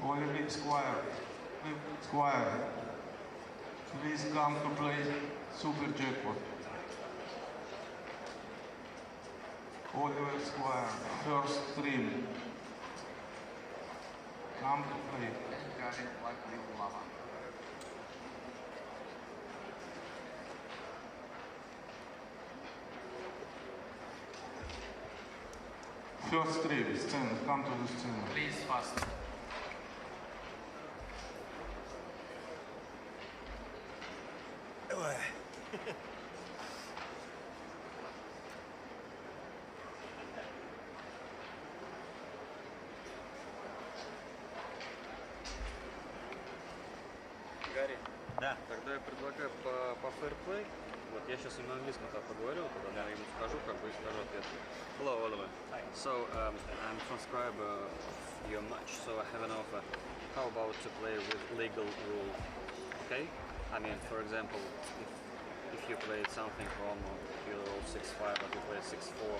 Oliver Squire. Squire. Please come to play Super Jackpot. Oliver Squire, first stream. Come to play. First stream, scene, come to the scene. Please, fast. Гарри? Да. Тогда я предлагаю по фэрплей. Вот я сейчас на английском поговорю, тогда я ему скажу, как бы и скажу ответ. Hello, Oliver. So I'm transcriber of your match, so I have an offer. How about to play with legal rule? Okay? I mean, for example, if you played something wrong or you roll 6-5 but you play 6-4,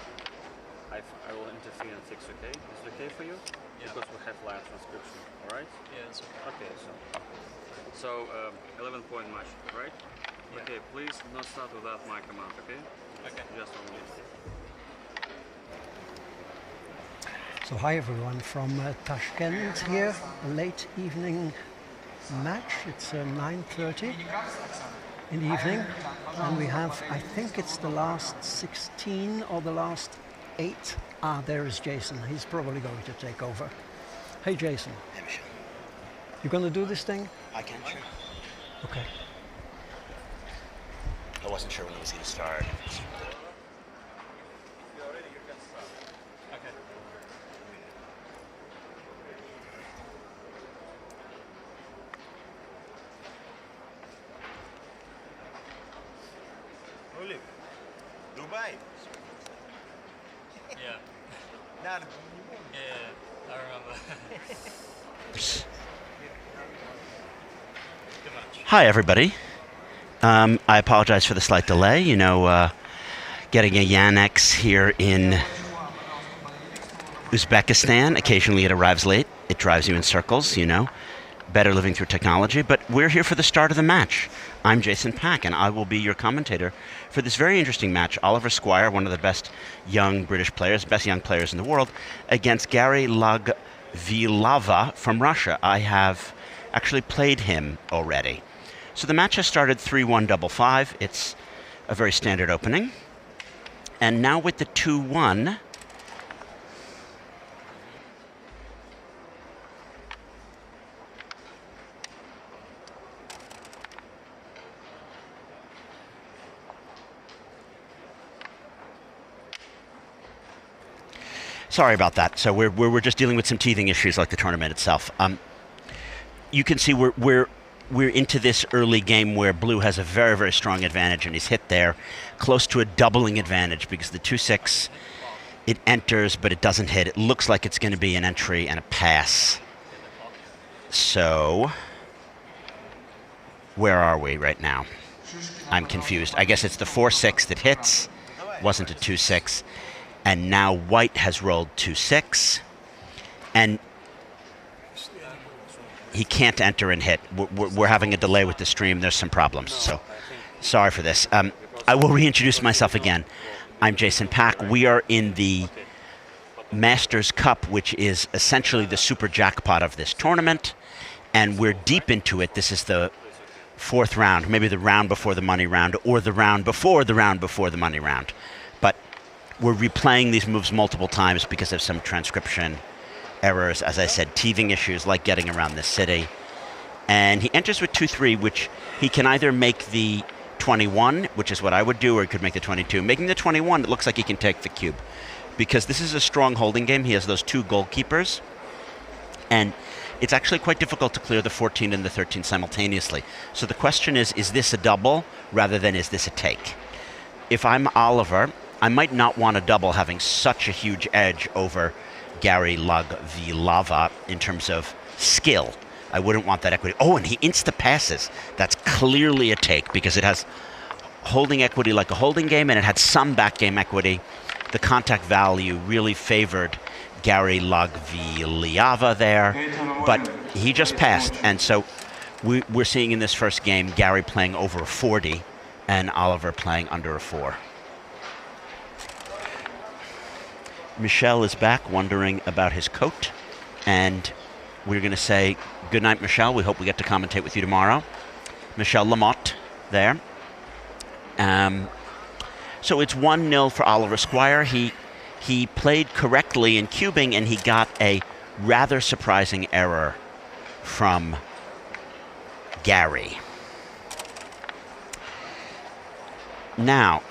I will interfere and fix, okay? Is it okay for you? Yeah. Because we have live transcription, alright? Yeah, it's okay. Okay, so 11-point match, right? Yeah. Okay, please not start without my command, okay? Okay. Just on me. So hi everyone from Tashkent here, a late evening match. It's 9:30 in the evening, and we have, I think it's the last 16 or the last 8. Ah, there is Jason. He's probably going to take over. Hey Jason. Hey Michelle. You gonna do this thing? I can, sure. Okay. I wasn't sure when it was going to start. Olive, Dubai. Yeah. Yeah, I remember. Hi, everybody. I apologize for the slight delay. You know, getting a Yandex here in Uzbekistan, occasionally it arrives late. It drives you in circles, you know. Better living through technology. But we're here for the start of the match. I'm Jason Pack, and I will be your commentator for this very interesting match. Oliver Squire, one of the best young British players, best young players in the world, against Gary Lagvilava from Russia. I have actually played him already. So the match has started 3-1 double 5. It's a very standard opening. And now with the 2-1, sorry about that. So we're just dealing with some teething issues like the tournament itself. You can see we're into this early game where Blue has a very, very strong advantage, and he's hit there close to a doubling advantage because the 2-6, it enters, but it doesn't hit. It looks like it's going to be an entry and a pass. So where are we right now? I'm confused. I guess it's the 4-6 that hits. Wasn't a 2-6. And now White has rolled 2-6. And he can't enter and hit. We're having a delay with the stream. There's some problems, so sorry for this. I will reintroduce myself again. I'm Jason Pack. We are in the Masters Cup, which is essentially the super jackpot of this tournament, and we're deep into it. This is the 4th round, maybe the round before the money round, or the round before the money round. But we're replaying these moves multiple times because of some transcription errors, as I said, teething issues like getting around the city. And he enters with 2-3, which he can either make the 21, which is what I would do, or he could make the 22. Making the 21, it looks like he can take the cube, because this is a strong holding game. He has those 2 goalkeepers, and it's actually quite difficult to clear the 14 and the 13 simultaneously. So the question is this a double rather than is this a take? If I'm Oliver, I might not want a double having such a huge edge over Gary Lagvilava in terms of skill. I wouldn't want that equity. Oh, and he insta-passes. That's clearly a take because it has holding equity like a holding game, and it had some back game equity. The contact value really favored Gary Lagviliava there, but he just passed. And so we're seeing in this first game Gary playing over a 40 and Oliver playing under a 4. Michel is back wondering about his coat, and we're going to say good night, Michel. We hope we get to commentate with you tomorrow. Michel Lamotte there. So it's 1-0 for Oliver Squire. He played correctly in cubing, and he got a rather surprising error from Gary. Now,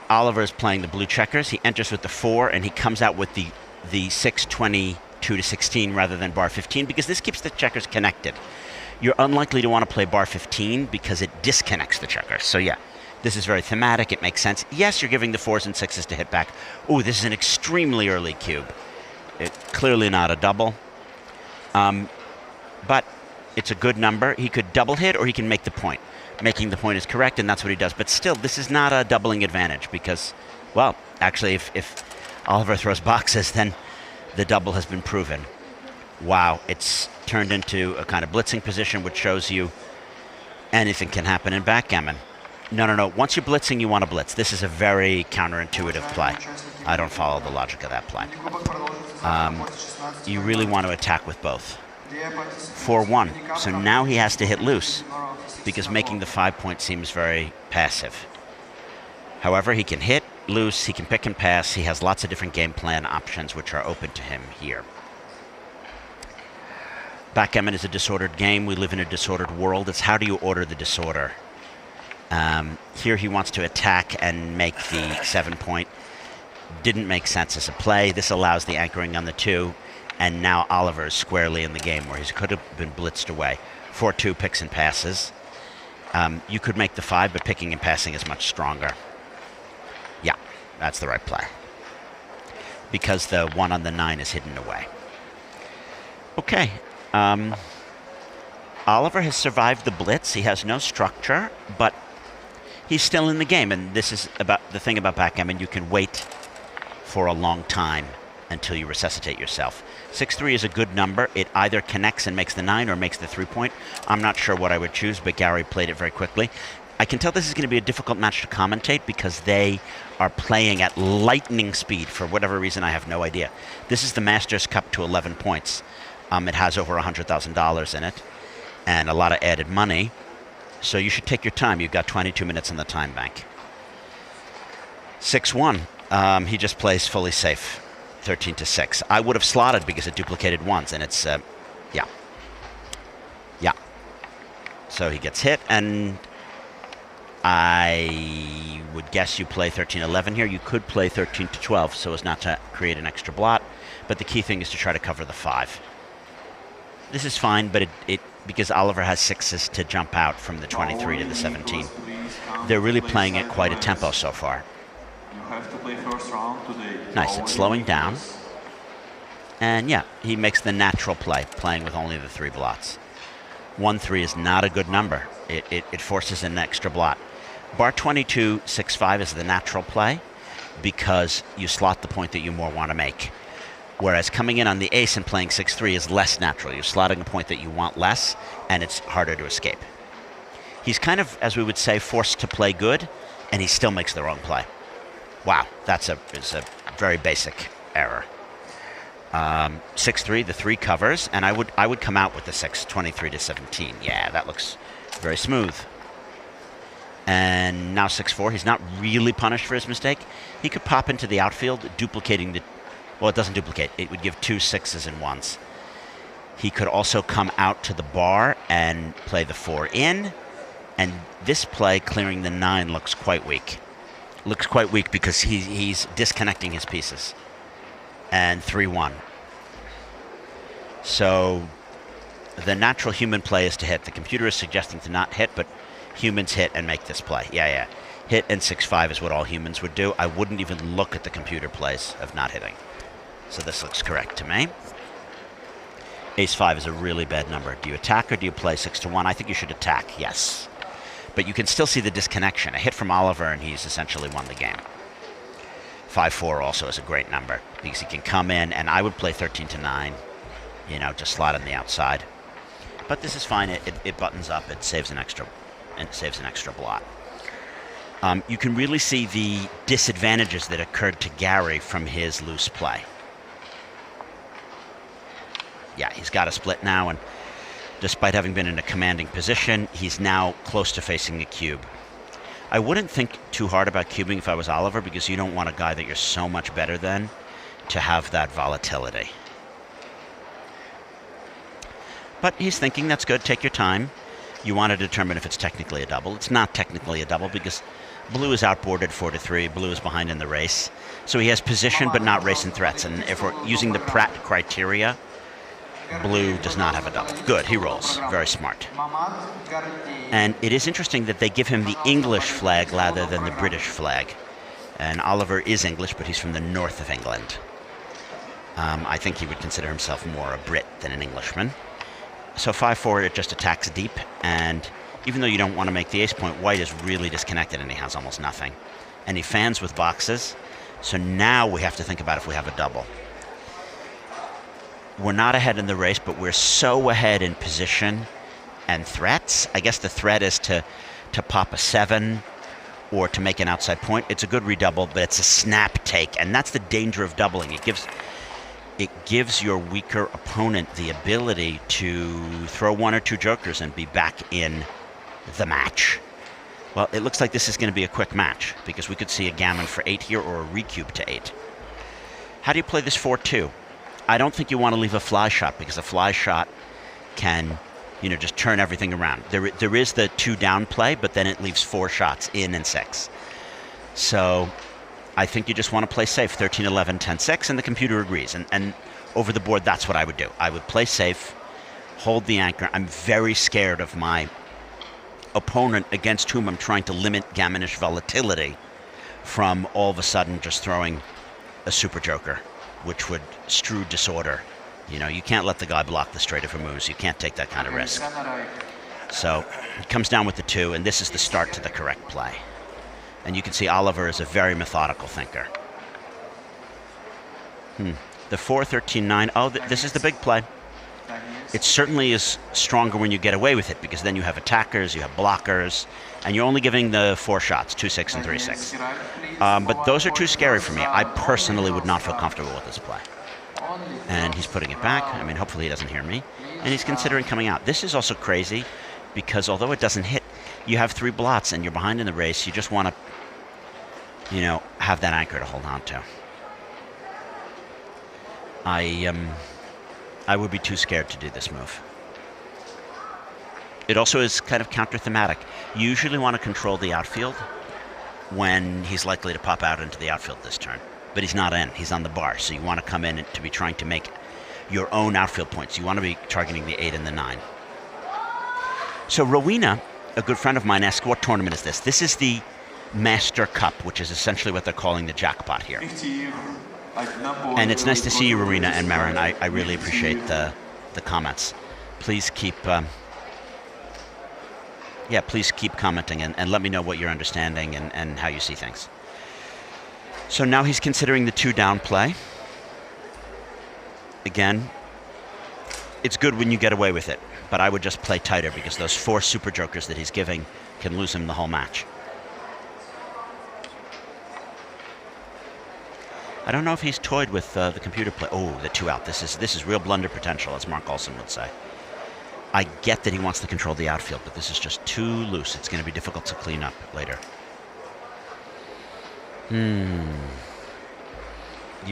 Oliver is playing the blue checkers. He enters with the 4, and he comes out with the 6, 22 to 16 rather than bar 15, because this keeps the checkers connected. You're unlikely to want to play bar 15 because it disconnects the checkers. So yeah, this is very thematic. It makes sense. Yes, you're giving the 4s and 6s to hit back. Oh, this is an extremely early cube. Clearly not a double. But it's a good number. He could double hit or he can make the point. Making the point is correct, and that's what he does. But still, this is not a doubling advantage because, well, actually, if Oliver throws boxes, then the double has been proven. Wow, it's turned into a kind of blitzing position, which shows you anything can happen in backgammon. No. Once you're blitzing, you want to blitz. This is a very counterintuitive play. I don't follow the logic of that play. You really want to attack with both. 4-1. So now he has to hit loose, because making the 5-point seems very passive. However, he can hit loose, he can pick and pass, he has lots of different game plan options which are open to him here. Backgammon is a disordered game. We live in a disordered world. It's how do you order the disorder? Here he wants to attack and make the 7-point. Didn't make sense as a play. This allows the anchoring on the 2, and now Oliver is squarely in the game where he could have been blitzed away. 4-2 picks and passes. You could make the 5, but picking and passing is much stronger. Yeah, that's the right play. Because the 1 on the 9 is hidden away. Okay. Oliver has survived the blitz. He has no structure, but he's still in the game. And this is about the thing about backgammon. You can wait for a long time until you resuscitate yourself. 6-3 is a good number. It either connects and makes the 9 or makes the 3-point. I'm not sure what I would choose, but Gary played it very quickly. I can tell this is going to be a difficult match to commentate because they are playing at lightning speed for whatever reason. I have no idea. This is the Masters Cup to 11 points. It has over $100,000 in it and a lot of added money. So you should take your time. You've got 22 minutes on the time bank. 6-1. He just plays fully safe. 13-6. I would have slotted because it duplicated ones, and it's, yeah. So he gets hit, and I would guess you play 13-11 here. You could play 13-12 so as not to create an extra blot, but the key thing is to try to cover the 5. This is fine, but it because Oliver has 6s to jump out from the 23 to the 17. They're really playing at quite a tempo so far. You have to play first round today. Nice, it's slowing down. And yeah, he makes the natural play, playing with only the 3 blots. 1-3 is not a good number. It forces an extra blot. Bar 22, 6-5 is the natural play because you slot the point that you more want to make. Whereas coming in on the ace and playing 6-3 is less natural. You're slotting a point that you want less, and it's harder to escape. He's kind of, as we would say, forced to play good, and he still makes the wrong play. Wow, that's a very basic error. 6-3, the 3 covers, and I would come out with the 6, 23 to 17. Yeah, that looks very smooth. And now 6-4, he's not really punished for his mistake. He could pop into the outfield, duplicating the, well, it doesn't duplicate. It would give 2 6s and 1s. He could also come out to the bar and play the 4 in, and this play, clearing the 9, looks quite weak. Looks quite weak because he's disconnecting his pieces. And 3-1. So the natural human play is to hit. The computer is suggesting to not hit, but humans hit and make this play. Yeah. Hit and 6-5 is what all humans would do. I wouldn't even look at the computer plays of not hitting. So this looks correct to me. Ace-5 is a really bad number. Do you attack or do you play 6-1? I think you should attack, yes. But you can still see the disconnection. A hit from Oliver and he's essentially won the game. 5-4 also is a great number because he can come in, and I would play 13 to 9, you know, just slot on the outside. But this is fine. It buttons up. It saves an extra, and it saves an extra blot. You can really see the disadvantages that occurred to Gary from his loose play. Yeah, he's got a split now, and despite having been in a commanding position, he's now close to facing a cube. I wouldn't think too hard about cubing if I was Oliver, because you don't want a guy that you're so much better than to have that volatility. But he's thinking that's good, take your time. You want to determine if it's technically a double. It's not technically a double because blue is outboarded 4-3, blue is behind in the race. So he has position but not race and threats, and if we're using the Pratt criteria, blue does not have a double. Good, he rolls, very smart. And it is interesting that they give him the English flag rather than the British flag. And Oliver is English, but he's from the north of England. I think he would consider himself more a Brit than an Englishman. So 5-4, it just attacks deep, and even though you don't want to make the ace point, white is really disconnected and he has almost nothing. And he fans with boxes, so now we have to think about if we have a double. We're not ahead in the race, but we're so ahead in position and threats. I guess the threat is to pop a 7 or to make an outside point. It's a good redouble, but it's a snap take, and that's the danger of doubling. It gives your weaker opponent the ability to throw 1 or 2 jokers and be back in the match. Well, it looks like this is going to be a quick match because we could see a gammon for 8 here or a recube to 8. How do you play this 4-2? I don't think you want to leave a fly shot because a fly shot can, you know, just turn everything around. There is the 2 down play, but then it leaves 4 shots in and 6. So I think you just want to play safe, 13-11, 10-6, and the computer agrees. And over the board, that's what I would do. I would play safe, hold the anchor. I'm very scared of my opponent against whom I'm trying to limit gammonish volatility from all of a sudden just throwing a super joker, which would strew disorder. You know, you can't let the guy block the straight if he moves. You can't take that kind of risk. So it comes down with the 2, and this is the start to the correct play. And you can see Oliver is a very methodical thinker. The 4-13-9. Oh, this is the big play. It certainly is stronger when you get away with it because then you have attackers, you have blockers, and you're only giving the 4 shots, 2-6 and 3-6. But those are too scary for me. I personally would not feel comfortable with this play. And he's putting it back. I mean, hopefully he doesn't hear me. And he's considering coming out. This is also crazy because although it doesn't hit, you have 3 blots and you're behind in the race. You just want to, you know, have that anchor to hold on to. I would be too scared to do this move. It also is kind of counter-thematic. You usually want to control the outfield when he's likely to pop out into the outfield this turn. But he's not in. He's on the bar. So you want to come in to be trying to make your own outfield points. You want to be targeting the 8 and the 9. So Rowena, a good friend of mine, asked, what tournament is this? This is the Master Cup, which is essentially what they're calling the jackpot here. And it's nice to see you, Rowena and Marin. I really appreciate the comments. Please keep... please keep commenting and let me know what you're understanding and how you see things. So now he's considering the 2 down play. Again, it's good when you get away with it, but I would just play tighter because those 4 super jokers that he's giving can lose him the whole match. I don't know if he's toyed with the computer play. Oh, the 2 out. This is real blunder potential, as Mark Olson would say. I get that he wants to control the outfield, but this is just too loose. It's going to be difficult to clean up later. You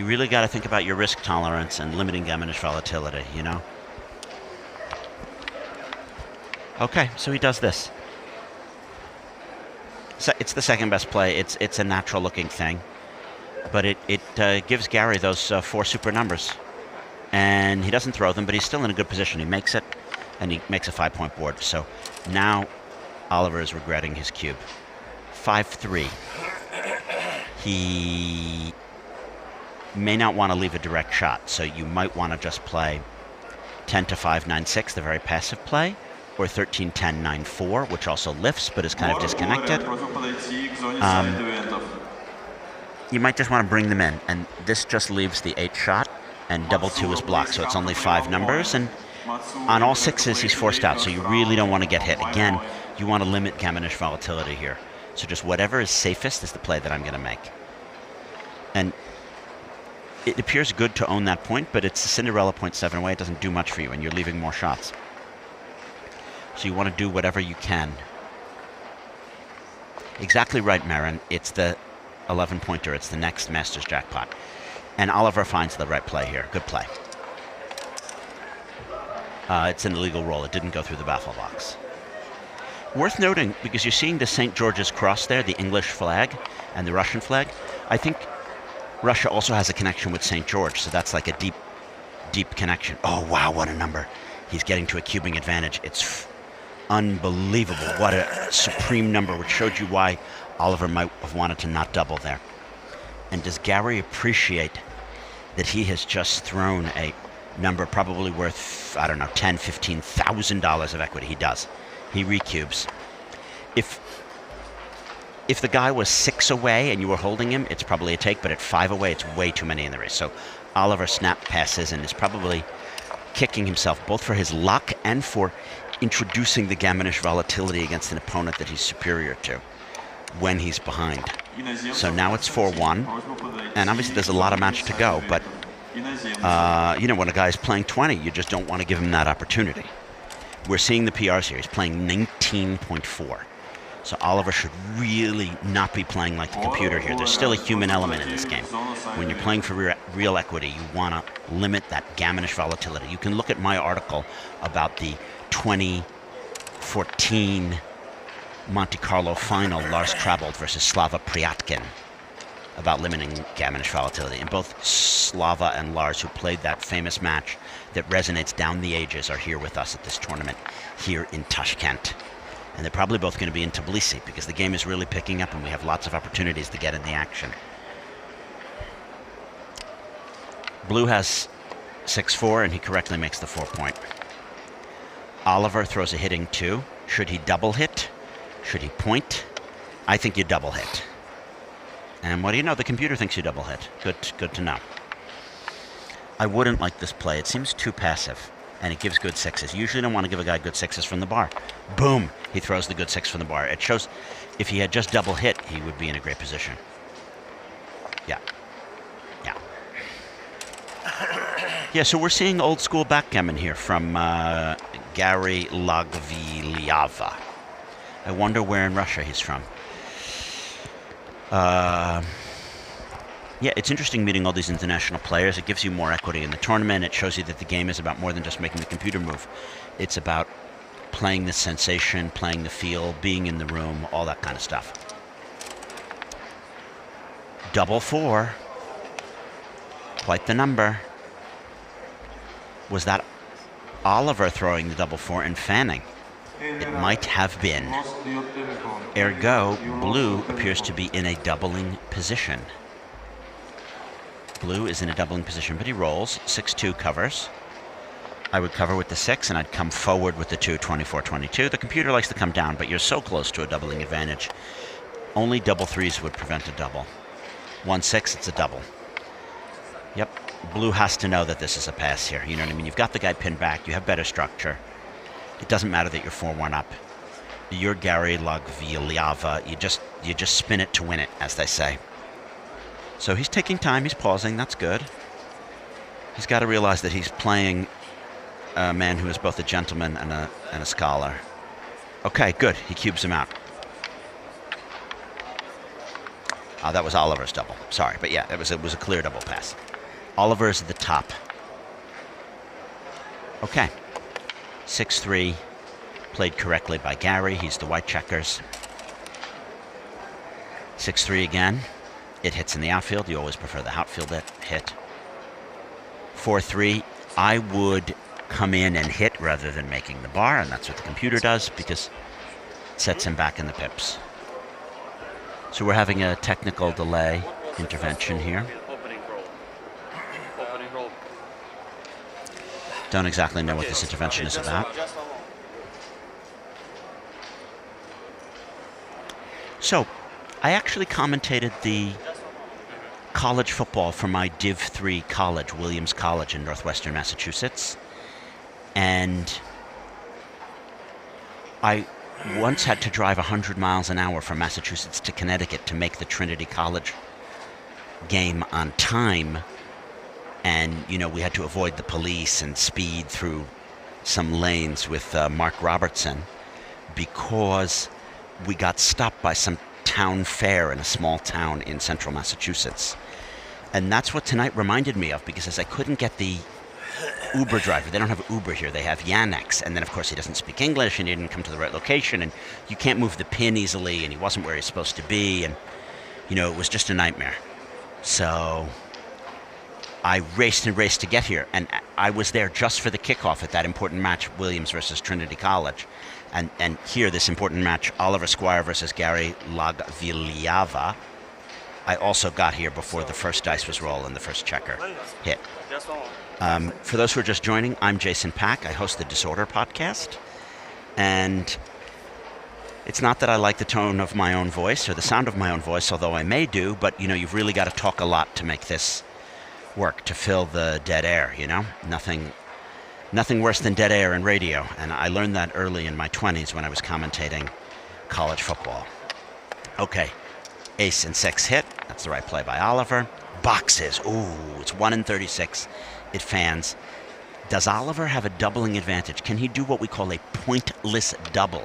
really got to think about your risk tolerance and limiting gammonish volatility, you know? Okay, so he does this. So it's the second best play. It's a natural looking thing. But it gives Gary those 4 super numbers. And he doesn't throw them, but he's still in a good position. He makes it, and he makes a 5-point board. So now Oliver is regretting his cube. 5-3. He may not want to leave a direct shot, so you might want to just play 10-5, 9-6, the very passive play, or 13-10, 9-4, which also lifts, but is kind of disconnected. you might just want to bring them in. And this just leaves the 8 shot, and double 2 is blocked, so it's only 5 numbers. And on all 6s, he's forced out, so you really don't want to get hit. Again, you want to limit Gaminish volatility here. So just whatever is safest is the play that I'm going to make. And it appears good to own that point, but it's a Cinderella point 7 away. It doesn't do much for you, and you're leaving more shots. So you want to do whatever you can. Exactly right, Marin. It's the 11-pointer. It's the next Masters jackpot. And Oliver finds the right play here. Good play. It's an illegal roll. It didn't go through the baffle box. Worth noting, because you're seeing the St. George's cross there, the English flag and the Russian flag. I think Russia also has a connection with St. George, so that's like a deep, deep connection. Oh, wow, what a number. He's getting to a cubing advantage. It's unbelievable. What a supreme number, which showed you why Oliver might have wanted to not double there. And does Gary appreciate that he has just thrown a number probably worth, I don't know, $10,000, $15,000 of equity? He does. He recubes. If the guy was 6 away and you were holding him, it's probably a take, but at 5 away, it's way too many in the race. So Oliver snap passes and is probably kicking himself both for his luck and for introducing the Gaminish volatility against an opponent that he's superior to when he's behind. So now it's 4-1, and obviously there's a lot of match to go, but you know, when a guy's playing 20, you just don't want to give him that opportunity. We're seeing the PRs here. He's playing 19.4. So Oliver should really not be playing like the computer here. There's still a human element in this game. When you're playing for real equity, you want to limit that Gaminish volatility. You can look at my article about the 2014 Monte Carlo final, Lars Trabold versus Slava Priatkin, about limiting Gaminish volatility. And both Slava and Lars, who played that famous match that resonates down the ages, are here with us at this tournament here in Tashkent. And they're probably both going to be in Tbilisi because the game is really picking up and we have lots of opportunities to get in the action. Blue has 6-4 and he correctly makes the 4-point. Oliver throws a hitting 2. Should he double hit? Should he point? I think you double hit. And what do you know? The computer thinks you double hit. Good to know. I wouldn't like this play. It seems too passive, and it gives good 6s. You usually don't want to give a guy good 6s from the bar. Boom! He throws the good 6 from the bar. It shows if he had just double hit, he would be in a great position. Yeah. Yeah. Yeah, so we're seeing old school backgammon here from Gary Lagviliava. I wonder where in Russia he's from. Yeah, it's interesting meeting all these international players. It gives you more equity in the tournament. It shows you that the game is about more than just making the computer move. It's about playing the sensation, playing the feel, being in the room, all that kind of stuff. Double 4. Quite the number. Was that Oliver throwing the double 4 and fanning? It might have been. Ergo, blue appears to be in a doubling position. Blue is in a doubling position, but he rolls. 6-2 covers. I would cover with the 6, and I'd come forward with the 2, 24-22. The computer likes to come down, but you're so close to a doubling advantage. Only double 3s would prevent a double. 1-6, it's a double. Yep, blue has to know that this is a pass here. You know what I mean? You've got the guy pinned back. You have better structure. It doesn't matter that you're 4-1 up. You're Gary Lagviliava. You just spin it to win it, as they say. So he's taking time, he's pausing, that's good. He's got to realize that he's playing a man who is both a gentleman and a scholar. Okay, good, he cubes him out. That was Oliver's double, sorry, but yeah, it was a clear double pass. Oliver's at the top. Okay, 6-3, played correctly by Gary, he's the white checkers. 6-3 again. It hits in the outfield. You always prefer the outfield hit. 4-3. I would come in and hit rather than making the bar, and that's what the computer does because it sets him back in the pips. So we're having a technical delay intervention here. Don't exactly know what this intervention is about. So, I actually commentated the college football for my Div 3 college, Williams College in northwestern Massachusetts. And I once had to drive 100 miles an hour from Massachusetts to Connecticut to make the Trinity College game on time. And, you know, we had to avoid the police and speed through some lanes with Mark Robertson because we got stopped by some town fair in a small town in central Massachusetts. And that's what tonight reminded me of, because as I couldn't get the Uber driver, they don't have Uber here, they have Yannex, and then of course he doesn't speak English and he didn't come to the right location, and you can't move the pin easily, and he wasn't where he's supposed to be, and you know, it was just a nightmare. So I raced and raced to get here, and I was there just for the kickoff at that important match, Williams versus Trinity College. And here, this important match, Oliver Squire versus Gary Lagviliava. I also got here before the first dice was rolled and the first checker hit. For those who are just joining, I'm Jason Pack. I host the Disorder podcast. And it's not that I like the tone of my own voice or the sound of my own voice, although I may do, but you know, you've really got to talk a lot to make this work, to fill the dead air, you know? Nothing worse than dead air in radio, and I learned that early in my 20s when I was commentating college football. Okay, ace and 6 hit. That's the right play by Oliver. Boxes. Ooh, it's 1 in 36. It fans. Does Oliver have a doubling advantage? Can he do what we call a pointless double?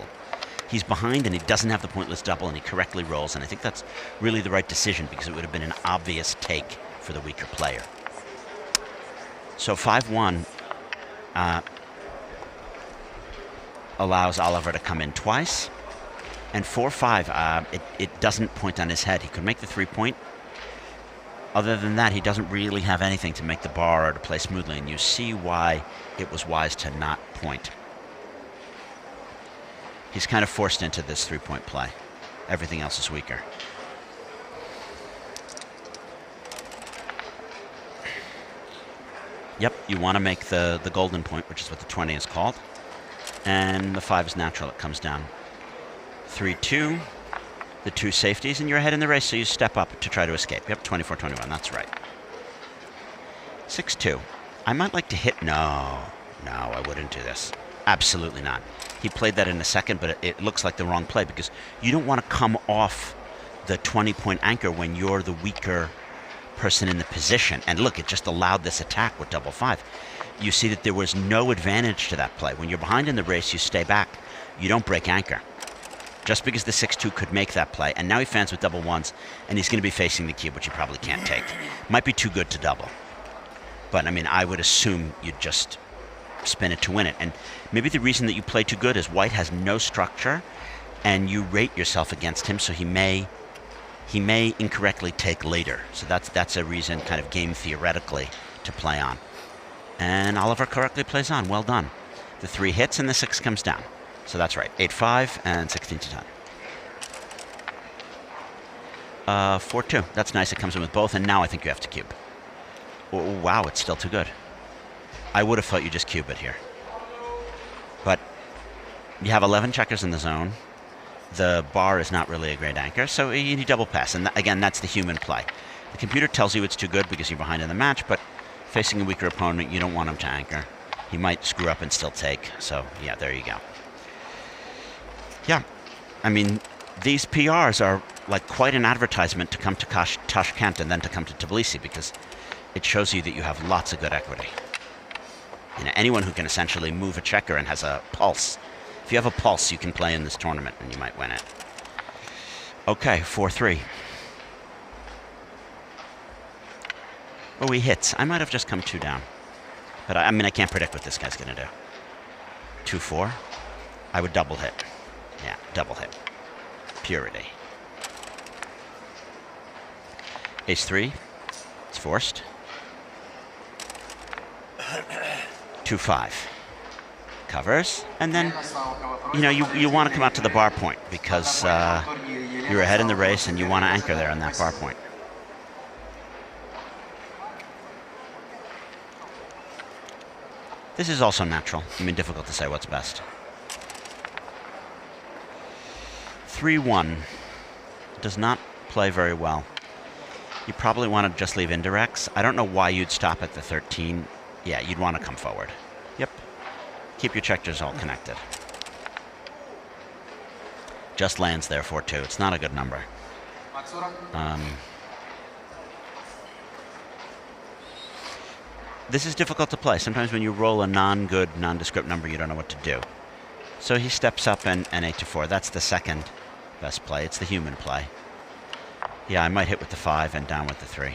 He's behind and he doesn't have the pointless double, and he correctly rolls, and I think that's really the right decision because it would have been an obvious take for the weaker player. So 5-1 allows Oliver to come in twice, and 4-5, it doesn't point on his head. He could make the 3-point. Other than that, he doesn't really have anything to make the bar or to play smoothly, and you see why it was wise to not point. He's kind of forced into this 3-point play. Everything else is weaker. Yep, you want to make the golden point, which is what the 20 is called. And the 5 is natural, it comes down. 3-2, the 2 safeties, and you're ahead in the race, so you step up to try to escape. Yep, 24-21, that's right. 6-2. I might like to hit, no, I wouldn't do this. Absolutely not. He played that in a second, but it looks like the wrong play because you don't want to come off the 20-point anchor when you're the weaker person in the position. And look, it just allowed this attack with 5-5. You see that there was no advantage to that play. When you're behind in the race, you stay back. You don't break anchor. Just because the 6-2 could make that play, and now he fans with 1s, and he's going to be facing the cube, which he probably can't take. Might be too good to double. But, I mean, I would assume you'd just spin it to win it. And maybe the reason that you play too good is white has no structure, and you rate yourself against him, so he may incorrectly take later. So that's a reason, kind of game theoretically, to play on. And Oliver correctly plays on. Well done. The 3 hits and the 6 comes down. So that's right. 8-5 and 16-10. 4-2. That's nice. It comes in with both, and now I think you have to cube. Oh, wow, it's still too good. I would have thought you just cube it here. But you have 11 checkers in the zone. The bar is not really a great anchor, so you need double pass. And again, that's the human play. The computer tells you it's too good because you're behind in the match, but facing a weaker opponent, you don't want him to anchor. He might screw up and still take. So, yeah, there you go. Yeah, I mean, these PRs are like quite an advertisement to come to Tashkent and then to come to Tbilisi, because it shows you that you have lots of good equity. You know, anyone who can essentially move a checker and has a pulse. If you have a pulse, you can play in this tournament and you might win it. Okay, 4-3. Oh, he hits. I might have just come 2 down. But I mean, I can't predict what this guy's going to do. 2-4. I would double hit. Yeah, double hit. Purity. Ace-3. It's forced. 2-5. Covers. And then, you know, you want to come out to the bar point because you're ahead in the race and you want to anchor there on that bar point. This is also natural. I mean, difficult to say what's best. 3-1 does not play very well. You probably want to just leave indirects. I don't know why you'd stop at the 13. Yeah, you'd want to come forward. Yep. Keep your checkers all connected. Just lands there for 2. It's not a good number. This is difficult to play. Sometimes when you roll a non-good, nondescript number, you don't know what to do. So he steps up and 8-4. That's the second best play. It's the human play. Yeah, I might hit with the 5 and down with the 3.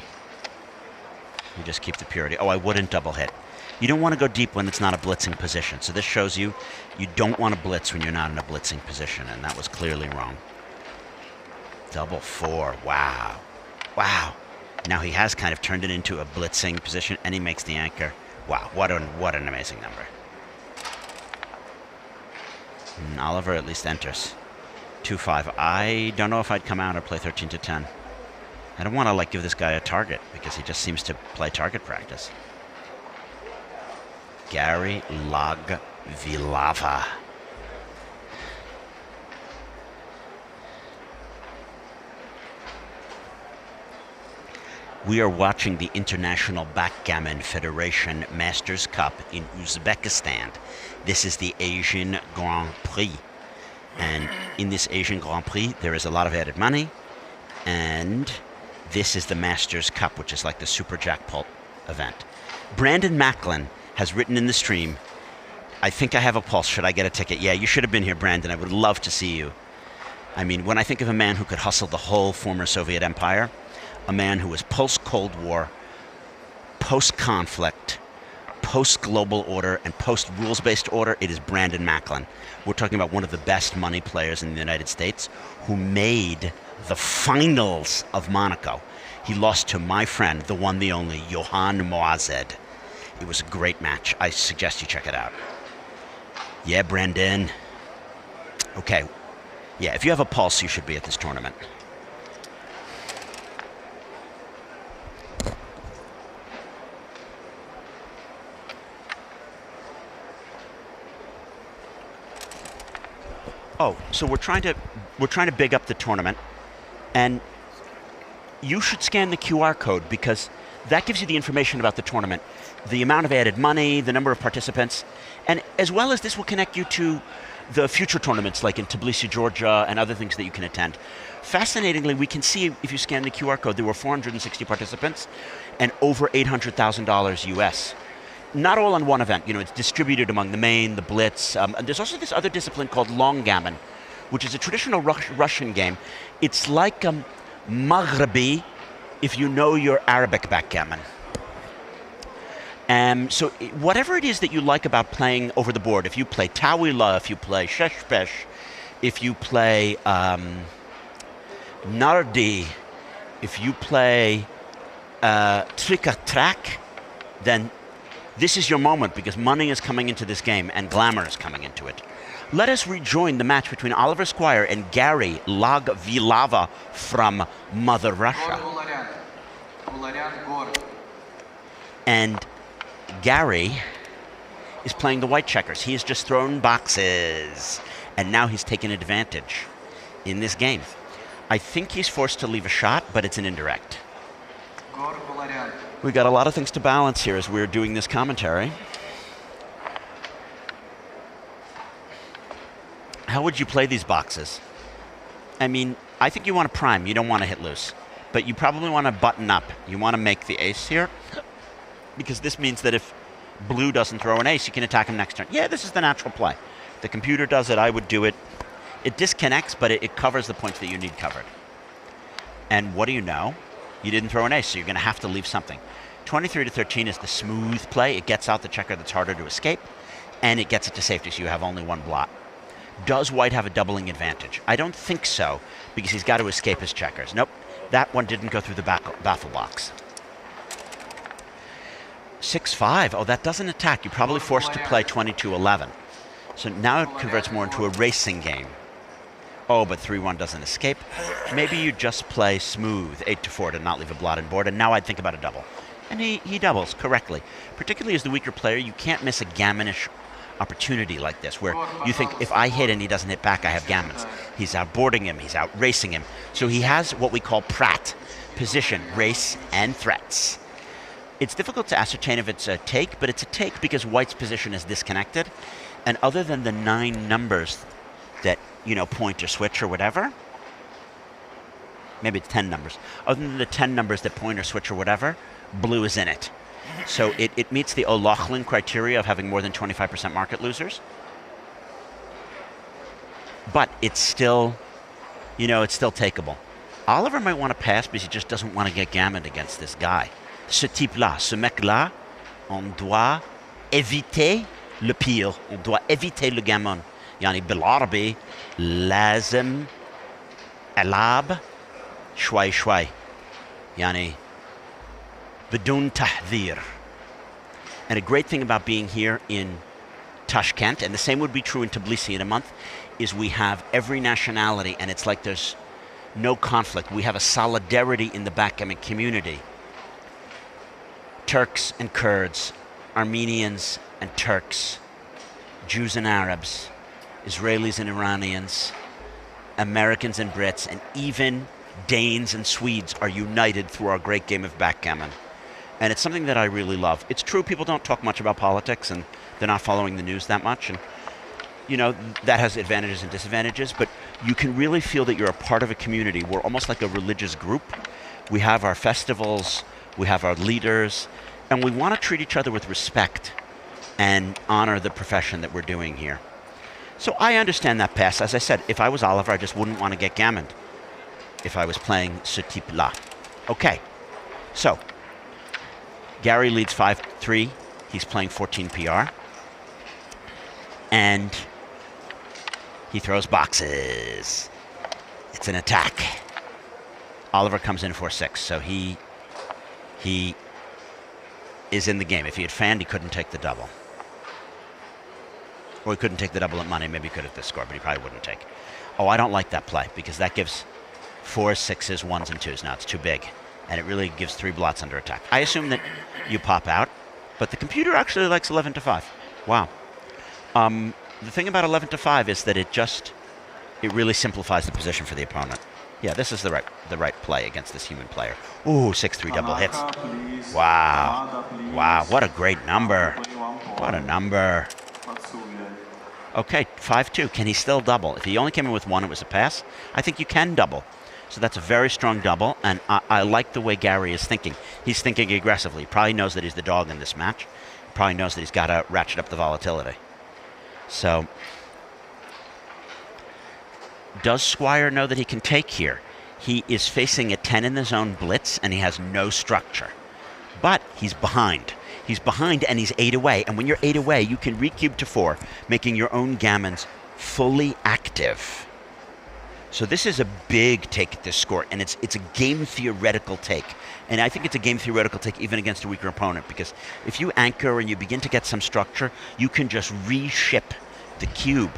You just keep the purity. Oh, I wouldn't double hit. You don't want to go deep when it's not a blitzing position. So this shows you don't want to blitz when you're not in a blitzing position, and that was clearly wrong. Double 4. Wow. Wow. Now he has kind of turned it into a blitzing position, and he makes the anchor. Wow, what an amazing number. And Oliver at least enters. 2-5. I don't know if I'd come out or play 13-10. I don't want to give this guy a target because he just seems to play target practice. Gary Lagvilava. We are watching the International Backgammon Federation Masters Cup in Uzbekistan. This is the Asian Grand Prix. And in this Asian Grand Prix, there is a lot of added money. And this is the Masters Cup, which is like the super jackpot event. Brandon Macklin has written in the stream, I think I have a pulse. Should I get a ticket? Yeah, you should have been here, Brandon. I would love to see you. I mean, when I think of a man who could hustle the whole former Soviet empire, a man who was post-Cold War, post-conflict, post-global order, and post-rules-based order, it is Brandon Macklin. We're talking about one of the best money players in the United States who made the finals of Monaco. He lost to my friend, the one, the only, Johan Moazed. It was a great match. I suggest you check it out. Yeah, Brandon. Okay. Yeah, if you have a pulse, you should be at this tournament. Oh, so we're trying to big up the tournament, and you should scan the QR code because that gives you the information about the tournament, the amount of added money, the number of participants, and as well as this will connect you to the future tournaments like in Tbilisi, Georgia, and other things that you can attend. Fascinatingly, we can see if you scan the QR code, there were 460 participants and over $800,000 US. Not all on one event, it's distributed among the main, the blitz. And there's also this other discipline called long gammon, which is a traditional Russian game. It's like Maghrebi, if you know your Arabic backgammon. So whatever it is that you like about playing over the board, if you play Tawila, if you play Sheshpesh, if you play Nardi, if you play Trick-a-Track, then this is your moment because money is coming into this game and glamour is coming into it. Let us rejoin the match between Oliver Squire and Gary Lagvilava from Mother Russia. And Gary is playing the white checkers. He has just thrown boxes, and now he's taken advantage in this game. I think he's forced to leave a shot, but it's an indirect. We got a lot of things to balance here as we're doing this commentary. How would you play these boxes? I mean, I think you want to prime. You don't want to hit loose. But you probably want to button up. You want to make the ace here, because this means that if blue doesn't throw an ace, you can attack him next turn. Yeah, this is the natural play. The computer does it. I would do it. It disconnects, but it covers the points that you need covered. And what do you know? You didn't throw an ace, so you're going to have to leave something. 23-13 is the smooth play. It gets out the checker that's harder to escape, and it gets it to safety, so you have only one blot. Does white have a doubling advantage? I don't think so, because he's got to escape his checkers. Nope, that one didn't go through the baffle box. 6-5. Oh, that doesn't attack. You're probably forced to play 22-11. So now it converts more into a racing game. Oh, but 3-1 doesn't escape. Maybe you just play smooth, 8-4 to not leave a blot on board, and now I'd think about a double. And he doubles correctly. Particularly as the weaker player, you can't miss a gammonish opportunity like this, where you think if I hit and he doesn't hit back, I have gammons. He's outboarding him, he's out racing him. So he has what we call Prat, position, race, and threats. It's difficult to ascertain if it's a take, but it's a take because white's position is disconnected. And other than the 9 numbers that, point or switch or whatever, maybe it's 10 numbers. Other than the 10 numbers that point or switch or whatever, blue is in it. So it meets the O'Loughlin criteria of having more than 25% market losers. But it's still, it's still takeable. Oliver might want to pass because he just doesn't want to get gammoned against this guy. Ce type-là, ce mec-là, on doit éviter le pire. On doit éviter le gammon. يعني بالعربي لازم ألعب شوي شوي. يعني بدون تحذير. And a great thing about being here in Tashkent, and the same would be true in Tbilisi in a month, is we have every nationality, and it's like there's no conflict. We have a solidarity in the backgammon community. Turks and Kurds, Armenians and Turks, Jews and Arabs, Israelis and Iranians, Americans and Brits, and even Danes and Swedes are united through our great game of backgammon. And it's something that I really love. It's true people don't talk much about politics and they're not following the news that much. And, that has advantages and disadvantages, but you can really feel that you're a part of a community. We're almost like a religious group. We have our festivals, we have our leaders, and we want to treat each other with respect and honor the profession that we're doing here. So I understand that pass. As I said, if I was Oliver, I just wouldn't want to get gammoned if I was playing ce type-là. Okay, so Gary leads 5-3. He's playing 14 PR. And he throws boxes. It's an attack. Oliver comes in 4-6, so he is in the game. If he had fanned, he couldn't take the double. Or he couldn't take the double at money. Maybe he could at this score, but he probably wouldn't take. Oh, I don't like that play because that gives 4s, 6s, 1s, and 2s. Now it's too big. And it really gives 3 blots under attack. I assume that you pop out, but the computer actually likes 11-5. Wow. The thing about 11-5 is that it really simplifies the position for the opponent. Yeah, this is the right play against this human player. Ooh, 6-3 double hits. Wow. Wow, what a great number. What a number. Okay, 5-2. Can he still double? If he only came in with 1, it was a pass. I think you can double. So that's a very strong double, and I like the way Gary is thinking. He's thinking aggressively. He probably knows that he's the dog in this match. He probably knows that he's got to ratchet up the volatility. So, does Squire know that he can take here? He is facing a 10 in the zone blitz, and he has no structure. But he's behind. He's behind, and he's 8 away. And when you're 8 away, you can recube to 4, making your own gammons fully active. So this is a big take at this score, and it's a game theoretical take. And I think it's a game theoretical take even against a weaker opponent, because if you anchor and you begin to get some structure, you can just reship the cube.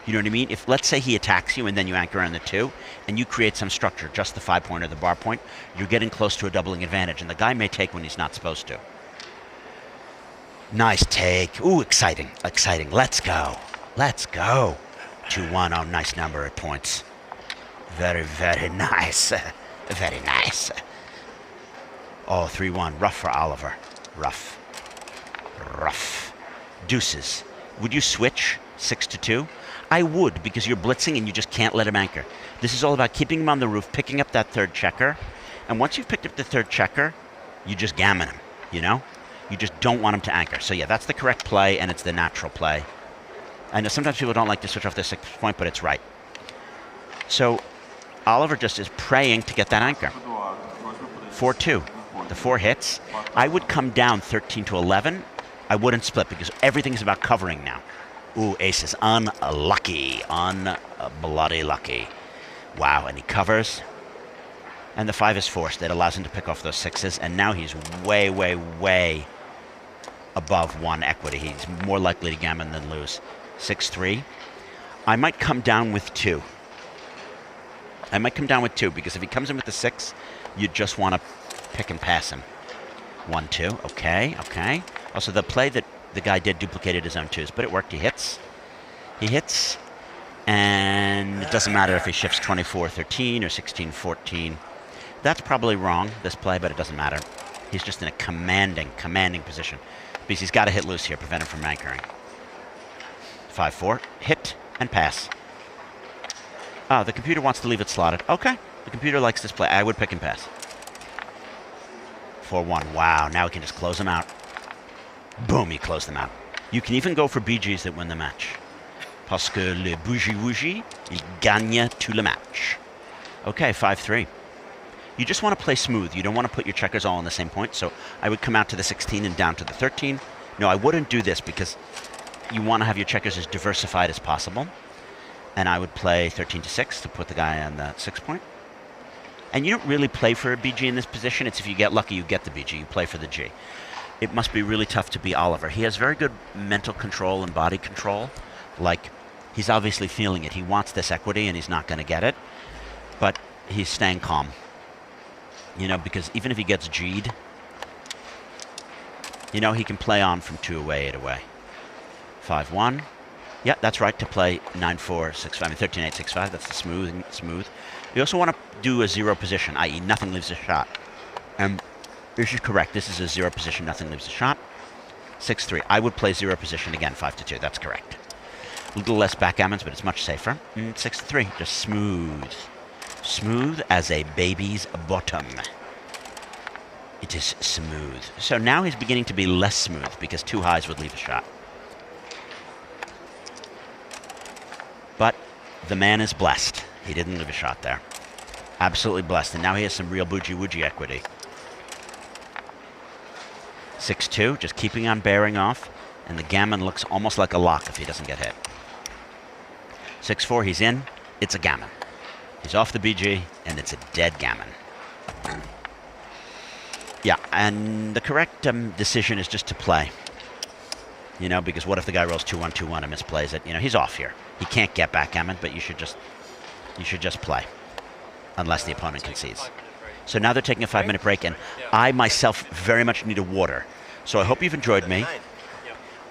You know what I mean? If, let's say he attacks you and then you anchor on the 2, and you create some structure, just the 5 point or the bar point, you're getting close to a doubling advantage, and the guy may take when he's not supposed to. Nice take. Ooh, exciting, exciting. Let's go. Let's go. 2-1. Oh, nice number of points. Very, very nice. Very nice. Oh, 3-1. Rough for Oliver. Rough. Rough. Deuces. Would you switch 6-2? I would, because you're blitzing and you just can't let him anchor. This is all about keeping him on the roof, picking up that 3rd checker. And once you've picked up the 3rd checker, you just gammon him, you know? You just don't want him to anchor. So yeah, that's the correct play, and it's the natural play. I know sometimes people don't like to switch off their 6th point, but it's right. So Oliver just is praying to get that anchor. 4-2. The 4 hits. I would come down 13-11. I wouldn't split because everything's about covering now. Ooh, ace is unlucky. Unbloody lucky. Wow, and he covers. And the 5 is forced. It allows him to pick off those 6s, and now he's way, way, way above 1 equity. He's more likely to gammon than lose. 6-3. I might come down with 2. I might come down with 2, because if he comes in with the 6, you just want to pick and pass him. 1-2. Okay, okay. Also, the play that the guy did duplicated his own 2s, but it worked. He hits. He hits. And it doesn't matter if he shifts 24-13 or 16-14. That's probably wrong, this play, but it doesn't matter. He's just in a commanding position. Because he's got to hit loose here, prevent him from anchoring. 5-4, hit and pass. Oh, the computer wants to leave it slotted. Okay, the computer likes this play. I would pick and pass. 4-1, wow, now we can just close them out. Boom, you close them out. You can even go for BGs that win the match. Parce que le bougie-wougie, il gagne tout le match. Okay, 5-3. You just want to play smooth. You don't want to put your checkers all on the same point, so I would come out to the 16 and down to the 13. No, I wouldn't do this because you want to have your checkers as diversified as possible. And I would play 13-6 to put the guy on the 6 point. And you don't really play for a BG in this position. It's if you get lucky, you get the BG. You play for the G. It must be really tough to be Oliver. He has very good mental control and body control. Like, he's obviously feeling it. He wants this equity, and he's not going to get it. But he's staying calm. You know, because even if he gets G'd, you know, he can play on from 2 away, 8 away. 5-1. Yeah, that's right, to play 9-4, 6-5. I mean, 13-8, 6-5. That's the smooth. You also want to do a 0 position, i.e. nothing leaves a shot. And this is correct. This is a 0 position, nothing leaves a shot. 6-3. I would play 0 position again, 5-2. That's correct. A little less backgammons, but it's much safer. 6-3, just smooth. Smooth as a baby's bottom. It is smooth. So now he's beginning to be less smooth because 2 highs would leave a shot. But the man is blessed. He didn't leave a shot there. Absolutely blessed. And now he has some real bougie-wougie equity. 6-2, just keeping on bearing off. And the gammon looks almost like a lock if he doesn't get hit. 6-4, he's in. It's a gammon. He's off the BG, and it's a dead gammon. Yeah, and the correct decision is just to play. You know, because what if the guy rolls 2-1, 2-1 and misplays it? You know, he's off here. He can't get backgammon, but you should just play, unless the opponent concedes. So now they're taking a 5-minute break, and I myself very much need a water. So I hope you've enjoyed me.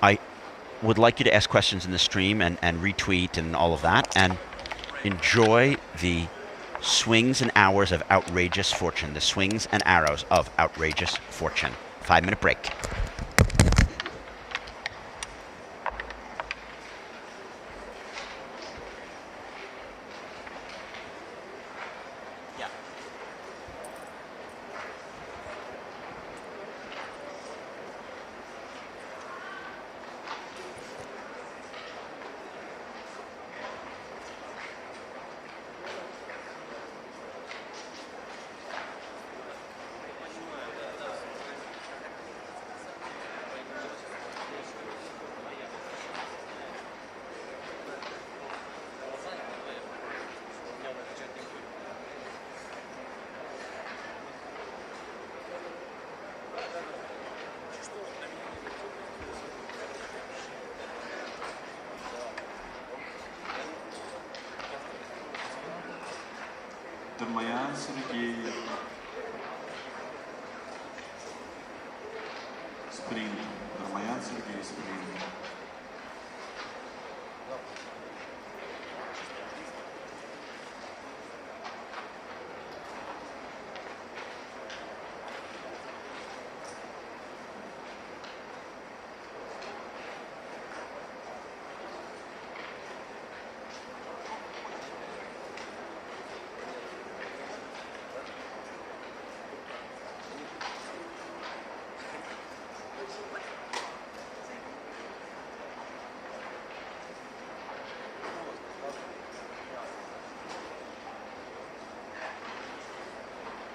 I would like you to ask questions in the stream and retweet and all of that, and enjoy the swings and hours of outrageous fortune. The swings and arrows of outrageous fortune. 5-minute break. Термоян Сергей. Спринт. Термоян Сергей, спринт.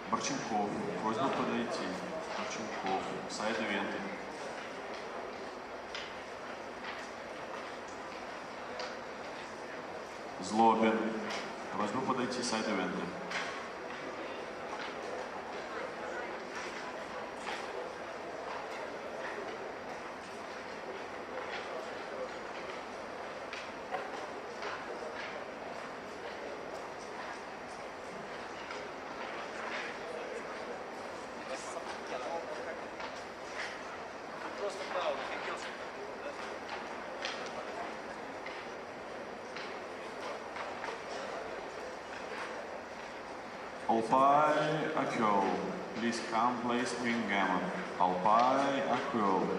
Борченков, просьба подойти. Борченков, сайд ивенты. Злобин, просьба подойти, сайд ивенты. Alpai Akyo, please come play string gammon. Alpai Akyo.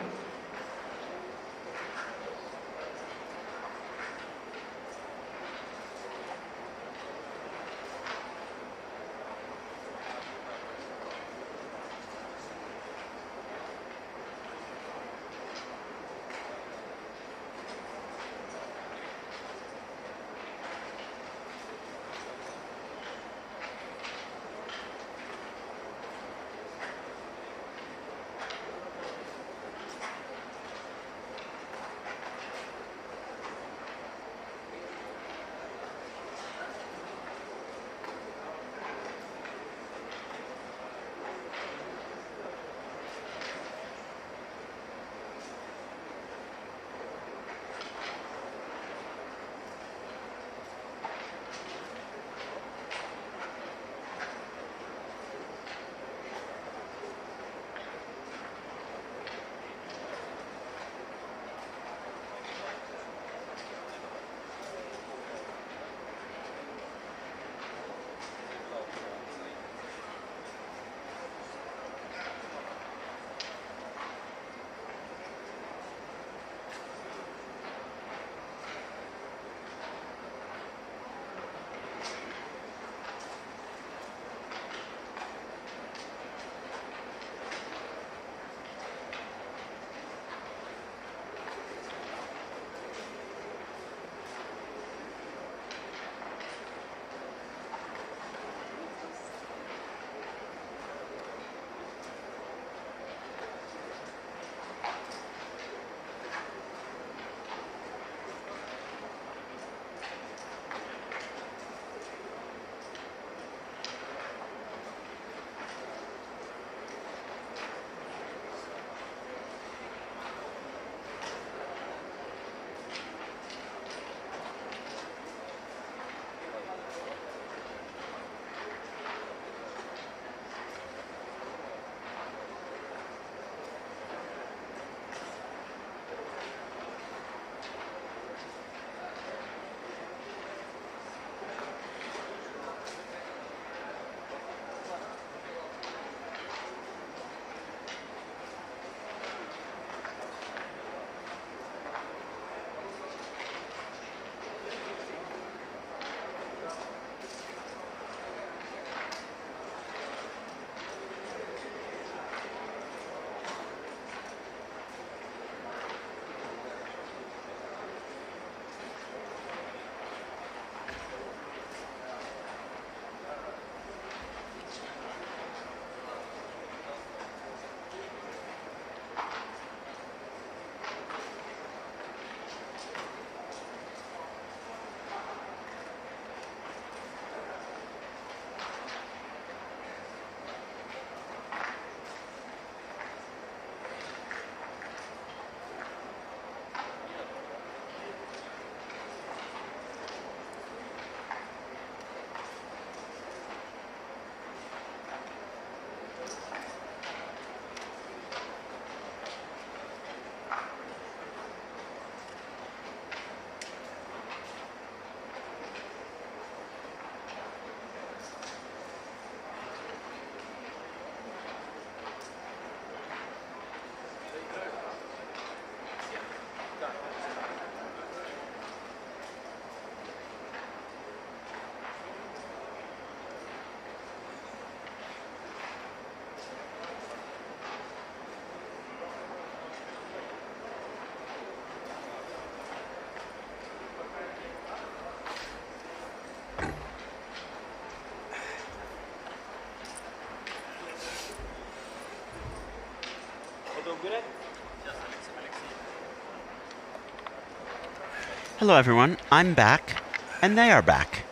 Hello, everyone. I'm back, and they are back.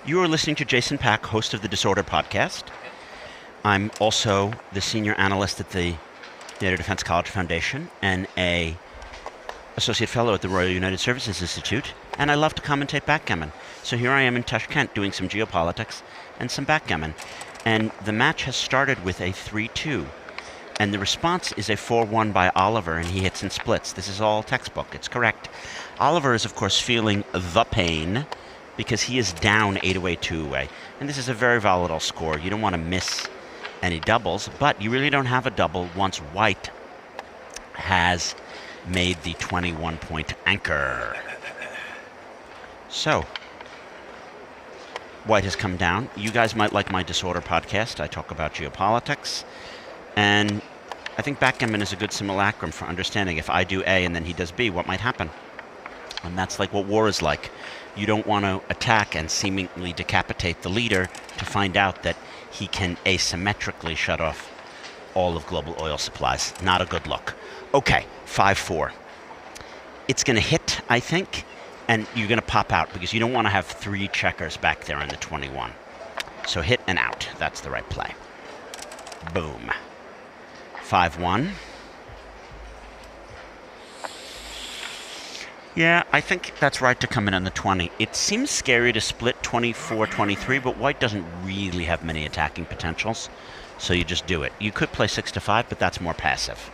You are listening to Jason Pack, host of the Disorder podcast. I'm also the senior analyst at the NATO Defense College Foundation and a associate fellow at the Royal United Services Institute, and I love to commentate backgammon. So here I am in Tashkent doing some geopolitics and some backgammon. And the match has started with a 3-2. And the response is a 4-1 by Oliver, and he hits in splits. This is all textbook. It's correct. Oliver is, of course, feeling the pain because he is down 8 away, 2 away. And this is a very volatile score. You don't want to miss any doubles, but you really don't have a double once white has made the 21-point anchor. So, white has come down. You guys might like my Disorder podcast. I talk about geopolitics. And I think backgammon is a good simulacrum for understanding if I do A and then he does B, what might happen. And that's like what war is like. You don't want to attack and seemingly decapitate the leader to find out that he can asymmetrically shut off all of global oil supplies. Not a good look. Okay, 5-4. It's going to hit, I think, and you're going to pop out because you don't want to have 3 checkers back there in the 21. So hit and out. That's the right play. Boom. 5-1. Yeah, I think that's right to come in on the 20. It seems scary to split 24-23, but white doesn't really have many attacking potentials, so you just do it. You could play 6-5, but that's more passive.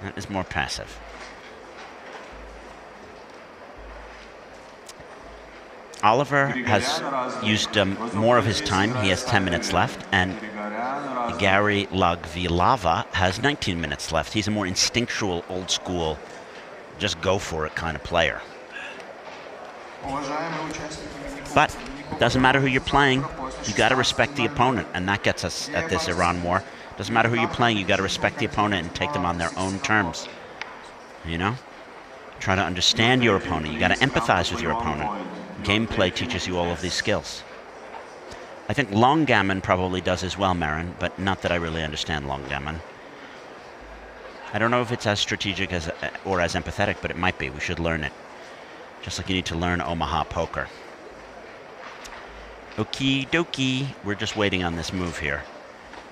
That is more passive. Oliver has used more of his time. He has 10 minutes left, and Gary Lagvilava has 19 minutes left. He's a more instinctual, old-school, just-go-for-it kind of player. But doesn't matter who you're playing. You got to respect the opponent, and that gets us at this Iran war. Doesn't matter who you're playing. You got to respect the opponent and take them on their own terms. You know? Try to understand your opponent. You got to empathize with your opponent. Gameplay teaches you all of these skills. I think long gammon probably does as well, Marin, but not that I really understand long gammon. I don't know if it's as strategic as or as empathetic, but it might be. We should learn it. Just like you need to learn Omaha poker. Okie dokie. We're just waiting on this move here.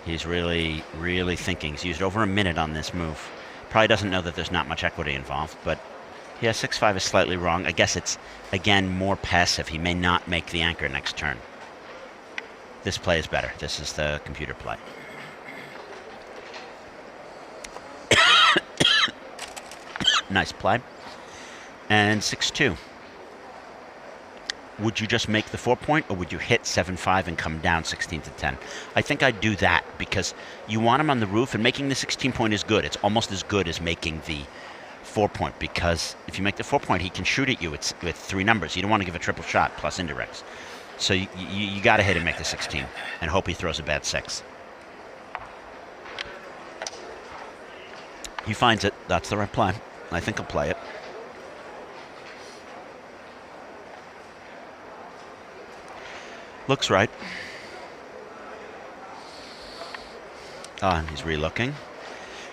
He's really, really thinking. He's used over a minute on this move. Probably doesn't know that there's not much equity involved, but yeah, 6-5 is slightly wrong. I guess it's, again, more passive. He may not make the anchor next turn. This play is better. This is the computer play. Nice play. And 6-2. Would you just make the 4-point, or would you hit 7-5 and come down 16-10? I think I'd do that because you want him on the roof, and making the 16-point is good. It's almost as good as making the 4-point, because if you make the 4-point, he can shoot at you with 3 numbers. You don't want to give a triple shot plus indirects. So you got to hit and make the 16 and hope he throws a bad 6. He finds it. That's the right play. I think I'll play it. Looks right. Ah, and he's re-looking.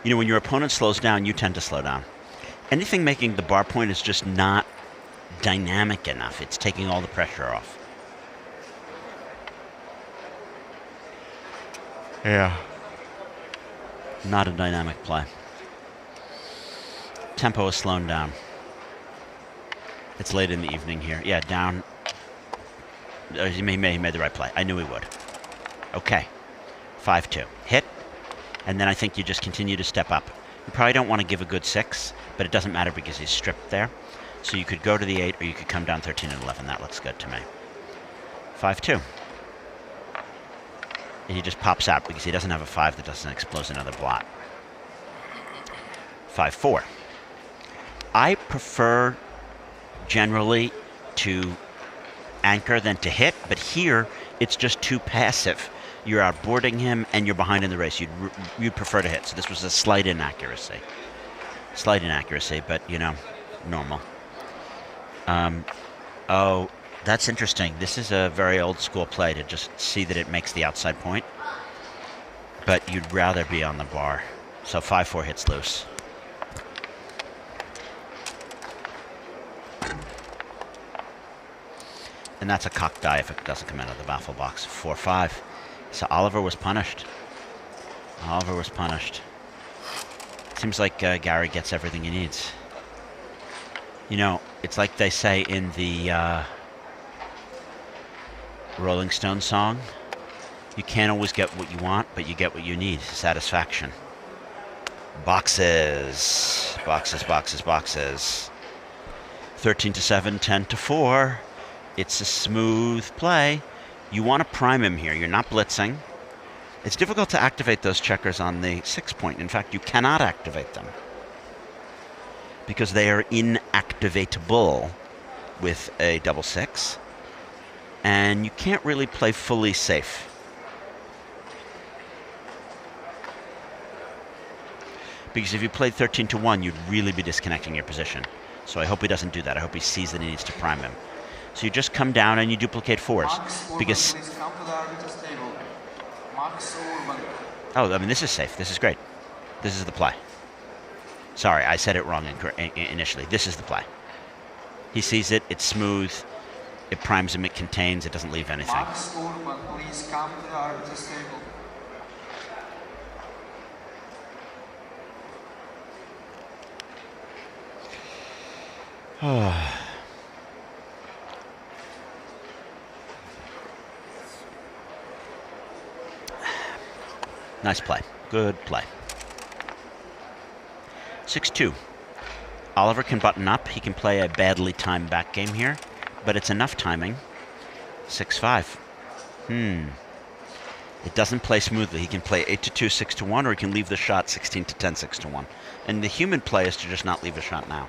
You know, when your opponent slows down, you tend to slow down. Anything making the bar point is just not dynamic enough. It's taking all the pressure off. Yeah. Not a dynamic play. Tempo is slowing down. It's late in the evening here. Yeah, down. He made the right play. I knew he would. Okay. 5-2. Hit. And then I think you just continue to step up. You probably don't want to give a good 6, but it doesn't matter because he's stripped there. So you could go to the 8, or you could come down 13 and 11. That looks good to me. 5-2. And he just pops out because he doesn't have a 5 that doesn't expose another blot. 5-4. I prefer generally to anchor than to hit, but here it's just too passive. You're outboarding him and you're behind in the race. You'd prefer to hit. So this was a slight inaccuracy. Slight inaccuracy, but you know, normal. Oh, that's interesting. This is a very old school play to just see that it makes the outside point. But you'd rather be on the bar. So 5-4 hits loose. And that's a cock die if it doesn't come out of the baffle box. 4-5. So Oliver was punished. Oliver was punished. Seems like Gary gets everything he needs. You know, it's like they say in the Rolling Stones song, you can't always get what you want, but you get what you need. Satisfaction. Boxes. Boxes, boxes, boxes. 13-7, 10-4. It's a smooth play. You want to prime him here. You're not blitzing. It's difficult to activate those checkers on the 6 point. In fact, you cannot activate them because they are inactivatable with a double 6. And you can't really play fully safe. Because if you played 13 to 1, you'd really be disconnecting your position. So I hope he doesn't do that. I hope he sees that he needs to prime him. So you just come down and you duplicate 4s. Because oh, I mean, this is safe. This is great. This is the play. Sorry, I said it wrong initially. This is the play. He sees it. It's smooth. It primes him. It contains. It doesn't leave anything. Max Urban, please come to the arbiter's table. Nice play. Good play. 6-2. Oliver can button up. He can play a badly timed back game here, but it's enough timing. 6-5. It doesn't play smoothly. He can play 8-2, 6-1, or he can leave the shot 16-10, 6-1. And the human play is to just not leave a shot now.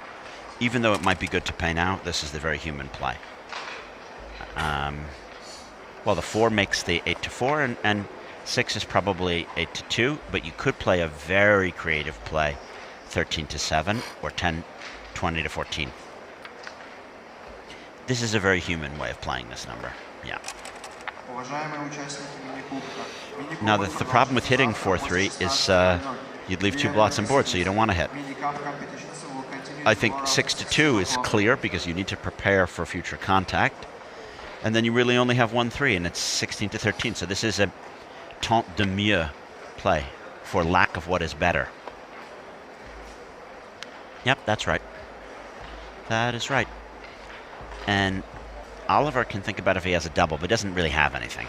Even though it might be good to pay now, this is the very human play. Well, the 4 makes the 8-4, and 6 is probably 8-2, but you could play a very creative play, 13-7 or 20-14. This is a very human way of playing this number. Yeah. Now the problem with hitting 4-3 is you'd leave 2 blots on board, so you don't want to hit. I think 6-2 is clear because you need to prepare for future contact, and then you really only have 1-3, and it's 16-13. So this is a tant de mieux play for lack of what is better. Yep, that's right. That is right. And Oliver can think about if he has a double, but doesn't really have anything.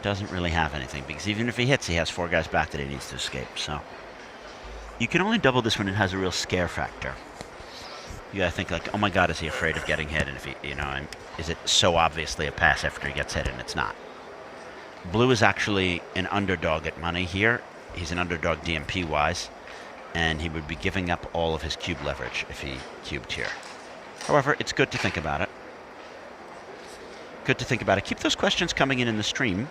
Doesn't really have anything, because even if he hits, he has 4 guys back that he needs to escape. So you can only double this when it has a real scare factor. You gotta think like, oh my God, is he afraid of getting hit? And if he, and is it so obviously a pass after he gets hit? And it's not. Blue is actually an underdog at money here. He's an underdog DMP wise, and he would be giving up all of his cube leverage if he cubed here. However, it's good to think about it. Good to think about it. Keep those questions coming in the stream.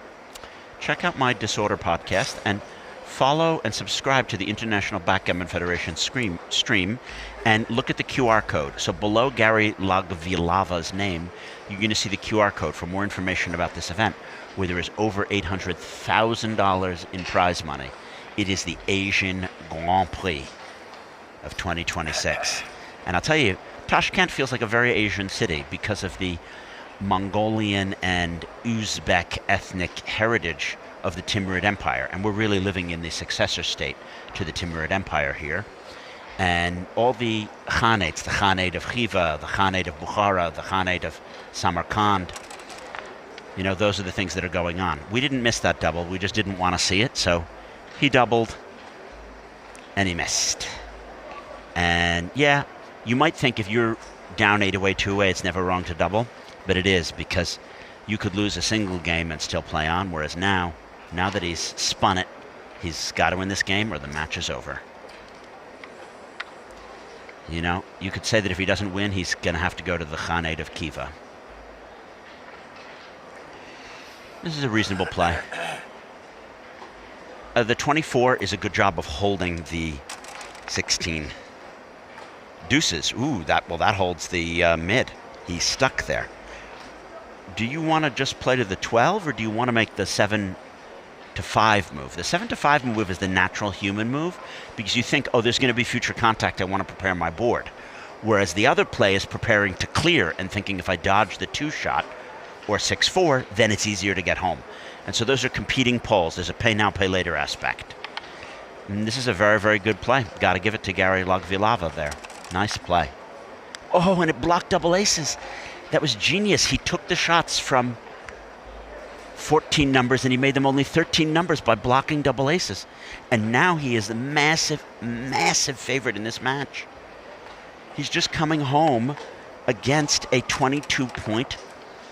Check out my Disorder podcast and follow and subscribe to the International Backgammon Federation stream and look at the QR code. So below Gary Lagvilava's name, you're going to see the QR code for more information about this event, where there is over $800,000 in prize money. It is the Asian Grand Prix of 2026. And I'll tell you, Tashkent feels like a very Asian city because of the Mongolian and Uzbek ethnic heritage of the Timurid Empire. And we're really living in the successor state to the Timurid Empire here. And all the Khanates, the Khanate of Khiva, the Khanate of Bukhara, the Khanate of Samarkand, those are the things that are going on. We didn't miss that double. We just didn't want to see it. So he doubled and he missed. And yeah, you might think if you're down 8 away, 2 away, it's never wrong to double. But it is, because you could lose a single game and still play on. Whereas now that he's spun it, he's got to win this game or the match is over. You could say that if he doesn't win, he's going to have to go to the Khanate of Khiva. This is a reasonable play. The 24 is a good job of holding the 16. Deuces. Ooh, that holds the mid. He's stuck there. Do you want to just play to the 12, or do you want to make the 7 to 5 move? The 7 to 5 move is the natural human move, because you think, oh, there's going to be future contact, I want to prepare my board. Whereas the other play is preparing to clear and thinking if I dodge the 2 shot or 6-4, then it's easier to get home. And so those are competing poles. There's a pay now, pay later aspect. And this is a very, very good play. Got to give it to Gary Lagvilava there. Nice play. Oh, and it blocked double aces. That was genius. He took the shots from 14 numbers and he made them only 13 numbers by blocking double aces. And now he is the massive, massive favorite in this match. He's just coming home against a 22-point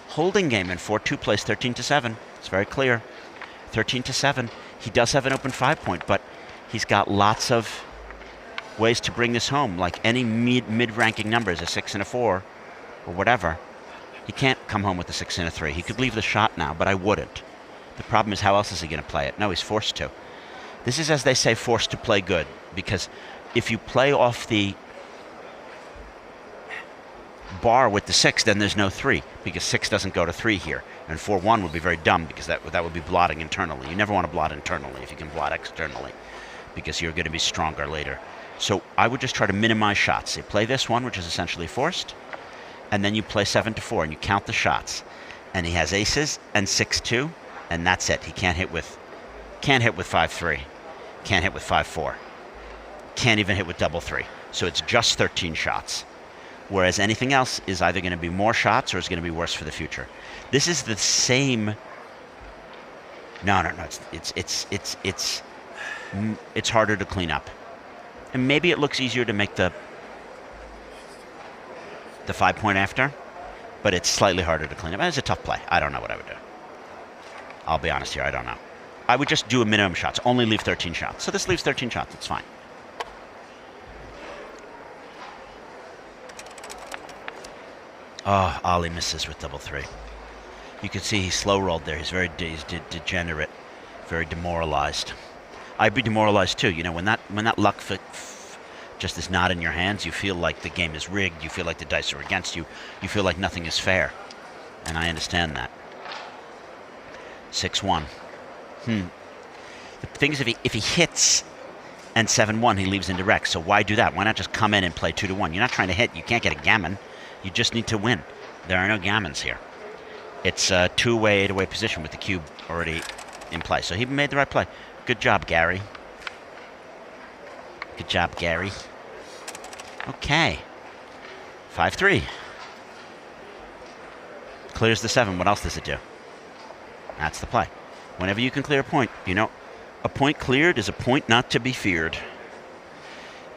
holding game, and 4-2 plays 13-7. It's very clear. 13-7. He does have an open 5-point, but he's got lots of ways to bring this home. Like any mid-ranking numbers, a 6 and a 4, or whatever. He can't come home with a 6 and a 3. He could leave the shot now, but I wouldn't. The problem is, how else is he going to play it? No, he's forced to. This is, as they say, forced to play good, because if you play off the bar with the 6, then there's no 3, because 6 doesn't go to 3 here. And 4-1 would be very dumb, because that would be blotting internally. You never want to blot internally if you can blot externally, because you're going to be stronger later. So I would just try to minimize shots. You play this one, which is essentially forced, and then you play 7-4, and you count the shots. And he has aces and 6-2, and that's it. He can't hit with 5-3, can't hit with 5-4, can't even hit with double 3. So it's just 13 shots. Whereas anything else is either going to be more shots or is going to be worse for the future. This is the same. No. It's harder to clean up, and maybe it looks easier to make the 5-point after, but it's slightly harder to clean up. It's a tough play. I don't know what I would do. I'll be honest here. I don't know. I would just do a minimum shots. Only leave 13 shots. So this leaves 13 shots. It's fine. Oh, Ali misses with double 3. You can see he slow rolled there. He's very degenerate, very demoralized. I'd be demoralized too. You know, when that luck just is not in your hands, you feel like the game is rigged. You feel like the dice are against you. You feel like nothing is fair, and I understand that. 6-1. The thing is, if he hits and 7-1, he leaves indirect. So why do that? Why not just come in and play 2-1? You're not trying to hit. You can't get a gammon. You just need to win. There are no gammons here. It's a two-way, 8-away position with the cube already in play. So he made the right play. Good job, Gary. Good job, Gary. Okay. 5-3. Clears the 7. What else does it do? That's the play. Whenever you can clear a point, you know, a point cleared is a point not to be feared.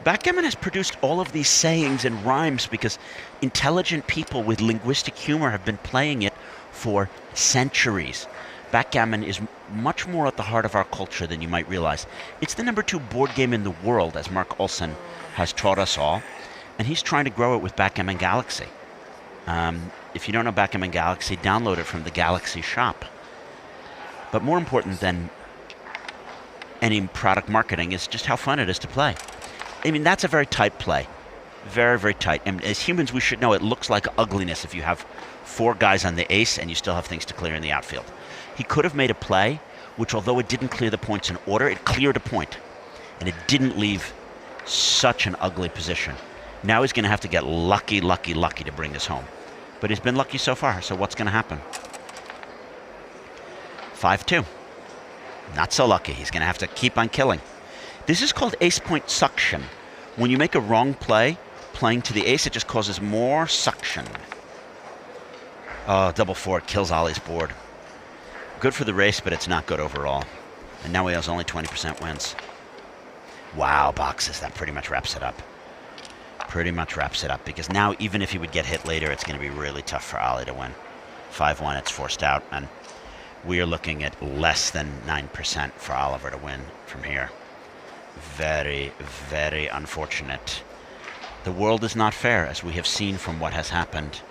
Backgammon has produced all of these sayings and rhymes because intelligent people with linguistic humor have been playing it for centuries. Backgammon is much more at the heart of our culture than you might realize. It's the #2 board game in the world, as Mark Olson has taught us all, and he's trying to grow it with Backgammon Galaxy. If you don't know Backgammon Galaxy, download it from the Galaxy shop. But more important than any product marketing is just how fun it is to play. I mean, that's a very tight play. Very, very tight. And as humans, we should know it looks like ugliness if you have 4 guys on the ace and you still have things to clear in the outfield. He could have made a play, which although it didn't clear the points in order, it cleared a point. And it didn't leave such an ugly position. Now he's going to have to get lucky to bring this home. But he's been lucky so far, so what's going to happen? 5-2. Not so lucky. He's going to have to keep on killing. This is called ace point suction. When you make a wrong play, playing to the ace, it just causes more suction. Oh, double 4, it kills Ollie's board. Good for the race, but it's not good overall. And now he has only 20% wins. Wow, boxes, that pretty much wraps it up. Pretty much wraps it up, because now even if he would get hit later, it's going to be really tough for Ollie to win. 5-1, it's forced out, and we are looking at less than 9% for Oliver to win from here. Very, very unfortunate. The world is not fair, as we have seen from what has happened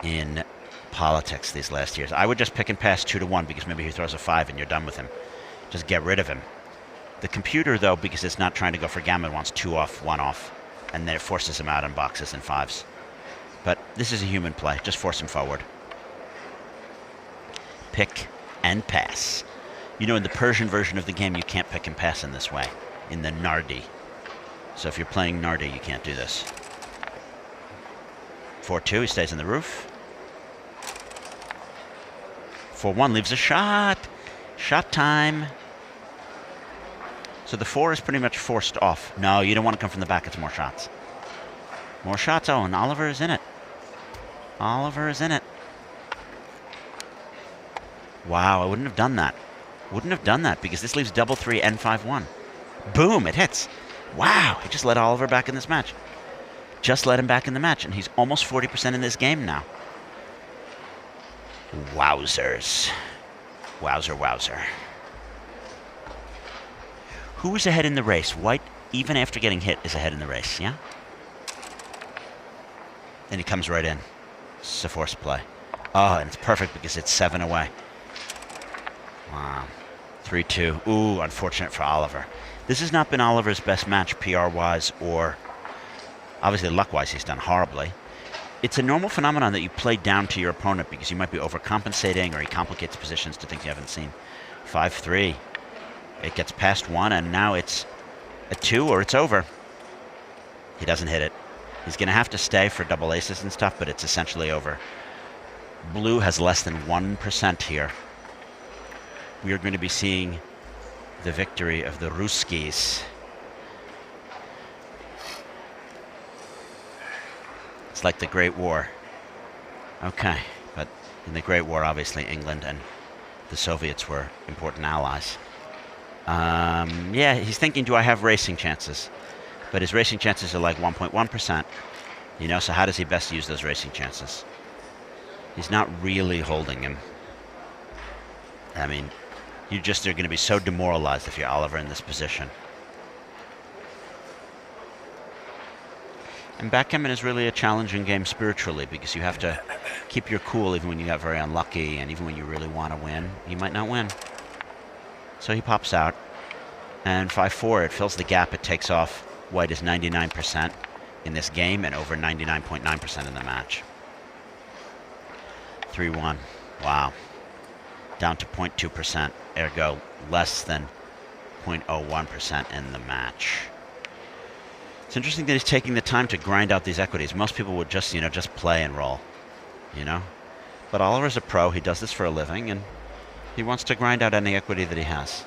in politics these last years. I would just pick and pass 2-1 because maybe he throws a 5 and you're done with him. Just get rid of him. The computer, though, because it's not trying to go for gammon, wants 2 off, 1 off, and then it forces him out on boxes and 5s. But this is a human play. Just force him forward. Pick and pass. You know, in the Persian version of the game, you can't pick and pass in this way, in the Nardi. So if you're playing Nardi, you can't do this. 4-2, he stays on the roof. 4-1 leaves a shot. Shot time. So the 4 is pretty much forced off. No, you don't want to come from the back. It's more shots. More shots. Oh, and Oliver is in it. Oliver is in it. Wow, I wouldn't have done that. Wouldn't have done that because this leaves double 3 and 5-1. Boom, it hits. Wow, he just let Oliver back in this match. just let him back in the match, and he's almost 40% in this game now. Wowzers. Wowzer, wowzer. Who is ahead in the race? White, even after getting hit, is ahead in the race, yeah? And he comes right in. It's a forced play. Oh, and it's perfect because it's 7 away. Wow. 3-2. Ooh, unfortunate for Oliver. This has not been Oliver's best match PR-wise or obviously luck-wise he's done horribly. It's a normal phenomenon that you play down to your opponent because you might be overcompensating or he complicates positions to things you haven't seen. 5-3. It gets past 1 and now it's a 2 or it's over. He doesn't hit it. He's going to have to stay for double aces and stuff, but it's essentially over. Blue has less than 1% here. We are going to be seeing the victory of the Ruskies. It's like the Great War. Okay, but in the Great War, obviously, England and the Soviets were important allies. Yeah, he's thinking, do I have racing chances? But his racing chances are like 1.1%. You know, so how does he best use those racing chances? He's not really holding him. I mean, you just are going to be so demoralized if you're Oliver in this position. And backgammon is really a challenging game spiritually because you have to keep your cool even when you got very unlucky and even when you really want to win, you might not win. So he pops out. And 5-4, it fills the gap. It takes off. White is 99% in this game and over 99.9% in the match. 3-1. Wow. Down to 0.2%, ergo less than 0.01% in the match. It's interesting that he's taking the time to grind out these equities. Most people would just, just play and roll, But Oliver's a pro. He does this for a living, and he wants to grind out any equity that he has.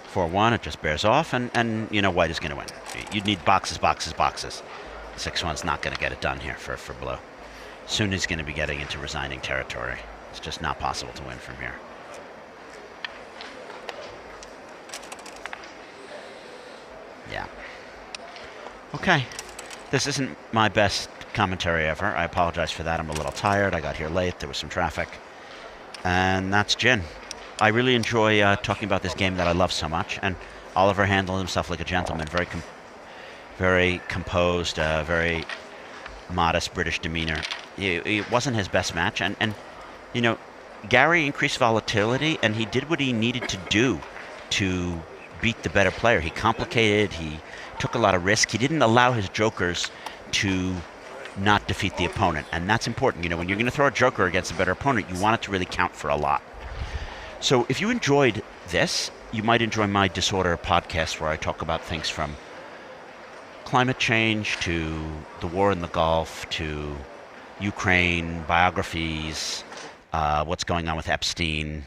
For 1, it just bears off, and White is going to win. You'd need boxes, boxes, boxes. 6-1's not going to get it done here for Blue. Soon he's going to be getting into resigning territory. It's just not possible to win from here. Yeah. Okay. This isn't my best commentary ever. I apologize for that. I'm a little tired. I got here late. There was some traffic. And that's Jin. I really enjoy talking about this game that I love so much. And Oliver handled himself like a gentleman. Very composed, very modest British demeanor. It wasn't his best match. And Gary increased volatility, and he did what he needed to do to beat the better player. He complicated. He took a lot of risk. He didn't allow his jokers to not defeat the opponent. And that's important. When you're going to throw a joker against a better opponent, you want it to really count for a lot. So if you enjoyed this, you might enjoy my Disorder podcast where I talk about things from climate change to the war in the Gulf to Ukraine, biographies, what's going on with Epstein,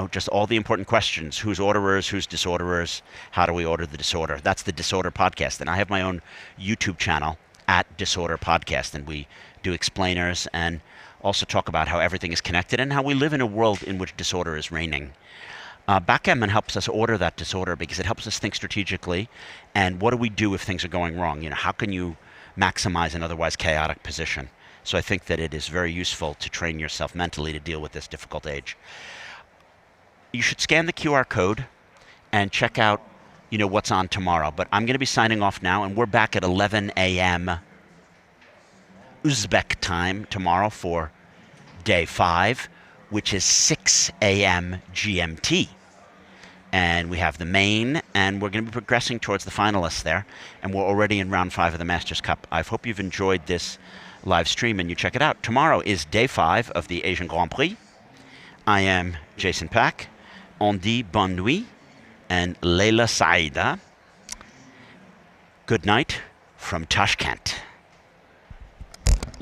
just all the important questions. Who's orderers, who's disorderers, how do we order the disorder? That's the Disorder podcast. And I have my own YouTube channel at Disorder Podcast, and we do explainers and also talk about how everything is connected and how we live in a world in which disorder is reigning. Backgammon helps us order that disorder because it helps us think strategically. And what do we do if things are going wrong? How can you maximize an otherwise chaotic position? So I think that it is very useful to train yourself mentally to deal with this difficult age. You should scan the QR code and check out, what's on tomorrow. But I'm going to be signing off now, and we're back at 11 a.m. Uzbek time tomorrow for day 5, which is 6 a.m. GMT. And we have the main, and we're going to be progressing towards the finalists there. And we're already in round 5 of the Masters Cup. I hope you've enjoyed this live stream and you check it out. Tomorrow is day 5 of the Asian Grand Prix. I am Jason Pack. On dit bonne nuit and Leila Saida. Good night from Tashkent.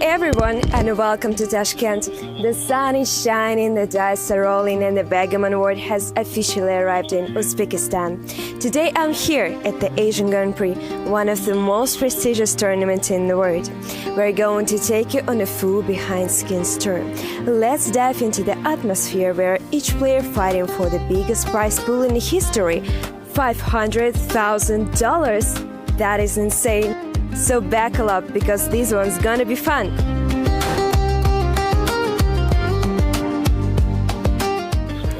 Everyone, and welcome to Tashkent. The sun is shining, the dice are rolling, and the Backgammon Award has officially arrived in Uzbekistan. Today I'm here at the Asian Grand Prix, one of the most prestigious tournaments in the world. We're going to take you on a full behind-scenes tour. Let's dive into the atmosphere where each player fighting for the biggest prize pool in history, $500,000. That is insane. So buckle up because this one's gonna be fun.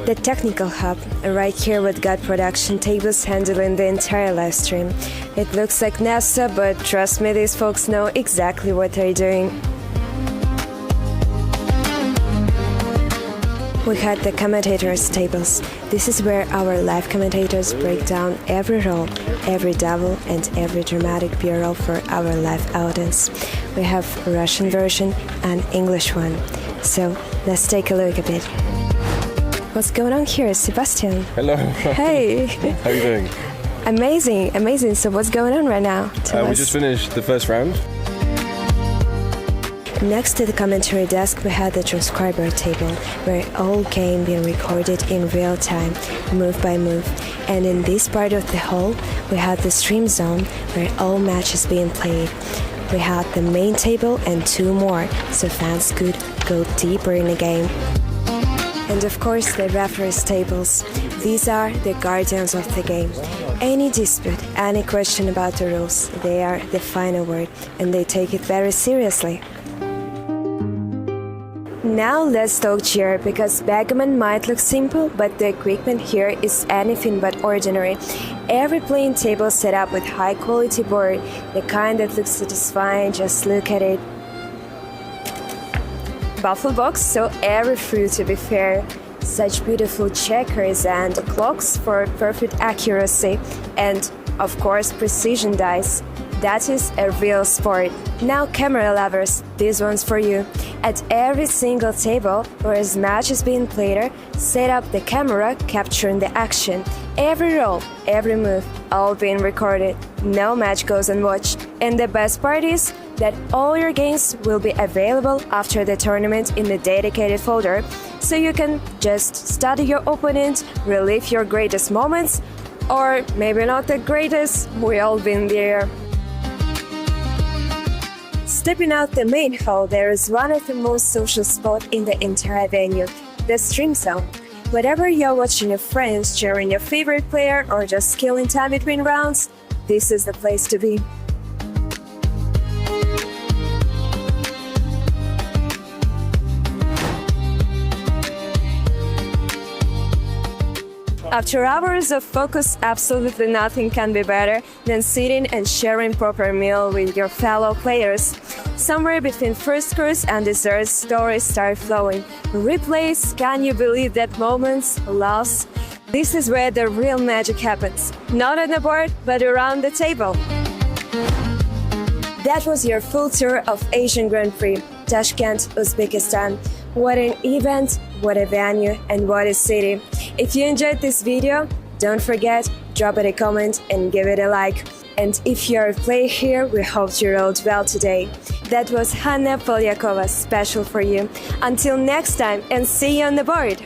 The technical hub, right here with got production tables handling the entire live stream. It looks like NASA, but trust me, these folks know exactly what they're doing. We had the commentators' tables. This is where our live commentators break down every role, every double, and every dramatic bureau for our live audience. We have a Russian version and English one. So let's take a look a bit. What's going on here, Sebastian? Hello. Hey. How are you doing? Amazing, amazing. So what's going on right now? We just finished the first round. Next to the commentary desk, we had the transcriber table, where all game being recorded in real time, move by move. And in this part of the hall, we had the stream zone, where all matches being played. We had the main table and two more, so fans could go deeper in the game. And of course, the referees' tables. These are the guardians of the game. Any dispute, any question about the rules, they are the final word, and they take it very seriously. Now let's talk cheer, because backgammon might look simple, but the equipment here is anything but ordinary. Every playing table set up with high quality board, the kind that looks satisfying, just look at it. Buffalo box, so every fruit to be fair. Such beautiful checkers and clocks for perfect accuracy, and of course precision dice. That is a real sport. Now camera lovers, this one's for you. At every single table where a match is being played, set up the camera capturing the action. Every roll, every move, all being recorded. No match goes unwatched. And the best part is that all your games will be available after the tournament in the dedicated folder, so you can just study your opponent, relive your greatest moments, or maybe not the greatest, we all been there. Stepping out the main hall, there is one of the most social spots in the entire venue, the stream zone. Whether you're watching your friends, cheering your favorite player, or just killing time between rounds, this is the place to be. After hours of focus, absolutely nothing can be better than sitting and sharing proper meal with your fellow players. Somewhere between first course and dessert, stories start flowing. Replays, can you believe that moments, laughs? This is where the real magic happens. Not on the board, but around the table. That was your full tour of Asian Grand Prix, Tashkent, Uzbekistan. What an event, what a venue, and what a city. If you enjoyed this video, don't forget, drop it a comment and give it a like. And if you're a player here, we hope you rolled well today. That was Hanna Polyakova, special for you. Until next time, and see you on the board!